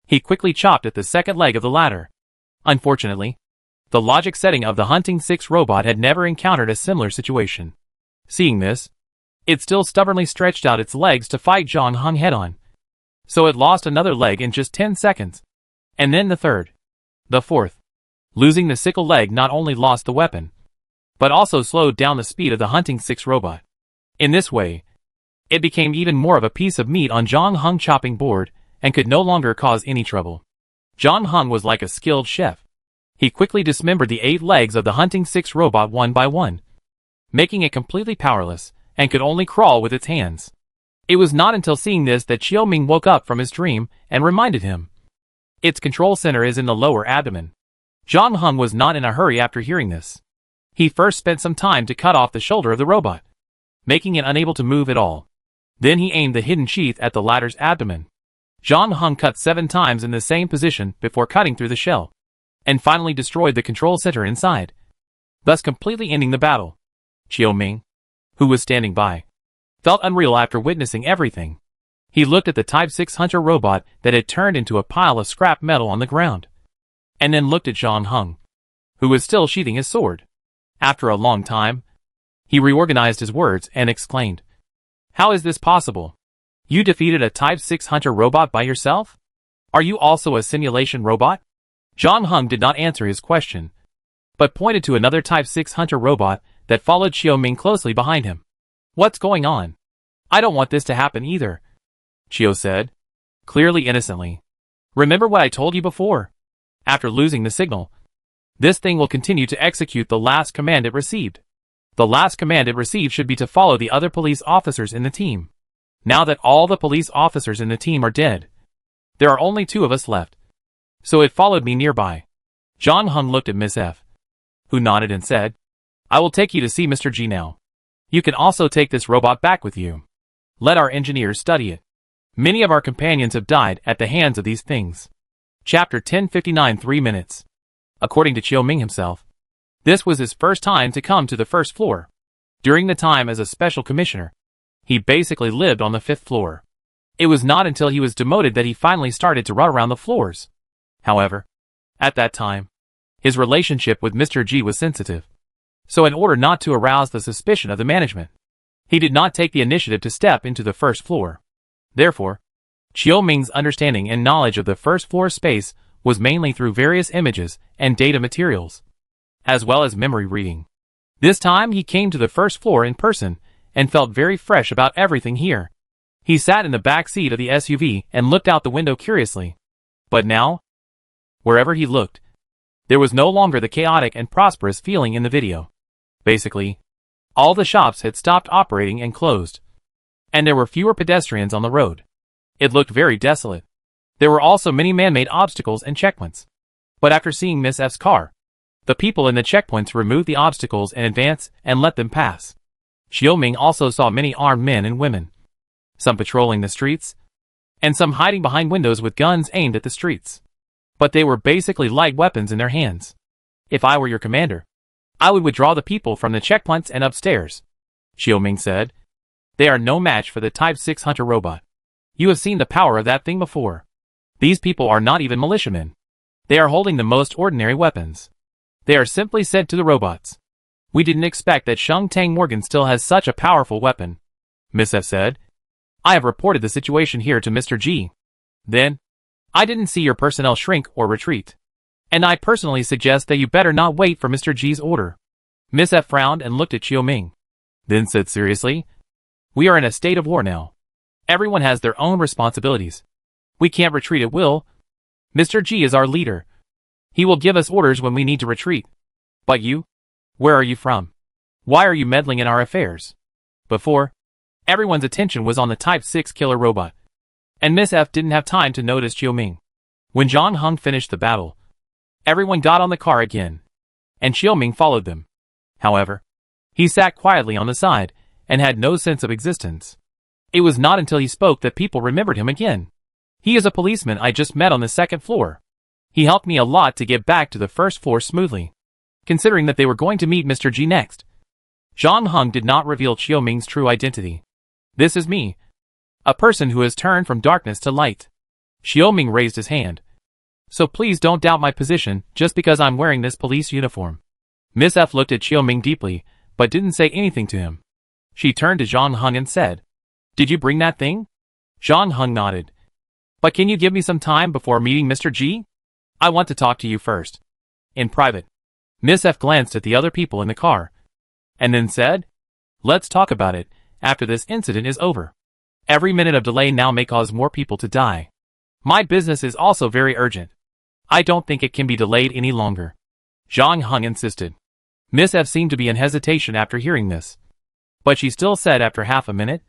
He quickly chopped at the second leg of the ladder. Unfortunately, the logic setting of the Hunting 6 robot had never encountered a similar situation. Seeing this, it still stubbornly stretched out its legs to fight Zhang Heng head-on. So it lost another leg in just 10 seconds. And then the third. The fourth. Losing the sickle leg not only lost the weapon, but also slowed down the speed of the Hunting 6 robot. In this way, it became even more of a piece of meat on Zhang Heng's chopping board, and could no longer cause any trouble. Zhang Heng was like a skilled chef. He quickly dismembered the 8 legs of the Hunting 6 robot one by one, making it completely powerless, and could only crawl with its hands. It was not until seeing this that Qiuming woke up from his dream, and reminded him. Its control center is in the lower abdomen. Zhang Heng was not in a hurry after hearing this. He first spent some time to cut off the shoulder of the robot, making it unable to move at all. Then he aimed the hidden sheath at the latter's abdomen. Zhang Heng cut 7 times in the same position before cutting through the shell, and finally destroyed the control center inside, thus completely ending the battle. Qiuming, who was standing by, felt unreal after witnessing everything. He looked at the Type 6 Hunter robot that had turned into a pile of scrap metal on the ground, and then looked at Zhang Heng, who was still sheathing his sword. After a long time, he reorganized his words and exclaimed, "How is this possible? You defeated a Type 6 Hunter robot by yourself? Are you also a simulation robot?" Zhang Heng did not answer his question, but pointed to another Type 6 Hunter robot that followed Qiuming closely behind him. "What's going on? I don't want this to happen either," Qiu said, clearly innocently. "Remember what I told you before? After losing the signal, this thing will continue to execute the last command it received. The last command it received should be to follow the other police officers in the team. Now that all the police officers in the team are dead, there are only 2 of us left. So it followed me nearby." Zhang Heng looked at Miss F, who nodded and said, "I will take you to see Mr. G now. You can also take this robot back with you. Let our engineers study it. Many of our companions have died at the hands of these things." Chapter 1059 3 minutes. According to Qiuming himself, this was his first time to come to the first floor. During the time as a special commissioner, he basically lived on the 5th floor. It was not until he was demoted that he finally started to run around the floors. However, at that time, his relationship with Mr. G was sensitive. So in order not to arouse the suspicion of the management, he did not take the initiative to step into the first floor. Therefore, Qiuming's understanding and knowledge of the first floor space was mainly through various images and data materials, as well as memory reading. This time he came to the first floor in person, and felt very fresh about everything here. He sat in the back seat of the SUV and looked out the window curiously. But now, wherever he looked, there was no longer the chaotic and prosperous feeling in the video. Basically, all the shops had stopped operating and closed, and there were fewer pedestrians on the road. It looked very desolate. There were also many man-made obstacles and checkpoints. But after seeing Miss F's car, the people in the checkpoints removed the obstacles in advance and let them pass. Qiuming also saw many armed men and women, some patrolling the streets, and some hiding behind windows with guns aimed at the streets. But they were basically light weapons in their hands. "If I were your commander, I would withdraw the people from the checkpoints and upstairs," Qiuming said. "They are no match for the Type 6 Hunter robot. You have seen the power of that thing before. These people are not even militiamen. They are holding the most ordinary weapons. They are simply said to the robots. We didn't expect that Sheng Tang Morgan still has such a powerful weapon," Miss F said. "I have reported the situation here to Mr. G. Then, I didn't see your personnel shrink or retreat. And I personally suggest that you better not wait for Mr. G's order." Miss F frowned and looked at Qiuming, then said seriously, "We are in a state of war now. Everyone has their own responsibilities. We can't retreat at will." Mr. G is our leader. He will give us orders when we need to retreat. But you? Where are you from? Why are you meddling in our affairs? Before, everyone's attention was on the Type 6 killer robot, and Miss F didn't have time to notice Xiao Ming. When Zhang Heng finished the battle, everyone got on the car again, and Xiao Ming followed them. However, he sat quietly on the side and had no sense of existence. It was not until he spoke that people remembered him again. He is a policeman I just met on the second floor. He helped me a lot to get back to the first floor smoothly, considering that they were going to meet Mr. G next. Zhang Heng did not reveal Xiao Ming's true identity. This is me, a person who has turned from darkness to light. Xiao Ming raised his hand. So please don't doubt my position just because I'm wearing this police uniform. Miss F looked at Xiao Ming deeply, but didn't say anything to him. She turned to Zhang Heng and said, "Did you bring that thing?" Zhang Heng nodded. "But can you give me some time before meeting Mr. G? I want to talk to you first. In private." Miss F glanced at the other people in the car, and then said, "Let's talk about it after this incident is over. Every minute of delay now may cause more people to die. My business is also very urgent. I don't think it can be delayed any longer." Zhang Heng insisted. Miss F seemed to be in hesitation after hearing this, but she still said after half a minute,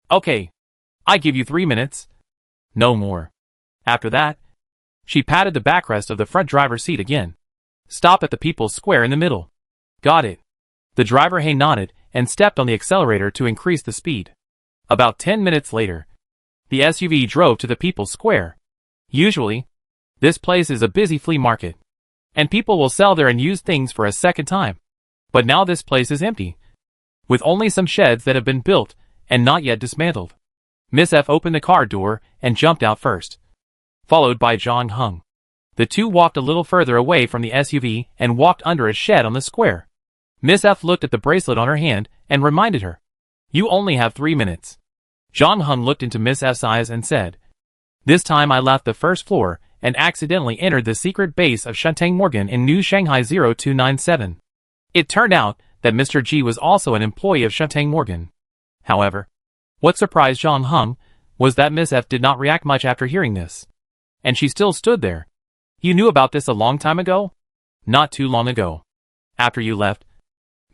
"Okay, I give you 3 minutes. No more." After that, she patted the backrest of the front driver's seat again. "Stop at the People's Square in the middle." "Got it." The driver nodded and stepped on the accelerator to increase the speed. About 10 minutes later, the SUV drove to the People's Square. Usually, this place is a busy flea market, and people will sell their unused things for a second time. But now this place is empty, with only some sheds that have been built and not yet dismantled. Miss F opened the car door and jumped out first, followed by Zhang Heng. The two walked a little further away from the SUV and walked under a shed on the square. Miss F looked at the bracelet on her hand and reminded her, "You only have 3 minutes." Zhang Heng looked into Miss F's eyes and said, "This time I left the first floor and accidentally entered the secret base of Shantang Morgan in New Shanghai 0297. It turned out that Mr. G was also an employee of Shantang Morgan." However, what surprised Zhang Heng was that Miss F did not react much after hearing this, and she still stood there. "You knew about this a long time ago?" "Not too long ago. After you left,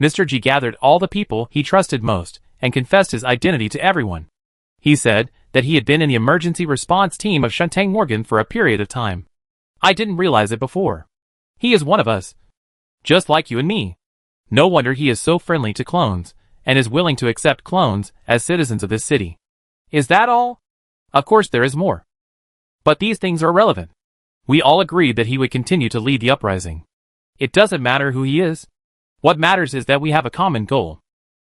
Mr. G gathered all the people he trusted most and confessed his identity to everyone. He said that he had been in the emergency response team of Shantang Morgan for a period of time. I didn't realize it before. He is one of us, just like you and me. No wonder he is so friendly to clones and is willing to accept clones as citizens of this city." "Is that all?" "Of course there is more. But these things are irrelevant. We all agreed that he would continue to lead the uprising. It doesn't matter who he is. What matters is that we have a common goal.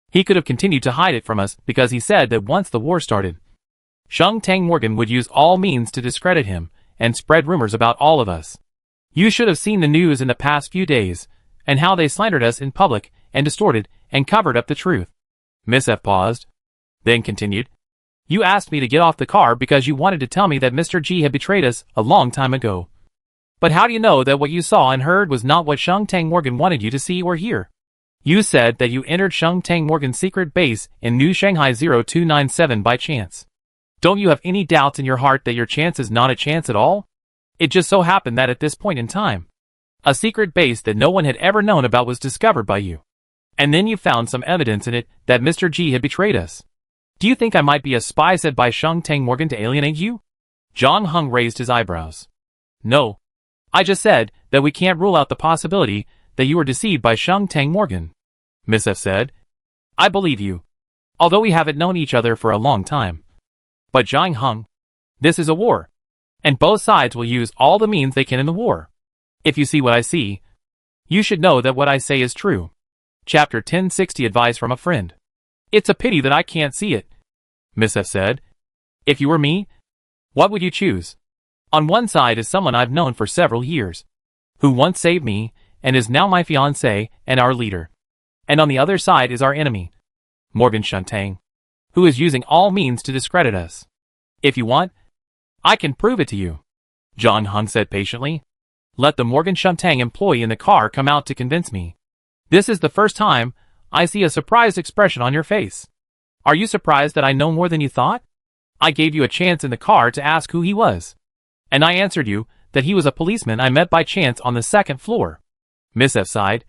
He could have continued to hide it from us because he said that once the war started, Shantang Morgan would use all means to discredit him and spread rumors about all of us. You should have seen the news in the past few days and how they slandered us in public and distorted and covered up the truth." Miss F paused, then continued, "You asked me to get off the car because you wanted to tell me that Mr. G had betrayed us a long time ago. But how do you know that what you saw and heard was not what Shantang Morgan wanted you to see or hear? You said that you entered Shantang Morgan's secret base in New Shanghai 0297 by chance. Don't you have any doubts in your heart that your chance is not a chance at all? It just so happened that at this point in time, a secret base that no one had ever known about was discovered by you. And then you found some evidence in it that Mr. G had betrayed us. Do you think I might be a spy sent by Shantang Morgan to alienate you?" Zhang Heng raised his eyebrows. "No. I just said that we can't rule out the possibility that you were deceived by Shantang Morgan." Miss F said, "I believe you, although we haven't known each other for a long time. But Zhang Heng, this is a war, and both sides will use all the means they can in the war. If you see what I see, you should know that what I say is true." Chapter 1060 Advice from a Friend. "It's a pity that I can't see it," Miss F said. "If you were me, what would you choose? On one side is someone I've known for several years, who once saved me and is now my fiancé and our leader. And on the other side is our enemy, Morgan Shantang, who is using all means to discredit us. If you want, I can prove it to you," Zhang Heng said patiently. "Let the Morgan Shantang employee in the car come out to convince me. This is the first time I see a surprised expression on your face. Are you surprised that I know more than you thought? I gave you a chance in the car to ask who he was, and I answered you that he was a policeman I met by chance on the second floor. Miss F sighed.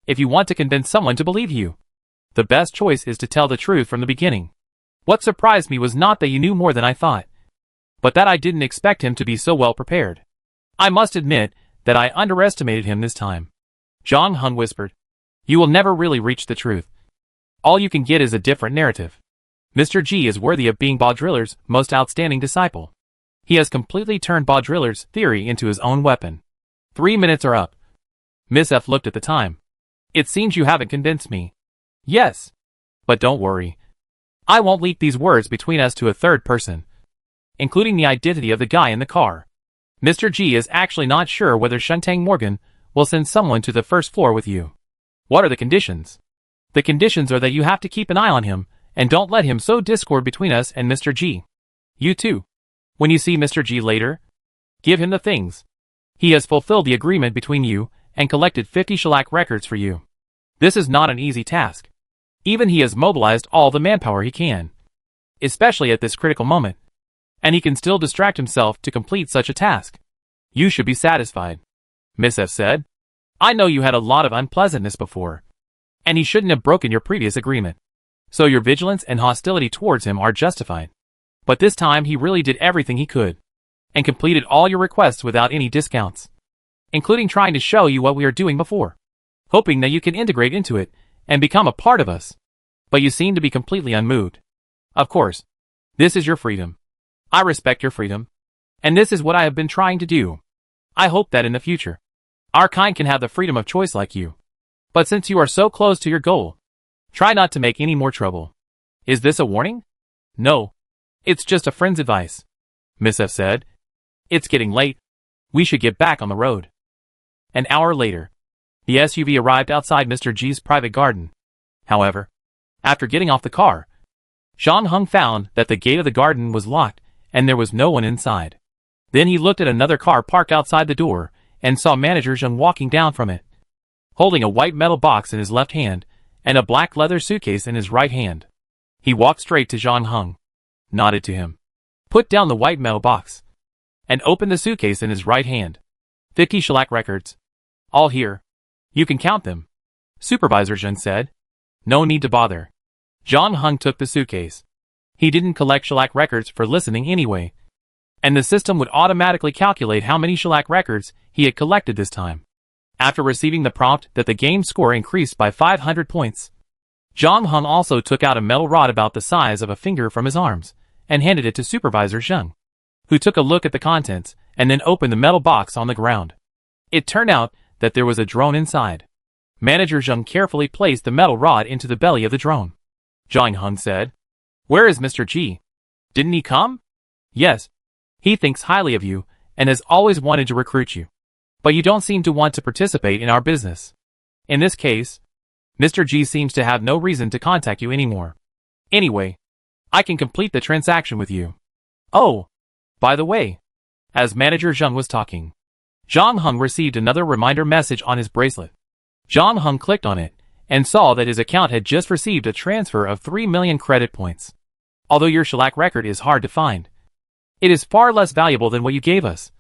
If you want to convince someone to believe you, the best choice is to tell the truth from the beginning. What surprised me was not that you knew more than I thought, but that I didn't expect him to be so well prepared. I must admit that I underestimated him this time. Zhang Heng whispered. You will never really reach the truth. All you can get is a different narrative. Mr. G is worthy of being Baudrillard's most outstanding disciple. He has completely turned Baudrillard's theory into his own weapon. 3 minutes are up. Miss F looked at the time. It seems you haven't convinced me. Yes. But don't worry. I won't leak these words between us to a third person, including the identity of the guy in the car. Mr. G is actually not sure whether Shentang Morgan will send someone to the first floor with you. What are the conditions? The conditions are that you have to keep an eye on him and don't let him sow discord between us and Mr. G. You too. When you see Mr. G later, give him the things. He has fulfilled the agreement between you and collected 50 shellac records for you. This is not an easy task. Even he has mobilized all the manpower he can, especially at this critical moment, and he can still distract himself to complete such a task. You should be satisfied. Miss F said. I know you had a lot of unpleasantness before, and he shouldn't have broken your previous agreement. So your vigilance and hostility towards him are justified. But this time he really did everything he could, and completed all your requests without any discounts, including trying to show you what we are doing before, hoping that you can integrate into it and become a part of us. But you seem to be completely unmoved. Of course, this is your freedom. I respect your freedom, and this is what I have been trying to do. I hope that in the future, our kind can have the freedom of choice like you. But since you are so close to your goal, try not to make any more trouble. Is this a warning? No. It's just a friend's advice. Miss F said. It's getting late. We should get back on the road. An hour later, the SUV arrived outside Mr. G's private garden. However, after getting off the car, Zhang Heng found that the gate of the garden was locked and there was no one inside. Then he looked at another car parked outside the door and saw Manager Zheng walking down from it, holding a white metal box in his left hand and a black leather suitcase in his right hand. He walked straight to Zhang Heng, nodded to him, put down the white metal box, and opened the suitcase in his right hand. 50 shellac records. All here. You can count them. Supervisor Zheng said. No need to bother. Zhang Heng took the suitcase. He didn't collect shellac records for listening anyway, and the system would automatically calculate how many shellac records he had collected this time. After receiving the prompt that the game score increased by 500 points, Zhang Heng also took out a metal rod about the size of a finger from his arms and handed it to Supervisor Zheng, who took a look at the contents and then opened the metal box on the ground. It turned out that there was a drone inside. Manager Zheng carefully placed the metal rod into the belly of the drone. Zhang Heng said, Where is Mr. G? Didn't he come? Yes. He thinks highly of you and has always wanted to recruit you. But you don't seem to want to participate in our business. In this case, Mr. G seems to have no reason to contact you anymore. Anyway, I can complete the transaction with you. Oh, by the way, as Manager Zheng was talking, Zhang Heng received another reminder message on his bracelet. Zhang Heng clicked on it and saw that his account had just received a transfer of 3 million credit points. Although your shellac record is hard to find, it is far less valuable than what you gave us.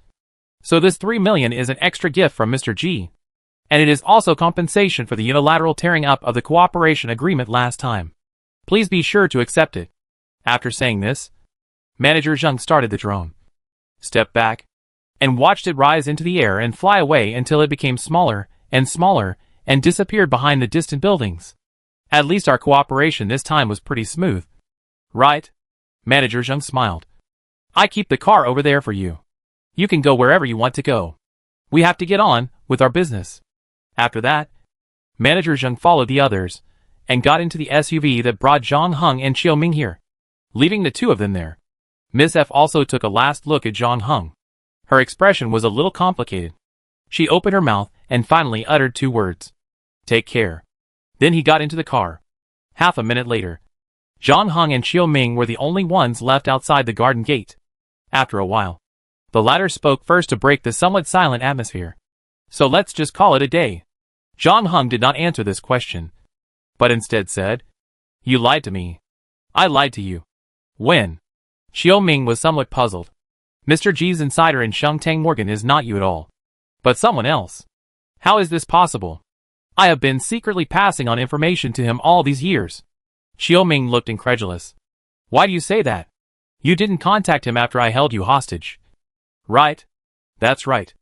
So this 3 million is an extra gift from Mr. G, and it is also compensation for the unilateral tearing up of the cooperation agreement last time. Please be sure to accept it. After saying this, Manager Zheng started the drone, stepped back, and watched it rise into the air and fly away until it became smaller and disappeared behind the distant buildings. At least our cooperation this time was pretty smooth. Right? Manager Zheng smiled. I keep the car over there for you. You can go wherever you want to go. We have to get on with our business. After that, Manager Zheng followed the others and got into the SUV that brought Zhang Heng and Xiao Ming here, leaving the two of them there. Miss F also took a last look at Zhang Heng. Her expression was a little complicated. She opened her mouth and finally uttered 2 words. Take care. Then he got into the car. Half a minute later, Zhang Heng and Xiao Ming were the only ones left outside the garden gate. After a while, the latter spoke first to break the somewhat silent atmosphere. So let's just call it a day. Zhang Heng did not answer this question, but instead said, You lied to me. I lied to you. When? Xiao Ming was somewhat puzzled. Mr. G's insider in Shungtang Morgan is not you at all, but someone else. How is this possible? I have been secretly passing on information to him all these years. Xiaoming looked incredulous. Why do you say that? You didn't contact him after I held you hostage. Right. That's right.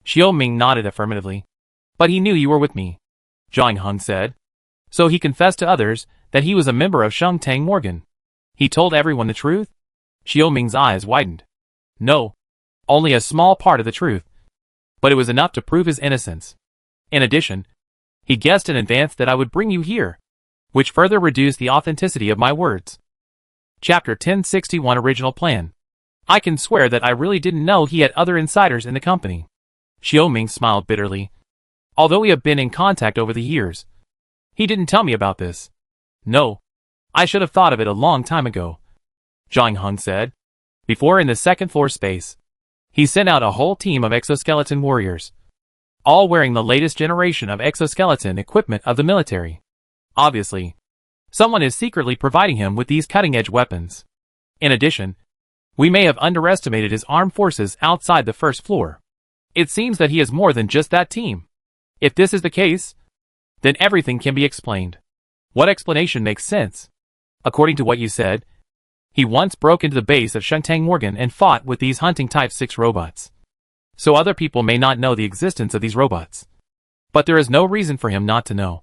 Xiaoming nodded affirmatively. But he knew you were with me, Zhang Heng said. So he confessed to others that he was a member of Shungtang Morgan. He told everyone the truth? Xiaoming's eyes widened. No. Only a small part of the truth. But it was enough to prove his innocence. In addition, he guessed in advance that I would bring you here, which further reduced the authenticity of my words. Chapter 1061 Original Plan. I can swear that I really didn't know he had other insiders in the company. Xiaoming smiled bitterly. Although we have been in contact over the years, he didn't tell me about this. No. I should have thought of it a long time ago, Zhang Heng said. Before, in the second floor space, he sent out a whole team of exoskeleton warriors, all wearing the latest generation of exoskeleton equipment of the military. Obviously, someone is secretly providing him with these cutting-edge weapons. In addition, we may have underestimated his armed forces outside the first floor. It seems that he is more than just that team. If this is the case, then everything can be explained. What explanation makes sense? According to what you said, he once broke into the base of Shungtang Morgan and fought with these hunting Type 6 robots. So other people may not know the existence of these robots. But there is no reason for him not to know.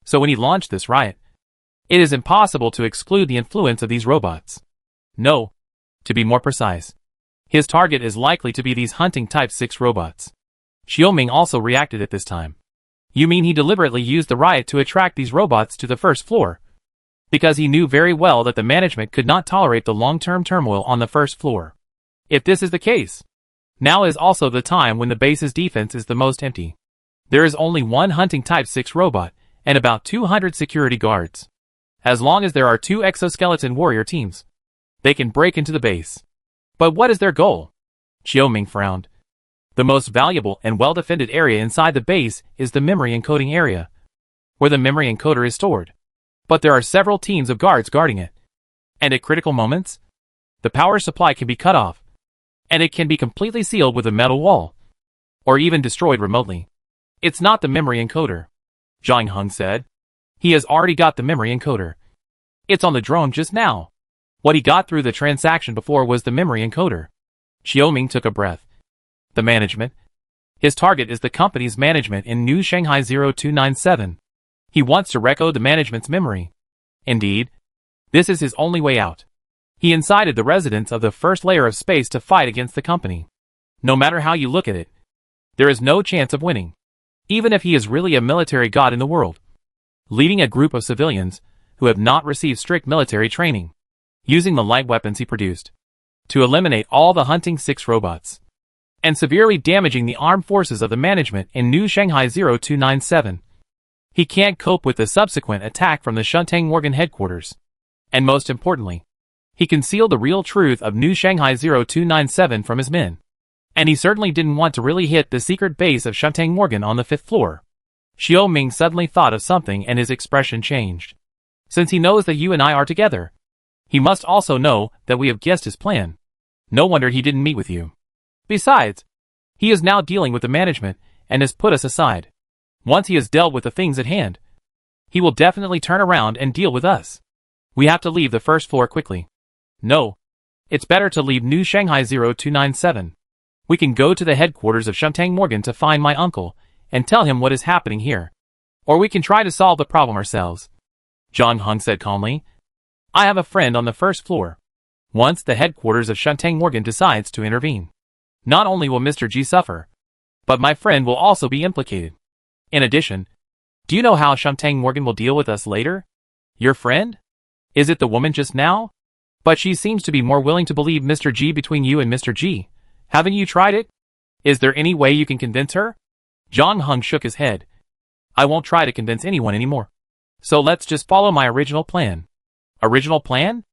So when he launched this riot, it is impossible to exclude the influence of these robots. No. To be more precise, his target is likely to be these hunting Type 6 robots. Xiaoming also reacted at this time. You mean he deliberately used the riot to attract these robots to the first floor? Because he knew very well that the management could not tolerate the long-term turmoil on the first floor. If this is the case, now is also the time when the base's defense is the most empty. There is only one hunting Type 6 robot, and about 200 security guards. As long as there are 2 exoskeleton warrior teams, they can break into the base. But what is their goal? Xiaoming frowned. The most valuable and well-defended area inside the base is the memory encoding area, where the memory encoder is stored. But there are several teams of guards guarding it. And at critical moments, the power supply can be cut off, and it can be completely sealed with a metal wall, or even destroyed remotely. It's not the memory encoder, Zhang Heng said. He has already got the memory encoder. It's on the drone just now. What he got through the transaction before was the memory encoder. Xiaoming took a breath. The management. His target is the company's management in New Shanghai 0297. He wants to recode the management's memory. Indeed, this is his only way out. He incited the residents of the first layer of space to fight against the company. No matter how you look at it, there is no chance of winning, even if he is really a military god in the world, leading a group of civilians who have not received strict military training, using the light weapons he produced, to eliminate all the hunting 6 robots, and severely damaging the armed forces of the management in New Shanghai 0297. He can't cope with the subsequent attack from the Shungtang Morgan headquarters. And most importantly, he concealed the real truth of New Shanghai 0297 from his men. And he certainly didn't want to really hit the secret base of Shungtang Morgan on the 5th floor. Xiaoming suddenly thought of something and his expression changed. Since he knows that you and I are together, he must also know that we have guessed his plan. No wonder he didn't meet with you. Besides, he is now dealing with the management and has put us aside. Once he has dealt with the things at hand, he will definitely turn around and deal with us. We have to leave the first floor quickly. No. It's better to leave New Shanghai 0297. We can go to the headquarters of Shungtang Morgan to find my uncle and tell him what is happening here. Or we can try to solve the problem ourselves. Zhang Heng said calmly. I have a friend on the first floor. Once the headquarters of Shungtang Morgan decides to intervene, not only will Mr. G suffer, but my friend will also be implicated. In addition, do you know how Shungtang Morgan will deal with us later? Your friend? Is it the woman just now? But she seems to be more willing to believe Mr. G between you and Mr. G. Haven't you tried it? Is there any way you can convince her? Zhang Heng shook his head. I won't try to convince anyone anymore. So let's just follow my original plan. Original plan?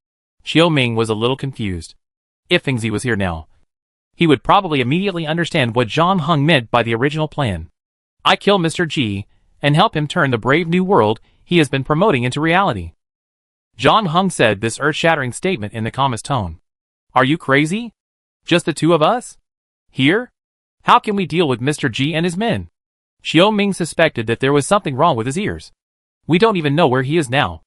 Xiaoming was a little confused. If Fengzi was here now, he would probably immediately understand what Zhang Heng meant by the original plan. I kill Mr. G and help him turn the brave new world he has been promoting into reality. Zhang Heng said this earth-shattering statement in the calmest tone. Are you crazy? Just the two of us? Here? How can we deal with Mr. G and his men? Xiao Ming suspected that there was something wrong with his ears. We don't even know where he is now.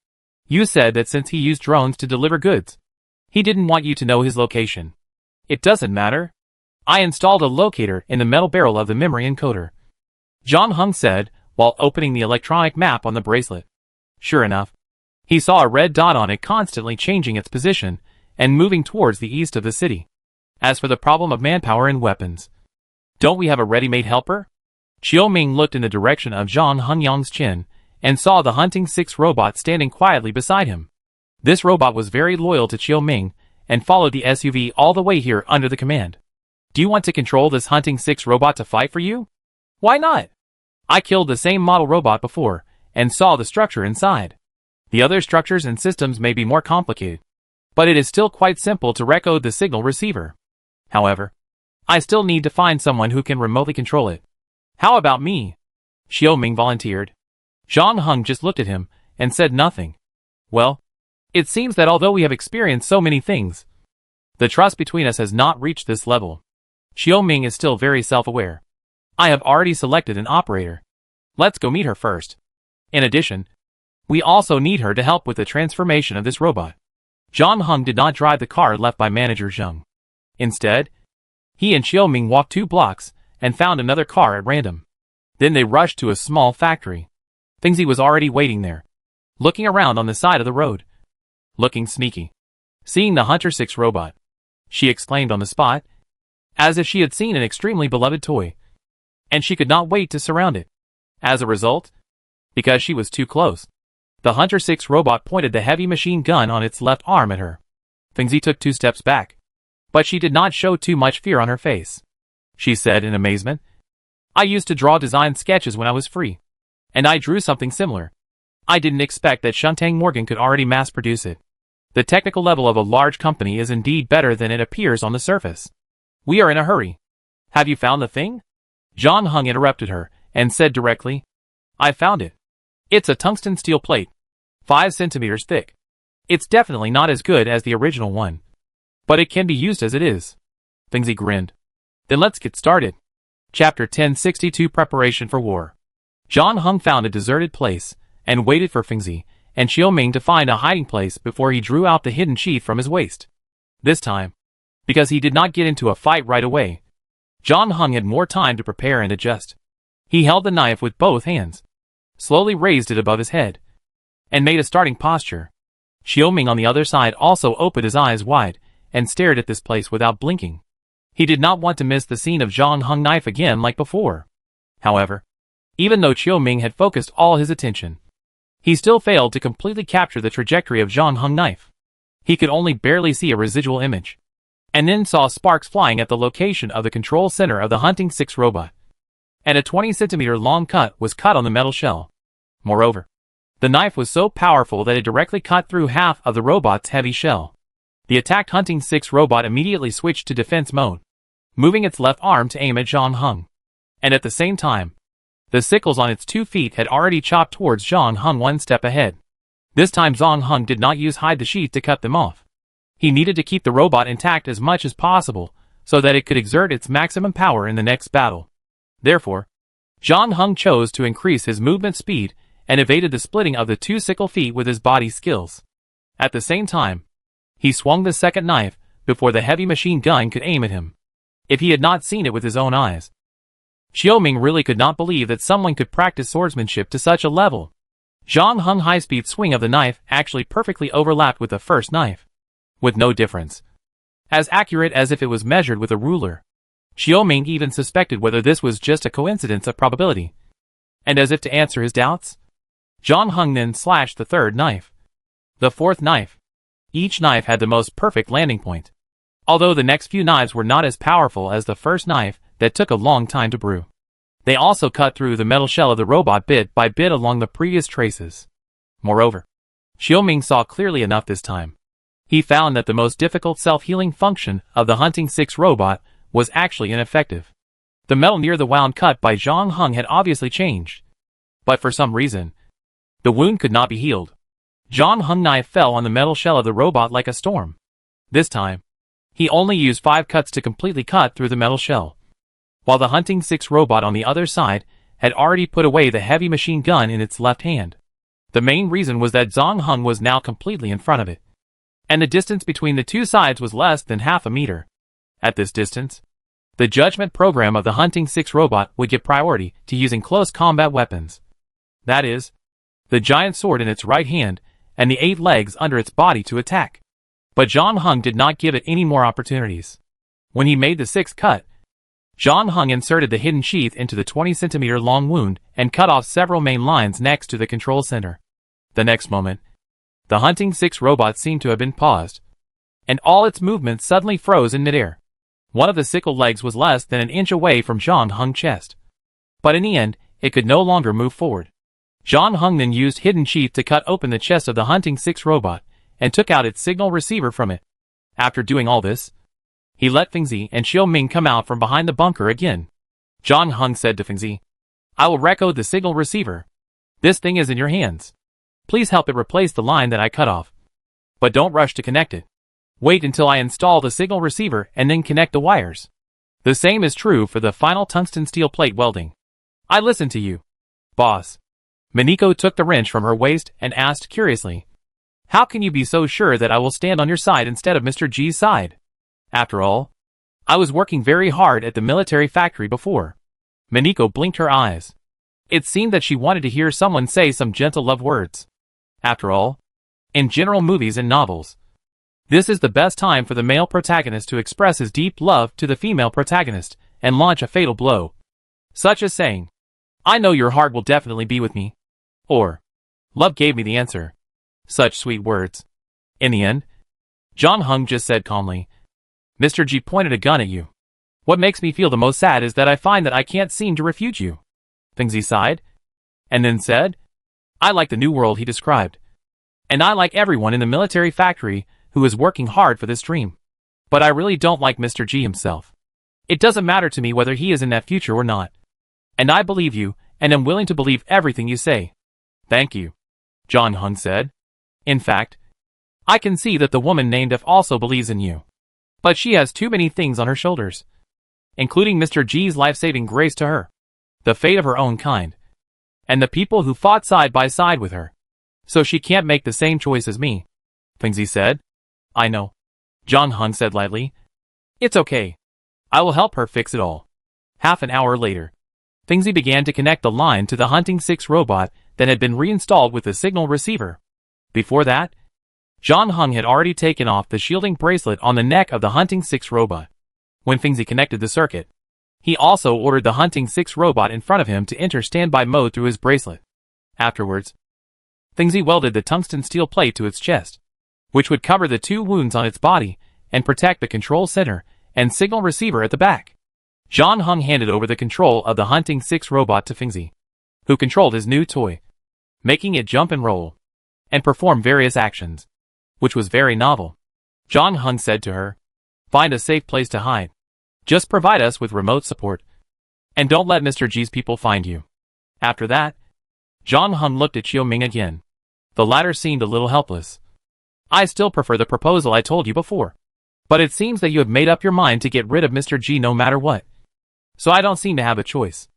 You said that since he used drones to deliver goods, he didn't want you to know his location. It doesn't matter. I installed a locator in the metal barrel of the memory encoder, Zhang Heng said, while opening the electronic map on the bracelet. Sure enough, he saw a red dot on it constantly changing its position and moving towards the east of the city. As for the problem of manpower and weapons, don't we have a ready-made helper? Xiao Ming looked in the direction of Zhang Hengyang's chin and saw the Hunting 6 robot standing quietly beside him. This robot was very loyal to Xiao Ming and followed the SUV all the way here under the command. Do you want to control this Hunting 6 robot to fight for you? Why not? I killed the same model robot before and saw the structure inside. The other structures and systems may be more complicated, but it is still quite simple to recode the signal receiver. However, I still need to find someone who can remotely control it. How about me? Xiao Ming volunteered. Zhang Heng just looked at him and said nothing. Well, it seems that although we have experienced so many things, the trust between us has not reached this level. Xiao Ming is still very self-aware. I have already selected an operator. Let's go meet her first. In addition, we also need her to help with the transformation of this robot. Zhang Heng did not drive the car left by manager Zheng. Instead, he and Xiao Ming walked 2 blocks and found another car at random. Then they rushed to a small factory. Fengzi was already waiting there, looking around on the side of the road. Looking sneaky. Seeing the Hunter 6 robot, she exclaimed on the spot, as if she had seen an extremely beloved toy, and she could not wait to surround it. As a result, because she was too close, the Hunter 6 robot pointed the heavy machine gun on its left arm at her. Fengzi took 2 steps back, but she did not show too much fear on her face. She said in amazement, I used to draw design sketches when I was free, and I drew something similar. I didn't expect that Shuntang Morgan could already mass produce it. The technical level of a large company is indeed better than it appears on the surface. We are in a hurry. Have you found the thing? Zhang Heng interrupted her and said directly, I found it. It's a tungsten steel plate, 5 centimeters thick. It's definitely not as good as the original one, but it can be used as it is. Fengzi grinned. Then let's get started. Chapter 1062 Preparation for War. Zhang Heng found a deserted place and waited for Fengzi and Xiao Ming to find a hiding place before he drew out the hidden sheath from his waist. This time, because he did not get into a fight right away, Zhang Heng had more time to prepare and adjust. He held the knife with both hands, slowly raised it above his head, and made a starting posture. Xiao Ming on the other side also opened his eyes wide and stared at this place without blinking. He did not want to miss the scene of Zhang Heng knife again like before. However, even though Xiao Ming had focused all his attention, he still failed to completely capture the trajectory of Zhang Heng knife. He could only barely see a residual image, and then saw sparks flying at the location of the control center of the Hunting 6 robot. And a 20-centimeter long cut was cut on the metal shell. Moreover, the knife was so powerful that it directly cut through half of the robot's heavy shell. The attacked Hunting 6 robot immediately switched to defense mode, moving its left arm to aim at Zhang Heng. And at the same time, the sickles on its 2 feet had already chopped towards Zhang Heng 1 step ahead. This time Zhang Heng did not use hide the sheath to cut them off. He needed to keep the robot intact as much as possible so that it could exert its maximum power in the next battle. Therefore, Zhang Heng chose to increase his movement speed and evaded the splitting of the 2 sickle feet with his body skills. At the same time, he swung the second knife before the heavy machine gun could aim at him. If he had not seen it with his own eyes, Xiao Ming really could not believe that someone could practice swordsmanship to such a level. Zhang Heng's high-speed swing of the knife actually perfectly overlapped with the first knife, with no difference, as accurate as if it was measured with a ruler. Xiao Ming even suspected whether this was just a coincidence of probability. And as if to answer his doubts, Zhang Heng then slashed the third knife. The fourth knife. Each knife had the most perfect landing point, although the next few knives were not as powerful as the first knife that took a long time to brew. They also cut through the metal shell of the robot bit by bit along the previous traces. Moreover, Xiao Ming saw clearly enough this time. He found that the most difficult self-healing function of the Hunting 6 robot was actually ineffective. The metal near the wound cut by Zhang Heng had obviously changed, but for some reason, the wound could not be healed. Zhang Heng's knife fell on the metal shell of the robot like a storm. This time, He only used 5 cuts to completely cut through the metal shell, while the Hunting 6 robot on the other side had already put away the heavy machine gun in its left hand. The main reason was that Zhang Heng was now completely in front of it, and the distance between the two sides was less than half a meter. At this distance, the judgment program of the Hunting 6 robot would give priority to using close combat weapons. That is, the giant sword in its right hand and the 8 legs under its body to attack. But Zhang Heng did not give it any more opportunities. When he made the 6th cut, Zhang Heng inserted the hidden sheath into the 20-centimeter long wound and cut off several main lines next to the control center. The next moment, the Hunting 6 robot seemed to have been paused, and all its movements suddenly froze in midair. One of the sickle legs was less than an inch away from Zhang Heng's chest, but in the end, it could no longer move forward. Zhang Heng then used hidden sheath to cut open the chest of the Hunting 6 robot and took out its signal receiver from it. After doing all this, he let Fengzi and Xiaoming come out from behind the bunker again. Zhang Heng said to Fengzi, "I will recode the signal receiver. This thing is in your hands. Please help it replace the line that I cut off. But don't rush to connect it. Wait until I install the signal receiver and then connect the wires. The same is true for the final tungsten steel plate welding. I listen to you, boss." Miniko took the wrench from her waist and asked curiously, "How can you be so sure that I will stand on your side instead of Mr. G's side? After all, I was working very hard at the military factory before." Miniko blinked her eyes. It seemed that she wanted to hear someone say some gentle love words. After all, in general movies and novels, this is the best time for the male protagonist to express his deep love to the female protagonist and launch a fatal blow, such as saying, "I know your heart will definitely be with me," or, "Love gave me the answer." Such sweet words. In the end, Zhang Heng just said calmly, "Mr. G pointed a gun at you. What makes me feel the most sad is that I find that I can't seem to refute you." Fengzi sighed, and then said, "I like the new world he described. And I like everyone in the military factory who is working hard for this dream. But I really don't like Mr. G himself. It doesn't matter to me whether he is in that future or not. And I believe you, and am willing to believe everything you say." "Thank you," Zhang Heng said. "In fact, I can see that the woman named F also believes in you. But she has too many things on her shoulders, including Mr. G's life-saving grace to her, the fate of her own kind, and the people who fought side by side with her. So she can't make the same choice as me." Fengzi said. "I know," Zhang Heng said lightly. "It's okay. I will help her fix it all." Half an hour later, Fengzi began to connect the line to the Hunting 6 robot that had been reinstalled with the signal receiver. Before that, Zhang Heng had already taken off the shielding bracelet on the neck of the Hunting 6 robot. When Fengzi connected the circuit, he also ordered the Hunting 6 robot in front of him to enter standby mode through his bracelet. Afterwards, Fengzi welded the tungsten steel plate to its chest, which would cover the 2 wounds on its body and protect the control center and signal receiver at the back. Zhang Heng handed over the control of the Hunting 6 robot to Fengzi, who controlled his new toy, making it jump and roll, and perform various actions, which was very novel. Zhang Heng said to her, "Find a safe place to hide. Just provide us with remote support, and don't let Mr. G's people find you." After that, Zhang Heng looked at Xiaoming again. The latter seemed a little helpless. "I still prefer the proposal I told you before. But it seems that you have made up your mind to get rid of Mr. G no matter what. So I don't seem to have a choice."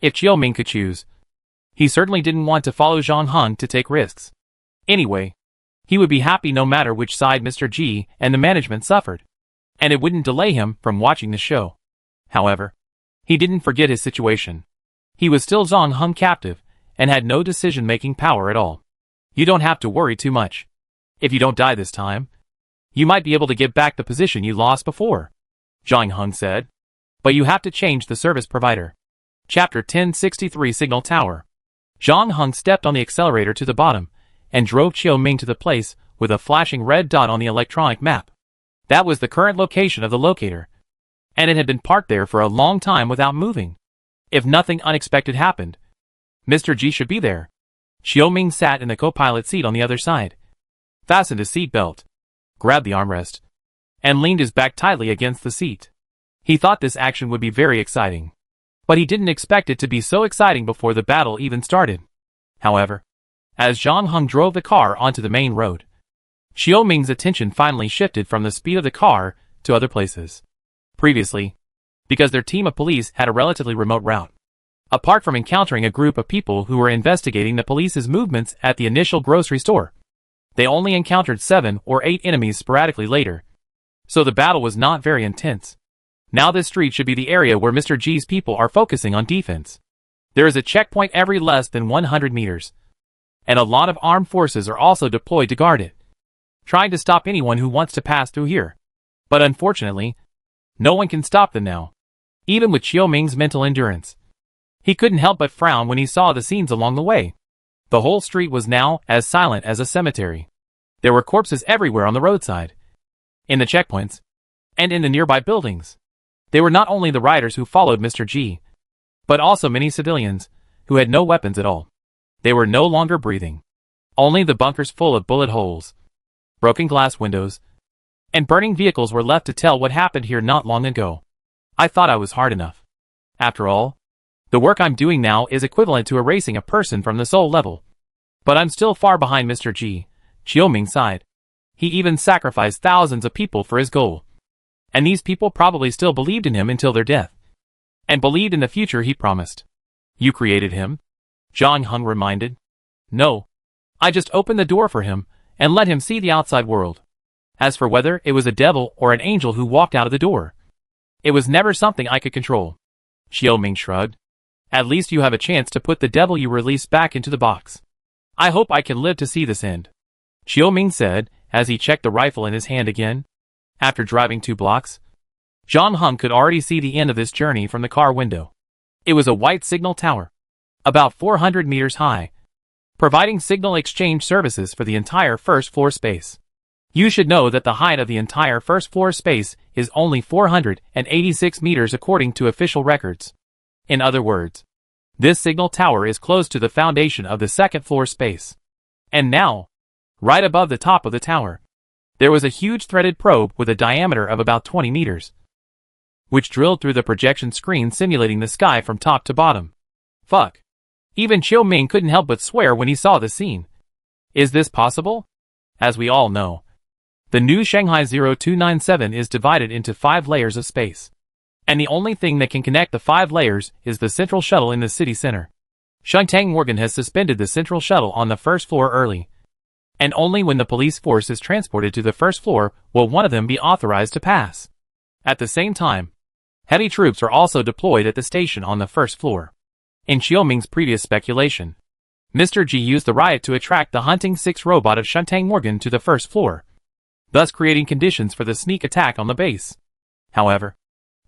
If Xiaoming could choose, he certainly didn't want to follow Zhang Heng to take risks. Anyway, he would be happy no matter which side Mr. G and the management suffered, and it wouldn't delay him from watching the show. However, he didn't forget his situation. He was still Zhang Heng captive, and had no decision-making power at all. "You don't have to worry too much. If you don't die this time, you might be able to get back the position you lost before," Zhang Heng said. "But you have to change the service provider." Chapter 1063 Signal Tower. Zhang Heng stepped on the accelerator to the bottom, and drove Xiaoming to the place with a flashing red dot on the electronic map. That was the current location of the locator, and it had been parked there for a long time without moving. If nothing unexpected happened, Mr. G should be there. Xiaoming sat in the co-pilot seat on the other side, fastened his seat belt, grabbed the armrest, and leaned his back tightly against the seat. He thought this action would be very exciting, but he didn't expect it to be so exciting before the battle even started. However, as Zhang Heng drove the car onto the main road, Xiaoming's attention finally shifted from the speed of the car to other places. Previously, because their team of police had a relatively remote route. Apart from encountering a group of people who were investigating the police's movements at the initial grocery store, they only encountered 7 or 8 enemies sporadically later, so the battle was not very intense. Now this street should be the area where Mr. G's people are focusing on defense. There is a checkpoint every less than 100 meters, and a lot of armed forces are also deployed to guard it, trying to stop anyone who wants to pass through here. But unfortunately, no one can stop them now, even with Chiu Ming's mental endurance. He couldn't help but frown when he saw the scenes along the way. The whole street was now as silent as a cemetery. There were corpses everywhere on the roadside, in the checkpoints, and in the nearby buildings. They were not only the riders who followed Mr. G, but also many civilians who had no weapons at all. They were no longer breathing. Only the bunkers full of bullet holes, broken glass windows, and burning vehicles were left to tell what happened here not long ago. I thought I was hard enough. After all, the work I'm doing now is equivalent to erasing a person from the soul level. But I'm still far behind Mr. G, Chiu Ming sighed. He even sacrificed thousands of people for his goal. And these people probably still believed in him until their death. And believed in the future he promised. You created him? Zhang Heng reminded. No. I just opened the door for him, and let him see the outside world. As for whether it was a devil or an angel who walked out of the door, it was never something I could control. Chiu Ming shrugged. At least you have a chance to put the devil you released back into the box. I hope I can live to see this end, Chiu Ming said, as he checked the rifle in his hand again. After driving 2 blocks, Zhang Heng could already see the end of this journey from the car window. It was a white signal tower, about 400 meters high, providing signal exchange services for the entire first floor space. You should know that the height of the entire first floor space is only 486 meters according to official records. In other words, this signal tower is close to the foundation of the second floor space. And now, right above the top of the tower, there was a huge threaded probe with a diameter of about 20 meters, which drilled through the projection screen simulating the sky from top to bottom. Fuck. Even Chiu Ming couldn't help but swear when he saw the scene. Is this possible? As we all know, the new Shanghai 0297 is divided into 5 layers of space. And the only thing that can connect the 5 layers is the central shuttle in the city center. Shanghai Morgan has suspended the central shuttle on the first floor early. And only when the police force is transported to the first floor will one of them be authorized to pass. At the same time, heavy troops are also deployed at the station on the first floor. In Chiu Ming's previous speculation, Mr. G used the riot to attract the Hunting 6 robot of Shanghai Morgan to the first floor, thus creating conditions for the sneak attack on the base. However,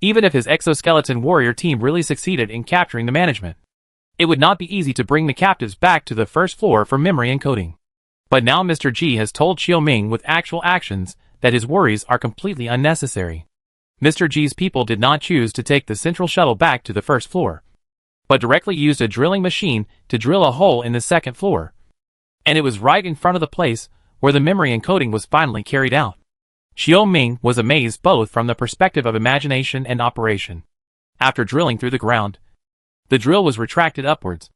even if his exoskeleton warrior team really succeeded in capturing the management, it would not be easy to bring the captives back to the first floor for memory encoding. But now Mr. G has told Chiu Ming with actual actions that his worries are completely unnecessary. Mr. G's people did not choose to take the central shuttle back to the first floor, but directly used a drilling machine to drill a hole in the second floor. And it was right in front of the place where the memory encoding was finally carried out. Chiu Ming was amazed both from the perspective of imagination and operation. After drilling through the ground, the drill was retracted upwards,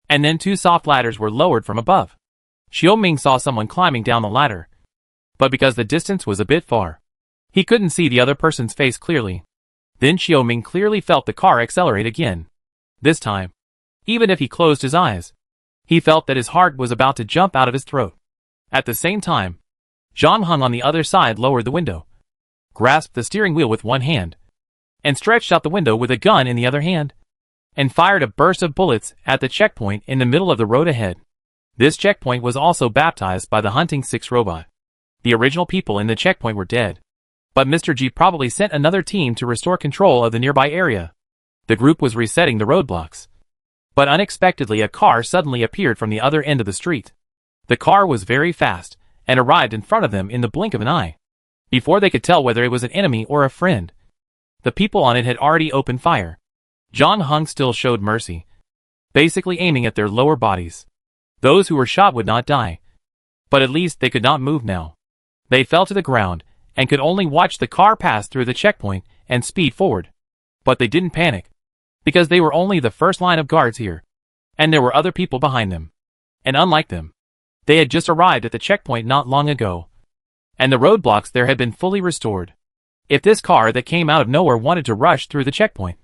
and then 2 soft ladders were lowered from above. Chiu Ming saw someone climbing down the ladder, but because the distance was a bit far, he couldn't see the other person's face clearly. Then Chiu Ming clearly felt the car accelerate again. This time, even if he closed his eyes, he felt that his heart was about to jump out of his throat. At the same time, Zhang Heng on the other side lowered the window, grasped the steering wheel with one hand, and stretched out the window with a gun in the other hand, and fired a burst of bullets at the checkpoint in the middle of the road ahead. This checkpoint was also baptized by the Hunting 6 robot. The original people in the checkpoint were dead, but Mr. G probably sent another team to restore control of the nearby area. The group was resetting the roadblocks, but unexpectedly a car suddenly appeared from the other end of the street. The car was very fast, and arrived in front of them in the blink of an eye. Before they could tell whether it was an enemy or a friend, the people on it had already opened fire. Zhang Heng still showed mercy, basically aiming at their lower bodies. Those who were shot would not die, but at least they could not move now. They fell to the ground, and could only watch the car pass through the checkpoint and speed forward. But they didn't panic, because they were only the first line of guards here, and there were other people behind them. And unlike them, they had just arrived at the checkpoint not long ago, and the roadblocks there had been fully restored. If this car that came out of nowhere wanted to rush through the checkpoint,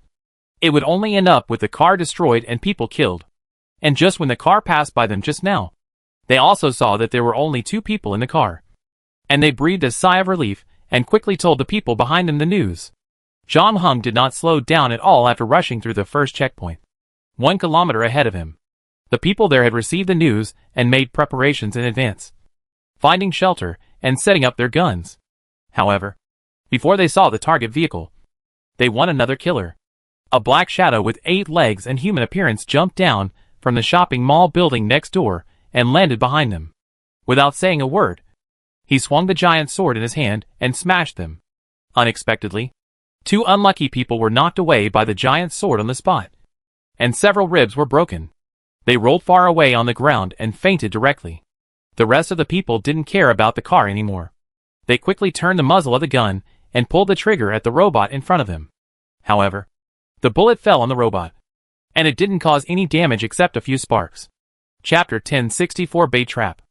it would only end up with the car destroyed and people killed. And just when the car passed by them just now, they also saw that there were only 2 people in the car. And they breathed a sigh of relief and quickly told the people behind them the news. John Hung did not slow down at all after rushing through the first checkpoint, 1 kilometer ahead of him. The people there had received the news and made preparations in advance, finding shelter and setting up their guns. However, before they saw the target vehicle, they won another killer. A black shadow with 8 legs and human appearance jumped down from the shopping mall building next door and landed behind them. Without saying a word, he swung the giant sword in his hand and smashed them. Unexpectedly, 2 unlucky people were knocked away by the giant sword on the spot, and several ribs were broken. They rolled far away on the ground and fainted directly. The rest of the people didn't care about the car anymore. They quickly turned the muzzle of the gun and pulled the trigger at the robot in front of them. However, the bullet fell on the robot, and it didn't cause any damage except a few sparks. Chapter 1064 Bait Trap.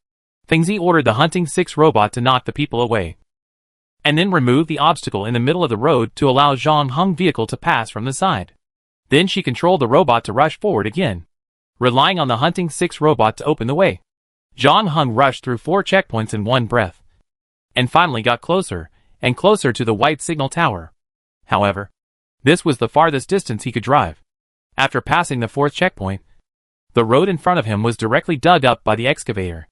Fengzi ordered the Hunting 6 robot to knock the people away, and then remove the obstacle in the middle of the road to allow Zhang Hung's vehicle to pass from the side. Then she controlled the robot to rush forward again, relying on the Hunting 6 robot to open the way. Zhang Hung rushed through 4 checkpoints in one breath, and finally got closer and closer to the white signal tower. However, this was the farthest distance he could drive. After passing the 4th checkpoint, the road in front of him was directly dug up by the excavator.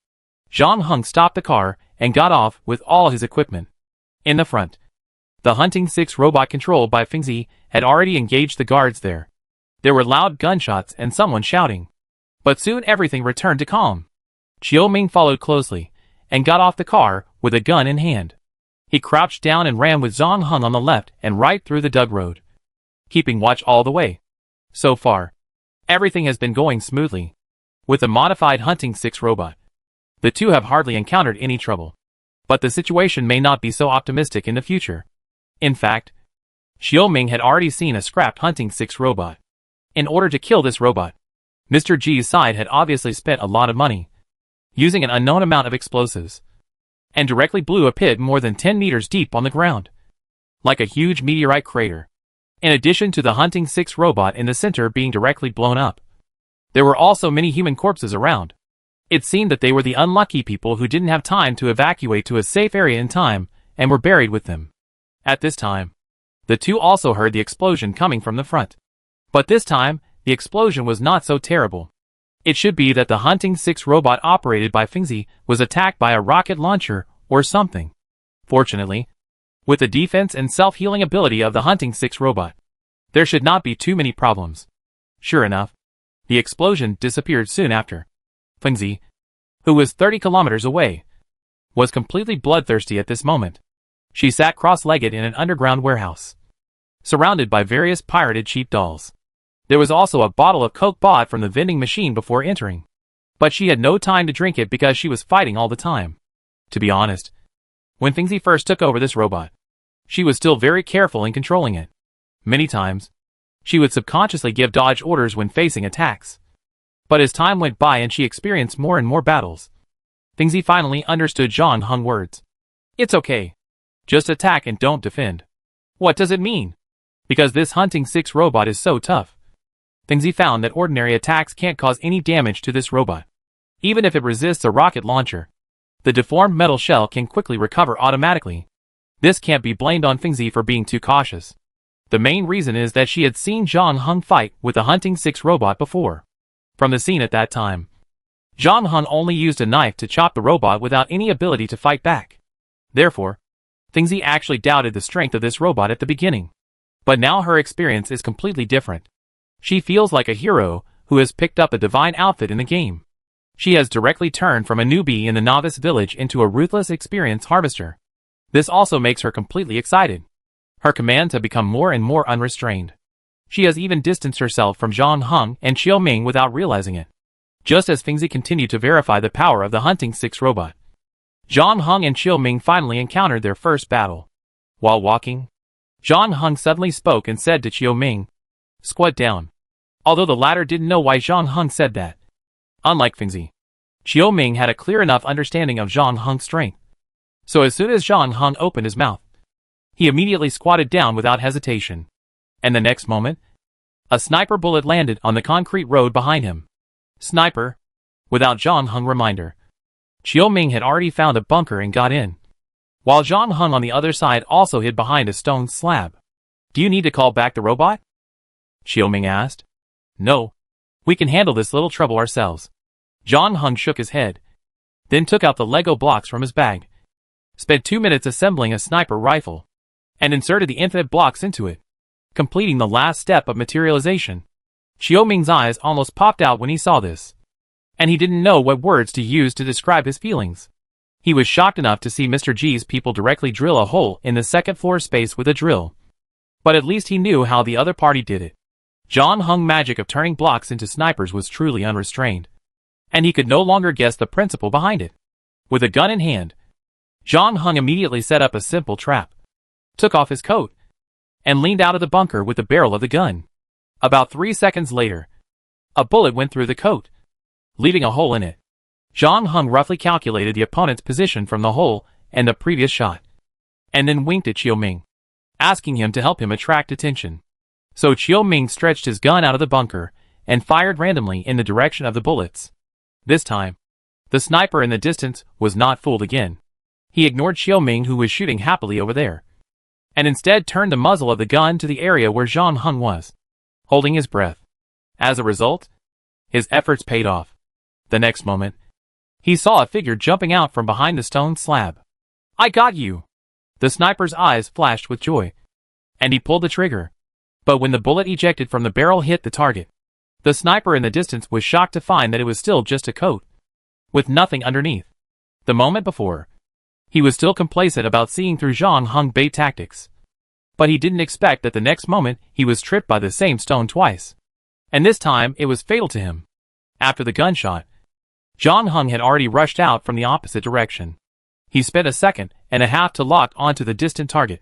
Zhang Hung stopped the car and got off with all his equipment. In the front, the Hunting 6 robot controlled by Fengzi had already engaged the guards there. There were loud gunshots and someone shouting. But soon everything returned to calm. Qiu Ming followed closely and got off the car with a gun in hand. He crouched down and ran with Zhang Hung on the left and right through the dug road, keeping watch all the way. So far, everything has been going smoothly. With the modified Hunting 6 robot, the two have hardly encountered any trouble. But the situation may not be so optimistic in the future. In fact, Qiu Ming had already seen a scrapped Hunting 6 robot. In order to kill this robot, Mr. G's side had obviously spent a lot of money, using an unknown amount of explosives, and directly blew a pit more than 10 meters deep on the ground, like a huge meteorite crater. In addition to the Hunting 6 robot in the center being directly blown up, there were also many human corpses around. It seemed that they were the unlucky people who didn't have time to evacuate to a safe area in time and were buried with them. At this time, the two also heard the explosion coming from the front. But this time, the explosion was not so terrible. It should be that the Hunting 6 robot operated by Fengzi was attacked by a rocket launcher or something. Fortunately, with the defense and self-healing ability of the Hunting 6 robot, there should not be too many problems. Sure enough, the explosion disappeared soon after. Fengzi, who was 30 kilometers away, was completely bloodthirsty at this moment. She sat cross-legged in an underground warehouse, surrounded by various pirated cheap dolls. There was also a bottle of Coke bought from the vending machine before entering, but she had no time to drink it because she was fighting all the time. To be honest, when Fengzi first took over this robot, she was still very careful in controlling it. Many times, she would subconsciously give dodge orders when facing attacks. But as time went by and she experienced more and more battles, Fengzi finally understood Zhang Hung's words. It's okay. Just attack and don't defend. What does it mean? Because this Hunting 6 robot is so tough. Fengzi found that ordinary attacks can't cause any damage to this robot. Even if it resists a rocket launcher, the deformed metal shell can quickly recover automatically. This can't be blamed on Fengzi for being too cautious. The main reason is that she had seen Zhang Hung fight with the Hunting 6 robot before. From the scene at that time, Zhang Hung only used a knife to chop the robot without any ability to fight back. Therefore, Fengzi actually doubted the strength of this robot at the beginning. But now her experience is completely different. She feels like a hero who has picked up a divine outfit in the game. She has directly turned from a newbie in the novice village into a ruthless experience harvester. This also makes her completely excited. Her commands have become more and more unrestrained. She has even distanced herself from Zhang Hung and Qiu Ming without realizing it. Just as Fengzi continued to verify the power of the Hunting 6 robot, Zhang Hung and Qiu Ming finally encountered their first battle. While walking, Zhang Hung suddenly spoke and said to Qiu Ming, "Squat down." Although the latter didn't know why Zhang Hung said that. Unlike Fengzi, Qiu Ming had a clear enough understanding of Zhang Hung's strength. So as soon as Zhang Hung opened his mouth, He immediately squatted down without hesitation. And the next moment, a sniper bullet landed on the concrete road behind him. Sniper. Without Zhang Heng reminder, Chiu Ming had already found a bunker and got in, while Zhang Heng on the other side also hid behind a stone slab. Do you need to call back the robot? Chiu Ming asked. No. We can handle this little trouble ourselves. Zhang Heng shook his head, then took out the Lego blocks from his bag, spent 2 minutes assembling a sniper rifle, and inserted the infinite blocks into it, completing the last step of materialization. Chiu Ming's eyes almost popped out when he saw this, and he didn't know what words to use to describe his feelings. He was shocked enough to see Mr. G's people directly drill a hole in the second floor space with a drill. But at least he knew how the other party did it. Zhang Heng's magic of turning blocks into snipers was truly unrestrained, and he could no longer guess the principle behind it. With a gun in hand, Zhang Heng immediately set up a simple trap, took off his coat, and leaned out of the bunker with the barrel of the gun. About 3 seconds later, a bullet went through the coat, leaving a hole in it. Zhang Heng roughly calculated the opponent's position from the hole and the previous shot, and then winked at Chiu Ming, asking him to help him attract attention. So Chiu Ming stretched his gun out of the bunker and fired randomly in the direction of the bullets. This time, the sniper in the distance was not fooled again. He ignored Chiu Ming, who was shooting happily over there, and instead turned the muzzle of the gun to the area where Zhang Heng was, holding his breath. As a result, his efforts paid off. The next moment, he saw a figure jumping out from behind the stone slab. I got you! The sniper's eyes flashed with joy, and he pulled the trigger. But when the bullet ejected from the barrel hit the target, the sniper in the distance was shocked to find that it was still just a coat, with nothing underneath. The moment before, he was still complacent about seeing through Zhang Heng's bait tactics. But he didn't expect that the next moment he was tripped by the same stone twice. And this time it was fatal to him. After the gunshot, Zhang Heng had already rushed out from the opposite direction. He spent 1.5 seconds to lock onto the distant target,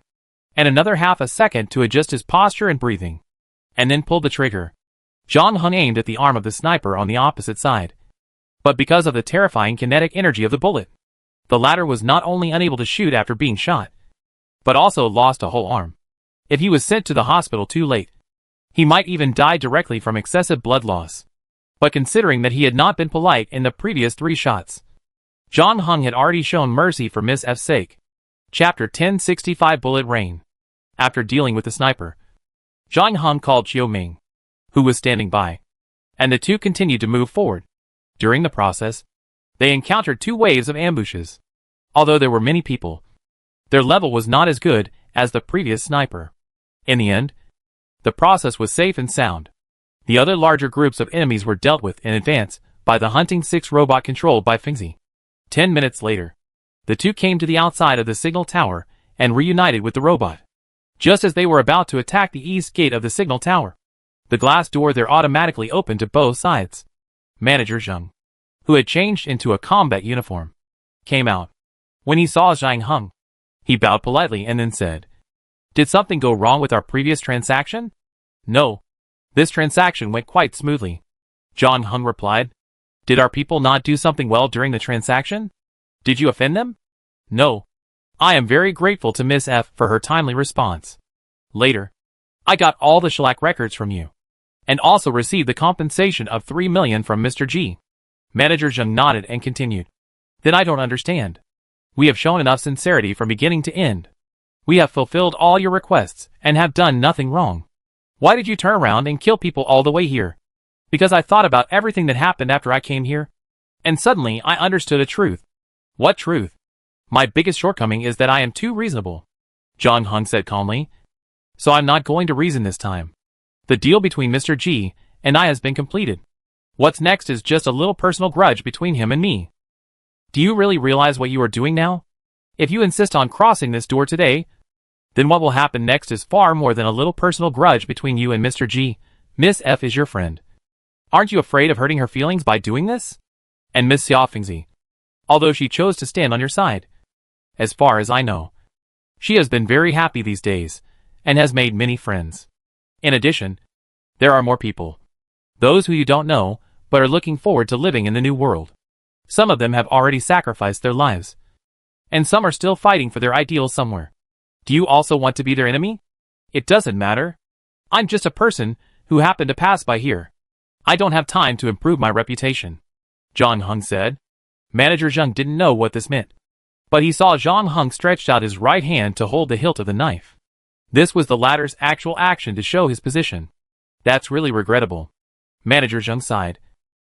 and another 0.5 seconds to adjust his posture and breathing, and then pulled the trigger. Zhang Heng aimed at the arm of the sniper on the opposite side. But because of the terrifying kinetic energy of the bullet, the latter was not only unable to shoot after being shot, but also lost a whole arm. If he was sent to the hospital too late, he might even die directly from excessive blood loss. But considering that he had not been polite in the previous 3 shots, Zhang Heng had already shown mercy for Miss F's sake. Chapter 1065 Bullet Rain. After dealing with the sniper, Zhang Heng called Chiu Ming, who was standing by, and the two continued to move forward. During the process, they encountered 2 waves of ambushes. Although there were many people, their level was not as good as the previous sniper. In the end, the process was safe and sound. The other larger groups of enemies were dealt with in advance by the Hunting 6 robot controlled by Fengzi. 10 minutes later, the two came to the outside of the signal tower and reunited with the robot. Just as they were about to attack the east gate of the signal tower, the glass door there automatically opened to both sides. Manager Zheng, who had changed into a combat uniform, came out. When he saw Zhang Heng, he bowed politely and then said, "Did something go wrong with our previous transaction?" "No. This transaction went quite smoothly," Zhang Heng replied. "Did our people not do something well during the transaction? Did you offend them?" "No. I am very grateful to Miss F for her timely response. Later, I got all the shellac records from you, and also received the compensation of 3 million from Mr. G." Manager Zheng nodded and continued. "Then I don't understand. We have shown enough sincerity from beginning to end. We have fulfilled all your requests and have done nothing wrong. Why did you turn around and kill people all the way here?" "Because I thought about everything that happened after I came here, and suddenly I understood a truth." "What truth?" "My biggest shortcoming is that I am too reasonable," Zhang Heng said calmly. "So I'm not going to reason this time. The deal between Mr. G and I has been completed. What's next is just a little personal grudge between him and me. Do you really realize what you are doing now? If you insist on crossing this door today, then what will happen next is far more than a little personal grudge between you and Mr. G. Miss F is your friend. Aren't you afraid of hurting her feelings by doing this? And Miss Xia Fengzi, although she chose to stand on your side, as far as I know, she has been very happy these days, and has made many friends. In addition, there are more people, those who you don't know, but are looking forward to living in the new world. Some of them have already sacrificed their lives, and some are still fighting for their ideals somewhere. Do you also want to be their enemy? It doesn't matter. I'm just a person who happened to pass by here. I don't have time to improve my reputation, Zhang Heng said. Manager Zheng didn't know what this meant, but he saw Zhang Heng stretched out his right hand to hold the hilt of the knife. This was the latter's actual action to show his position. That's really regrettable. Manager Zheng sighed.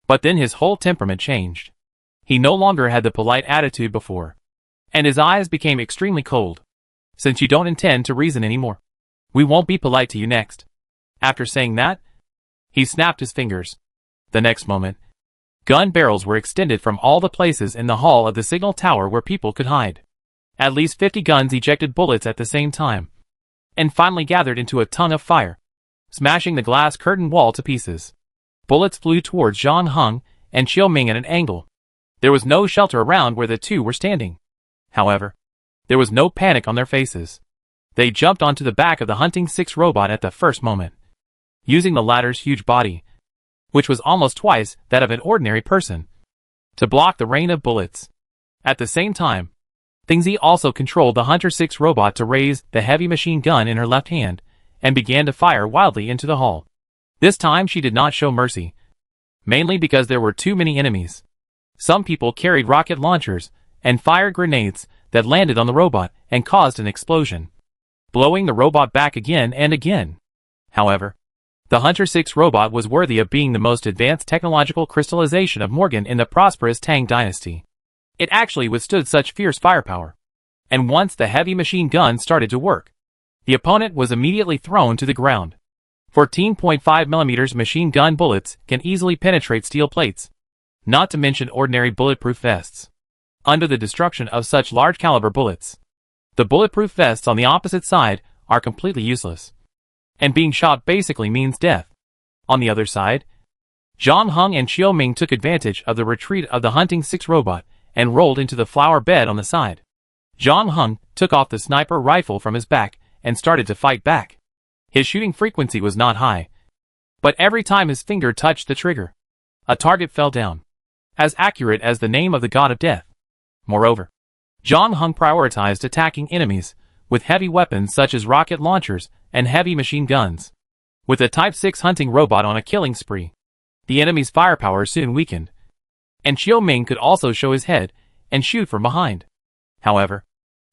But then his whole temperament changed. He no longer had the polite attitude before, and his eyes became extremely cold. Since you don't intend to reason anymore, we won't be polite to you next. After saying that, he snapped his fingers. The next moment, gun barrels were extended from all the places in the hall of the signal tower where people could hide. At least 50 guns ejected bullets at the same time, and finally gathered into a tongue of fire, smashing the glass curtain wall to pieces. Bullets flew towards Zhang Heng and Qiu Ming at an angle. There was no shelter around where the two were standing. However, there was no panic on their faces. They jumped onto the back of the Hunting 6 robot at the first moment, using the latter's huge body, which was almost twice that of an ordinary person, to block the rain of bullets. At the same time, Thingzi also controlled the Hunter 6 robot to raise the heavy machine gun in her left hand and began to fire wildly into the hall. This time she did not show mercy, mainly because there were too many enemies. Some people carried rocket launchers and fired grenades that landed on the robot and caused an explosion, blowing the robot back again and again. However, the Hunter 6 robot was worthy of being the most advanced technological crystallization of Morgan in the prosperous Tang dynasty. It actually withstood such fierce firepower. And once the heavy machine gun started to work, the opponent was immediately thrown to the ground. 14.5mm machine gun bullets can easily penetrate steel plates, not to mention ordinary bulletproof vests. Under the destruction of such large caliber bullets, the bulletproof vests on the opposite side are completely useless, and being shot basically means death. On the other side, Zhang Heng and Qiu Ming took advantage of the retreat of the Hunting 6 robot and rolled into the flower bed on the side. Zhang Heng took off the sniper rifle from his back and started to fight back. His shooting frequency was not high, but every time his finger touched the trigger, a target fell down, as accurate as the name of the god of death. Moreover, Zhang Heng prioritized attacking enemies with heavy weapons such as rocket launchers and heavy machine guns. With the Type 6 hunting robot on a killing spree, the enemy's firepower soon weakened, and Qiu Ming could also show his head and shoot from behind. However,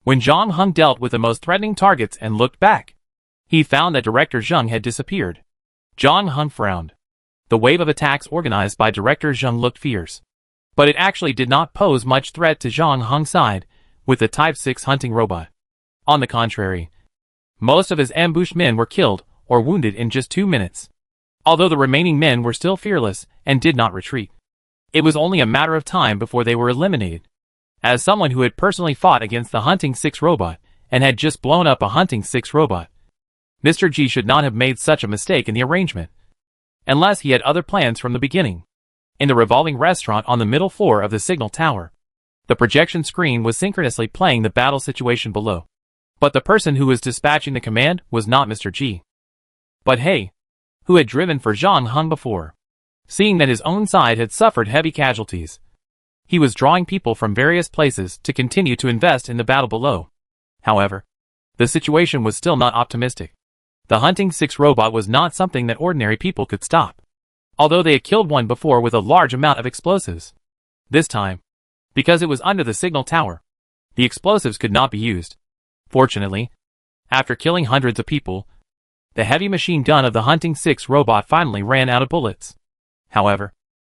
when Zhang Heng dealt with the most threatening targets and looked back, he found that Director Zheng had disappeared. Zhang Heng frowned. The wave of attacks organized by Director Zheng looked fierce, but it actually did not pose much threat to Zhang Heng's side with the Type 6 hunting robot. On the contrary, most of his ambushed men were killed or wounded in just 2 minutes, although the remaining men were still fearless and did not retreat. It was only a matter of time before they were eliminated. As someone who had personally fought against the Hunting 6 robot and had just blown up a Hunting 6 robot, Mr. G should not have made such a mistake in the arrangement, unless he had other plans from the beginning. In the revolving restaurant on the middle floor of the signal tower, the projection screen was synchronously playing the battle situation below. But the person who was dispatching the command was not Mr. G, but He, who had driven for Zhang Heng before. Seeing that his own side had suffered heavy casualties, he was drawing people from various places to continue to invest in the battle below. However, the situation was still not optimistic. The Hunting 6 robot was not something that ordinary people could stop, although they had killed one before with a large amount of explosives. This time, because it was under the signal tower, the explosives could not be used. Fortunately, after killing hundreds of people, the heavy machine gun of the Hunting 6 robot finally ran out of bullets. However,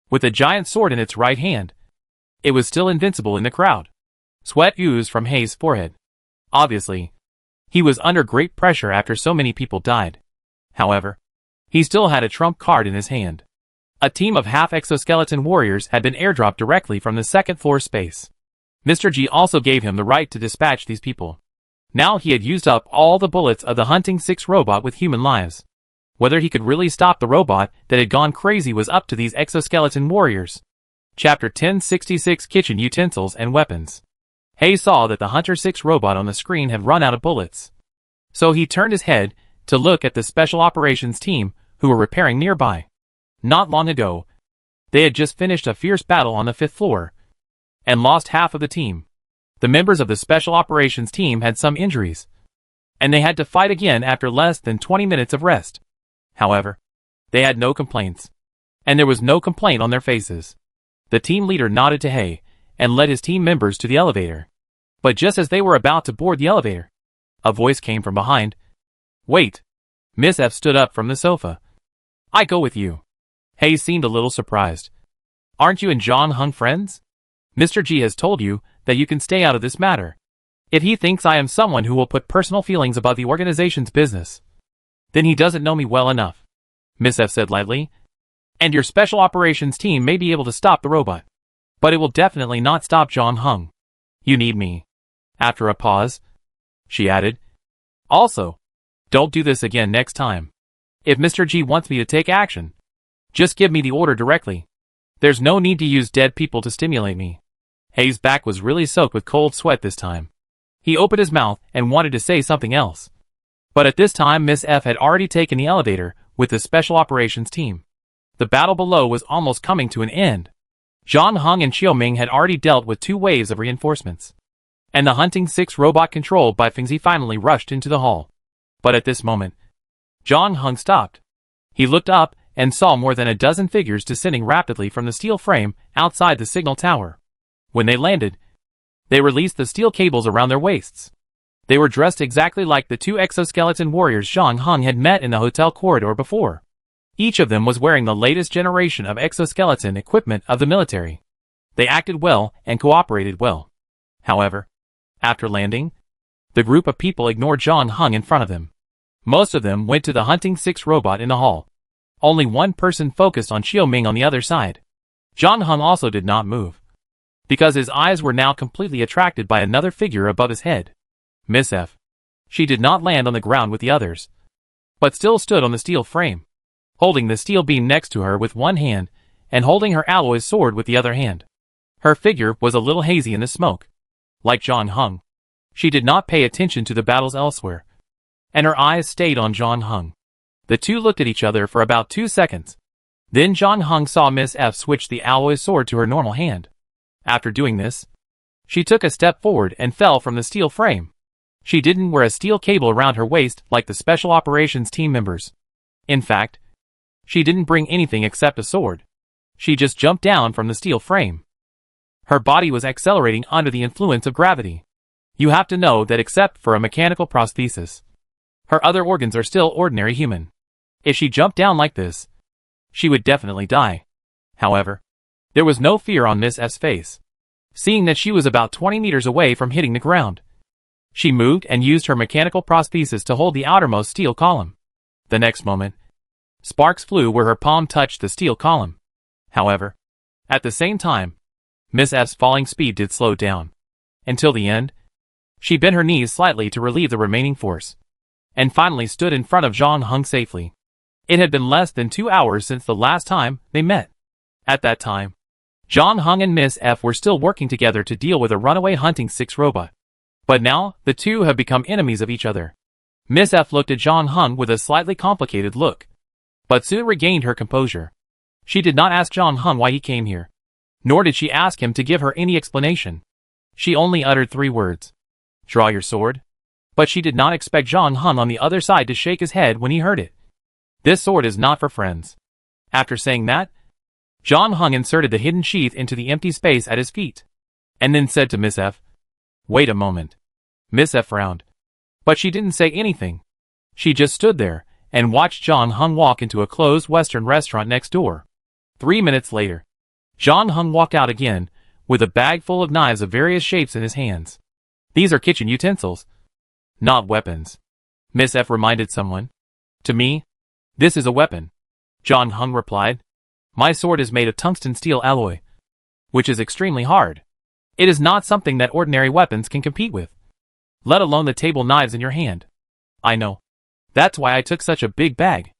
with a giant sword in its right hand, it was still invincible in the crowd. Sweat oozed from He's forehead. Obviously, he was under great pressure after so many people died. However, he still had a trump card in his hand. A team of half-exoskeleton warriors had been airdropped directly from the second-floor space. Mr. G also gave him the right to dispatch these people. Now he had used up all the bullets of the Hunting 6 robot with human lives. Whether he could really stop the robot that had gone crazy was up to these exoskeleton warriors. Chapter 1066 Kitchen Utensils and Weapons. He saw that the Hunter 6 robot on the screen had run out of bullets, so he turned his head to look at the Special Operations team who were repairing nearby. Not long ago, they had just finished a fierce battle on the 5th floor and lost half of the team. The members of the Special Operations team had some injuries, and they had to fight again after less than 20 minutes of rest. However, they had no complaints, and there was no complaint on their faces. The team leader nodded to Hay and led his team members to the elevator. But just as they were about to board the elevator, a voice came from behind. "Wait." Miss F stood up from the sofa. "I go with you." Hay seemed a little surprised. "Aren't you and John Hung friends? Mr. G has told you that you can stay out of this matter. If he thinks I am someone who will put personal feelings above the organization's business, then he doesn't know me well enough," Miss F said lightly. "And your special operations team may be able to stop the robot, but it will definitely not stop John Hung. You need me." After a pause, she added, "Also, don't do this again next time. If Mr. G wants me to take action, just give me the order directly. There's no need to use dead people to stimulate me." Hay's back was really soaked with cold sweat this time. He opened his mouth and wanted to say something else. But at this time Miss F had already taken the elevator with the special operations team. The battle below was almost coming to an end. John Hung and Xiaoming had already dealt with 2 waves of reinforcements, and the Hunting 6 robot controlled by Fengzi finally rushed into the hall. But at this moment, John Hung stopped. He looked up and saw more than a dozen figures descending rapidly from the steel frame outside the signal tower. When they landed, they released the steel cables around their waists. They were dressed exactly like the 2 exoskeleton warriors John Hung had met in the hotel corridor before. Each of them was wearing the latest generation of exoskeleton equipment of the military. They acted well and cooperated well. However, after landing, the group of people ignored John Hung in front of them. Most of them went to the Hunting 6 robot in the hall. Only one person focused on Xiaoming on the other side. John Hung also did not move, because his eyes were now completely attracted by another figure above his head. Miss F. She did not land on the ground with the others, but still stood on the steel frame, holding the steel beam next to her with one hand and holding her alloy sword with the other hand. Her figure was a little hazy in the smoke. Like John Hung, she did not pay attention to the battles elsewhere, and her eyes stayed on John Hung. The two looked at each other for about 2 seconds. Then John Hung saw Miss F switch the alloy sword to her normal hand. After doing this, she took a step forward and fell from the steel frame. She didn't wear a steel cable around her waist like the special operations team members. In fact, she didn't bring anything except a sword. She just jumped down from the steel frame. Her body was accelerating under the influence of gravity. You have to know that except for a mechanical prosthesis, her other organs are still ordinary human. If she jumped down like this, she would definitely die. However, there was no fear on Miss F's face, seeing that she was about 20 meters away from hitting the ground. She moved and used her mechanical prosthesis to hold the outermost steel column. The next moment, sparks flew where her palm touched the steel column. However, at the same time, Miss F's falling speed did slow down. Until the end, she bent her knees slightly to relieve the remaining force, and finally stood in front of John Hung safely. It had been less than 2 hours since the last time they met. At that time, John Hung and Miss F were still working together to deal with a runaway Hunting 6 robot. But now, the two have become enemies of each other. Miss F looked at John Hung with a slightly complicated look, but soon regained her composure. She did not ask John Hung why he came here, nor did she ask him to give her any explanation. She only uttered 3 words. "Draw your sword." But she did not expect John Hung on the other side to shake his head when he heard it. "This sword is not for friends." After saying that, John Hung inserted the hidden sheath into the empty space at his feet, and then said to Miss F, "Wait a moment." Miss F frowned, but she didn't say anything. She just stood there and watched John Hung walk into a closed Western restaurant next door. 3 minutes later, John Hung walked out again with a bag full of knives of various shapes in his hands. "These are kitchen utensils, not weapons," Miss F reminded someone. "To me, this is a weapon," John Hung replied. "My sword is made of tungsten steel alloy, which is extremely hard. It is not something that ordinary weapons can compete with, let alone the table knives in your hand." "I know. That's why I took such a big bag."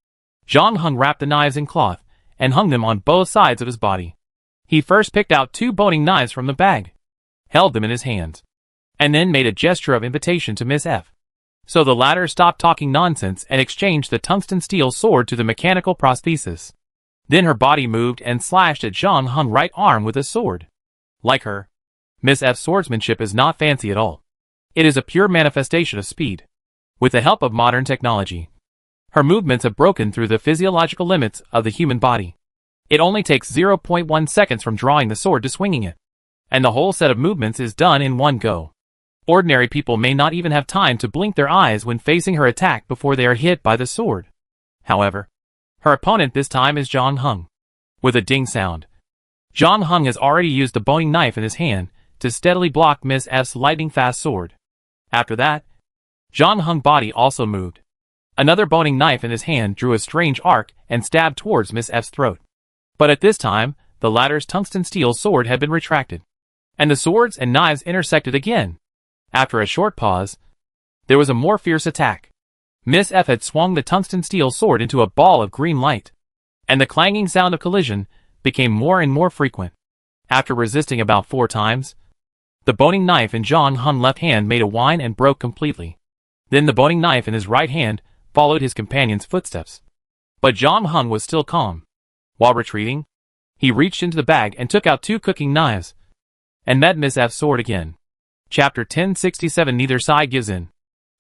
John Hung wrapped the knives in cloth and hung them on both sides of his body. He first picked out 2 boning knives from the bag, held them in his hands, and then made a gesture of invitation to Miss F. So the latter stopped talking nonsense and exchanged the tungsten steel sword to the mechanical prosthesis. Then her body moved and slashed at John Hung's right arm with a sword. Like her, Miss F's swordsmanship is not fancy at all. It is a pure manifestation of speed. with the help of modern technology. Her movements have broken through the physiological limits of the human body. It only takes 0.1 seconds from drawing the sword to swinging it, and the whole set of movements is done in one go. Ordinary people may not even have time to blink their eyes when facing her attack before they are hit by the sword. However, her opponent this time is John Hung. With a ding sound, John Hung has already used the boning knife in his hand to steadily block Miss F's lightning-fast sword. After that, John Hung's body also moved. Another boning knife in his hand drew a strange arc and stabbed towards Miss F's throat. But at this time, the latter's tungsten steel sword had been retracted, and the swords and knives intersected again. After a short pause, there was a more fierce attack. Miss F had swung the tungsten steel sword into a ball of green light, and the clanging sound of collision became more and more frequent. After resisting about 4 times, the boning knife in John Hung's left hand made a whine and broke completely. Then the boning knife in his right hand followed his companion's footsteps. But John Hung was still calm. While retreating, he reached into the bag and took out 2 cooking knives, and met Miss F's sword again. Chapter 1067. Neither side gives in.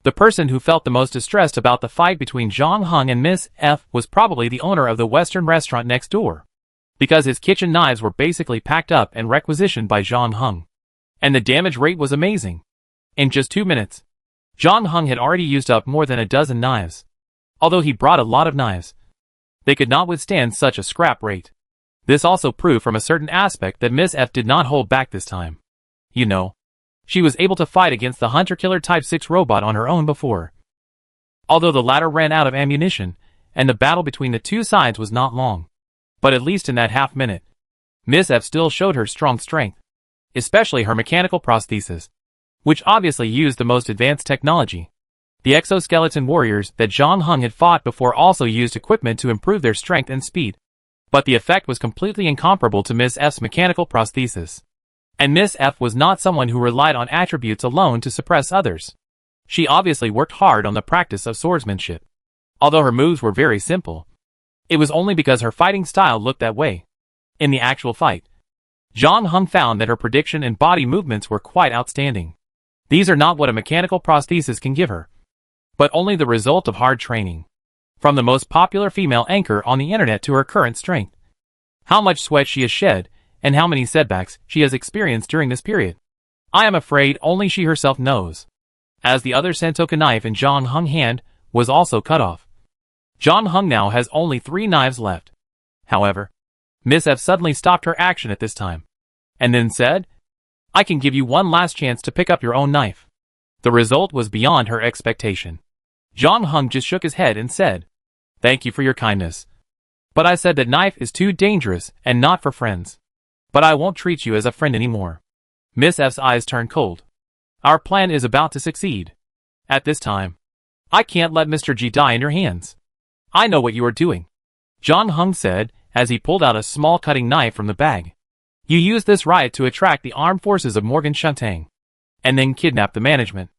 The person who felt the most distressed about the fight between John Hung and Miss F was probably the owner of the Western restaurant next door, because his kitchen knives were basically packed up and requisitioned by John Hung. And the damage rate was amazing. In just 2 minutes, John Hung had already used up more than a dozen knives. Although he brought a lot of knives, they could not withstand such a scrap rate. This also proved from a certain aspect that Miss F did not hold back this time. You know, she was able to fight against the Hunter-Killer Type 6 robot on her own before. Although the latter ran out of ammunition, and the battle between the two sides was not long. But at least in that half minute, Miss F still showed her strong strength, especially her mechanical prosthesis, which obviously used the most advanced technology. The exoskeleton warriors that John Hung had fought before also used equipment to improve their strength and speed. But the effect was completely incomparable to Miss F's mechanical prosthesis. And Miss F was not someone who relied on attributes alone to suppress others. She obviously worked hard on the practice of swordsmanship. Although her moves were very simple, it was only because her fighting style looked that way. In the actual fight, John Hung found that her prediction and body movements were quite outstanding. These are not what a mechanical prosthesis can give her, but only the result of hard training. From the most popular female anchor on the internet to her current strength, how much sweat she has shed, and how many setbacks she has experienced during this period, I am afraid only she herself knows. As the other Sentoka knife in John Hung's hand was also cut off, John Hung now has only 3 knives left. However, Miss F suddenly stopped her action at this time, and then said, "I can give you one last chance to pick up your own knife." The result was beyond her expectation. John Hung just shook his head and said, "Thank you for your kindness, but I said that knife is too dangerous and not for friends. But I won't treat you as a friend anymore." Miss F's eyes turned cold. "Our plan is about to succeed. At this time, I can't let Mr. G die in your hands. I know what you are doing," John Hung said as he pulled out a small cutting knife from the bag. "You used this riot to attract the armed forces of Morgan Shuntang, and then kidnap the management.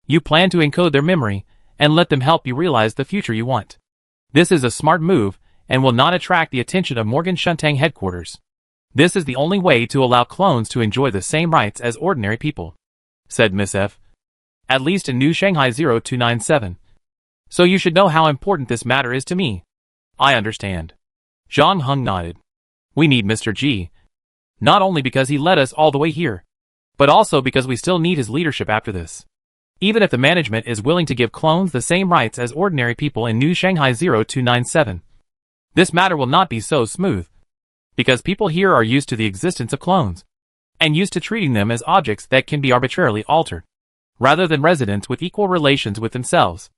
You plan to encode their memory and let them help you realize the future you want. This is a smart move and will not attract the attention of Morgan Shuntang headquarters. This is the only way to allow clones to enjoy the same rights as ordinary people," said Miss F. "At least in New Shanghai 0297. So you should know how important this matter is to me." "I understand." John Hung nodded. "We need Mr. G, not only because he led us all the way here, but also because we still need his leadership after this. Even if the management is willing to give clones the same rights as ordinary people in New Shanghai 0297, this matter will not be so smooth, because people here are used to the existence of clones, and used to treating them as objects that can be arbitrarily altered, rather than residents with equal relations with themselves.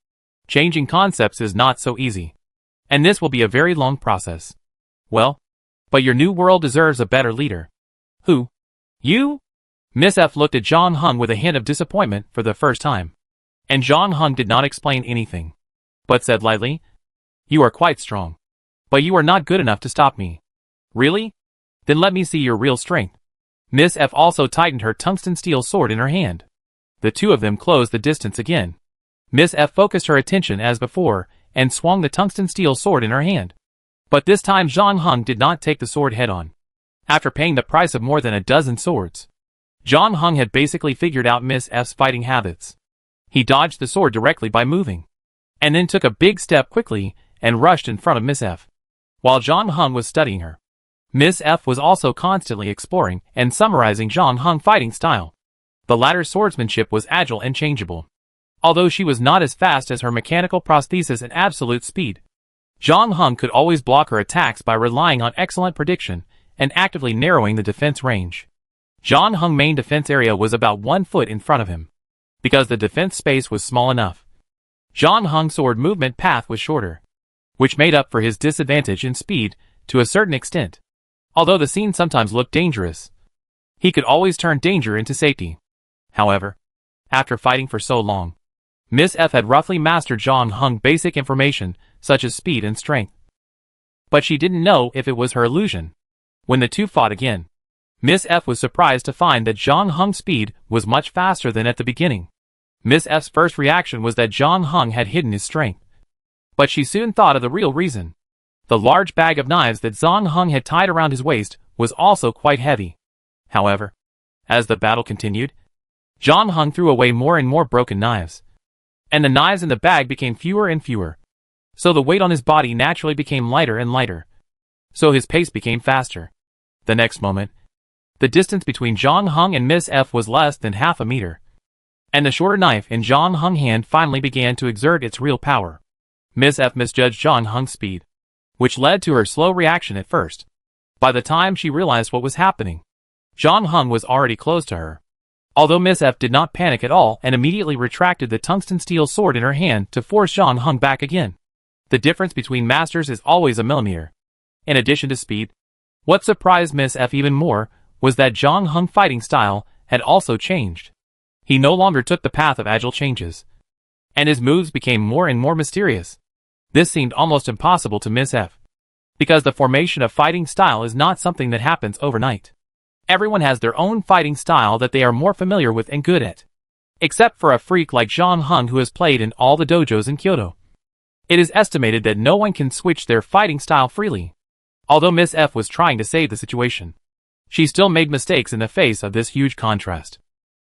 Changing concepts is not so easy, and this will be a very long process. Well, but your new world deserves a better leader." "Who? You?" Miss F looked at John Hung with a hint of disappointment for the first time, and John Hung did not explain anything, but said lightly, "You are quite strong, but you are not good enough to stop me." "Really? Then let me see your real strength." Miss F also tightened her tungsten steel sword in her hand. The two of them closed the distance again. Miss F focused her attention as before, and swung the tungsten steel sword in her hand. But this time John Hung did not take the sword head-on. After paying the price of more than a dozen swords, John Hung had basically figured out Miss F's fighting habits. He dodged the sword directly by moving, and then took a big step quickly and rushed in front of Miss F. While John Hung was studying her, Miss F was also constantly exploring and summarizing John Hung fighting style. The latter's swordsmanship was agile and changeable. Although she was not as fast as her mechanical prosthesis and absolute speed, John Hung could always block her attacks by relying on excellent prediction and actively narrowing the defense range. John Hung's main defense area was about 1 foot in front of him, because the defense space was small enough. John Hung's sword movement path was shorter, which made up for his disadvantage in speed to a certain extent. Although the scene sometimes looked dangerous, he could always turn danger into safety. However, after fighting for so long, Miss F had roughly mastered John Hung's basic information such as speed and strength. But she didn't know if it was her illusion. When the two fought again, Miss F was surprised to find that John Hung's speed was much faster than at the beginning. Miss F's first reaction was that John Hung had hidden his strength. But she soon thought of the real reason. The large bag of knives that John Hung had tied around his waist was also quite heavy. However, as the battle continued, John Hung threw away more and more broken knives, and the knives in the bag became fewer and fewer. So the weight on his body naturally became lighter and lighter. So his pace became faster. The next moment, the distance between John Hung and Miss F was less than half a meter, and the shorter knife in John Hung's hand finally began to exert its real power. Miss F misjudged John Hung's speed, which led to her slow reaction at first. By the time she realized what was happening, John Hung was already close to her. Although Miss F did not panic at all and immediately retracted the tungsten steel sword in her hand to force John Hung back again. The difference between masters is always a millimeter. In addition to speed, what surprised Miss F even more was that John Hung's fighting style had also changed. He no longer took the path of agile changes, and his moves became more and more mysterious. This seemed almost impossible to Miss F, because the formation of fighting style is not something that happens overnight. Everyone has their own fighting style that they are more familiar with and good at, except for a freak like John Hung who has played in all the dojos in Kyoto. It is estimated that no one can switch their fighting style freely. Although Miss F was trying to save the situation, she still made mistakes in the face of this huge contrast.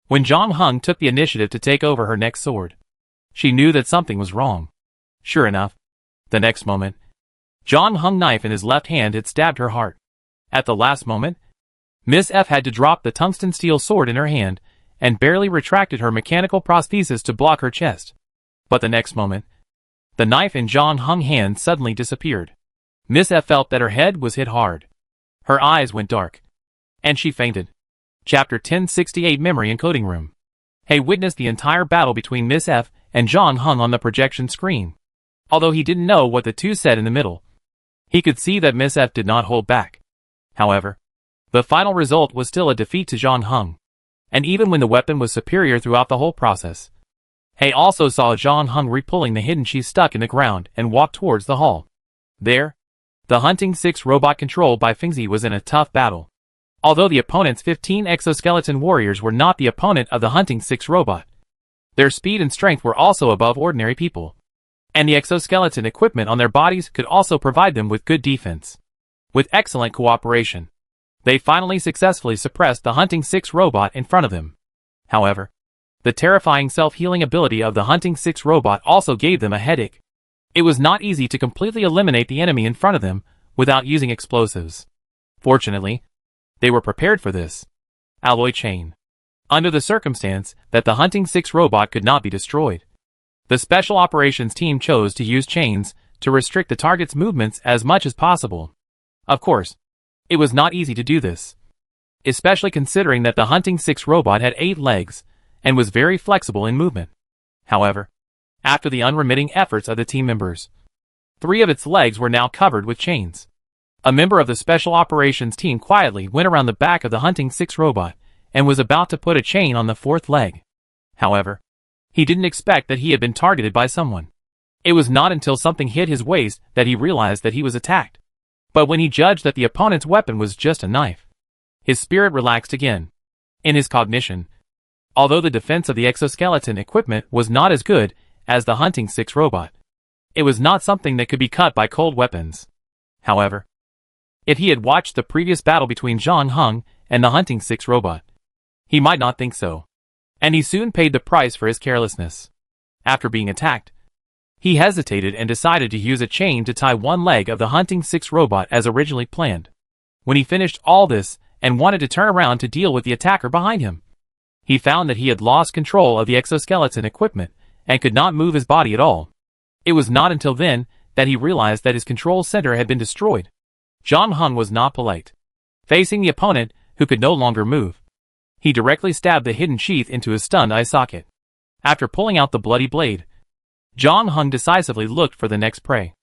When John Hung took the initiative to take over her next sword, she knew that something was wrong. Sure enough, the next moment, John Hung's knife in his left hand had stabbed her heart. At the last moment, Miss F had to drop the tungsten steel sword in her hand and barely retracted her mechanical prosthesis to block her chest. But the next moment, the knife in John Hung's hand suddenly disappeared. Miss F felt that her head was hit hard. Her eyes went dark, and she fainted. Chapter 1068 Memory Encoding Room. Hay witnessed the entire battle between Miss F and John Hung on the projection screen. Although he didn't know what the two said in the middle, he could see that Miss F did not hold back. However, the final result was still a defeat to John Hung, and even when the weapon was superior throughout the whole process. Hay also saw John Hung repulling the hidden sheath stuck in the ground and walked towards the hall. There, the Hunting 6 robot controlled by Fengzi was in a tough battle. Although the opponent's 15 exoskeleton warriors were not the opponent of the Hunting 6 robot, their speed and strength were also above ordinary people, and the exoskeleton equipment on their bodies could also provide them with good defense. With excellent cooperation, they finally successfully suppressed the Hunting 6 robot in front of them. However, the terrifying self-healing ability of the Hunting 6 robot also gave them a headache. It was not easy to completely eliminate the enemy in front of them without using explosives. Fortunately, they were prepared for this. Alloy chain. Under the circumstance that the Hunting 6 robot could not be destroyed, the Special Operations team chose to use chains to restrict the target's movements as much as possible. Of course, it was not easy to do this, especially considering that the Hunting 6 robot had 8 legs and was very flexible in movement. However, after the unremitting efforts of the team members, 3 of its legs were now covered with chains. A member of the Special Operations team quietly went around the back of the Hunting 6 robot and was about to put a chain on the 4th leg. However, he didn't expect that he had been targeted by someone. It was not until something hit his waist that he realized that he was attacked. But when he judged that the opponent's weapon was just a knife, his spirit relaxed again. In his cognition, although the defense of the exoskeleton equipment was not as good as the Hunting 6 robot, it was not something that could be cut by cold weapons. However, if he had watched the previous battle between John Hung and the Hunting 6 robot, he might not think so. And he soon paid the price for his carelessness. After being attacked, he hesitated and decided to use a chain to tie one leg of the Hunting 6 robot as originally planned. When he finished all this and wanted to turn around to deal with the attacker behind him, he found that he had lost control of the exoskeleton equipment and could not move his body at all. It was not until then that he realized that his control center had been destroyed. John Hung was not polite. Facing the opponent, who could no longer move, he directly stabbed the hidden sheath into his stunned eye socket. After pulling out the bloody blade, John Hung decisively looked for the next prey.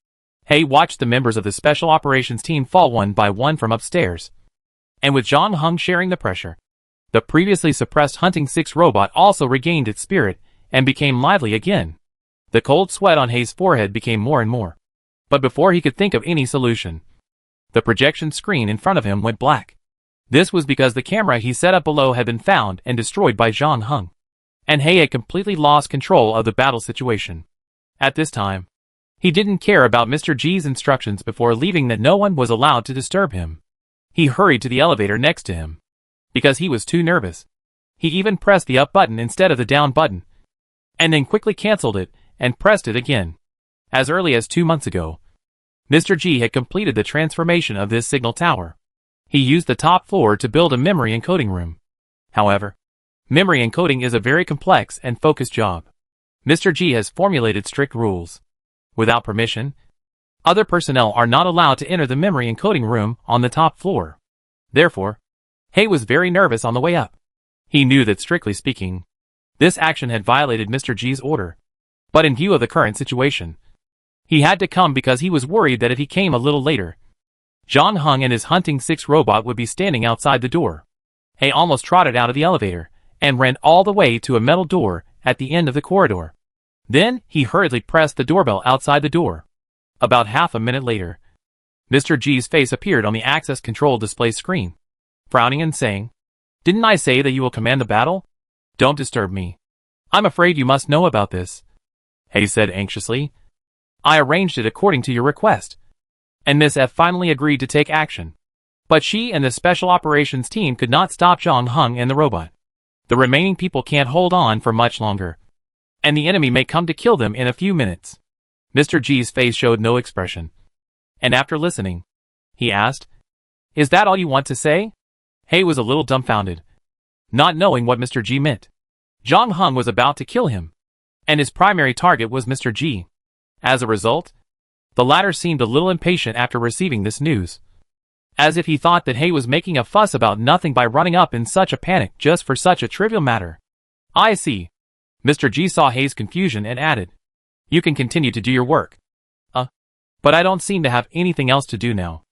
Hay watched the members of the Special Operations team fall one by one from upstairs. And with John Hung sharing the pressure, the previously suppressed Hunting 6 robot also regained its spirit and became lively again. The cold sweat on Hay's forehead became more and more. But before he could think of any solution, the projection screen in front of him went black. This was because the camera he set up below had been found and destroyed by John Hung, and Hay had completely lost control of the battle situation. At this time, he didn't care about Mr. G's instructions before leaving that no one was allowed to disturb him. He hurried to the elevator next to him, because he was too nervous. He even pressed the up button instead of the down button, and then quickly canceled it and pressed it again. As early as 2 months ago, Mr. G had completed the transformation of this signal tower. He used the top floor to build a memory encoding room. However, memory encoding is a very complex and focused job. Mr. G has formulated strict rules. Without permission, other personnel are not allowed to enter the memory encoding room on the top floor. Therefore, Hay was very nervous on the way up. He knew that, strictly speaking, this action had violated Mr. G's order. But in view of the current situation, he had to come because he was worried that if he came a little later, John Hung and his Hunting 6 robot would be standing outside the door. Hay almost trotted out of the elevator and ran all the way to a metal door at the end of the corridor. Then, he hurriedly pressed the doorbell outside the door. About half a minute later, Mr. G's face appeared on the access control display screen, frowning and saying, "Didn't I say that you will command the battle? Don't disturb me. I'm afraid you must know about this," Hay said anxiously. "I arranged it according to your request." And Miss F finally agreed to take action. But she and the Special Operations team could not stop John Hung and the robot. The remaining people can't hold on for much longer, and the enemy may come to kill them in a few minutes. Mr. G's face showed no expression. And after listening, he asked, "Is that all you want to say?" Hay was a little dumbfounded, not knowing what Mr. G meant. John Hung was about to kill him, and his primary target was Mr. G. As a result, the latter seemed a little impatient after receiving this news, as if he thought that Hay was making a fuss about nothing by running up in such a panic just for such a trivial matter. "I see." Mr. G saw Hay's confusion and added, "You can continue to do your work." But I don't seem to have anything else to do now."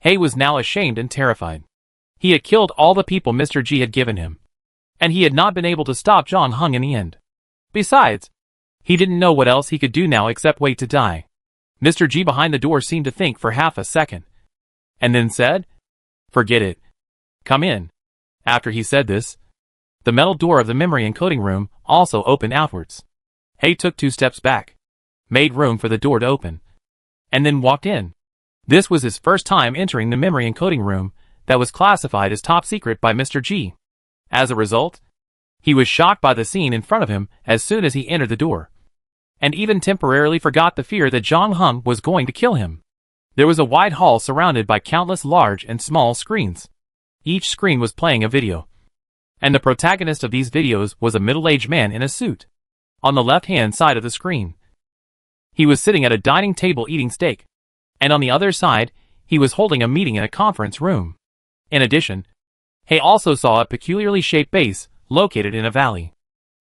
Hay was now ashamed and terrified. He had killed all the people Mr. G had given him, and he had not been able to stop John Hung in the end. Besides, he didn't know what else he could do now except wait to die. Mr. G behind the door seemed to think for half a second, and then said, "Forget it. Come in." After he said this, the metal door of the memory encoding room also opened outwards. Hay took 2 steps back, made room for the door to open, and then walked in. This was his first time entering the memory encoding room that was classified as top secret by Mr. G. As a result, he was shocked by the scene in front of him as soon as he entered the door, and even temporarily forgot the fear that John Hung was going to kill him. There was a wide hall surrounded by countless large and small screens. Each screen was playing a video, and the protagonist of these videos was a middle-aged man in a suit. On the left-hand side of the screen, he was sitting at a dining table eating steak, and on the other side, he was holding a meeting in a conference room. In addition, Hay also saw a peculiarly shaped base located in a valley.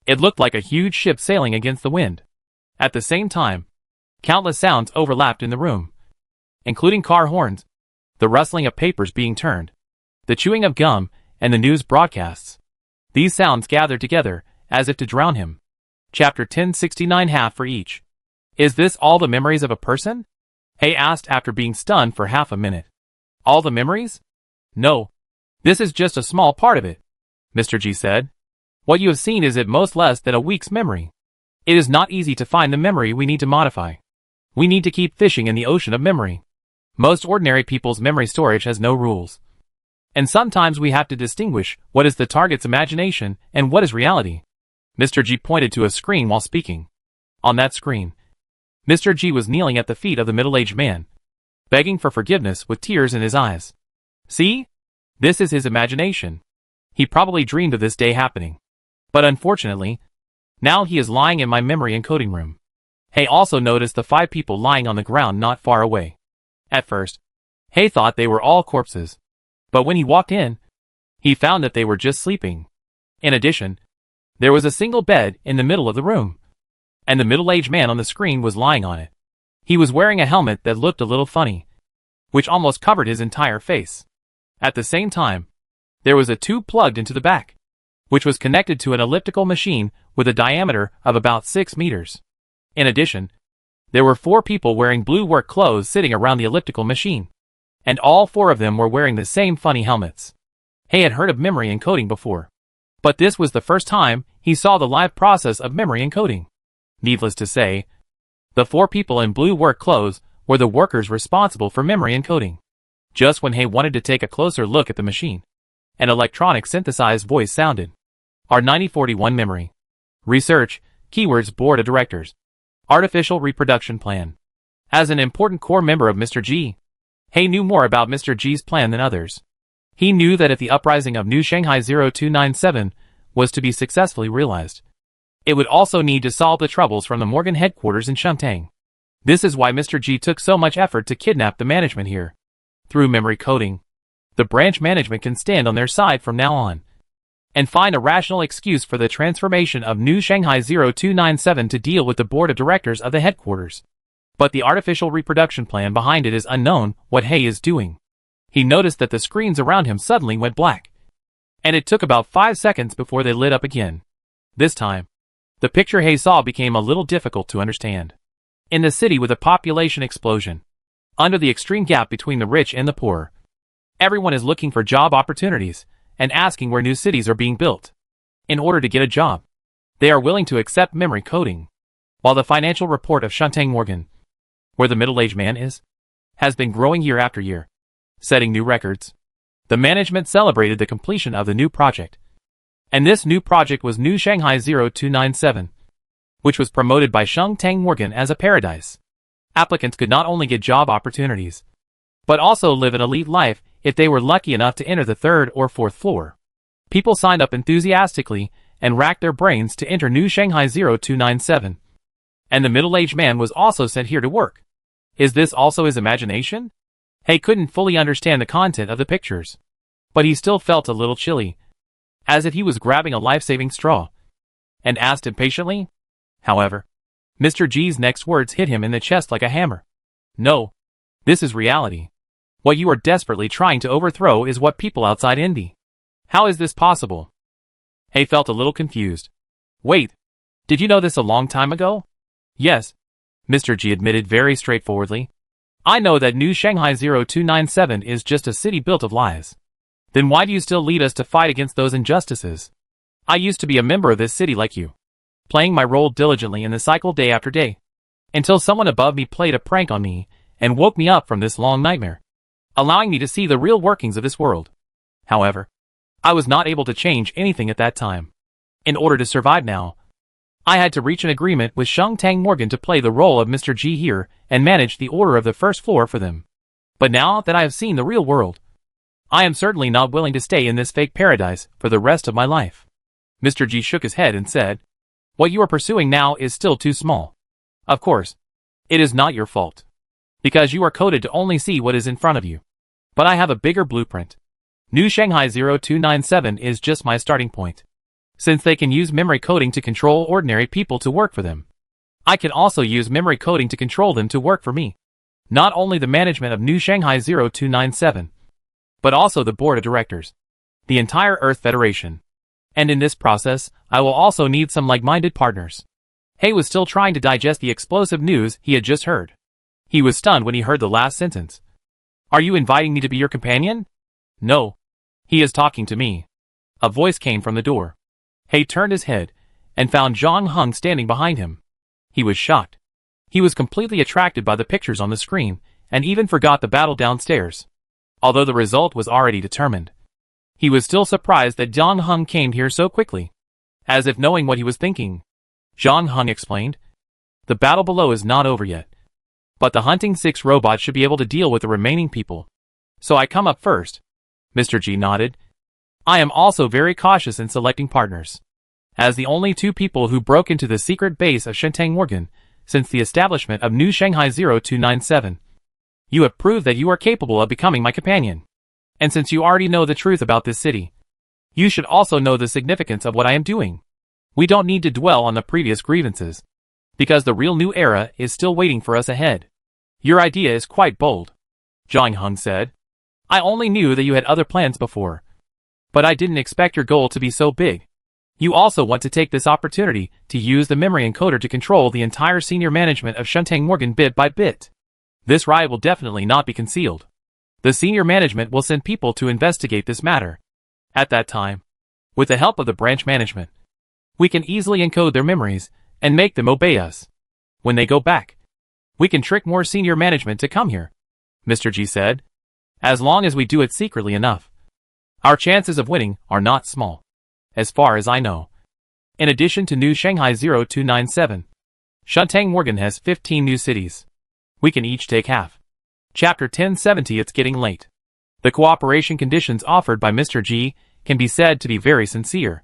It looked like a huge ship sailing against the wind. At the same time, countless sounds overlapped in the room, including car horns, the rustling of papers being turned, the chewing of gum, and the news broadcasts. These sounds gathered together as if to drown him. Chapter 1069 half for each. "Is this all the memories of a person?" Hay asked after being stunned for half a minute. "All the memories? No. This is just a small part of it," Mr. G said. "What you have seen is at most less than a week's memory. It is not easy to find the memory we need to modify. We need to keep fishing in the ocean of memory. Most ordinary people's memory storage has no rules. And sometimes we have to distinguish what is the target's imagination and what is reality." Mr. G pointed to a screen while speaking. On that screen, Mr. G was kneeling at the feet of the middle-aged man, begging for forgiveness with tears in his eyes. See? This is his imagination. He probably dreamed of this day happening. But unfortunately, now he is lying in my memory encoding room. Hay also noticed the 5 people lying on the ground not far away. At first, Hay thought they were all corpses. But when he walked in, he found that they were just sleeping. In addition, there was a single bed in the middle of the room, and the middle-aged man on the screen was lying on it. He was wearing a helmet that looked a little funny, which almost covered his entire face. At the same time, there was a tube plugged into the back, which was connected to an elliptical machine with a diameter of about 6 meters. In addition, there were 4 people wearing blue work clothes sitting around the elliptical machine, and all 4 of them were wearing the same funny helmets. Hay had heard of memory encoding before, but this was the first time he saw the live process of memory encoding. Needless to say, the 4 people in blue work clothes were the workers responsible for memory encoding. Just when Hay wanted to take a closer look at the machine, an electronic synthesized voice sounded. R9041 Memory. Research, Keywords Board of Directors. Artificial Reproduction Plan. As an important core member of Mr. G, Hay knew more about Mr. G's plan than others. He knew that if the uprising of New Shanghai 0297 was to be successfully realized, it would also need to solve the troubles from the Morgan headquarters in Shentang. This is why Mr. G took so much effort to kidnap the management here. Through memory coding, the branch management can stand on their side from now on, and find a rational excuse for the transformation of New Shanghai 0297 to deal with the board of directors of the headquarters. But the artificial reproduction plan behind it is unknown. What Hay is doing. He noticed that the screens around him suddenly went black, and it took about 5 seconds before they lit up again. This time, the picture Hay saw became a little difficult to understand. In the city with a population explosion, under the extreme gap between the rich and the poor, everyone is looking for job opportunities and asking where new cities are being built. In order to get a job, they are willing to accept memory coding. While the financial report of Shentang Morgan, where the middle-aged man is, has been growing year after year, setting new records, the management celebrated the completion of the new project. And this new project was New Shanghai 0297, which was promoted by Shentang Morgan as a paradise. Applicants could not only get job opportunities, but also live an elite life if they were lucky enough to enter the 3rd or 4th floor. People signed up enthusiastically and racked their brains to enter New Shanghai 0297. And the middle-aged man was also sent here to work. Is this also his imagination? Hay couldn't fully understand the content of the pictures, but he still felt a little chilly, as if he was grabbing a life-saving straw, and asked impatiently. However, Mr. G's next words hit him in the chest like a hammer. No, this is reality. What you are desperately trying to overthrow is what people outside envy. How is this possible? Hay felt a little confused. Wait, did you know this a long time ago? Yes, Mr. G admitted very straightforwardly. I know that New Shanghai 0297 is just a city built of lies. Then why do you still lead us to fight against those injustices? I used to be a member of this city like you, playing my role diligently in the cycle day after day, until someone above me played a prank on me and woke me up from this long nightmare, allowing me to see the real workings of this world. However, I was not able to change anything at that time. In order to survive now, I had to reach an agreement with Shentang Morgan to play the role of Mr. G here and manage the order of the 1st floor for them. But now that I have seen the real world, I am certainly not willing to stay in this fake paradise for the rest of my life. Mr. G shook his head and said, what you are pursuing now is still too small. Of course, it is not your fault, because you are coded to only see what is in front of you. But I have a bigger blueprint. New Shanghai 0297 is just my starting point. Since they can use memory coding to control ordinary people to work for them, I can also use memory coding to control them to work for me. Not only the management of New Shanghai 0297, but also the board of directors, the entire Earth Federation. And in this process, I will also need some like-minded partners. Hay was still trying to digest the explosive news he had just heard. He was stunned when he heard the last sentence. Are you inviting me to be your companion? No. He is talking to me. A voice came from the door. Hay turned his head and found Zhang Heng standing behind him. He was shocked. He was completely attracted by the pictures on the screen and even forgot the battle downstairs. Although the result was already determined, he was still surprised that Zhang Heng came here so quickly. As if knowing what he was thinking, Zhang Heng explained, The battle below is not over yet. But the hunting 6 robots should be able to deal with the remaining people. So I come up first. Mr. G nodded. I am also very cautious in selecting partners. As the only 2 people who broke into the secret base of Shentang Morgan since the establishment of New Shanghai 0297, you have proved that you are capable of becoming my companion. And since you already know the truth about this city, you should also know the significance of what I am doing. We don't need to dwell on the previous grievances, because the real new era is still waiting for us ahead. Your idea is quite bold, Zhang Heng said. I only knew that you had other plans before, but I didn't expect your goal to be so big. You also want to take this opportunity to use the memory encoder to control the entire senior management of Shentang Morgan bit by bit. This riot will definitely not be concealed. The senior management will send people to investigate this matter. At that time, with the help of the branch management, we can easily encode their memories and make them obey us. When they go back, we can trick more senior management to come here, Mr. G said. As long as we do it secretly enough, our chances of winning are not small, as far as I know. In addition to New Shanghai 0297, Shentang Morgan has 15 new cities. We can each take half. Chapter 1070. It's getting late. The cooperation conditions offered by Mr. G can be said to be very sincere,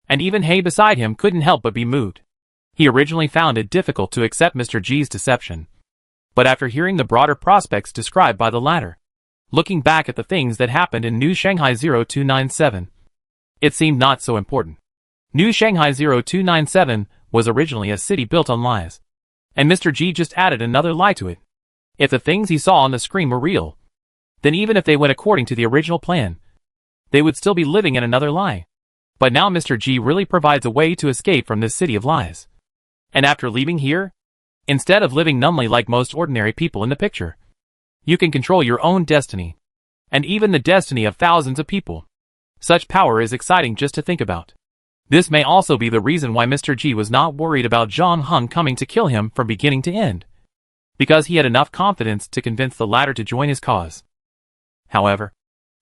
and even Hay beside him couldn't help but be moved. He originally found it difficult to accept Mr. G's deception, but after hearing the broader prospects described by the latter, looking back at the things that happened in New Shanghai 0297, it seemed not so important. New Shanghai 0297 was originally a city built on lies, and Mr. G just added another lie to it. If the things he saw on the screen were real, then even if they went according to the original plan, they would still be living in another lie. But now Mr. G really provides a way to escape from this city of lies. And after leaving here, instead of living numbly like most ordinary people in the picture, you can control your own destiny, and even the destiny of thousands of people. Such power is exciting just to think about. This may also be the reason why Mr. G was not worried about Zhang Heng coming to kill him from beginning to end, because he had enough confidence to convince the latter to join his cause. However,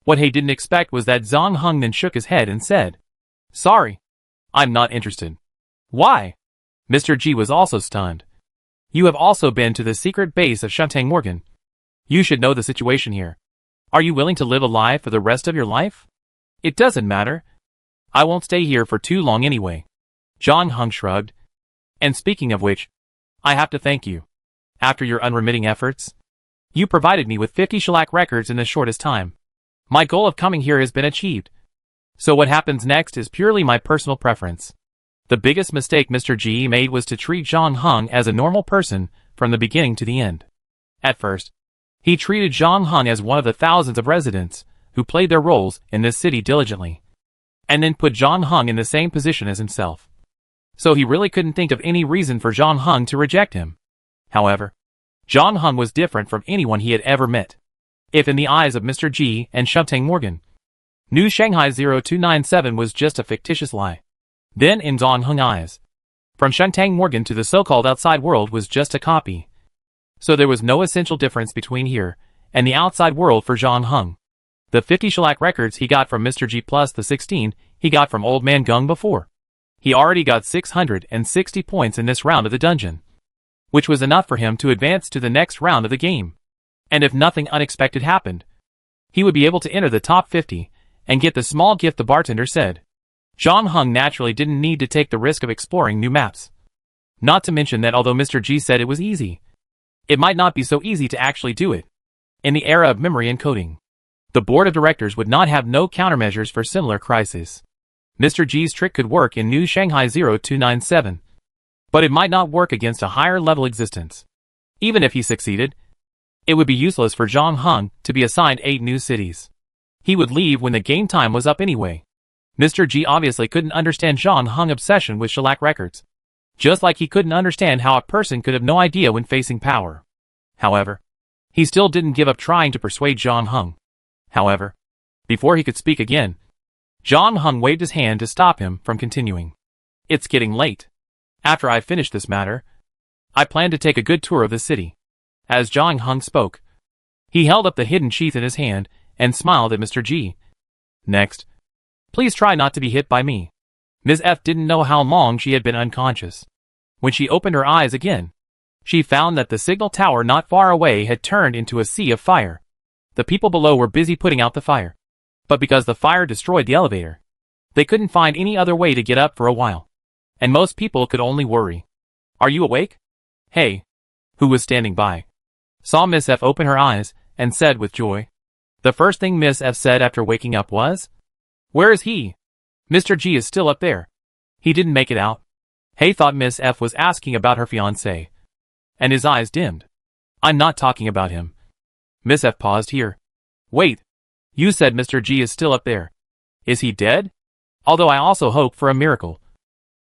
what He didn't expect was that Zhang Heng then shook his head and said, "Sorry, I'm not interested." Why? Mr. G was also stunned. You have also been to the secret base of Shentang Morgan. You should know the situation here. Are you willing to live a lie for the rest of your life? It doesn't matter. I won't stay here for too long anyway. Zhang Heng shrugged. And speaking of which, I have to thank you. After your unremitting efforts, you provided me with 50 shellac records in the shortest time. My goal of coming here has been achieved. So what happens next is purely my personal preference. The biggest mistake Mr. G made was to treat Zhang Heng as a normal person from the beginning to the end. At first, he treated Zhang Heng as one of the thousands of residents who played their roles in this city diligently, and then put Zhang Heng in the same position as himself. So he really couldn't think of any reason for Zhang Heng to reject him. However, Zhang Heng was different from anyone he had ever met. If in the eyes of Mr. G and Shentang Morgan, New Shanghai 0297 was just a fictitious lie, then in Zhang Heng's eyes, from Shentang Morgan to the so-called outside world was just a copy. So there was no essential difference between here and the outside world for Zhang Heng. The 50 shellac records he got from Mr. G plus the 16 he got from Old Man Gung before. He already got 660 points in this round of the dungeon, which was enough for him to advance to the next round of the game. And if nothing unexpected happened, he would be able to enter the top 50 and get the small gift the bartender said. Zhang Heng naturally didn't need to take the risk of exploring new maps. Not to mention that although Mr. G said it was easy, it might not be so easy to actually do it. In the era of memory encoding, the board of directors would not have no countermeasures for similar crises. Mr. G's trick could work in New Shanghai 0297, but it might not work against a higher level existence. Even if he succeeded, it would be useless for Zhang Heng to be assigned 8 new cities. He would leave when the game time was up anyway. Mr. G obviously couldn't understand Zhang Heng's obsession with shellac records, just like he couldn't understand how a person could have no idea when facing power. However, he still didn't give up trying to persuade Zhang Heng. However, before he could speak again, Zhang Heng waved his hand to stop him from continuing. It's getting late. After I finish this matter, I plan to take a good tour of the city. As Zhang Heng spoke, he held up the hidden sheath in his hand and smiled at Mr. G. Next, please try not to be hit by me. Ms. F didn't know how long she had been unconscious. When she opened her eyes again, She found that the signal tower not far away had turned into a sea of fire. The people below were busy putting out the fire. But because the fire destroyed the elevator, they couldn't find any other way to get up for a while. And most people could only worry. "Are you awake?" Hay, who was standing by, saw Miss F open her eyes and said with joy. The first thing Miss F said after waking up was, "Where is he? Mr. G is still up there. He didn't make it out." Hay thought Miss F was asking about her fiancé, and his eyes dimmed. "I'm not talking about him." Miss F paused here. "Wait. You said Mr. G is still up there. Is he dead? Although I also hope for a miracle.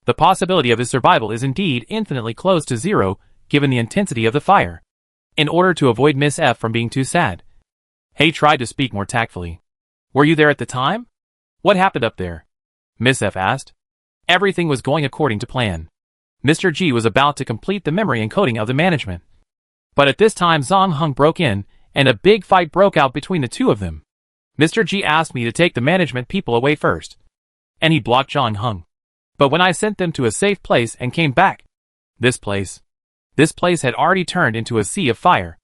The possibility of his survival is indeed infinitely close to zero, given the intensity of the fire." In order to avoid Miss F from being too sad, Hay tried to speak more tactfully. "Were you there at the time? What happened up there?" Miss F asked. Everything was going according to plan. Mr. G was about to complete the memory encoding of the management. But at this time Zhang Heng broke in, and a big fight broke out between the two of them. Mr. G asked me to take the management people away first, and he blocked Zhang Heng. But when I sent them to a safe place and came back, this place had already turned into a sea of fire.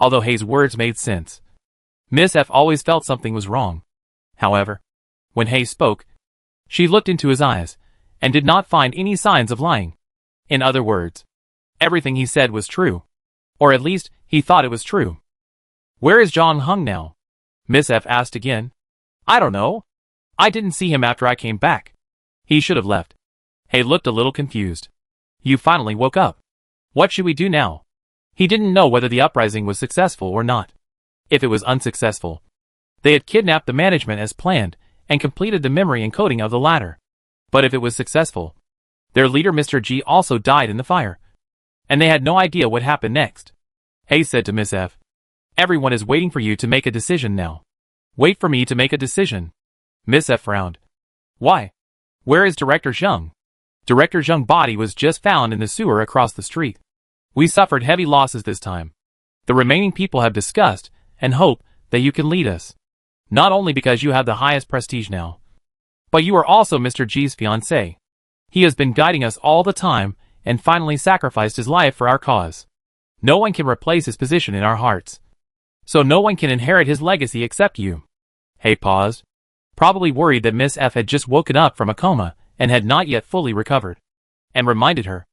Although Hay's words made sense, Miss F always felt something was wrong. However, when Hay spoke, she looked into his eyes, and did not find any signs of lying. In other words, everything he said was true. Or at least, he thought it was true. "Where is Zhang Heng now?" Miss F asked again. "I don't know. I didn't see him after I came back. He should have left." Hay looked a little confused. "You finally woke up. What should we do now?" He didn't know whether the uprising was successful or not. If it was unsuccessful, they had kidnapped the management as planned, and completed the memory encoding of the latter. But if it was successful, their leader Mr. G also died in the fire, and they had no idea what happened next. Hay said to Miss F, "Everyone is waiting for you to make a decision now." "Wait for me to make a decision?" Miss F frowned. "Why? Where is Director Zheng?" Director Zheng's body was just found in the sewer across the street. "We suffered heavy losses this time. The remaining people have discussed and hope that you can lead us. Not only because you have the highest prestige now, but you are also Mr. G's fiancé. He has been guiding us all the time and finally sacrificed his life for our cause. No one can replace his position in our hearts. So no one can inherit his legacy except you." Hay paused, probably worried that Miss F had just woken up from a coma and had not yet fully recovered, and reminded her,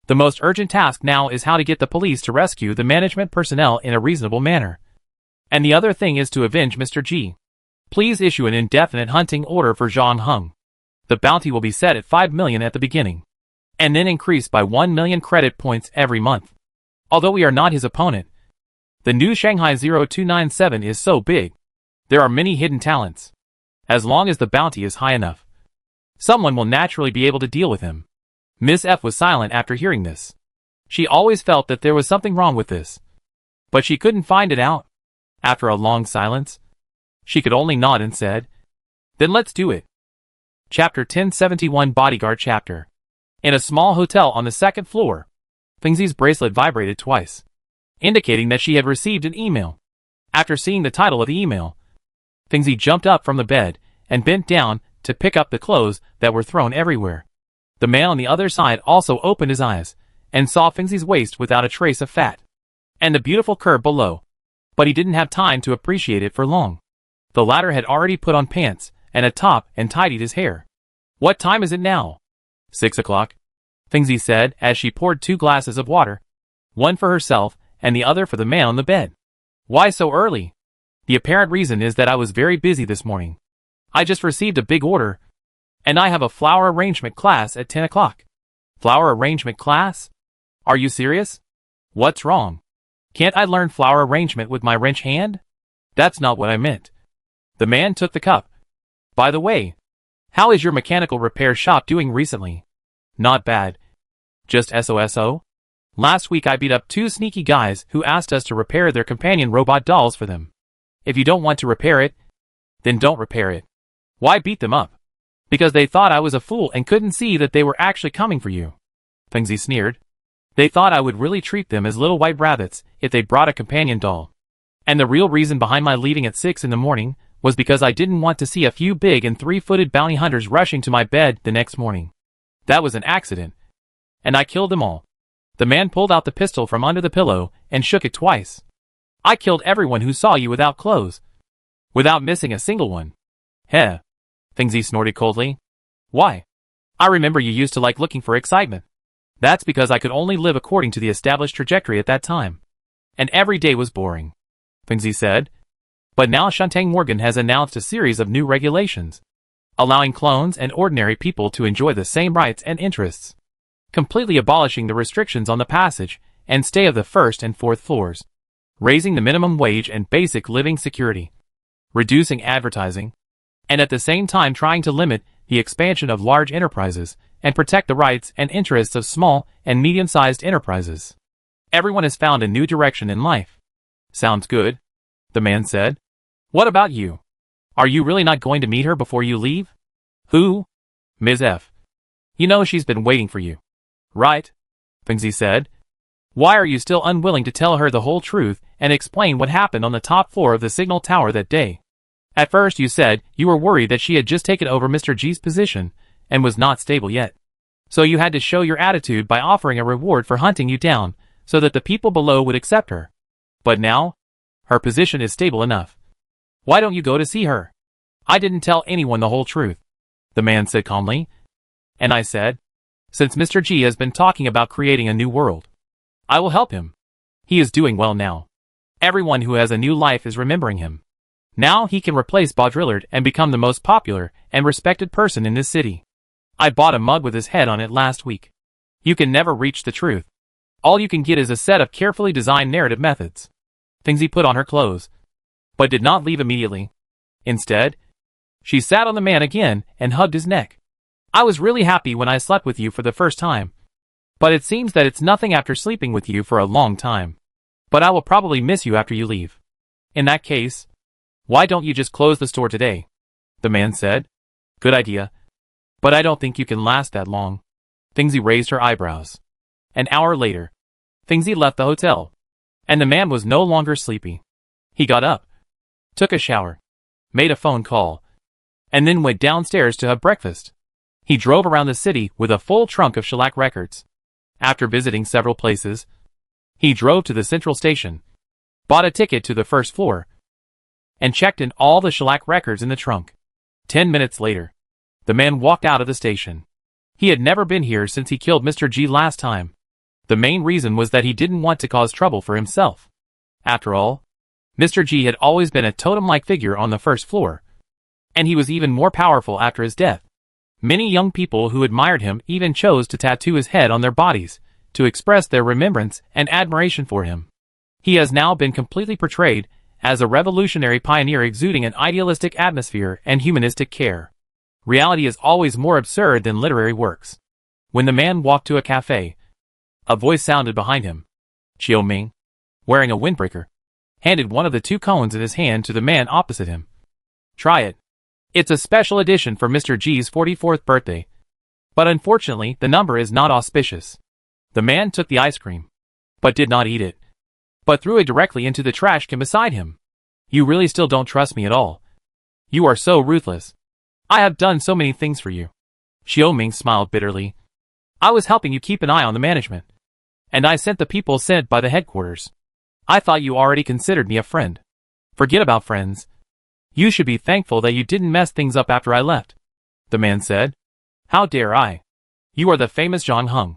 "The most urgent task now is how to get the police to rescue the management personnel in a reasonable manner. And the other thing is to avenge Mr. G. Please issue an indefinite hunting order for Zhang Heng. The bounty will be set at 5 million at the beginning, and then increased by 1 million credit points every month. Although we are not his opponent, the new Shanghai 0297 is so big. There are many hidden talents. As long as the bounty is high enough, someone will naturally be able to deal with him." Miss F was silent after hearing this. She always felt that there was something wrong with this, but she couldn't find it out. After a long silence, she could only nod and said, "Then let's do it." Chapter 1071 Bodyguard Chapter. In a small hotel on the second floor, Fengzi's bracelet vibrated twice, indicating that she had received an email. After seeing the title of the email, Fengzi jumped up from the bed and bent down to pick up the clothes that were thrown everywhere. The man on the other side also opened his eyes and saw Fengzi's waist without a trace of fat, and the beautiful curve below, but he didn't have time to appreciate it for long. The latter had already put on pants and a top and tidied his hair. "What time is it now?" 6 o'clock, Fengzi said as she poured 2 glasses of water, one for herself and the other for the man on the bed. "Why so early?" "The apparent reason is that I was very busy this morning. I just received a big order, and I have a flower arrangement class at 10 o'clock. "Flower arrangement class? Are you serious? What's wrong? Can't I learn flower arrangement with my wrench hand?" "That's not what I meant." The man took the cup. "By the way, how is your mechanical repair shop doing recently?" "Not bad. Just SOSO. Last week I beat up 2 sneaky guys who asked us to repair their companion robot dolls for them. If you don't want to repair it, then don't repair it." "Why beat them up?" "Because they thought I was a fool and couldn't see that they were actually coming for you." Fengzi sneered. "They thought I would really treat them as little white rabbits if they brought a companion doll. And the real reason behind my leaving at 6 in the morning was because I didn't want to see a few big and 3-footed bounty hunters rushing to my bed the next morning. That was an accident, and I killed them all." The man pulled out the pistol from under the pillow and shook it twice. I killed everyone who saw you without clothes. Without missing a single one. Heh. Fengzi snorted coldly. Why? I remember you used to like looking for excitement. That's because I could only live according to the established trajectory at that time. And every day was boring. Fengzi said. But now Shantang Morgan has announced a series of new regulations, allowing clones and ordinary people to enjoy the same rights and interests, completely abolishing the restrictions on the passage and stay of the first and fourth floors, raising the minimum wage and basic living security, reducing advertising, and at the same time trying to limit the expansion of large enterprises and protect the rights and interests of small and medium-sized enterprises. Everyone has found a new direction in life. Sounds good, the man said. What about you? Are you really not going to meet her before you leave? Who? Ms. F. You know she's been waiting for you. Right? Fengzi said. Why are you still unwilling to tell her the whole truth and explain what happened on the top floor of the signal tower that day? At first you said you were worried that she had just taken over Mr. G's position and was not stable yet. So you had to show your attitude by offering a reward for hunting you down so that the people below would accept her. But now, her position is stable enough. Why don't you go to see her? I didn't tell anyone the whole truth, the man said calmly. And I said, since Mr. G has been talking about creating a new world, I will help him. He is doing well now. Everyone who has a new life is remembering him. Now he can replace Baudrillard and become the most popular and respected person in this city. I bought a mug with his head on it last week. You can never reach the truth. All you can get is a set of carefully designed narrative methods. Fengzi put on her clothes, but did not leave immediately. Instead, she sat on the man again and hugged his neck. I was really happy when I slept with you for the first time. But it seems that it's nothing after sleeping with you for a long time. But I will probably miss you after you leave. In that case, why don't you just close the store today? The man said. Good idea. But I don't think you can last that long. Fengzi raised her eyebrows. An hour later, Fengzi left the hotel, and the man was no longer sleepy. He got up, took a shower, made a phone call, and then went downstairs to have breakfast. He drove around the city with a full trunk of shellac records. After visiting several places, he drove to the central station, bought a ticket to the first floor, and checked in all the shellac records in the trunk. 10 minutes later, the man walked out of the station. He had never been here since he killed Mr. G last time. The main reason was that he didn't want to cause trouble for himself. After all, Mr. G had always been a totem-like figure on the first floor, and he was even more powerful after his death. Many young people who admired him even chose to tattoo his head on their bodies to express their remembrance and admiration for him. He has now been completely portrayed as a revolutionary pioneer exuding an idealistic atmosphere and humanistic care. Reality is always more absurd than literary works. When the man walked to a cafe, a voice sounded behind him. Xiao Ming, wearing a windbreaker, handed one of the 2 cones in his hand to the man opposite him. Try it. It's a special edition for Mr. G's 44th birthday. But unfortunately, the number is not auspicious. The man took the ice cream, but did not eat it, but threw it directly into the trash can beside him. You really still don't trust me at all. You are so ruthless. I have done so many things for you. Xiao Ming smiled bitterly. I was helping you keep an eye on the management, and I sent the people sent by the headquarters. I thought you already considered me a friend. Forget about friends. You should be thankful that you didn't mess things up after I left, the man said. How dare I? You are the famous Zhang Heng.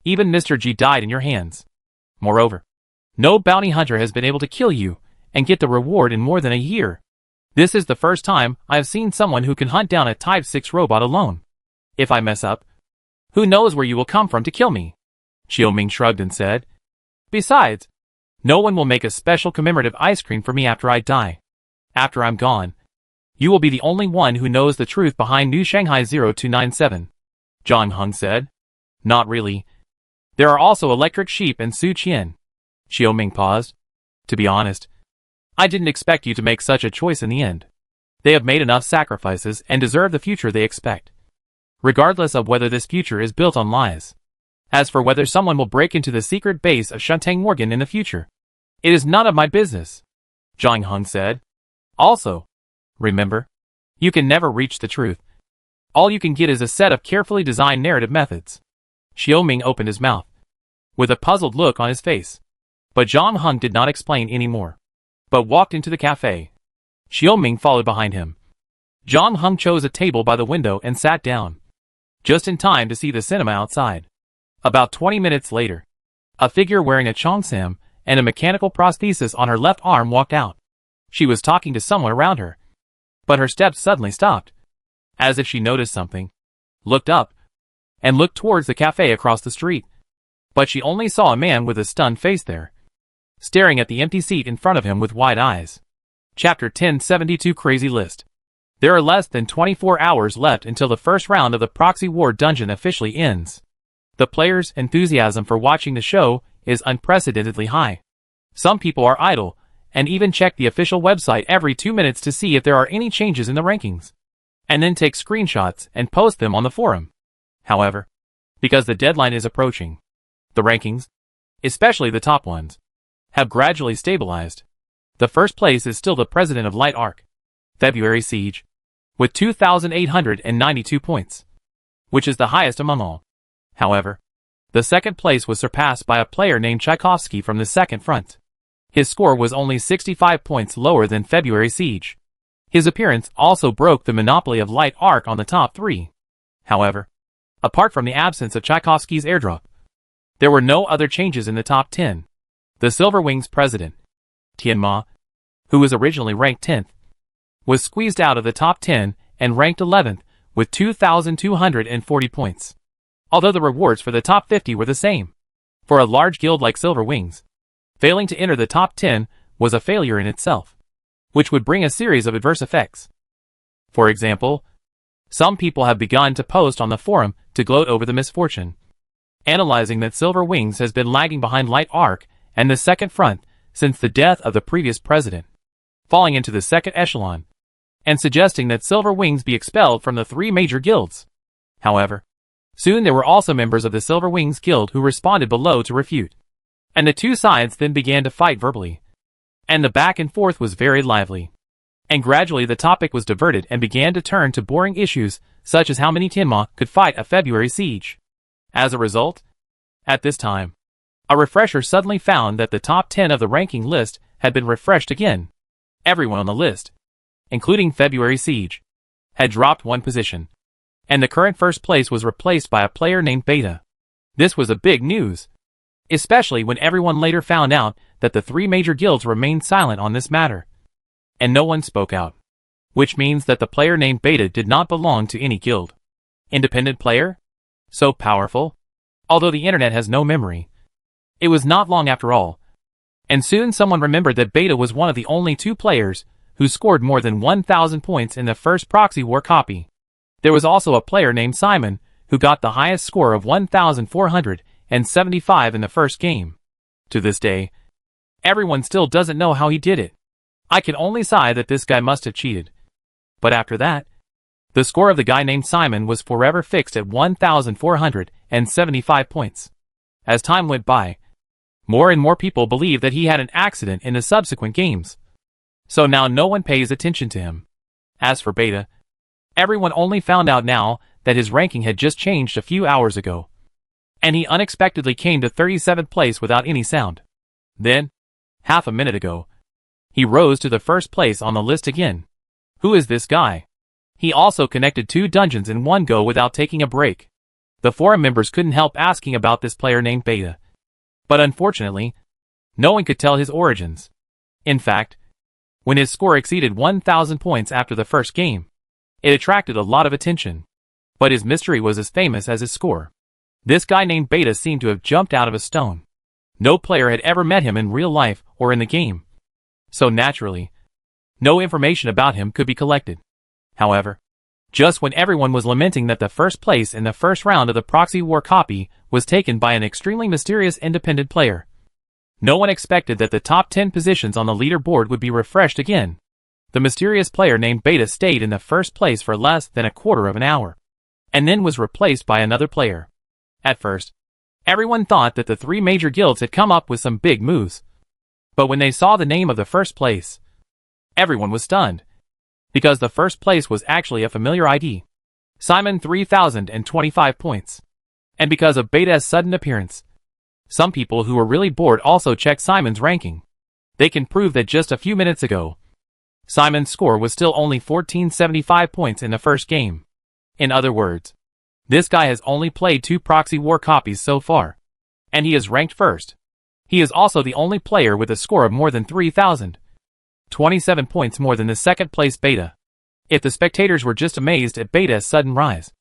Even Mr. G died in your hands. Moreover, no bounty hunter has been able to kill you and get the reward in more than a year. This is the first time I have seen someone who can hunt down a Type 6 robot alone. If I mess up, who knows where you will come from to kill me? Xiao Ming shrugged and said. Besides, no one will make a special commemorative ice cream for me after I die. After I'm gone, you will be the only one who knows the truth behind New Shanghai 0297. Zhang Heng said. Not really. There are also Electric Sheep and Su Qian. Xiao Ming paused. To be honest, I didn't expect you to make such a choice in the end. They have made enough sacrifices and deserve the future they expect, regardless of whether this future is built on lies. As for whether someone will break into the secret base of Shantang Morgan in the future, it is none of my business, Zhang Heng said. Also, remember, you can never reach the truth. All you can get is a set of carefully designed narrative methods. Xiao Ming opened his mouth. with a puzzled look on his face. But Zhang Heng did not explain any more, but walked into the cafe. Xiao Ming followed behind him. Zhang Heng chose a table by the window and sat down, just in time to see the cinema outside. About 20 minutes later, a figure wearing a cheongsam and a mechanical prosthesis on her left arm walked out. She was talking to someone around her, but her steps suddenly stopped, as if she noticed something, looked up, and looked towards the cafe across the street. But she only saw a man with a stunned face there, staring at the empty seat in front of him with wide eyes. Chapter 1072 Crazy List. There are less than 24 hours left until the first round of the Proxy War Dungeon officially ends. The players' enthusiasm for watching the show is unprecedentedly high. Some people are idle, and even check the official website every 2 minutes to see if there are any changes in the rankings, and then take screenshots and post them on the forum. However, because the deadline is approaching, the rankings, especially the top ones, have gradually stabilized. The first place is still the president of Light Arc, February Siege, with 2,892 points, which is the highest among all. However, the second place was surpassed by a player named Tchaikovsky from the second front. His score was only 65 points lower than February Siege. His appearance also broke the monopoly of Light Arc on the top 3. However, apart from the absence of Tchaikovsky's airdrop, there were no other changes in the top 10. The Silver Wings president, Tian Ma, who was originally ranked 10th, was squeezed out of the top 10 and ranked 11th with 2,240 points. Although the rewards for the top 50 were the same. For a large guild like Silver Wings, failing to enter the top 10 was a failure in itself, which would bring a series of adverse effects. For example, some people have begun to post on the forum to gloat over the misfortune, analyzing that Silver Wings has been lagging behind Light Arc and the second front since the death of the previous president, falling into the second echelon, and suggesting that Silver Wings be expelled from the 3 major guilds. However, soon there were also members of the Silver Wings Guild who responded below to refute, and the two sides then began to fight verbally, and the back and forth was very lively. And gradually the topic was diverted and began to turn to boring issues such as how many Tianma could fight a February siege. As a result, at this time, a refresher suddenly found that the top 10 of the ranking list had been refreshed again. Everyone on the list, including February Siege, had dropped 1 position, and the current first place was replaced by a player named Beta. This was a big news, especially when everyone later found out that the 3 major guilds remained silent on this matter, and no one spoke out, which means that the player named Beta did not belong to any guild. Independent player? So powerful? Although the internet has no memory. It was not long after all, and soon someone remembered that Beta was one of the only 2 players who scored more than 1,000 points in the first Proxy War copy. There was also a player named Simon who got the highest score of 1,475 in the first game. To this day, everyone still doesn't know how he did it. I can only sigh that this guy must have cheated. But after that, the score of the guy named Simon was forever fixed at 1,475 points. As time went by, more and more people believed that he had an accident in the subsequent games. So now no one pays attention to him. As for Beta, everyone only found out now that his ranking had just changed a few hours ago, and he unexpectedly came to 37th place without any sound. Then, half a minute ago, he rose to the first place on the list again. Who is this guy? He also connected 2 dungeons in one go without taking a break. The forum members couldn't help asking about this player named Beta, but unfortunately, no one could tell his origins. In fact, when his score exceeded 1,000 points after the first game, it attracted a lot of attention. But his mystery was as famous as his score. This guy named Beta seemed to have jumped out of a stone. No player had ever met him in real life or in the game. So naturally, no information about him could be collected. However, just when everyone was lamenting that the first place in the first round of the Proxy War copy was taken by an extremely mysterious independent player, no one expected that the top 10 positions on the leaderboard would be refreshed again. The mysterious player named Beta stayed in the first place for less than a quarter of an hour, and then was replaced by another player. At first, everyone thought that the 3 major guilds had come up with some big moves. But when they saw the name of the first place, everyone was stunned, because the first place was actually a familiar ID. Simon 3,025 points. And because of Beta's sudden appearance, Some people who were really bored also checked Simon's ranking. They can prove that just a few minutes ago, Simon's score was still only 1475 points in the first game. In other words, this guy has only played 2 proxy war copies so far, and he is ranked first. He is also the only player with a score of more than 3,027 points more than the second place beta. If the spectators were just amazed at beta's sudden rise,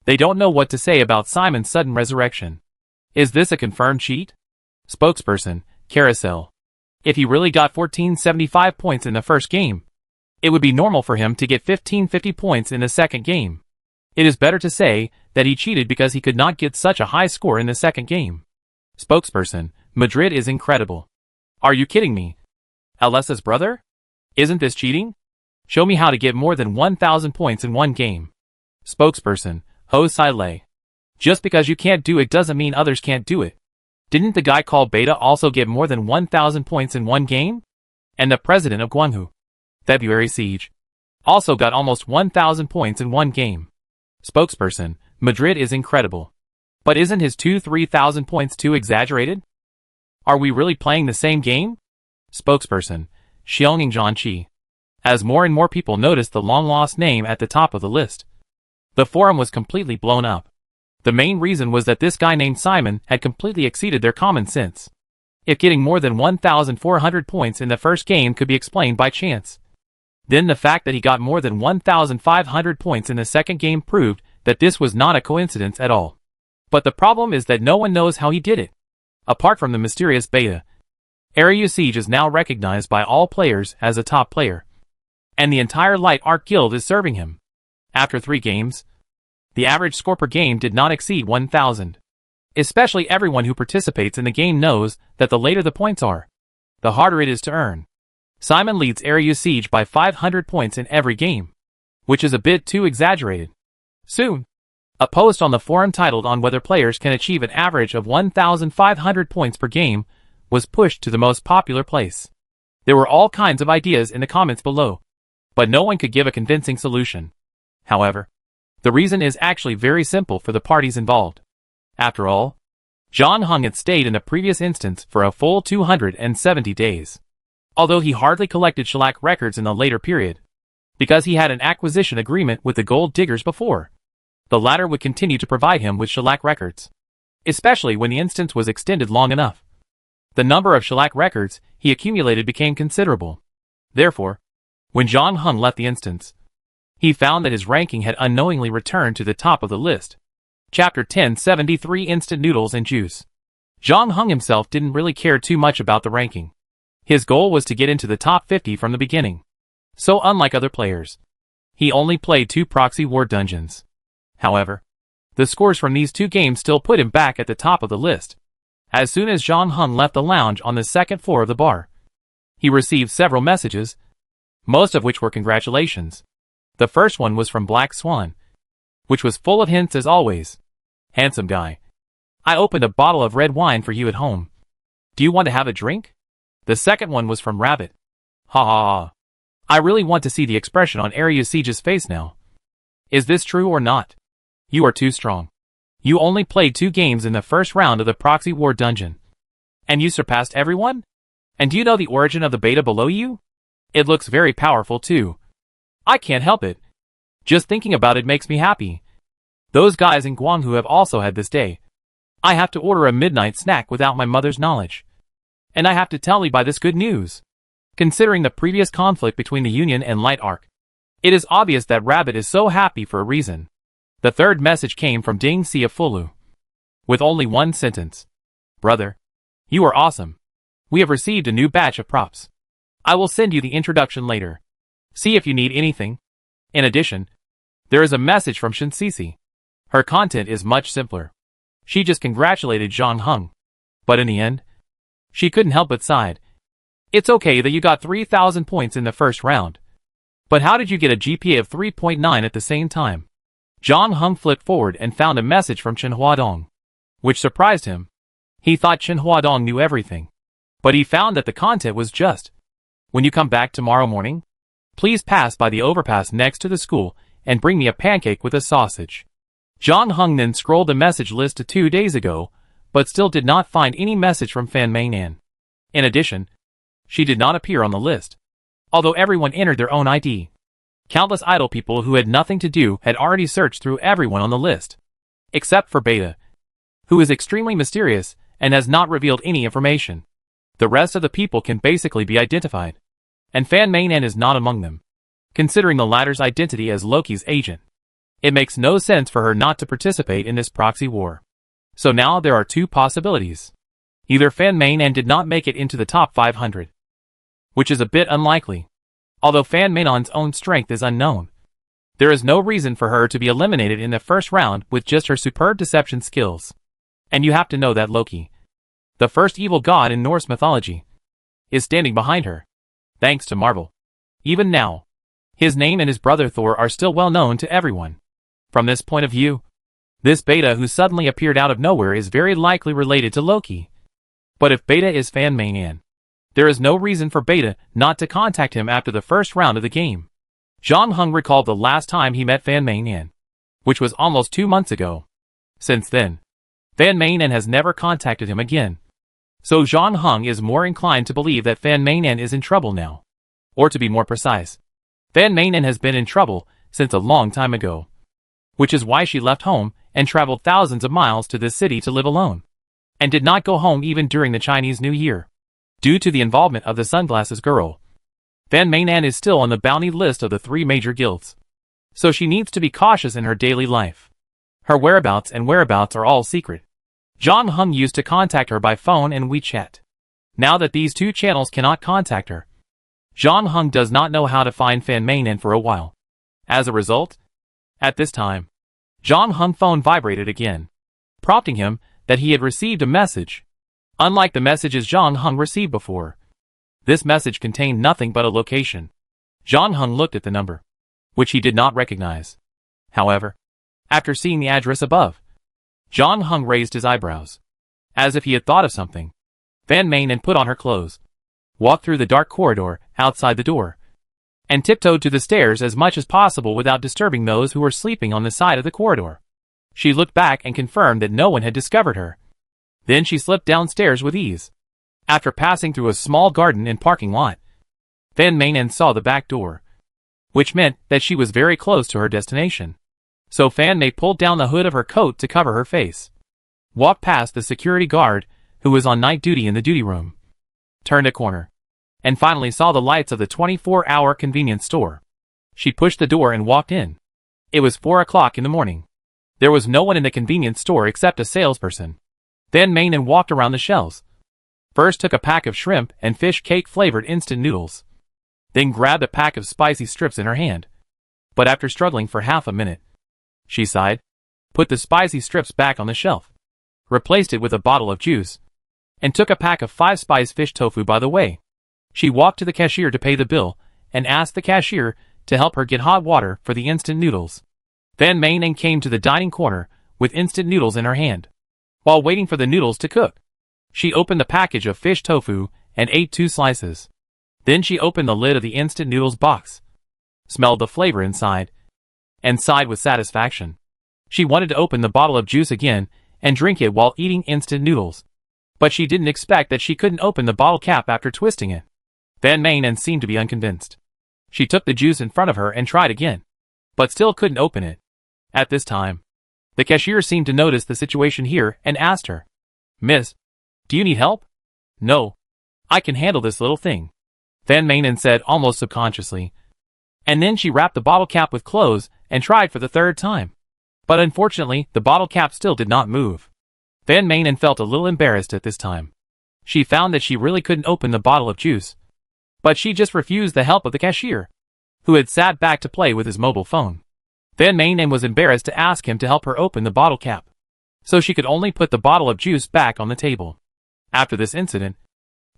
they don't know what to say about Simon's sudden resurrection. Is this a confirmed cheat? Spokesperson, Carousel. If he really got 1475 points in the first game, it would be normal for him to get 1550 points in the second game. It is better to say that he cheated because he could not get such a high score in the second game. Spokesperson, Madrid is incredible. Are you kidding me? Alessa's brother? Isn't this cheating? Show me how to get more than 1,000 points in one game. Spokesperson, Ho Sai. Just because you can't do it doesn't mean others can't do it. Didn't the guy called Beta also get more than 1,000 points in one game? And the president of Guangzhou, February Siege, also got almost 1,000 points in one game. Spokesperson, Madrid is incredible. But isn't his 2,000-3,000 points too exaggerated? Are we really playing the same game? Spokesperson, Xiongning Zhanqi. As more and more people noticed the long-lost name at the top of the list, the forum was completely blown up. The main reason was that this guy named Simon had completely exceeded their common sense. If getting more than 1,400 points in the first game could be explained by chance, then the fact that he got more than 1,500 points in the second game proved that this was not a coincidence at all. But the problem is that no one knows how he did it. Apart from the mysterious Beta, Area Siege is now recognized by all players as a top player, and the entire Light Arc Guild is serving him. After 3 games, the average score per game did not exceed 1,000. Especially everyone who participates in the game knows that the later the points are, the harder it is to earn. Simon leads Area Siege by 500 points in every game, which is a bit too exaggerated. Soon, a post on the forum titled on whether players can achieve an average of 1,500 points per game was pushed to the most popular place. There were all kinds of ideas in the comments below, but no one could give a convincing solution. However, the reason is actually very simple for the parties involved. After all, John Hung had stayed in the previous instance for a full 270 days. Although he hardly collected shellac records in the later period, because he had an acquisition agreement with the gold diggers before, the latter would continue to provide him with shellac records, especially when the instance was extended long enough. The number of shellac records he accumulated became considerable. Therefore, when John Hung left the instance, he found that his ranking had unknowingly returned to the top of the list. Chapter 1073 Instant Noodles and Juice. John Hung himself didn't really care too much about the ranking. His goal was to get into the top 50 from the beginning. So unlike other players, he only played 2 proxy war dungeons. However, the scores from these 2 games still put him back at the top of the list. As soon as John Hung left the lounge on the second floor of the bar, he received several messages, most of which were congratulations. The first one was from Black Swan, which was full of hints as always. Handsome guy. I opened a bottle of red wine for you at home. Do you want to have a drink? The second one was from Rabbit. Ha ha ha. I really want to see the expression on Area Siege's face now. Is this true or not? You are too strong. You only played 2 games in the first round of the proxy war dungeon, and you surpassed everyone? And do you know the origin of the beta below you? It looks very powerful too. I can't help it. Just thinking about it makes me happy. Those guys in Guangzhou have also had this day. I have to order a midnight snack without my mother's knowledge. And I have to tell Li this good news. Considering the previous conflict between the Union and Light Arc, it is obvious that Rabbit is so happy for a reason. The third message came from Ding Xiafulu, with only 1 sentence. Brother, you are awesome. We have received a new batch of props. I will send you the introduction later. See if you need anything. In addition, there is a message from Shinsisi. Her content is much simpler. She just congratulated Zhang Hung. But in the end, she couldn't help but sighed. It's okay that you got 3,000 points in the first round. But how did you get a GPA of 3.9 at the same time? Zhang Hung flipped forward and found a message from Chen Huadong, which surprised him. He thought Chen Huadong knew everything. But he found that the content was just, when you come back tomorrow morning, please pass by the overpass next to the school and bring me a pancake with a sausage. Zhang Hung then scrolled the message list to 2 days ago, but still did not find any message from Fan Meinan. In addition, she did not appear on the list, although everyone entered their own ID. Countless idle people who had nothing to do had already searched through everyone on the list, except for Beta, who is extremely mysterious and has not revealed any information. The rest of the people can basically be identified, and Fan Meinan is not among them, considering the latter's identity as Loki's agent. It makes no sense for her not to participate in this proxy war. So now there are two possibilities. Either Fan Meinan did not make it into the top 500, which is a bit unlikely, although Fan Meinan's own strength is unknown. There is no reason for her to be eliminated in the first round with just her superb deception skills. And you have to know that Loki, the first evil god in Norse mythology, is standing behind her, thanks to Marvel. Even now, his name and his brother Thor are still well known to everyone. From this point of view, this Beta who suddenly appeared out of nowhere is very likely related to Loki. But if Beta is Fan Meinan, there is no reason for Beta not to contact him after the first round of the game. Zhang Heng recalled the last time he met Fan Meinan, which was almost 2 months ago. Since then, Fan Meinan has never contacted him again. So Zhang Heng is more inclined to believe that Fan Meinan is in trouble now. Or to be more precise, Fan Meinan has been in trouble since a long time ago, which is why she left home and traveled thousands of miles to this city to live alone, and did not go home even during the Chinese New Year. Due to the involvement of the sunglasses girl, Fan Meinan is still on the bounty list of the 3 major guilds, so she needs to be cautious in her daily life. Her whereabouts are all secret. Zhang Heng used to contact her by phone and WeChat. Now that these 2 channels cannot contact her, Zhang Heng does not know how to find Fan Meinan for a while. As a result, at this time, Zhang Heng's phone vibrated again, prompting him that he had received a message. Unlike the messages Zhang Heng received before, this message contained nothing but a location. Zhang Heng looked at the number, which he did not recognize. However, after seeing the address above, Zhang Heng raised his eyebrows, as if he had thought of something. Fan Meinan put on her clothes, walked through the dark corridor outside the door, and tiptoed to the stairs as much as possible without disturbing those who were sleeping on the side of the corridor. She looked back and confirmed that no one had discovered her. Then she slipped downstairs with ease. After passing through a small garden and parking lot, Fan Meinan saw the back door, which meant that she was very close to her destination. So Fan Mei pulled down the hood of her coat to cover her face, walked past the security guard who was on night duty in the duty room, turned a corner, and finally saw the lights of the 24-hour convenience store. She pushed the door and walked in. It was 4 o'clock in the morning. There was no one in the convenience store except a salesperson. Fan Meinan walked around the shelves. First took a pack of shrimp and fish cake flavored instant noodles. Then grabbed a pack of spicy strips in her hand. But after struggling for half a minute, she sighed, put the spicy strips back on the shelf, replaced it with a bottle of juice, and took a pack of 5-spice fish tofu by the way. She walked to the cashier to pay the bill and asked the cashier to help her get hot water for the instant noodles. Fan Meinan came to the dining corner with instant noodles in her hand. While waiting for the noodles to cook, she opened the package of fish tofu and ate 2 slices. Then she opened the lid of the instant noodles box, smelled the flavor inside, and sighed with satisfaction. She wanted to open the bottle of juice again and drink it while eating instant noodles, but she didn't expect that she couldn't open the bottle cap after twisting it. Fan Meinan seemed to be unconvinced. She took the juice in front of her and tried again, but still couldn't open it. At this time, the cashier seemed to notice the situation here and asked her, "Miss, do you need help?" "No, I can handle this little thing," Fan Meinan said almost subconsciously. And then she wrapped the bottle cap with clothes and tried for the 3rd time. But unfortunately, the bottle cap still did not move. Fan Meinan felt a little embarrassed at this time. She found that she really couldn't open the bottle of juice, but she just refused the help of the cashier, who had sat back to play with his mobile phone. Fan Meinan was embarrassed to ask him to help her open the bottle cap, so she could only put the bottle of juice back on the table. After this incident,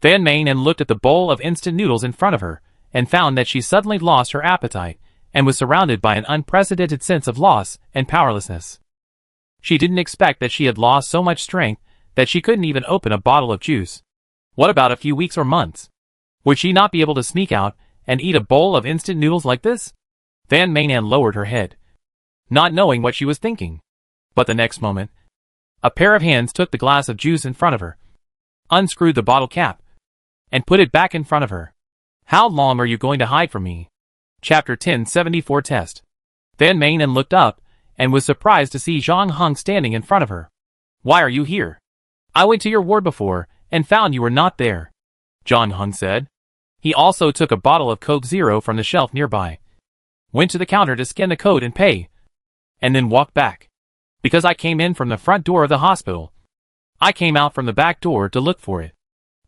Fan Meinan looked at the bowl of instant noodles in front of her and found that she suddenly lost her appetite and was surrounded by an unprecedented sense of loss and powerlessness. She didn't expect that she had lost so much strength that she couldn't even open a bottle of juice. What about a few weeks or months? Would she not be able to sneak out and eat a bowl of instant noodles like this? Fan Meinan lowered her head, not knowing what she was thinking. But the next moment, A pair of hands took the glass of juice in front of her, unscrewed the bottle cap, and put it back in front of her. How long are you going to hide from me? Chapter 1074 Test. Van Manen looked up, and was surprised to see Zhang Heng standing in front of her. Why are you here? I went to your ward before, and found you were not there, Zhang Heng said. He also took a bottle of Coke Zero from the shelf nearby, went to the counter to scan the code and pay, and then walked back. Because I came in from the front door of the hospital. I came out from the back door to look for it.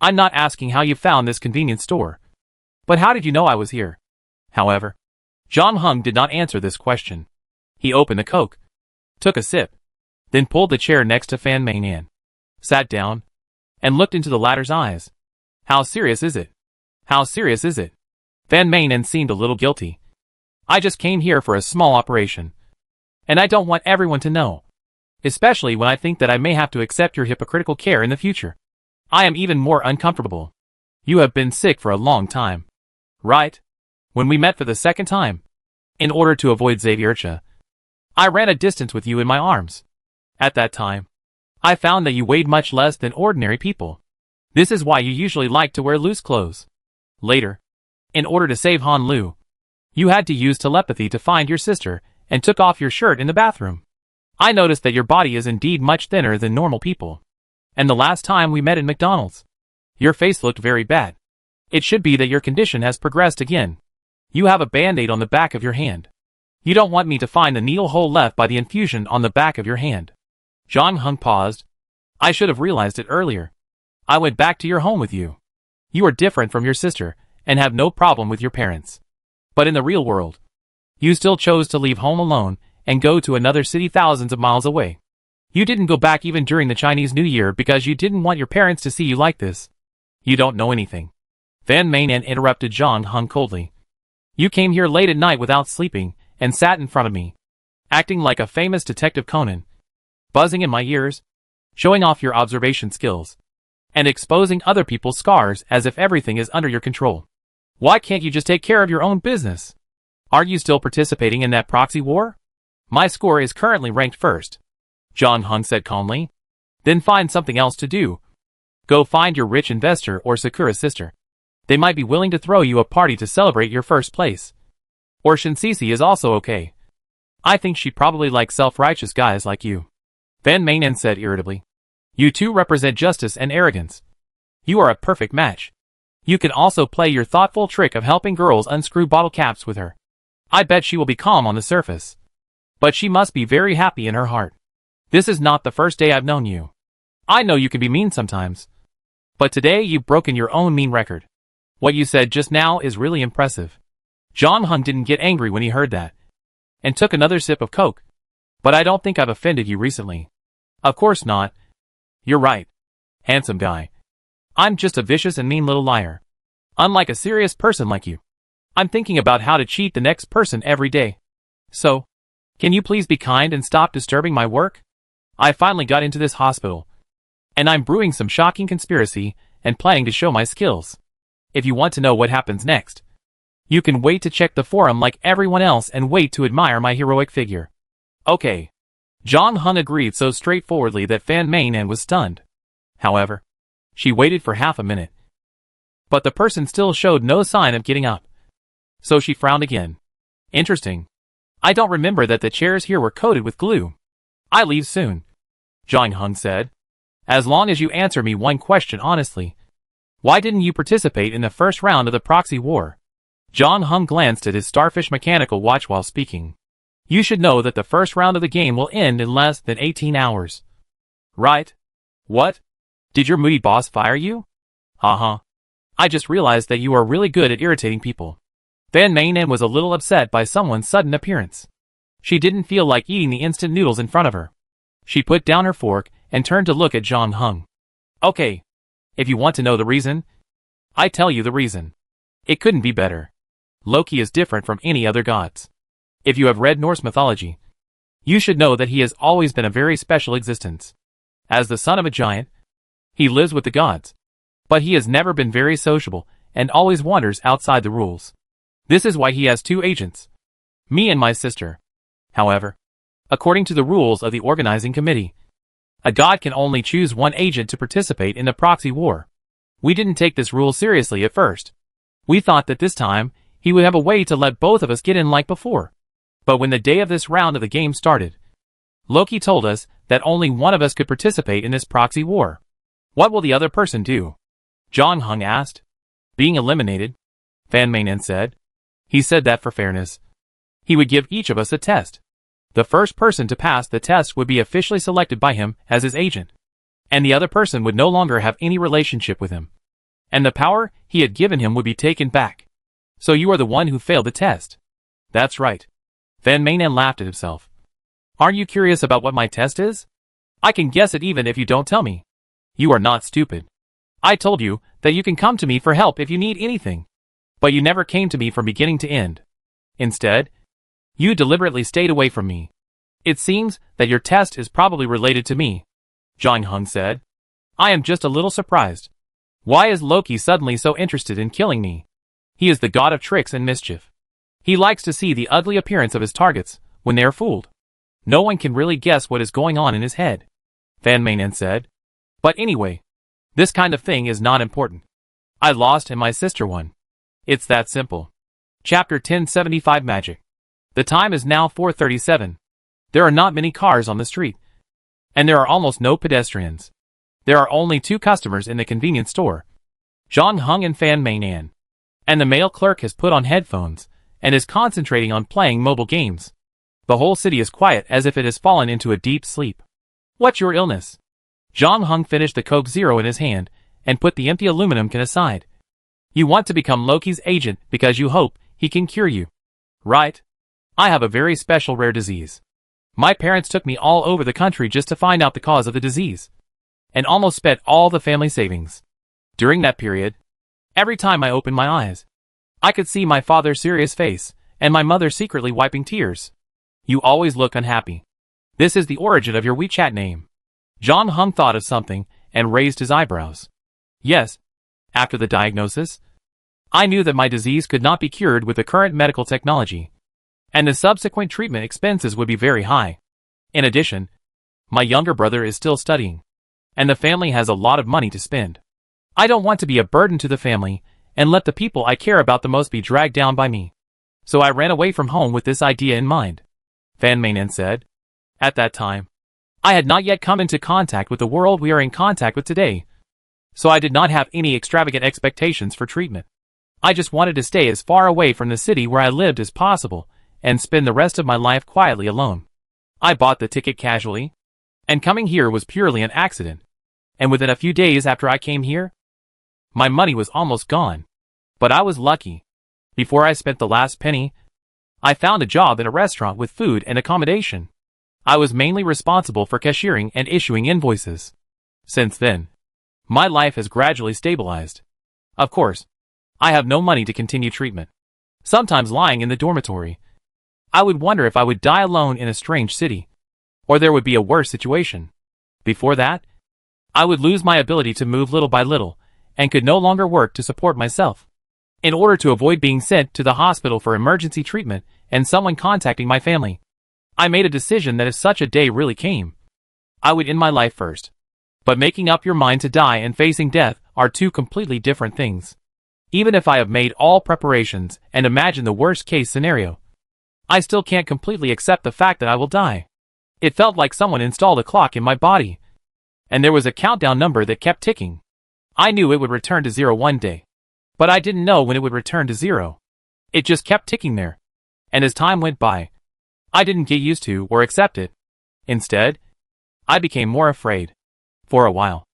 I'm not asking how you found this convenience store. But how did you know I was here? However, Zhang Heng did not answer this question. He opened the Coke, took a sip, then pulled the chair next to Van Manen, sat down, and looked into the latter's eyes. How serious is it? How serious is it? Van Manen seemed a little guilty. I just came here for a small operation. And I don't want everyone to know. Especially when I think that I may have to accept your hypocritical care in the future. I am even more uncomfortable. You have been sick for a long time. Right? When we met for the second time. In order to avoid Xaviercha, I ran a distance with you in my arms. At that time, I found that you weighed much less than ordinary people. This is why you usually like to wear loose clothes. Later, in order to save Han Lu, you had to use telepathy to find your sister and took off your shirt in the bathroom. I noticed that your body is indeed much thinner than normal people. And the last time we met in McDonald's, your face looked very bad. It should be that your condition has progressed again. You have a band-aid on the back of your hand. You don't want me to find the needle hole left by the infusion on the back of your hand. Zhang Heng paused. I should have realized it earlier. I went back to your home with you. You are different from your sister, and have no problem with your parents. But in the real world, you still chose to leave home alone and go to another city thousands of miles away. You didn't go back even during the Chinese New Year because you didn't want your parents to see you like this. You don't know anything. Van Manen interrupted Zhang Heng coldly. You came here late at night without sleeping and sat in front of me, acting like a famous Detective Conan, buzzing in my ears, showing off your observation skills, and exposing other people's scars as if everything is under your control. Why can't you just take care of your own business? Are you still participating in that proxy war? My score is currently ranked first, Zhang Heng said calmly. Then find something else to do. Go find your rich investor or Sakura's sister. They might be willing to throw you a party to celebrate your first place. Or Shinsisi is also okay. I think she probably likes self-righteous guys like you. Van Manen said irritably. You two represent justice and arrogance. You are a perfect match. You can also play your thoughtful trick of helping girls unscrew bottle caps with her. I bet she will be calm on the surface. But she must be very happy in her heart. This is not the first day I've known you. I know you can be mean sometimes. But today you've broken your own mean record. What you said just now is really impressive. Zhang Heng didn't get angry when he heard that, and took another sip of Coke. But I don't think I've offended you recently. Of course not. You're right, handsome guy. I'm just a vicious and mean little liar. Unlike a serious person like you. I'm thinking about how to cheat the next person every day. So, can you please be kind and stop disturbing my work? I finally got into this hospital, and I'm brewing some shocking conspiracy and planning to show my skills. If you want to know what happens next, you can wait to check the forum like everyone else and wait to admire my heroic figure. Okay. Zhang Heng agreed so straightforwardly that Van Manen was stunned. However, she waited for half a minute. But the person still showed no sign of getting up. So she frowned again. Interesting. I don't remember that the chairs here were coated with glue. I leave soon, Zhang Heng said. As long as you answer me one question honestly. Why didn't you participate in the first round of the proxy war? Zhang Heng glanced at his starfish mechanical watch while speaking. You should know that the first round of the game will end in less than 18 hours. Right? What? Did your moody boss fire you? Uh-huh. I just realized that you are really good at irritating people. Van Manen was a little upset by someone's sudden appearance. She didn't feel like eating the instant noodles in front of her. She put down her fork and turned to look at Zhang Heng. Okay. If you want to know the reason, I tell you the reason. It couldn't be better. Loki is different from any other gods. If you have read Norse mythology, you should know that he has always been a very special existence. As the son of a giant, he lives with the gods. But he has never been very sociable and always wanders outside the rules. This is why he has two agents. Me and my sister. However, according to the rules of the organizing committee, A god can only choose one agent to participate in the proxy war. We didn't take this rule seriously at first. We thought that this time, he would have a way to let both of us get in like before. But when the day of this round of the game started, Loki told us that only one of us could participate in this proxy war. What will the other person do? John Hung asked. Being eliminated, Fan Mainen said. He said that for fairness, he would give each of us a test. The first person to pass the test would be officially selected by him as his agent, and the other person would no longer have any relationship with him, and the power he had given him would be taken back. So you are the one who failed the test. That's right. Van Mainen laughed at himself. Aren't you curious about what my test is? I can guess it even if you don't tell me. You are not stupid. I told you that you can come to me for help if you need anything. But you never came to me from beginning to end. Instead, you deliberately stayed away from me. It seems that your test is probably related to me, John Hung said. I am just a little surprised. Why is Loki suddenly so interested in killing me? He is the god of tricks and mischief. He likes to see the ugly appearance of his targets when they are fooled. No one can really guess what is going on in his head, Van Mainen said. But anyway, this kind of thing is not important. I lost and my sister won. It's that simple. Chapter 1075 Magic. The time is now 4:37. There are not many cars on the street, and there are almost no pedestrians. There are only 2 customers in the convenience store, John Hung and Fan Mainen. And the mail clerk has put on headphones and is concentrating on playing mobile games. The whole city is quiet as if it has fallen into a deep sleep. What's your illness? John Hung finished the Coke Zero in his hand and put the empty aluminum can aside. You want to become Loki's agent because you hope he can cure you, right? I have a very special rare disease. My parents took me all over the country just to find out the cause of the disease, and almost spent all the family savings. During that period, every time I opened my eyes, I could see my father's serious face, and my mother secretly wiping tears. You always look unhappy. This is the origin of your WeChat name. John Hung thought of something, and raised his eyebrows. Yes. After the diagnosis, I knew that my disease could not be cured with the current medical technology, and the subsequent treatment expenses would be very high. In addition, my younger brother is still studying, and the family has a lot of money to spend. I don't want to be a burden to the family, and let the people I care about the most be dragged down by me. So I ran away from home with this idea in mind, Van Mainen said. At that time, I had not yet come into contact with the world we are in contact with today, so I did not have any extravagant expectations for treatment. I just wanted to stay as far away from the city where I lived as possible, and spend the rest of my life quietly alone. I bought the ticket casually, and coming here was purely an accident. And within a few days after I came here, my money was almost gone. But I was lucky. Before I spent the last penny, I found a job in a restaurant with food and accommodation. I was mainly responsible for cashiering and issuing invoices. Since then, my life has gradually stabilized. Of course, I have no money to continue treatment. Sometimes lying in the dormitory, I would wonder if I would die alone in a strange city, or there would be a worse situation. Before that, I would lose my ability to move little by little, and could no longer work to support myself. In order to avoid being sent to the hospital for emergency treatment and someone contacting my family, I made a decision that if such a day really came, I would end my life first. But making up your mind to die and facing death are 2 completely different things. Even if I have made all preparations and imagine the worst case scenario, I still can't completely accept the fact that I will die. It felt like someone installed a clock in my body, and there was a countdown number that kept ticking. I knew it would return to 0 one day, but I didn't know when it would return to 0. It just kept ticking there, and as time went by, I didn't get used to or accept it. Instead, I became more afraid. For a while,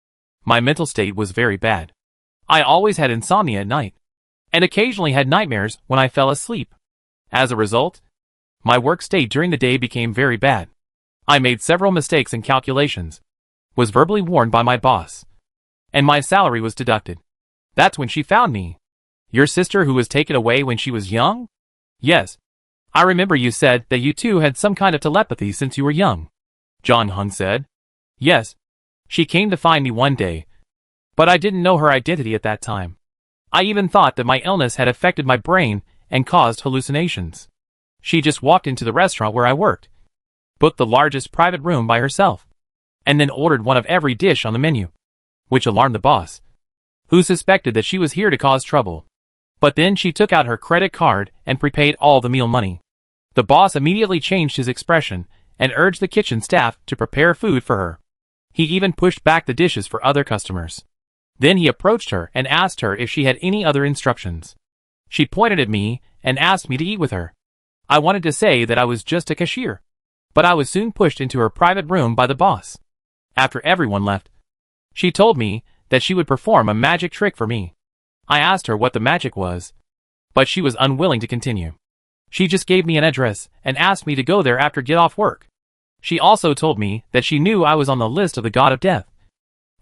my mental state was very bad. I always had insomnia at night, and occasionally had nightmares when I fell asleep. As a result, my work state during the day became very bad. I made several mistakes in calculations, was verbally warned by my boss, and my salary was deducted. That's when she found me. Your sister who was taken away when she was young? Yes. I remember you said that you two had some kind of telepathy since you were young, John Hung said. Yes. She came to find me one day, but I didn't know her identity at that time. I even thought that my illness had affected my brain and caused hallucinations. She just walked into the restaurant where I worked, booked the largest private room by herself, and then ordered one of every dish on the menu, which alarmed the boss, who suspected that she was here to cause trouble. But then she took out her credit card and prepaid all the meal money. The boss immediately changed his expression and urged the kitchen staff to prepare food for her. He even pushed back the dishes for other customers. Then he approached her and asked her if she had any other instructions. She pointed at me and asked me to eat with her. I wanted to say that I was just a cashier, but I was soon pushed into her private room by the boss. After everyone left, she told me that she would perform a magic trick for me. I asked her what the magic was, but she was unwilling to continue. She just gave me an address and asked me to go there after get off work. She also told me that she knew I was on the list of the god of death,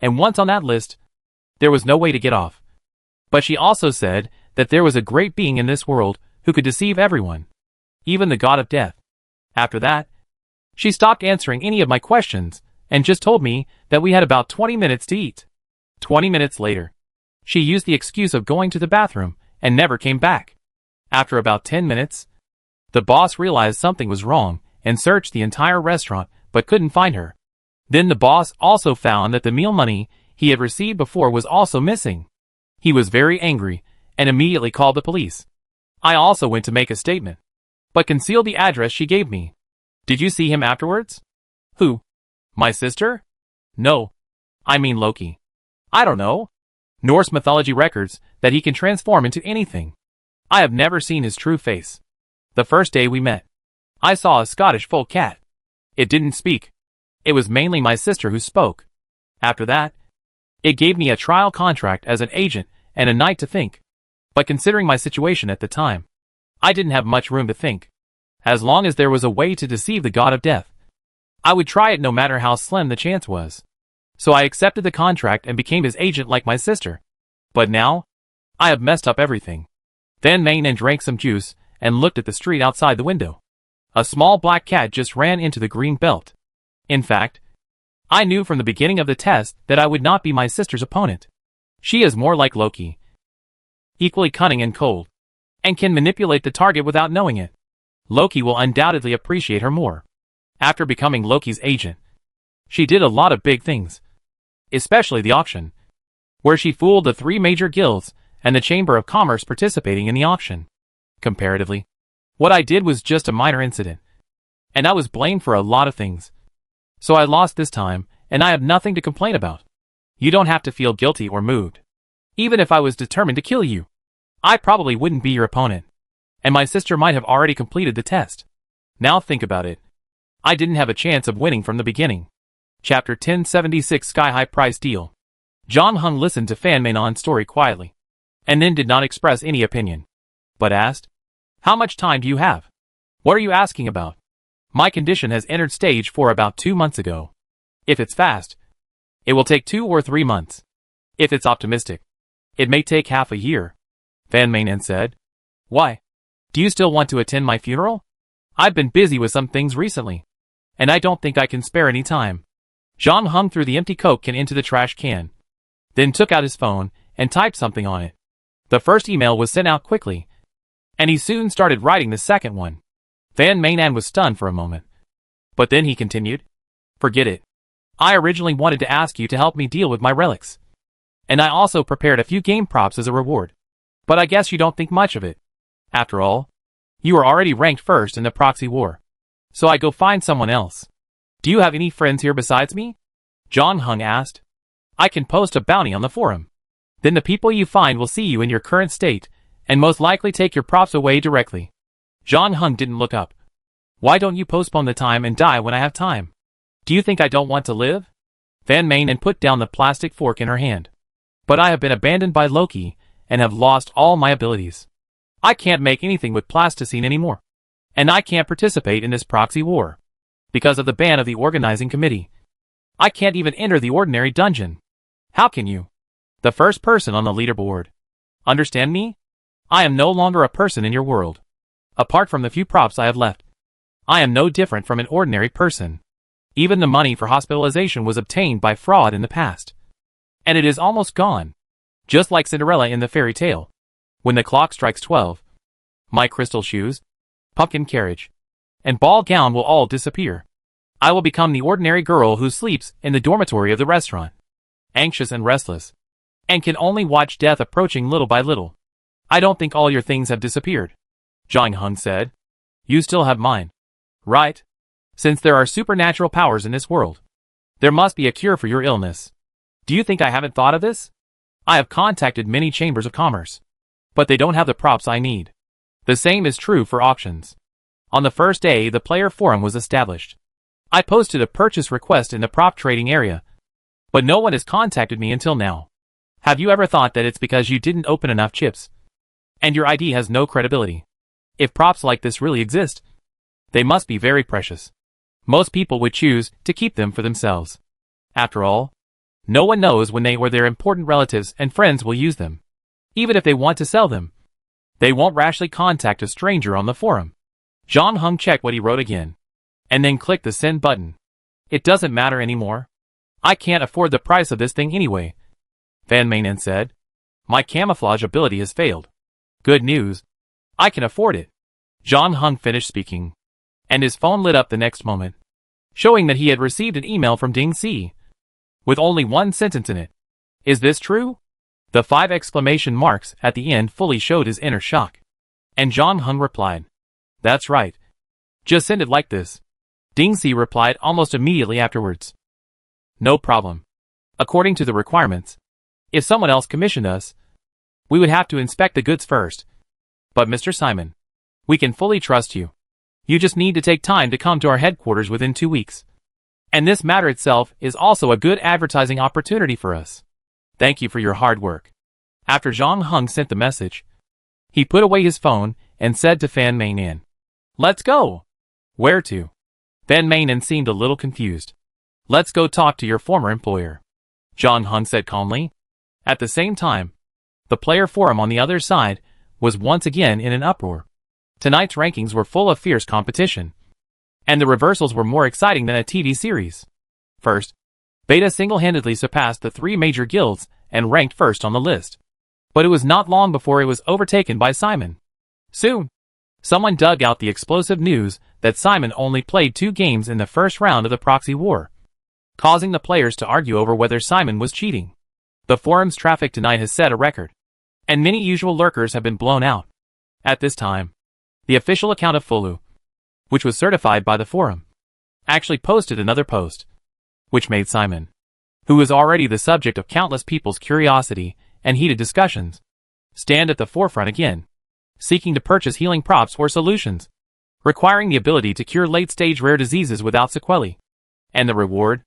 and once on that list, there was no way to get off. But she also said that there was a great being in this world who could deceive everyone, even the god of death. After that, she stopped answering any of my questions and just told me that we had about 20 minutes to eat. 20 minutes later, she used the excuse of going to the bathroom and never came back. After about 10 minutes, the boss realized something was wrong and searched the entire restaurant but couldn't find her. Then the boss also found that the meal money he had received before was also missing. He was very angry and immediately called the police. I also went to make a statement, but concealed the address she gave me. Did you see him afterwards? Who? My sister? No. I mean Loki. I don't know. Norse mythology records that he can transform into anything. I have never seen his true face. The first day we met, I saw a Scottish folk cat. It didn't speak. It was mainly my sister who spoke. After that, it gave me a trial contract as an agent and a night to think. But considering my situation at the time, I didn't have much room to think. As long as there was a way to deceive the god of death, I would try it no matter how slim the chance was. So I accepted the contract and became his agent like my sister. But now, I have messed up everything. Van Manen drank some juice and looked at the street outside the window. A small black cat just ran into the green belt. In fact, I knew from the beginning of the test that I would not be my sister's opponent. She is more like Loki, equally cunning and cold, and can manipulate the target without knowing it. Loki will undoubtedly appreciate her more. After becoming Loki's agent, she did a lot of big things, especially the auction, where she fooled the 3 major guilds and the Chamber of Commerce participating in the auction. Comparatively, what I did was just a minor incident, and I was blamed for a lot of things. So I lost this time, and I have nothing to complain about. You don't have to feel guilty or moved. Even if I was determined to kill you, I probably wouldn't be your opponent, and my sister might have already completed the test. Now think about it. I didn't have a chance of winning from the beginning. Chapter 1076 Sky High Price Deal. John Hung listened to Fan Mainon's story quietly, and then did not express any opinion, but asked, "How much time do you have? What are you asking about? My condition has entered stage 4 about 2 months ago. If it's fast, it will take 2 or 3 months. If it's optimistic, it may take half a year." Van Manen said. "Why? Do you still want to attend my funeral? I've been busy with some things recently, and I don't think I can spare any time." John Hung threw the empty Coke can into the trash can, then took out his phone and typed something on it. The first email was sent out quickly, and he soon started writing the second one. Van Manen was stunned for a moment, but then he continued, "Forget it. I originally wanted to ask you to help me deal with my relics, and I also prepared a few game props as a reward. But I guess you don't think much of it. After all, you are already ranked first in the proxy war, so I go find someone else. Do you have any friends here besides me?" John Hung asked. "I can post a bounty on the forum. Then the people you find will see you in your current state, and most likely take your props away directly." John Hung didn't look up. "Why don't you postpone the time and die when I have time? Do you think I don't want to live?" Van Manen put down the plastic fork in her hand. "But I have been abandoned by Loki, and have lost all my abilities. I can't make anything with plasticine anymore, and I can't participate in this proxy war, because of the ban of the organizing committee. I can't even enter the ordinary dungeon. How can you? The first person on the leaderboard. Understand me? I am no longer a person in your world. Apart from the few props I have left, I am no different from an ordinary person. Even the money for hospitalization was obtained by fraud in the past, and it is almost gone. Just like Cinderella in the fairy tale. When the clock strikes 12, my crystal shoes, pumpkin carriage, and ball gown will all disappear. I will become the ordinary girl who sleeps in the dormitory of the restaurant, anxious and restless, and can only watch death approaching little by little. I don't think all your things have disappeared, Zhang Heng said. You still have mine. Right? Since there are supernatural powers in this world, there must be a cure for your illness. Do you think I haven't thought of this? I have contacted many chambers of commerce, but they don't have the props I need. The same is true for auctions. On the first day the player forum was established, I posted a purchase request in the prop trading area, but no one has contacted me until now. Have you ever thought that it's because you didn't open enough chips, and your ID has no credibility? If props like this really exist, they must be very precious. Most people would choose to keep them for themselves. After all, no one knows when they or their important relatives and friends will use them. Even if they want to sell them, they won't rashly contact a stranger on the forum. Zhang Heng checked what he wrote again, and then clicked the send button. It doesn't matter anymore. I can't afford the price of this thing anyway, Van Manen said. My camouflage ability has failed. Good news. I can afford it. Zhang Heng finished speaking, and his phone lit up the next moment, showing that he had received an email from Ding Si, with only one sentence in it. Is this true? The 5 exclamation marks at the end fully showed his inner shock. And Zhang Heng replied, That's right. Just send it like this. Ding Si replied almost immediately afterwards. No problem. According to the requirements, if someone else commissioned us, we would have to inspect the goods first. But Mr. Simon, we can fully trust you. You just need to take time to come to our headquarters within 2 weeks. And this matter itself is also a good advertising opportunity for us. Thank you for your hard work. After Zhang Heng sent the message, he put away his phone and said to Fan Mainen, Let's go. Where to? Fan Mainen seemed a little confused. Let's go talk to your former employer, Zhang Heng said calmly. At the same time, the player forum on the other side was once again in an uproar. Tonight's rankings were full of fierce competition, and the reversals were more exciting than a TV series. First, Beta single-handedly surpassed the 3 major guilds and ranked first on the list. But it was not long before it was overtaken by Simon. Soon, someone dug out the explosive news that Simon only played 2 games in the first round of the proxy war, causing the players to argue over whether Simon was cheating. The forum's traffic tonight has set a record, and many usual lurkers have been blown out. At this time, the official account of Fulu, which was certified by the forum, actually posted another post, which made Simon, who was already the subject of countless people's curiosity and heated discussions, stand at the forefront again, seeking to purchase healing props or solutions, requiring the ability to cure late-stage rare diseases without sequelae. And the reward?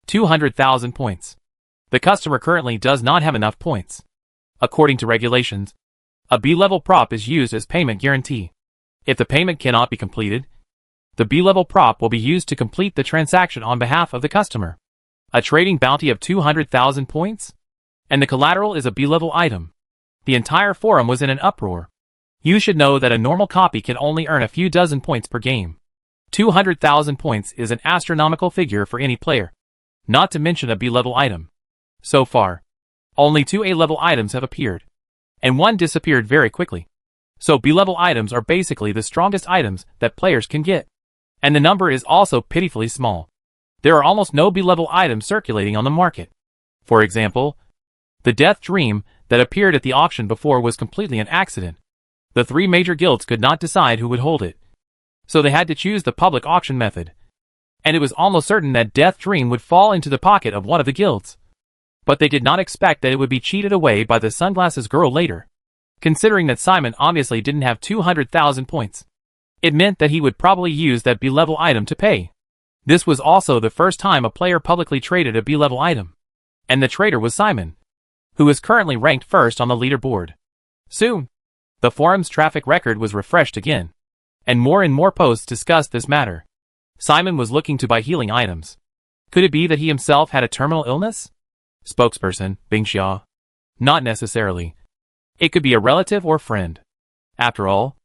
200,000 points. The customer currently does not have enough points. According to regulations, a B-level prop is used as payment guarantee. If the payment cannot be completed, the B-level prop will be used to complete the transaction on behalf of the customer. A trading bounty of 200,000 points? And the collateral is a B-level item. The entire forum was in an uproar. You should know that a normal copy can only earn a few dozen points per game. 200,000 points is an astronomical figure for any player, not to mention a B-level item. So far, only 2 A-level items have appeared, and 1 disappeared very quickly. So B-level items are basically the strongest items that players can get. And the number is also pitifully small. There are almost no B-level items circulating on the market. For example, the Death Dream that appeared at the auction before was completely an accident. The 3 major guilds could not decide who would hold it, so they had to choose the public auction method. And it was almost certain that Death Dream would fall into the pocket of one of the guilds. But they did not expect that it would be cheated away by the sunglasses girl later. Considering that Simon obviously didn't have 200,000 points, it meant that he would probably use that B-level item to pay. This was also the first time a player publicly traded a B-level item, and the trader was Simon, who is currently ranked first on the leaderboard. Soon, the forum's traffic record was refreshed again, and more posts discussed this matter. Simon was looking to buy healing items. Could it be that he himself had a terminal illness? Spokesperson, Bing Xia. Not necessarily. It could be a relative or friend. After all,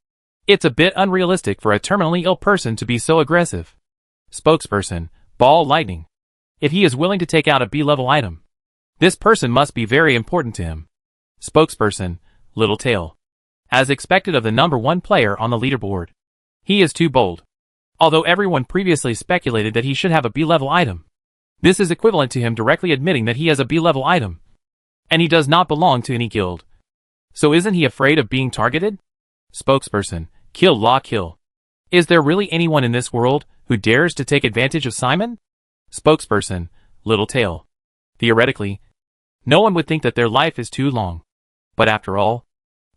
it's a bit unrealistic for a terminally ill person to be so aggressive. Spokesperson, Ball Lightning. If he is willing to take out a B-level item, this person must be very important to him. Spokesperson, Little Tail. As expected of the number 1 player on the leaderboard, he is too bold. although everyone previously speculated that he should have a B-level item. This is equivalent to him directly admitting that he has a B-level item, and he does not belong to any guild. So isn't he afraid of being targeted? Spokesperson, kill la kill. Is there really anyone in this world who dares to take advantage of Simon? Spokesperson, little tail. Theoretically, no one would think that their life is too long. But after all,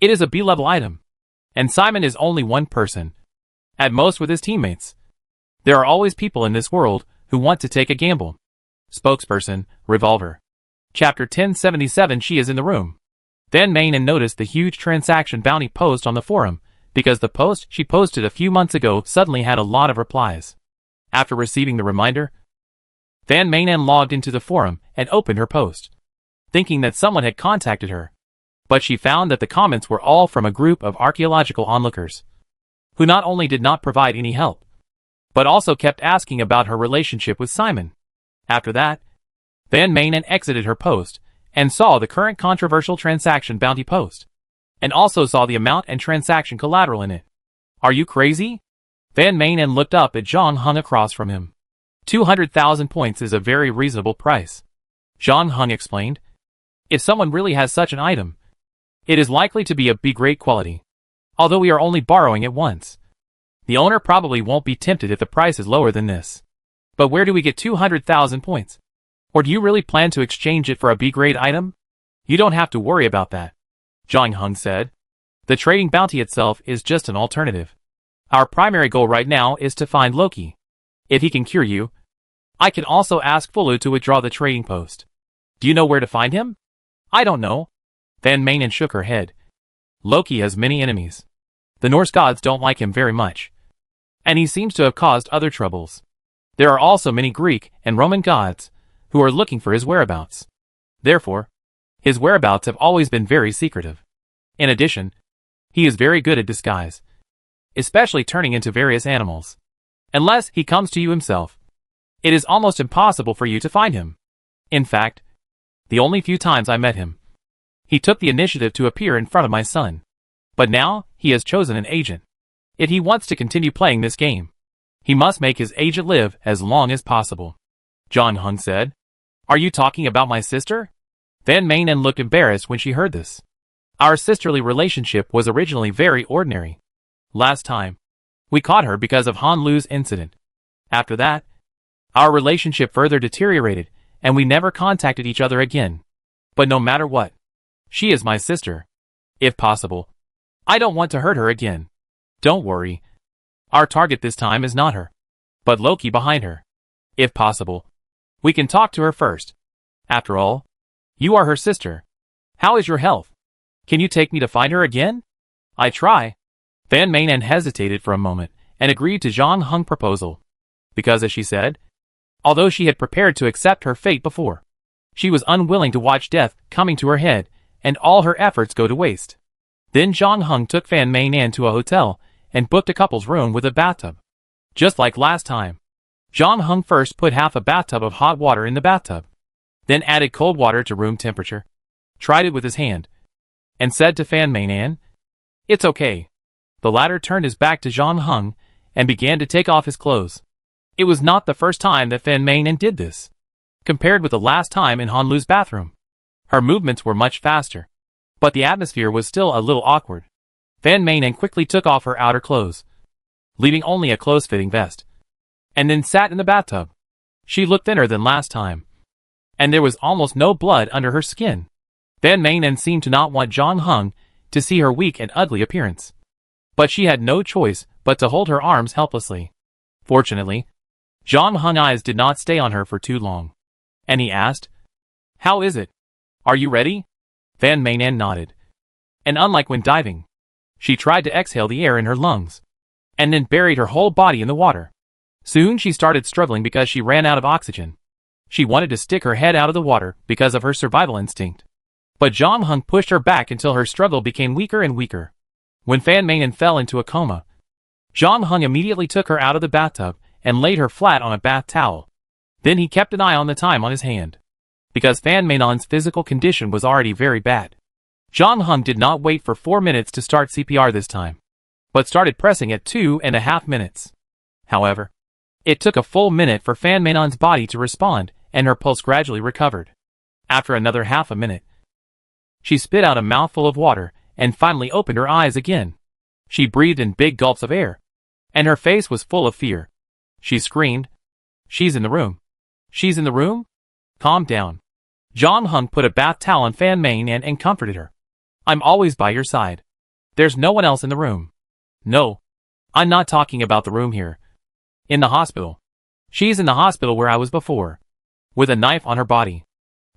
it is a B-level item. And Simon is only one person. At most with his teammates. There are always people in this world who want to take a gamble. Spokesperson, revolver. Chapter 1077. She is in the room. Van Manen noticed the huge transaction bounty post on the forum, because the post she posted a few months ago suddenly had a lot of replies. After receiving the reminder, Van Manen logged into the forum and opened her post, thinking that someone had contacted her. But she found that the comments were all from a group of archaeological onlookers, who not only did not provide any help, but also kept asking about her relationship with Simon. After that, Van Manen exited her post and saw the current controversial transaction bounty post, and also saw the amount and transaction collateral in it. Are you crazy? Van Manen looked up at Zhang Heng across from him. 200,000 points is a very reasonable price. Zhang Heng explained. If someone really has such an item, it is likely to be of B-grade quality. Although we are only borrowing it once, the owner probably won't be tempted if the price is lower than this. But where do we get 200,000 points? Or do you really plan to exchange it for a B-grade item? You don't have to worry about that, Zhang Heng said. The trading bounty itself is just an alternative. Our primary goal right now is to find Loki. If he can cure you, I can also ask Fulu to withdraw the trading post. Do you know where to find him? I don't know. Van Manen shook her head. Loki has many enemies. The Norse gods don't like him very much, and he seems to have caused other troubles. There are also many Greek and Roman gods who are looking for his whereabouts. Therefore, his whereabouts have always been very secretive. In addition, he is very good at disguise, especially turning into various animals. Unless he comes to you himself, it is almost impossible for you to find him. In fact, the only few times I met him, he took the initiative to appear in front of my son. But now, he has chosen an agent. If he wants to continue playing this game, he must make his agent live as long as possible. Zhang Heng said. Are you talking about my sister? Van Manen looked embarrassed when she heard this. Our sisterly relationship was originally very ordinary. Last time, we caught her because of Han Lu's incident. After that, our relationship further deteriorated, and we never contacted each other again. But no matter what, she is my sister. If possible, I don't want to hurt her again. Don't worry. Our target this time is not her, but Loki behind her. If possible, we can talk to her first. After all, you are her sister. How is your health? Can you take me to find her again? I try. Van Manen hesitated for a moment and agreed to Zhang Heng's proposal. Because as she said, although she had prepared to accept her fate before, she was unwilling to watch death coming to her head and all her efforts go to waste. Then Zhang Heng took Van Manen to a hotel and booked a couple's room with a bathtub. Just like last time, Zhang Heng first put half a bathtub of hot water in the bathtub, then added cold water to room temperature, tried it with his hand, and said to Van Manen, "It's okay." The latter turned his back to Zhang Heng and began to take off his clothes. It was not the first time that Van Manen did this. Compared with the last time in Han Lu's bathroom, her movements were much faster, but the atmosphere was still a little awkward. Van Manen quickly took off her outer clothes, leaving only a close-fitting vest, and then sat in the bathtub. She looked thinner than last time, and there was almost no blood under her skin. Van Manen seemed to not want Zhang Heng to see her weak and ugly appearance, but she had no choice but to hold her arms helplessly. Fortunately, Zhang Heng's eyes did not stay on her for too long, and he asked, "How is it? Are you ready?" Van Manen nodded, and unlike when diving, she tried to exhale the air in her lungs, and then buried her whole body in the water. Soon she started struggling because she ran out of oxygen. She wanted to stick her head out of the water because of her survival instinct. But Zhang Heng pushed her back until her struggle became weaker and weaker. When Van Manen fell into a coma, Zhang Heng immediately took her out of the bathtub and laid her flat on a bath towel. Then he kept an eye on the time on his hand, because Van Manen's physical condition was already very bad. Zhang Heng did not wait for 4 minutes to start CPR this time, but started pressing at 2.5 minutes. However, it took a full minute for Fan Mainon's body to respond, and her pulse gradually recovered. After another half a minute, she spit out a mouthful of water and finally opened her eyes again. She breathed in big gulps of air, and her face was full of fear. She screamed, "She's in the room! She's in the room? Calm down." John Hung put a bath towel on Fan Mainon and comforted her. "I'm always by your side. There's no one else in the room." "No, I'm not talking about the room here. In the hospital. She's in the hospital where I was before, with a knife on her body.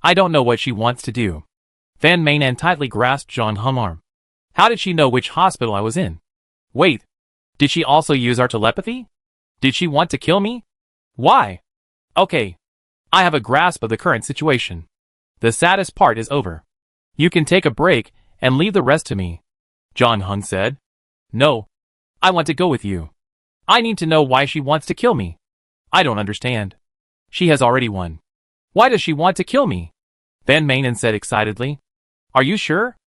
I don't know what she wants to do." Fan Mainon tightly grasped John Hung's arm. "How did she know which hospital I was in? Wait, did she also use our telepathy? Did she want to kill me? Why? Okay, I have a grasp of the current situation. The saddest part is over. You can take a break and leave the rest to me," John Hung said. "No, I want to go with you. I need to know why she wants to kill me. I don't understand. She has already won. Why does she want to kill me?" Fan Mainon said excitedly. "Are you sure?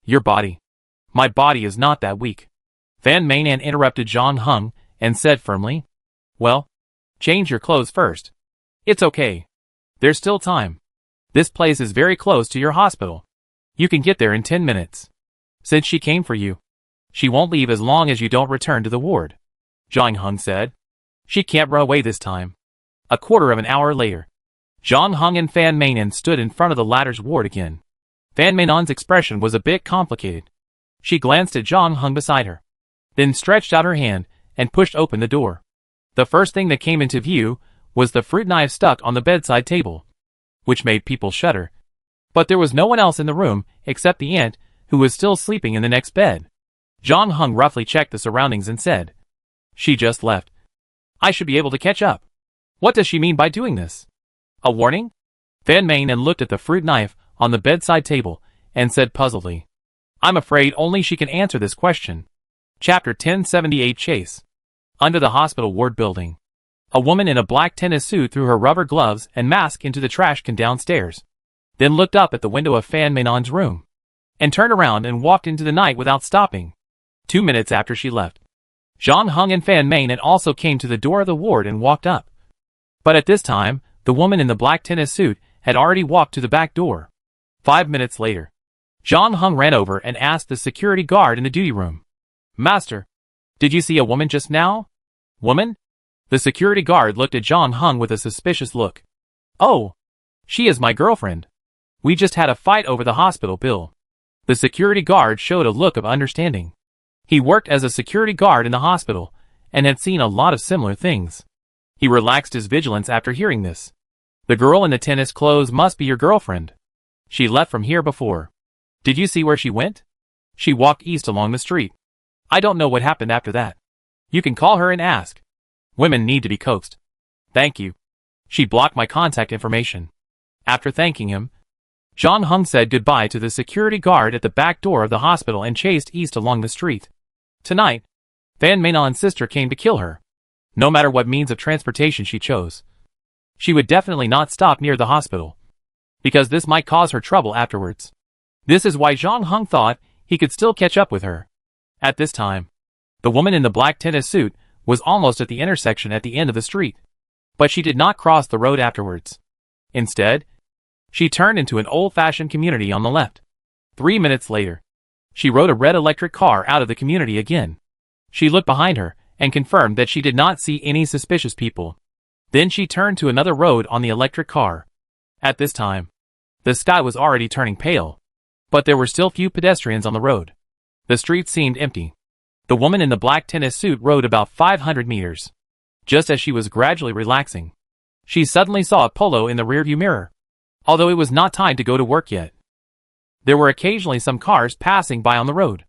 Your body. My body is not that weak." Fan Mainon interrupted John Hung and said firmly, "Well, change your clothes first. It's okay. There's still time. This place is very close to your hospital. You can get there in 10 minutes. Since she came for you, she won't leave as long as you don't return to the ward," John Hung said. "She can't run away this time." A quarter of an hour later, John Hung and Fan Mainon stood in front of the latter's ward again. Fan Mainon's expression was a bit complicated. She glanced at John Hung beside her, then stretched out her hand and pushed open the door. The first thing that came into view was the fruit knife stuck on the bedside table, which made people shudder. But there was no one else in the room except the aunt, who was still sleeping in the next bed. John Hung roughly checked the surroundings and said, "She just left. I should be able to catch up. What does she mean by doing this? A warning?" Fan Mainon looked at the fruit knife on the bedside table and said puzzledly, "I'm afraid only she can answer this question." Chapter 1078 Chase. Under the hospital ward building, a woman in a black tennis suit threw her rubber gloves and mask into the trash can downstairs, then looked up at the window of Fan Mainon's room, and turned around and walked into the night without stopping. 2 minutes after she left, John Hung and Fan Mainon also came to the door of the ward and walked up. But at this time, the woman in the black tennis suit had already walked to the back door. 5 minutes later, John Hung ran over and asked the security guard in the duty room, "Master, did you see a woman just now?" "Woman?" The security guard looked at John Hung with a suspicious look. "Oh, she is my girlfriend. We just had a fight over the hospital bill." The security guard showed a look of understanding. He worked as a security guard in the hospital and had seen a lot of similar things. He relaxed his vigilance after hearing this. "The girl in the tennis clothes must be your girlfriend. She left from here before. Did you see where she went?" "She walked east along the street. I don't know what happened after that. You can call her and ask. Women need to be coaxed." "Thank you. She blocked my contact information." After thanking him, John Hung said goodbye to the security guard at the back door of the hospital and chased east along the street. Tonight, Fan Mainon's sister came to kill her. No matter what means of transportation she chose, she would definitely not stop near the hospital, because this might cause her trouble afterwards. This is why John Hung thought he could still catch up with her. At this time, the woman in the black tennis suit was almost at the intersection at the end of the street, but she did not cross the road afterwards. Instead, she turned into an old-fashioned community on the left. 3 minutes later, she rode a red electric car out of the community again. She looked behind her and confirmed that she did not see any suspicious people. Then she turned to another road on the electric car. At this time, the sky was already turning pale, but there were still few pedestrians on the road. The street seemed empty. The woman in the black tennis suit rode about 500 meters. Just as she was gradually relaxing, she suddenly saw a polo in the rearview mirror, although it was not time to go to work yet. There were occasionally some cars passing by on the road.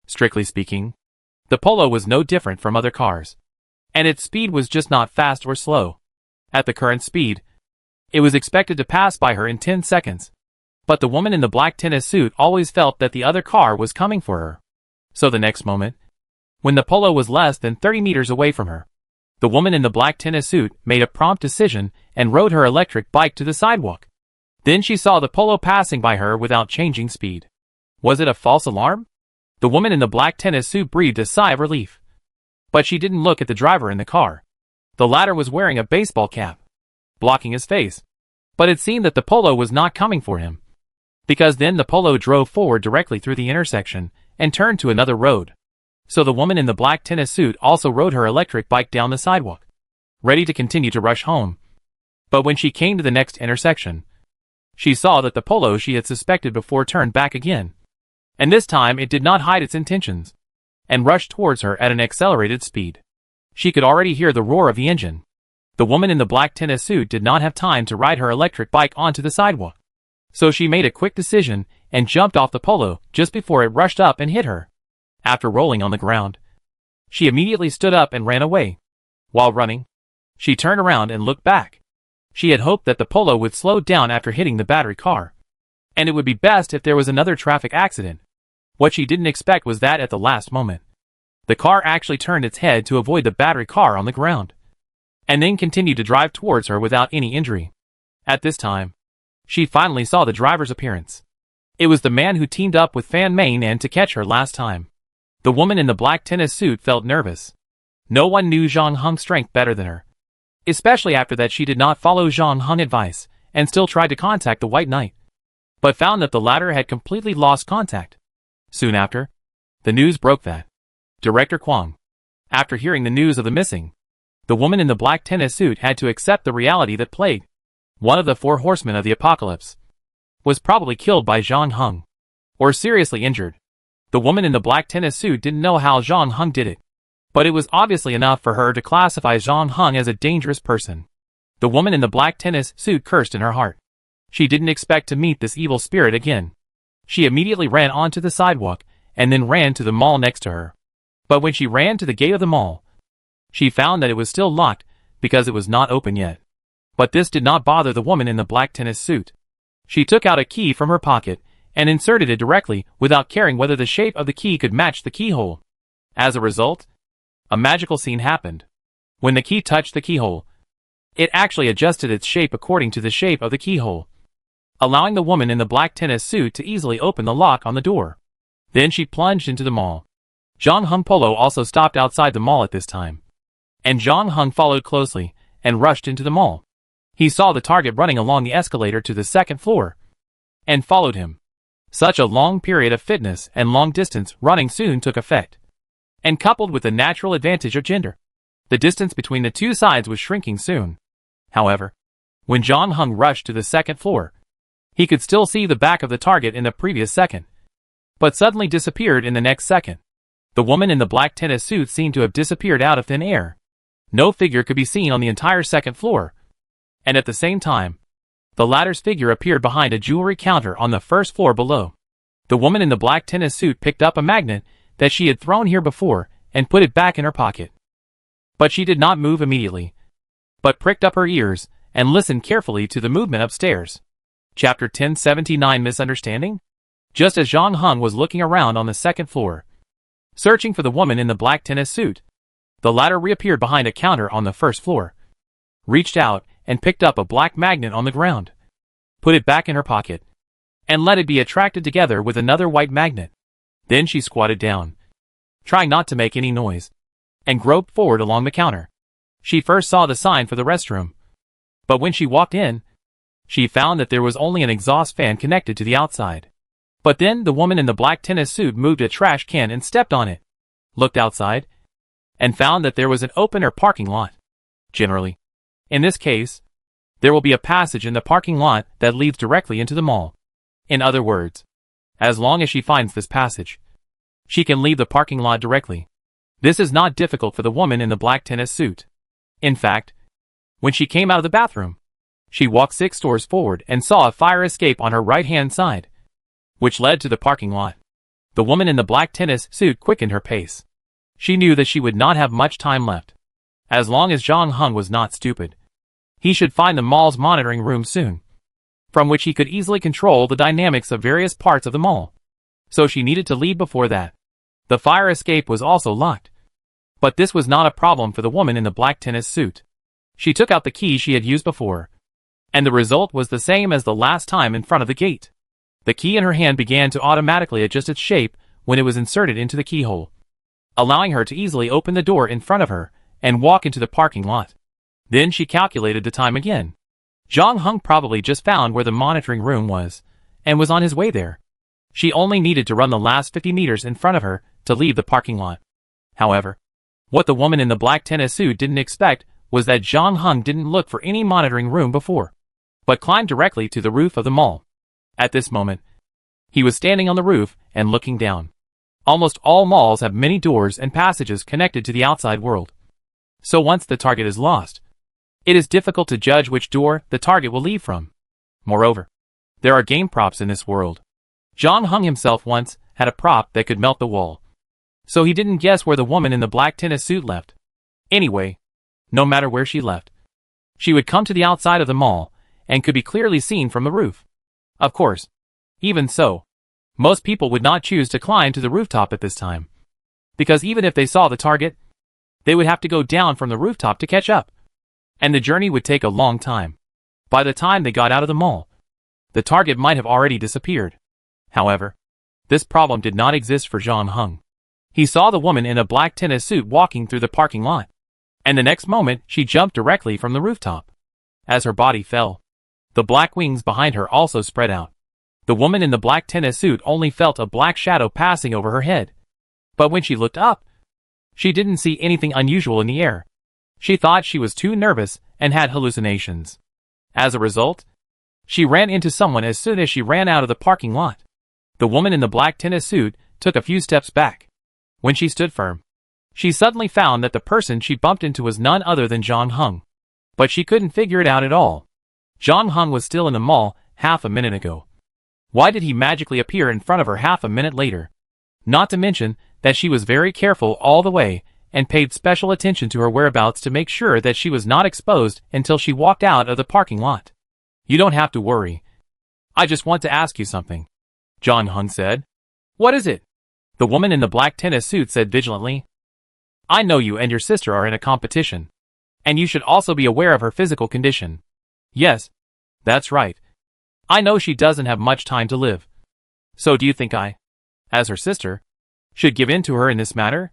Strictly speaking, the polo was no different from other cars, and its speed was just not fast or slow. At the current speed, it was expected to pass by her in 10 seconds. But the woman in the black tennis suit always felt that the other car was coming for her. So the next moment, when the polo was less than 30 meters away from her, the woman in the black tennis suit made a prompt decision and rode her electric bike to the sidewalk. Then she saw the polo passing by her without changing speed. Was it a false alarm? The woman in the black tennis suit breathed a sigh of relief. But she didn't look at the driver in the car. The latter was wearing a baseball cap, blocking his face. But it seemed that the Polo was not coming for him, because then the Polo drove forward directly through the intersection and turned to another road. So the woman in the black tennis suit also rode her electric bike down the sidewalk, ready to continue to rush home. But when she came to the next intersection, she saw that the Polo she had suspected before turned back again. And this time it did not hide its intentions, and rushed towards her at an accelerated speed. She could already hear the roar of the engine. The woman in the black tennis suit did not have time to ride her electric bike onto the sidewalk. So she made a quick decision and jumped off the Polo just before it rushed up and hit her. After rolling on the ground, she immediately stood up and ran away. While running, she turned around and looked back. She had hoped that the Polo would slow down after hitting the battery car, and it would be best if there was another traffic accident. What she didn't expect was that at the last moment, the car actually turned its head to avoid the battery car on the ground, and then continued to drive towards her without any injury. At this time, she finally saw the driver's appearance. It was the man who teamed up with Fan Main and to catch her last time. The woman in the black tennis suit felt nervous. No one knew Zhang Heng's strength better than her, especially after that she did not follow Zhang Heng's advice and still tried to contact the White Knight, but found that the latter had completely lost contact. Soon after, the news broke that Director Kwang, after hearing the news of the missing, the woman in the black tennis suit had to accept the reality that Plague, one of the 4 horsemen of the apocalypse, was probably killed by Zhang Heng, or seriously injured. The woman in the black tennis suit didn't know how Zhang Heng did it, but it was obviously enough for her to classify Zhang Heng as a dangerous person. The woman in the black tennis suit cursed in her heart. She didn't expect to meet this evil spirit again. She immediately ran onto the sidewalk and then ran to the mall next to her. But when she ran to the gate of the mall, she found that it was still locked because it was not open yet. But this did not bother the woman in the black tennis suit. She took out a key from her pocket and inserted it directly without caring whether the shape of the key could match the keyhole. As a result, a magical scene happened. When the key touched the keyhole, it actually adjusted its shape according to the shape of the keyhole, allowing the woman in the black tennis suit to easily open the lock on the door. Then she plunged into the mall. Zhang Heng Polo also stopped outside the mall at this time, and Zhang Heng followed closely and rushed into the mall. He saw the target running along the escalator to the 2nd floor, and followed him. Such a long period of fitness and long-distance running soon took effect, and coupled with the natural advantage of gender, the distance between the two sides was shrinking soon. However, when Zhang Heng rushed to the 2nd floor, he could still see the back of the target in the previous second, but suddenly disappeared in the next second. The woman in the black tennis suit seemed to have disappeared out of thin air. No figure could be seen on the entire 2nd floor, and at the same time, the latter's figure appeared behind a jewelry counter on the 1st floor below. The woman in the black tennis suit picked up a magnet that she had thrown here before and put it back in her pocket. But she did not move immediately, but pricked up her ears and listened carefully to the movement upstairs. Chapter 1079 Misunderstanding? Just as Zhang Heng was looking around on the 2nd floor, searching for the woman in the black tennis suit, the latter reappeared behind a counter on the 1st floor, reached out and picked up a black magnet on the ground, put it back in her pocket, and let it be attracted together with another white magnet. Then she squatted down, trying not to make any noise, and groped forward along the counter. She first saw the sign for the restroom, but when she walked in, she found that there was only an exhaust fan connected to the outside. But then the woman in the black tennis suit moved a trash can and stepped on it, looked outside, and found that there was an open-air parking lot. Generally, in this case, there will be a passage in the parking lot that leads directly into the mall. In other words, as long as she finds this passage, she can leave the parking lot directly. This is not difficult for the woman in the black tennis suit. In fact, when she came out of the bathroom, she walked 6 stores forward and saw a fire escape on her right-hand side, which led to the parking lot. The woman in the black tennis suit quickened her pace. She knew that she would not have much time left. As long as Zhang Heng was not stupid, he should find the mall's monitoring room soon, from which he could easily control the dynamics of various parts of the mall. So she needed to leave before that. The fire escape was also locked, but this was not a problem for the woman in the black tennis suit. She took out the key she had used before, and the result was the same as the last time in front of the gate. The key in her hand began to automatically adjust its shape when it was inserted into the keyhole, allowing her to easily open the door in front of her and walk into the parking lot. Then she calculated the time again. Zhang Heng probably just found where the monitoring room was, and was on his way there. She only needed to run the last 50 meters in front of her to leave the parking lot. However, what the woman in the black tennis suit didn't expect was that Zhang Heng didn't look for any monitoring room before, but climbed directly to the roof of the mall. At this moment, he was standing on the roof and looking down. Almost all malls have many doors and passages connected to the outside world. So once the target is lost, it is difficult to judge which door the target will leave from. Moreover, there are game props in this world. Zhang Heng himself once had a prop that could melt the wall, so he didn't guess where the woman in the black tennis suit left. Anyway, no matter where she left, she would come to the outside of the mall and could be clearly seen from the roof. Of course, even so, most people would not choose to climb to the rooftop at this time, because even if they saw the target, they would have to go down from the rooftop to catch up, and the journey would take a long time. By the time they got out of the mall, the target might have already disappeared. However, this problem did not exist for Zhang Heng. He saw the woman in a black tennis suit walking through the parking lot, and the next moment she jumped directly from the rooftop. As her body fell, the black wings behind her also spread out. The woman in the black tennis suit only felt a black shadow passing over her head. But when she looked up, she didn't see anything unusual in the air. She thought she was too nervous and had hallucinations. As a result, she ran into someone as soon as she ran out of the parking lot. The woman in the black tennis suit took a few steps back. When she stood firm, she suddenly found that the person she bumped into was none other than Zhang Heng. But she couldn't figure it out at all. Zhang Heng was still in the mall half a minute ago. Why did he magically appear in front of her half a minute later? Not to mention that she was very careful all the way and paid special attention to her whereabouts to make sure that she was not exposed until she walked out of the parking lot. You don't have to worry. I just want to ask you something, Zhang Heng said. What is it? The woman in the black tennis suit said vigilantly. I know you and your sister are in a competition, and you should also be aware of her physical condition. Yes, that's right. I know she doesn't have much time to live. So do you think I, as her sister, should give in to her in this matter?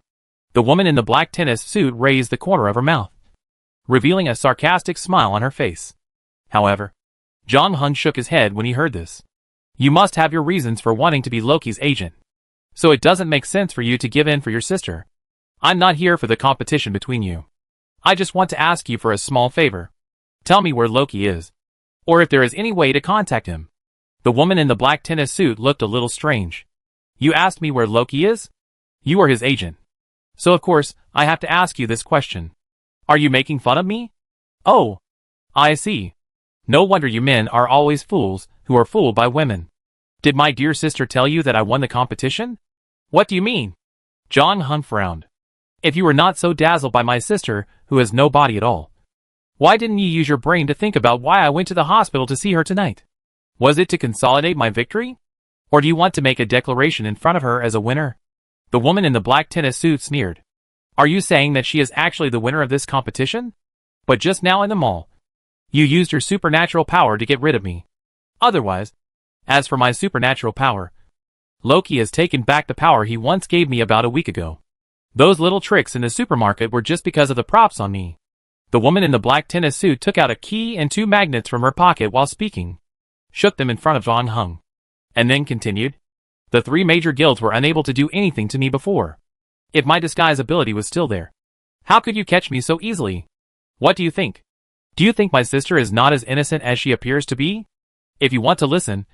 The woman in the black tennis suit raised the corner of her mouth, revealing a sarcastic smile on her face. However, Zhang Heng shook his head when he heard this. You must have your reasons for wanting to be Loki's agent, so it doesn't make sense for you to give in for your sister. I'm not here for the competition between you. I just want to ask you for a small favor. Tell me where Loki is, or if there is any way to contact him. The woman in the black tennis suit looked a little strange. You asked me where Loki is? You are his agent. So of course, I have to ask you this question. Are you making fun of me? Oh, I see. No wonder you men are always fools who are fooled by women. Did my dear sister tell you that I won the competition? What do you mean? Zhang Heng frowned. If you were not so dazzled by my sister, who has no body at all, why didn't you use your brain to think about why I went to the hospital to see her tonight? Was it to consolidate my victory? Or do you want to make a declaration in front of her as a winner? The woman in the black tennis suit sneered. Are you saying that she is actually the winner of this competition? But just now in the mall, you used your supernatural power to get rid of me. Otherwise, as for my supernatural power, Loki has taken back the power he once gave me about a week ago. Those little tricks in the supermarket were just because of the props on me. The woman in the black tennis suit took out a key and 2 magnets from her pocket while speaking, shook them in front of Zhang Heng, and then continued. The 3 major guilds were unable to do anything to me before. If my disguise ability was still there, how could you catch me so easily? What do you think? Do you think my sister is not as innocent as she appears to be? If you want to listen,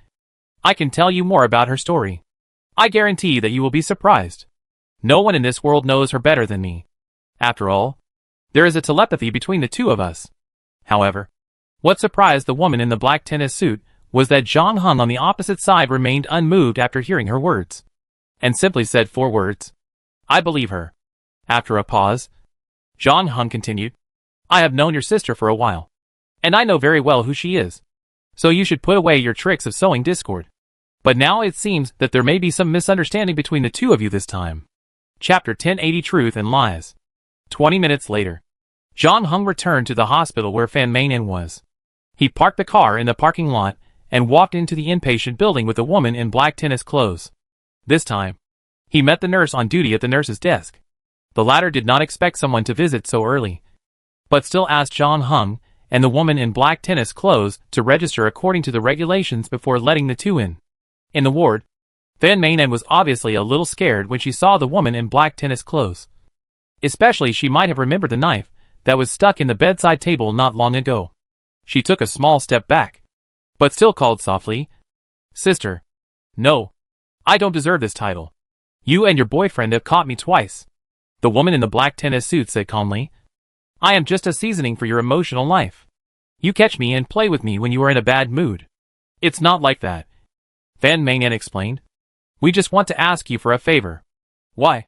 I can tell you more about her story. I guarantee that you will be surprised. No one in this world knows her better than me. After all, there is a telepathy between the two of us. However, what surprised the woman in the black tennis suit was that Zhang Heng on the opposite side remained unmoved after hearing her words, and simply said 4 words. I believe her. After a pause, Zhang Heng continued. I have known your sister for a while, and I know very well who she is. So you should put away your tricks of sowing discord. But now it seems that there may be some misunderstanding between the two of you this time. Chapter 1080 Truth and Lies. 20 minutes later, Zhang Heng returned to the hospital where Fan Meinan was. He parked the car in the parking lot and walked into the inpatient building with a woman in black tennis clothes. This time, he met the nurse on duty at the nurse's desk. The latter did not expect someone to visit so early, but still asked John Hung and the woman in black tennis clothes to register according to the regulations before letting the two in. In the ward, Van Manen was obviously a little scared when she saw the woman in black tennis clothes. Especially she might have remembered the knife that was stuck in the bedside table not long ago. She took a small step back, but still called softly, "Sister. No. I don't deserve this title. You and your boyfriend have caught me twice." The woman in the black tennis suit said calmly, "I am just a seasoning for your emotional life. You catch me and play with me when you are in a bad mood. It's not like that," Van Manen explained. "We just want to ask you for a favor." "Why?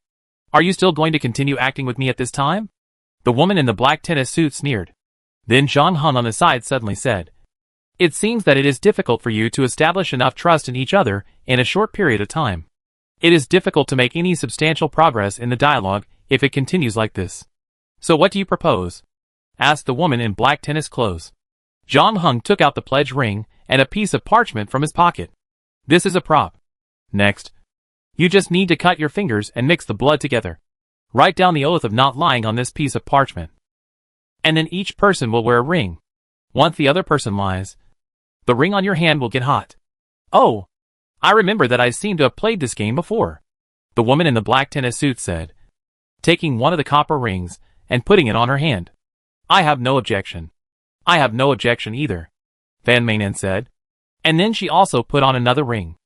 Are you still going to continue acting with me at this time?" The woman in the black tennis suit sneered. Then John Hung on the side suddenly said, "It seems that it is difficult for you to establish enough trust in each other in a short period of time. It is difficult to make any substantial progress in the dialogue if it continues like this. So what do you propose?" asked the woman in black tennis clothes. John Hung took out the pledge ring and a piece of parchment from his pocket. "This is a prop. Next, you just need to cut your fingers and mix the blood together. Write down the oath of not lying on this piece of parchment. And then each person will wear a ring. Once the other person lies, the ring on your hand will get hot." "Oh, I remember that I seem to have played this game before," the woman in the black tennis suit said, taking one of the copper rings and putting it on her hand. "I have no objection." "I have no objection either," Van Manen said. And then she also put on another ring.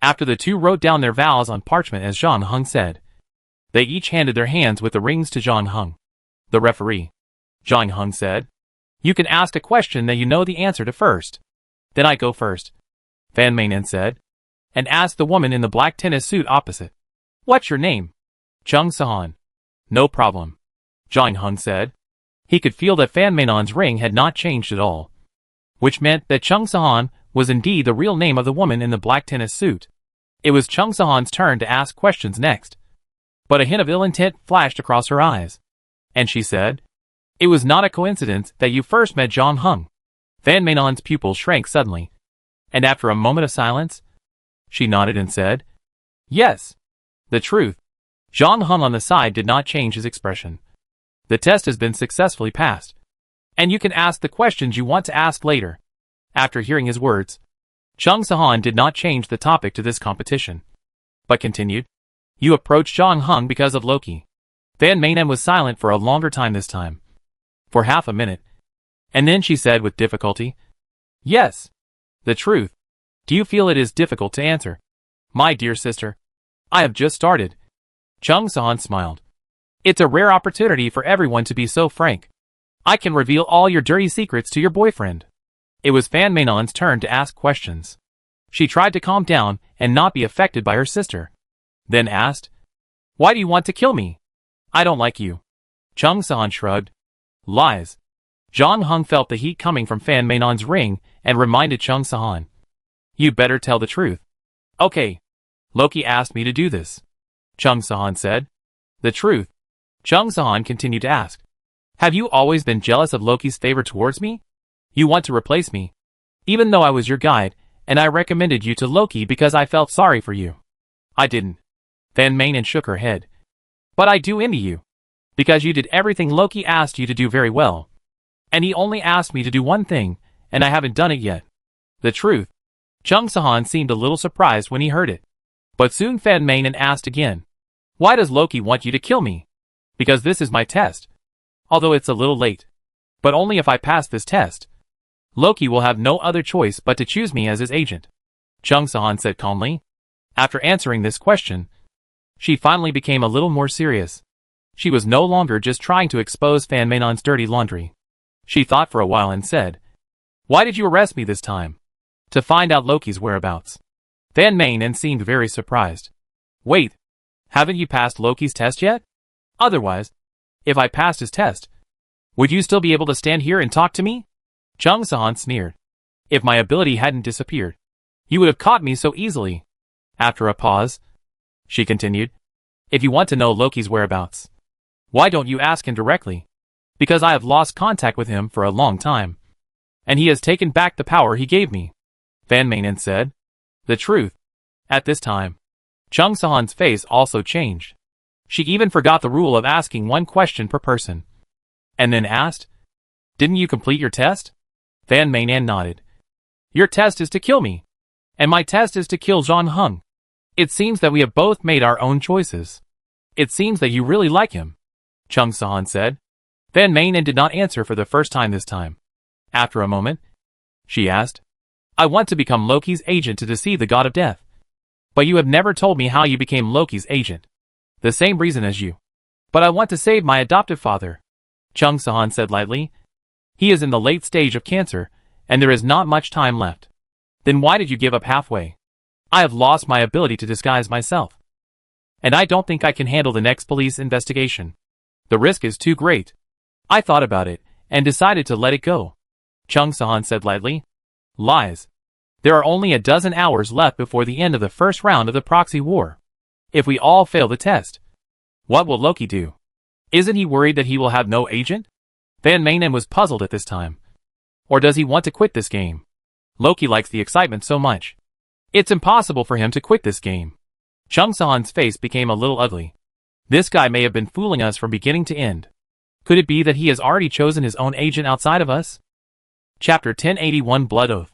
After the two wrote down their vows on parchment as John Hung said, they each handed their hands with the rings to John Hung. "The referee," John Hung said. "You can ask a question that you know the answer to first." "Then I go first," Van Manen said, and asked the woman in the black tennis suit opposite, "What's your name?" "Chung Sahan." "No problem," John Hung said. He could feel that Van Manen's ring had not changed at all, which meant that Chung Sahan was indeed the real name of the woman in the black tennis suit. It was Chung Sahan's turn to ask questions next, but a hint of ill intent flashed across her eyes, and she said, "It was not a coincidence that you first met John Hung." Van Manen's pupils shrank suddenly, and after a moment of silence, she nodded and said, "Yes. The truth." John Hung on the side did not change his expression. "The test has been successfully passed, and you can ask the questions you want to ask later." After hearing his words, Chung Sahan did not change the topic to this competition, but continued, "You approached John Hung because of Loki." Van Manen was silent for a longer time this time, for half a minute, and then she said with difficulty, "Yes. The truth." "Do you feel it is difficult to answer?" "My dear sister, I have just started." Chung Sahan smiled. "It's a rare opportunity for everyone to be so frank. I can reveal all your dirty secrets to your boyfriend." It was Van Manen's turn to ask questions. She tried to calm down and not be affected by her sister, then asked, "Why do you want to kill me?" "I don't like you." Chung Sahan shrugged. "Lies." John Hung felt the heat coming from Van Manen's ring and reminded Chung Sahan, "You better tell the truth." "Okay. Loki asked me to do this," Chung Sahan said. "The truth?" Chung Sahan continued to ask. "Have you always been jealous of Loki's favor towards me? You want to replace me, even though I was your guide, and I recommended you to Loki because I felt sorry for you." "I didn't." Van Manen shook her head. "But I do envy you, because you did everything Loki asked you to do very well. And he only asked me to do one thing, and I haven't done it yet." "The truth?" Chung Sahan seemed a little surprised when he heard it. But soon Van Manen asked again, "Why does Loki want you to kill me?" "Because this is my test. Although it's a little late. But only if I pass this test. Loki will have no other choice but to choose me as his agent," Chung Sahan said calmly. After answering this question, she finally became a little more serious. She was no longer just trying to expose Van Manen's dirty laundry. She thought for a while and said, "Why did you arrest me this time?" "To find out Loki's whereabouts." Van Manen seemed very surprised. "Wait, haven't you passed Loki's test yet? Otherwise, if I passed his test, would you still be able to stand here and talk to me?" Chung Sahan sneered. "If my ability hadn't disappeared, you would have caught me so easily." After a pause, she continued, "If you want to know Loki's whereabouts, why don't you ask him directly? Because I have lost contact with him for a long time, and he has taken back the power he gave me," Van Manen said. "The truth?" At this time, Chung Sahan's face also changed. She even forgot the rule of asking one question per person, and then asked, Didn't you complete your test? Fan Meinan nodded. Your test is to kill me. And my test is to kill Zhang Heng. It seems that we have both made our own choices. It seems that you really like him, Chung Sahan said. Fan Meinan did not answer for the first time this time. After a moment, she asked, I want to become Loki's agent to deceive the god of death. But you have never told me how you became Loki's agent. The same reason as you. But I want to save my adoptive father, Chung Sahan said lightly. He is in the late stage of cancer, and there is not much time left. Then why did you give up halfway? I have lost my ability to disguise myself. And I don't think I can handle the next police investigation. The risk is too great. I thought about it, and decided to let it go, Chung Sahan said lightly. Lies. There are only a dozen hours left before the end of the first round of the proxy war. If we all fail the test, what will Loki do? Isn't he worried that he will have no agent? Fan Meinan was puzzled at this time. Or does he want to quit this game? Loki likes the excitement so much. It's impossible for him to quit this game. Chung Sahan's face became a little ugly. This guy may have been fooling us from beginning to end. Could it be that he has already chosen his own agent outside of us? Chapter 1081 Blood Oath.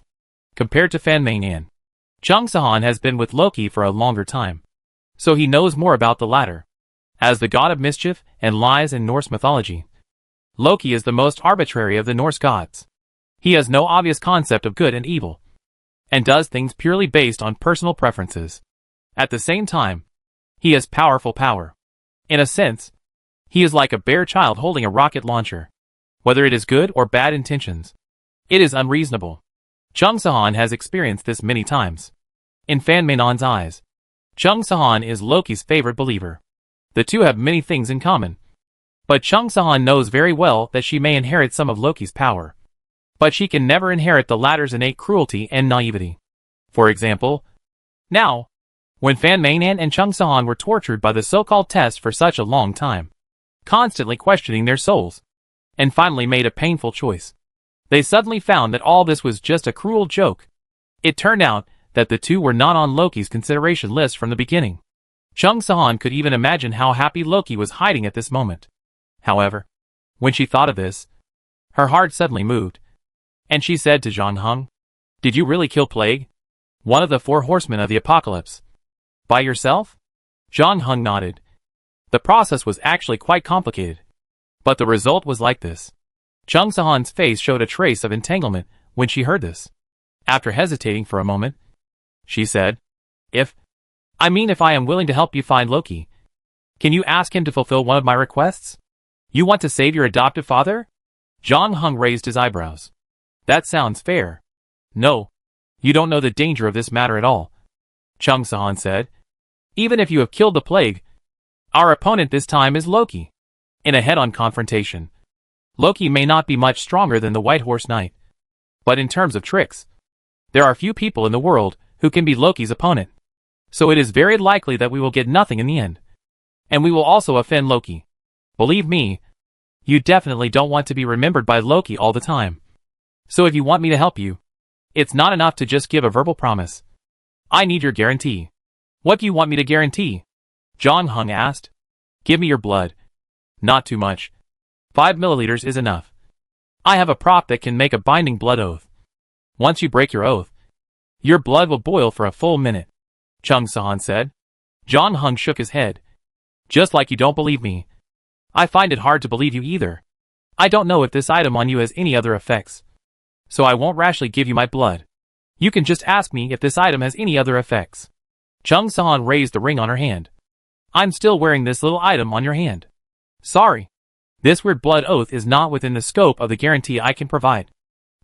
Compared to Fan Meinan, Chung Sahan has been with Loki for a longer time, so he knows more about the latter. As the god of mischief and lies in Norse mythology, Loki is the most arbitrary of the Norse gods. He has no obvious concept of good and evil, and does things purely based on personal preferences. At the same time, he has powerful power. In a sense, he is like a bare child holding a rocket launcher. Whether it is good or bad intentions, it is unreasonable. Chung Sahan has experienced this many times. In Fan Meinan's eyes, Chung Sahan is Loki's favorite believer. The two have many things in common. But Chung Sahan knows very well that she may inherit some of Loki's power. But she can never inherit the latter's innate cruelty and naivety. For example, now, when Fan Meinan and Chung Sahan were tortured by the so-called test for such a long time, constantly questioning their souls, and finally made a painful choice, they suddenly found that all this was just a cruel joke. It turned out that the two were not on Loki's consideration list from the beginning. Chung Sahan could even imagine how happy Loki was hiding at this moment. However, when she thought of this, her heart suddenly moved, and she said to Zhang Heng, Did you really kill Plague, one of the 4 horsemen of the apocalypse, by yourself? Zhang Heng nodded. The process was actually quite complicated, but the result was like this. Chung Sahan's face showed a trace of entanglement when she heard this. After hesitating for a moment, she said, If I am willing to help you find Loki, can you ask him to fulfill one of my requests? You want to save your adoptive father? Zhang Heng raised his eyebrows. That sounds fair. No, you don't know the danger of this matter at all, Chung Sahan said. Even if you have killed the plague, our opponent this time is Loki. In a head-on confrontation, Loki may not be much stronger than the White Horse Knight. But in terms of tricks, there are few people in the world who can be Loki's opponent. So it is very likely that we will get nothing in the end. And we will also offend Loki. Believe me, you definitely don't want to be remembered by Loki all the time. So if you want me to help you, it's not enough to just give a verbal promise. I need your guarantee. What do you want me to guarantee? Zhang Heng asked. Give me your blood. Not too much. 5 milliliters is enough. I have a prop that can make a binding blood oath. Once you break your oath, your blood will boil for a full minute, Chung Sahan said. Zhang Heng shook his head. Just like you don't believe me, I find it hard to believe you either. I don't know if this item on you has any other effects, so I won't rashly give you my blood. You can just ask me if this item has any other effects. Chung Sahan raised the ring on her hand. I'm still wearing this little item on your hand. Sorry. This weird blood oath is not within the scope of the guarantee I can provide,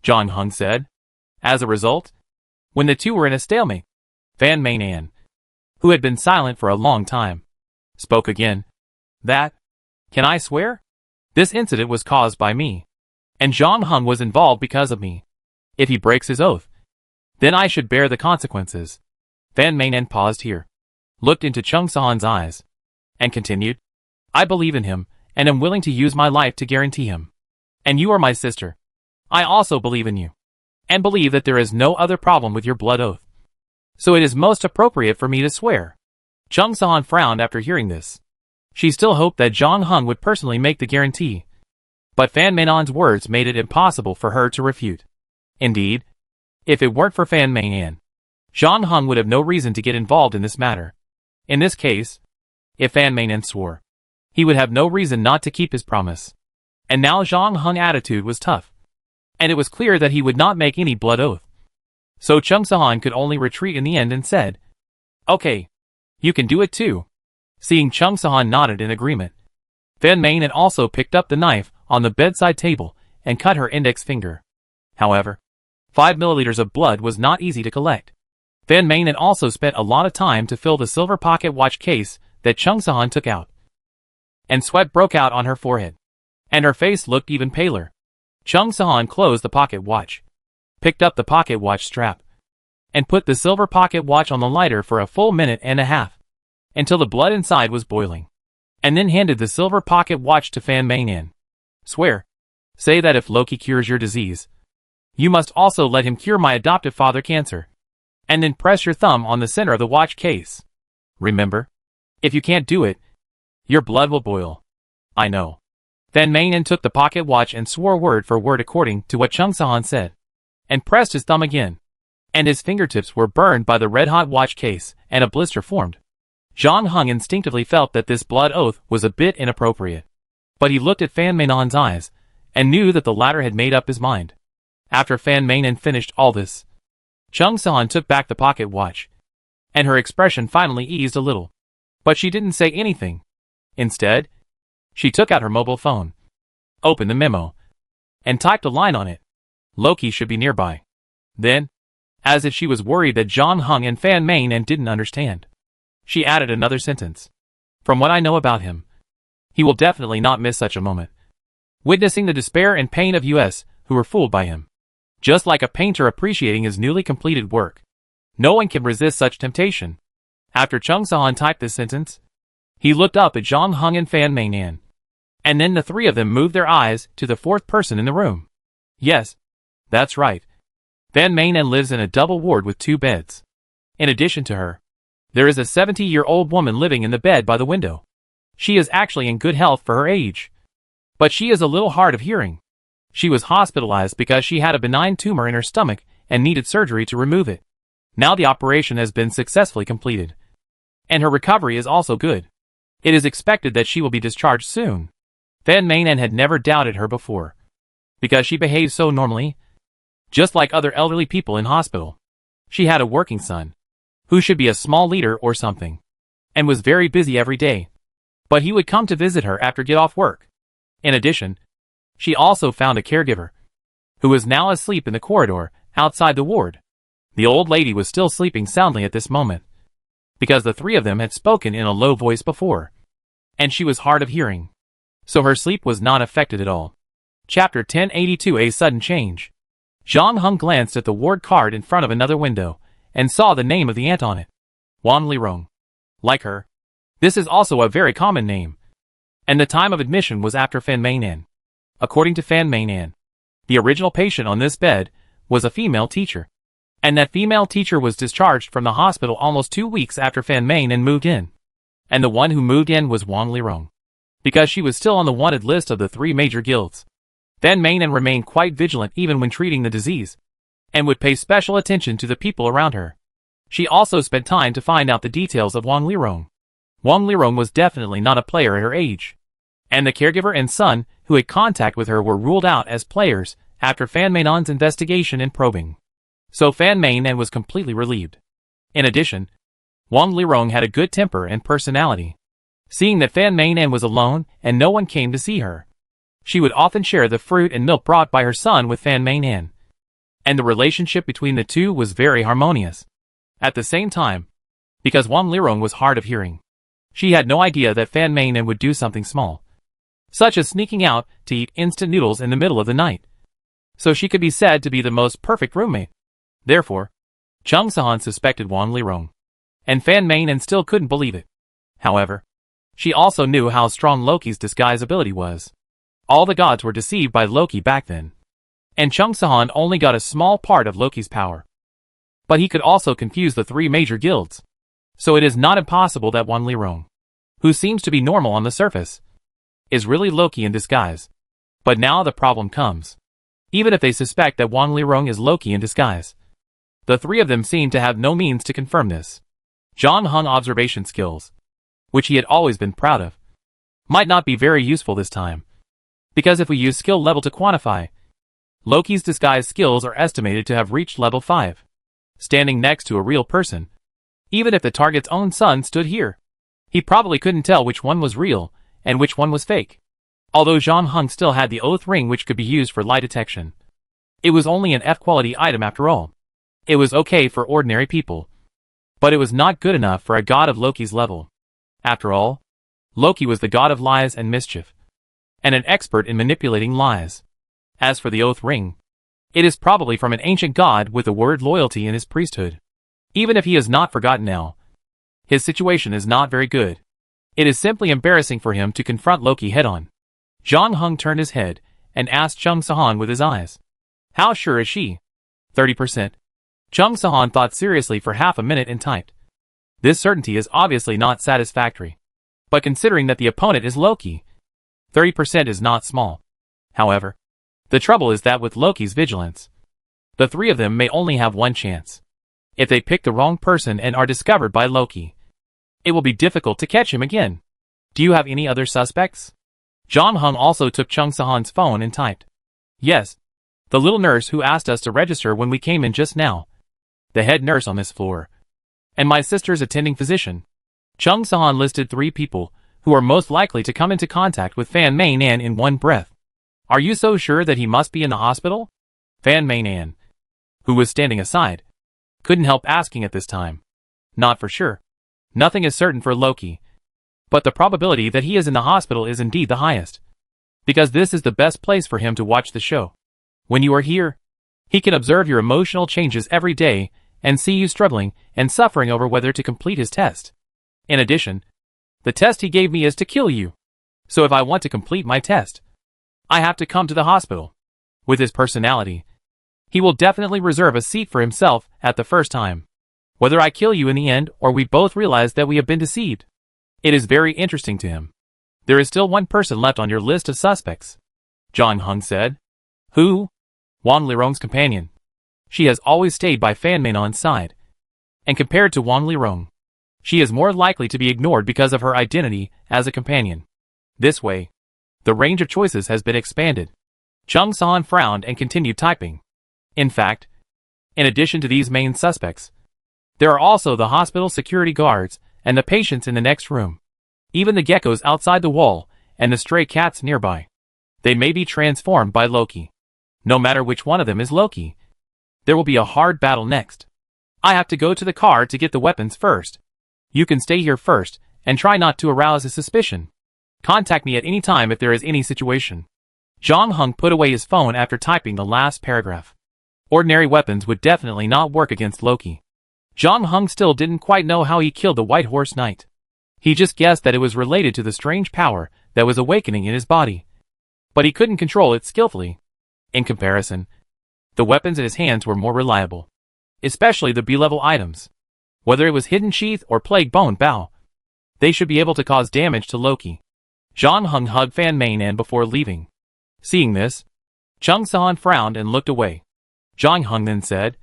Zhang Heng said. As a result, when the two were in a stalemate, Fan Meinan, who had been silent for a long time, spoke again. Can I swear? This incident was caused by me, and Zhang Heng was involved because of me. If he breaks his oath, then I should bear the consequences. Fan Meinan paused here, looked into Chung Sahan's eyes, and continued. I believe in him, and am willing to use my life to guarantee him. And you are my sister. I also believe in you, and believe that there is no other problem with your blood oath. So it is most appropriate for me to swear. Chung Sahan frowned after hearing this. She still hoped that Zhang Heng would personally make the guarantee, But Fan Mainan's words made it impossible for her to refute. Indeed, if it weren't for Fan Mainan, Zhang Heng would have no reason to get involved in this matter. In this case, if Fan Mainan swore, he would have no reason not to keep his promise. And now Zhang Heng's attitude was tough, and it was clear that he would not make any blood oath. So Chung Sahan could only retreat in the end and said, "Okay, you can do it too." Seeing Chung Sahan nodded in agreement, Fan Mainan also picked up the knife on the bedside table and cut her index finger. However, 5 milliliters of blood was not easy to collect. Fan Mainan also spent a lot of time to fill the silver pocket watch case that Chung Sahan took out. And sweat broke out on her forehead, and her face looked even paler. Chung Sahan closed the pocket watch, picked up the pocket watch strap, and put the silver pocket watch on the lighter for a full minute and a half, until the blood inside was boiling, and then handed the silver pocket watch to Fan Mainan. "Swear. Say that if Loki cures your disease, you must also let him cure my adoptive father cancer. And then press your thumb on the center of the watch case. Remember, if you can't do it, your blood will boil." "I know." Fan Mainan took the pocket watch and swore word for word according to what Chung Sahan said, and pressed his thumb again, and his fingertips were burned by the red-hot watch case, and a blister formed. Zhang Heng instinctively felt that this blood oath was a bit inappropriate, but he looked at Fan Mainan's eyes, and knew that the latter had made up his mind. After Fan Mainan finished all this, Chung Sahan took back the pocket watch, and her expression finally eased a little. But she didn't say anything. Instead, she took out her mobile phone, opened the memo, and typed a line on it. Loki should be nearby. Then, as if she was worried that Zhang Heng and Fan Mainan didn't understand, she added another sentence. "From what I know about him, he will definitely not miss such a moment." Witnessing the despair and pain of us who were fooled by him, just like a painter appreciating his newly completed work, no one can resist such temptation. After Chung Sahan typed this sentence, he looked up at Zhang Heng and Fan Mainan, and then the three of them moved their eyes to the fourth person in the room. Yes, that's right. Fan Mainan lives in a double ward with 2 beds. In addition to her, there is a 70-year-old woman living in the bed by the window. She is actually in good health for her age, but she is a little hard of hearing. She was hospitalized because she had a benign tumor in her stomach and needed surgery to remove it. Now the operation has been successfully completed, and her recovery is also good. It is expected that she will be discharged soon. Fan Mainan had never doubted her before, because she behaved so normally, just like other elderly people in hospital. She had a working son, who should be a small leader or something, and was very busy every day. But he would come to visit her after get off work. In addition, she also found a caregiver, who was now asleep in the corridor outside the ward. The old lady was still sleeping soundly at this moment, because the three of them had spoken in a low voice before, and she was hard of hearing, so her sleep was not affected at all. Chapter 1082. A sudden change. Zhang Heng glanced at the ward card in front of another window, and saw the name of the aunt on it. Wang Lirong. Like her, this is also a very common name, and the time of admission was after Fan Mainan. According to Fan Mainan, the original patient on this bed was a female teacher, and that female teacher was discharged from the hospital almost 2 weeks after Fan Mainan moved in. And the one who moved in was Wang Lirong, because she was still on the wanted list of the 3 major guilds. Fan Mainan remained quite vigilant even when treating the disease, and would pay special attention to the people around her. She also spent time to find out the details of Wang Lirong. Wang Lirong was definitely not a player at her age, and the caregiver and son who had contact with her were ruled out as players after Fan Mainan's investigation and probing. So Fan Mainan was completely relieved. In addition, Wang Lirong had a good temper and personality. Seeing that Fan Mainan was alone and no one came to see her, she would often share the fruit and milk brought by her son with Fan Mainan, and the relationship between the two was very harmonious. At the same time, because Wang Lirong was hard of hearing, she had no idea that Fan Mainan would do something small, such as sneaking out to eat instant noodles in the middle of the night. So she could be said to be the most perfect roommate. Therefore, Chung Sahan suspected Wang Lirong, and Fan Mainan still couldn't believe it. However, she also knew how strong Loki's disguise ability was. All the gods were deceived by Loki back then, and Chung Sahan only got a small part of Loki's power. But he could also confuse the 3 major guilds, so it is not impossible that Wang Lirong, who seems to be normal on the surface, is really Loki in disguise. But now the problem comes. Even if they suspect that Wang Lirong is Loki in disguise, the three of them seem to have no means to confirm this. Zhang Heng observation skills, which he had always been proud of, might not be very useful this time. Because if we use skill level to quantify, Loki's disguise skills are estimated to have reached level 5. Standing next to a real person, even if the target's own son stood here, he probably couldn't tell which one was real and which one was fake. Although Zhang Heng still had the oath ring which could be used for lie detection. It was only an F-quality item after all. It was okay for ordinary people. But it was not good enough for a god of Loki's level. After all, Loki was the god of lies and mischief, and an expert in manipulating lies. As for the oath ring, it is probably from an ancient god with the word loyalty in his priesthood. Even if he is not forgotten now, his situation is not very good. It is simply embarrassing for him to confront Loki head-on. Zhang Heng turned his head and asked Chung Sahan with his eyes. How sure is she? 30%. Chung Sahan thought seriously for half a minute and typed. This certainty is obviously not satisfactory. But considering that the opponent is Loki, 30% is not small. However, the trouble is that with Loki's vigilance, the three of them may only have one chance. If they pick the wrong person and are discovered by Loki, it will be difficult to catch him again. Do you have any other suspects? Zhang Heng also took Chung Sahan's phone and typed. Yes. The little nurse who asked us to register when we came in just now. The head nurse on this floor. And my sister's attending physician. Chung Sahan listed 3 people who are most likely to come into contact with Fan Meinan in one breath. Are you so sure that he must be in the hospital? Fan Meinan, who was standing aside, couldn't help asking at this time. Not for sure. Nothing is certain for Loki. But the probability that he is in the hospital is indeed the highest. Because this is the best place for him to watch the show. When you are here, he can observe your emotional changes every day and see you struggling and suffering over whether to complete his test. In addition, the test he gave me is to kill you. So if I want to complete my test, I have to come to the hospital. With his personality, he will definitely reserve a seat for himself at the first time. Whether I kill you in the end or we both realize that we have been deceived. It is very interesting to him. There is still one person left on your list of suspects. Zhang Heng said. Who? Wang Lirong's companion. She has always stayed by Fan Meinan's side. And compared to Wang Lirong, she is more likely to be ignored because of her identity as a companion. This way, the range of choices has been expanded. Chung Sahan frowned and continued typing. In fact, in addition to these main suspects, there are also the hospital security guards and the patients in the next room. Even the geckos outside the wall and the stray cats nearby. They may be transformed by Loki. No matter which one of them is Loki, there will be a hard battle next. I have to go to the car to get the weapons first. You can stay here first and try not to arouse his suspicion. Contact me at any time if there is any situation. Zhang Heng put away his phone after typing the last paragraph. Ordinary weapons would definitely not work against Loki. Zhang Heng still didn't quite know how he killed the White Horse Knight. He just guessed that it was related to the strange power that was awakening in his body. But he couldn't control it skillfully. In comparison, the weapons in his hands were more reliable. Especially the B-level items. Whether it was Hidden Sheath or Plague Bone Bow, they should be able to cause damage to Loki. Zhang Heng hugged Fan Meinan before leaving. Seeing this, Chung Sahan frowned and looked away. Zhang Heng then said,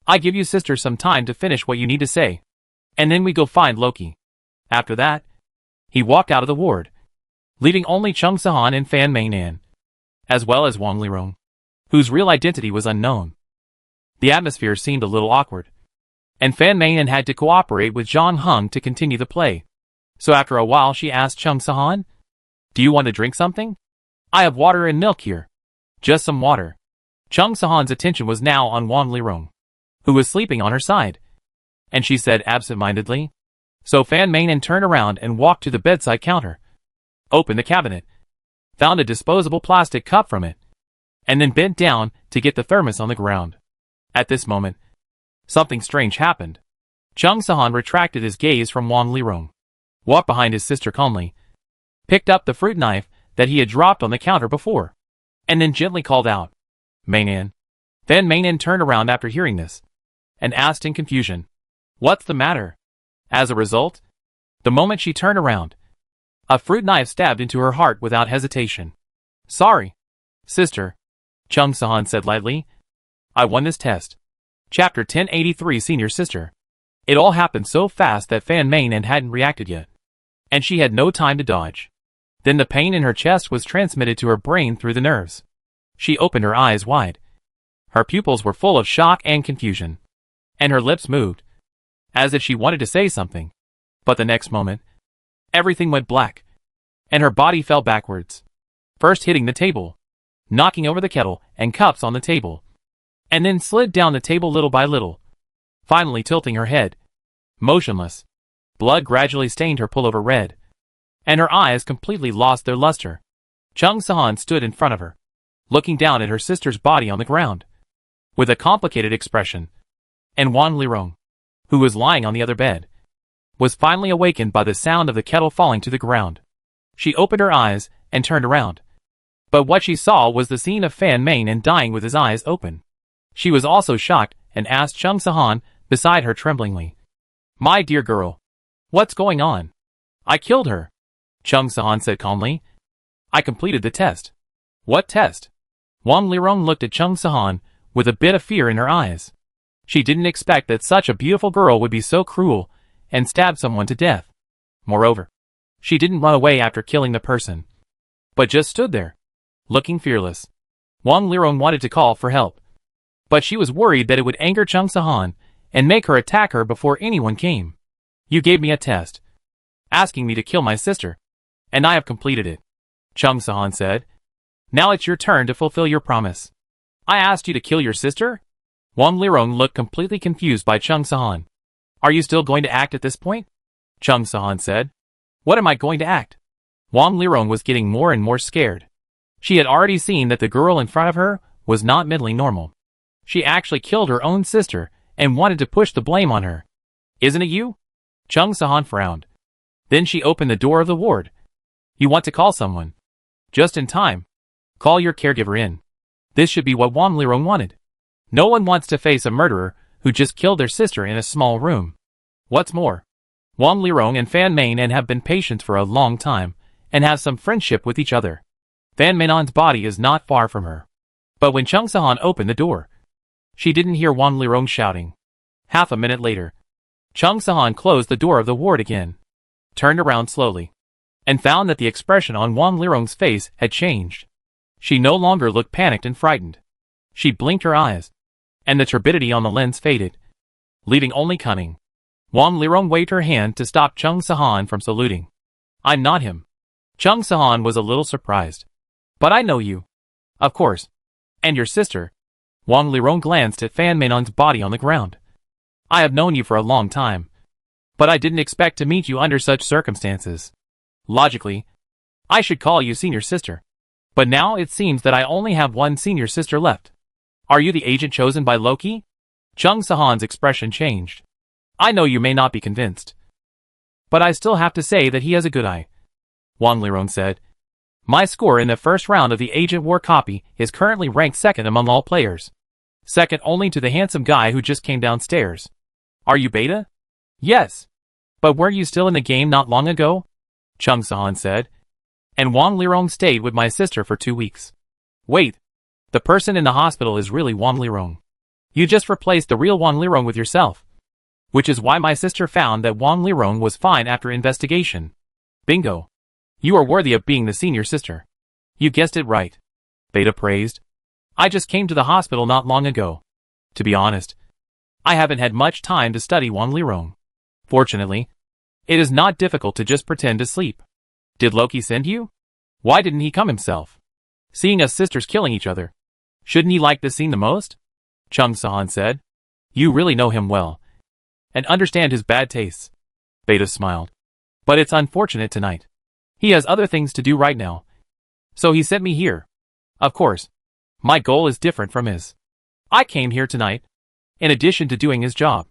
I give you sister some time to finish what you need to say. And then we go find Loki. After that, he walked out of the ward, leaving only Chung Sahan and Fan Meinan, as well as Wang Lirong, whose real identity was unknown. The atmosphere seemed a little awkward, and Fan Meinan had to cooperate with Zhang Heng to continue the play. So after a while she asked Chung Sahan, Do you want to drink something? I have water and milk here. Just some water. Chung Sahan's attention was now on Wang Lirong, who was sleeping on her side. And she said absent-mindedly. So Fan Meinan turned around and walked to the bedside counter, opened the cabinet, found a disposable plastic cup from it, and then bent down to get the thermos on the ground. At this moment, something strange happened. Chung Sahan retracted his gaze from Wang Lirong, walked behind his sister calmly, picked up the fruit knife that he had dropped on the counter before, and then gently called out, Meinan. Fan Meinan turned around after hearing this, and asked in confusion, What's the matter? As a result, the moment she turned around, a fruit knife stabbed into her heart without hesitation. Sorry. Sister, Chung Sahan said lightly. I won this test. Chapter 1083 Senior Sister. It all happened so fast that Fan Meinan hadn't reacted yet. And she had no time to dodge. Then the pain in her chest was transmitted to her brain through the nerves. She opened her eyes wide. Her pupils were full of shock and confusion. And her lips moved, as if she wanted to say something. But the next moment, everything went black, and her body fell backwards, first hitting the table, knocking over the kettle and cups on the table, and then slid down the table little by little, finally tilting her head, motionless. Blood gradually stained her pullover red, and her eyes completely lost their luster. Chung Sahan stood in front of her, looking down at her sister's body on the ground, with a complicated expression. And Wan Lirong, who was lying on the other bed, was finally awakened by the sound of the kettle falling to the ground. She opened her eyes and turned around. But what she saw was the scene of Fan Meinan dying with his eyes open. She was also shocked and asked Chung Sahan beside her tremblingly, My dear girl, what's going on? I killed her. Chung Sahan said calmly. I completed the test. What test? Wang Lirong looked at Chung Sahan with a bit of fear in her eyes. She didn't expect that such a beautiful girl would be so cruel and stab someone to death. Moreover, she didn't run away after killing the person, but just stood there, looking fearless. Wang Lirong wanted to call for help, but she was worried that it would anger Chung Sahan and make her attack her before anyone came. You gave me a test, asking me to kill my sister, and I have completed it, Chung Sahan said. Now it's your turn to fulfill your promise. I asked you to kill your sister? Wang Lirong looked completely confused by Chung Sahan. Are you still going to act at this point? Chung Sahan said. What am I going to act? Wang Lirong was getting more and more scared. She had already seen that the girl in front of her was not mentally normal. She actually killed her own sister and wanted to push the blame on her. Isn't it you? Chung Sahan frowned. Then she opened the door of the ward. You want to call someone? Just in time. Call your caregiver in. This should be what Wang Lirong wanted. No one wants to face a murderer who just killed their sister in a small room. What's more, Wang Lirong and Fan Meinan have been patients for a long time and have some friendship with each other. Fan Meinan's body is not far from her. But when Chung Sahan opened the door, she didn't hear Wang Lirong shouting. Half a minute later, Chung Sahan closed the door of the ward again, turned around slowly, and found that the expression on Wang Lirong's face had changed. She no longer looked panicked and frightened. She blinked her eyes, and the turbidity on the lens faded, leaving only cunning. Wang Lirong waved her hand to stop Chung Sahan from saluting. I'm not him. Chung Sahan was a little surprised. But I know you. Of course. And your sister. Wang Lirong glanced at Fan Meinan's body on the ground. I have known you for a long time, but I didn't expect to meet you under such circumstances. Logically, I should call you senior sister. But now it seems that I only have one senior sister left. Are you the agent chosen by Loki? Chung Sahan's expression changed. I know you may not be convinced, but I still have to say that he has a good eye, Wang Lirong said. My score in the first round of the Agent War copy is currently ranked second among all players. Second only to the handsome guy who just came downstairs. Are you Beta? Yes. But weren't you still in the game not long ago? Chung Sahan said. And Wang Lirong stayed with my sister for 2 weeks. Wait. The person in the hospital is really Wang Lirong. You just replaced the real Wang Lirong with yourself. Which is why my sister found that Wang Lirong was fine after investigation. Bingo. You are worthy of being the senior sister. You guessed it right. Beta praised. I just came to the hospital not long ago. To be honest, I haven't had much time to study Wang Lirong. Fortunately, it is not difficult to just pretend to sleep. Did Loki send you? Why didn't he come himself? Seeing us sisters killing each other. Shouldn't he like this scene the most? Chung Sahan said. You really know him well, and understand his bad tastes. Beta smiled. But it's unfortunate tonight. He has other things to do right now. So he sent me here. Of course, my goal is different from his. I came here tonight, in addition to doing his job,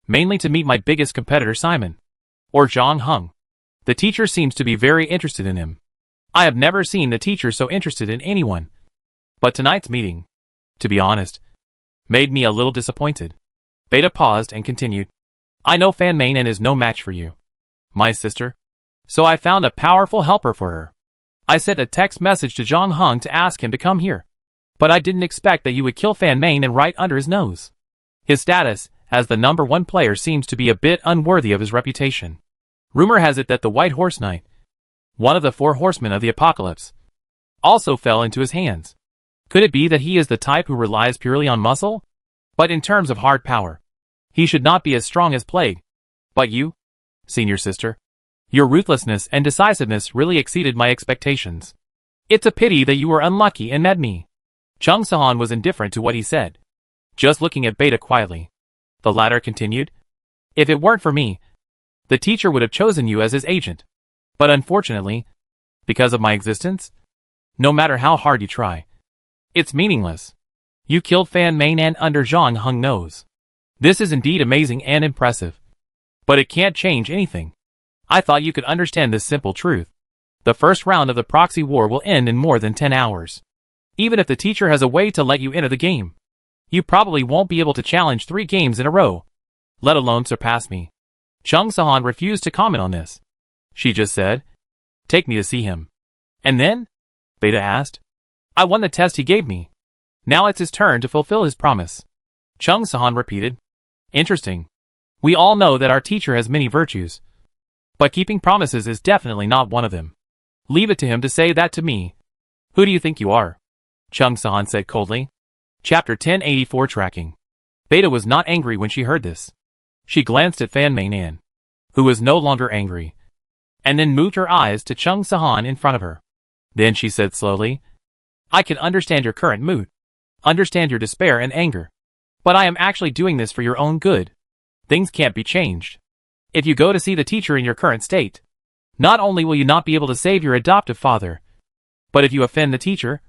mainly to meet my biggest competitor Simon, or Zhang Heng. The teacher seems to be very interested in him. I have never seen the teacher so interested in anyone. But tonight's meeting, to be honest, made me a little disappointed. Beta paused and continued. I know Fan Meinan is no match for you, my sister, so I found a powerful helper for her. I sent a text message to Zhang Heng to ask him to come here. But I didn't expect that you would kill Fan Meng and right under his nose. His status as the #1 player seems to be a bit unworthy of his reputation. Rumor has it that the White Horse Knight, one of the 4 horsemen of the apocalypse, also fell into his hands. Could it be that he is the type who relies purely on muscle? But in terms of hard power, he should not be as strong as Plague. But you, senior sister, your ruthlessness and decisiveness really exceeded my expectations. It's a pity that you were unlucky and met me. Chung Sahan was indifferent to what he said, just looking at Beta quietly. The latter continued, if it weren't for me, the teacher would have chosen you as his agent. But unfortunately, because of my existence, no matter how hard you try, it's meaningless. You killed Fan Meng and under Zhang Heng nose. This is indeed amazing and impressive. But it can't change anything. I thought you could understand this simple truth. The first round of the proxy war will end in more than 10 hours. Even if the teacher has a way to let you into the game, you probably won't be able to challenge 3 games in a row, let alone surpass me. Chung Sahan refused to comment on this. She just said, take me to see him. And then? Beta asked. I won the test he gave me. Now it's his turn to fulfill his promise. Chung Sahan repeated. Interesting. We all know that our teacher has many virtues, but keeping promises is definitely not one of them. Leave it to him to say that to me. Who do you think you are? Chung Sahan said coldly. Chapter 1084 Tracking. Beta was not angry when she heard this. She glanced at Fan Meng, who was no longer angry, and then moved her eyes to Chung Sahan in front of her. Then she said slowly, I can understand your current mood, understand your despair and anger, but I am actually doing this for your own good. Things can't be changed. If you go to see the teacher in your current state, not only will you not be able to save your adoptive father, but if you offend the teacher,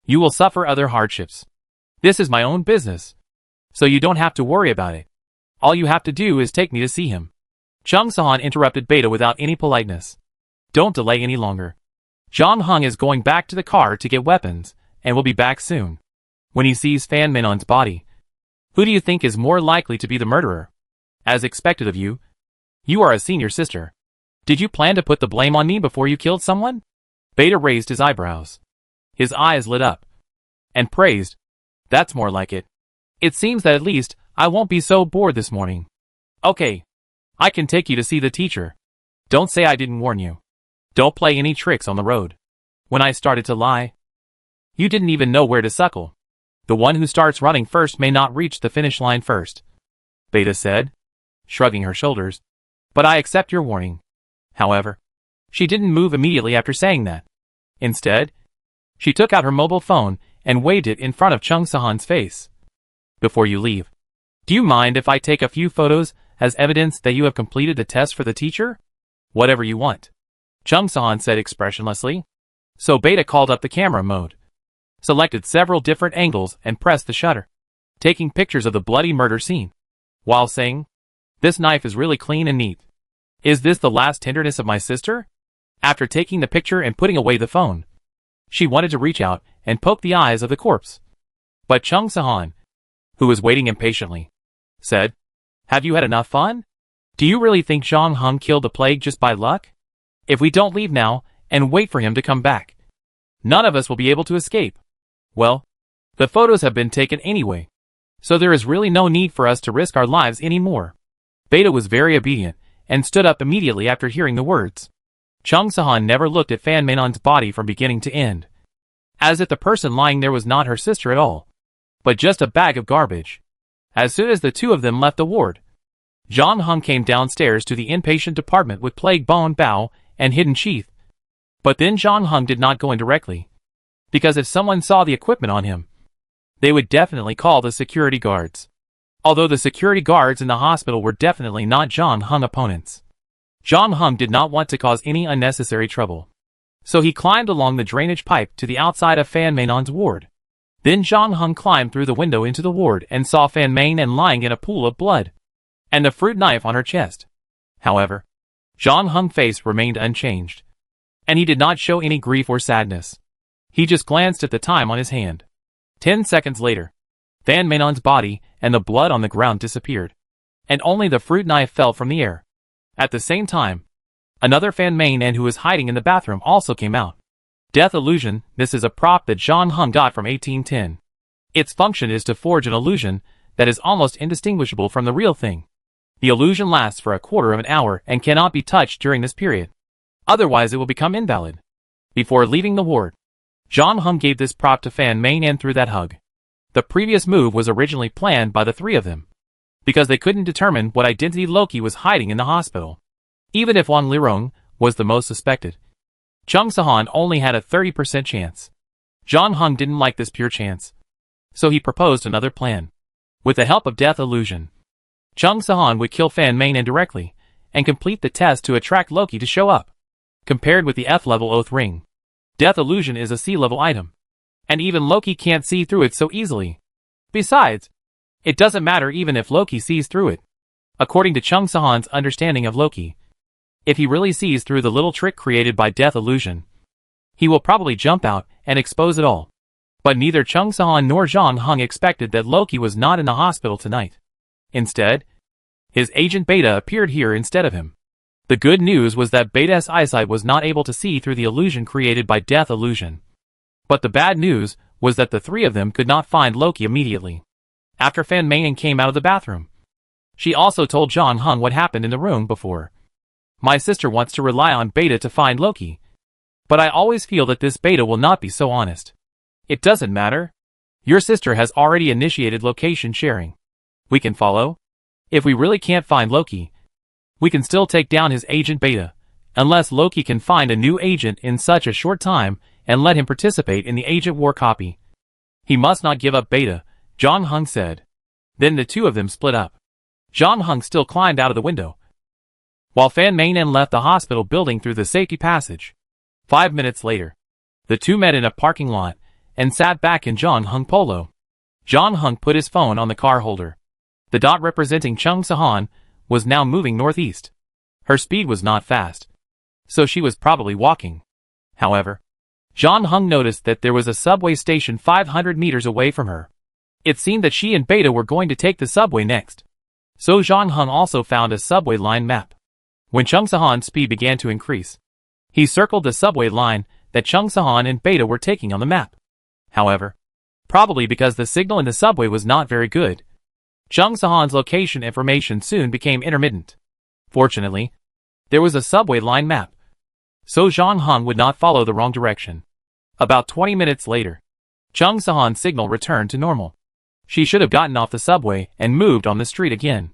you will suffer other hardships. This is my own business, so you don't have to worry about it. All you have to do is take me to see him. Chung Sahan interrupted Beta without any politeness. Don't delay any longer. Zhang Heng is going back to the car to get weapons, and will be back soon. When he sees Fan Menon's body, who do you think is more likely to be the murderer? As expected of you, you are a senior sister. Did you plan to put the blame on me before you killed someone? Beta raised his eyebrows. His eyes lit up, and praised. That's more like it. It seems that at least I won't be so bored this morning. Okay, I can take you to see the teacher. Don't say I didn't warn you. Don't play any tricks on the road. When I started to lie, you didn't even know where to suckle. The one who starts running first may not reach the finish line first, Beta said, shrugging her shoulders. But I accept your warning. However, she didn't move immediately after saying that. Instead, she took out her mobile phone and waved it in front of Chung Sahan's face. Before you leave, do you mind if I take a few photos as evidence that you have completed the test for the teacher? Whatever you want, Chung Sahan said expressionlessly. So Beta called up the camera mode, selected several different angles and pressed the shutter, taking pictures of the bloody murder scene, while saying, this knife is really clean and neat. Is this the last tenderness of my sister? After taking the picture and putting away the phone, she wanted to reach out and poke the eyes of the corpse. But Chung Sahan, who was waiting impatiently, said, have you had enough fun? Do you really think Zhang Heng killed the plague just by luck? If we don't leave now and wait for him to come back, none of us will be able to escape. Well, the photos have been taken anyway, so there is really no need for us to risk our lives anymore. Beta was very obedient and stood up immediately after hearing the words. Chung Sahan never looked at Fan Menon's body from beginning to end, as if the person lying there was not her sister at all, but just a bag of garbage. As soon as the two of them left the ward, Zhang Heng came downstairs to the inpatient department with Plague Bone Bao and Hidden Sheath. But then Zhang Heng did not go in directly, because if someone saw the equipment on him, they would definitely call the security guards. Although the security guards in the hospital were definitely not Zhang Heng opponents. Zhang Heng did not want to cause any unnecessary trouble, so he climbed along the drainage pipe to the outside of Fan Menon's ward. Then Zhang Heng climbed through the window into the ward and saw Fan Menon lying in a pool of blood, and the fruit knife on her chest. However, Zhang Heng's face remained unchanged, and he did not show any grief or sadness. He just glanced at the time on his hand. 10 seconds later, Fan Menon's body and the blood on the ground disappeared, and only the fruit knife fell from the air. At the same time, another Fan Menon who was hiding in the bathroom also came out. Death illusion. This is a prop that John Hung got from 1810. Its function is to forge an illusion that is almost indistinguishable from the real thing. The illusion lasts for a quarter of an hour and cannot be touched during this period. Otherwise it will become invalid. Before leaving the ward, John Hung gave this prop to Fan Mei through that hug. The previous move was originally planned by the three of them, because they couldn't determine what identity Loki was hiding in the hospital. Even if Wang Lirong was the most suspected, Chung Sahan only had a 30% chance. John Hung didn't like this pure chance, so he proposed another plan. With the help of Death Illusion, Chung Sahan would kill Fan Mei indirectly and complete the test to attract Loki to show up. Compared with the F-level Oath Ring, Death Illusion is a C-level item, and even Loki can't see through it so easily. Besides, it doesn't matter even if Loki sees through it. According to Chung Sahan's understanding of Loki, if he really sees through the little trick created by Death Illusion, he will probably jump out and expose it all. But neither Chung Sahan nor John Hung expected that Loki was not in the hospital tonight. Instead, his agent Beta appeared here instead of him. The good news was that Beta's eyesight was not able to see through the illusion created by Death Illusion. But the bad news was that the three of them could not find Loki immediately. After Fan Mei came out of the bathroom, she also told John Hung what happened in the room before. My sister wants to rely on Beta to find Loki, but I always feel that this Beta will not be so honest. It doesn't matter. Your sister has already initiated location sharing. We can follow. If we really can't find Loki, we can still take down his agent Beta, unless Loki can find a new agent in such a short time and let him participate in the agent war copy. He must not give up Beta, John Hung said. Then the two of them split up. John Hung still climbed out of the window, while Fan Mei left the hospital building through the safety passage. 5 minutes later, the two met in a parking lot and sat back in John Hung Polo. John Hung put his phone on the car holder. The dot representing Chung Sahan was now moving northeast. Her speed was not fast, so she was probably walking. However, John Hung noticed that there was a subway station 500 meters away from her. It seemed that she and Beta were going to take the subway next. So John Hung also found a subway line map. When Chung Sahan's speed began to increase, he circled the subway line that Chung Sahan and Beta were taking on the map. However, probably because the signal in the subway was not very good, Chung Sahan's location information soon became intermittent. Fortunately, there was a subway line map, so John Hung would not follow the wrong direction. About 20 minutes later, Chung Sahan's signal returned to normal. She should have gotten off the subway and moved on the street again,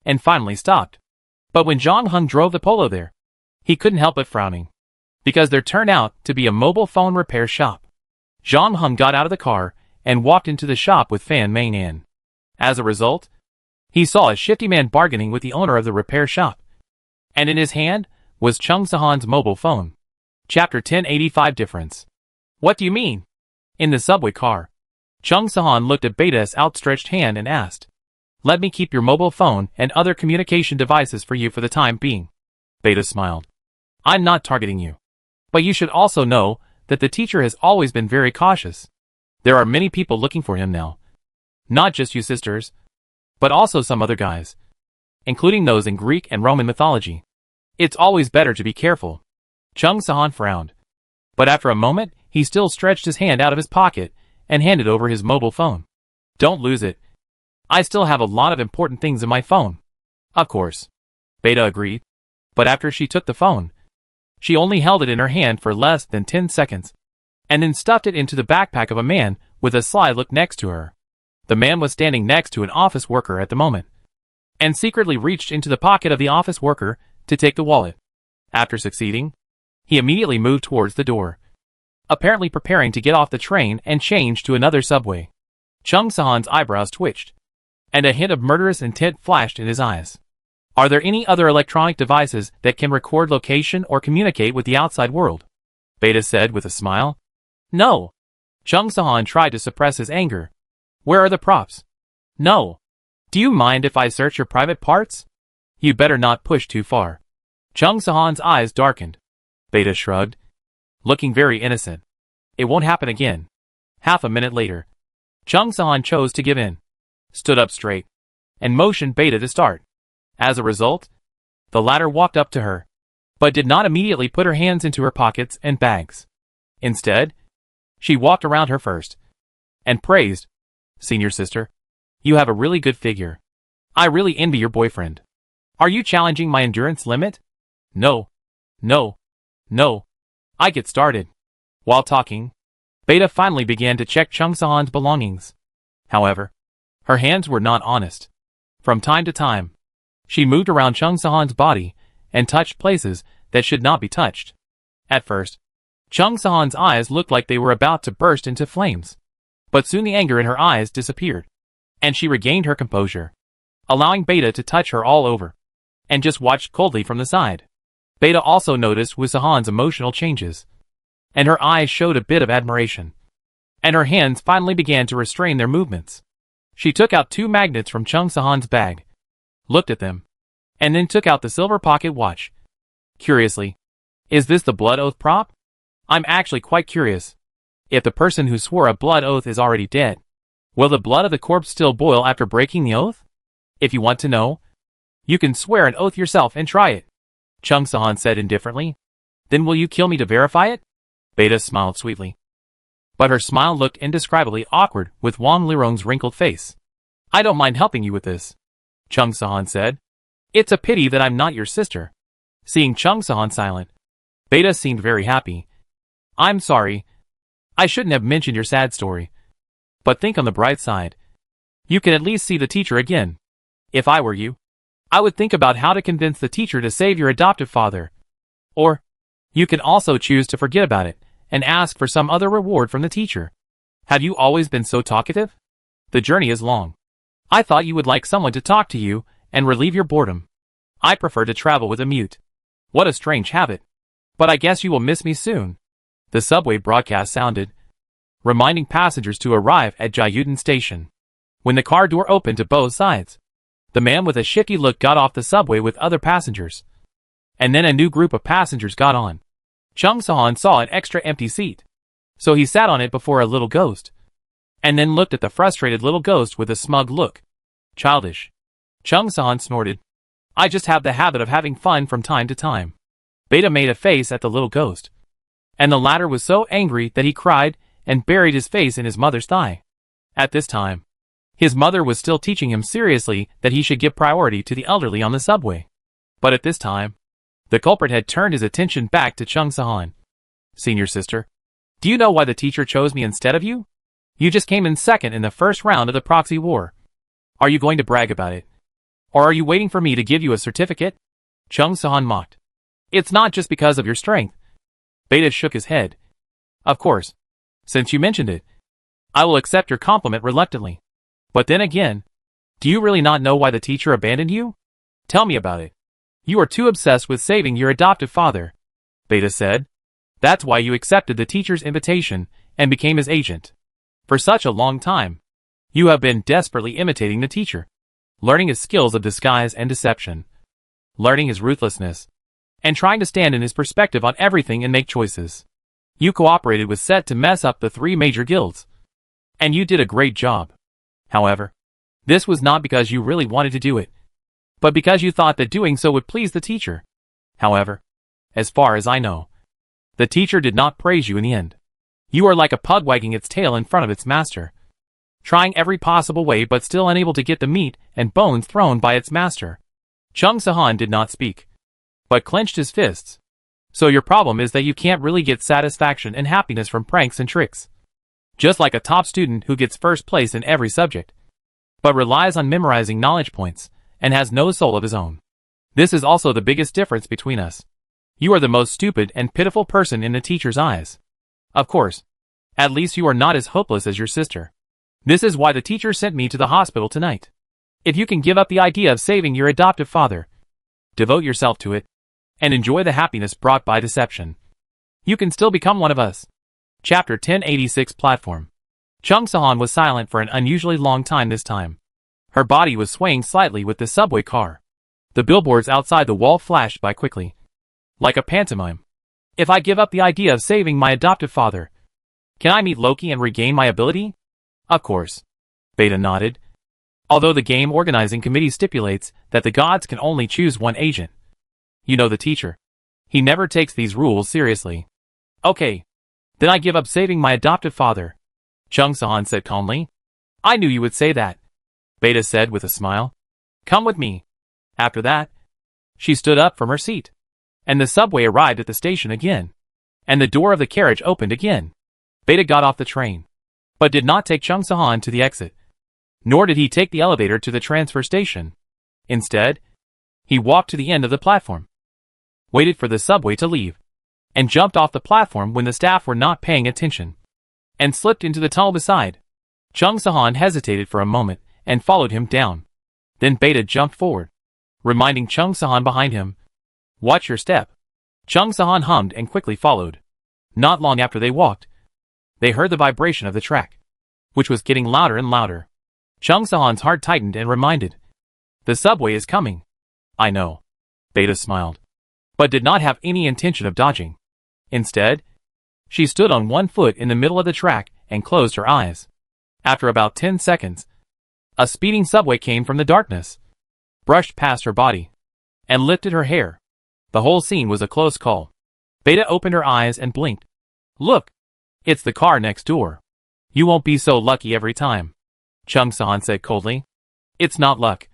and finally stopped. But when John Hung drove the Polo there, he couldn't help but frowning, because there turned out to be a mobile phone repair shop. John Hung got out of the car and walked into the shop with Fan Mei. As a result, he saw a shifty man bargaining with the owner of the repair shop, and in his hand was Chung Sahan's mobile phone. Chapter 1085 Difference. What do you mean? In the subway car, Chung Sahan looked at Beta's outstretched hand and asked, Let me keep your mobile phone and other communication devices for you for the time being. Beta smiled. I'm not targeting you. But you should also know that the teacher has always been very cautious. There are many people looking for him now. Not just you sisters, but also some other guys, including those in Greek and Roman mythology. It's always better to be careful. Chung Sahan frowned. But after a moment, he still stretched his hand out of his pocket and handed over his mobile phone. Don't lose it. I still have a lot of important things in my phone. Of course. Beta agreed. But after she took the phone, she only held it in her hand for less than 10 seconds, and then stuffed it into the backpack of a man with a sly look next to her. The man was standing next to an office worker at the moment, and secretly reached into the pocket of the office worker to take the wallet. After succeeding, he immediately moved towards the door, apparently preparing to get off the train and change to another subway. Chung Sahan's eyebrows twitched, and a hint of murderous intent flashed in his eyes. Are there any other electronic devices that can record location or communicate with the outside world? Beta said with a smile. No. Chung Sahan tried to suppress his anger. Where are the props? No. Do you mind if I search your private parts? You better not push too far. Chung Sahan's eyes darkened. Beta shrugged, looking very innocent. It won't happen again. Half a minute later, Chung Sahan chose to give in, stood up straight, and motioned Beta to start. As a result, the latter walked up to her, but did not immediately put her hands into her pockets and bags. Instead, she walked around her first and praised, "Senior sister, you have a really good figure. I really envy your boyfriend. Are you challenging my endurance limit?" No, no, no. I get started. While talking, Beta finally began to check Chung Sahan's belongings. However, her hands were not honest. From time to time, she moved around Chung Sahan's body and touched places that should not be touched. At first, Chung Sahan's eyes looked like they were about to burst into flames. But soon the anger in her eyes disappeared, and she regained her composure, allowing Beta to touch her all over, and just watched coldly from the side. Beta also noticed Wu Sahan's emotional changes, and her eyes showed a bit of admiration, and her hands finally began to restrain their movements. She took out 2 magnets from Chung Sahan's bag, looked at them, and then took out the silver pocket watch. Curiously, "Is this the blood oath prop? I'm actually quite curious. If the person who swore a blood oath is already dead, will the blood of the corpse still boil after breaking the oath? If you want to know, you can swear an oath yourself and try it," Chung Sahan said indifferently. "Then will you kill me to verify it?" Beta smiled sweetly. But her smile looked indescribably awkward with Wang Lirong's wrinkled face. "I don't mind helping you with this," Chung Sahan said. "It's a pity that I'm not your sister." Seeing Chung Sahan silent, Beta seemed very happy. "I'm sorry. I shouldn't have mentioned your sad story. But think on the bright side. You can at least see the teacher again. If I were you, I would think about how to convince the teacher to save your adoptive father. Or, you can also choose to forget about it and ask for some other reward from the teacher. Have you always been so talkative? The journey is long. I thought you would like someone to talk to you and relieve your boredom. I prefer to travel with a mute. What a strange habit. But I guess you will miss me soon." The subway broadcast sounded, reminding passengers to arrive at Jiayudan Station. When the car door opened to both sides, the man with a shifty look got off the subway with other passengers. And then a new group of passengers got on. Chung Sahan saw an extra empty seat, so he sat on it before a little ghost, and then looked at the frustrated little ghost with a smug look. "Childish." Chung Sahan snorted. "I just have the habit of having fun from time to time." Beta made a face at the little ghost, and the latter was so angry that he cried and buried his face in his mother's thigh. At this time, his mother was still teaching him seriously that he should give priority to the elderly on the subway. But at this time, the culprit had turned his attention back to Chung Sahan. "Senior sister, do you know why the teacher chose me instead of you? You just came in second in the first round of the proxy war. Are you going to brag about it? Or are you waiting for me to give you a certificate?" Chung Sahan mocked. "It's not just because of your strength." Beta shook his head. "Of course, since you mentioned it, I will accept your compliment reluctantly. But then again, do you really not know why the teacher abandoned you? Tell me about it. You are too obsessed with saving your adoptive father," Beta said. "That's why you accepted the teacher's invitation and became his agent. For such a long time, you have been desperately imitating the teacher, learning his skills of disguise and deception, learning his ruthlessness, and trying to stand in his perspective on everything and make choices. You cooperated with Set to mess up the 3 major guilds, and you did a great job. However, this was not because you really wanted to do it, but because you thought that doing so would please the teacher. However, as far as I know, the teacher did not praise you in the end. You are like a pug wagging its tail in front of its master, trying every possible way but still unable to get the meat and bones thrown by its master." Chung Sahan did not speak, but clenched his fists. "So your problem is that you can't really get satisfaction and happiness from pranks and tricks. Just like a top student who gets first place in every subject, but relies on memorizing knowledge points and has no soul of his own. This is also the biggest difference between us. You are the most stupid and pitiful person in the teacher's eyes. Of course, at least you are not as hopeless as your sister. This is why the teacher sent me to the hospital tonight. If you can give up the idea of saving your adoptive father, devote yourself to it, and enjoy the happiness brought by deception, you can still become one of us." Chapter 1086 Platform. Chung Sahan was silent for an unusually long time this time. Her body was swaying slightly with the subway car. The billboards outside the wall flashed by quickly, like a pantomime. "If I give up the idea of saving my adoptive father, can I meet Loki and regain my ability?" "Of course." Beta nodded. "Although the game organizing committee stipulates that the gods can only choose one agent. You know the teacher. He never takes these rules seriously." "Okay. Then I give up saving my adoptive father, Chung Se-han said calmly. I knew you would say that, Beta said with a smile. Come with me. After that, she stood up from her seat, and the subway arrived at the station again, and the door of the carriage opened again. Beta got off the train, but did not take Chung Se-han to the exit, nor did he take the elevator to the transfer station. Instead, he walked to the end of the platform, waited for the subway to leave, and jumped off the platform when the staff were not paying attention, and slipped into the tunnel beside. Chung Se-han hesitated for a moment and followed him down. Then Beta jumped forward, reminding Chung Se-han behind him. Watch your step. Chung Se-han hummed and quickly followed. Not long after they walked, they heard the vibration of the track, which was getting louder and louder. Chung Se-han's heart tightened and reminded, the subway is coming. I know. Beta smiled, but did not have any intention of dodging. Instead, she stood on one foot in the middle of the track and closed her eyes. After about 10 seconds, a speeding subway came from the darkness, brushed past her body, and lifted her hair. The whole scene was a close call. Beta opened her eyes and blinked. Look, it's the car next door. You won't be so lucky every time, Chung Se-han said coldly. It's not luck.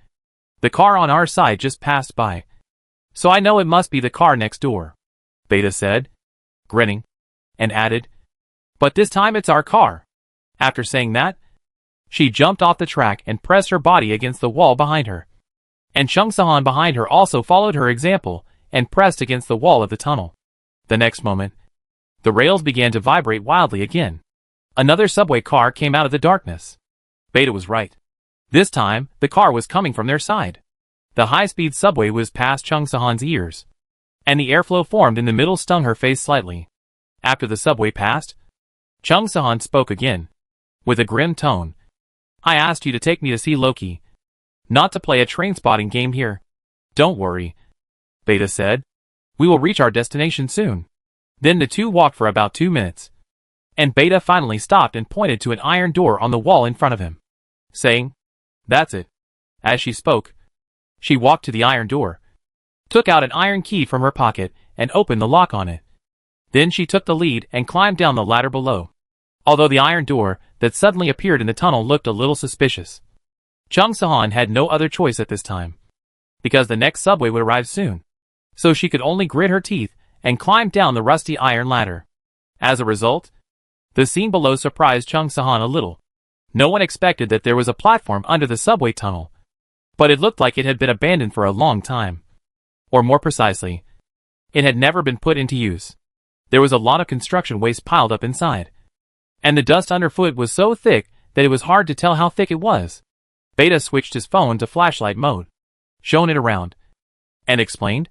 The car on our side just passed by, so I know it must be the car next door, Beta said, grinning, and added, but this time it's our car. After saying that, she jumped off the track and pressed her body against the wall behind her. And Chung Se-han behind her also followed her example and pressed against the wall of the tunnel. The next moment, the rails began to vibrate wildly again. Another subway car came out of the darkness. Beta was right. This time, the car was coming from their side. The high-speed subway was past Chung Se-han's ears, and the airflow formed in the middle stung her face slightly. After the subway passed, Chung Se-han spoke again, with a grim tone. I asked you to take me to see Loki, not to play a train-spotting game here. Don't worry, Beta said. We will reach our destination soon. Then the two walked for about 2 minutes, and Beta finally stopped and pointed to an iron door on the wall in front of him, saying, That's it. As she spoke, she walked to the iron door, took out an iron key from her pocket, and opened the lock on it. Then she took the lead and climbed down the ladder below. Although the iron door that suddenly appeared in the tunnel looked a little suspicious, Chung Se-han had no other choice at this time, because the next subway would arrive soon, so she could only grit her teeth and climb down the rusty iron ladder. As a result, the scene below surprised Chung Se-han a little. No one expected that there was a platform under the subway tunnel, but it looked like it had been abandoned for a long time. Or more precisely, it had never been put into use. There was a lot of construction waste piled up inside, and the dust underfoot was so thick that it was hard to tell how thick it was. Beta switched his phone to flashlight mode, shone it around, and explained,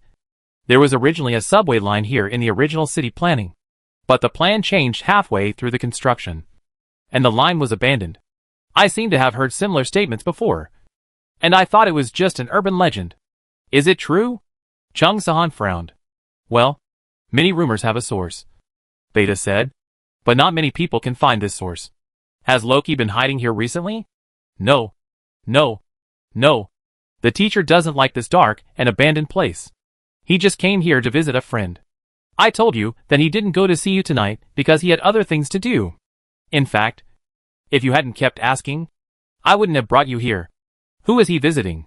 there was originally a subway line here in the original city planning, but the plan changed halfway through the construction, and the line was abandoned. I seem to have heard similar statements before, and I thought it was just an urban legend. Is it true? Chung Se-han frowned. Well, many rumors have a source, Beta said, but not many people can find this source. Has Loki been hiding here recently? No. No. No. The teacher doesn't like this dark and abandoned place. He just came here to visit a friend. I told you that he didn't go to see you tonight because he had other things to do. In fact, if you hadn't kept asking, I wouldn't have brought you here. Who is he visiting?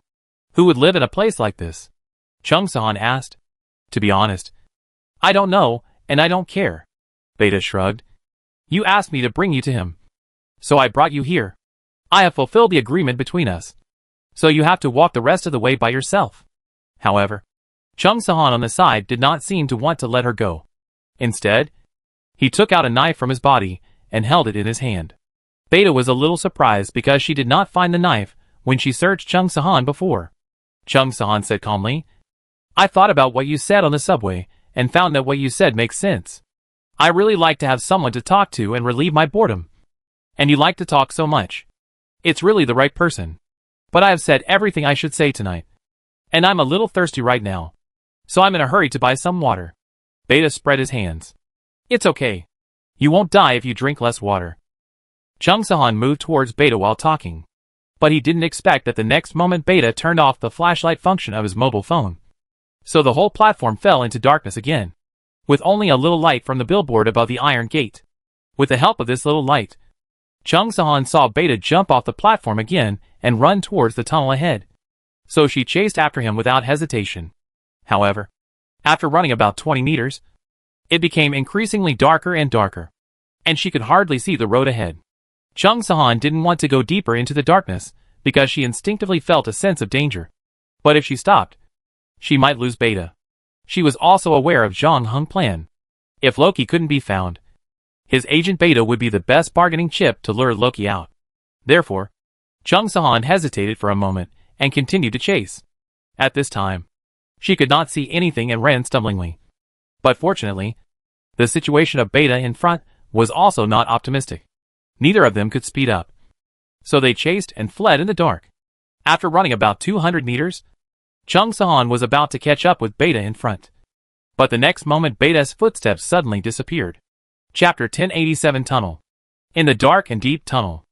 Who would live in a place like this? Chung Se-han asked. To be honest, I don't know, and I don't care. Beta shrugged. You asked me to bring you to him, so I brought you here. I have fulfilled the agreement between us, so you have to walk the rest of the way by yourself. However, Chung Se-han on the side did not seem to want to let her go. Instead, he took out a knife from his body and held it in his hand. Beta was a little surprised because she did not find the knife when she searched Chung Se-han before. Chung Se-han said calmly, I thought about what you said on the subway and found that what you said makes sense. I really like to have someone to talk to and relieve my boredom. And you like to talk so much. It's really the right person. But I have said everything I should say tonight. And I'm a little thirsty right now, so I'm in a hurry to buy some water. Beta spread his hands. It's okay. You won't die if you drink less water. Chung Se-han moved towards Beta while talking, but he didn't expect that the next moment Beta turned off the flashlight function of his mobile phone. So the whole platform fell into darkness again, with only a little light from the billboard above the iron gate. With the help of this little light, Chung Sahan saw Beta jump off the platform again and run towards the tunnel ahead. So she chased after him without hesitation. However, after running about 20 meters, it became increasingly darker and darker, and she could hardly see the road ahead. Chung Sahan didn't want to go deeper into the darkness because she instinctively felt a sense of danger. But if she stopped, she might lose Beta. She was also aware of Zhang Heng's plan. If Loki couldn't be found, his agent Beta would be the best bargaining chip to lure Loki out. Therefore, Chung Sahan hesitated for a moment and continued to chase. At this time, she could not see anything and ran stumblingly. But fortunately, the situation of Beta in front was also not optimistic. Neither of them could speed up. So they chased and fled in the dark. After running about 200 meters, Chung Sahan was about to catch up with Beta in front. But the next moment Beta's footsteps suddenly disappeared. Chapter 1087 Tunnel. In the dark and deep tunnel,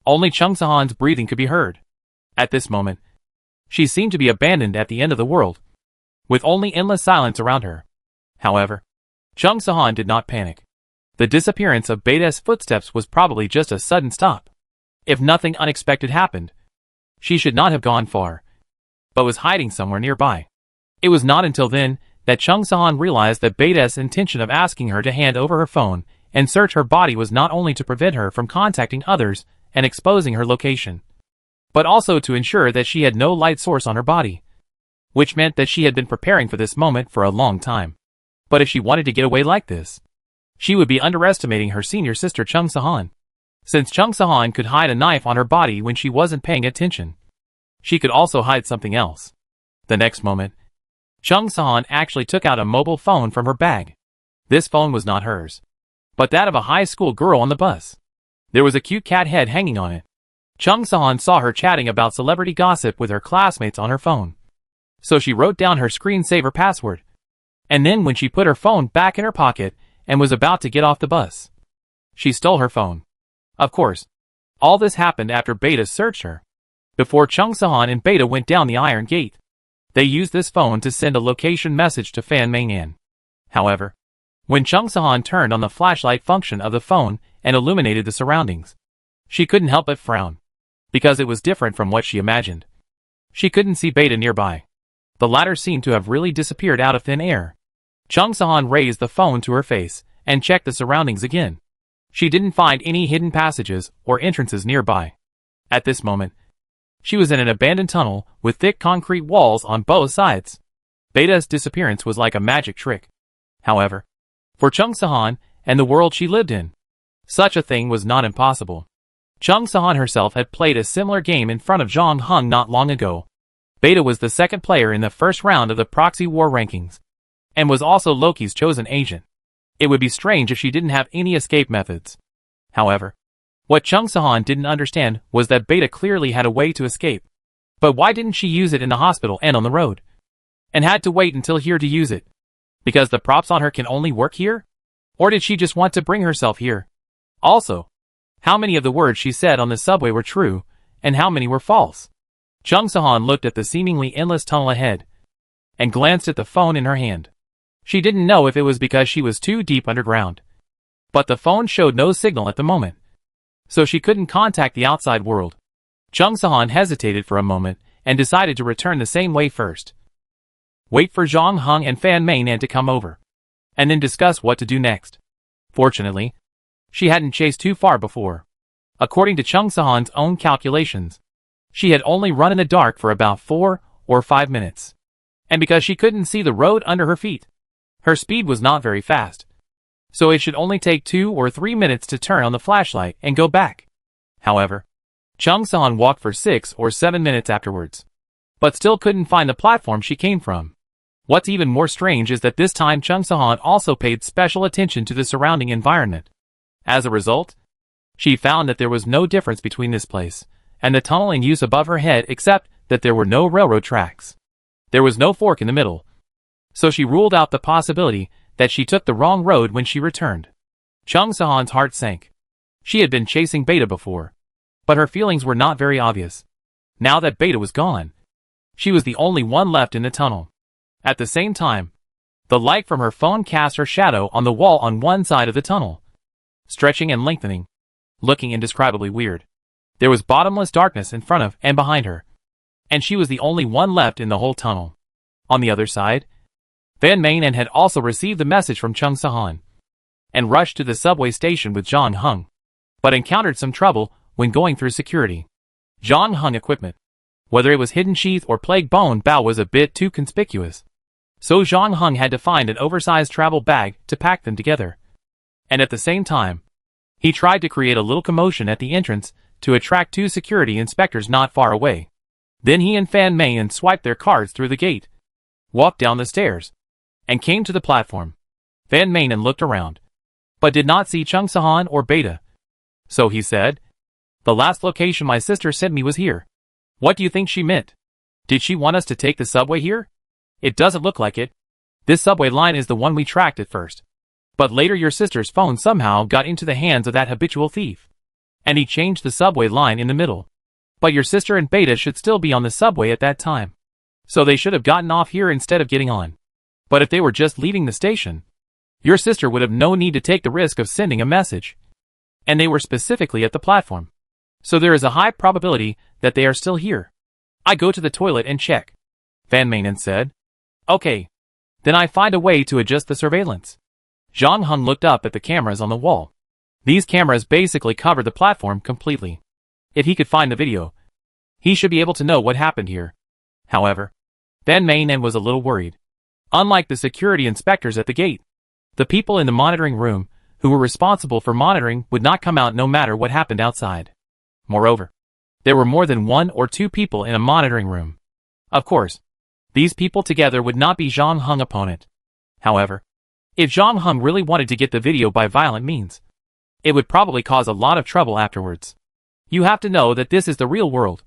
only Chung Sahan's breathing could be heard. At this moment, she seemed to be abandoned at the end of the world, with only endless silence around her. However, Chung Sahan did not panic. The disappearance of Beta's footsteps was probably just a sudden stop. If nothing unexpected happened, she should not have gone far, but was hiding somewhere nearby. It was not until then that Chung Sahan realized that Beta's intention of asking her to hand over her phone and search her body was not only to prevent her from contacting others and exposing her location, but also to ensure that she had no light source on her body, which meant that she had been preparing for this moment for a long time. But if she wanted to get away like this, she would be underestimating her senior sister Chung Sahan. Since Chung Sahan could hide a knife on her body when she wasn't paying attention, she could also hide something else. The next moment, Chung Sahan actually took out a mobile phone from her bag. This phone was not hers, but that of a high school girl on the bus. There was a cute cat head hanging on it. Chung Sahan saw her chatting about celebrity gossip with her classmates on her phone. So she wrote down her screensaver password. And then when she put her phone back in her pocket and was about to get off the bus, she stole her phone. Of course, all this happened after Beta searched her. Before Chung Sahan and Beta went down the iron gate, they used this phone to send a location message to Fan Mingyan. However, when Chung Sahan turned on the flashlight function of the phone and illuminated the surroundings, she couldn't help but frown, because it was different from what she imagined. She couldn't see Beta nearby. The latter seemed to have really disappeared out of thin air. Chung Sahan raised the phone to her face and checked the surroundings again. She didn't find any hidden passages or entrances nearby. At this moment, she was in an abandoned tunnel with thick concrete walls on both sides. Beta's disappearance was like a magic trick. However, for Chung Sahan and the world she lived in, such a thing was not impossible. Chung Sahan herself had played a similar game in front of Zhang Heng not long ago. Beta was the second player in the first round of the proxy war rankings, and was also Loki's chosen agent. It would be strange if she didn't have any escape methods. However, what Chung Sahan didn't understand was that Beta clearly had a way to escape. But why didn't she use it in the hospital and on the road? And had to wait until here to use it? Because the props on her can only work here? Or did she just want to bring herself here? Also, how many of the words she said on the subway were true, and how many were false? Chung Sahan looked at the seemingly endless tunnel ahead, and glanced at the phone in her hand. She didn't know if it was because she was too deep underground, but the phone showed no signal at the moment, so she couldn't contact the outside world. Chung Sahan hesitated for a moment and decided to return the same way first. Wait for Zhang Heng and Fan Mingyan to come over, and then discuss what to do next. Fortunately, she hadn't chased too far before. According to Chung Sahan's own calculations, she had only run in the dark for about 4 or 5 minutes. And because she couldn't see the road under her feet, her speed was not very fast. So it should only take 2 or 3 minutes to turn on the flashlight and go back. However, Chung Sahan walked for 6 or 7 minutes afterwards, but still couldn't find the platform she came from. What's even more strange is that this time Chung Sahan also paid special attention to the surrounding environment. As a result, she found that there was no difference between this place and the tunnel in use above her head except that there were no railroad tracks. There was no fork in the middle. So she ruled out the possibility that she took the wrong road when she returned. Chung Sahan's heart sank. She had been chasing Beta before, but her feelings were not very obvious. Now that Beta was gone, she was the only one left in the tunnel. At the same time, the light from her phone cast her shadow on the wall on one side of the tunnel. stretching and lengthening, looking indescribably weird. There was bottomless darkness in front of and behind her, and she was the only one left in the whole tunnel. On the other side, Van Manen had also received the message from Chung Sahan and rushed to the subway station with John Hung, but encountered some trouble when going through security. John Hung equipment, whether it was hidden sheath or plague bone bow, was a bit too conspicuous, so John Hung had to find an oversized travel bag to pack them together. And at the same time, he tried to create a little commotion at the entrance to attract two security inspectors not far away. Then he and Van Manen swiped their cards through the gate, walked down the stairs, and came to the platform. Van Manen looked around, but did not see Chung Sahan or Beta. So he said, "The last location my sister sent me was here." What do you think she meant? Did she want us to take the subway here? It doesn't look like it. This subway line is the one we tracked at first. But later your sister's phone somehow got into the hands of that habitual thief, and he changed the subway line in the middle. But your sister and Beta should still be on the subway at that time, so they should have gotten off here instead of getting on. But if they were just leaving the station, your sister would have no need to take the risk of sending a message. And they were specifically at the platform, so there is a high probability that they are still here. I go to the toilet and check, Van Manen said. Okay. Then I find a way to adjust the surveillance. John Hung looked up at the cameras on the wall. These cameras basically cover the platform completely. If he could find the video, he should be able to know what happened here. However, Van Manen was a little worried. Unlike the security inspectors at the gate, the people in the monitoring room who were responsible for monitoring would not come out no matter what happened outside. Moreover, there were more than 1 or 2 people in a monitoring room. Of course, these people together would not be Zhang Hung's opponent. However, if Zhang Hung really wanted to get the video by violent means, it would probably cause a lot of trouble afterwards. You have to know that this is the real world,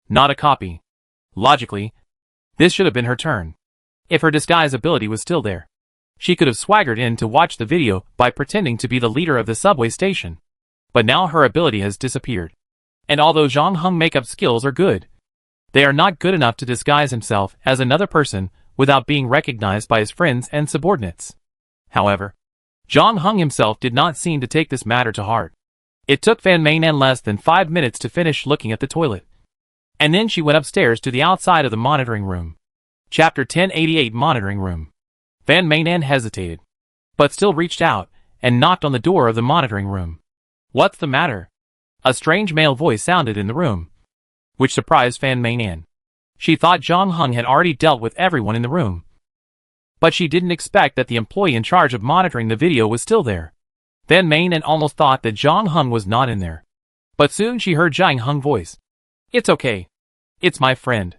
not a copy. Logically, this should have been her turn. If her disguise ability was still there, she could have swaggered in to watch the video by pretending to be the leader of the subway station. But now her ability has disappeared. And although Zhang Hung's makeup skills are good, they are not good enough to disguise himself as another person without being recognized by his friends and subordinates. However, Zhang Hung himself did not seem to take this matter to heart. It took Van Manen less than 5 minutes to finish looking at the toilet, and then she went upstairs to the outside of the monitoring room. Chapter 1088 Monitoring Room. Van Manen hesitated, but still reached out and knocked on the door of the monitoring room. What's the matter? A strange male voice sounded in the room, which surprised Van Manen. She thought Zhang Hung had already dealt with everyone in the room, but she didn't expect that the employee in charge of monitoring the video was still there. Van Manen almost thought that Zhang Hung was not in there, but soon she heard Zhang Hung's voice. It's okay. It's my friend.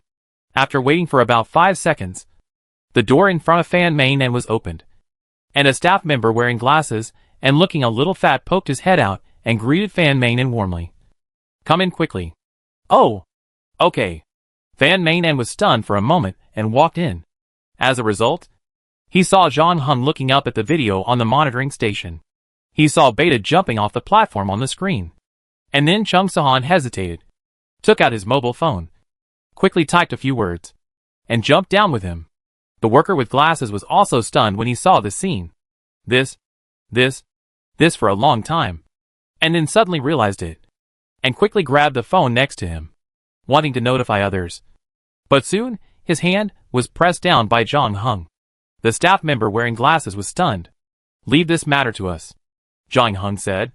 After waiting for about 5 seconds, the door in front of Van Manen was opened, and a staff member wearing glasses and looking a little fat poked his head out and greeted Van Manen warmly. Come in quickly. Oh, okay. Van Manen was stunned for a moment and walked in. As a result, he saw Zhang Hung looking up at the video on the monitoring station. He saw Beta jumping off the platform on the screen. And then Chung Sahan hesitated, took out his mobile phone, quickly typed a few words, and jumped down with him. The worker with glasses was also stunned when he saw the scene. This for a long time, and then suddenly realized it, and quickly grabbed the phone next to him, wanting to notify others. But soon, his hand was pressed down by Zhang Hung. The staff member wearing glasses was stunned. Leave this matter to us, Zhang Hung said.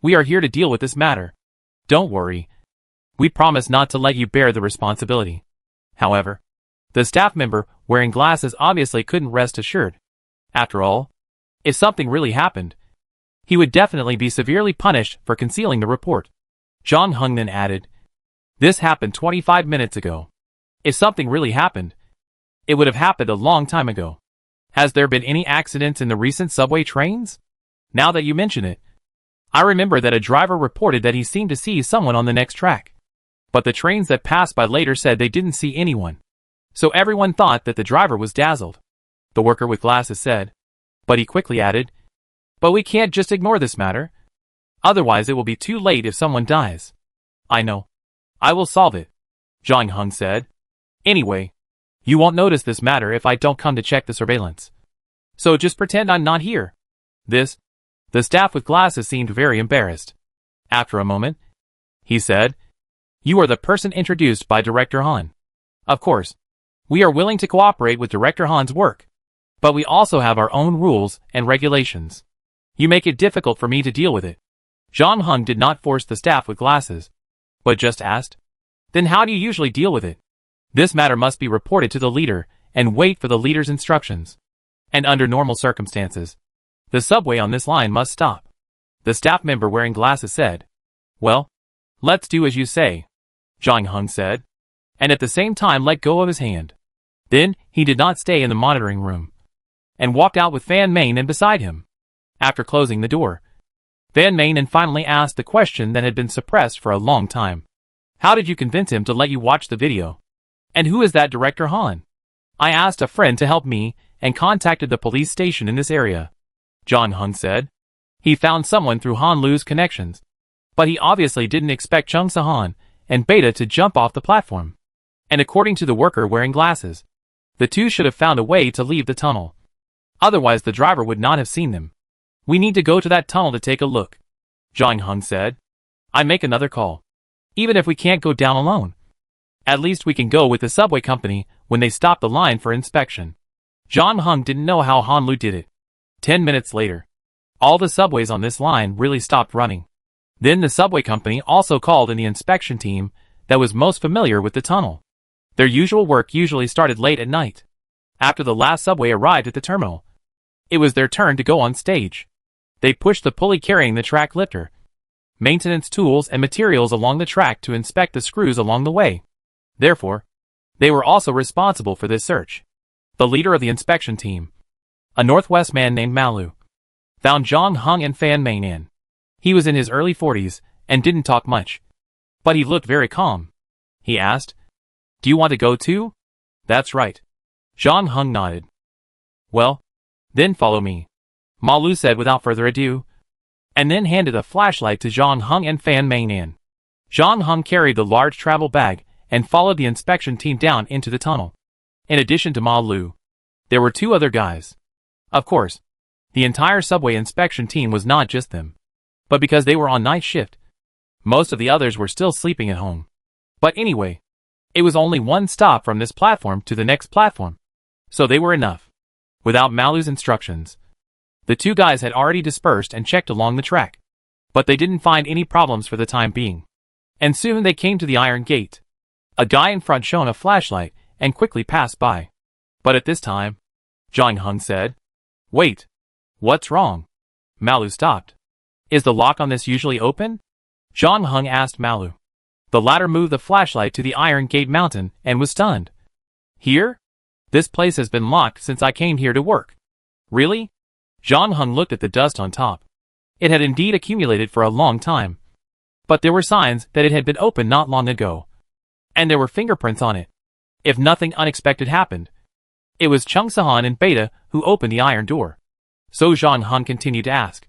We are here to deal with this matter. Don't worry. We promise not to let you bear the responsibility. However, the staff member wearing glasses obviously couldn't rest assured. After all, if something really happened, he would definitely be severely punished for concealing the report. Zhang Hung then added, This happened 25 minutes ago. If something really happened, it would have happened a long time ago. Has there been any accidents in the recent subway trains? Now that you mention it, I remember that a driver reported that he seemed to see someone on the next track. But the trains that passed by later said they didn't see anyone. So everyone thought that the driver was dazzled, the worker with glasses said. But he quickly added, But we can't just ignore this matter. Otherwise it will be too late if someone dies. I know. I will solve it, Zhang Hung said. Anyway, you won't notice this matter if I don't come to check the surveillance. So just pretend I'm not here. This The staff with glasses seemed very embarrassed. After a moment, he said, "You are the person introduced by Director Han. Of course, we are willing to cooperate with Director Han's work, but we also have our own rules and regulations. You make it difficult for me to deal with it." John Hung did not force the staff with glasses, but just asked, "Then how do you usually deal with it?" "This matter must be reported to the leader and wait for the leader's instructions. And under normal circumstances, the subway on this line must stop." The staff member wearing glasses said, "Well, let's do as you say," John Hung said, and at the same time let go of his hand. Then, he did not stay in the monitoring room, and walked out with Fan Main and beside him. After closing the door, Fan Main finally asked the question that had been suppressed for a long time. "How did you convince him to let you watch the video? And who is that Director Han?" "I asked a friend to help me and contacted the police station in this area," John Hung said. "He found someone through Han Lu's connections, but he obviously didn't expect Chung Se-han and Beta to jump off the platform. And according to the worker wearing glasses, the two should have found a way to leave the tunnel. Otherwise the driver would not have seen them. We need to go to that tunnel to take a look," John Hung said. "I make another call. Even if we can't go down alone, at least we can go with the subway company when they stop the line for inspection." John Hung didn't know how Han Lu did it. 10 minutes later, all the subways on this line really stopped running. Then the subway company also called in the inspection team that was most familiar with the tunnel. Their usual work usually started late at night. After the last subway arrived at the terminal, it was their turn to go on stage. They pushed the pulley carrying the track lifter, maintenance tools and materials along the track to inspect the screws along the way. Therefore, they were also responsible for this search. The leader of the inspection team, a Northwest man named Malu, found John Hung and Fan Main in. He was in his early 40s and didn't talk much, but he looked very calm. He asked, "Do you want to go too?" "That's right." John Hung nodded. "Well, then follow me," Malu said without further ado, and then handed a flashlight to John Hung and Fan Main in. John Hung carried the large travel bag and followed the inspection team down into the tunnel. In addition to Malu, there were two other guys. Of course, the entire subway inspection team was not just them, but because they were on night shift, most of the others were still sleeping at home. But anyway, it was only one stop from this platform to the next platform, so they were enough. Without Malu's instructions, the two guys had already dispersed and checked along the track, but they didn't find any problems for the time being. And soon they came to the iron gate. A guy in front shone a flashlight and quickly passed by. But at this time, John Hung said, "Wait, what's wrong?" Malu stopped. "Is the lock on this usually open?" John Hung asked Malu. The latter moved the flashlight to the iron gate mountain and was stunned. "Here? This place has been locked since I came here to work." "Really?" John Hung looked at the dust on top. It had indeed accumulated for a long time, but there were signs that it had been opened not long ago, and there were fingerprints on it. If nothing unexpected happened, it was Chung Se-han and Beta who opened the iron door. So John Hung continued to ask,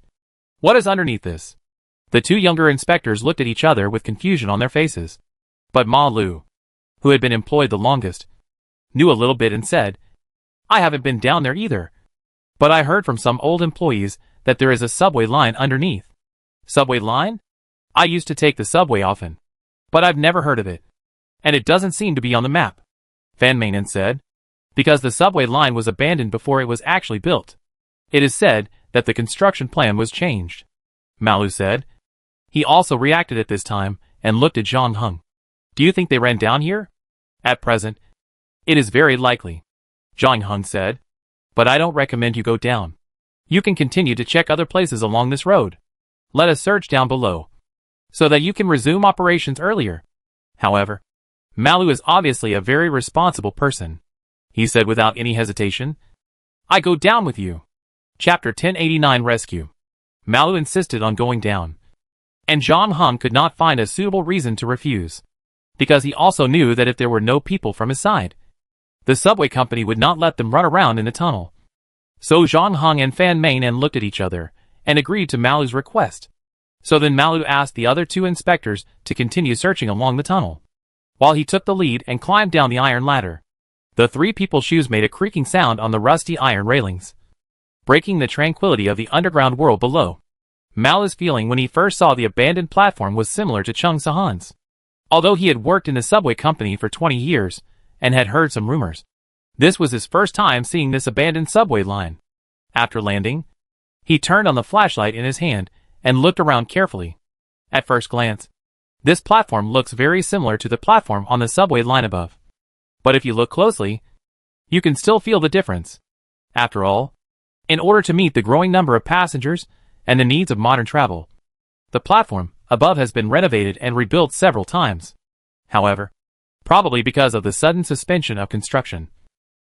"What is underneath this?" The two younger inspectors looked at each other with confusion on their faces. But Malu, who had been employed the longest, knew a little bit and said, "I haven't been down there either, but I heard from some old employees that there is a subway line underneath." "Subway line? I used to take the subway often, but I've never heard of it, and it doesn't seem to be on the map," Fan Main said, "because the subway line was abandoned before it was actually built. It is said that the construction plan was changed," Malu said. He also reacted at this time and looked at John Hung. "Do you think they ran down here?" "At present, it is very likely," John Hung said, "but I don't recommend you go down. You can continue to check other places along this road. Let us search down below, so that you can resume operations earlier." However, Malu is obviously a very responsible person. He said without any hesitation, "I go down with you." Chapter 1089 Rescue. Malu insisted on going down, and John Hung could not find a suitable reason to refuse, because he also knew that if there were no people from his side, the subway company would not let them run around in the tunnel. So John Hung and Fan Main looked at each other and agreed to Malu's request. So then Malu asked the other two inspectors to continue searching along the tunnel, while he took the lead and climbed down the iron ladder. The three people's shoes made a creaking sound on the rusty iron railings, breaking the tranquility of the underground world below. Malu's feeling when he first saw the abandoned platform was similar to Chung Sahan's. Although he had worked in the subway company for 20 years and had heard some rumors, this was his first time seeing this abandoned subway line. After landing, he turned on the flashlight in his hand and looked around carefully. At first glance, this platform looks very similar to the platform on the subway line above. But if you look closely, you can still feel the difference. After all, in order to meet the growing number of passengers and the needs of modern travel, the platform above has been renovated and rebuilt several times. However, probably because of the sudden suspension of construction,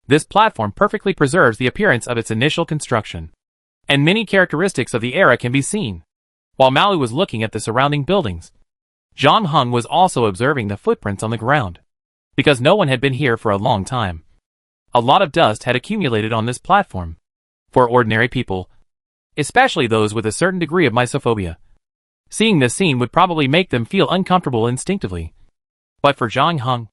this platform perfectly preserves the appearance of its initial construction, and many characteristics of the era can be seen. While Malu was looking at the surrounding buildings, John Hung was also observing the footprints on the ground. Because no one had been here for a long time, a lot of dust had accumulated on this platform. For ordinary people, especially those with a certain degree of mysophobia, seeing this scene would probably make them feel uncomfortable instinctively. But for John Hung,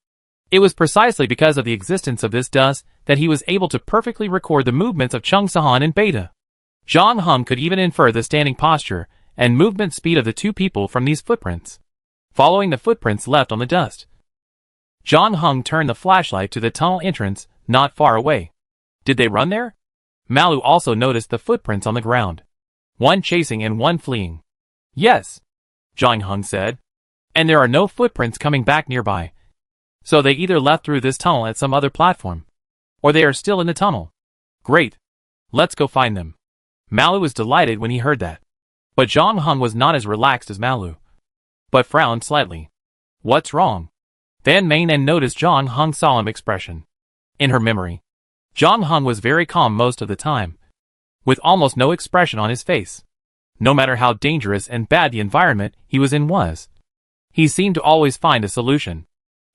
it was precisely because of the existence of this dust that he was able to perfectly record the movements of Chung Sahan and Beta. John Hung could even infer the standing posture and movement speed of the two people from these footprints. Following the footprints left on the dust, John Hung turned the flashlight to the tunnel entrance not far away. Did they run there? Malu also noticed the footprints on the ground, one chasing and one fleeing. Yes, John Hung said. And there are no footprints coming back nearby. So they either left through this tunnel at some other platform, or they are still in the tunnel. Great. Let's go find them. Malu was delighted when he heard that. But John Hung was not as relaxed as Malu, but frowned slightly. What's wrong? Fan Meinan noticed John Hung's solemn expression. In her memory, John Hung was very calm most of the time, with almost no expression on his face. No matter how dangerous and bad the environment he was in was, he seemed to always find a solution.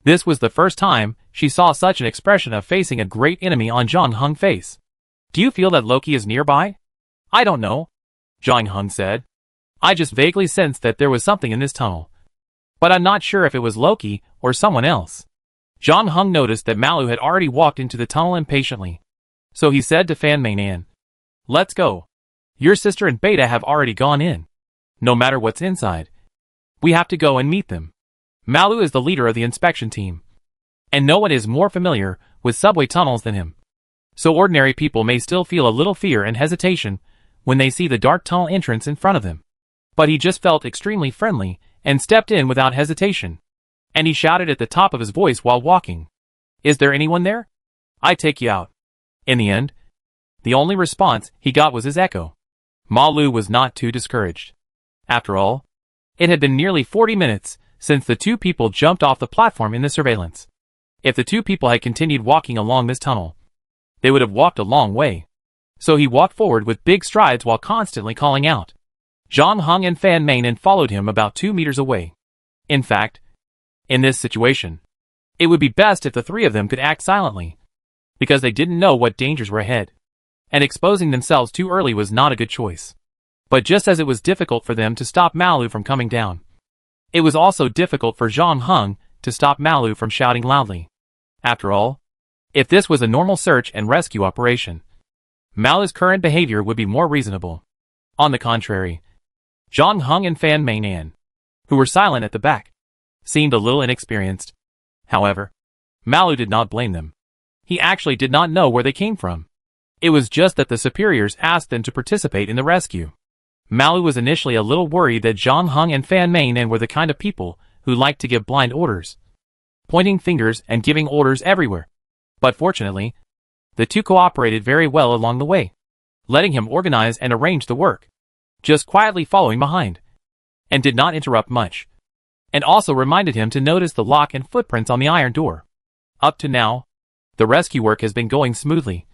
This was the first time she saw such an expression of facing a great enemy on John Hung's face. Do you feel that Loki is nearby? I don't know, John Hung said. I just vaguely sensed that there was something in this tunnel, but I'm not sure if it was Loki or someone else. John Hung noticed that Malu had already walked into the tunnel impatiently, so he said to Fan Meinan, "Let's go. Your sister and Beta have already gone in. No matter what's inside, we have to go and meet them." Malu is the leader of the inspection team, and no one is more familiar with subway tunnels than him. So ordinary people may still feel a little fear and hesitation when they see the dark tunnel entrance in front of them. But he just felt extremely friendly and stepped in without hesitation. And he shouted at the top of his voice while walking, "Is there anyone there? I take you out." In the end, the only response he got was his echo. Malu was not too discouraged. After all, it had been nearly 40 minutes since the two people jumped off the platform in the surveillance. If the two people had continued walking along this tunnel, they would have walked a long way. So he walked forward with big strides while constantly calling out. John Hung and Fan Meinan followed him about 2 meters away. In fact, in this situation, it would be best if the three of them could act silently, because they didn't know what dangers were ahead, and exposing themselves too early was not a good choice. But just as it was difficult for them to stop Malu from coming down, it was also difficult for John Hung to stop Malu from shouting loudly. After all, if this was a normal search and rescue operation, Malu's current behavior would be more reasonable. On the contrary, John Hung and Fan Meinan, who were silent at the back, seemed a little inexperienced. However, Malu did not blame them. He actually did not know where they came from. It was just that the superiors asked them to participate in the rescue. Malu was initially a little worried that John Hung and Fan Meinan were the kind of people who liked to give blind orders, pointing fingers and giving orders everywhere. But fortunately, the two cooperated very well along the way, letting him organize and arrange the work, just quietly following behind, and did not interrupt much, and also reminded him to notice the lock and footprints on the iron door. Up to now, the rescue work has been going smoothly,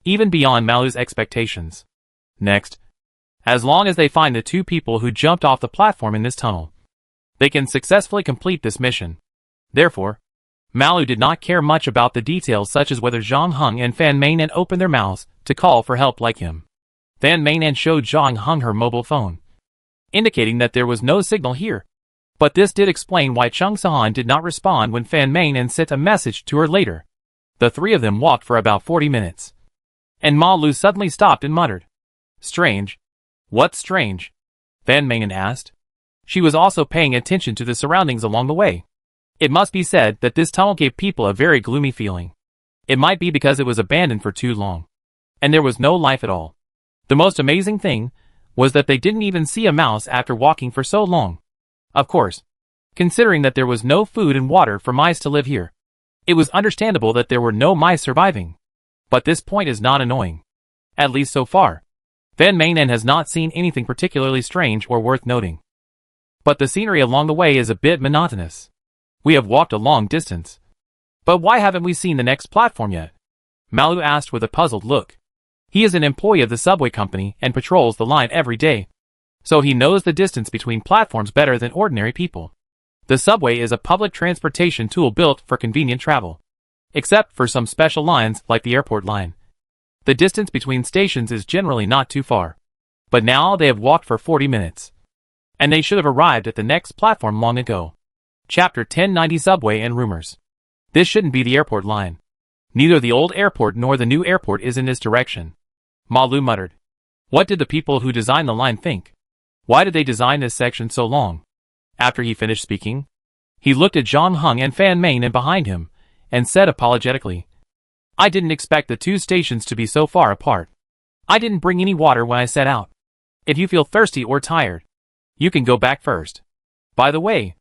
even beyond Malu's expectations. Next, as long as they find the two people who jumped off the platform in this tunnel, they can successfully complete this mission. Therefore, Malu did not care much about the details such as whether John Hung and Fan Meinan opened their mouths to call for help like him. Fan Meinan showed John Hung her mobile phone, indicating that there was no signal here. But this did explain why Chung Sahan did not respond when Fan Meinan sent a message to her later. The three of them walked for about 40 minutes. And Malu suddenly stopped and muttered, "Strange." "What's strange?" Van Manen asked. She was also paying attention to the surroundings along the way. It must be said that this tunnel gave people a very gloomy feeling. It might be because it was abandoned for too long. And there was no life at all. The most amazing thing was that they didn't even see a mouse after walking for so long. Of course, considering that there was no food and water for mice to live here, it was understandable that there were no mice surviving. But this point is not annoying. At least so far. Van Manen has not seen anything particularly strange or worth noting. But the scenery along the way is a bit monotonous. We have walked a long distance. But why haven't we seen the next platform yet? Malu asked with a puzzled look. He is an employee of the subway company and patrols the line every day. So he knows the distance between platforms better than ordinary people. The subway is a public transportation tool built for convenient travel. Except for some special lines like the airport line. The distance between stations is generally not too far. But now they have walked for 40 minutes. And they should have arrived at the next platform long ago. Chapter 1090 Subway and Rumors. This shouldn't be the airport line. Neither the old airport nor the new airport is in this direction. Malu muttered. What did the people who designed the line think? Why did they design this section so long? After he finished speaking, he looked at Zhang Heng and Fan Manen behind him, and said apologetically, I didn't expect the two stations to be so far apart. I didn't bring any water when I set out. If you feel thirsty or tired, you can go back first. By the way,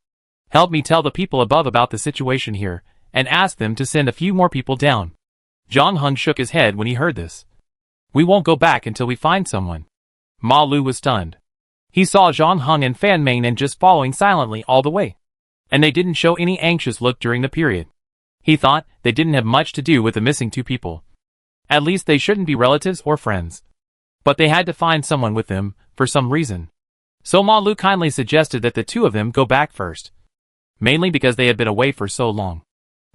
help me tell the people above about the situation here, and ask them to send a few more people down. Zhang Heng shook his head when he heard this. We won't go back until we find someone. Malu was stunned. He saw Zhang Heng and Fan Manen just following silently all the way. And they didn't show any anxious look during the period. He thought they didn't have much to do with the missing two people. At least they shouldn't be relatives or friends. But they had to find someone with them, for some reason. So Malu kindly suggested that the two of them go back first. Mainly because they had been away for so long.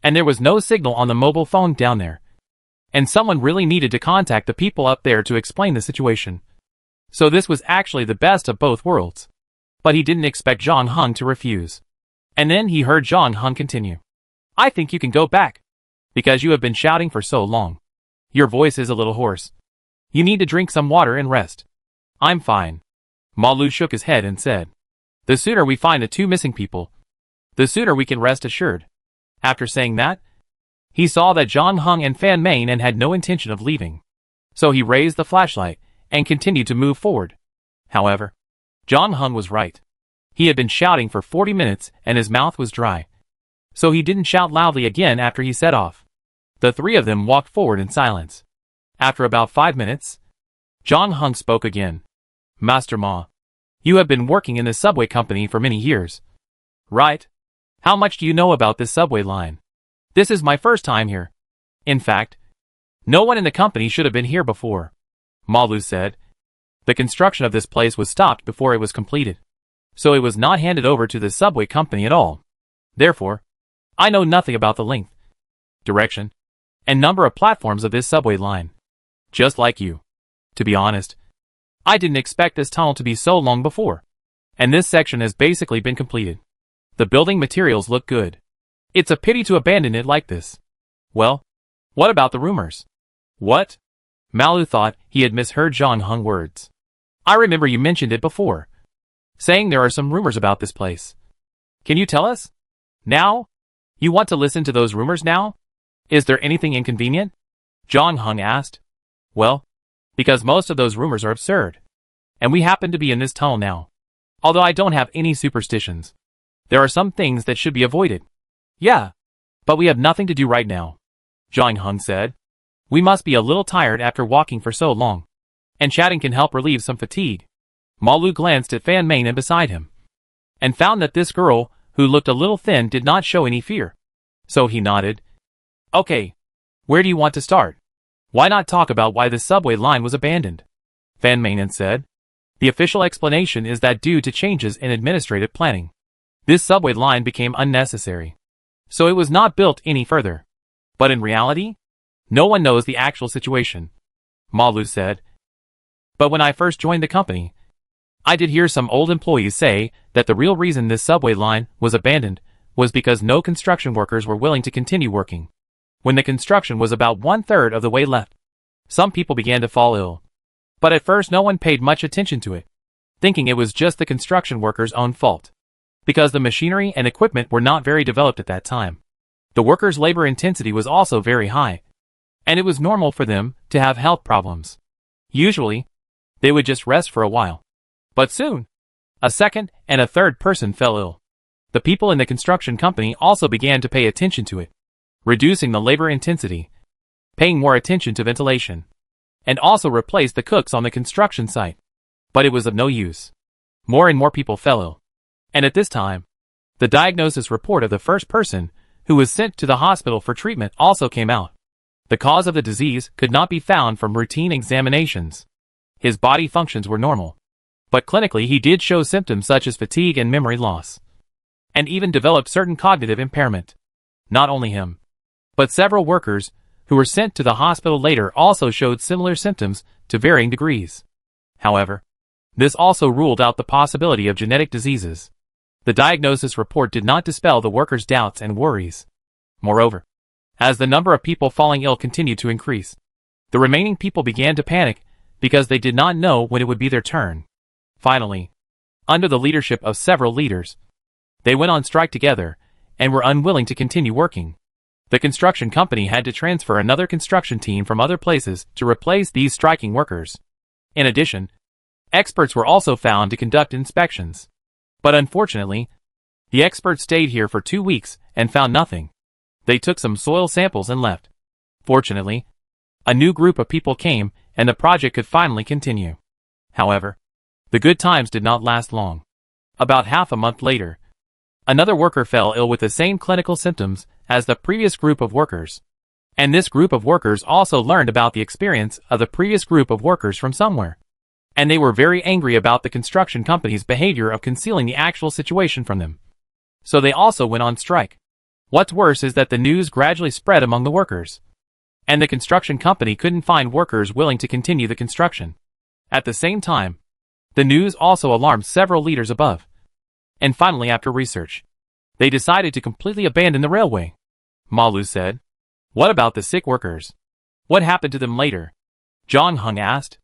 And there was no signal on the mobile phone down there. And someone really needed to contact the people up there to explain the situation. So this was actually the best of both worlds. But he didn't expect Zhang Heng to refuse. And then he heard Zhang Heng continue. I think you can go back. Because you have been shouting for so long. Your voice is a little hoarse. You need to drink some water and rest. I'm fine. Malu shook his head and said. The sooner we find the two missing people, the sooner we can rest assured. After saying that, he saw that Zhang Heng and Fan Manen had no intention of leaving. So he raised the flashlight and continued to move forward. However, Zhang Heng was right. He had been shouting for 40 minutes and his mouth was dry. So he didn't shout loudly again after he set off. The three of them walked forward in silence. After about 5 minutes, Zhang Heng spoke again. Master Ma, you have been working in the subway company for many years. Right? How much do you know about this subway line? This is my first time here. In fact, no one in the company should have been here before. Malu said. The construction of this place was stopped before it was completed. So it was not handed over to the subway company at all. Therefore, I know nothing about the length, direction, and number of platforms of this subway line. Just like you. To be honest, I didn't expect this tunnel to be so long before. And this section has basically been completed. The building materials look good. It's a pity to abandon it like this. Well, what about the rumors? What? Malu thought he had misheard Zhang Heng's words. I remember you mentioned it before. Saying there are some rumors about this place. Can you tell us? Now? You want to listen to those rumors now? Is there anything inconvenient? Zhang Heng asked. Well, because most of those rumors are absurd. And we happen to be in this tunnel now. Although I don't have any superstitions. There are some things that should be avoided. Yeah. But we have nothing to do right now. Zhang Heng said. We must be a little tired after walking for so long. And chatting can help relieve some fatigue. Malu glanced at Fan Manen beside him. And found that this girl, who looked a little thin, did not show any fear. So he nodded. Okay. Where do you want to start? Why not talk about why the subway line was abandoned? Fan Manen said. The official explanation is that due to changes in administrative planning, this subway line became unnecessary. So it was not built any further. But in reality, no one knows the actual situation. Malu said. But when I first joined the company, I did hear some old employees say that the real reason this subway line was abandoned was because no construction workers were willing to continue working. When the construction was about 1/3 of the way left, some people began to fall ill. But at first no one paid much attention to it. thinking it was just the construction workers' own fault. Because the machinery and equipment were not very developed at that time. The workers' labor intensity was also very high, and it was normal for them to have health problems. Usually, they would just rest for a while. But soon, a second and a third person fell ill. The people in the construction company also began to pay attention to it, reducing the labor intensity, paying more attention to ventilation, and also replaced the cooks on the construction site. But it was of no use. More and more people fell ill. And at this time, the diagnosis report of the first person who was sent to the hospital for treatment also came out. The cause of the disease could not be found from routine examinations. His body functions were normal, but clinically he did show symptoms such as fatigue and memory loss, and even developed certain cognitive impairment. Not only him, but several workers who were sent to the hospital later also showed similar symptoms to varying degrees. However, this also ruled out the possibility of genetic diseases. The diagnosis report did not dispel the workers' doubts and worries. Moreover, as the number of people falling ill continued to increase, the remaining people began to panic because they did not know when it would be their turn. Finally, under the leadership of several leaders, they went on strike together and were unwilling to continue working. The construction company had to transfer another construction team from other places to replace these striking workers. In addition, experts were also found to conduct inspections. But unfortunately, the experts stayed here for 2 weeks and found nothing. They took some soil samples and left. Fortunately, a new group of people came and the project could finally continue. However, the good times did not last long. About half a month later, another worker fell ill with the same clinical symptoms as the previous group of workers. And this group of workers also learned about the experience of the previous group of workers from somewhere. And they were very angry about the construction company's behavior of concealing the actual situation from them. So they also went on strike. What's worse is that the news gradually spread among the workers, and the construction company couldn't find workers willing to continue the construction. At the same time, the news also alarmed several leaders above. And finally, after research, they decided to completely abandon the railway. Malu said, "What about the sick workers? What happened to them later?" Zhang Heng asked.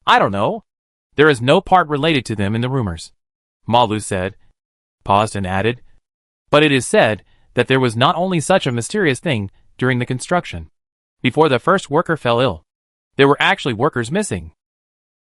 "I don't know. There is no part related to them in the rumors," Malu said, paused and added, "But it is said that there was not only such a mysterious thing during the construction. Before the first worker fell ill, there were actually workers missing.